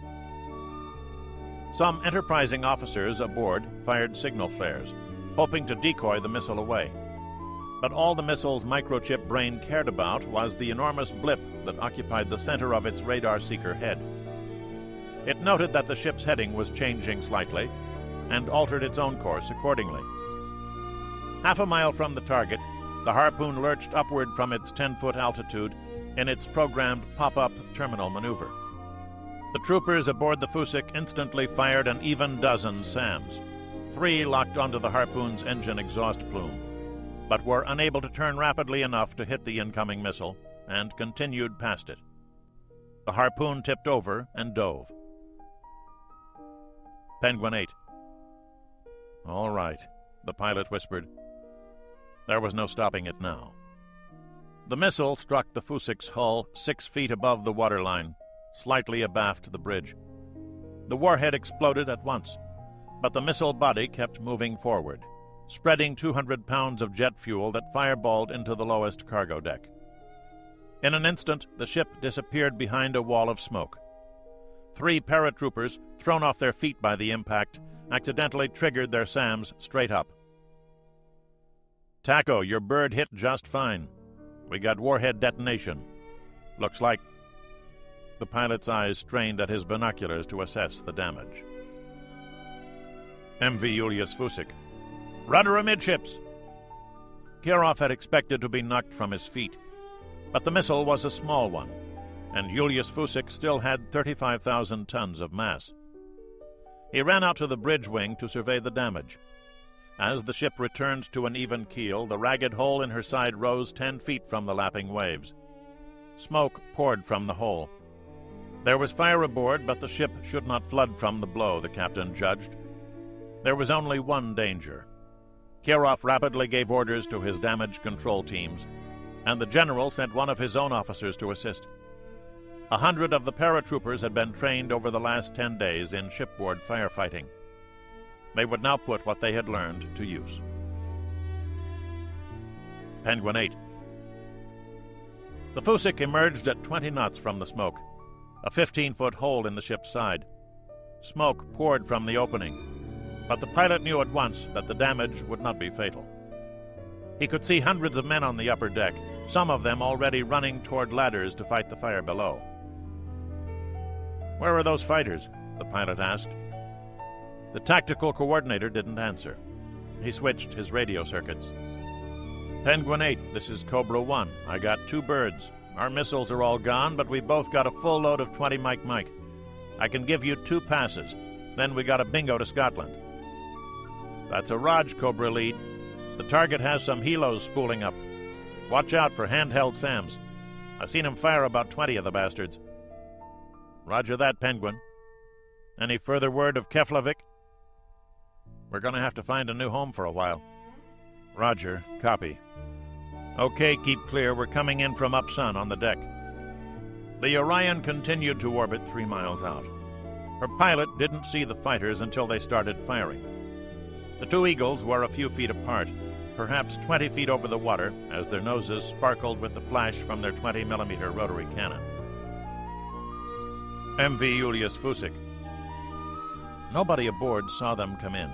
Some enterprising officers aboard fired signal flares, hoping to decoy the missile away. But all the missile's microchip brain cared about was the enormous blip that occupied the center of its radar seeker head. It noted that the ship's heading was changing slightly and altered its own course accordingly. Half a mile from the target, the harpoon lurched upward from its 10-foot altitude in its programmed pop-up terminal maneuver. The troopers aboard the Fusik instantly fired an even dozen SAMs. 3 locked onto the harpoon's engine exhaust plume, but were unable to turn rapidly enough to hit the incoming missile and continued past it. The harpoon tipped over and dove. Penguin 8. "All right," the pilot whispered. There was no stopping it now. The missile struck the Fusik's hull 6 feet above the waterline, slightly abaft the bridge. The warhead exploded at once, but the missile body kept moving forward, spreading 200 pounds of jet fuel that fireballed into the lowest cargo deck. In an instant, the ship disappeared behind a wall of smoke. 3 paratroopers, thrown off their feet by the impact, accidentally triggered their SAMs straight up. "Taco, your bird hit just fine. We got warhead detonation. Looks like..." The pilot's eyes strained at his binoculars to assess the damage. MV Julius Fusik. "Rudder amidships!" Karoff had expected to be knocked from his feet, but the missile was a small one, and Julius Fusik still had 35,000 tons of mass. He ran out to the bridge wing to survey the damage. As the ship returned to an even keel, the ragged hole in her side rose 10 feet from the lapping waves. Smoke poured from the hole. There was fire aboard, but the ship should not flood from the blow, the captain judged. There was only one danger. Kirov rapidly gave orders to his damage control teams, and the general sent one of his own officers to assist. 100 of the paratroopers had been trained over the last 10 days in shipboard firefighting. They would now put what they had learned to use. Penguin 8. The Fusik emerged at 20 knots from the smoke, a 15-foot hole in the ship's side. Smoke poured from the opening, but the pilot knew at once that the damage would not be fatal. He could see hundreds of men on the upper deck, some of them already running toward ladders to fight the fire below. "Where are those fighters?" the pilot asked. The tactical coordinator didn't answer. He switched his radio circuits. "Penguin 8, this is Cobra 1. I got 2 birds. Our missiles are all gone, but we both got a full load of 20 Mike. I can give you 2 passes. Then we got a bingo to Scotland." "That's a Raj, Cobra lead. The target has some helos spooling up. Watch out for handheld SAMs. I've seen him fire about 20 of the bastards." "Roger that, Penguin. Any further word of Keflavik?" "We're going to have to find a new home for a while." "Roger. Copy." "Okay, keep clear. We're coming in from up sun on the deck." The Orion continued to orbit 3 miles out. Her pilot didn't see the fighters until they started firing. The 2 Eagles were a few feet apart, perhaps 20 feet over the water, as their noses sparkled with the flash from their 20-millimeter rotary cannon. MV Julius Fusik. Nobody aboard saw them come in.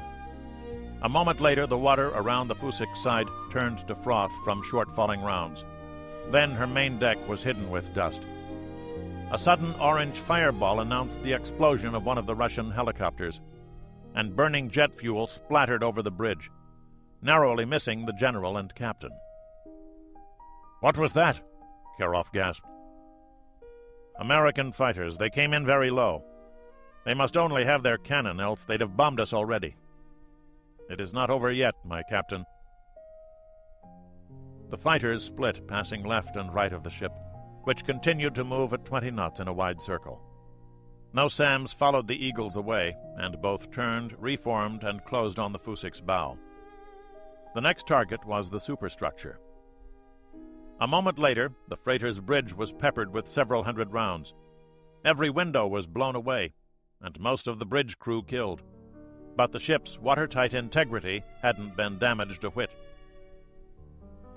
A moment later, the water around the Fusik side turned to froth from short-falling rounds. Then her main deck was hidden with dust. A sudden orange fireball announced the explosion of one of the Russian helicopters, and burning jet fuel splattered over the bridge, narrowly missing the general and captain. "What was that?" Kirov gasped. "American fighters. They came in very low. They must only have their cannon, else they'd have bombed us already." "It is not over yet, my captain." The fighters split, passing left and right of the ship, which continued to move at 20 knots in a wide circle. No SAMs followed the Eagles away, and both turned, reformed, and closed on the Fusik's bow. The next target was the superstructure. A moment later, the freighter's bridge was peppered with several hundred rounds. Every window was blown away, and most of the bridge crew killed. But the ship's watertight integrity hadn't been damaged a whit.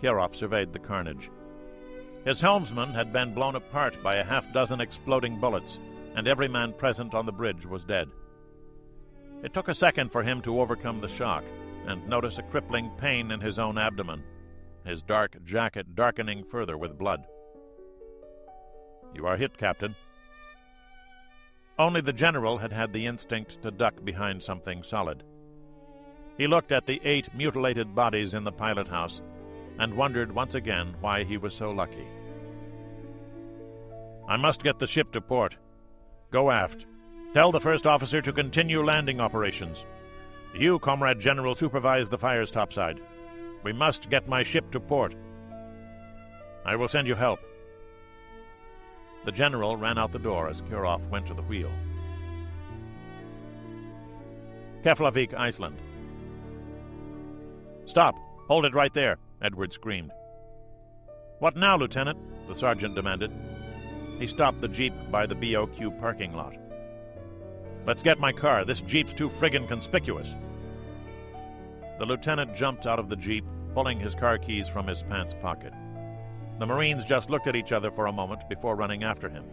Kirov surveyed the carnage. His helmsman had been blown apart by a half-dozen exploding bullets, and every man present on the bridge was dead. It took a second for him to overcome the shock and notice a crippling pain in his own abdomen, his dark jacket darkening further with blood. "You are hit, Captain." Only the general had had the instinct to duck behind something solid. He looked at the 8 mutilated bodies in the pilot house and wondered once again why he was so lucky. "I must get the ship to port. Go aft. Tell the first officer to continue landing operations. You, Comrade General, supervise the fires topside. We must get my ship to port." "I will send you help." The general ran out the door as Kirov went to the wheel. Keflavik, Iceland. "Stop! Hold it right there!" Edward screamed. "What now, Lieutenant?" the sergeant demanded. He stopped the jeep by the BOQ parking lot. "Let's get my car. This jeep's too friggin' conspicuous." The lieutenant jumped out of the jeep, pulling his car keys from his pants pocket. The Marines just looked at each other for a moment before running after him.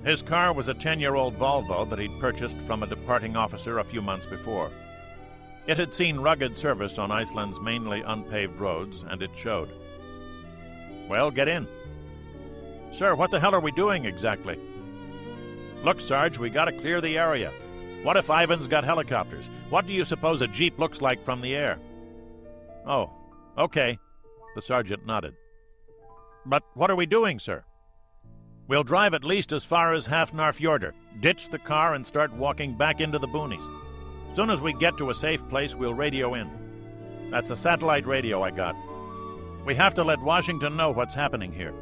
His car was a 10-year-old Volvo that he'd purchased from a departing officer a few months before. It had seen rugged service on Iceland's mainly unpaved roads, and it showed. "Well, get in." "Sir, what the hell are we doing exactly?" "Look, Sarge, we gotta clear the area. What if Ivan's got helicopters? What do you suppose a jeep looks like from the air?" "Oh, okay." The sergeant nodded. "But what are we doing, sir?" "We'll drive at least as far as Hafnarfjordur, ditch the car, and start walking back into the boonies." Soon as we get to a safe place, we'll radio in. That's a satellite radio I got. We have to let Washington know what's happening here.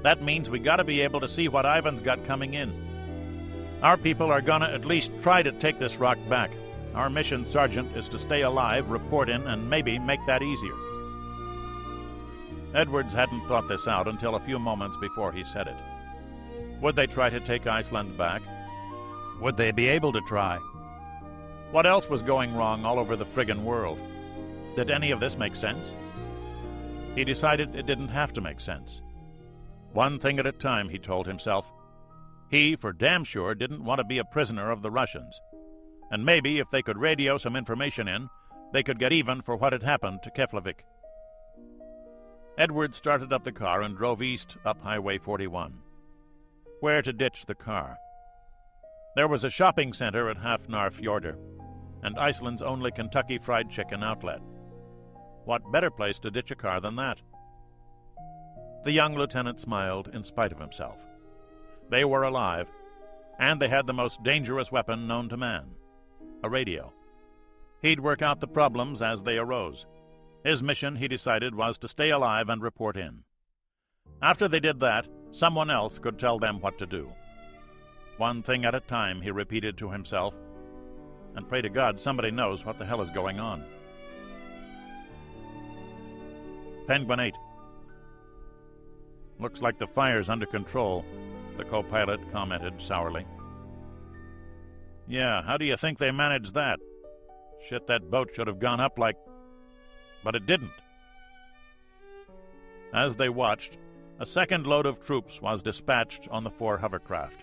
That means we gotta be able to see what Ivan's got coming in. Our people are gonna at least try to take this rock back. Our mission, Sergeant, is to stay alive, report in, and maybe make that easier. Edwards hadn't thought this out until a few moments before he said it. Would they try to take Iceland back? Would they be able to try? What else was going wrong all over the friggin' world? Did any of this make sense? He decided it didn't have to make sense. One thing at a time, he told himself. He, for damn sure, didn't want to be a prisoner of the Russians. And maybe if they could radio some information in, they could get even for what had happened to Keflavik. Edward started up the car and drove east up Highway 41. Where to ditch the car? There was a shopping center at Hafnarfjordur, and Iceland's only Kentucky Fried Chicken outlet. What better place to ditch a car than that? The young lieutenant smiled in spite of himself. They were alive, and they had the most dangerous weapon known to man, a radio. He'd work out the problems as they arose. His mission, he decided, was to stay alive and report in. After they did that, someone else could tell them what to do. One thing at a time, he repeated to himself, and pray to God somebody knows what the hell is going on. Penguin 8. Looks like the fire's under control, the co-pilot commented sourly. Yeah, how do you think they managed that? Shit, that boat should have gone up like... But it didn't. As they watched, a second load of troops was dispatched on the 4 hovercraft.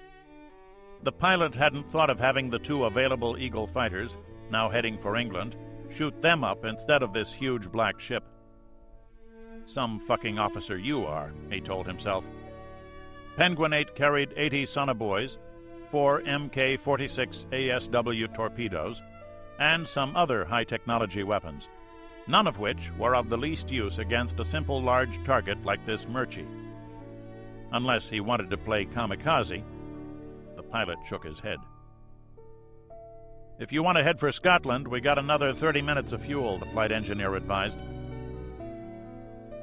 The pilot hadn't thought of having the 2 available Eagle fighters, now heading for England, shoot them up instead of this huge black ship. Some fucking officer you are, he told himself. Penguin 8 carried 80 sonobuoys, 4 Mk-46 ASW torpedoes, and some other high-technology weapons, none of which were of the least use against a simple large target like this Murchie. Unless he wanted to play kamikaze. The pilot shook his head. If you want to head for Scotland, we got another 30 minutes of fuel, the flight engineer advised.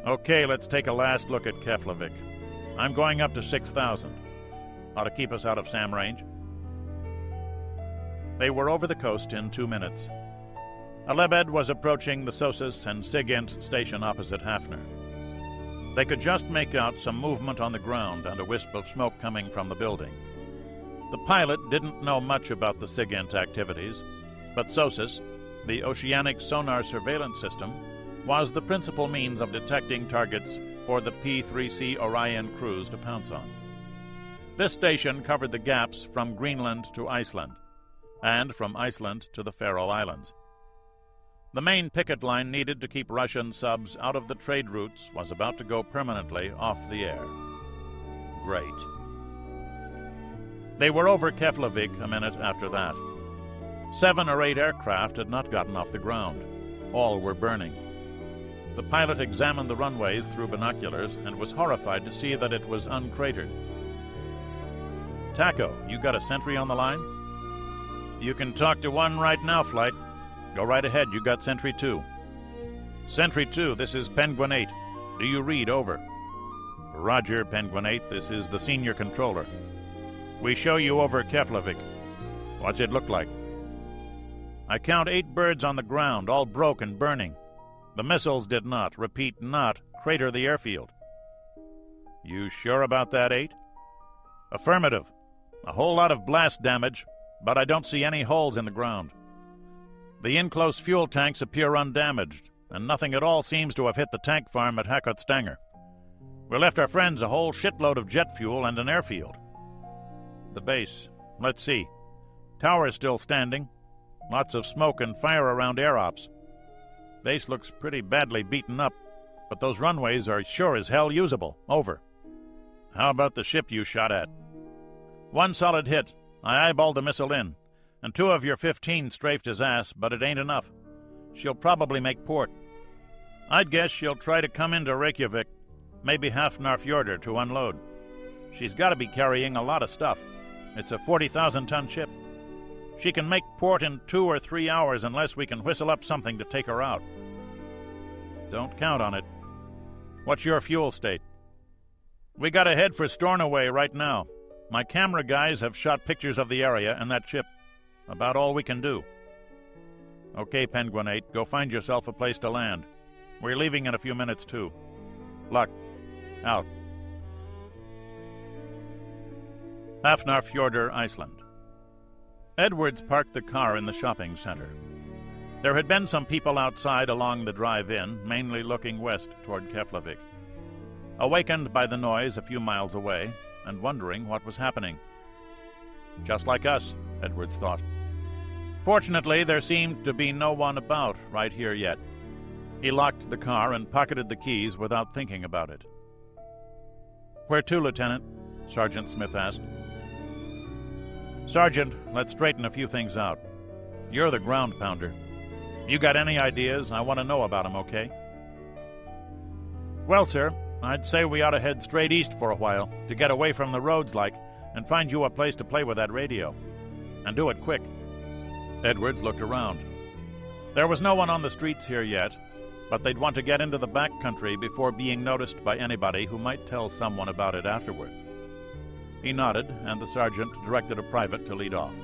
Okay, let's take a last look at Keflavik. I'm going up to 6,000. Ought to keep us out of SAM range. They were over the coast in 2 minutes. A Lebed was approaching the Sosis and Sigint station opposite Hafner. They could just make out some movement on the ground and a wisp of smoke coming from the building. The pilot didn't know much about the Sigint activities, but Sosis, the oceanic sonar surveillance system, was the principal means of detecting targets for the P-3C Orion crews to pounce on. This station covered the gaps from Greenland to Iceland, and from Iceland to the Faroe Islands. The main picket line needed to keep Russian subs out of the trade routes was about to go permanently off the air. Great. They were over Keflavik a minute after that. 7 or 8 aircraft had not gotten off the ground. All were burning. The pilot examined the runways through binoculars and was horrified to see that it was uncratered. Taco, you got a sentry on the line? You can talk to one right now, Flight. Go right ahead, you got Sentry 2. Sentry 2, this is Penguin 8. Do you read? Over. Roger, Penguin 8, this is the senior controller. We show you over Keflavik. What's it look like? I count 8 birds on the ground, all broke and burning. The missiles did not, repeat, not, crater the airfield. You sure about that, 8? Affirmative. A whole lot of blast damage, but I don't see any holes in the ground. The enclosed fuel tanks appear undamaged, and nothing at all seems to have hit the tank farm at Hakotstanger. We left our friends a whole shitload of jet fuel and an airfield. The base. Let's see. Tower is still standing. Lots of smoke and fire around air ops. Base looks pretty badly beaten up, but those runways are sure as hell usable. Over. How about the ship you shot at? 1 solid hit. I eyeballed the missile in, and 2 of your 15 strafed his ass, but it ain't enough. She'll probably make port. I'd guess she'll try to come into Reykjavik, maybe Hafnarfjordur to unload. She's got to be carrying a lot of stuff. It's a 40,000-ton ship. She can make port in 2 or 3 hours unless we can whistle up something to take her out. Don't count on it. What's your fuel state? We gotta head for Stornoway right now. My camera guys have shot pictures of the area and that ship. About all we can do. Okay, Penguin 8, go find yourself a place to land. We're leaving in a few minutes, too. Luck. Out. Hafnarfjordur, Iceland. Edwards parked the car in the shopping center. There had been some people outside along the drive-in, mainly looking west toward Keflavik. Awakened by the noise a few miles away, and wondering what was happening. Just like us, Edwards thought. Fortunately, there seemed to be no one about right here yet. He locked the car and pocketed the keys without thinking about it. "Where to, Lieutenant?" Sergeant Smith asked. "Sergeant, let's straighten a few things out. You're the ground pounder. You got any ideas? I want to know about 'em, okay?" "Well, sir, I'd say we ought to head straight east for a while, to get away from the roads, and find you a place to play with that radio. And do it quick." Edwards looked around. There was no one on the streets here yet, but they'd want to get into the back country before being noticed by anybody who might tell someone about it afterward. He nodded, and the sergeant directed a private to lead off.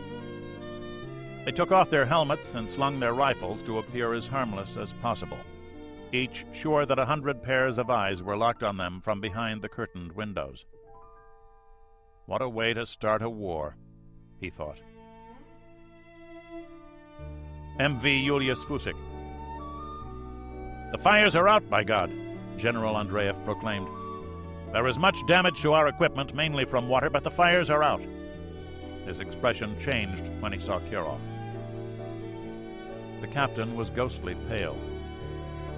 They took off their helmets and slung their rifles to appear as harmless as possible, each sure that 100 pairs of eyes were locked on them from behind the curtained windows. What a way to start a war, he thought. MV Julius Fusik. "The fires are out, by God," General Andreev proclaimed. "There is much damage to our equipment, mainly from water, but the fires are out." His expression changed when he saw Kirov. The captain was ghostly pale.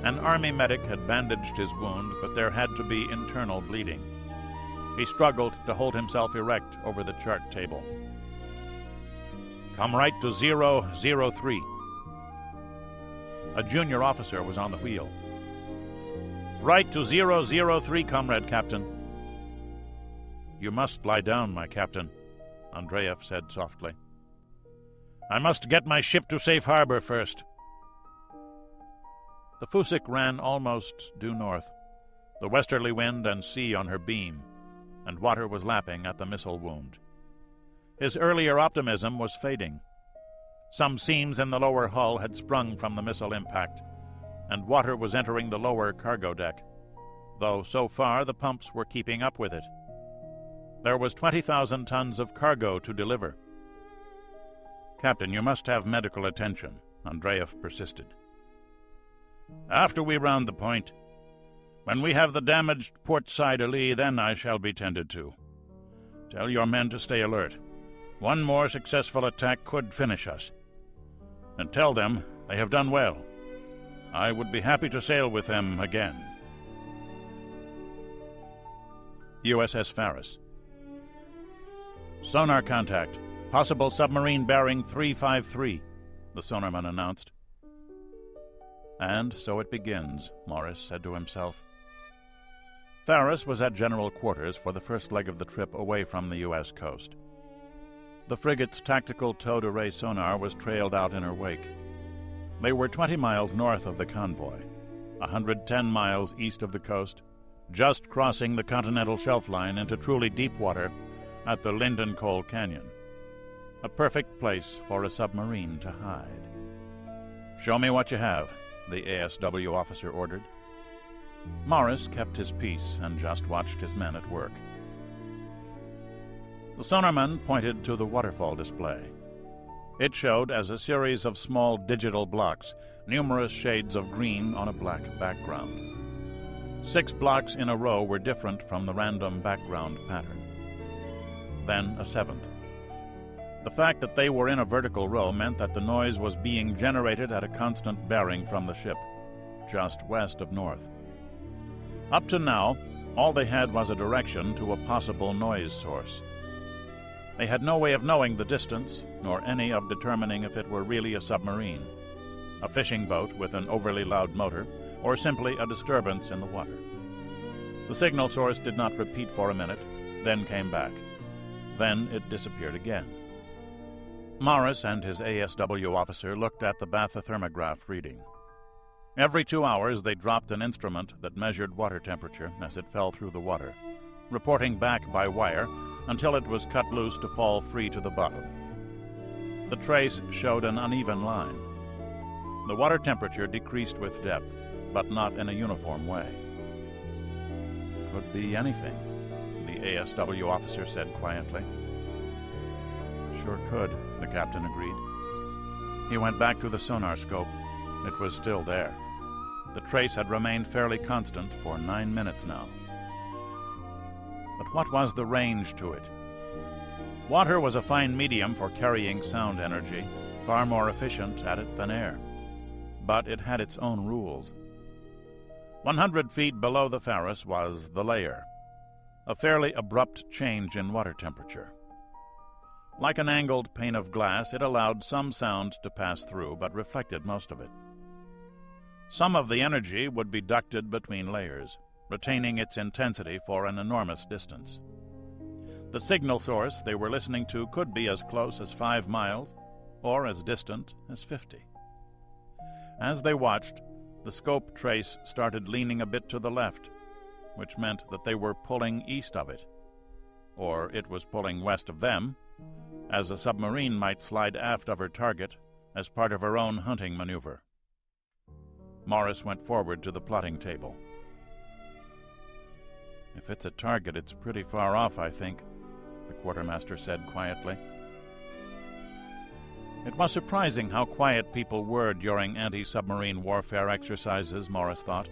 An army medic had bandaged his wound, but there had to be internal bleeding. He struggled to hold himself erect over the chart table. "Come right to 003. A junior officer was on the wheel. "Right to 003, Comrade Captain." "You must lie down, my captain," Andreev said softly. "I must get my ship to safe harbor first." The Fusik ran almost due north, the westerly wind and sea on her beam, and water was lapping at the missile wound. His earlier optimism was fading. Some seams in the lower hull had sprung from the missile impact, and water was entering the lower cargo deck, though so far the pumps were keeping up with it. There was 20,000 tons of cargo to deliver. "Captain, you must have medical attention," Andreev persisted. "After we round the point. When we have the damaged port side alee, then I shall be tended to. Tell your men to stay alert. One more successful attack could finish us. And tell them they have done well. I would be happy to sail with them again." USS Faris. "Sonar contact. Possible submarine bearing 353, the sonarman announced. And so it begins, Morris said to himself. Faris was at general quarters for the first leg of the trip away from the U.S. coast. The frigate's tactical towed-array sonar was trailed out in her wake. They were 20 miles north of the convoy, 110 miles east of the coast, just crossing the continental shelf line into truly deep water at the Linden Coal Canyon. A perfect place for a submarine to hide. "Show me what you have," the ASW officer ordered. Morris kept his peace and just watched his men at work. The sonarman pointed to the waterfall display. It showed as a series of small digital blocks, numerous shades of green on a black background. 6 blocks in a row were different from the random background pattern. Then a 7th. The fact that they were in a vertical row meant that the noise was being generated at a constant bearing from the ship, just west of north. Up to now, all they had was a direction to a possible noise source. They had no way of knowing the distance, nor any of determining if it were really a submarine, a fishing boat with an overly loud motor, or simply a disturbance in the water. The signal source did not repeat for a minute, then came back. Then it disappeared again. Morris and his ASW officer looked at the bathythermograph reading. Every 2 hours they dropped an instrument that measured water temperature as it fell through the water, reporting back by wire until it was cut loose to fall free to the bottom. The trace showed an uneven line. The water temperature decreased with depth, but not in a uniform way. Could be anything, the ASW officer said quietly. Sure could, the captain agreed. He went back to the sonar scope. It was still there. The trace had remained fairly constant for 9 minutes now. But what was the range to it? Water was a fine medium for carrying sound energy, far more efficient at it than air. But it had its own rules. 100 feet below the Pharos was the layer, a fairly abrupt change in water temperature. Like an angled pane of glass, it allowed some sound to pass through, but reflected most of it. Some of the energy would be ducted between layers, retaining its intensity for an enormous distance. The signal source they were listening to could be as close as 5 miles, or as distant as 50. As they watched, the scope trace started leaning a bit to the left, which meant that they were pulling east of it, or it was pulling west of them, as a submarine might slide aft of her target as part of her own hunting maneuver. Morris went forward to the plotting table. "If it's a target, it's pretty far off, I think," the quartermaster said quietly. It was surprising how quiet people were during anti-submarine warfare exercises, Morris thought,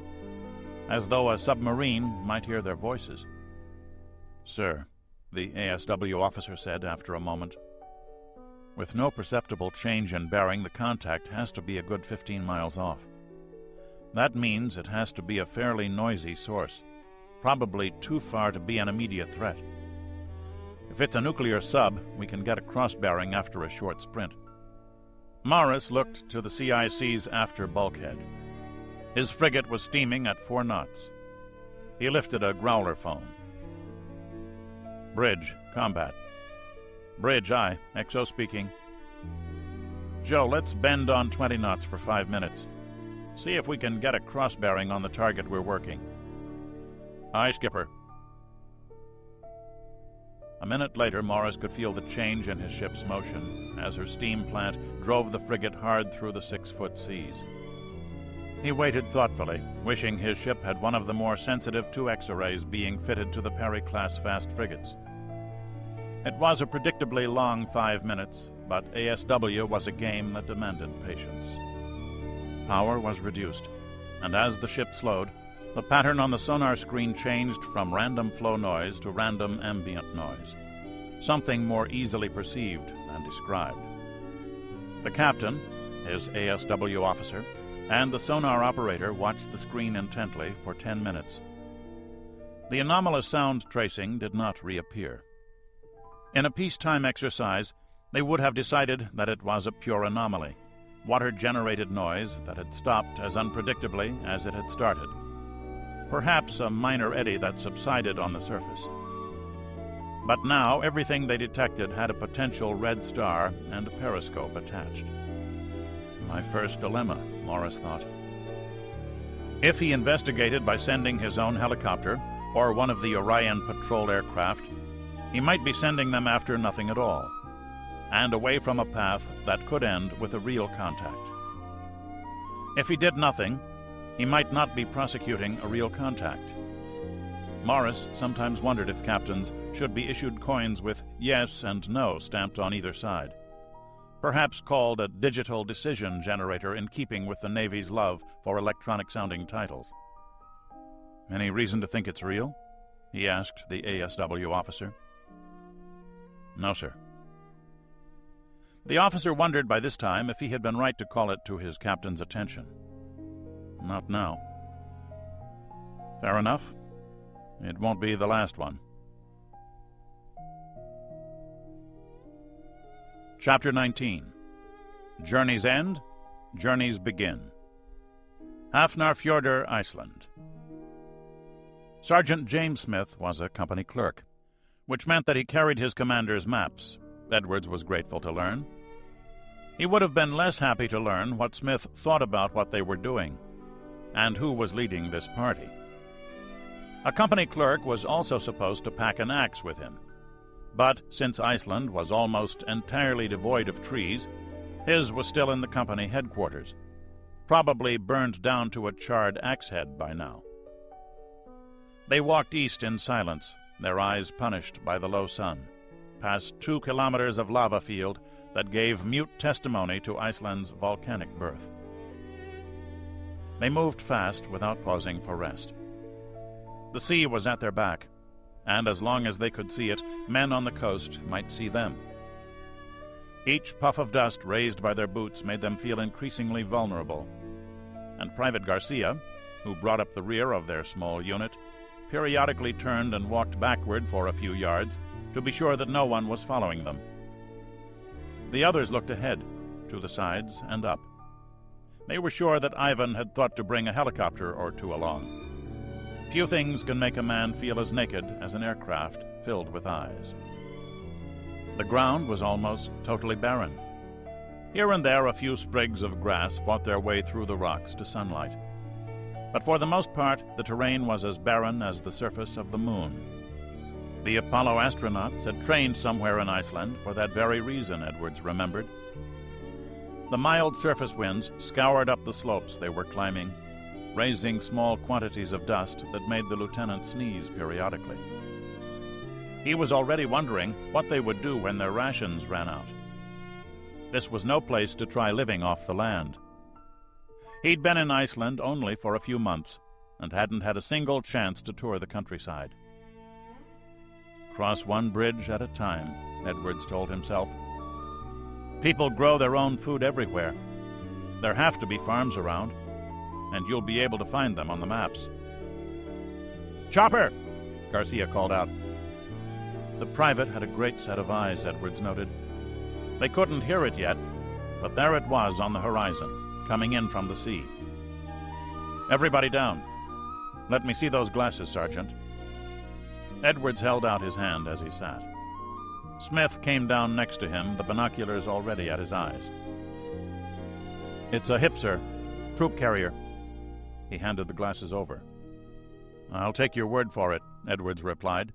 as though a submarine might hear their voices. "Sir," the ASW officer said after a moment, "with no perceptible change in bearing, the contact has to be a good 15 miles off. That means it has to be a fairly noisy source, probably too far to be an immediate threat. If it's a nuclear sub, we can get a cross-bearing after a short sprint." Morris looked to the CIC's after bulkhead. His frigate was steaming at 4 knots. He lifted a growler phone. "Bridge, combat." "Bridge, aye. XO speaking." "Joe, let's bend on 20 knots for 5 minutes. See if we can get a cross-bearing on the target we're working." "Aye, skipper." A minute later, Morris could feel the change in his ship's motion as her steam plant drove the frigate hard through the 6-foot seas. He waited thoughtfully, wishing his ship had one of the more sensitive 2X arrays being fitted to the Perry-class fast frigates. It was a predictably long 5 minutes, but ASW was a game that demanded patience. Power was reduced, and as the ship slowed, the pattern on the sonar screen changed from random flow noise to random ambient noise, something more easily perceived and described. The captain, his ASW officer, and the sonar operator watched the screen intently for 10 minutes. The anomalous sound tracing did not reappear. In a peacetime exercise, they would have decided that it was a pure anomaly, water-generated noise that had stopped as unpredictably as it had started. Perhaps a minor eddy that subsided on the surface. But now everything they detected had a potential red star and a periscope attached. My first dilemma, Morris thought. If he investigated by sending his own helicopter or one of the Orion patrol aircraft, he might be sending them after nothing at all, and away from a path that could end with a real contact. If he did nothing, he might not be prosecuting a real contact. Morris sometimes wondered if captains should be issued coins with yes and no stamped on either side, perhaps called a digital decision generator in keeping with the Navy's love for electronic-sounding titles. "Any reason to think it's real?" he asked the ASW officer. "No, sir." The officer wondered by this time if he had been right to call it to his captain's attention. "Not now." "Fair enough. It won't be the last one." Chapter 19. Journey's End, Journeys Begin. Hafnarfjordur, Iceland. Sergeant James Smith was a company clerk, which meant that he carried his commander's maps, Edwards was grateful to learn, He would have been less happy to learn what Smith thought about what they were doing, and who was leading this party. A company clerk was also supposed to pack an axe with him, but since Iceland was almost entirely devoid of trees, his was still in the company headquarters, probably burned down to a charred axe head by now. They walked east in silence, their eyes punished by the low sun, past 2 kilometers of lava field that gave mute testimony to Iceland's volcanic birth. They moved fast without pausing for rest. The sea was at their back, and as long as they could see it, men on the coast might see them. Each puff of dust raised by their boots made them feel increasingly vulnerable, and Private Garcia, who brought up the rear of their small unit, periodically turned and walked backward for a few yards to be sure that no one was following them. The others looked ahead, to the sides and up. They were sure that Ivan had thought to bring a helicopter or two along. Few things can make a man feel as naked as an aircraft filled with eyes. The ground was almost totally barren. Here and there a few sprigs of grass fought their way through the rocks to sunlight. But for the most part, the terrain was as barren as the surface of the moon. The Apollo astronauts had trained somewhere in Iceland for that very reason, Edwards remembered. The mild surface winds scoured up the slopes they were climbing, raising small quantities of dust that made the lieutenant sneeze periodically. He was already wondering what they would do when their rations ran out. This was no place to try living off the land. He'd been in Iceland only for a few months and hadn't had a single chance to tour the countryside. Cross one bridge at a time, Edwards told himself. People grow their own food everywhere. There have to be farms around, and you'll be able to find them on the maps. "Chopper!" Garcia called out. The private had a great set of eyes, Edwards noted. They couldn't hear it yet, but there it was on the horizon, coming in from the sea. "Everybody down. Let me see those glasses, Sergeant." Edwards held out his hand as he sat. Smith came down next to him, the binoculars already at his eyes. "It's a Hipser, troop carrier." He handed the glasses over. "I'll take your word for it," Edwards replied.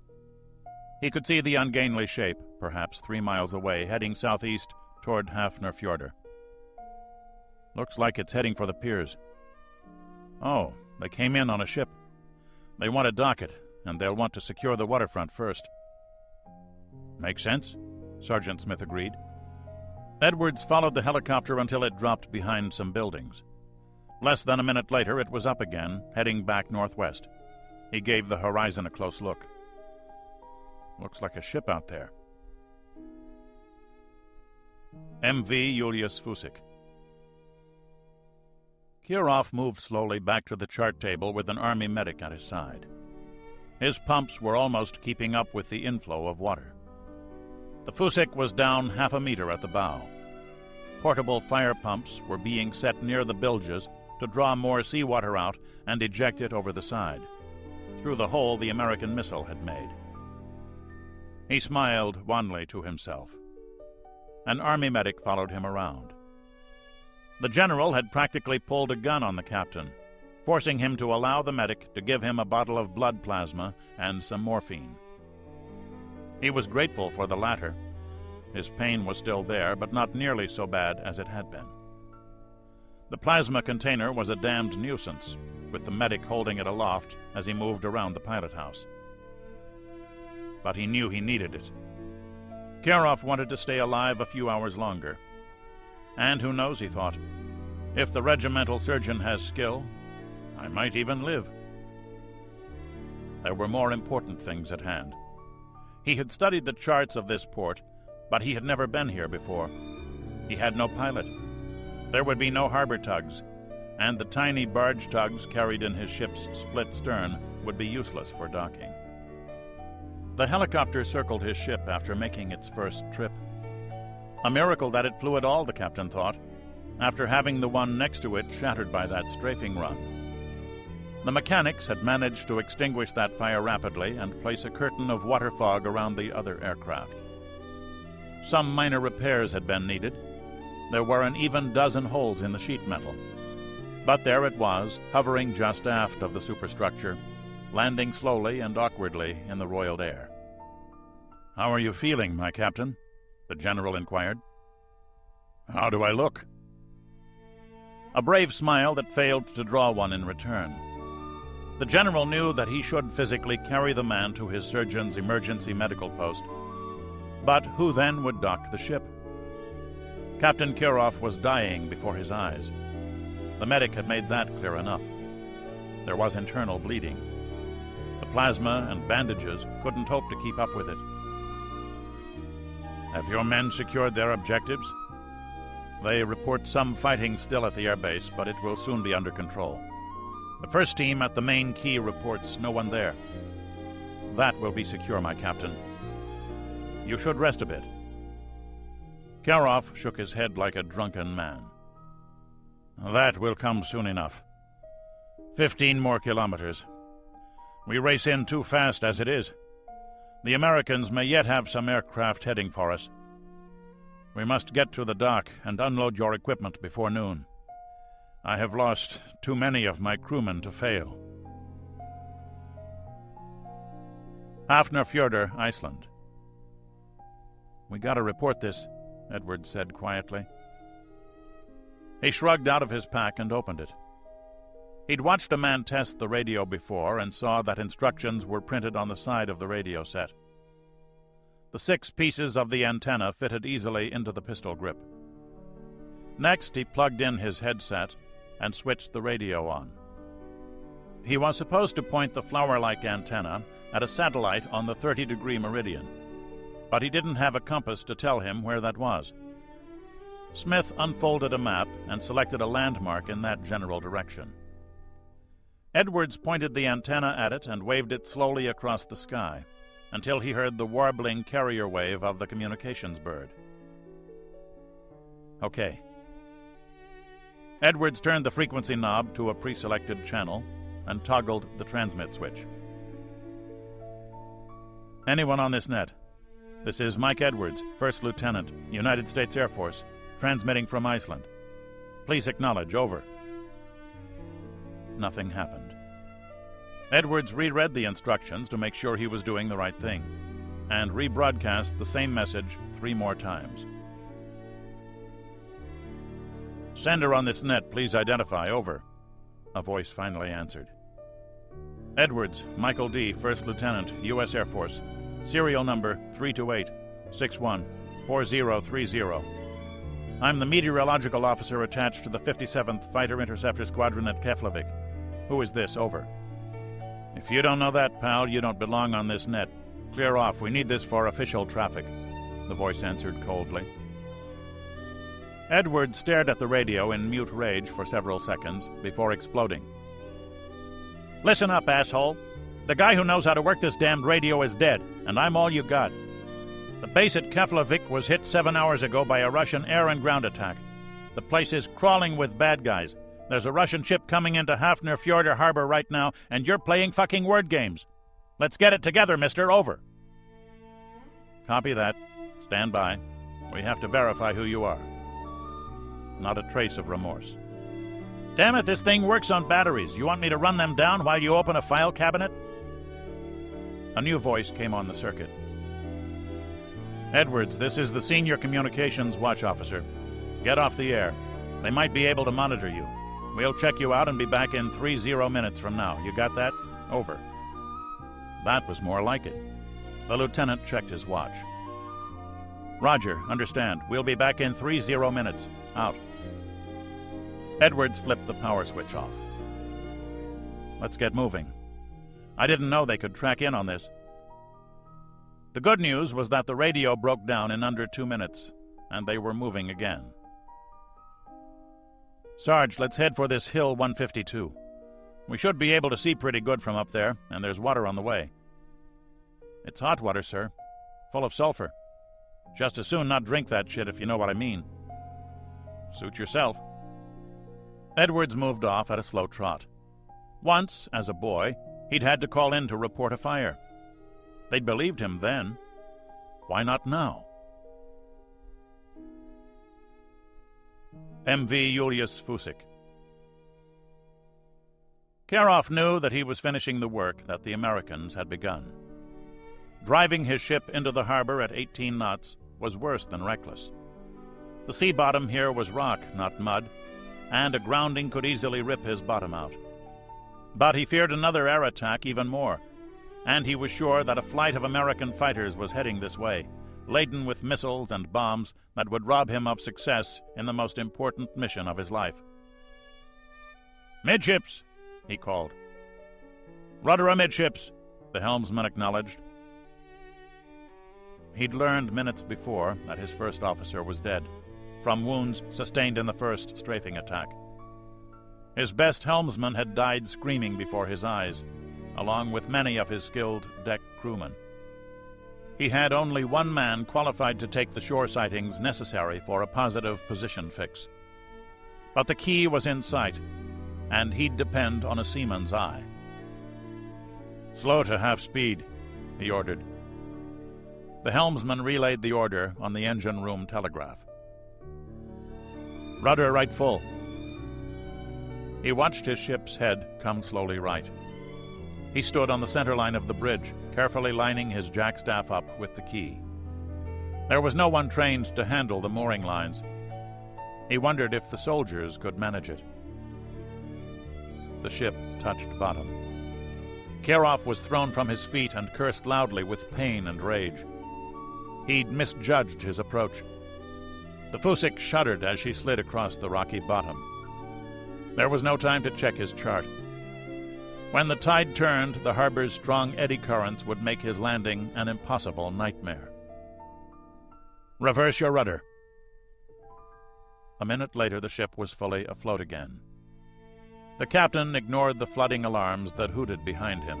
He could see the ungainly shape, perhaps 3 miles away, heading southeast toward Hafnarfjordur. "Looks like it's heading for the piers." "Oh, they came in on a ship. They want to dock it, and they'll want to secure the waterfront first." "Makes sense," Sergeant Smith agreed. Edwards followed the helicopter until it dropped behind some buildings. Less than a minute later, it was up again, heading back northwest. He gave the horizon a close look. "Looks like a ship out there." MV Julius Fusik. Kirov moved slowly back to the chart table with an army medic at his side. His pumps were almost keeping up with the inflow of water. The Fusik was down 1/2 meter at the bow. Portable fire pumps were being set near the bilges to draw more seawater out and eject it over the side, through the hole the American missile had made. He smiled wanly to himself. An army medic followed him around. The general had practically pulled a gun on the captain, forcing him to allow the medic to give him a bottle of blood plasma and some morphine. He was grateful for the latter. His pain was still there, but not nearly so bad as it had been. The plasma container was a damned nuisance, with the medic holding it aloft as he moved around the pilot house. But he knew he needed it. Kirov wanted to stay alive a few hours longer. And who knows, he thought, if the regimental surgeon has skill, I might even live. There were more important things at hand. He had studied the charts of this port, but he had never been here before. He had no pilot. There would be no harbor tugs, and the tiny barge tugs carried in his ship's split stern would be useless for docking. The helicopter circled his ship after making its first trip. A miracle that it flew at all, the captain thought, after having the one next to it shattered by that strafing run. The mechanics had managed to extinguish that fire rapidly and place a curtain of water fog around the other aircraft. Some minor repairs had been needed, there were an even dozen holes in the sheet metal. But there it was, hovering just aft of the superstructure, landing slowly and awkwardly in the roiled air. "How are you feeling, my captain?" the general inquired. "How do I look?" A brave smile that failed to draw one in return. The general knew that he should physically carry the man to his surgeon's emergency medical post. But who then would dock the ship? Captain Kirov was dying before his eyes. The medic had made that clear enough. There was internal bleeding. The plasma and bandages couldn't hope to keep up with it. "Have your men secured their objectives?" "They report some fighting still at the airbase, but it will soon be under control. The first team at the main key reports no one there." "That will be secure, my captain." "You should rest a bit." Kirov shook his head like a drunken man. "That will come soon enough. 15 more kilometers. We race in too fast as it is. The Americans may yet have some aircraft heading for us. We must get to the dock and unload your equipment before noon. I have lost too many of my crewmen to fail." Hafnarfjordur, Iceland. "We gotta report this," Edwards said quietly. He shrugged out of his pack and opened it. He'd watched a man test the radio before and saw that instructions were printed on the side of the radio set. The 6 pieces of the antenna fitted easily into the pistol grip. Next, he plugged in his headset and switched the radio on. He was supposed to point the flower-like antenna at a satellite on the 30-degree meridian, but he didn't have a compass to tell him where that was. Smith unfolded a map and selected a landmark in that general direction. Edwards pointed the antenna at it and waved it slowly across the sky until he heard the warbling carrier wave of the communications bird. "Okay." Edwards turned the frequency knob to a pre-selected channel and toggled the transmit switch. "Anyone on this net? This is Mike Edwards, First Lieutenant, United States Air Force, transmitting from Iceland. Please acknowledge, over." Nothing happened. Edwards reread the instructions to make sure he was doing the right thing, and rebroadcast the same message 3 more times. "Sender on this net, please identify, over," a voice finally answered. "Edwards, Michael D., First Lieutenant, U.S. Air Force, serial number 328-61-4030. I'm the meteorological officer attached to the 57th Fighter Interceptor Squadron at Keflavik. Who is this, over?" "If you don't know that, pal, you don't belong on this net. Clear off, we need this for official traffic," the voice answered coldly. Edwards stared at the radio in mute rage for several seconds before exploding. "Listen up, asshole. The guy who knows how to work this damned radio is dead, and I'm all you got. The base at Keflavik was hit 7 hours ago by a Russian air and ground attack. The place is crawling with bad guys. There's a Russian ship coming into Hafnarfjordur harbor right now, and you're playing fucking word games. Let's get it together, mister, over." "Copy that. Stand by. We have to verify who you are." Not a trace of remorse. "Damn it, this thing works on batteries. You want me to run them down while you open a file cabinet?" A new voice came on the circuit. "Edwards, this is the Senior Communications Watch Officer. Get off the air. They might be able to monitor you. We'll check you out and be back in 30 minutes from now. You got that? Over." That was more like it. The lieutenant checked his watch. "Roger, understand. We'll be back in 30 minutes. Out." Edwards flipped the power switch off. "Let's get moving. I didn't know they could track in on this." The good news was that the radio broke down in under 2 minutes, and they were moving again. "Sarge, let's head for this Hill 152. We should be able to see pretty good from up there, and there's water on the way." "It's hot water, sir. Full of sulfur. Just as soon not drink that shit, if you know what I mean." "Suit yourself." Edwards moved off at a slow trot. Once, as a boy, he'd had to call in to report a fire. They'd believed him then. Why not now? M.V. Julius Fusik. Karoff knew that he was finishing the work that the Americans had begun. Driving his ship into the harbor at 18 knots was worse than reckless. The sea bottom here was rock, not mud, and a grounding could easily rip his bottom out. But he feared another air attack even more, and he was sure that a flight of American fighters was heading this way, laden with missiles and bombs that would rob him of success in the most important mission of his life. "Midships!" he called. "Rudder amidships," the helmsman acknowledged. He'd learned minutes before that his first officer was dead, from wounds sustained in the first strafing attack. His best helmsman had died screaming before his eyes, along with many of his skilled deck crewmen. He had only one man qualified to take the shore sightings necessary for a positive position fix. But the key was in sight, and he'd depend on a seaman's eye. "Slow to half speed," he ordered. The helmsman relayed the order on the engine room telegraph. "Rudder right full." He watched his ship's head come slowly right. He stood on the center line of the bridge, carefully lining his jackstaff up with the key. There was no one trained to handle the mooring lines. He wondered if the soldiers could manage it. The ship touched bottom. Karoff was thrown from his feet and cursed loudly with pain and rage. He'd misjudged his approach. The Fusik shuddered as she slid across the rocky bottom. There was no time to check his chart. When the tide turned, the harbor's strong eddy currents would make his landing an impossible nightmare. "Reverse your rudder." A minute later, the ship was fully afloat again. The captain ignored the flooding alarms that hooted behind him.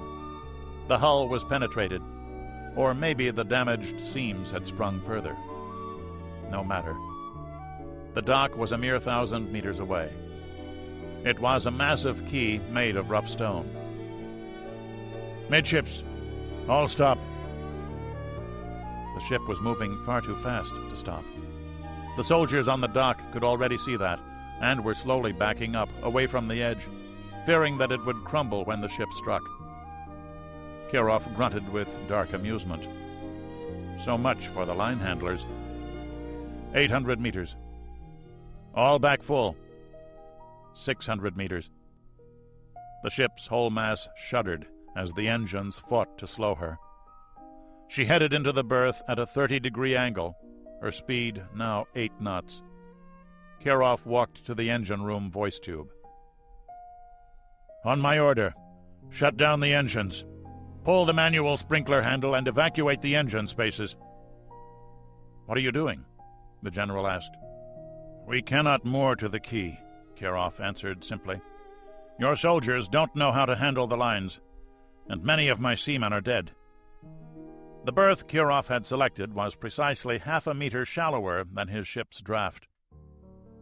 The hull was penetrated, or maybe the damaged seams had sprung further. No matter. The dock was a mere 1,000 meters away. It was a massive quay made of rough stone. "Midships, all stop." The ship was moving far too fast to stop. The soldiers on the dock could already see that, and were slowly backing up, away from the edge, fearing that it would crumble when the ship struck. Karoff grunted with dark amusement. So much for the line handlers. 800 meters. All back full. 600 meters. The ship's whole mass shuddered as the engines fought to slow her. She headed into the berth at a 30-degree angle, her speed now 8 knots. Karoff walked to the engine room voice tube. "On my order, shut down the engines. Pull the manual sprinkler handle and evacuate the engine spaces." "What are you doing?" the general asked. "We cannot moor to the quay," Karoff answered simply. "Your soldiers don't know how to handle the lines, and many of my seamen are dead." The berth Karoff had selected was precisely half a meter shallower than his ship's draft.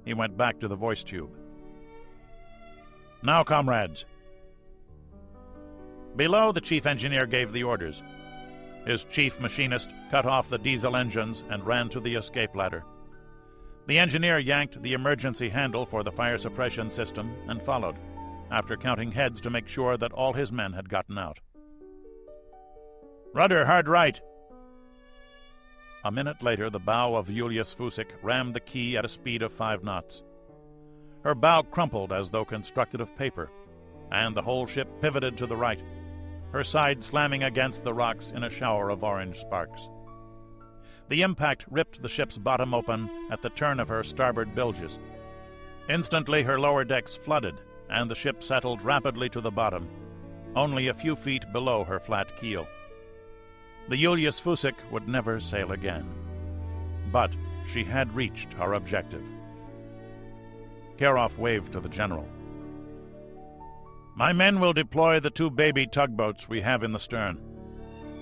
He went back to the voice tube. "Now, comrades." Below, the chief engineer gave the orders. His chief machinist cut off the diesel engines and ran to the escape ladder. The engineer yanked the emergency handle for the fire suppression system and followed, after counting heads to make sure that all his men had gotten out. "Rudder hard right." A minute later, the bow of Julius Fusik rammed the quay at a speed of 5 knots. Her bow crumpled as though constructed of paper, and the whole ship pivoted to the right, her side slamming against the rocks in a shower of orange sparks. The impact ripped the ship's bottom open at the turn of her starboard bilges. Instantly, her lower decks flooded, and the ship settled rapidly to the bottom, only a few feet below her flat keel. The Julius Fusik would never sail again. But she had reached her objective. Karoff waved to the general. "My men will deploy the 2 baby tugboats we have in the stern.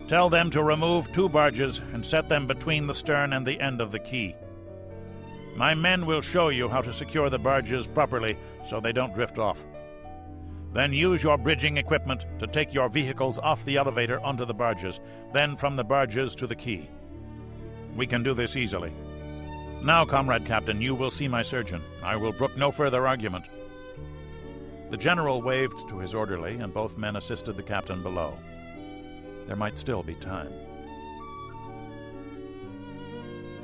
Tell them to remove 2 barges and set them between the stern and the end of the quay. My men will show you how to secure the barges properly so they don't drift off. Then use your bridging equipment to take your vehicles off the elevator onto the barges, then from the barges to the quay. We can do this easily. Now, Comrade Captain, you will see my surgeon. I will brook no further argument. The general waved to his orderly, and both men assisted the captain below. There might still be time.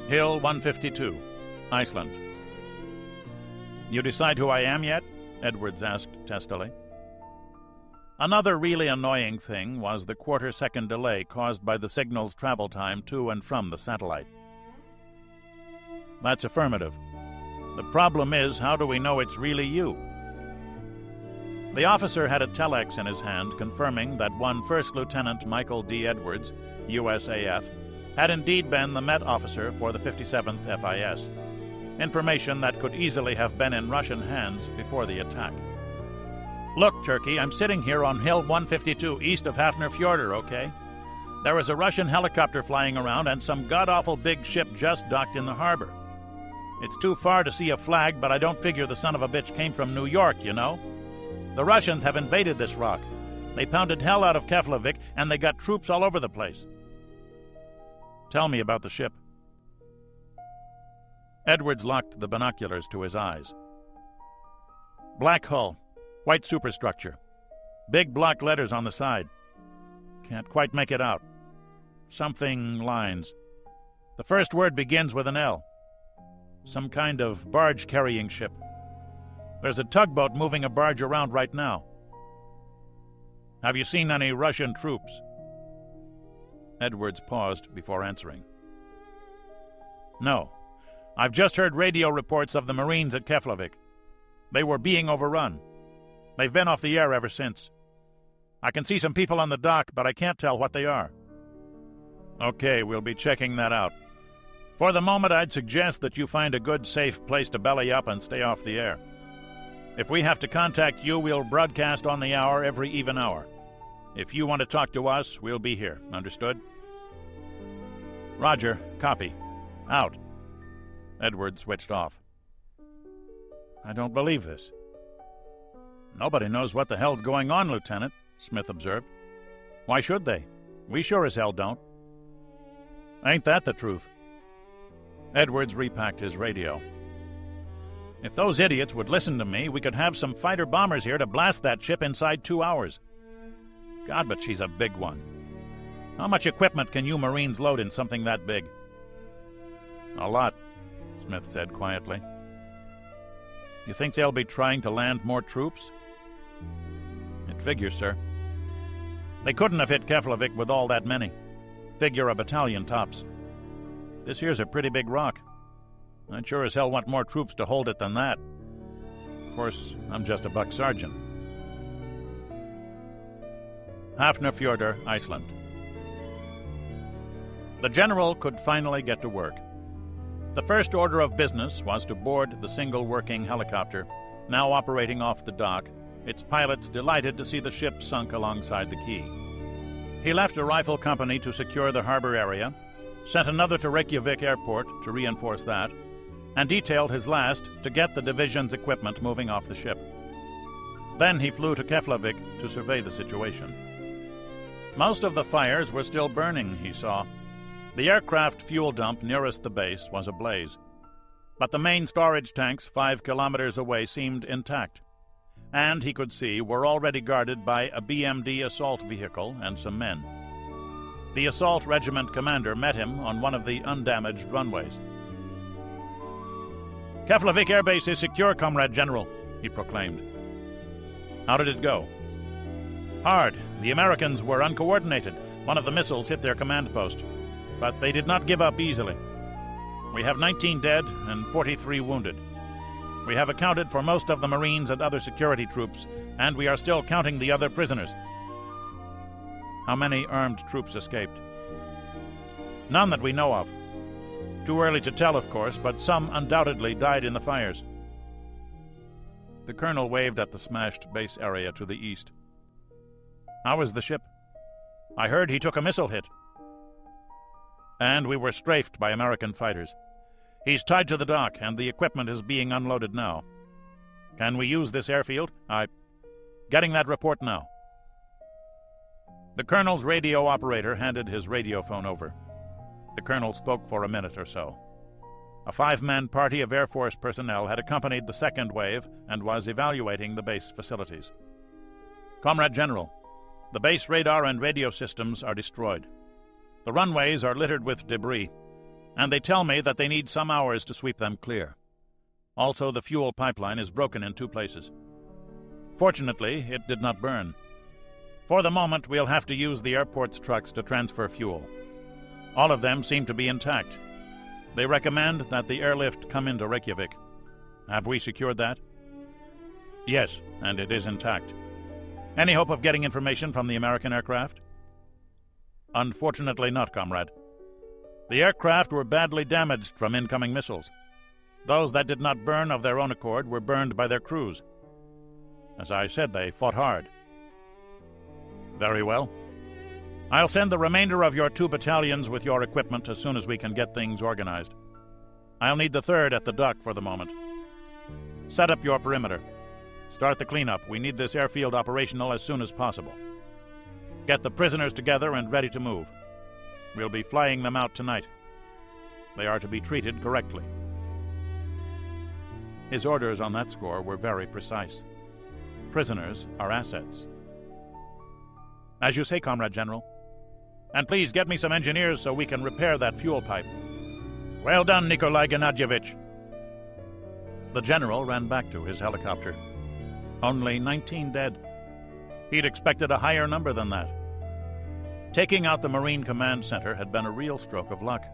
Hill 152, Iceland. You decide who I am yet? Edwards asked testily. Another really annoying thing was the quarter-second delay caused by the signal's travel time to and from the satellite. That's affirmative. The problem is, how do we know it's really you? The officer had a telex in his hand confirming that one First Lieutenant Michael D. Edwards, USAF, had indeed been the Met officer for the 57th FIS, information that could easily have been in Russian hands before the attack. Look, Turkey, I'm sitting here on Hill 152 east of Hafnarfjordur, okay? There was a Russian helicopter flying around and some god-awful big ship just docked in the harbor. It's too far to see a flag, but I don't figure the son of a bitch came from New York, you know? The Russians have invaded this rock. They pounded hell out of Keflavik, and they got troops all over the place. Tell me about the ship. Edwards locked the binoculars to his eyes. Black hull, white superstructure, big block letters on the side. Can't quite make it out. Something lines. The first word begins with an L. Some kind of barge-carrying ship. There's a tugboat moving a barge around right now. Have you seen any Russian troops? Edwards paused before answering. No. I've just heard radio reports of the Marines at Keflavik. They were being overrun. They've been off the air ever since. I can see some people on the dock, but I can't tell what they are. Okay, we'll be checking that out. For the moment, I'd suggest that you find a good, safe place to belly up and stay off the air. If we have to contact you, we'll broadcast on the hour every even hour. If you want to talk to us, we'll be here. Understood? Roger. Copy. Out. Edwards switched off. I don't believe this. Nobody knows what the hell's going on, Lieutenant, Smith observed. Why should they? We sure as hell don't. Ain't that the truth? Edwards repacked his radio. If those idiots would listen to me, we could have some fighter-bombers here to blast that ship inside 2 hours. God, but she's a big one. How much equipment can you Marines load in something that big? A lot, Smith said quietly. You think they'll be trying to land more troops? It figures, sir. They couldn't have hit Keflavik with all that many. Figure a battalion tops. This here's a pretty big rock. I'd sure as hell want more troops to hold it than that. Of course, I'm just a buck sergeant. Hafnarfjordur, Iceland. The general could finally get to work. The first order of business was to board the single working helicopter, now operating off the dock, its pilots delighted to see the ship sunk alongside the quay. He left a rifle company to secure the harbor area, sent another to Reykjavik Airport to reinforce that, and detailed his last to get the division's equipment moving off the ship. Then he flew to Keflavik to survey the situation. Most of the fires were still burning, he saw. The aircraft fuel dump nearest the base was ablaze, but the main storage tanks 5 kilometers away seemed intact, and he could see were already guarded by a BMD assault vehicle and some men. The assault regiment commander met him on one of the undamaged runways. Keflavik Air Base is secure, Comrade General, he proclaimed. How did it go? Hard. The Americans were uncoordinated. One of the missiles hit their command post. But they did not give up easily. We have 19 dead and 43 wounded. We have accounted for most of the Marines and other security troops, and we are still counting the other prisoners. How many armed troops escaped? None that we know of. Too early to tell, of course, but some undoubtedly died in the fires. The colonel waved at the smashed base area to the east. How is the ship? I heard he took a missile hit. And we were strafed by American fighters. He's tied to the dock, and the equipment is being unloaded now. Can we use this airfield? Getting that report now. The colonel's radio operator handed his radiophone over. The colonel spoke for a minute or so. A 5-man party of Air Force personnel had accompanied the second wave and was evaluating the base facilities. Comrade General, the base radar and radio systems are destroyed. The runways are littered with debris, and they tell me that they need some hours to sweep them clear. Also, the fuel pipeline is broken in 2 places. Fortunately, it did not burn. For the moment, we'll have to use the airport's trucks to transfer fuel. All of them seem to be intact. They recommend that the airlift come into Reykjavik. Have we secured that? Yes, and it is intact. Any hope of getting information from the American aircraft? Unfortunately not, comrade. The aircraft were badly damaged from incoming missiles. Those that did not burn of their own accord were burned by their crews. As I said, they fought hard. Very well. I'll send the remainder of your 2 battalions with your equipment as soon as we can get things organized. I'll need the 3rd at the dock for the moment. Set up your perimeter. Start the cleanup. We need this airfield operational as soon as possible. Get the prisoners together and ready to move. We'll be flying them out tonight. They are to be treated correctly. His orders on that score were very precise. Prisoners are assets. As you say, Comrade General. And please get me some engineers so we can repair that fuel pipe. Well done, Nikolai Gennadyevich. The general ran back to his helicopter. Only 19 dead. He'd expected a higher number than that. Taking out the Marine Command Center had been a real stroke of luck.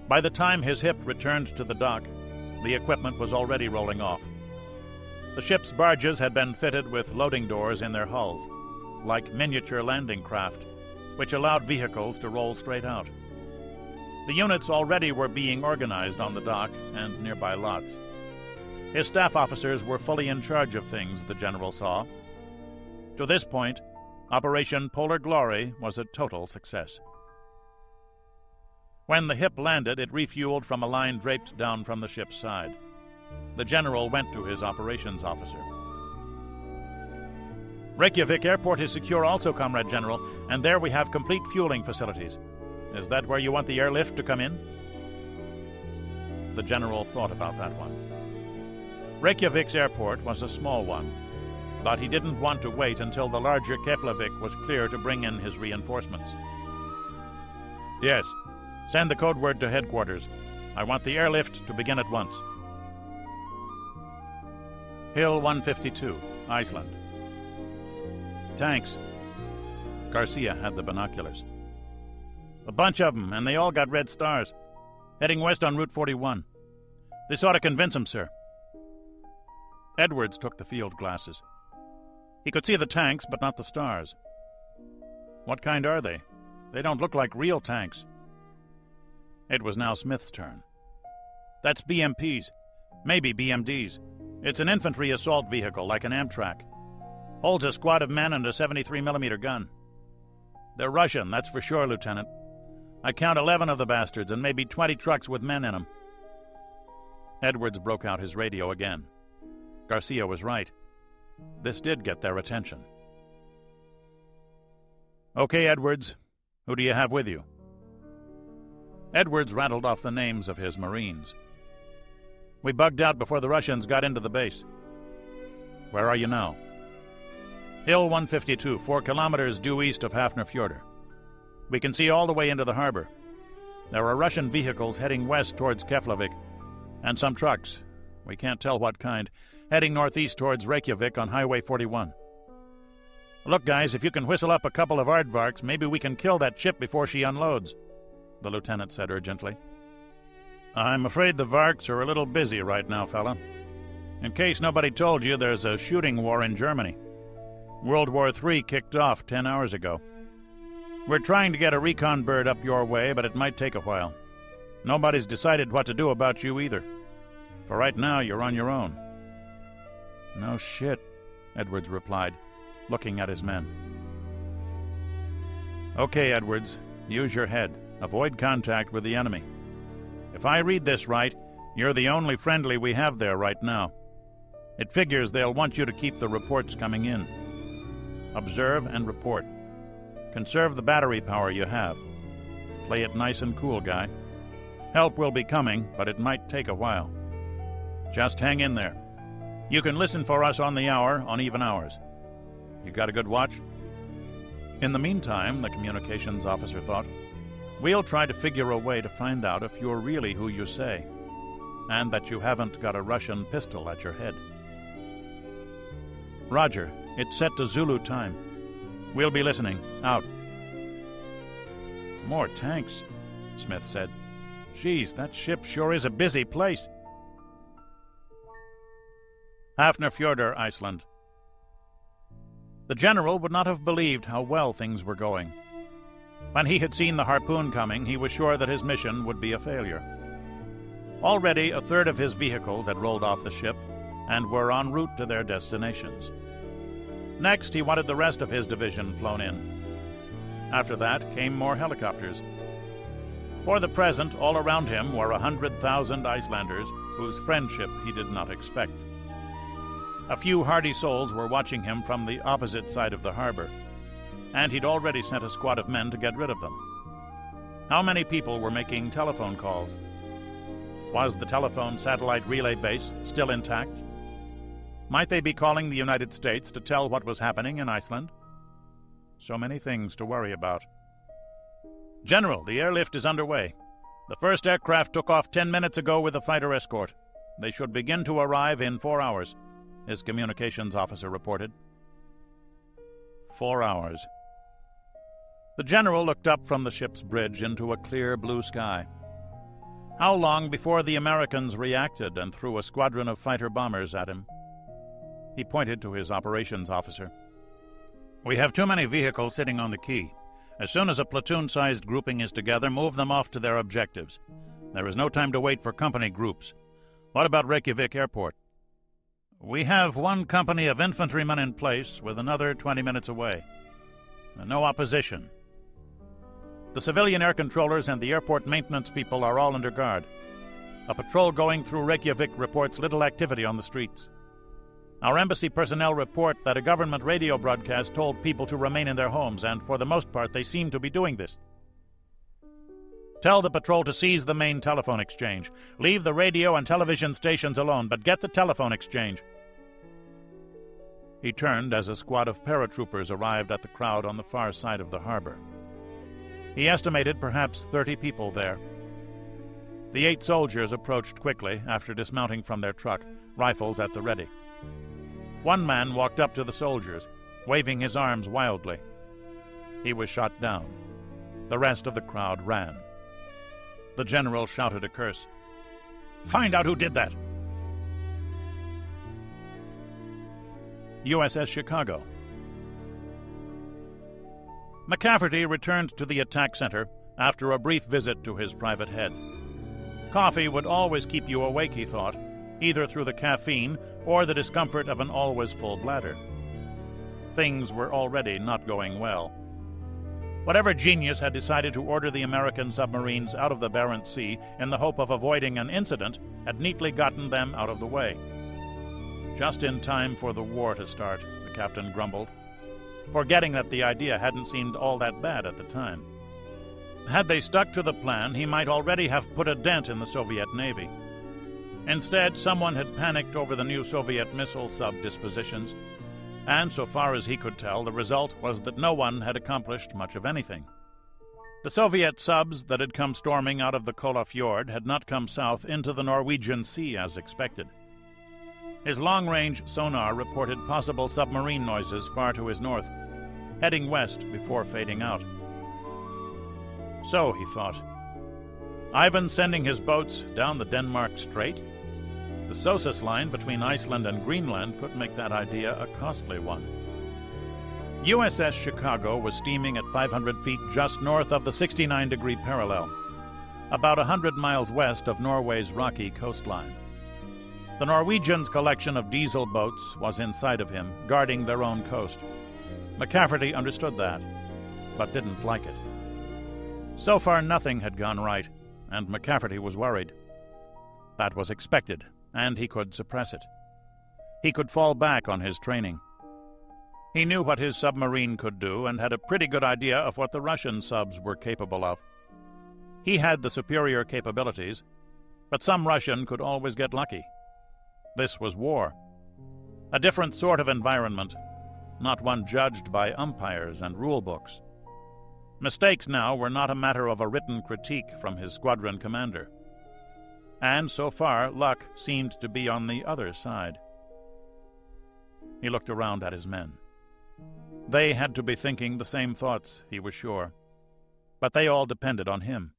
By the time his hip returned to the dock, the equipment was already rolling off. The ship's barges had been fitted with loading doors in their hulls, like miniature landing craft, which allowed vehicles to roll straight out. The units already were being organized on the dock and nearby lots. His staff officers were fully in charge of things, the general saw. To this point, Operation Polar Glory was a total success. When the hip landed, it refueled from a line draped down from the ship's side. The general went to his operations officer. Reykjavik Airport is secure also, Comrade General, and there we have complete fueling facilities. Is that where you want the airlift to come in? The general thought about that one. Reykjavik's airport was a small one, but he didn't want to wait until the larger Keflavik was clear to bring in his reinforcements. Yes, send the code word to headquarters. I want the airlift to begin at once. Hill 152, Iceland. Tanks. Garcia had the binoculars. A bunch of them, and they all got red stars. Heading west on Route 41. This ought to convince them, sir. Edwards took the field glasses. He could see the tanks, but not the stars. What kind are they? They don't look like real tanks. It was now Smith's turn. That's BMPs. Maybe BMDs. It's an infantry assault vehicle, like an Amtrak. Holds a squad of men and a 73mm gun. They're Russian, that's for sure, Lieutenant. I count 11 of the bastards and maybe 20 trucks with men in them. Edwards broke out his radio again. Garcia was right. This did get their attention. Okay, Edwards. Who do you have with you? Edwards rattled off the names of his Marines. We bugged out before the Russians got into the base. Where are you now? Hill 152, 4 kilometers due east of Hafnarfjordur. We can see all the way into the harbor. There are Russian vehicles heading west towards Keflavik, and some trucks, we can't tell what kind, heading northeast towards Reykjavik on Highway 41. Look, guys, if you can whistle up a couple of aardvarks, maybe we can kill that ship before she unloads, the lieutenant said urgently. I'm afraid the Varks are a little busy right now, fella. In case nobody told you, there's a shooting war in Germany. World War III kicked off 10 hours ago. We're trying to get a recon bird up your way, but it might take a while. Nobody's decided what to do about you either. For right now, you're on your own. No shit, Edwards replied, looking at his men. Okay, Edwards, use your head. Avoid contact with the enemy. If I read this right, you're the only friendly we have there right now. It figures they'll want you to keep the reports coming in. Observe and report. Conserve the battery power you have. Play it nice and cool, guy. Help will be coming, but it might take a while. Just hang in there. You can listen for us on the hour, on even hours. You got a good watch?" In the meantime, the communications officer thought, "We'll try to figure a way to find out if you're really who you say, and that you haven't got a Russian pistol at your head." "Roger. It's set to Zulu time. We'll be listening. Out." "More tanks," Smith said. "Geez, that ship sure is a busy place." Hafnarfjordur, Iceland. The general would not have believed how well things were going. When he had seen the harpoon coming, he was sure that his mission would be a failure. Already a third of his vehicles had rolled off the ship and were en route to their destinations. Next, he wanted the rest of his division flown in. After that came more helicopters. For the present, all around him were 100,000 Icelanders whose friendship he did not expect. A few hardy souls were watching him from the opposite side of the harbor, and he'd already sent a squad of men to get rid of them. How many people were making telephone calls? Was the telephone satellite relay base still intact? Might they be calling the United States to tell what was happening in Iceland? So many things to worry about. "General, the airlift is underway. The first aircraft took off 10 minutes ago with a fighter escort. They should begin to arrive in 4 hours, his communications officer reported. 4 hours. The general looked up from the ship's bridge into a clear blue sky. How long before the Americans reacted and threw a squadron of fighter bombers at him? He pointed to his operations officer. "We have too many vehicles sitting on the quay. As soon as a platoon-sized grouping is together, move them off to their objectives. There is no time to wait for company groups. What about Reykjavik Airport?" "We have one company of infantrymen in place, with another 20 minutes away. No opposition. The civilian air controllers and the airport maintenance people are all under guard. A patrol going through Reykjavik reports little activity on the streets. Our embassy personnel report that a government radio broadcast told people to remain in their homes, and for the most part they seem to be doing this. Tell the patrol to seize the main telephone exchange. Leave the radio and television stations alone, but get the telephone exchange." He turned as a squad of paratroopers arrived at the crowd on the far side of the harbor. He estimated perhaps 30 people there. The 8 soldiers approached quickly after dismounting from their truck, rifles at the ready. One man walked up to the soldiers, waving his arms wildly. He was shot down. The rest of the crowd ran. The general shouted a curse. "Find out who did that!" USS Chicago. McCafferty returned to the attack center after a brief visit to his private head. Coffee would always keep you awake, he thought, either through the caffeine or the discomfort of an always full bladder. Things were already not going well. Whatever genius had decided to order the American submarines out of the Barents Sea in the hope of avoiding an incident had neatly gotten them out of the way. "Just in time for the war to start," the captain grumbled, forgetting that the idea hadn't seemed all that bad at the time. Had they stuck to the plan, he might already have put a dent in the Soviet Navy. Instead, someone had panicked over the new Soviet missile sub dispositions, and so far as he could tell, the result was that no one had accomplished much of anything. The Soviet subs that had come storming out of the Kola Fjord had not come south into the Norwegian Sea as expected. His long-range sonar reported possible submarine noises far to his north, heading west before fading out. So, he thought, Ivan sending his boats down the Denmark Strait? The Sosis line between Iceland and Greenland could make that idea a costly one. USS Chicago was steaming at 500 feet just north of the 69-degree parallel, about 100 miles west of Norway's rocky coastline. The Norwegians' collection of diesel boats was inside of him, guarding their own coast. McCafferty understood that, but didn't like it. So far nothing had gone right, and McCafferty was worried. That was expected, and he could suppress it. He could fall back on his training. He knew what his submarine could do and had a pretty good idea of what the Russian subs were capable of. He had the superior capabilities, but some Russian could always get lucky. This was war. A different sort of environment, not one judged by umpires and rule books. Mistakes now were not a matter of a written critique from his squadron commander. And so far, luck seemed to be on the other side. He looked around at his men. They had to be thinking the same thoughts, he was sure, but they all depended on him.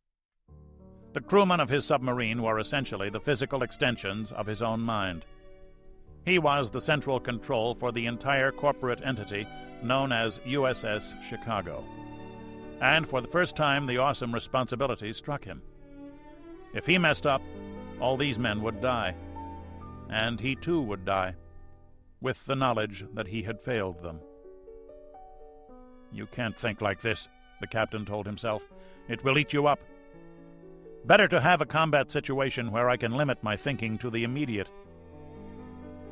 The crewmen of his submarine were essentially the physical extensions of his own mind. He was the central control for the entire corporate entity known as USS Chicago. And for the first time, the awesome responsibility struck him. If he messed up, all these men would die. And he too would die, with the knowledge that he had failed them. "You can't think like this," the captain told himself. "It will eat you up. Better to have a combat situation where I can limit my thinking to the immediate."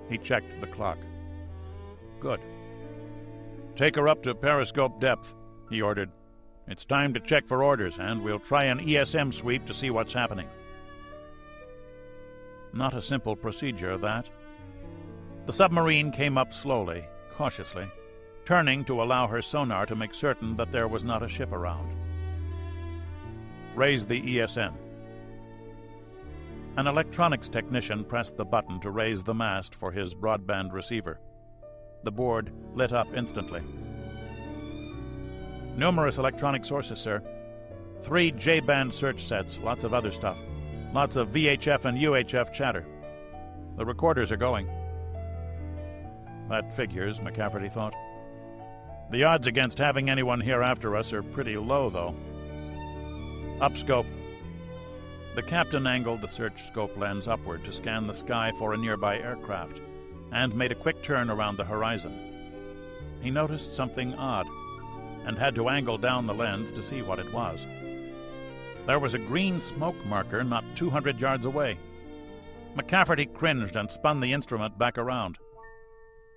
He checked the clock. Good. "Take her up to periscope depth," he ordered. "It's time to check for orders, and we'll try an ESM sweep to see what's happening." Not a simple procedure, that. The submarine came up slowly, cautiously, turning to allow her sonar to make certain that there was not a ship around. "Raise the ESM." An electronics technician pressed the button to raise the mast for his broadband receiver. The board lit up instantly. "Numerous electronic sources, sir. 3 J-band search sets, lots of other stuff. Lots of VHF and UHF chatter. The recorders are going." That figures, McCafferty thought. The odds against having anyone here after us are pretty low, though. "Upscope." The captain angled the search scope lens upward to scan the sky for a nearby aircraft, and made a quick turn around the horizon. He noticed something odd, and had to angle down the lens to see what it was. There was a green smoke marker not 200 yards away. McCafferty cringed and spun the instrument back around.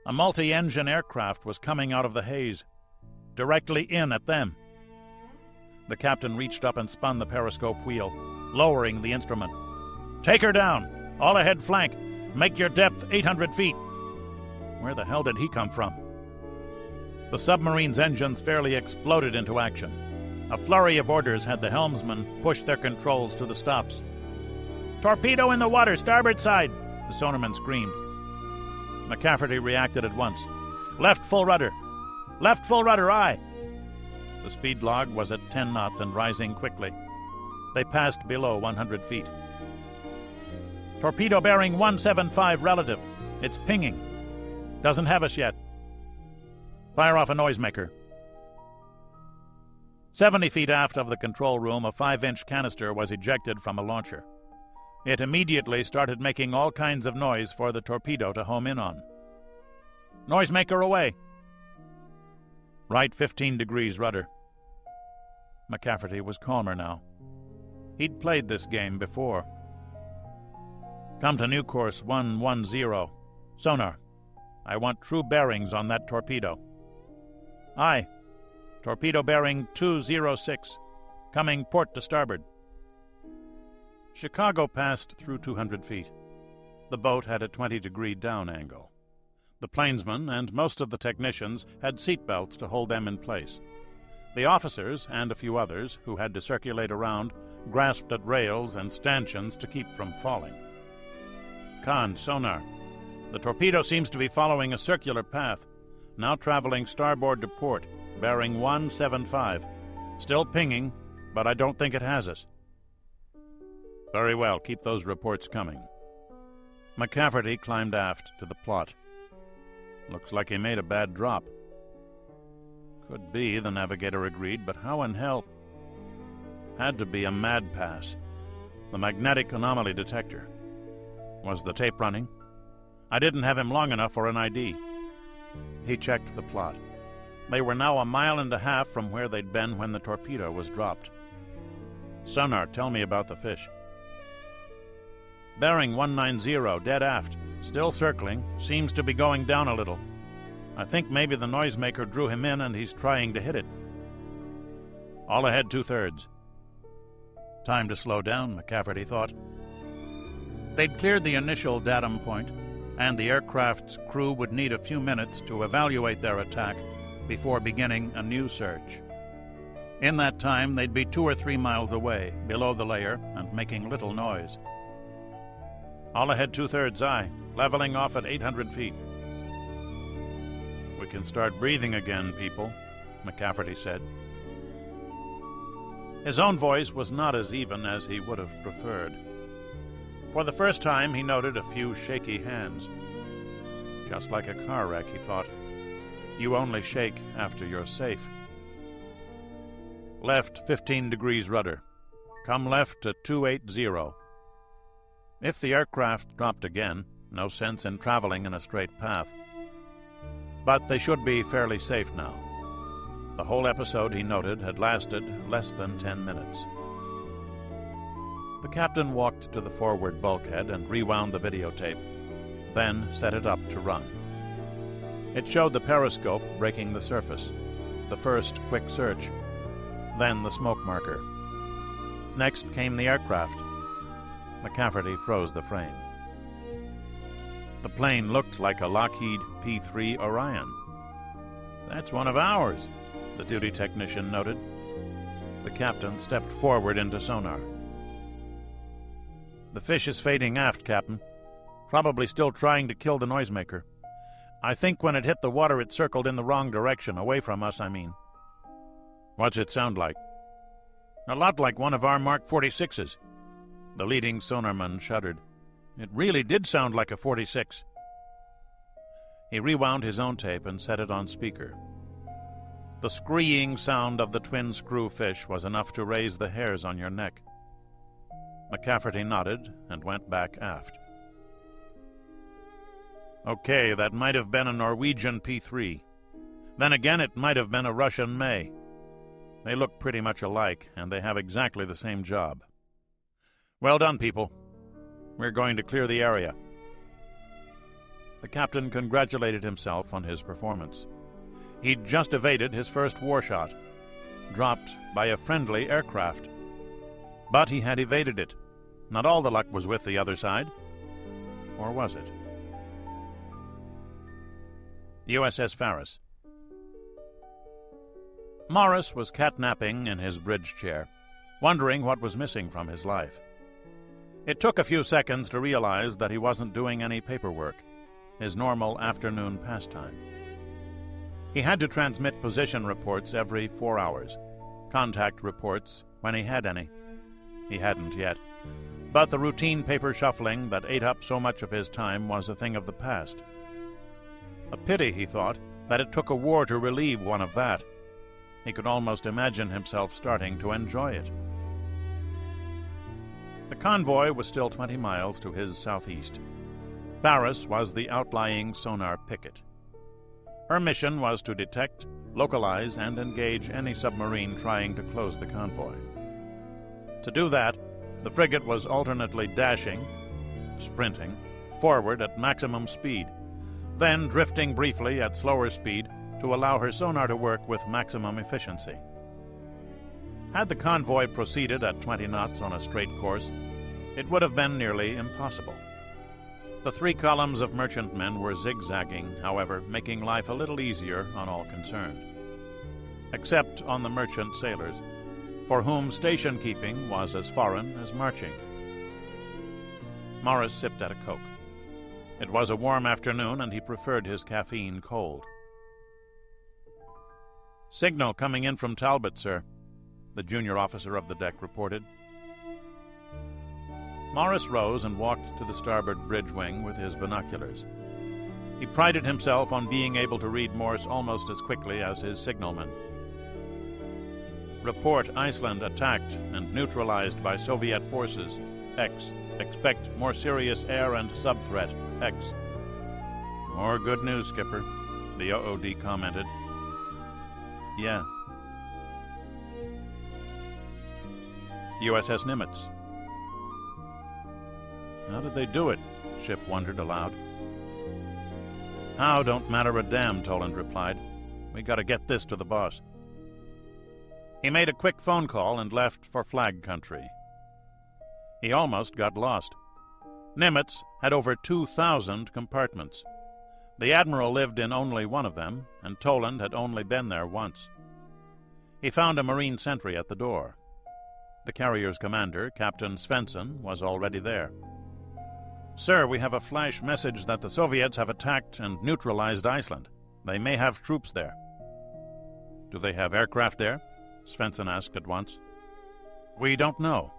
A multi-engine aircraft was coming out of the haze, directly in at them. The captain reached up and spun the periscope wheel, lowering the instrument. "Take her down! All ahead flank! Make your depth 800 feet!" Where the hell did he come from? The submarine's engines fairly exploded into action. A flurry of orders had the helmsman push their controls to the stops. "Torpedo in the water, starboard side!" the sonarman screamed. McCafferty reacted at once. "Left full rudder! Left full rudder, aye!" The speed log was at 10 knots and rising quickly. They passed below 100 feet. "Torpedo bearing 175 relative. It's pinging. Doesn't have us yet. Fire off a noisemaker." 70 feet aft of the control room, a 5-inch canister was ejected from a launcher. It immediately started making all kinds of noise for the torpedo to home in on. "Noisemaker away." "Right 15 degrees rudder." McCafferty was calmer now. He'd played this game before. "Come to new course 110. Sonar. I want true bearings on that torpedo." "Aye. Torpedo bearing 206. Coming port to starboard." Chicago passed through 200 feet. The boat had a 20-degree down angle. The plainsmen and most of the technicians had seat belts to hold them in place. The officers and a few others, who had to circulate around, grasped at rails and stanchions to keep from falling. "Con, sonar. The torpedo seems to be following a circular path, now traveling starboard to port, bearing 175. Still pinging, but I don't think it has us." "Very well, keep those reports coming." McCafferty climbed aft to the plot. "Looks like he made a bad drop." "Could be," the navigator agreed, "but how in hell—" Had to be a mad pass. The magnetic anomaly detector. Was the tape running? I didn't have him long enough for an ID. He checked the plot. They were now 1.5 miles from where they'd been when the torpedo was dropped. "Sonar, tell me about the fish." "Bearing 190, dead aft. Still circling. Seems to be going down a little. I think maybe the noisemaker drew him in and he's trying to hit it." "All ahead 2/3. Time to slow down, McCafferty thought. They'd cleared the initial datum point, and the aircraft's crew would need a few minutes to evaluate their attack before beginning a new search. In that time, they'd be 2 or 3 miles away, below the layer, and making little noise. All ahead 2/3 aye, leveling off at 800 feet. We can start breathing again, people, McCafferty said. His own voice was not as even as he would have preferred. For the first time, he noted a few shaky hands. Just like a car wreck, he thought. You only shake after you're safe. Left 15 degrees rudder. Come left to 280. If the aircraft dropped again, no sense in traveling in a straight path. But they should be fairly safe now. The whole episode, he noted, had lasted less than 10 minutes. The captain walked to the forward bulkhead and rewound the videotape, then set it up to run. It showed the periscope breaking the surface, the first quick search, then the smoke marker. Next came the aircraft. McCafferty froze the frame. The plane looked like a Lockheed P-3 Orion. That's one of ours, the duty technician noted. The captain stepped forward into sonar. The fish is fading aft, Captain. Probably still trying to kill the noisemaker. I think when it hit the water it circled in the wrong direction, away from us, I mean. What's it sound like? A lot like one of our Mark 46s. The leading sonarman shuddered. It really did sound like a 46. He rewound his own tape and set it on speaker. The screeing sound of the twin screw fish was enough to raise the hairs on your neck. McCafferty nodded and went back aft. Okay, that might have been a Norwegian P-3. Then again, it might have been a Russian May. They look pretty much alike, and they have exactly the same job. Well done, people. We're going to clear the area. The captain congratulated himself on his performance. He'd just evaded his first war shot, dropped by a friendly aircraft. But he had evaded it. Not all the luck was with the other side. Or was it? USS Faris. Morris was catnapping in his bridge chair, wondering what was missing from his life. It took a few seconds to realize that he wasn't doing any paperwork, his normal afternoon pastime. He had to transmit position reports every 4 hours, contact reports when he had any. He hadn't yet, but the routine paper shuffling that ate up so much of his time was a thing of the past. A pity, he thought, that it took a war to relieve one of that. He could almost imagine himself starting to enjoy it. The convoy was still 20 miles to his southeast. Faris was the outlying sonar picket. Her mission was to detect, localize, and engage any submarine trying to close the convoy. To do that, the frigate was alternately dashing, sprinting, forward at maximum speed, then drifting briefly at slower speed to allow her sonar to work with maximum efficiency. Had the convoy proceeded at 20 knots on a straight course, it would have been nearly impossible. The 3 columns of merchantmen were zigzagging, however, making life a little easier on all concerned. Except on the merchant sailors, for whom station-keeping was as foreign as marching. Morris sipped at a Coke. It was a warm afternoon, and he preferred his caffeine cold. "Signal coming in from Talbot, sir," the junior officer of the deck reported. Morris rose and walked to the starboard bridge wing with his binoculars. He prided himself on being able to read Morse almost as quickly as his signalman. "Report Iceland attacked and neutralized by Soviet forces. X. Expect more serious air and sub-threat. X." "More good news, Skipper," the OOD commented. "Yeah." USS Nimitz. How did they do it? Ship wondered aloud. How don't matter a damn, Toland replied. We gotta get this to the boss. He made a quick phone call and left for flag country. He almost got lost. Nimitz had over 2,000 compartments. The Admiral lived in only one of them, and Toland had only been there once. He found a Marine sentry at the door. The carrier's commander, Captain Svensson, was already there. "Sir, we have a flash message that the Soviets have attacked and neutralized Iceland. They may have troops there." "Do they have aircraft there?" Svensson asked at once. "We don't know.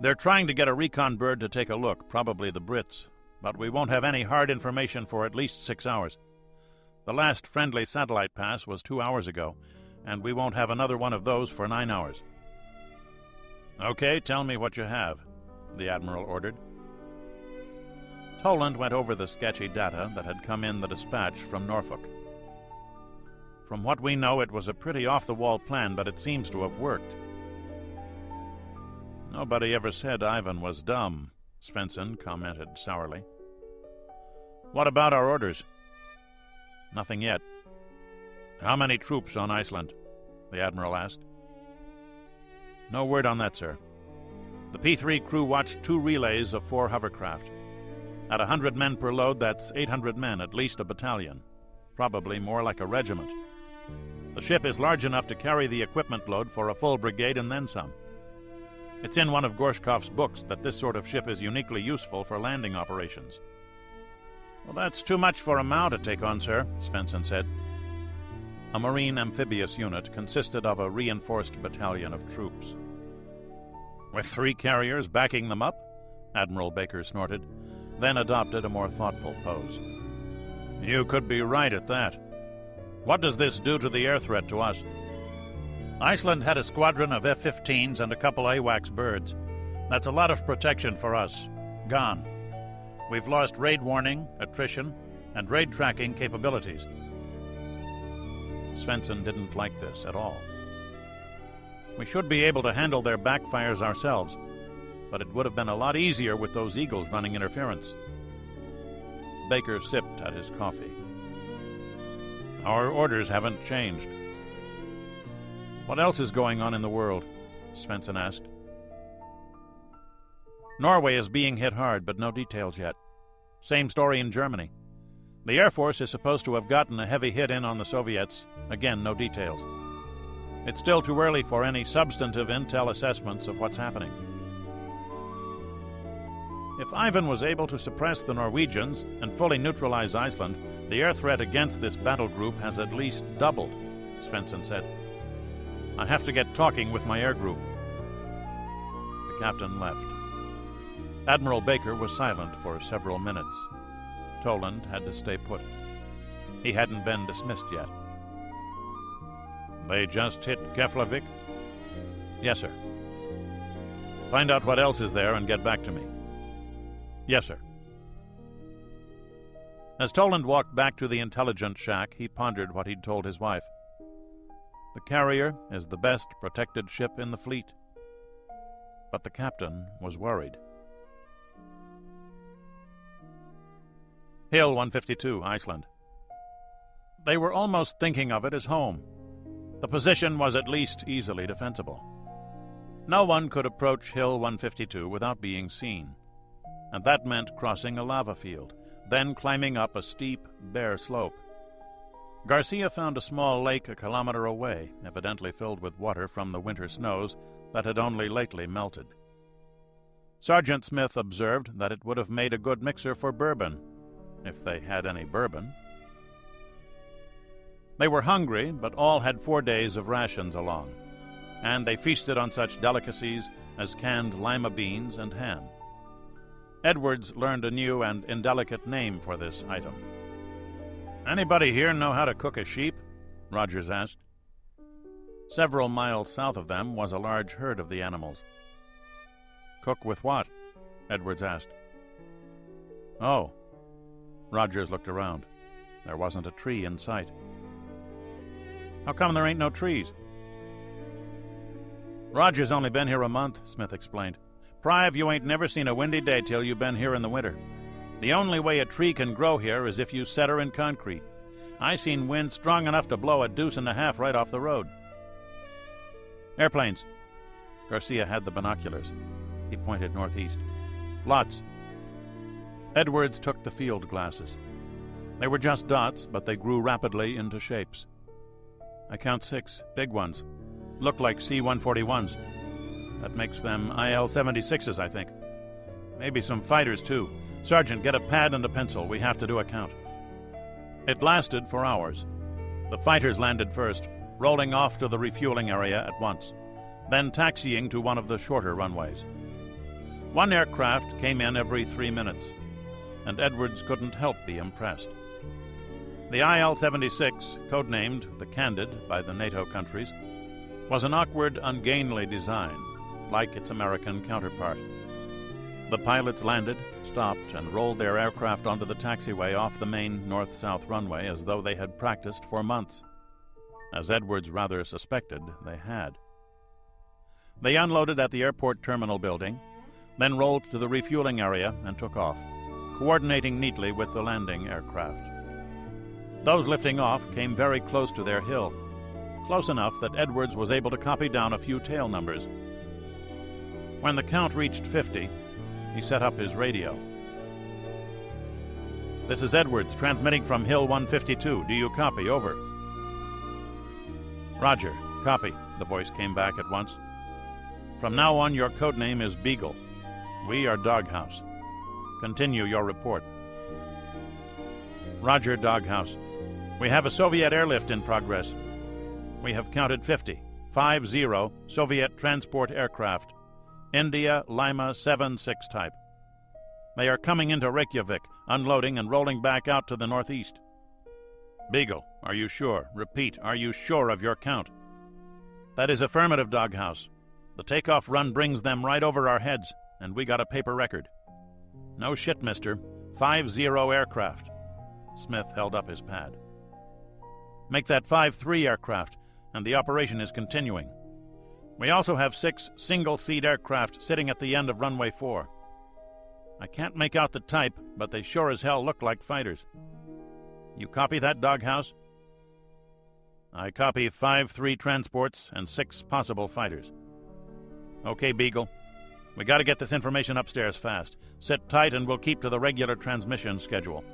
They're trying to get a recon bird to take a look, probably the Brits, but we won't have any hard information for at least 6 hours. The last friendly satellite pass was 2 hours ago, and we won't have another one of those for 9 hours." "Okay, tell me what you have," the Admiral ordered. Toland went over the sketchy data that had come in the dispatch from Norfolk. "From what we know, it was a pretty off-the-wall plan, but it seems to have worked." "Nobody ever said Ivan was dumb," Svensson commented sourly. "What about our orders?" "Nothing yet." "How many troops on Iceland?" the Admiral asked. "No word on that, sir. The P-3 crew watched 2 relays of 4 hovercraft. At 100 men per load, that's 800 men, at least a battalion. Probably more like a regiment. The ship is large enough to carry the equipment load for a full brigade and then some. It's in one of Gorshkov's books that this sort of ship is uniquely useful for landing operations." "Well, that's too much for a Mao to take on, sir," Svensson said. A Marine amphibious unit consisted of a reinforced battalion of troops. "With 3 carriers backing them up?" Admiral Baker snorted, then adopted a more thoughtful pose. "You could be right at that. What does this do to the air threat to us?" "Iceland had a squadron of F-15s and a couple AWACS birds. That's a lot of protection for us. Gone. We've lost raid warning, attrition, and raid tracking capabilities." Svensson didn't like this at all. "We should be able to handle their backfires ourselves, but it would have been a lot easier with those Eagles running interference." Baker sipped at his coffee. "Our orders haven't changed." "What else is going on in the world?" Svensson asked. "Norway is being hit hard, but no details yet. Same story in Germany. The Air Force is supposed to have gotten a heavy hit in on the Soviets. Again, no details. It's still too early for any substantive intel assessments of what's happening." "If Ivan was able to suppress the Norwegians and fully neutralize Iceland, the air threat against this battle group has at least doubled," Svensson said. "I have to get talking with my air group." The captain left. Admiral Baker was silent for several minutes. Toland had to stay put. He hadn't been dismissed yet. "They just hit Keflavik?" "Yes, sir." "Find out what else is there and get back to me." "Yes, sir." As Toland walked back to the intelligence shack, he pondered what he'd told his wife. The carrier is the best protected ship in the fleet. But the captain was worried. Hill 152, Iceland. They were almost thinking of it as home. The position was at least easily defensible. No one could approach Hill 152 without being seen, and that meant crossing a lava field, then climbing up a steep, bare slope. Garcia found a small lake a kilometer away, evidently filled with water from the winter snows that had only lately melted. Sergeant Smith observed that it would have made a good mixer for bourbon, if they had any bourbon. They were hungry, but all had 4 days of rations along, and they feasted on such delicacies as canned lima beans and ham. Edwards learned a new and indelicate name for this item. "Anybody here know how to cook a sheep?" Rogers asked. Several miles south of them was a large herd of the animals. "Cook with what?" Edwards asked. "Oh." Rogers looked around. There wasn't a tree in sight. "How come there ain't no trees?" "Roger's only been here a month," Smith explained. "Prive, you ain't never seen a windy day till you been here in the winter. The only way a tree can grow here is if you set her in concrete. I seen wind strong enough to blow a deuce and a half right off the road." "Airplanes." Garcia had the binoculars. He pointed northeast. Lots. Edwards took the field glasses. They were just dots, but they grew rapidly into shapes. I count 6, big ones. Look like C-141s. That makes them IL-76s, I think. Maybe some fighters, too. Sergeant, get a pad and a pencil. We have to do a count. It lasted for hours. The fighters landed first, rolling off to the refueling area at once, then taxiing to one of the shorter runways. One aircraft came in every 3 minutes, and Edwards couldn't help be impressed. The IL-76, codenamed the Candid by the NATO countries, was an awkward, ungainly design, like its American counterpart. The pilots landed, stopped, and rolled their aircraft onto the taxiway off the main north-south runway as though they had practiced for months. As Edwards rather suspected, they had. They unloaded at the airport terminal building, then rolled to the refueling area and took off, coordinating neatly with the landing aircraft. Those lifting off came very close to their hill, close enough that Edwards was able to copy down a few tail numbers. When the count reached 50, he set up his radio. This is Edwards, transmitting from Hill 152. Do you copy? Over. Roger. Copy. The voice came back at once. From now on, your code name is Beagle. We are Doghouse. Continue your report. Roger, Doghouse. We have a Soviet airlift in progress. We have counted 50 Soviet transport aircraft. India Lima 7-6 type. They are coming into Reykjavik, unloading and rolling back out to the northeast. Beagle, are you sure? Repeat, are you sure of your count? That is affirmative, Doghouse. The takeoff run brings them right over our heads, and we got a paper record. No shit, mister. 50 aircraft. Smith held up his pad. Make that 53 aircraft, and the operation is continuing. We also have 6 single-seat aircraft sitting at the end of runway 4. I can't make out the type, but they sure as hell look like fighters. You copy that, Doghouse? I copy 53 transports and 6 possible fighters. Okay, Beagle. We gotta get this information upstairs fast. Sit tight and we'll keep to the regular transmission schedule.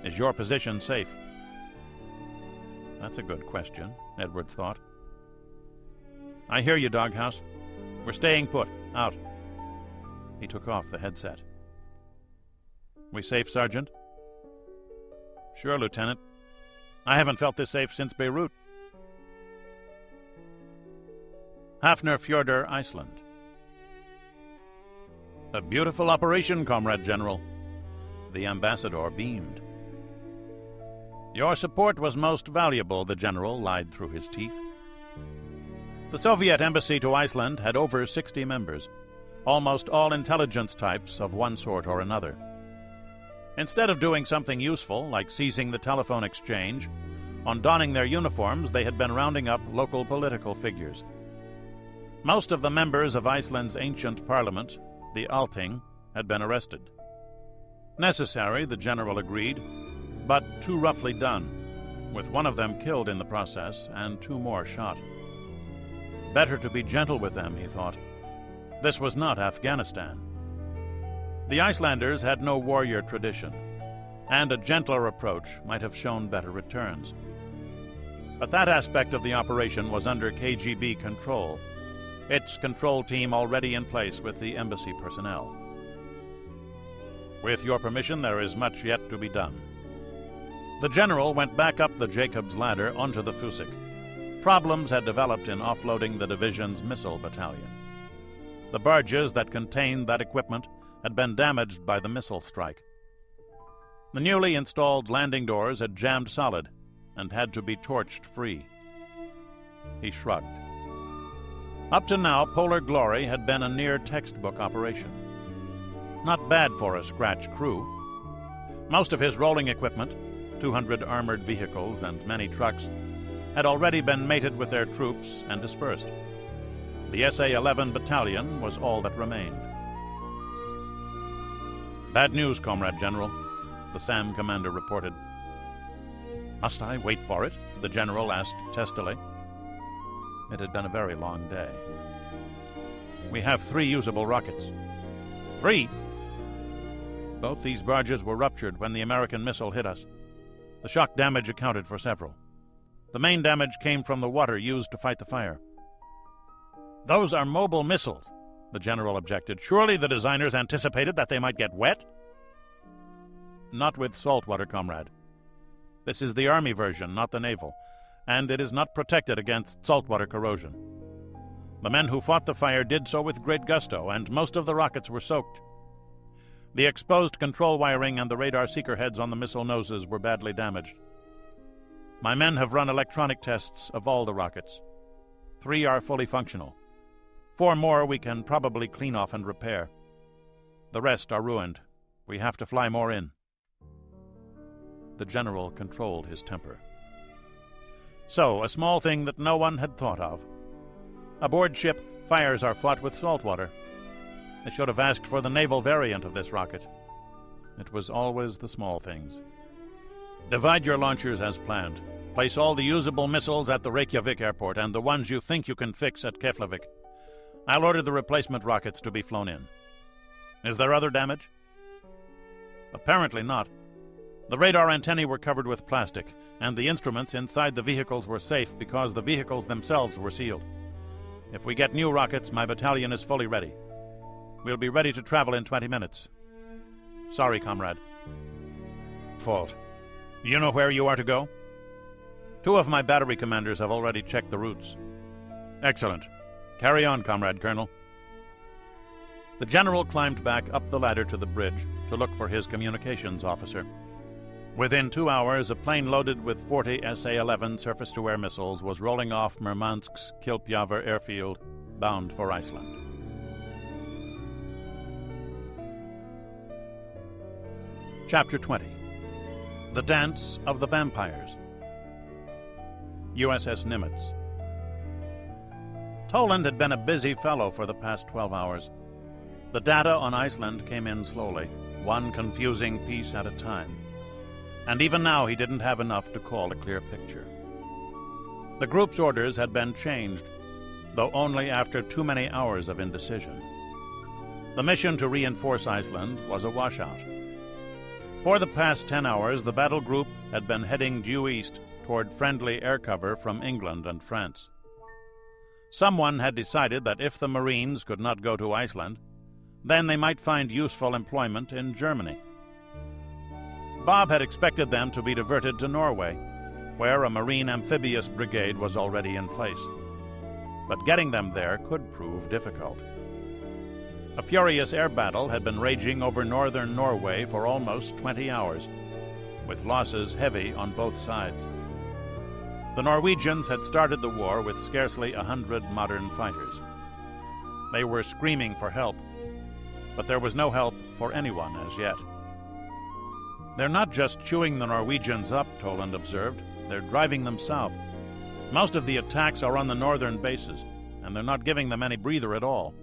Is your position safe? That's a good question, Edwards thought. I hear you, Doghouse. We're staying put. Out. He took off the headset. We safe, Sergeant? Sure, Lieutenant. I haven't felt this safe since Beirut. Hafnarfjordur, Iceland. A beautiful operation, Comrade General. The ambassador beamed. Your support was most valuable, the general lied through his teeth. The Soviet embassy to Iceland had over 60 members, almost all intelligence types of one sort or another. Instead of doing something useful, like seizing the telephone exchange, on donning their uniforms they had been rounding up local political figures. Most of the members of Iceland's ancient parliament, the Althing, had been arrested. Necessary, the general agreed, but too roughly done, with one of them killed in the process and 2 more shot. Better to be gentle with them, he thought. This was not Afghanistan. The Icelanders had no warrior tradition, and a gentler approach might have shown better returns. But that aspect of the operation was under KGB control, its control team already in place with the embassy personnel. With your permission, there is much yet to be done. The general went back up the Jacob's ladder onto the Fusik. Problems had developed in offloading the division's missile battalion. The barges that contained that equipment had been damaged by the missile strike. The newly installed landing doors had jammed solid and had to be torched free. He shrugged. Up to now, Polar Glory had been a near textbook operation. Not bad for a scratch crew. Most of his rolling equipment, 200 armored vehicles and many trucks, had already been mated with their troops and dispersed. The SA-11 battalion was all that remained. Bad news, Comrade General, the SAM commander reported. Must I wait for it? The general asked testily. It had been a very long day. We have 3 usable rockets. 3? Both these barges were ruptured when the American missile hit us. The shock damage accounted for several. The main damage came from the water used to fight the fire. Those are mobile missiles, the general objected. Surely the designers anticipated that they might get wet? Not with salt water, comrade. This is the Army version, not the naval, and it is not protected against saltwater corrosion. The men who fought the fire did so with great gusto, and most of the rockets were soaked. The exposed control wiring and the radar seeker heads on the missile noses were badly damaged. My men have run electronic tests of all the rockets. 3 are fully functional. 4 more we can probably clean off and repair. The rest are ruined. We have to fly more in. The general controlled his temper. So, a small thing that no one had thought of. Aboard ship, fires are fought with salt water. I should have asked for the naval variant of this rocket. It was always the small things. Divide your launchers as planned. Place all the usable missiles at the Reykjavik airport and the ones you think you can fix at Keflavik. I'll order the replacement rockets to be flown in. Is there other damage? Apparently not. The radar antennae were covered with plastic, and the instruments inside the vehicles were safe because the vehicles themselves were sealed. If we get new rockets, my battalion is fully ready. We'll be ready to travel in 20 minutes. Sorry, comrade. Fault. You know where you are to go? 2 of my battery commanders have already checked the routes. Excellent. Carry on, Comrade Colonel. The general climbed back up the ladder to the bridge to look for his communications officer. Within 2 hours, a plane loaded with 40 SA-11 surface-to-air missiles was rolling off Murmansk's Kilpjaver airfield, bound for Iceland. Chapter 20. The Dance of the Vampires. USS Nimitz. Toland had been a busy fellow for the past 12 hours. The data on Iceland came in slowly, one confusing piece at a time. And even now he didn't have enough to call a clear picture. The group's orders had been changed, though only after too many hours of indecision. The mission to reinforce Iceland was a washout. For the past 10 hours, the battle group had been heading due east toward friendly air cover from England and France. Someone had decided that if the Marines could not go to Iceland, then they might find useful employment in Germany. Bob had expected them to be diverted to Norway, where a Marine amphibious brigade was already in place. But getting them there could prove difficult. A furious air battle had been raging over northern Norway for almost 20 hours, with losses heavy on both sides. The Norwegians had started the war with scarcely 100 modern fighters. They were screaming for help, but there was no help for anyone as yet. They're not just chewing the Norwegians up, Toland observed. They're driving them south. Most of the attacks are on the northern bases, and they're not giving them any breather at all.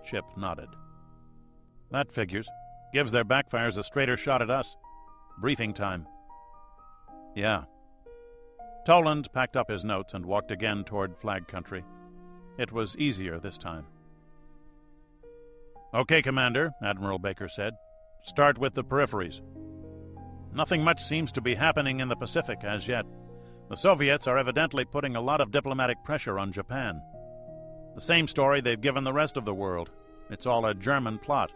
Chip nodded. That figures. Gives their backfires a straighter shot at us. Briefing time. Yeah. Toland packed up his notes and walked again toward flag country. It was easier this time. Okay, Commander, Admiral Baker said. Start with the peripheries. Nothing much seems to be happening in the Pacific as yet. The Soviets are evidently putting a lot of diplomatic pressure on Japan. The same story they've given the rest of the world. It's all a German plot.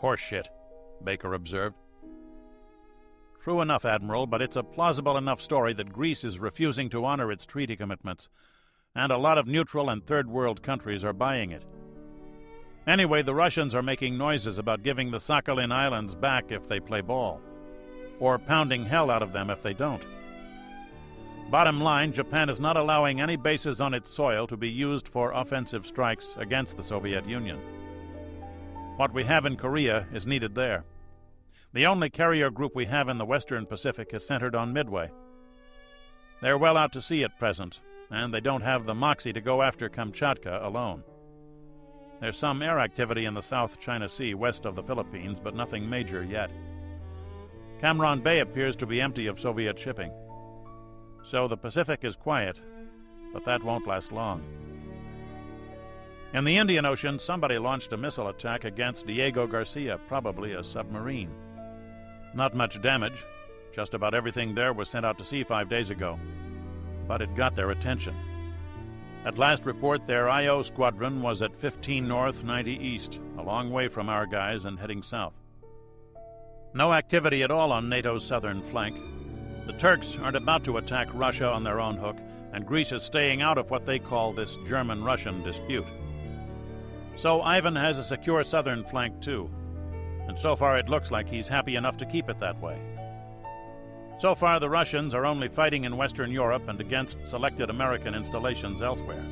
Horseshit, Baker observed. True enough, Admiral, but it's a plausible enough story that Greece is refusing to honor its treaty commitments, and a lot of neutral and third-world countries are buying it. Anyway, the Russians are making noises about giving the Sakhalin Islands back if they play ball, or pounding hell out of them if they don't. Bottom line, Japan is not allowing any bases on its soil to be used for offensive strikes against the Soviet Union. What we have in Korea is needed there. The only carrier group we have in the Western Pacific is centered on Midway. They're well out to sea at present, and they don't have the moxie to go after Kamchatka alone. There's some air activity in the South China Sea west of the Philippines, but nothing major yet. Cam Bay appears to be empty of Soviet shipping. So the Pacific is quiet, but that won't last long. In the Indian Ocean, somebody launched a missile attack against Diego Garcia, probably a submarine. Not much damage. Just about everything there was sent out to sea 5 days ago. But it got their attention. At last report, their IO squadron was at 15 north, 90 east, a long way from our guys and heading south. No activity at all on NATO's southern flank. The Turks aren't about to attack Russia on their own hook, and Greece is staying out of what they call this German-Russian dispute. So Ivan has a secure southern flank too, and so far it looks like he's happy enough to keep it that way. So far the Russians are only fighting in Western Europe and against selected American installations elsewhere.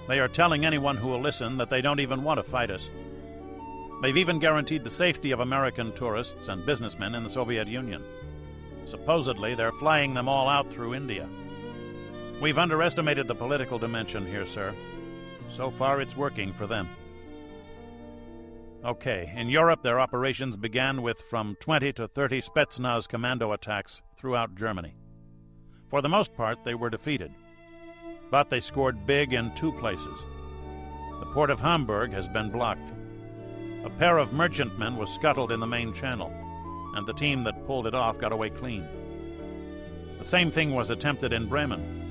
They are telling anyone who will listen that they don't even want to fight us. They've even guaranteed the safety of American tourists and businessmen in the Soviet Union. Supposedly they're flying them all out through India. We've underestimated the political dimension here, sir. So far, it's working for them. Okay, in Europe, their operations began with from 20 to 30 Spetsnaz commando attacks throughout Germany. For the most part, they were defeated. But they scored big in 2 places. The port of Hamburg has been blocked. A pair of merchantmen was scuttled in the main channel, and the team that pulled it off got away clean. The same thing was attempted in Bremen.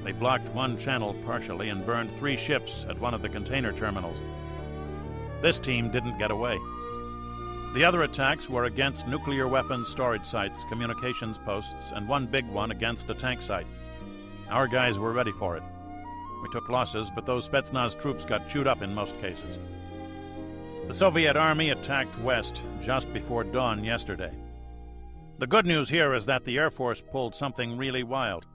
They blocked one channel partially and burned 3 ships at one of the container terminals. This team didn't get away. The other attacks were against nuclear weapons storage sites, communications posts, and one big one against a tank site. Our guys were ready for it. We took losses, but those Spetsnaz troops got chewed up in most cases. The Soviet army attacked west just before dawn yesterday. The good news here is that the Air Force pulled something really wild.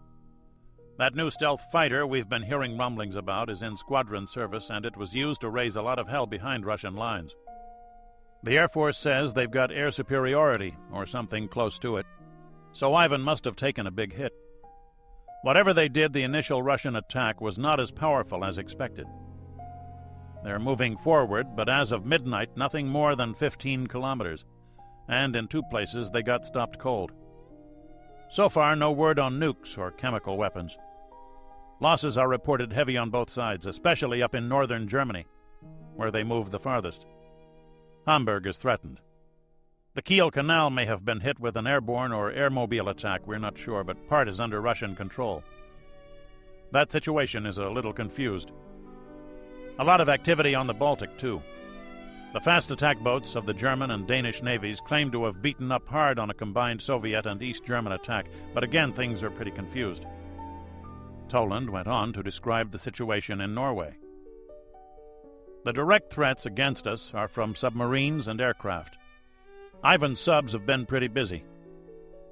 That new stealth fighter we've been hearing rumblings about is in squadron service, and it was used to raise a lot of hell behind Russian lines. The Air Force says they've got air superiority, or something close to it, so Ivan must have taken a big hit. Whatever they did, the initial Russian attack was not as powerful as expected. They're moving forward, but as of midnight, nothing more than 15 kilometers, and in 2 places they got stopped cold. So far, no word on nukes or chemical weapons. Losses are reported heavy on both sides, especially up in northern Germany, where they moved the farthest. Hamburg is threatened. The Kiel Canal may have been hit with an airborne or airmobile attack, we're not sure, but part is under Russian control. That situation is a little confused. A lot of activity on the Baltic, too. The fast attack boats of the German and Danish navies claim to have beaten up hard on a combined Soviet and East German attack, but again things are pretty confused. Toland went on to describe the situation in Norway. The direct threats against us are from submarines and aircraft. Ivan's subs have been pretty busy.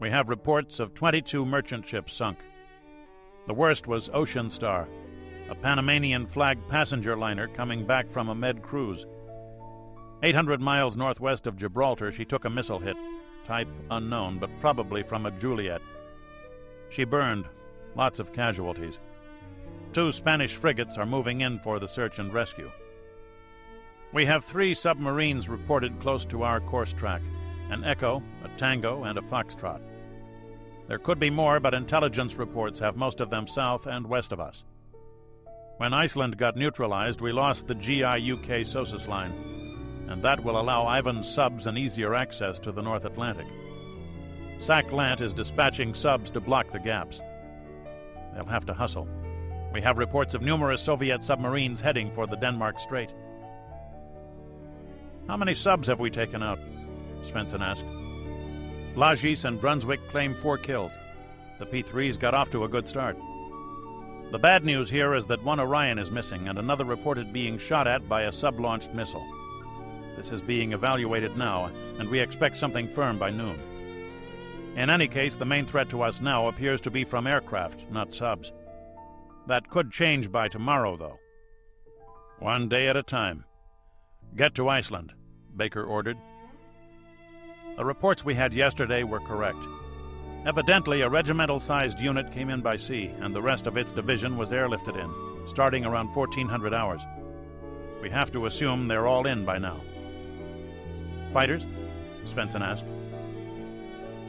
We have reports of 22 merchant ships sunk. The worst was Ocean Star, a Panamanian-flagged passenger liner coming back from a Med cruise. 800 miles northwest of Gibraltar, she took a missile hit, type unknown, but probably from a Juliet. She burned, lots of casualties. 2 Spanish frigates are moving in for the search and rescue. We have 3 submarines reported close to our course track, an Echo, a Tango, and a Foxtrot. There could be more, but intelligence reports have most of them south and west of us. When Iceland got neutralized, we lost the GI-UK SOSUS line, and that will allow Ivan's subs an easier access to the North Atlantic. SAC-LANT is dispatching subs to block the gaps. They'll have to hustle. We have reports of numerous Soviet submarines heading for the Denmark Strait. How many subs have we taken out? Svensson asked. Lagis and Brunswick claim 4 kills. The P-3s got off to a good start. The bad news here is that 1 Orion is missing and another reported being shot at by a sub-launched missile. This is being evaluated now, and we expect something firm by noon. In any case, the main threat to us now appears to be from aircraft, not subs. That could change by tomorrow, though. One day at a time. Get to Iceland, Baker ordered. The reports we had yesterday were correct. Evidently, a regimental-sized unit came in by sea, and the rest of its division was airlifted in, starting around 1400 hours. We have to assume they're all in by now. Fighters? Svensson asked.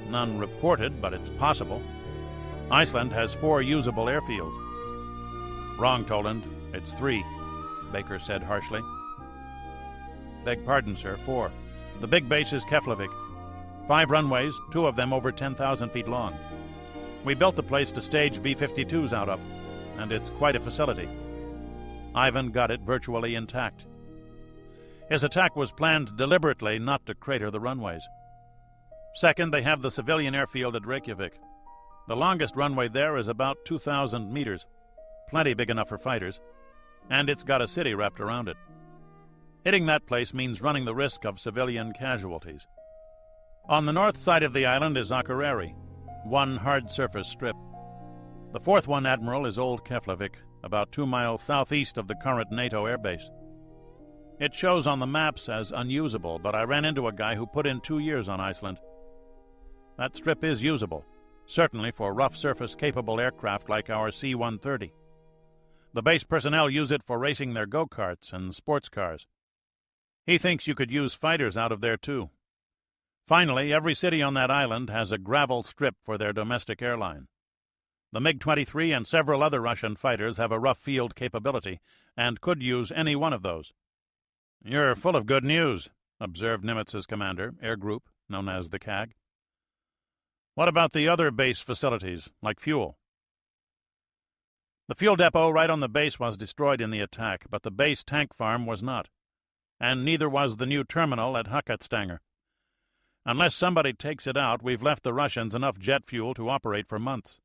None reported, but it's possible. Iceland has 4 usable airfields. Wrong, Toland. It's 3. Baker said harshly. Beg pardon, sir, 4. The big base is Keflavik. 5 runways, 2 of them over 10,000 feet long. We built the place to stage B-52s out of, and it's quite a facility. Ivan got it virtually intact. His attack was planned deliberately not to crater the runways. Second, they have the civilian airfield at Reykjavik. The longest runway there is about 2,000 meters, plenty big enough for fighters, and it's got a city wrapped around it. Hitting that place means running the risk of civilian casualties. On the north side of the island is Akureyri, one hard surface strip. The fourth one, Admiral, is Old Keflavik, about 2 miles southeast of the current NATO airbase. It shows on the maps as unusable, but I ran into a guy who put in 2 years on Iceland. That strip is usable, certainly for rough surface-capable aircraft like our C-130. The base personnel use it for racing their go-karts and sports cars. He thinks you could use fighters out of there, too. Finally, every city on that island has a gravel strip for their domestic airline. The MiG-23 and several other Russian fighters have a rough field capability and could use any one of those. "You're full of good news," observed Nimitz's commander, Air Group, known as the CAG. "What about the other base facilities, like fuel?" The fuel depot right on the base was destroyed in the attack, but the base tank farm was not, and neither was the new terminal at Hakatstanger. Unless somebody takes it out, we've left the Russians enough jet fuel to operate for months.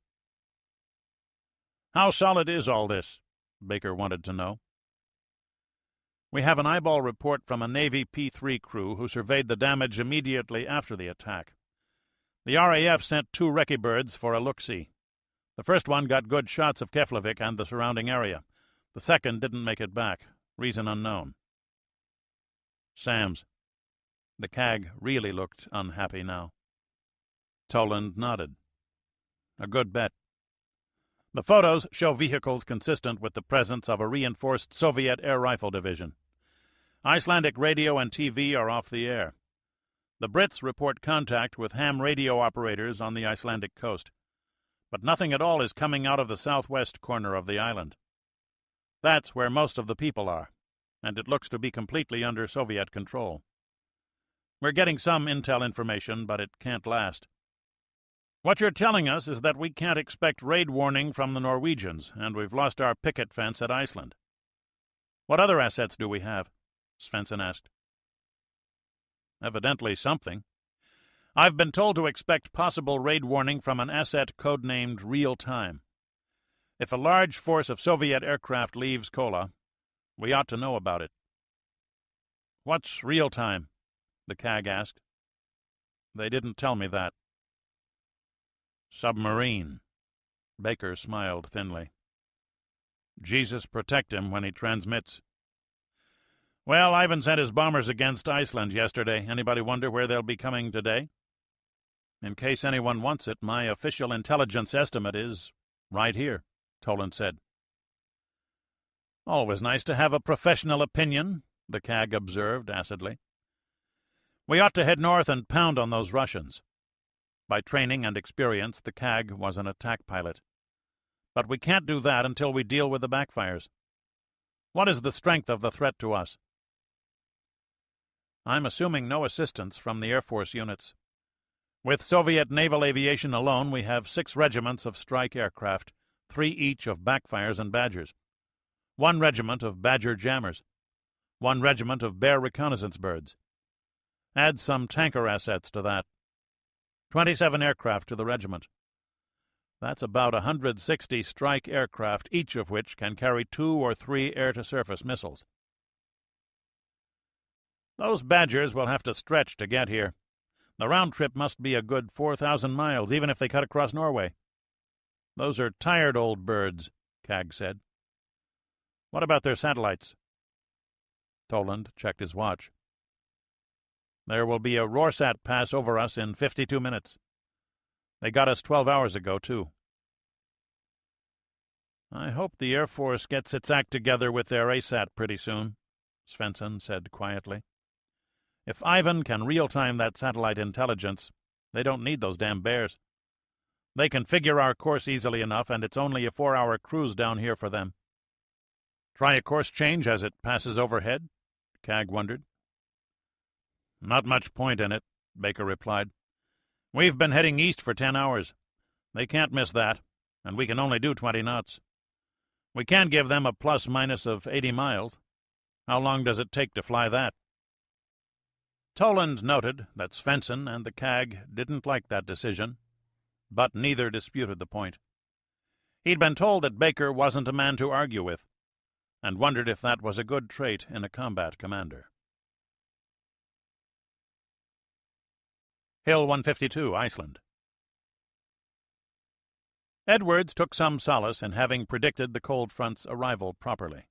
"How solid is all this?" Baker wanted to know. We have an eyeball report from a Navy P-3 crew who surveyed the damage immediately after the attack. The RAF sent 2 recce birds for a look-see. The first one got good shots of Keflavik and the surrounding area. The second didn't make it back. Reason unknown. Sam's. The CAG really looked unhappy now. Toland nodded. A good bet. The photos show vehicles consistent with the presence of a reinforced Soviet air rifle division. Icelandic radio and TV are off the air. The Brits report contact with ham radio operators on the Icelandic coast, but nothing at all is coming out of the southwest corner of the island. That's where most of the people are, and it looks to be completely under Soviet control. We're getting some intel information, but it can't last. What you're telling us is that we can't expect raid warning from the Norwegians, and we've lost our picket fence at Iceland. What other assets do we have? Svensson asked. Evidently something. I've been told to expect possible raid warning from an asset codenamed Real Time. If a large force of Soviet aircraft leaves Kola, we ought to know about it. What's Real Time? The CAG asked. They didn't tell me that. Submarine. Baker smiled thinly. Jesus protect him when he transmits. Well, Ivan sent his bombers against Iceland yesterday. Anybody wonder where they'll be coming today? In case anyone wants it, my official intelligence estimate is right here, Toland said. Always nice to have a professional opinion, the CAG observed acidly. We ought to head north and pound on those Russians. By training and experience, the CAG was an attack pilot. But we can't do that until we deal with the backfires. What is the strength of the threat to us? I'm assuming no assistance from the Air Force units. With Soviet naval aviation alone, we have 6 regiments of strike aircraft, 3 each of backfires and Badgers, 1 regiment of Badger jammers, 1 regiment of Bear reconnaissance birds. Add some tanker assets to that. 27 aircraft to the regiment. That's about 160 strike aircraft, each of which can carry 2 or 3 air-to-surface missiles. Those Badgers will have to stretch to get here. The round trip must be a good 4,000 miles, even if they cut across Norway. Those are tired old birds, CAG said. What about their satellites? Toland checked his watch. There will be a Roarsat pass over us in 52 minutes. They got us 12 hours ago, too. I hope the Air Force gets its act together with their ASAT pretty soon, Svensson said quietly. If Ivan can real-time that satellite intelligence, they don't need those damn bears. They can figure our course easily enough, and it's only a 4-hour cruise down here for them. Try a course change as it passes overhead? Cag wondered. Not much point in it, Baker replied. We've been heading east for 10 hours. They can't miss that, and we can only do 20 knots. We can give them a plus-minus of 80 miles. How long does it take to fly that? Toland noted that Svensson and the Cag didn't like that decision, but neither disputed the point. He'd been told that Baker wasn't a man to argue with, and wondered if that was a good trait in a combat commander. Hill 152, Iceland. Edwards took some solace in having predicted the cold front's arrival properly.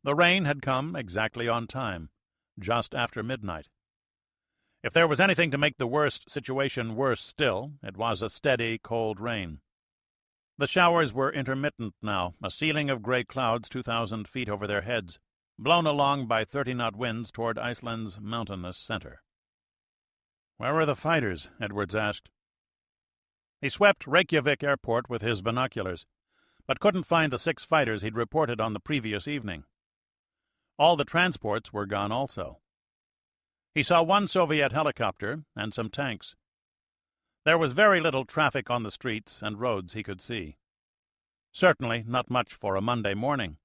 The rain had come exactly on time, just after midnight. If there was anything to make the worst situation worse still, it was a steady, cold rain. The showers were intermittent now, a ceiling of gray clouds 2,000 feet over their heads, blown along by 30-knot winds toward Iceland's mountainous center. "Where are the fighters?" Edwards asked. He swept Reykjavik airport with his binoculars, but couldn't find the 6 fighters he'd reported on the previous evening. All the transports were gone also. He saw 1 Soviet helicopter and some tanks. There was very little traffic on the streets and roads he could see. Certainly not much for a Monday morning.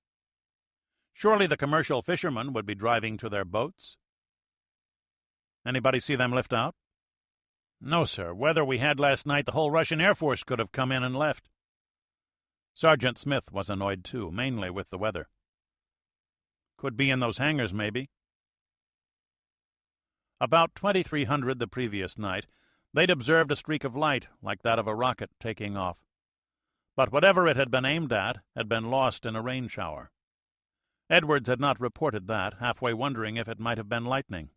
Surely the commercial fishermen would be driving to their boats. Anybody see them lift out? No, sir. Weather we had last night, the whole Russian Air Force could have come in and left. Sergeant Smith was annoyed, too, mainly with the weather. Could be in those hangars, maybe. About 2300 the previous night, they'd observed a streak of light like that of a rocket taking off. But whatever it had been aimed at had been lost in a rain shower. Edwards had not reported that, halfway wondering if it might have been lightning.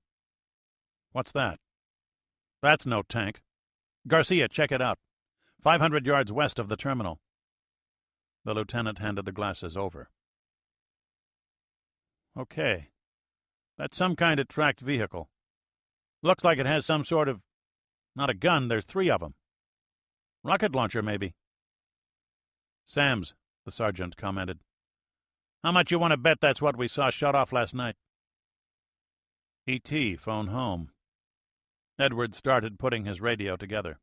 What's that? That's no tank. Garcia, check it out. 500 yards west of the terminal. The lieutenant handed the glasses over. Okay. That's some kind of tracked vehicle. Looks like it has some sort of... Not a gun, there's 3 of them. Rocket launcher, maybe. Sam's, the sergeant commented. How much you want to bet that's what we saw shot off last night? E.T., phone home. Edwards started putting his radio together.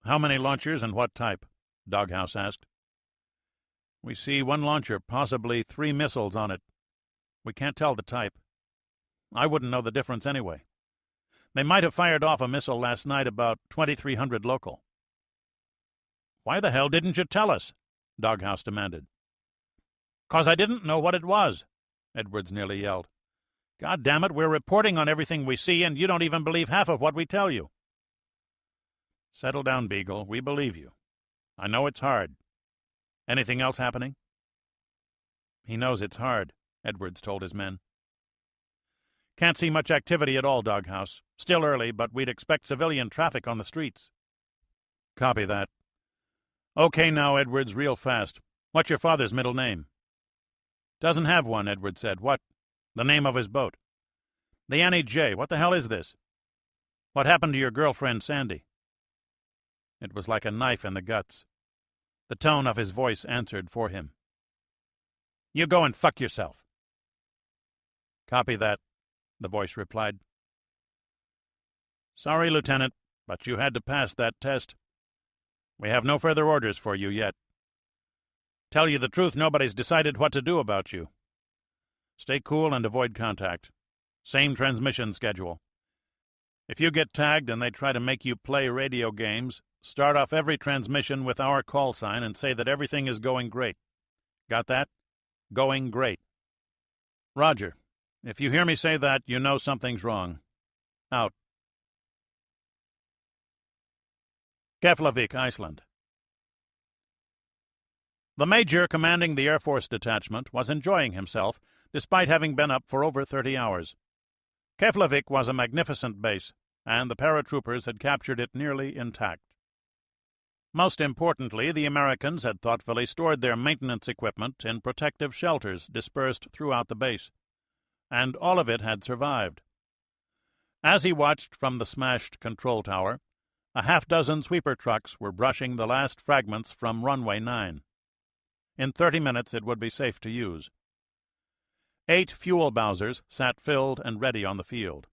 How many launchers and what type? Doghouse asked. We see 1 launcher, possibly 3 missiles on it. We can't tell the type. I wouldn't know the difference anyway. They might have fired off a missile last night about 2300 local. Why the hell didn't you tell us? Doghouse demanded. 'Cause I didn't know what it was, Edwards nearly yelled. God damn it, we're reporting on everything we see, and you don't even believe half of what we tell you. Settle down, Beagle. We believe you. I know it's hard. Anything else happening? He knows it's hard, Edwards told his men. Can't see much activity at all, Doghouse. Still early, but we'd expect civilian traffic on the streets. Copy that. Okay now, Edwards, real fast. What's your father's middle name? Doesn't have one, Edwards said. What? The name of his boat. The Annie J. What the hell is this? What happened to your girlfriend, Sandy? It was like a knife in the guts. The tone of his voice answered for him. You go and fuck yourself. Copy that, the voice replied. Sorry, Lieutenant, but you had to pass that test. We have no further orders for you yet. Tell you the truth, nobody's decided what to do about you. Stay cool and avoid contact. Same transmission schedule. If you get tagged and they try to make you play radio games, start off every transmission with our call sign and say that everything is going great. Got that? Going great. Roger. If you hear me say that, you know something's wrong. Out. Keflavik, Iceland. The major commanding the Air Force detachment was enjoying himself, despite having been up for over 30 hours. Keflavik was a magnificent base, and the paratroopers had captured it nearly intact. Most importantly, the Americans had thoughtfully stored their maintenance equipment in protective shelters dispersed throughout the base, and all of it had survived. As he watched from the smashed control tower, a half-dozen sweeper trucks were brushing the last fragments from runway 9. In 30 minutes it would be safe to use. 8 fuel Bowsers sat filled and ready on the field,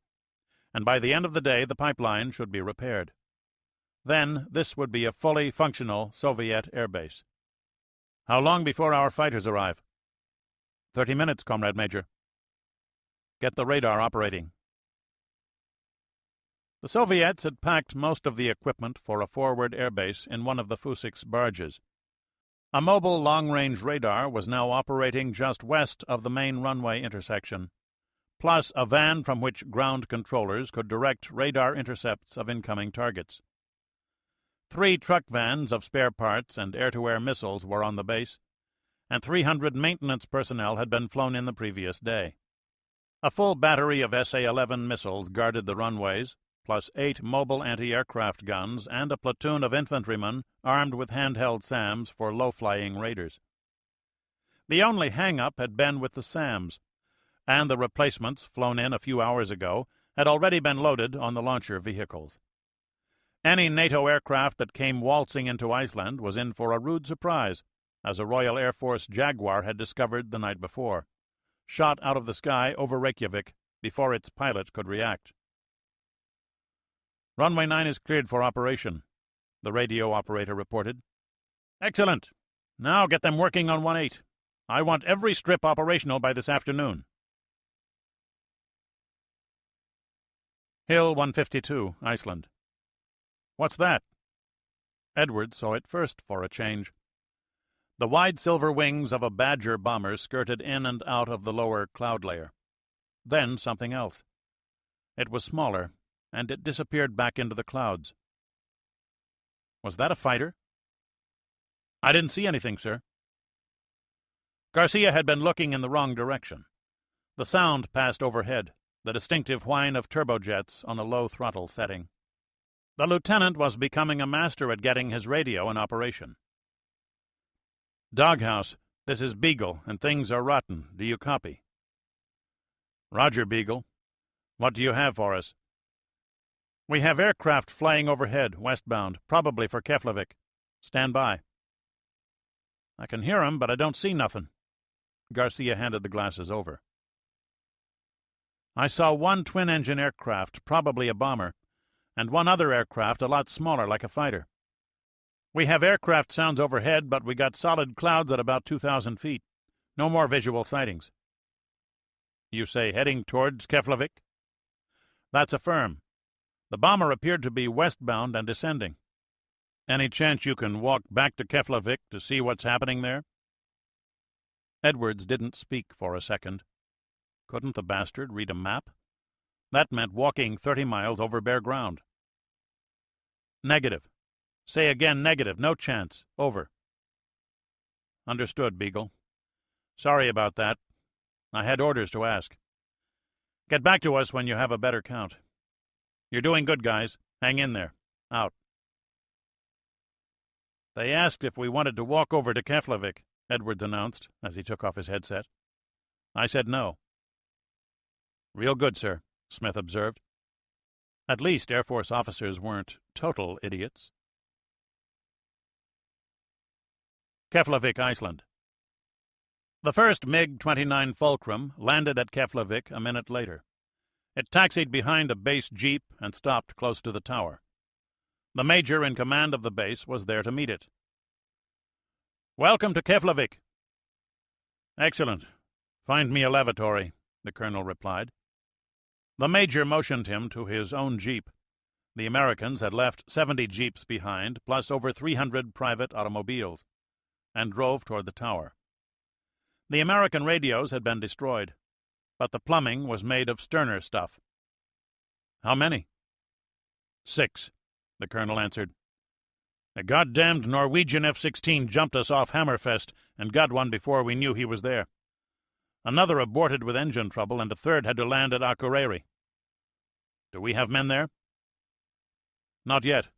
and by the end of the day the pipeline should be repaired. Then this would be a fully functional Soviet airbase. How long before our fighters arrive? 30 minutes, Comrade Major. Get the radar operating. The Soviets had packed most of the equipment for a forward airbase in one of the Fusik's barges. A mobile long-range radar was now operating just west of the main runway intersection, plus a van from which ground controllers could direct radar intercepts of incoming targets. 3 truck vans of spare parts and air-to-air missiles were on the base, and 300 maintenance personnel had been flown in the previous day. A full battery of SA-11 missiles guarded the runways, plus 8 mobile anti-aircraft guns and a platoon of infantrymen armed with handheld SAMs for low-flying raiders. The only hang-up had been with the SAMs, and the replacements, flown in a few hours ago, had already been loaded on the launcher vehicles. Any NATO aircraft that came waltzing into Iceland was in for a rude surprise, as a Royal Air Force Jaguar had discovered the night before, shot out of the sky over Reykjavik before its pilot could react. Runway 9 is cleared for operation, the radio operator reported. Excellent. Now get them working on 1-8. I want every strip operational by this afternoon. Hill 152, Iceland. What's that? Edward saw it first for a change. The wide silver wings of a Badger bomber skirted in and out of the lower cloud layer. Then something else. It was smaller, and it disappeared back into the clouds. Was that a fighter? I didn't see anything, sir. Garcia had been looking in the wrong direction. The sound passed overhead, the distinctive whine of turbojets on a low throttle setting. The lieutenant was becoming a master at getting his radio in operation. Doghouse, this is Beagle, and things are rotten. Do you copy? Roger, Beagle. What do you have for us? We have aircraft flying overhead, westbound, probably for Keflavik. Stand by. I can hear 'em, but I don't see nothing. Garcia handed the glasses over. I saw 1 twin-engine aircraft, probably a bomber, and 1 other aircraft a lot smaller, like a fighter. We have aircraft sounds overhead, but we got solid clouds at about 2,000 feet. No more visual sightings. You say heading towards Keflavik? That's affirm. The bomber appeared to be westbound and descending. Any chance you can walk back to Keflavik to see what's happening there? Edwards didn't speak for a second. Couldn't the bastard read a map? That meant walking 30 miles over bare ground. Negative. Say again negative. No chance. Over. Understood, Beagle. Sorry about that. I had orders to ask. Get back to us when you have a better count. You're doing good, guys. Hang in there. Out. They asked if we wanted to walk over to Keflavik, Edwards announced as he took off his headset. I said no. Real good, sir, Smith observed. At least Air Force officers weren't total idiots. Keflavik, Iceland. The first MiG-29 Fulcrum landed at Keflavik a minute later. It taxied behind a base jeep and stopped close to the tower. The major in command of the base was there to meet it. Welcome to Keflavik. Excellent. Find me a lavatory, the colonel replied. The major motioned him to his own jeep. The Americans had left 70 jeeps behind, plus over 300 private automobiles, and drove toward the tower. The American radios had been destroyed, but the plumbing was made of sterner stuff. How many? 6, the colonel answered. A goddamned Norwegian F-16 jumped us off Hammerfest and got one before we knew he was there. Another aborted with engine trouble, and a third had to land at Akureyri. Do we have men there? Not yet.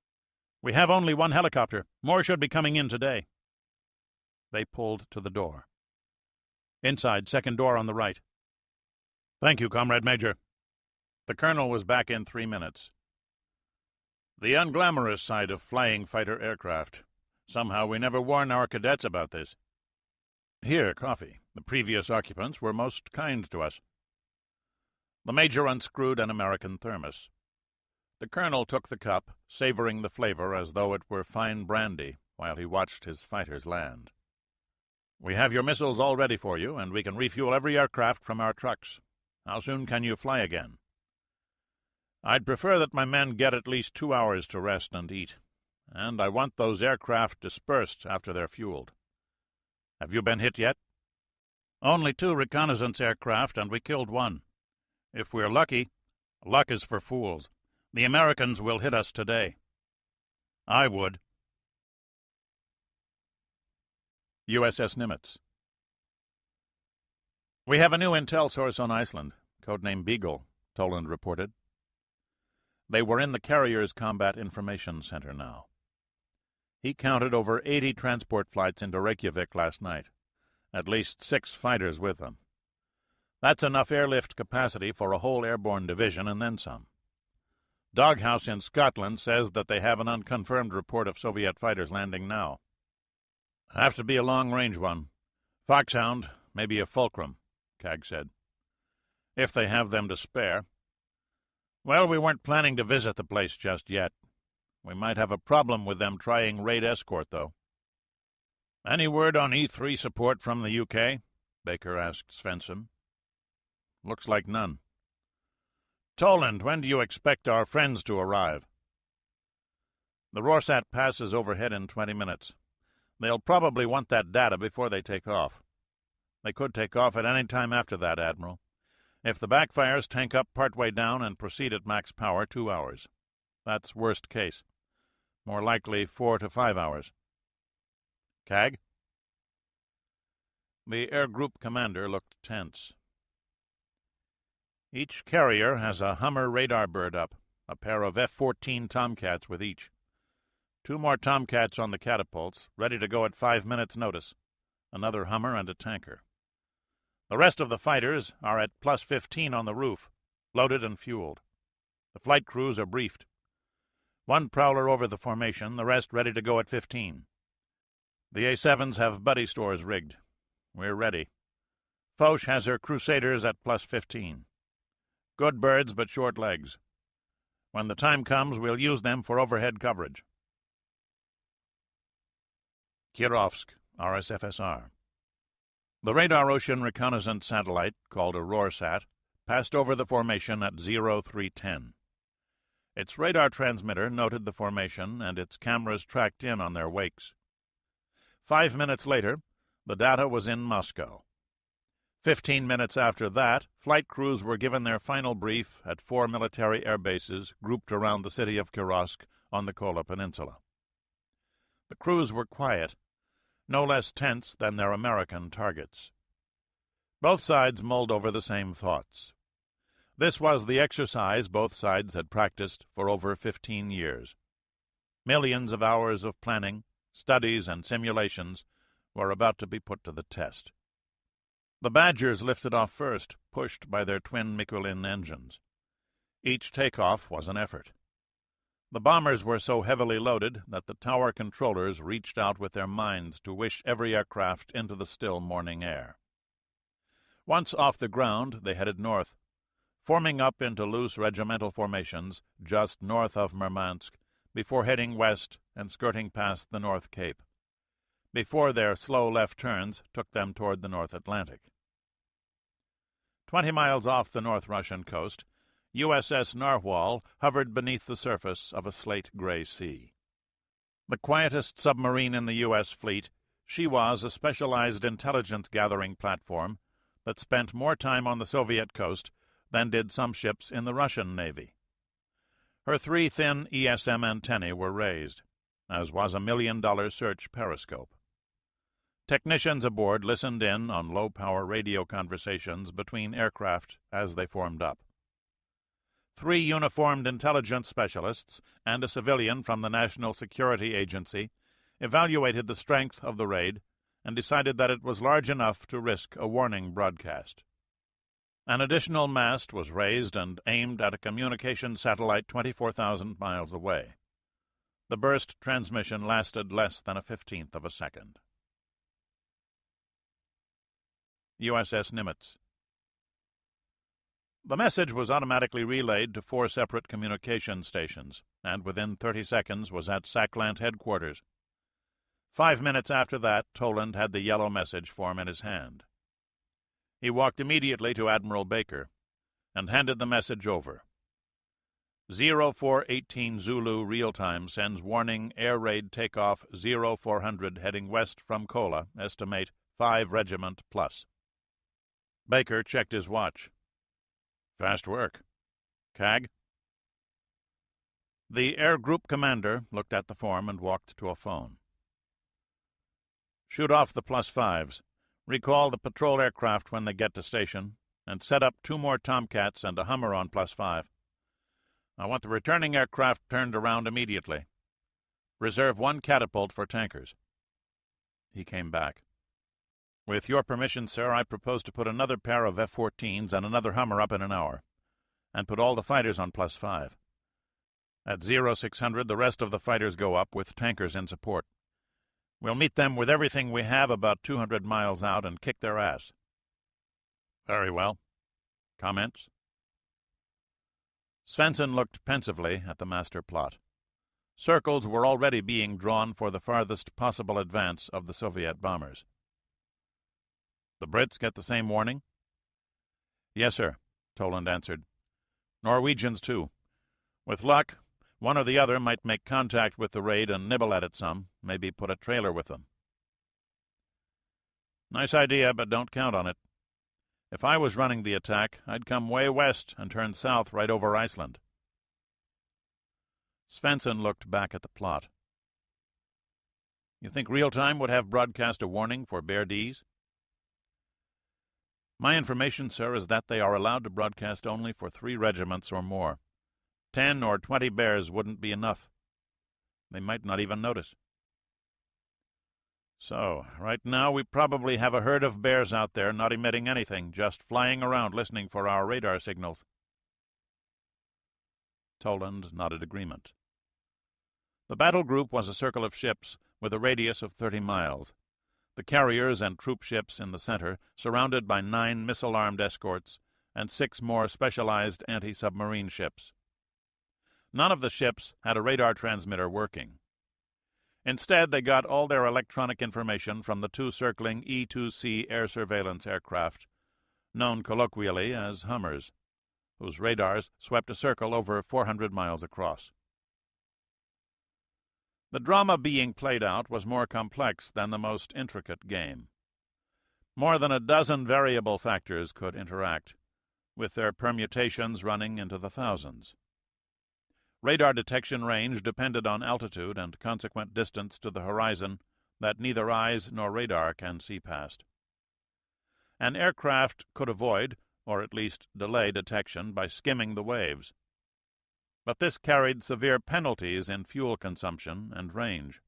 We have only 1 helicopter. More should be coming in today. They pulled to the door. Inside, second door on the right. Thank you, Comrade Major. The colonel was back in 3 minutes. The unglamorous side of flying fighter aircraft. Somehow we never warn our cadets about this. "Here, coffee. The previous occupants were most kind to us." The Major unscrewed an American thermos. The Colonel took the cup, savoring the flavor as though it were fine brandy, while he watched his fighters land. "We have your missiles all ready for you, and we can refuel every aircraft from our trucks. How soon can you fly again?" "I'd prefer that my men get at least 2 hours to rest and eat, and I want those aircraft dispersed after they're fueled. Have you been hit yet?" "Only 2 reconnaissance aircraft, and we killed 1. If we're lucky, luck is for fools. The Americans will hit us today." "I would." USS Nimitz. "We have a new intel source on Iceland, codename Beagle," Toland reported. They were in the carrier's combat information center now. He counted over 80 transport flights into Reykjavik last night, at least 6 fighters with them. That's enough airlift capacity for a whole airborne division and then some. Doghouse in Scotland says that they have an unconfirmed report of Soviet fighters landing now. "Have to be a long-range one. Foxhound, maybe a Fulcrum," Cag said. "If they have them to spare. Well, we weren't planning to visit the place just yet. We might have a problem with them trying raid escort, though." "Any word on E3 support from the UK?" Baker asked Svensson. "Looks like none." "Toland, when do you expect our friends to arrive?" "The Rorschach passes overhead in 20 minutes. They'll probably want that data before they take off. They could take off at any time after that, Admiral. If the backfires tank up partway down and proceed at max power, 2 hours. That's worst case. More likely 4 to 5 hours. Cag?" The air group commander looked tense. "Each carrier has a Hummer radar bird up, a pair of F-14 Tomcats with each. 2 more Tomcats on the catapults, ready to go at 5 minutes' notice. Another Hummer and a tanker. The rest of the fighters are at plus 15 on the roof, loaded and fueled. The flight crews are briefed. 1 prowler over the formation, the rest ready to go at 15. The A-7s have buddy stores rigged. We're ready. Foch has her Crusaders at plus 15. Good birds, but short legs. When the time comes, we'll use them for overhead coverage." Kirovsk, RSFSR. The Radar Ocean reconnaissance satellite, called a Roarsat, passed over the formation at 0310. Its radar transmitter noted the formation, and its cameras tracked in on their wakes. 5 minutes later, the data was in Moscow. 15 minutes after that, flight crews were given their final brief at 4 military air bases grouped around the city of Kirovsk on the Kola Peninsula. The crews were quiet, no less tense than their American targets. Both sides mulled over the same thoughts. This was the exercise both sides had practiced for over 15 years. Millions of hours of planning, studies, and simulations were about to be put to the test. The Badgers lifted off first, pushed by their twin Mikulin engines. Each takeoff was an effort. The bombers were so heavily loaded that the tower controllers reached out with their minds to wish every aircraft into the still morning air. Once off the ground, they headed north, forming up into loose regimental formations just north of Murmansk, before heading west and skirting past the North Cape, before their slow left turns took them toward the North Atlantic. 20 miles off the North Russian coast, USS Narwhal hovered beneath the surface of a slate-gray sea. The quietest submarine in the U.S. fleet, she was a specialized intelligence-gathering platform that spent more time on the Soviet coast than did some ships in the Russian Navy. Her 3 thin ESM antennae were raised, as was a $1 million search periscope. Technicians aboard listened in on low-power radio conversations between aircraft as they formed up. 3 uniformed intelligence specialists and a civilian from the National Security Agency evaluated the strength of the raid and decided that it was large enough to risk a warning broadcast. An additional mast was raised and aimed at a communication satellite 24,000 miles away. The burst transmission lasted less than a 15th of a second. USS Nimitz. The message was automatically relayed to 4 separate communication stations, and within 30 seconds was at Sackland headquarters. 5 minutes after that, Toland had the yellow message form in his hand. He walked immediately to Admiral Baker and handed the message over. 0418 Zulu real-time sends warning air raid takeoff 0400 heading west from Kola, estimate 5 regiment plus. Baker checked his watch. Fast work. CAG? The air group commander looked at the form and walked to a phone. Shoot off the +5s. Recall the patrol aircraft when they get to station, and set up 2 more Tomcats and a Hummer on +5. I want the returning aircraft turned around immediately. Reserve 1 catapult for tankers. He came back. With your permission, sir, I propose to put another pair of F-14s and another Hummer up in an hour, and put all the fighters on +5. At 0600, the rest of the fighters go up with tankers in support. We'll meet them with everything we have about 200 miles out and kick their ass. Very well. Comments? Svensson looked pensively at the master plot. Circles were already being drawn for the farthest possible advance of the Soviet bombers. The Brits get the same warning? Yes, sir, Toland answered. Norwegians, too. With luck, one or the other might make contact with the raid and nibble at it some, maybe put a trailer with them. Nice idea, but don't count on it. If I was running the attack, I'd come way west and turn south right over Iceland. Svensson looked back at the plot. You think real-time would have broadcast a warning for Bear D's? My information, sir, is that they are allowed to broadcast only for 3 regiments or more. 10 or 20 bears wouldn't be enough. They might not even notice. So, right now we probably have a herd of bears out there not emitting anything, just flying around listening for our radar signals. Toland nodded agreement. The battle group was a circle of ships with a radius of 30 miles. The carriers and troop ships in the center, surrounded by 9 missile-armed escorts and 6 more specialized anti-submarine ships. None of the ships had a radar transmitter working. Instead, they got all their electronic information from the 2 circling E-2C air surveillance aircraft, known colloquially as Hummers, whose radars swept a circle over 400 miles across. The drama being played out was more complex than the most intricate game. More than a dozen variable factors could interact, with their permutations running into the thousands. Radar detection range depended on altitude and consequent distance to the horizon that neither eyes nor radar can see past. An aircraft could avoid, or at least delay detection by skimming the waves. But this carried severe penalties in fuel consumption and range.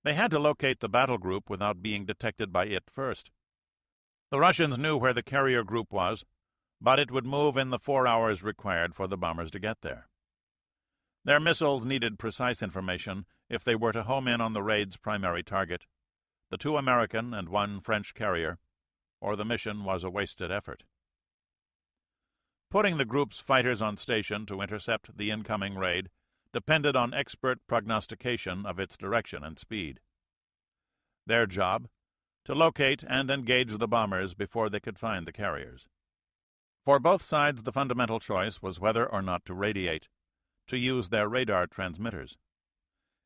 They had to locate the battle group without being detected by it first. The Russians knew where the carrier group was, but it would move in the 4 hours required for the bombers to get there. Their missiles needed precise information if they were to home in on the raid's primary target, the 2 American and 1 French carrier, or the mission was a wasted effort. Putting the group's fighters on station to intercept the incoming raid depended on expert prognostication of its direction and speed. Their job, to locate and engage the bombers before they could find the carriers. For both sides, the fundamental choice was whether or not to radiate, to use their radar transmitters.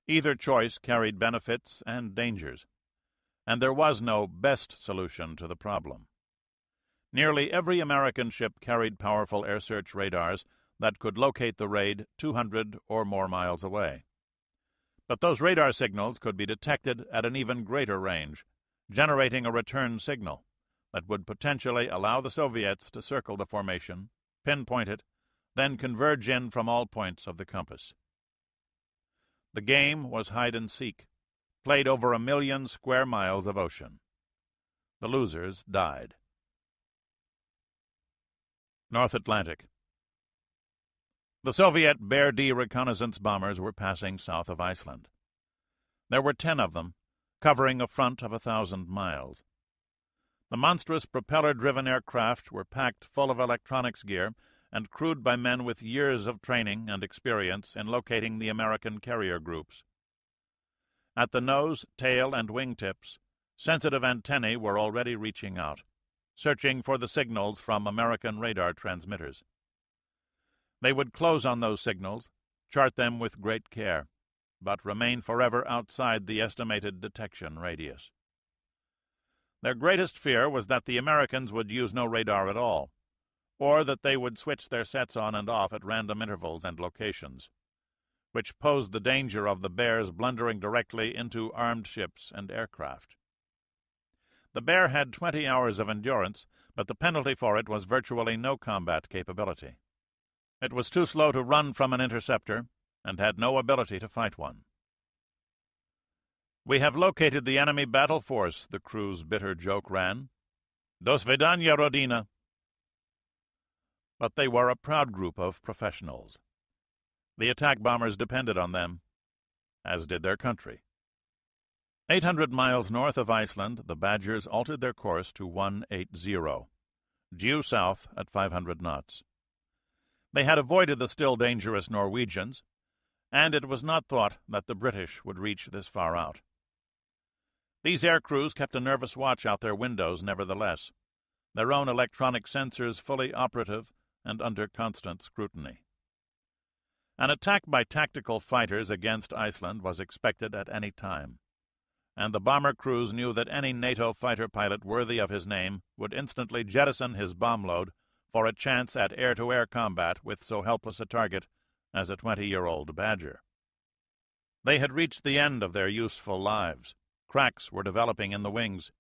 Either choice carried benefits and dangers, and there was no best solution to the problem. Nearly every American ship carried powerful air search radars that could locate the raid 200 or more miles away. But those radar signals could be detected at an even greater range, generating a return signal that would potentially allow the Soviets to circle the formation, pinpoint it, then converge in from all points of the compass. The game was hide-and-seek, played over 1 million square miles of ocean. The losers died. North Atlantic. The Soviet Bear D reconnaissance bombers were passing south of Iceland. There were 10 of them, covering a front of 1,000 miles. The monstrous propeller-driven aircraft were packed full of electronics gear and crewed by men with years of training and experience in locating the American carrier groups. At the nose, tail, and wingtips, sensitive antennae were already reaching out, searching for the signals from American radar transmitters. They would close on those signals, chart them with great care, but remain forever outside the estimated detection radius. Their greatest fear was that the Americans would use no radar at all, or that they would switch their sets on and off at random intervals and locations, which posed the danger of the Bears blundering directly into armed ships and aircraft. The Bear had 20 hours of endurance, but the penalty for it was virtually no combat capability. It was too slow to run from an interceptor, and had no ability to fight one. "We have located the enemy battle force," the crew's bitter joke ran. "Do svidaniya, Rodina." But they were a proud group of professionals. The attack bombers depended on them, as did their country. 800 miles north of Iceland, the Badgers altered their course to 180, due south at 500 knots. They had avoided the still dangerous Norwegians, and it was not thought that the British would reach this far out. These air crews kept a nervous watch out their windows nevertheless, their own electronic sensors fully operative and under constant scrutiny. An attack by tactical fighters against Iceland was expected at any time, and the bomber crews knew that any NATO fighter pilot worthy of his name would instantly jettison his bomb load for a chance at air-to-air combat with so helpless a target as a 20-year-old Badger. They had reached the end of their useful lives. Cracks were developing in the wings,